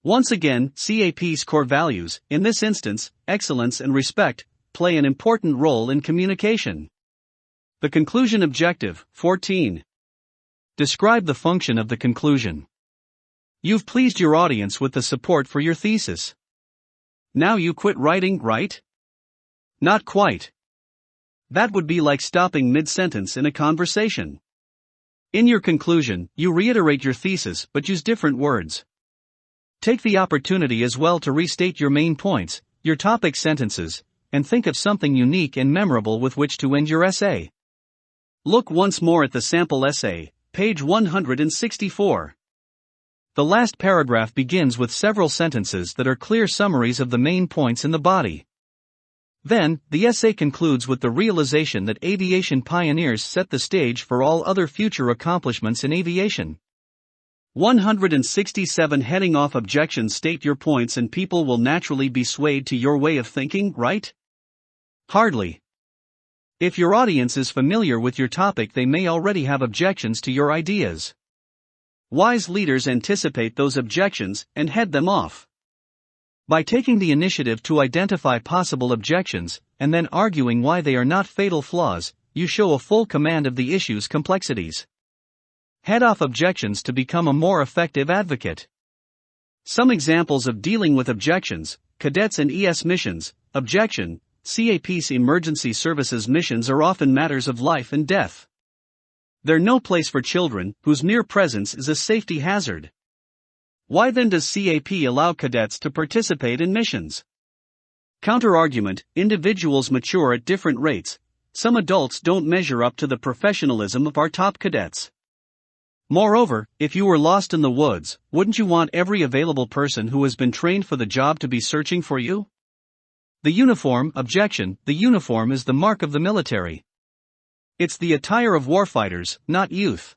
Once again, CAP's core values, in this instance, excellence and respect, play an important role in communication. The conclusion objective, 14. Describe the function of the conclusion. You've pleased your audience with the support for your thesis. Now you quit writing, right? Not quite. That would be like stopping mid-sentence in a conversation. In your conclusion, you reiterate your thesis but use different words. Take the opportunity as well to restate your main points, your topic sentences, and think of something unique and memorable with which to end your essay. Look once more at the sample essay, page 164. The last paragraph begins with several sentences that are clear summaries of the main points in the body. Then, the essay concludes with the realization that aviation pioneers set the stage for all other future accomplishments in aviation. 167 Heading off objections. State your points and people will naturally be swayed to your way of thinking, right? Hardly. If your audience is familiar with your topic, they may already have objections to your ideas. Wise leaders anticipate those objections and head them off. By taking the initiative to identify possible objections, and then arguing why they are not fatal flaws, you show a full command of the issue's complexities. Head off objections to become a more effective advocate. Some examples of dealing with objections: cadets and ES missions. Objection: CAP's emergency services missions are often matters of life and death. They're no place for children, whose mere presence is a safety hazard. Why then does CAP allow cadets to participate in missions? Counter-argument: individuals mature at different rates. Some adults don't measure up to the professionalism of our top cadets. Moreover, if you were lost in the woods, wouldn't you want every available person who has been trained for the job to be searching for you? The uniform. Objection: the uniform is the mark of the military. It's the attire of warfighters, not youth.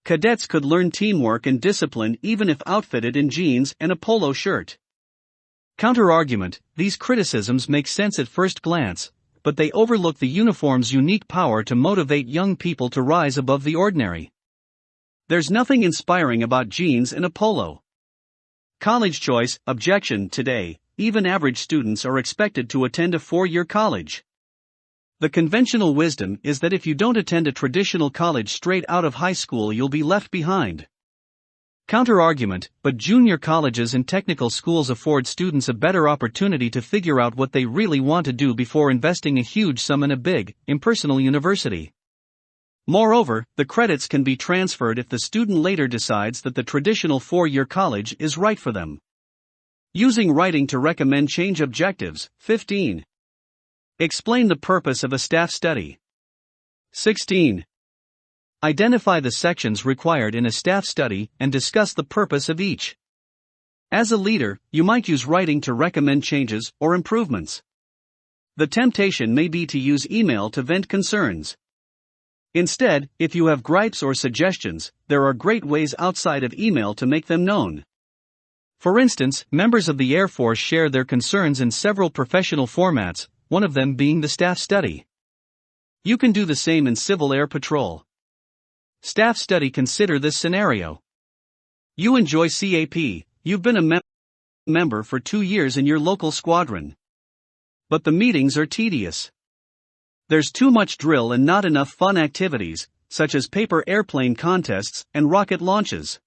Cadets could learn teamwork and discipline even if outfitted in jeans and a polo shirt. Counter-argument: these criticisms make sense at first glance, but they overlook the uniform's unique power to motivate young people to rise above the ordinary. There's nothing inspiring about jeans and a polo. College choice. Objection: today, even average students are expected to attend a 4-year college. The conventional wisdom is that if you don't attend a traditional college straight out of high school, you'll be left behind. Counter-argument: but junior colleges and technical schools afford students a better opportunity to figure out what they really want to do before investing a huge sum in a big, impersonal university. Moreover, the credits can be transferred if the student later decides that the traditional 4-year college is right for them. Using writing to recommend change. Objectives, 15. Explain the purpose of a staff study. 16. Identify the sections required in a staff study and discuss the purpose of each. As a leader, you might use writing to recommend changes or improvements. The temptation may be to use email to vent concerns. Instead, if you have gripes or suggestions, there are great ways outside of email to make them known. For instance, members of the Air Force share their concerns in several professional formats, one of them being the staff study. You can do the same in Civil Air Patrol. Staff study. Consider this scenario. You enjoy CAP, you've been a member for 2 years in your local squadron. But the meetings are tedious. There's too much drill and not enough fun activities, such as paper airplane contests and rocket launches.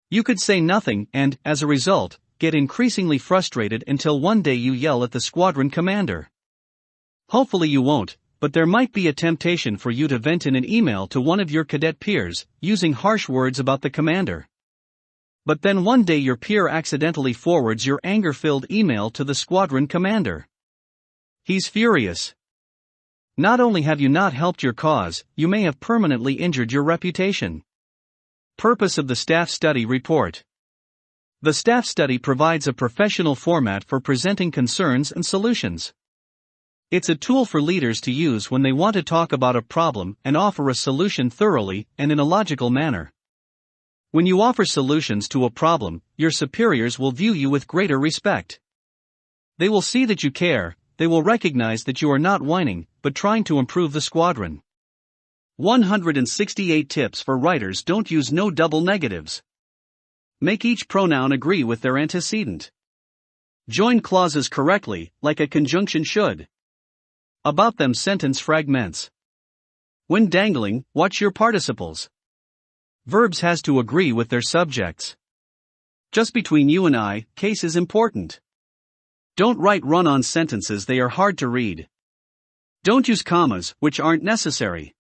You could say nothing and, as a result, get increasingly frustrated until one day you yell at the squadron commander. Hopefully you won't, but there might be a temptation for you to vent in an email to one of your cadet peers, using harsh words about the commander. But then one day your peer accidentally forwards your anger-filled email to the squadron commander. He's furious. Not only have you not helped your cause, you may have permanently injured your reputation. Purpose of the Staff Study Report. The staff study provides a professional format for presenting concerns and solutions. It's a tool for leaders to use when they want to talk about a problem and offer a solution thoroughly and in a logical manner. When you offer solutions to a problem, your superiors will view you with greater respect. They will see that you care, they will recognize that you are not whining, but trying to improve the squadron. 168 tips for writers. Don't use no double negatives. Make each pronoun agree with their antecedent. Join clauses correctly, like a conjunction should. About them sentence fragments. When dangling, watch your participles. Verbs has to agree with their subjects. Just between you and I, case is important. Don't write run-on sentences, they are hard to read. Don't use commas, which aren't necessary.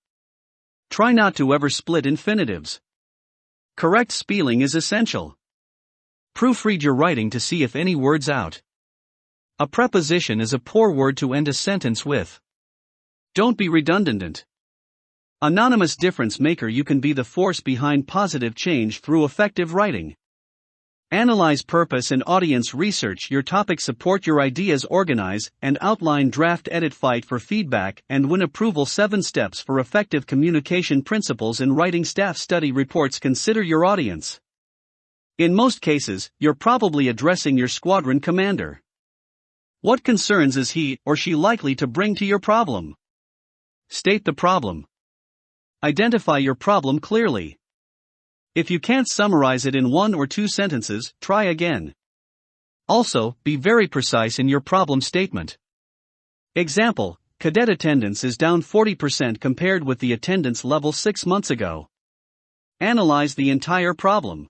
Try not to ever split infinitives. Correct spelling is essential. Proofread your writing to see if any words out. A preposition is a poor word to end a sentence with. Don't be redundant. Anonymous difference maker. You can be the force behind positive change through effective writing. Analyze purpose and audience research your topic, support your ideas, organize and outline draft, edit, fight for feedback and win approval. 7 steps for effective communication principles in writing staff study reports. Consider your audience. In most cases, you're probably addressing your squadron commander. What concerns is he or she likely to bring to your problem? State the problem. Identify your problem clearly. If you can't summarize it in 1 or 2 sentences, try again. Also, be very precise in your problem statement. Example, cadet attendance is down 40% compared with the attendance level 6 months ago. Analyze the entire problem.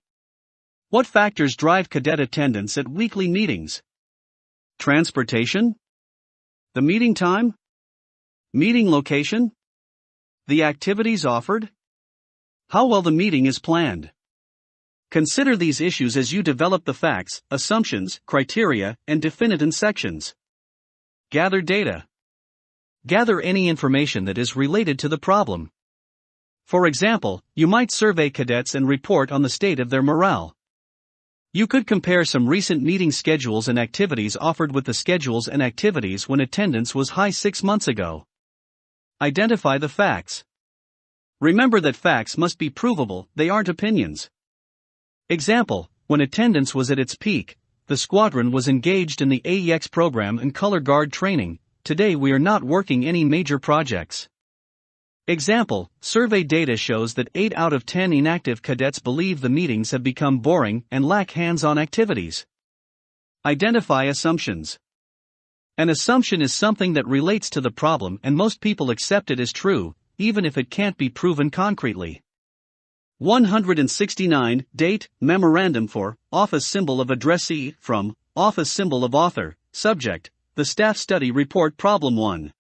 What factors drive cadet attendance at weekly meetings? Transportation? The meeting time? Meeting location? The activities offered? How well the meeting is planned. Consider these issues as you develop the facts, assumptions, criteria, and definitive sections. Gather data. Gather any information that is related to the problem. For example, you might survey cadets and report on the state of their morale. You could compare some recent meeting schedules and activities offered with the schedules and activities when attendance was high 6 months ago. Identify the facts. Remember that facts must be provable, they aren't opinions. Example, when attendance was at its peak, the squadron was engaged in the AEX program and color guard training. Today we are not working any major projects. Example, survey data shows that 8 out of 10 inactive cadets believe the meetings have become boring and lack hands-on activities. Identify assumptions. An assumption is something that relates to the problem and most people accept it as true, even if it can't be proven concretely. 169. Date, memorandum for, office symbol of addressee, from, office symbol of author, subject, the staff study report. Problem 1.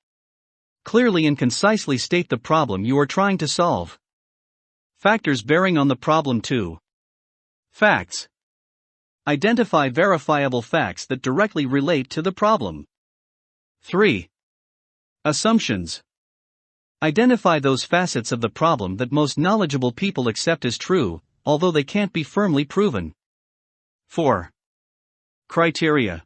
Clearly and concisely state the problem you are trying to solve. Factors bearing on the problem. 2. Facts. Identify verifiable facts that directly relate to the problem. 3. Assumptions. Identify those facets of the problem that most knowledgeable people accept as true, although they can't be firmly proven. 4. Criteria.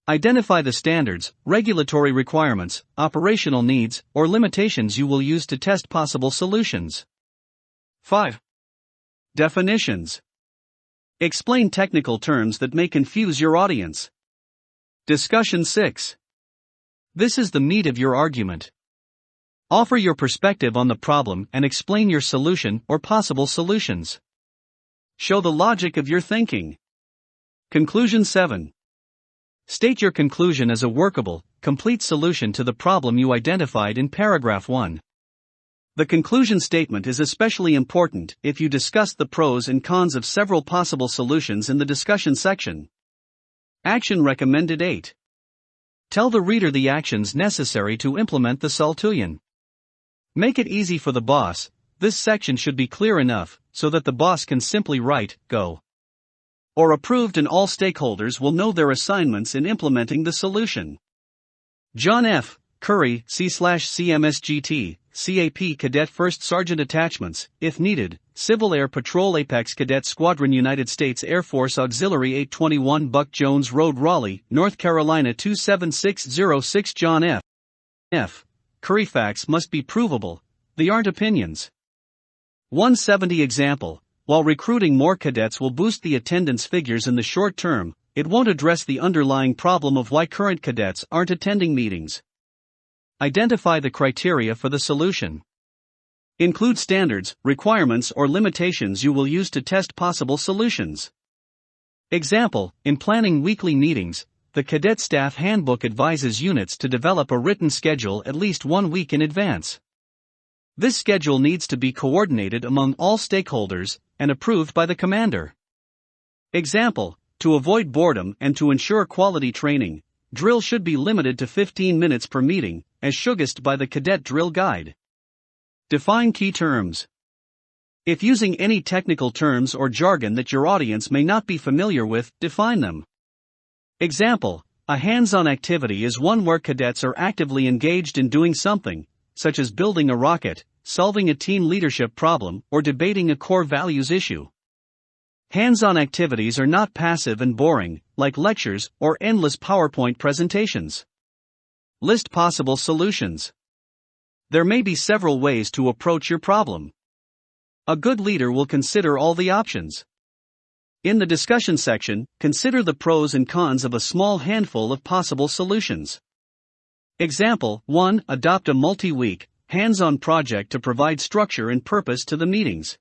Identify the standards, regulatory requirements, operational needs, or limitations you will use to test possible solutions. 5. Definitions. Explain technical terms that may confuse your audience. Discussion 6. This is the meat of your argument. Offer your perspective on the problem and explain your solution or possible solutions. Show the logic of your thinking. Conclusion 7. State your conclusion as a workable, complete solution to the problem you identified in paragraph 1. The conclusion statement is especially important if you discuss the pros and cons of several possible solutions in the discussion section. Action recommended. 8. Tell the reader the actions necessary to implement the solution. Make it easy for the boss. This section should be clear enough so that the boss can simply write, go, or approved and all stakeholders will know their assignments in implementing the solution. John F. Curry, C/CMSGT, CAP Cadet First Sergeant Attachments, if needed, Civil Air Patrol Apex Cadet Squadron United States Air Force Auxiliary 821 Buck Jones Road Raleigh, North Carolina 27606 John F. F. Curry facts must be provable, they aren't opinions. 170 example, while recruiting more cadets will boost the attendance figures in the short term, it won't address the underlying problem of why current cadets aren't attending meetings. Identify the criteria for the solution. Include standards, requirements or limitations you will use to test possible solutions. Example, in planning weekly meetings, the Cadet Staff Handbook advises units to develop a written schedule at least 1 week in advance. This schedule needs to be coordinated among all stakeholders and approved by the commander. Example, to avoid boredom and to ensure quality training, drill should be limited to 15 minutes per meeting, as showcased by the Cadet Drill Guide. Define key terms. If using any technical terms or jargon that your audience may not be familiar with, define them. Example, a hands-on activity is one where cadets are actively engaged in doing something, such as building a rocket, solving a team leadership problem, or debating a core values issue. Hands-on activities are not passive and boring, like lectures or endless PowerPoint presentations. List possible solutions. There may be several ways to approach your problem. A good leader will consider all the options. In the discussion section, consider the pros and cons of a small handful of possible solutions. Example 1. Adopt a multi-week, hands-on project to provide structure and purpose to the meetings.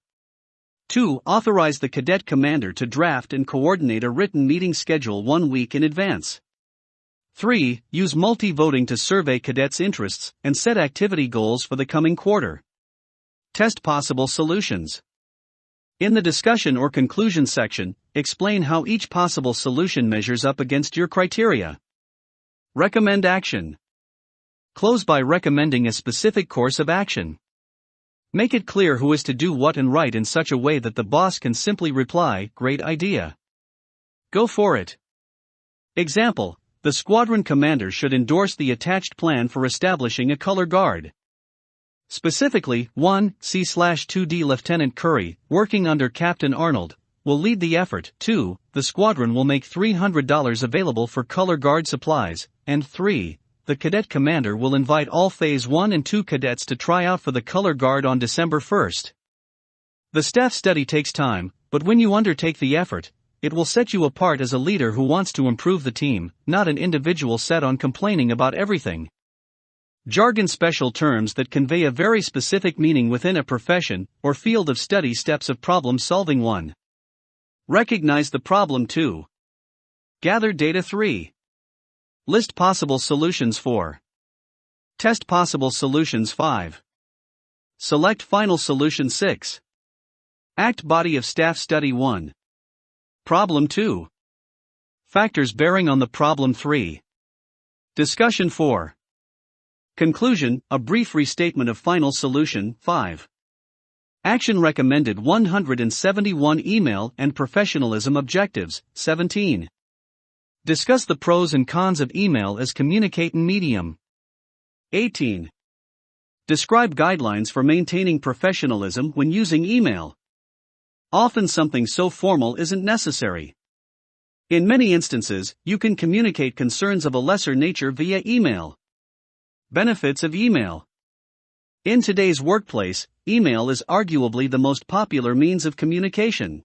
2. Authorize the cadet commander to draft and coordinate a written meeting schedule 1 week in advance. 3. Use multi-voting to survey cadets' interests and set activity goals for the coming quarter. Test possible solutions. In the discussion or conclusion section, explain how each possible solution measures up against your criteria. Recommend action. Close by recommending a specific course of action. Make it clear who is to do what and write in such a way that the boss can simply reply, "Great idea. Go for it." Example, the squadron commander should endorse the attached plan for establishing a color guard. Specifically, 1. C/2D Lieutenant Curry, working under Captain Arnold, will lead the effort. 2. The squadron will make $300 available for color guard supplies, and 3. The cadet commander will invite all Phase 1 and 2 cadets to try out for the color guard on December 1st. The staff study takes time, but when you undertake the effort, it will set you apart as a leader who wants to improve the team, not an individual set on complaining about everything. Jargon special terms that convey a very specific meaning within a profession or field of study. Steps of problem solving. 1. Recognize the problem. 2. Gather data. 3. List possible solutions. 4. Test possible solutions. 5. Select final solution. 6. Act body of staff study. 1. Problem. 2. Factors bearing on the problem. 3. Discussion. 4. Conclusion, a brief restatement of final solution. 5. Action recommended. 171 Email and professionalism objectives. 17. Discuss the pros and cons of email as communicating medium. 18. Describe guidelines for maintaining professionalism when using email. Often something so formal isn't necessary. In many instances, you can communicate concerns of a lesser nature via email. Benefits of email. In today's workplace, email is arguably the most popular means of communication.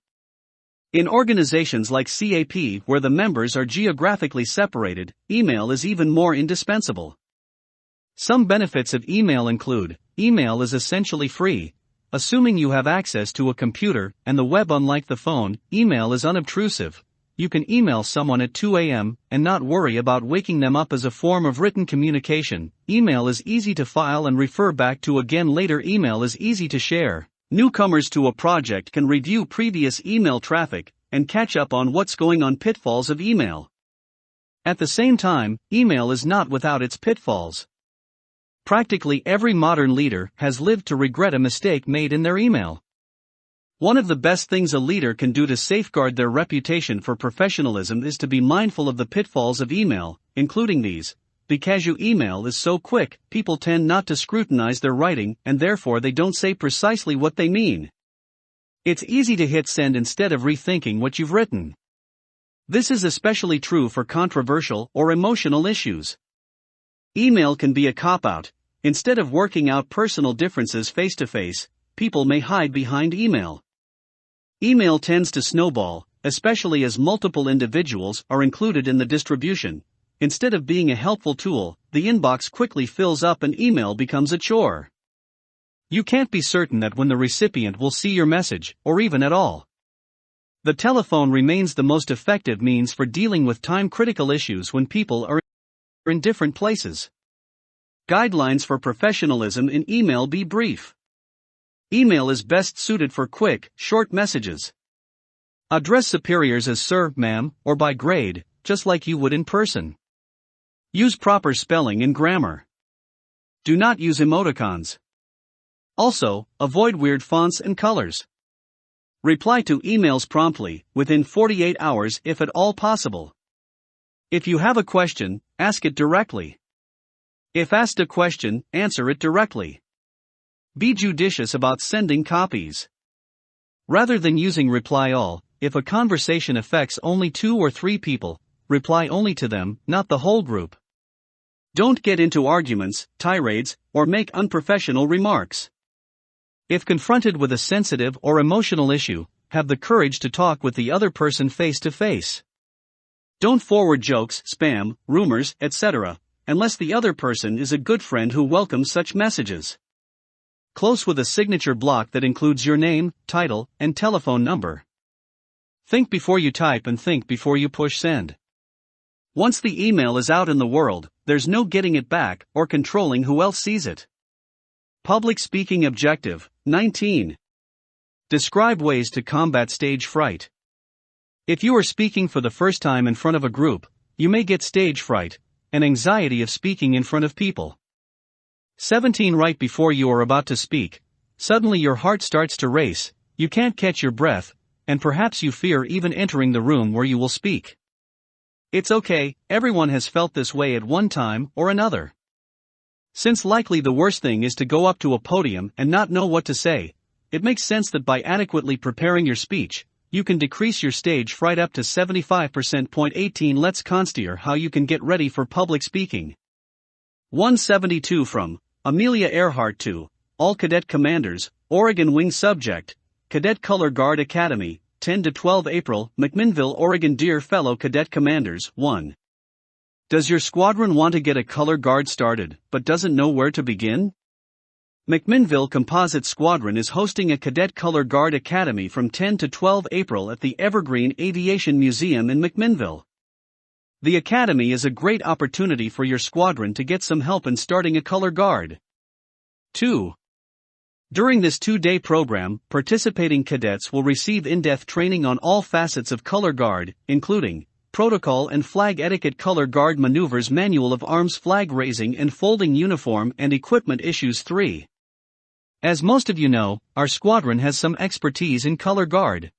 In organizations like CAP, where the members are geographically separated, email is even more indispensable. Some benefits of email include: email is essentially free. Assuming you have access to a computer and the web. Unlike the phone, email is unobtrusive. You can email someone at 2 a.m. and not worry about waking them up. As a form of written communication, email is easy to file and refer back to again later. Email is easy to share. Newcomers to a project can review previous email traffic and catch up on what's going on. Pitfalls of email. At the same time, email is not without its pitfalls. Practically every modern leader has lived to regret a mistake made in their email. One of the best things a leader can do to safeguard their reputation for professionalism is to be mindful of the pitfalls of email, including these. Because your email is so quick, people tend not to scrutinize their writing, and therefore they don't say precisely what they mean. It's easy to hit send instead of rethinking what you've written. This is especially true for controversial or emotional issues. Email can be a cop-out. Instead of working out personal differences face-to-face, people may hide behind email. Email tends to snowball, especially as multiple individuals are included in the distribution. Instead of being a helpful tool, the inbox quickly fills up and email becomes a chore. You can't be certain that when the recipient will see your message, or even at all. The telephone remains the most effective means for dealing with time-critical issues when people are in different places. Guidelines for professionalism in email: be brief. Email is best suited for quick, short messages. Address superiors as sir, ma'am, or by grade, just like you would in person. Use proper spelling and grammar. Do not use emoticons. Also, avoid weird fonts and colors. Reply to emails promptly, within 48 hours if at all possible. If you have a question, ask it directly. If asked a question, answer it directly. Be judicious about sending copies. Rather than using reply all, if a conversation affects only 2 or 3 people, reply only to them, not the whole group. Don't get into arguments, tirades, or make unprofessional remarks. If confronted with a sensitive or emotional issue, have the courage to talk with the other person face to face. Don't forward jokes, spam, rumors, etc., unless the other person is a good friend who welcomes such messages. Close with a signature block that includes your name, title, and telephone number. Think before you type and think before you push send. Once the email is out in the world, there's no getting it back or controlling who else sees it. Public speaking objective, 19. Describe ways to combat stage fright. If you are speaking for the first time in front of a group, you may get stage fright, an anxiety of speaking in front of people. 17. Right before you are about to speak, suddenly your heart starts to race, you can't catch your breath, and perhaps you fear even entering the room where you will speak. It's okay, everyone has felt this way at one time or another. Since likely the worst thing is to go up to a podium and not know what to say, it makes sense that by adequately preparing your speech, you can decrease your stage fright up to 75%. 18. Let's consider how you can get ready for public speaking. 172 from Amelia Earhart to All Cadet Commanders, Oregon Wing. Subject: Cadet Color Guard Academy, 10 to 12 April, McMinnville, Oregon. Dear fellow cadet commanders, 1. Does your squadron want to get a color guard started, but doesn't know where to begin? McMinnville Composite Squadron is hosting a Cadet Color Guard Academy from 10 to 12 April at the Evergreen Aviation Museum in McMinnville. The academy is a great opportunity for your squadron to get some help in starting a color guard. 2. During this 2-day program, participating cadets will receive in-depth training on all facets of color guard, including protocol and flag etiquette, color guard maneuvers, manual of arms, flag raising and folding, uniform and equipment issues. 3. As most of you know, our squadron has some expertise in color guard.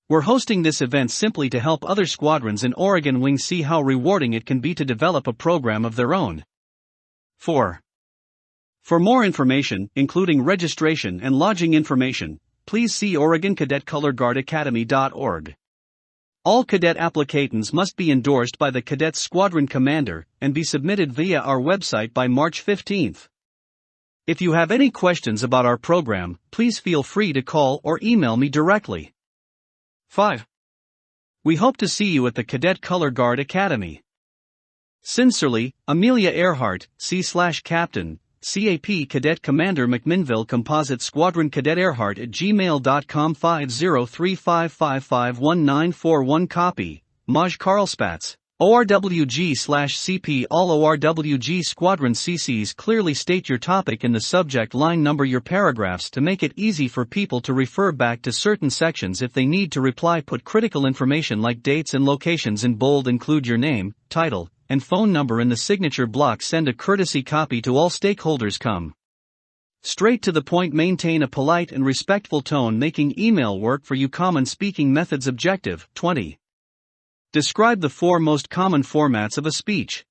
We're hosting this event simply to help other squadrons in Oregon Wing see how rewarding it can be to develop a program of their own. 4. For more information, including registration and lodging information, please see OregonCadetColorGuardAcademy.org. All cadet applications must be endorsed by the cadet squadron commander and be submitted via our website by March 15. If you have any questions about our program, please feel free to call or email me directly. 5. We hope to see you at the Cadet Color Guard Academy. Sincerely, Amelia Earhart, C/Captain, CAP Cadet Commander, McMinnville Composite Squadron. Cadet Earhart at gmail.com. 50355519141. Copy, Maj Carlspatz. ORWG/CP. All ORWG Squadron CCs clearly state your topic in the subject line. Number your paragraphs to make it easy for people to refer back to certain sections if they need to reply. Put critical information like dates and locations in bold. Include your name, title, and phone number in the signature block. Send a courtesy copy to all stakeholders. Come straight to the point. Maintain a polite and respectful tone, making email work for you. Common speaking methods. Objective 20. Describe the 4 most common formats of a speech.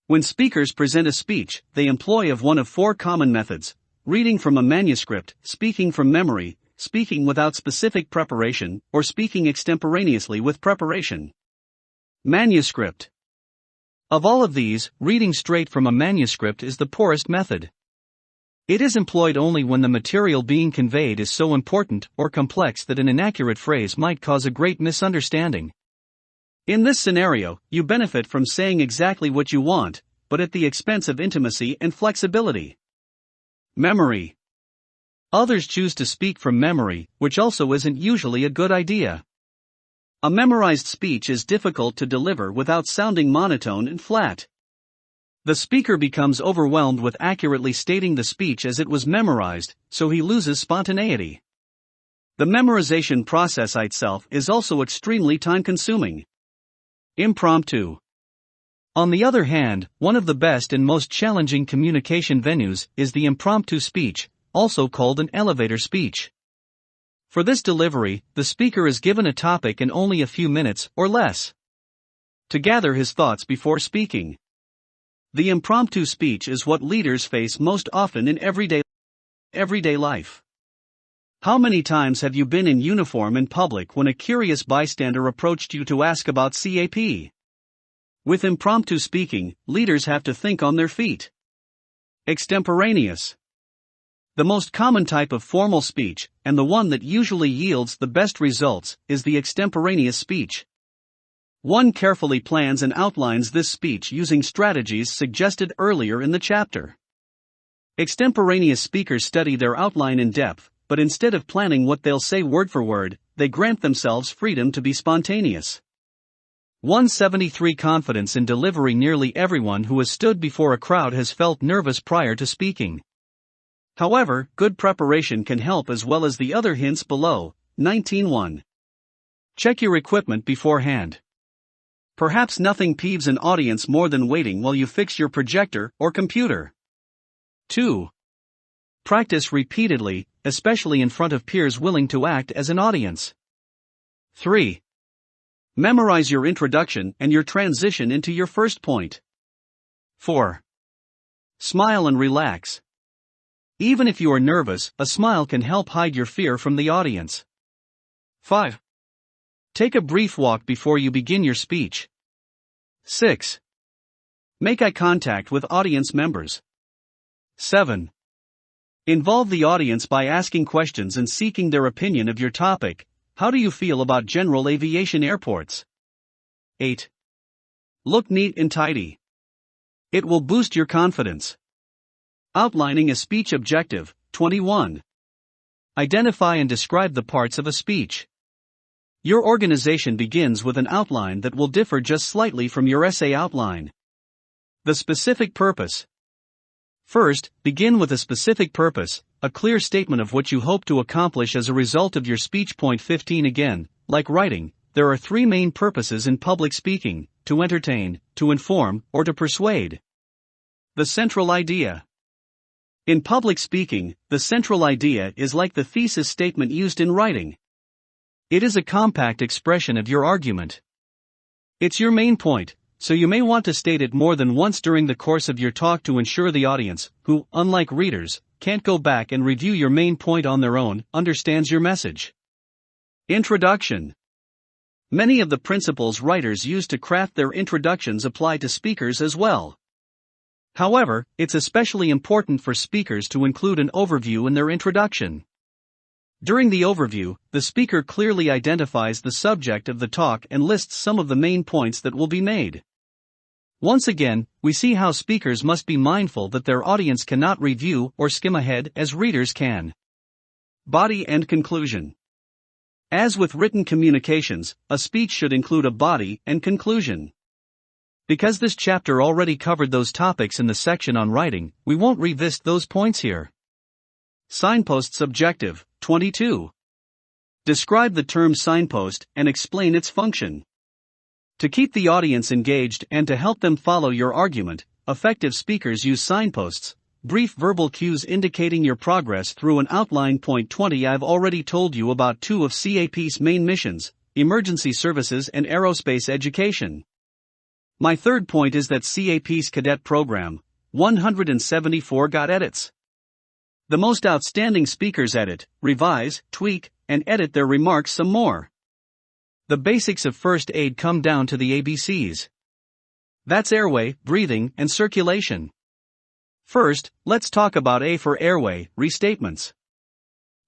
When speakers present a speech, they employ one of 4 common methods: reading from a manuscript, speaking from memory, speaking without specific preparation, or speaking extemporaneously with preparation. Manuscript. Of all of these, reading straight from a manuscript is the poorest method. It is employed only when the material being conveyed is so important or complex that an inaccurate phrase might cause a great misunderstanding. In this scenario, you benefit from saying exactly what you want, but at the expense of intimacy and flexibility. Memory. Others choose to speak from memory, which also isn't usually a good idea. A memorized speech is difficult to deliver without sounding monotone and flat. The speaker becomes overwhelmed with accurately stating the speech as it was memorized, so he loses spontaneity. The memorization process itself is also extremely time-consuming. Impromptu. On the other hand, one of the best and most challenging communication venues is the impromptu speech, also called an elevator speech. For this delivery, the speaker is given a topic and only a few minutes or less to gather his thoughts before speaking. The impromptu speech is what leaders face most often in everyday life. How many times have you been in uniform in public when a curious bystander approached you to ask about CAP? With impromptu speaking, leaders have to think on their feet. Extemporaneous. The most common type of formal speech, and the one that usually yields the best results, is the extemporaneous speech. One carefully plans and outlines this speech using strategies suggested earlier in the chapter. Extemporaneous speakers study their outline in depth, but instead of planning what they'll say word for word, they grant themselves freedom to be spontaneous. 173 Confidence in delivery. Nearly everyone who has stood before a crowd has felt nervous prior to speaking. However, good preparation can help as well as the other hints below. 19.1. Check your equipment beforehand. Perhaps nothing peeves an audience more than waiting while you fix your projector or computer. 2. Practice repeatedly, especially in front of peers willing to act as an audience. 3. Memorize your introduction and your transition into your first point. 4. Smile and relax. Even if you are nervous, a smile can help hide your fear from the audience. 5. Take a brief walk before you begin your speech. 6. Make eye contact with audience members. 7. Involve the audience by asking questions and seeking their opinion of your topic. How do you feel about general aviation airports? 8. Look neat and tidy. It will boost your confidence. Outlining a speech objective. 21. Identify and describe the parts of a speech. Your organization begins with an outline that will differ just slightly from your essay outline. The specific purpose. First, begin with a specific purpose, a clear statement of what you hope to accomplish as a result of your speech. Point 15. Again, like writing, there are three main purposes in public speaking: to entertain, to inform, or to persuade. The central idea. In public speaking, the central idea is like the thesis statement used in writing. It is a compact expression of your argument. It's your main point, so you may want to state it more than once during the course of your talk to ensure the audience, who, unlike readers, can't go back and review your main point on their own, understands your message. Introduction. Many of the principles writers use to craft their introductions apply to speakers as well. However, it's especially important for speakers to include an overview in their introduction. During the overview, the speaker clearly identifies the subject of the talk and lists some of the main points that will be made. Once again, we see how speakers must be mindful that their audience cannot review or skim ahead as readers can. Body and conclusion. As with written communications, a speech should include a body and conclusion. Because this chapter already covered those topics in the section on writing, we won't revisit those points here. Signposts objective. 22. Describe the term signpost and explain its function. To keep the audience engaged and to help them follow your argument, effective speakers use signposts, brief verbal cues indicating your progress through an outline. Point 20. I've already told you about two of CAP's main missions: emergency services and aerospace education. My third point is that CAP's cadet program, 174, got edits. The most outstanding speakers edit, revise, tweak, and edit their remarks some more. The basics of first aid come down to the ABCs. That's airway, breathing, and circulation. First, let's talk about A for airway, restatements.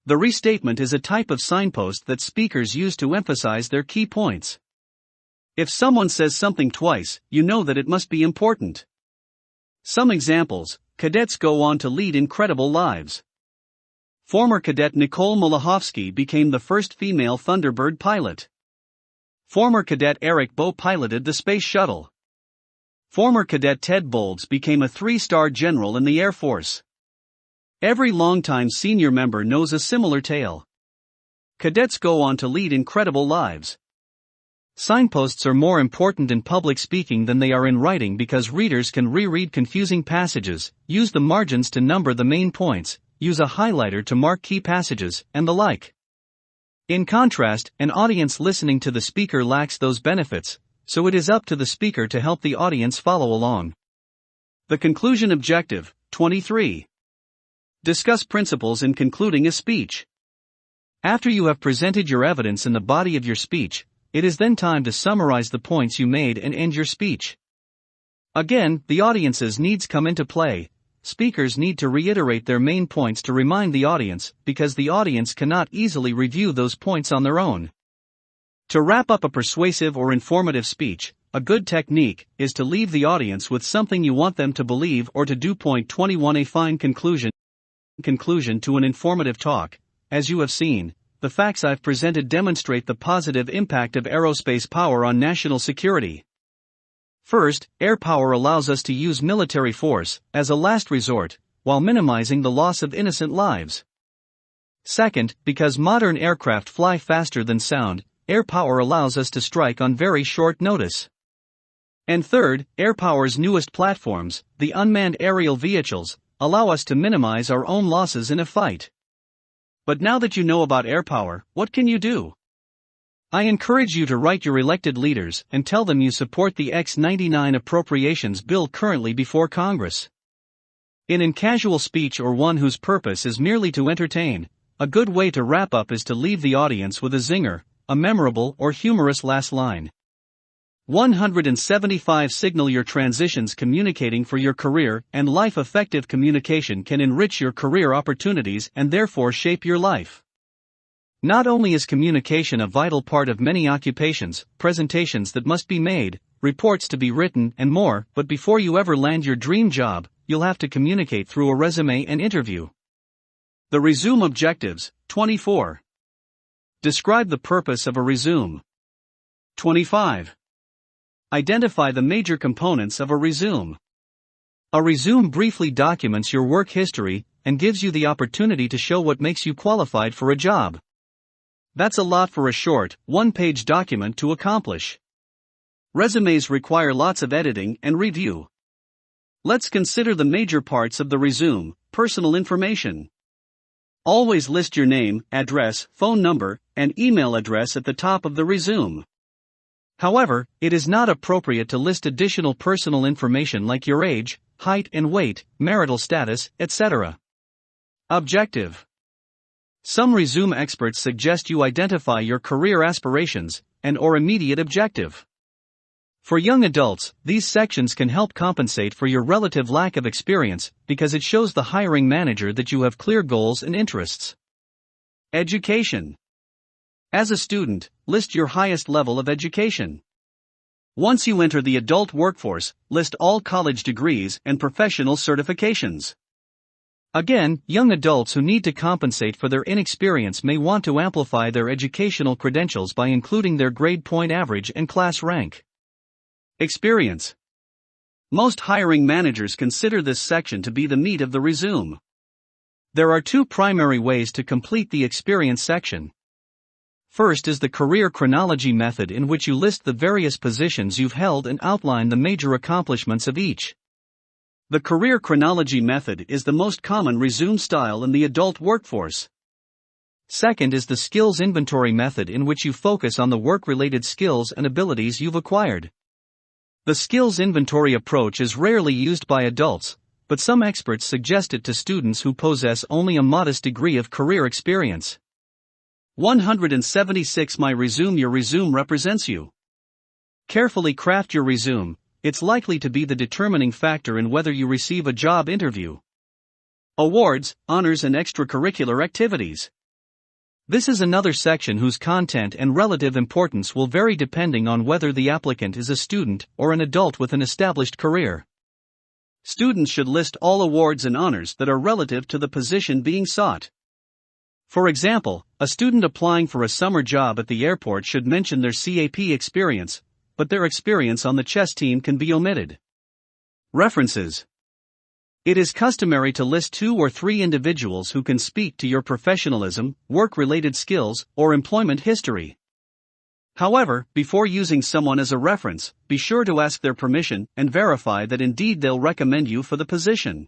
The restatement is a type of signpost that speakers use to emphasize their key points. If someone says something twice, you know that it must be important. Some examples: cadets go on to lead incredible lives. Former cadet Nicole Mulahovsky became the first female Thunderbird pilot. Former cadet Eric Boe piloted the space shuttle. Former cadet Ted Bolds became a 3-star general in the Air Force. Every longtime senior member knows a similar tale. Cadets go on to lead incredible lives. Signposts are more important in public speaking than they are in writing because readers can reread confusing passages, use the margins to number the main points, use a highlighter to mark key passages, and the like. In contrast, an audience listening to the speaker lacks those benefits, so it is up to the speaker to help the audience follow along. The conclusion objective, 23. Discuss principles in concluding a speech. After you have presented your evidence in the body of your speech, it is then time to summarize the points you made and end your speech. Again, the audience's needs come into play. Speakers need to reiterate their main points to remind the audience, because the audience cannot easily review those points on their own. To wrap up a persuasive or informative speech, a good technique is to leave the audience with something you want them to believe or to do. Point 21. A fine conclusion to an informative talk. As you have seen, the facts I've presented demonstrate the positive impact of aerospace power on national security. First, air power allows us to use military force, as a last resort, while minimizing the loss of innocent lives. Second, because modern aircraft fly faster than sound, air power allows us to strike on very short notice. And third, air power's newest platforms, the unmanned aerial vehicles, allow us to minimize our own losses in a fight. But now that you know about air power, what can you do? I encourage you to write your elected leaders and tell them you support the X-99 appropriations bill currently before Congress. In casual speech or one whose purpose is merely to entertain, a good way to wrap up is to leave the audience with a zinger, a memorable or humorous last line. 175. Signal your transitions. Communicating for your career and life. Effective communication can enrich your career opportunities and therefore shape your life. Not only is communication a vital part of many occupations, presentations that must be made, reports to be written, and more, but before you ever land your dream job, you'll have to communicate through a resume and interview. The resume objectives, 24. Describe the purpose of a resume. 25. Identify the major components of a resume. A resume briefly documents your work history and gives you the opportunity to show what makes you qualified for a job. That's a lot for a short, one-page document to accomplish. Resumes require lots of editing and review. Let's consider the major parts of the resume. Personal information. Always list your name, address, phone number, and email address at the top of the resume. However, it is not appropriate to list additional personal information like your age, height and weight, marital status, etc. Objective. Some resume experts suggest you identify your career aspirations and/or immediate objective. For young adults, these sections can help compensate for your relative lack of experience because it shows the hiring manager that you have clear goals and interests. Education. As a student, list your highest level of education. Once you enter the adult workforce, list all college degrees and professional certifications. Again, young adults who need to compensate for their inexperience may want to amplify their educational credentials by including their grade point average and class rank. Experience. Most hiring managers consider this section to be the meat of the resume. There are two primary ways to complete the experience section. First is the career chronology method, in which you list the various positions you've held and outline the major accomplishments of each. The career chronology method is the most common resume style in the adult workforce. Second is the skills inventory method, in which you focus on the work-related skills and abilities you've acquired. The skills inventory approach is rarely used by adults, but some experts suggest it to students who possess only a modest degree of career experience. 176. My resume. Your resume represents you. Carefully craft your resume, it's likely to be the determining factor in whether you receive a job interview. Awards, honors, and extracurricular activities. This is another section whose content and relative importance will vary depending on whether the applicant is a student or an adult with an established career. Students should list all awards and honors that are relative to the position being sought. For example, a student applying for a summer job at the airport should mention their CAP experience, but their experience on the chess team can be omitted. References. It is customary to list 2 or 3 individuals who can speak to your professionalism, work-related skills, or employment history. However, before using someone as a reference, be sure to ask their permission and verify that indeed they'll recommend you for the position.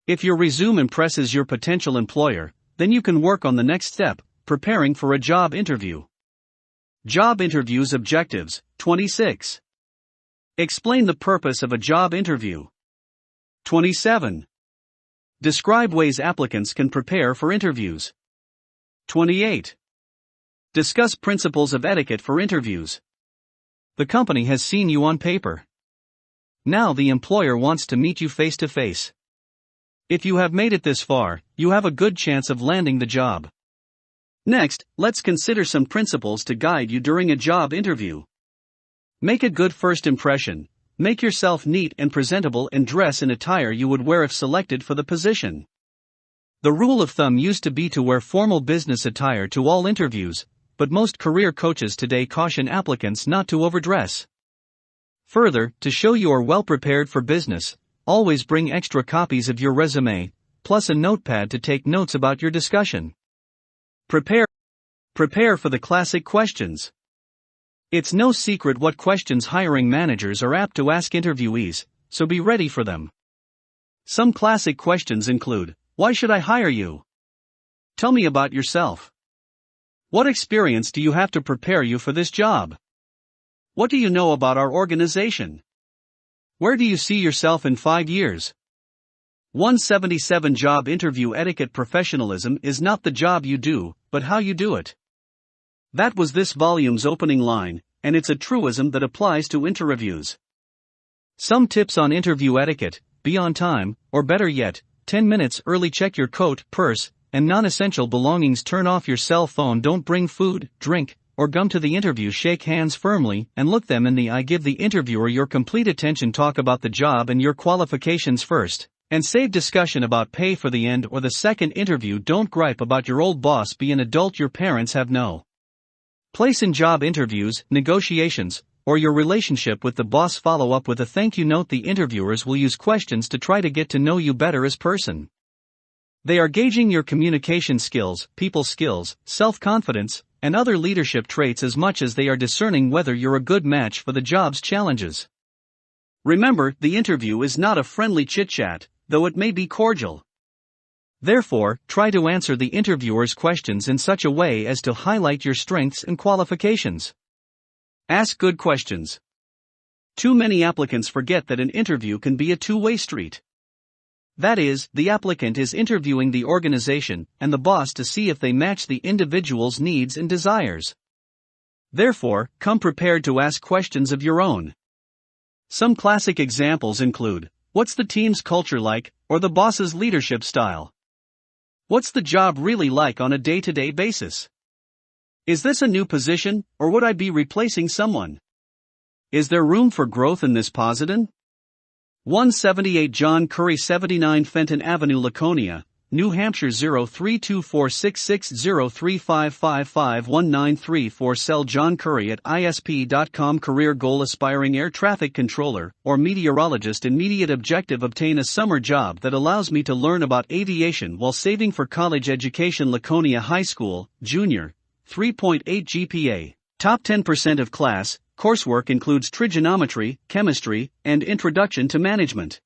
If your resume impresses your potential employer, then you can work on the next step, preparing for a job interview. Job interviews objectives, 26. Explain the purpose of a job interview. 27. Describe ways applicants can prepare for interviews. 28. Discuss principles of etiquette for interviews. The company has seen you on paper. Now the employer wants to meet you face to face. If you have made it this far, you have a good chance of landing the job. Next, let's consider some principles to guide you during a job interview. Make a good first impression. Make yourself neat and presentable and dress in attire you would wear if selected for the position. The rule of thumb used to be to wear formal business attire to all interviews, but most career coaches today caution applicants not to overdress. Further, to show you are well prepared for business, always bring extra copies of your resume, plus a notepad to take notes about your discussion. Prepare for the classic questions. It's no secret what questions hiring managers are apt to ask interviewees, so be ready for them. Some classic questions include, why should I hire you? Tell me about yourself. What experience do you have to prepare you for this job? What do you know about our organization? Where do you see yourself in 5 years? 177 Job interview etiquette. Professionalism is not the job you do, but how you do it. That was this volume's opening line, and it's a truism that applies to interviews. Some tips on interview etiquette: be on time, or better yet, 10 minutes early. Check your coat, purse, and non-essential belongings. Turn off your cell phone. Don't bring food, drink, or gum to the interview. Shake hands firmly and look them in the eye. Give the interviewer your complete attention. Talk about the job and your qualifications first, and save discussion about pay for the end or the second interview. Don't gripe about your old boss. Be an adult your parents have no place in job interviews, negotiations, or your relationship with the boss. Follow up with a thank you note. The interviewers will use questions to try to get to know you better as person. They are gauging your communication skills, people skills, self-confidence, and other leadership traits as much as they are discerning whether you're a good match for the job's challenges. Remember, the interview is not a friendly chit-chat, though it may be cordial. Therefore, try to answer the interviewer's questions in such a way as to highlight your strengths and qualifications. Ask good questions. Too many applicants forget that an interview can be a two-way street. That is, the applicant is interviewing the organization and the boss to see if they match the individual's needs and desires. Therefore, come prepared to ask questions of your own. Some classic examples include, what's the team's culture like, or the boss's leadership style? What's the job really like on a day-to-day basis? Is this a new position, or would I be replacing someone? Is there room for growth in this position? 178 John Curry 79 Fenton Avenue, Laconia, New Hampshire 03246603555193. Sell John Curry at isp.com. Career goal: aspiring air traffic controller or meteorologist. Immediate objective: obtain a summer job that allows me to learn about aviation while saving for college education. Laconia High School, Junior, 3.8 GPA. Top 10% of class. Coursework includes trigonometry, chemistry, and introduction to management.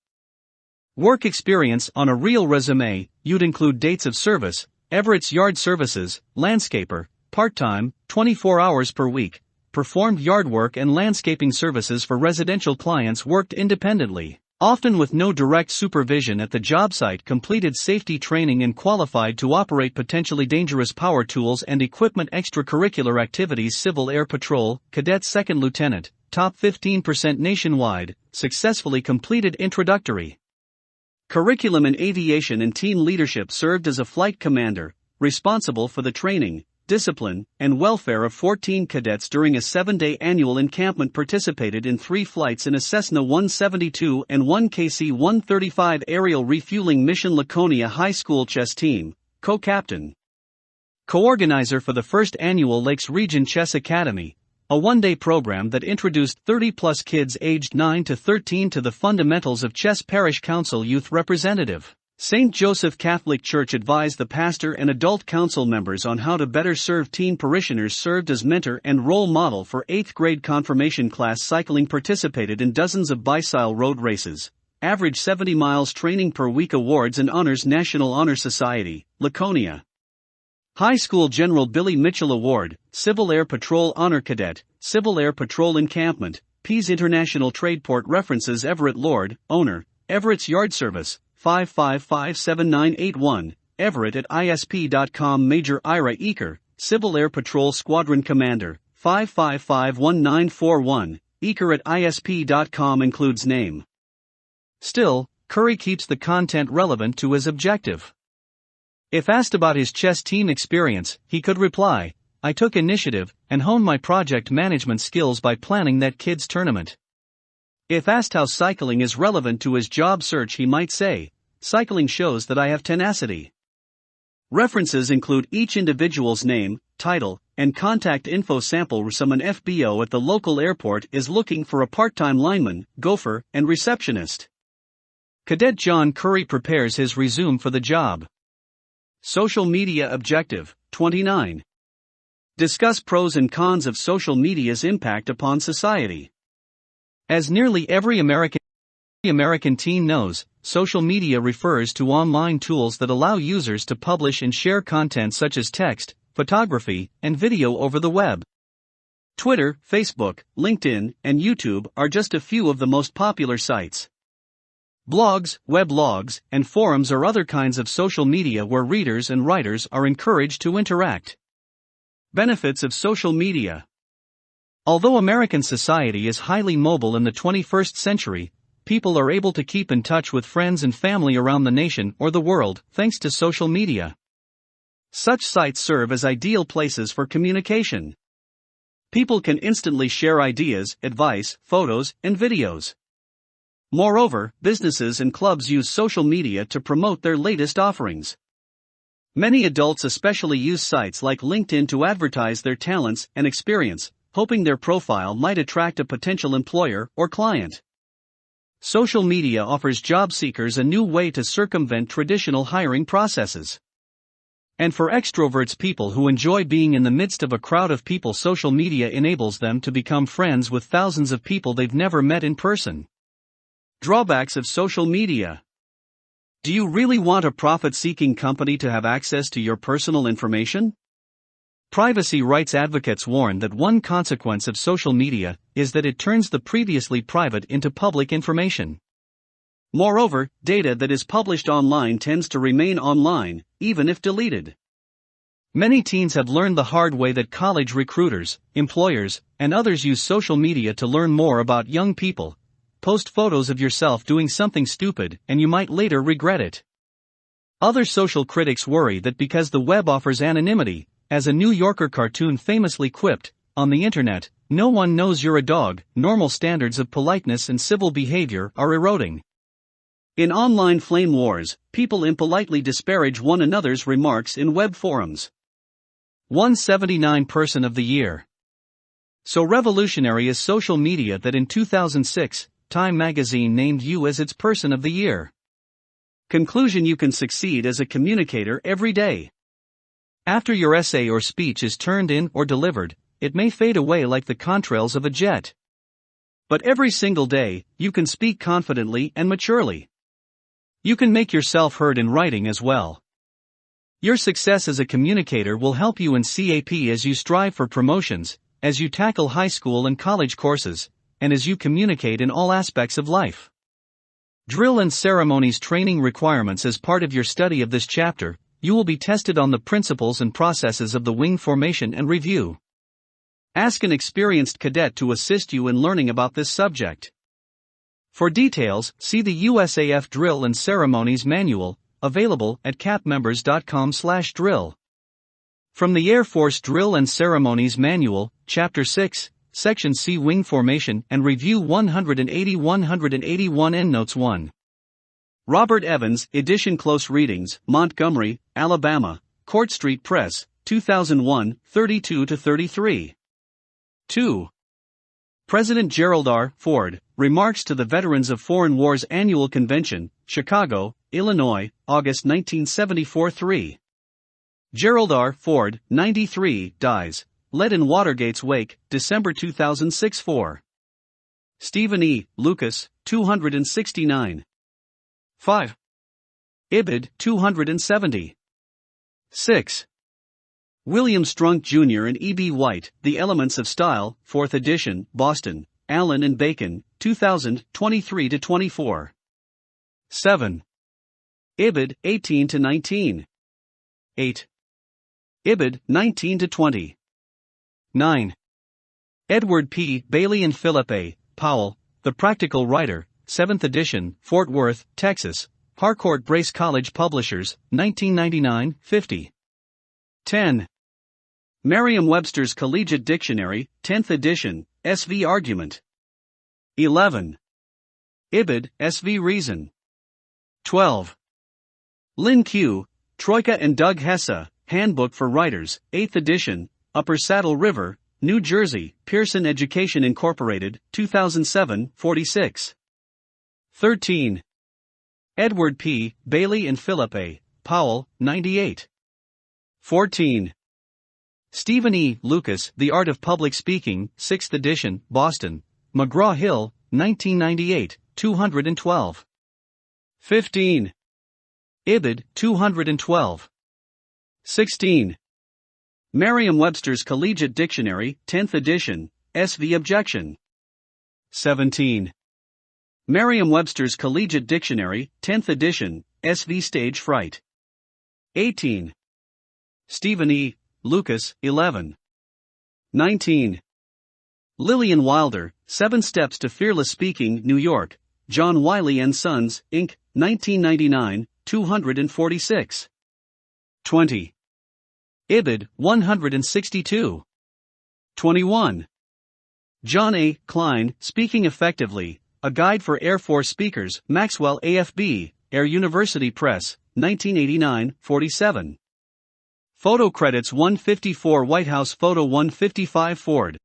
Work experience: on a real resume, you'd include dates of service: Everett's Yard Services, landscaper, part-time, 24 hours per week, performed yard work and landscaping services for residential clients, worked independently, often with no direct supervision at the job site, completed safety training and qualified to operate potentially dangerous power tools and equipment. Extracurricular activities: Civil Air Patrol, Cadet, Second Lieutenant, top 15% nationwide, successfully completed introductory curriculum in aviation and team leadership, served as a flight commander, responsible for the training, discipline, and welfare of 14 cadets during a 7-day annual encampment, participated in 3 flights in a Cessna 172 and 1 KC-135 aerial refueling mission. Laconia High School chess team, co-captain. Co-organizer for the first annual Lakes Region Chess Academy, a 1-day program that introduced 30-plus kids aged 9 to 13 to the fundamentals of chess. Parish Council youth representative. St. Joseph Catholic Church advised the pastor and adult council members on how to better serve teen parishioners. Served as mentor and role model for 8th grade confirmation class. Cycling, participated in dozens of bicycle road races, average 70 miles training per week. Awards and honors. National Honor Society, Laconia High School General Billy Mitchell Award, Civil Air Patrol Honor Cadet, Civil Air Patrol Encampment, Pease International Tradeport. References: Everett Lord, owner, Everett's Yard Service, 555-7981, Everett at isp.com. Major Ira Eaker, Civil Air Patrol Squadron Commander, 555-1941, Eaker at isp.com. Includes name. Still, Curry keeps the content relevant to his objective. If asked about his chess team experience, he could reply, "I took initiative and honed my project management skills by planning that kids' tournament." If asked how cycling is relevant to his job search, he might say, "Cycling shows that I have tenacity." References include each individual's name, title, and contact info. Sample: Someone FBO at the local airport is looking for a part-time lineman, gopher, and receptionist. Cadet John Curry prepares his resume for the job. Social media objective, 29. Discuss pros and cons of social media's impact upon society. As nearly every American teen knows, social media refers to online tools that allow users to publish and share content such as text, photography, and video over the web. Twitter, Facebook, LinkedIn, and YouTube are just a few of the most popular sites. Blogs, weblogs, and forums are other kinds of social media where readers and writers are encouraged to interact. Benefits of social media. Although American society is highly mobile in the 21st century, people are able to keep in touch with friends and family around the nation or the world thanks to social media. Such sites serve as ideal places for communication. People can instantly share ideas, advice, photos, and videos. Moreover, businesses and clubs use social media to promote their latest offerings. Many adults especially use sites like LinkedIn to advertise their talents and experience, hoping their profile might attract a potential employer or client. Social media offers job seekers a new way to circumvent traditional hiring processes. And for extroverts, people who enjoy being in the midst of a crowd of people, social media enables them to become friends with thousands of people they've never met in person. Drawbacks of social media. Do you really want a profit-seeking company to have access to your personal information? Privacy rights advocates warn that one consequence of social media is that it turns the previously private into public information. Moreover, data that is published online tends to remain online, even if deleted. Many teens have learned the hard way that college recruiters, employers, and others use social media to learn more about young people. Post photos of yourself doing something stupid, and you might later regret it. Other social critics worry that because the web offers anonymity, as a New Yorker cartoon famously quipped, "On the internet, no one knows you're a dog," normal standards of politeness and civil behavior are eroding. In online flame wars, people impolitely disparage one another's remarks in web forums. 179 Person of the Year. So revolutionary is social media that in 2006, Time magazine named you as its Person of the Year. Conclusion: you can succeed as a communicator every day. After your essay or speech is turned in or delivered, it may fade away like the contrails of a jet. But every single day, you can speak confidently and maturely. You can make yourself heard in writing as well. Your success as a communicator will help you in CAP as you strive for promotions, as you tackle high school and college courses, and as you communicate in all aspects of life. Drill and ceremonies training requirements. As part of your study of this chapter, you will be tested on the principles and processes of the wing formation and review. Ask an experienced cadet to assist you in learning about this subject. For details, see the USAF Drill and Ceremonies Manual, available at capmembers.com/drill. From the Air Force Drill and Ceremonies Manual, Chapter 6, Section C, Wing Formation and Review 180-181 Endnotes 1. Robert Evans, edition. Close Readings, Montgomery, Alabama, Court Street Press, 2001, 32-33. 2. President Gerald R. Ford, Remarks to the Veterans of Foreign Wars Annual Convention, Chicago, Illinois, August 1974. 3. Gerald R. Ford, 93, dies, led in Watergate's wake, December 2006. 4. Stephen E. Lucas, 269. 5. Ibid, 270. 6. William Strunk Jr. and E. B. White, The Elements of Style, 4th edition, Boston, Allen and Bacon, 2000, 23-24. 7. Ibid, 18-19. 8. Ibid, 19-20. 9. Edward P. Bailey and Philip A. Powell, The Practical Writer, 7th edition, Fort Worth, Texas, Harcourt Brace College Publishers, 1999, 50. 10. Merriam-Webster's Collegiate Dictionary, 10th edition, SV Argument. 11. Ibid, SV Reason. 12. Lynn Q., Troika and Doug Hesse, Handbook for Writers, 8th edition, Upper Saddle River, New Jersey, Pearson Education Incorporated, 2007, 46. 13. Edward P. Bailey and Philip A. Powell, 98. 14. Stephen E. Lucas, The Art of Public Speaking, 6th edition, Boston, McGraw-Hill, 1998, 212. 15. Ibid, 212. 16. Merriam-Webster's Collegiate Dictionary, 10th edition, SV Objection. 17. Merriam-Webster's Collegiate Dictionary, 10th edition, SV Stage Fright. 18. Stephen E. Lucas, 11. 19. Lillian Wilder, 7 Steps to Fearless Speaking, New York, John Wiley & Sons, Inc., 1999, 246. 20. Ibid, 162. 21. John A. Klein, Speaking Effectively, A Guide for Air Force Speakers, Maxwell AFB, Air University Press, 1989, 47. Photo credits 154 White House Photo 155 Ford.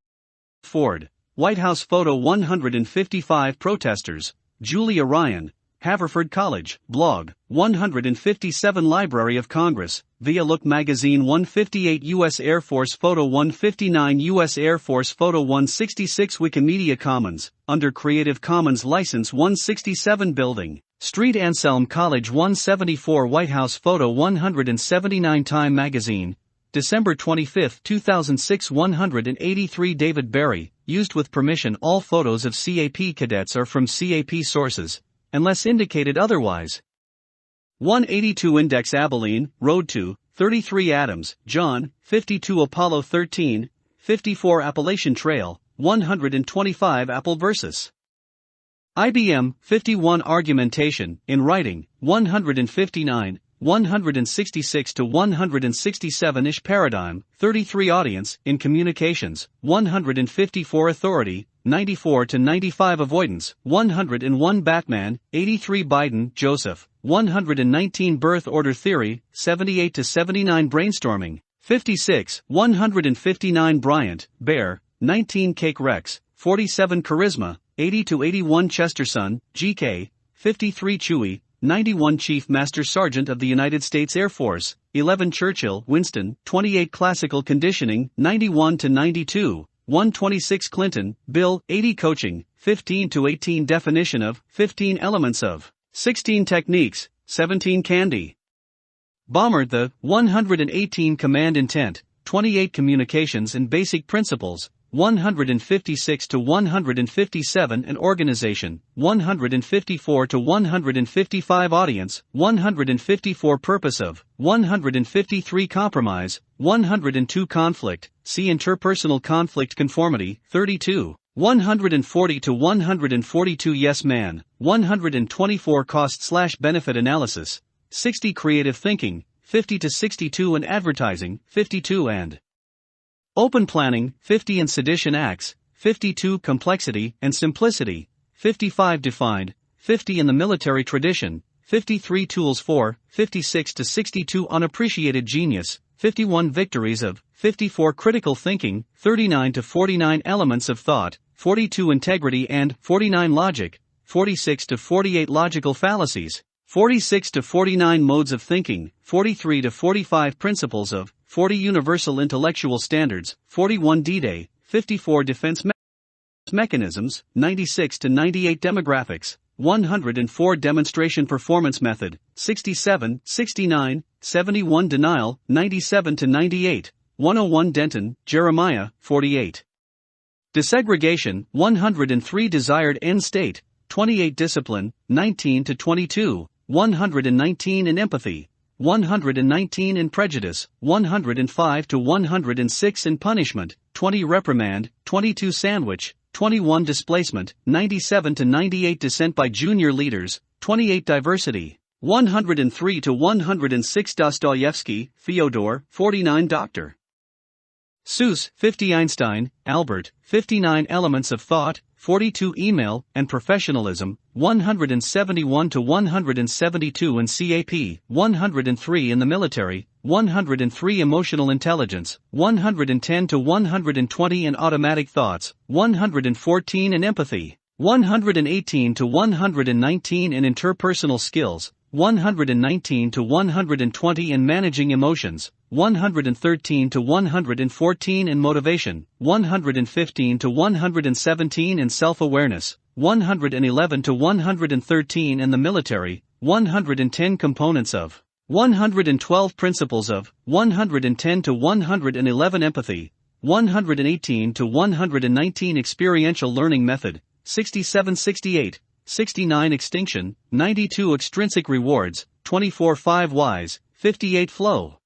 White House Photo 155 Protesters, Julia Ryan, Haverford College, blog, 157 Library of Congress, via Look Magazine 158 U.S. Air Force Photo 159 U.S. Air Force Photo 166 Wikimedia Commons, under Creative Commons License 167 Building, Street Anselm College 174 White House Photo 179 Time Magazine, December 25, 2006 183 David Berry, used with permission. All photos of CAP cadets are from CAP sources, unless indicated otherwise. 182 Index Abilene, Road to, 33 Adams, John, 52 Apollo 13, 54 Appalachian Trail, 125 Apple Versus. IBM, 51 Argumentation, in Writing, 159, 166-167 Paradigm, 33 Audience, in Communications, 154 Authority, 94-95 Avoidance, 101 Batman, 83 Biden, Joseph, 119 Birth Order Theory, 78-79 Brainstorming, 56, 159 Bryant, Bear, 19 Cake Rex, 47 Charisma, 80-81 Chesterson, GK, 53 Chewy, 91 Chief Master Sergeant of the United States Air Force, 11 Churchill, Winston, 28 Classical Conditioning, 91-92, 126 Clinton, Bill, 80 Coaching, 15-18 Definition of, 15 Elements of, 16 Techniques, 17 Candy. Bomber the 118 Command Intent, 28 Communications and Basic Principles, 156 to 157 an organization, 154 to 155 audience, 154 purpose of, 153 compromise, 102 conflict, see interpersonal conflict conformity, 32. 140 to 142 yes man, 124 cost/benefit analysis, 60 creative thinking, 50 to 62 and advertising, 52 and open planning, 50 and sedition acts, 52 complexity and simplicity, 55 defined, 50 in the military tradition, 53 tools for, 56 to 62 unappreciated genius, 51 victories of, 54 critical thinking, 39 to 49 elements of thought, 42 integrity and 49 logic, 46 to 48 logical fallacies, 46 to 49 modes of thinking, 43 to 45 principles of, 40 universal intellectual standards, 41 D-Day, 54 defense mechanisms, 96 to 98 demographics, 104 demonstration performance method, 67, 69, 71 denial, 97 to 98, 101 Denton, Jeremiah, 48. Desegregation, 103 desired end state, 28 discipline, 19 to 22, 119 in empathy, 119 in prejudice, 105 to 106 in punishment, 20 reprimand, 22 sandwich, 21 displacement, 97 to 98 dissent by junior leaders, 28 diversity, 103 to 106 Dostoevsky, Fyodor, 49 Dr. Seuss, 50 Einstein, Albert, 59 Elements of Thought, 42 Email and Professionalism, 171 to 172 in CAP, 103 in the military, 103 Emotional Intelligence, 110 to 120 in Automatic Thoughts, 114 in Empathy, 118 to 119 in Interpersonal Skills, 119 to 120 in Managing Emotions, 113 to 114 in Motivation, 115 to 117 in Self-Awareness, 111 to 113 in the Military, 110 Components of, 112 Principles of, 110 to 111 Empathy, 118 to 119 Experiential Learning Method, 67-68, 69 Extinction, 92 Extrinsic Rewards, 24 5 Whys, 58 Flow,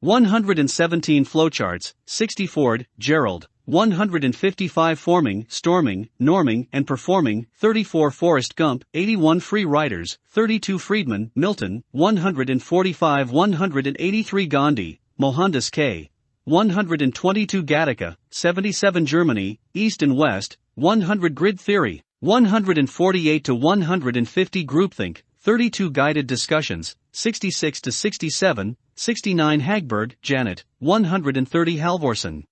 117 Flowcharts, 60 Ford, Gerald, 155 Forming, Storming, Norming and Performing, 34 Forrest Gump, 81 Free Riders, 32 Friedman, Milton, 145 183 Gandhi, Mohandas K. 122 Gattaca, 77 Germany, East and West, 100 Grid Theory, 148 to 150 Groupthink, 32 Guided Discussions, 66 to 67, 69 Hagberg, Janet, 130 Halvorsen.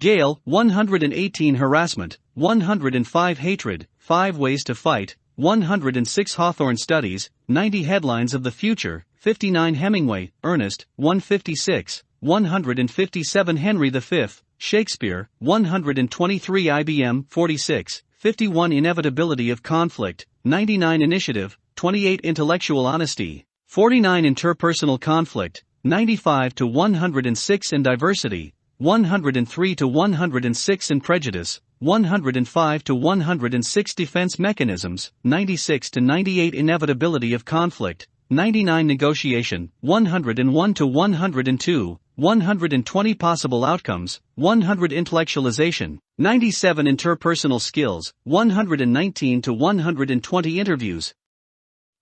Gale, 118 Harassment, 105 Hatred, 5 Ways to Fight, 106 Hawthorne Studies, 90 Headlines of the Future, 59 Hemingway, Ernest, 156, 157 Henry V, Shakespeare, 123 IBM, 46, 51 Inevitability of Conflict, 99 Initiative, 28 Intellectual Honesty, 49 Interpersonal Conflict, 95 to 106 in Diversity, 103 to 106 in Prejudice, 105 to 106 Defense Mechanisms, 96 to 98 Inevitability of Conflict, 99 Negotiation, 101 to 102, 120 Possible Outcomes, 100 Intellectualization, 97 Interpersonal Skills, 119 to 120 Interviews,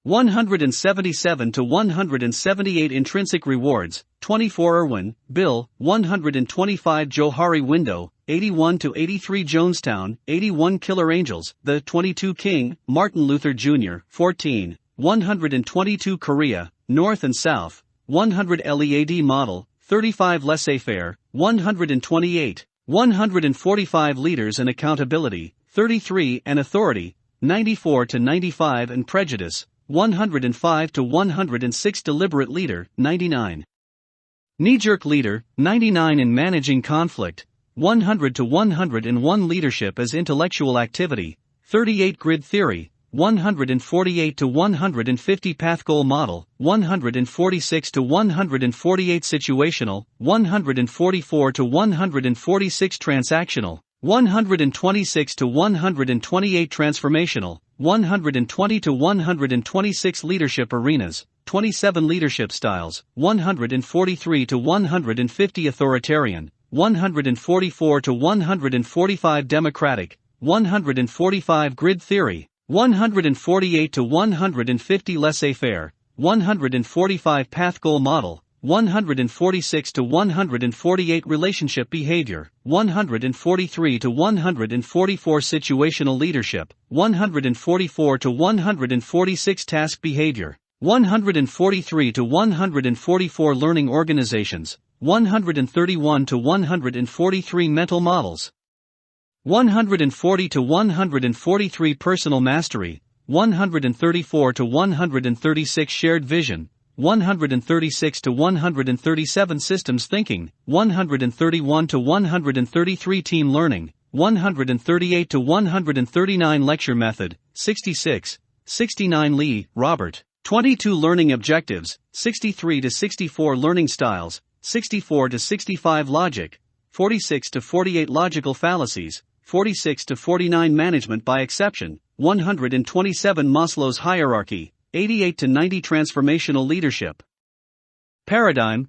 177 to 178 Intrinsic Rewards, 24 Irwin, Bill, 125 Johari Window, 81 to 83 Jonestown, 81 Killer Angels, The 22 King, Martin Luther Jr., 14, 122 Korea, North and South, 100 LEAD Model, 35 Laissez-faire, 128, 145 Leaders and Accountability, 33 and Authority, 94 to 95 and Prejudice, 105 to 106 Deliberate Leader, 99. Knee-jerk Leader, 99 in Managing Conflict, 100 to 101 Leadership as Intellectual Activity, 38 Grid Theory, 148 to 150 Path Goal Model, 146 to 148 Situational, 144 to 146 Transactional, 126 to 128 Transformational, 120 to 126 Leadership Arenas, 27 Leadership Styles, 143 to 150 Authoritarian, 144 to 145 Democratic, 145 Grid Theory, 148 to 150 Laissez-faire, 145 Path Goal Model, 146 to 148 Relationship Behavior, 143 to 144 Situational Leadership, 144 to 146 Task Behavior, 143 to 144 Learning Organizations, 131 to 143 Mental Models, 140 to 143 Personal Mastery, 134 to 136 Shared Vision, 136 to 137 Systems Thinking, 131 to 133 Team Learning, 138 to 139 Lecture Method, 66, 69 Lee, Robert, 22 Learning Objectives, 63 to 64 Learning Styles, 64 to 65 Logic, 46 to 48 Logical Fallacies, 46 to 49 Management by Exception, 127 Maslow's Hierarchy, 88 to 90 Transformational Leadership Paradigm,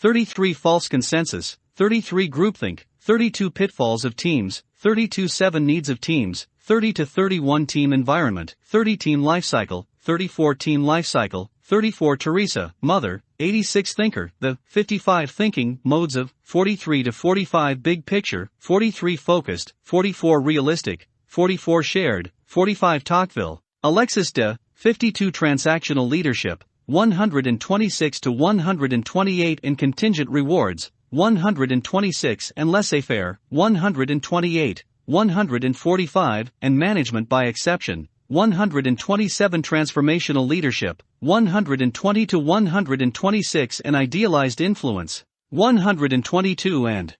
33 False Consensus, 33 Groupthink, 32 Pitfalls of Teams, 32 7 Needs of Teams, 30 to 31 Team Environment, 30 Team Lifecycle, 34 Team Lifecycle, 34 Teresa, Mother, 86 Thinker, the 55 Thinking Modes of, 43 to 45 Big Picture, 43 Focused, 44 Realistic, 44 Shared, 45 Tocqueville, Alexis de, 52 Transactional Leadership, 126 to 128 in Contingent Rewards, 126 and Laissez-faire, 128, 145 and Management by Exception, 127 Transformational Leadership, 120 to 126 and Idealized Influence, 122 and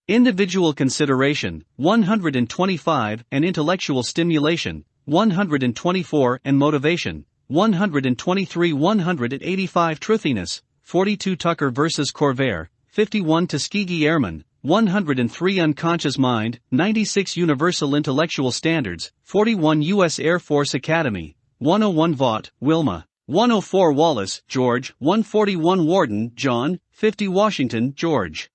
Individual Consideration, 125 and Intellectual Stimulation, 124 and Motivation, 123 185 Truthiness, 42 Tucker vs. Corvair, 51 Tuskegee Airmen, 103 Unconscious Mind, 96 Universal Intellectual Standards, 41 U.S. Air Force Academy, 101 Vaught, Wilma, 104 Wallace, George, 141 Warden, John, 50 Washington, George.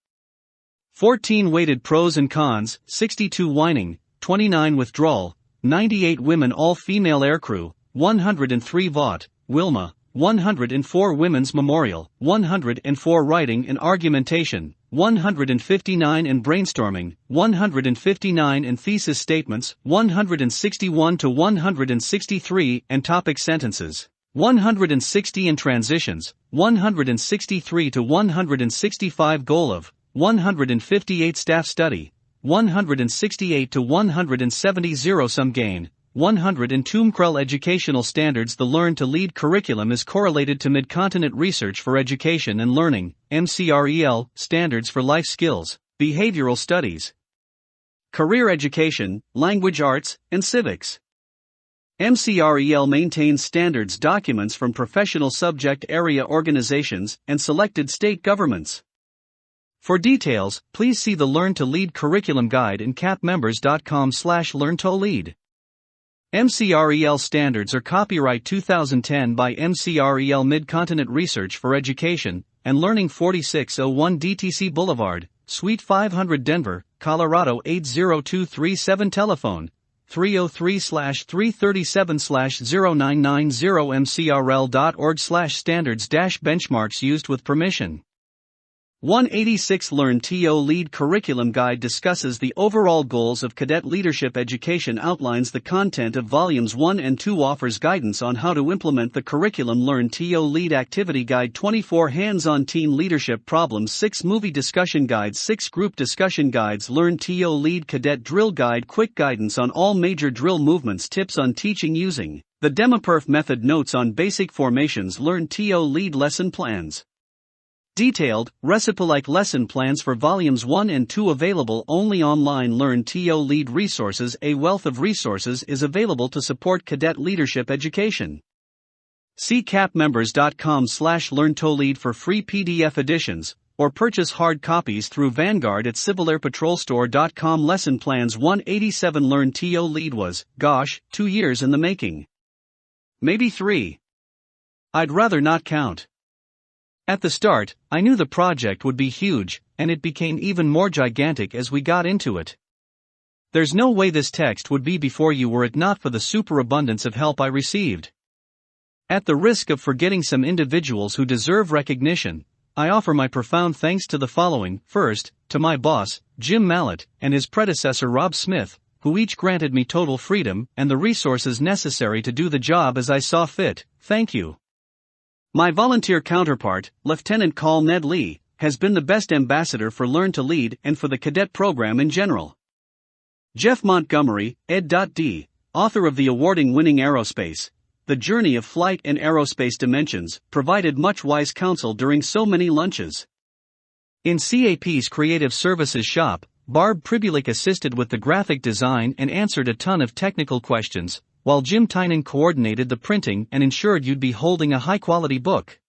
14 Weighted Pros and Cons, 62 Whining, 29 Withdrawal, 98 Women All-Female Aircrew, 103 Vaught, Wilma, 104 Women's Memorial, 104 Writing and Argumentation, 159 in Brainstorming, 159 in Thesis Statements, 161 to 163 and Topic Sentences, 160 in Transitions, 163 to 165 Goal of, 158 Staff Study, 168 to 170 Zero-Sum Gain, 102 MCREL Educational Standards. The Learn to Lead curriculum is correlated to Mid-Continent Research for Education and Learning, MCREL, Standards for Life Skills, Behavioral Studies, Career Education, Language Arts, and Civics. MCREL maintains standards documents from professional subject area organizations and selected state governments. For details, please see the Learn to Lead curriculum guide in capmembers.com/learn-to-lead. MCREL standards are copyright 2010 by MCREL Mid-Continent Research for Education and Learning 4601 DTC Boulevard, Suite 500 Denver, Colorado 80237 Telephone 303/337/0990 mcrel.org/standards-benchmarks used with permission. 186 Learn to Lead Curriculum Guide discusses the overall goals of cadet leadership education, outlines the content of Volumes 1 and 2, offers guidance on how to implement the curriculum. Learn to Lead Activity Guide 24 Hands-on Team Leadership Problems 6 Movie Discussion Guides 6 Group Discussion Guides. Learn to Lead Cadet Drill Guide, quick guidance on all major drill movements, tips on teaching using the DEMOPERF method, notes on basic formations. Learn to Lead lesson plans. Detailed, recipe-like lesson plans for Volumes 1 and 2 available only online. Learn TO Lead Resources. A wealth of resources is available to support cadet leadership education. See capmembers.com/LearnToLead for free PDF editions, or purchase hard copies through Vanguard at CivilAirPatrolStore.com. Lesson Plans 187. Learn TO Lead was, 2 years in the making. Maybe 3. I'd rather not count. At the start, I knew the project would be huge, and it became even more gigantic as we got into it. There's no way this text would be before you were it not for the superabundance of help I received. At the risk of forgetting some individuals who deserve recognition, I offer my profound thanks to the following. First, to my boss, Jim Mallett, and his predecessor Rob Smith, who each granted me total freedom and the resources necessary to do the job as I saw fit. Thank you. My volunteer counterpart, Lieutenant Col Ned Lee, has been the best ambassador for Learn to Lead and for the cadet program in general. Jeff Montgomery, Ed.D., author of the award-winning Aerospace, The Journey of Flight and Aerospace Dimensions, provided much wise counsel during so many lunches. In CAP's Creative Services shop, Barb Pribulik assisted with the graphic design and answered a ton of technical questions, while Jim Tynan coordinated the printing and ensured you'd be holding a high-quality book.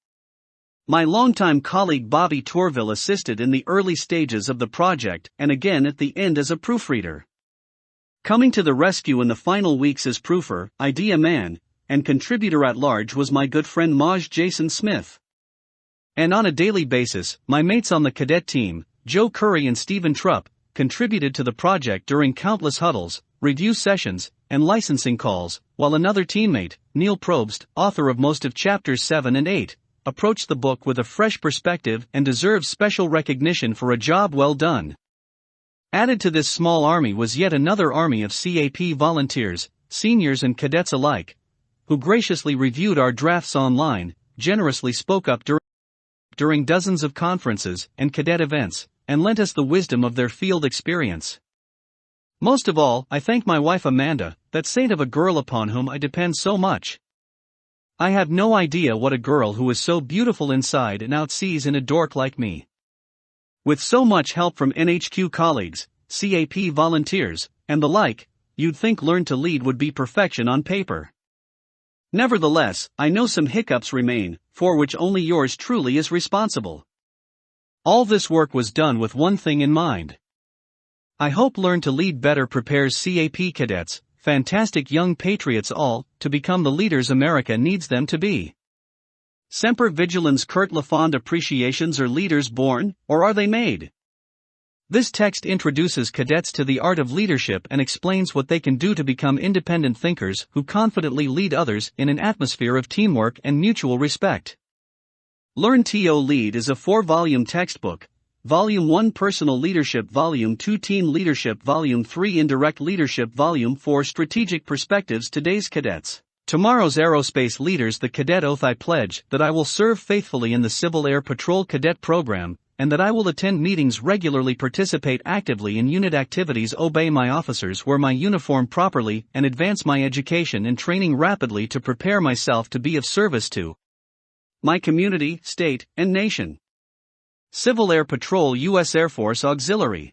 My longtime colleague Bobby Tourville assisted in the early stages of the project and again at the end as a proofreader. Coming to the rescue in the final weeks as proofer, idea man, and contributor at large was my good friend Maj Jason Smith. And on a daily basis, my mates on the cadet team, Joe Curry and Stephen Trupp, contributed to the project during countless huddles, review sessions, and licensing calls, while another teammate, Neil Probst, author of most of chapters 7 and 8, approached the book with a fresh perspective and deserves special recognition for a job well done. Added to this small army was yet another army of CAP volunteers, seniors and cadets alike, who graciously reviewed our drafts online, generously spoke up during dozens of conferences and cadet events, and lent us the wisdom of their field experience. Most of all, I thank my wife Amanda, that saint of a girl upon whom I depend so much. I have no idea what a girl who is so beautiful inside and out sees in a dork like me. With so much help from NHQ colleagues, CAP volunteers, and the like, you'd think Learn to Lead would be perfection on paper. Nevertheless, I know some hiccups remain, for which only yours truly is responsible. All this work was done with one thing in mind. I hope Learn to Lead better prepares CAP cadets, fantastic young patriots all, to become the leaders America needs them to be. Semper Vigilans. Kurt Lafond. Appreciations. Are leaders born, or are they made? This text introduces cadets to the art of leadership and explains what they can do to become independent thinkers who confidently lead others in an atmosphere of teamwork and mutual respect. Learn TO Lead is a 4-volume textbook. Volume 1 Personal Leadership, Volume 2 Team Leadership, Volume 3 Indirect Leadership, Volume 4 Strategic Perspectives. Today's cadets, tomorrow's aerospace leaders. The cadet oath. I pledge that I will serve faithfully in the Civil Air Patrol Cadet Program, and that I will attend meetings regularly, participate actively in unit activities, obey my officers, wear my uniform properly, and advance my education and training rapidly to prepare myself to be of service to my community, state, and nation. Civil Air Patrol, U.S. Air Force Auxiliary.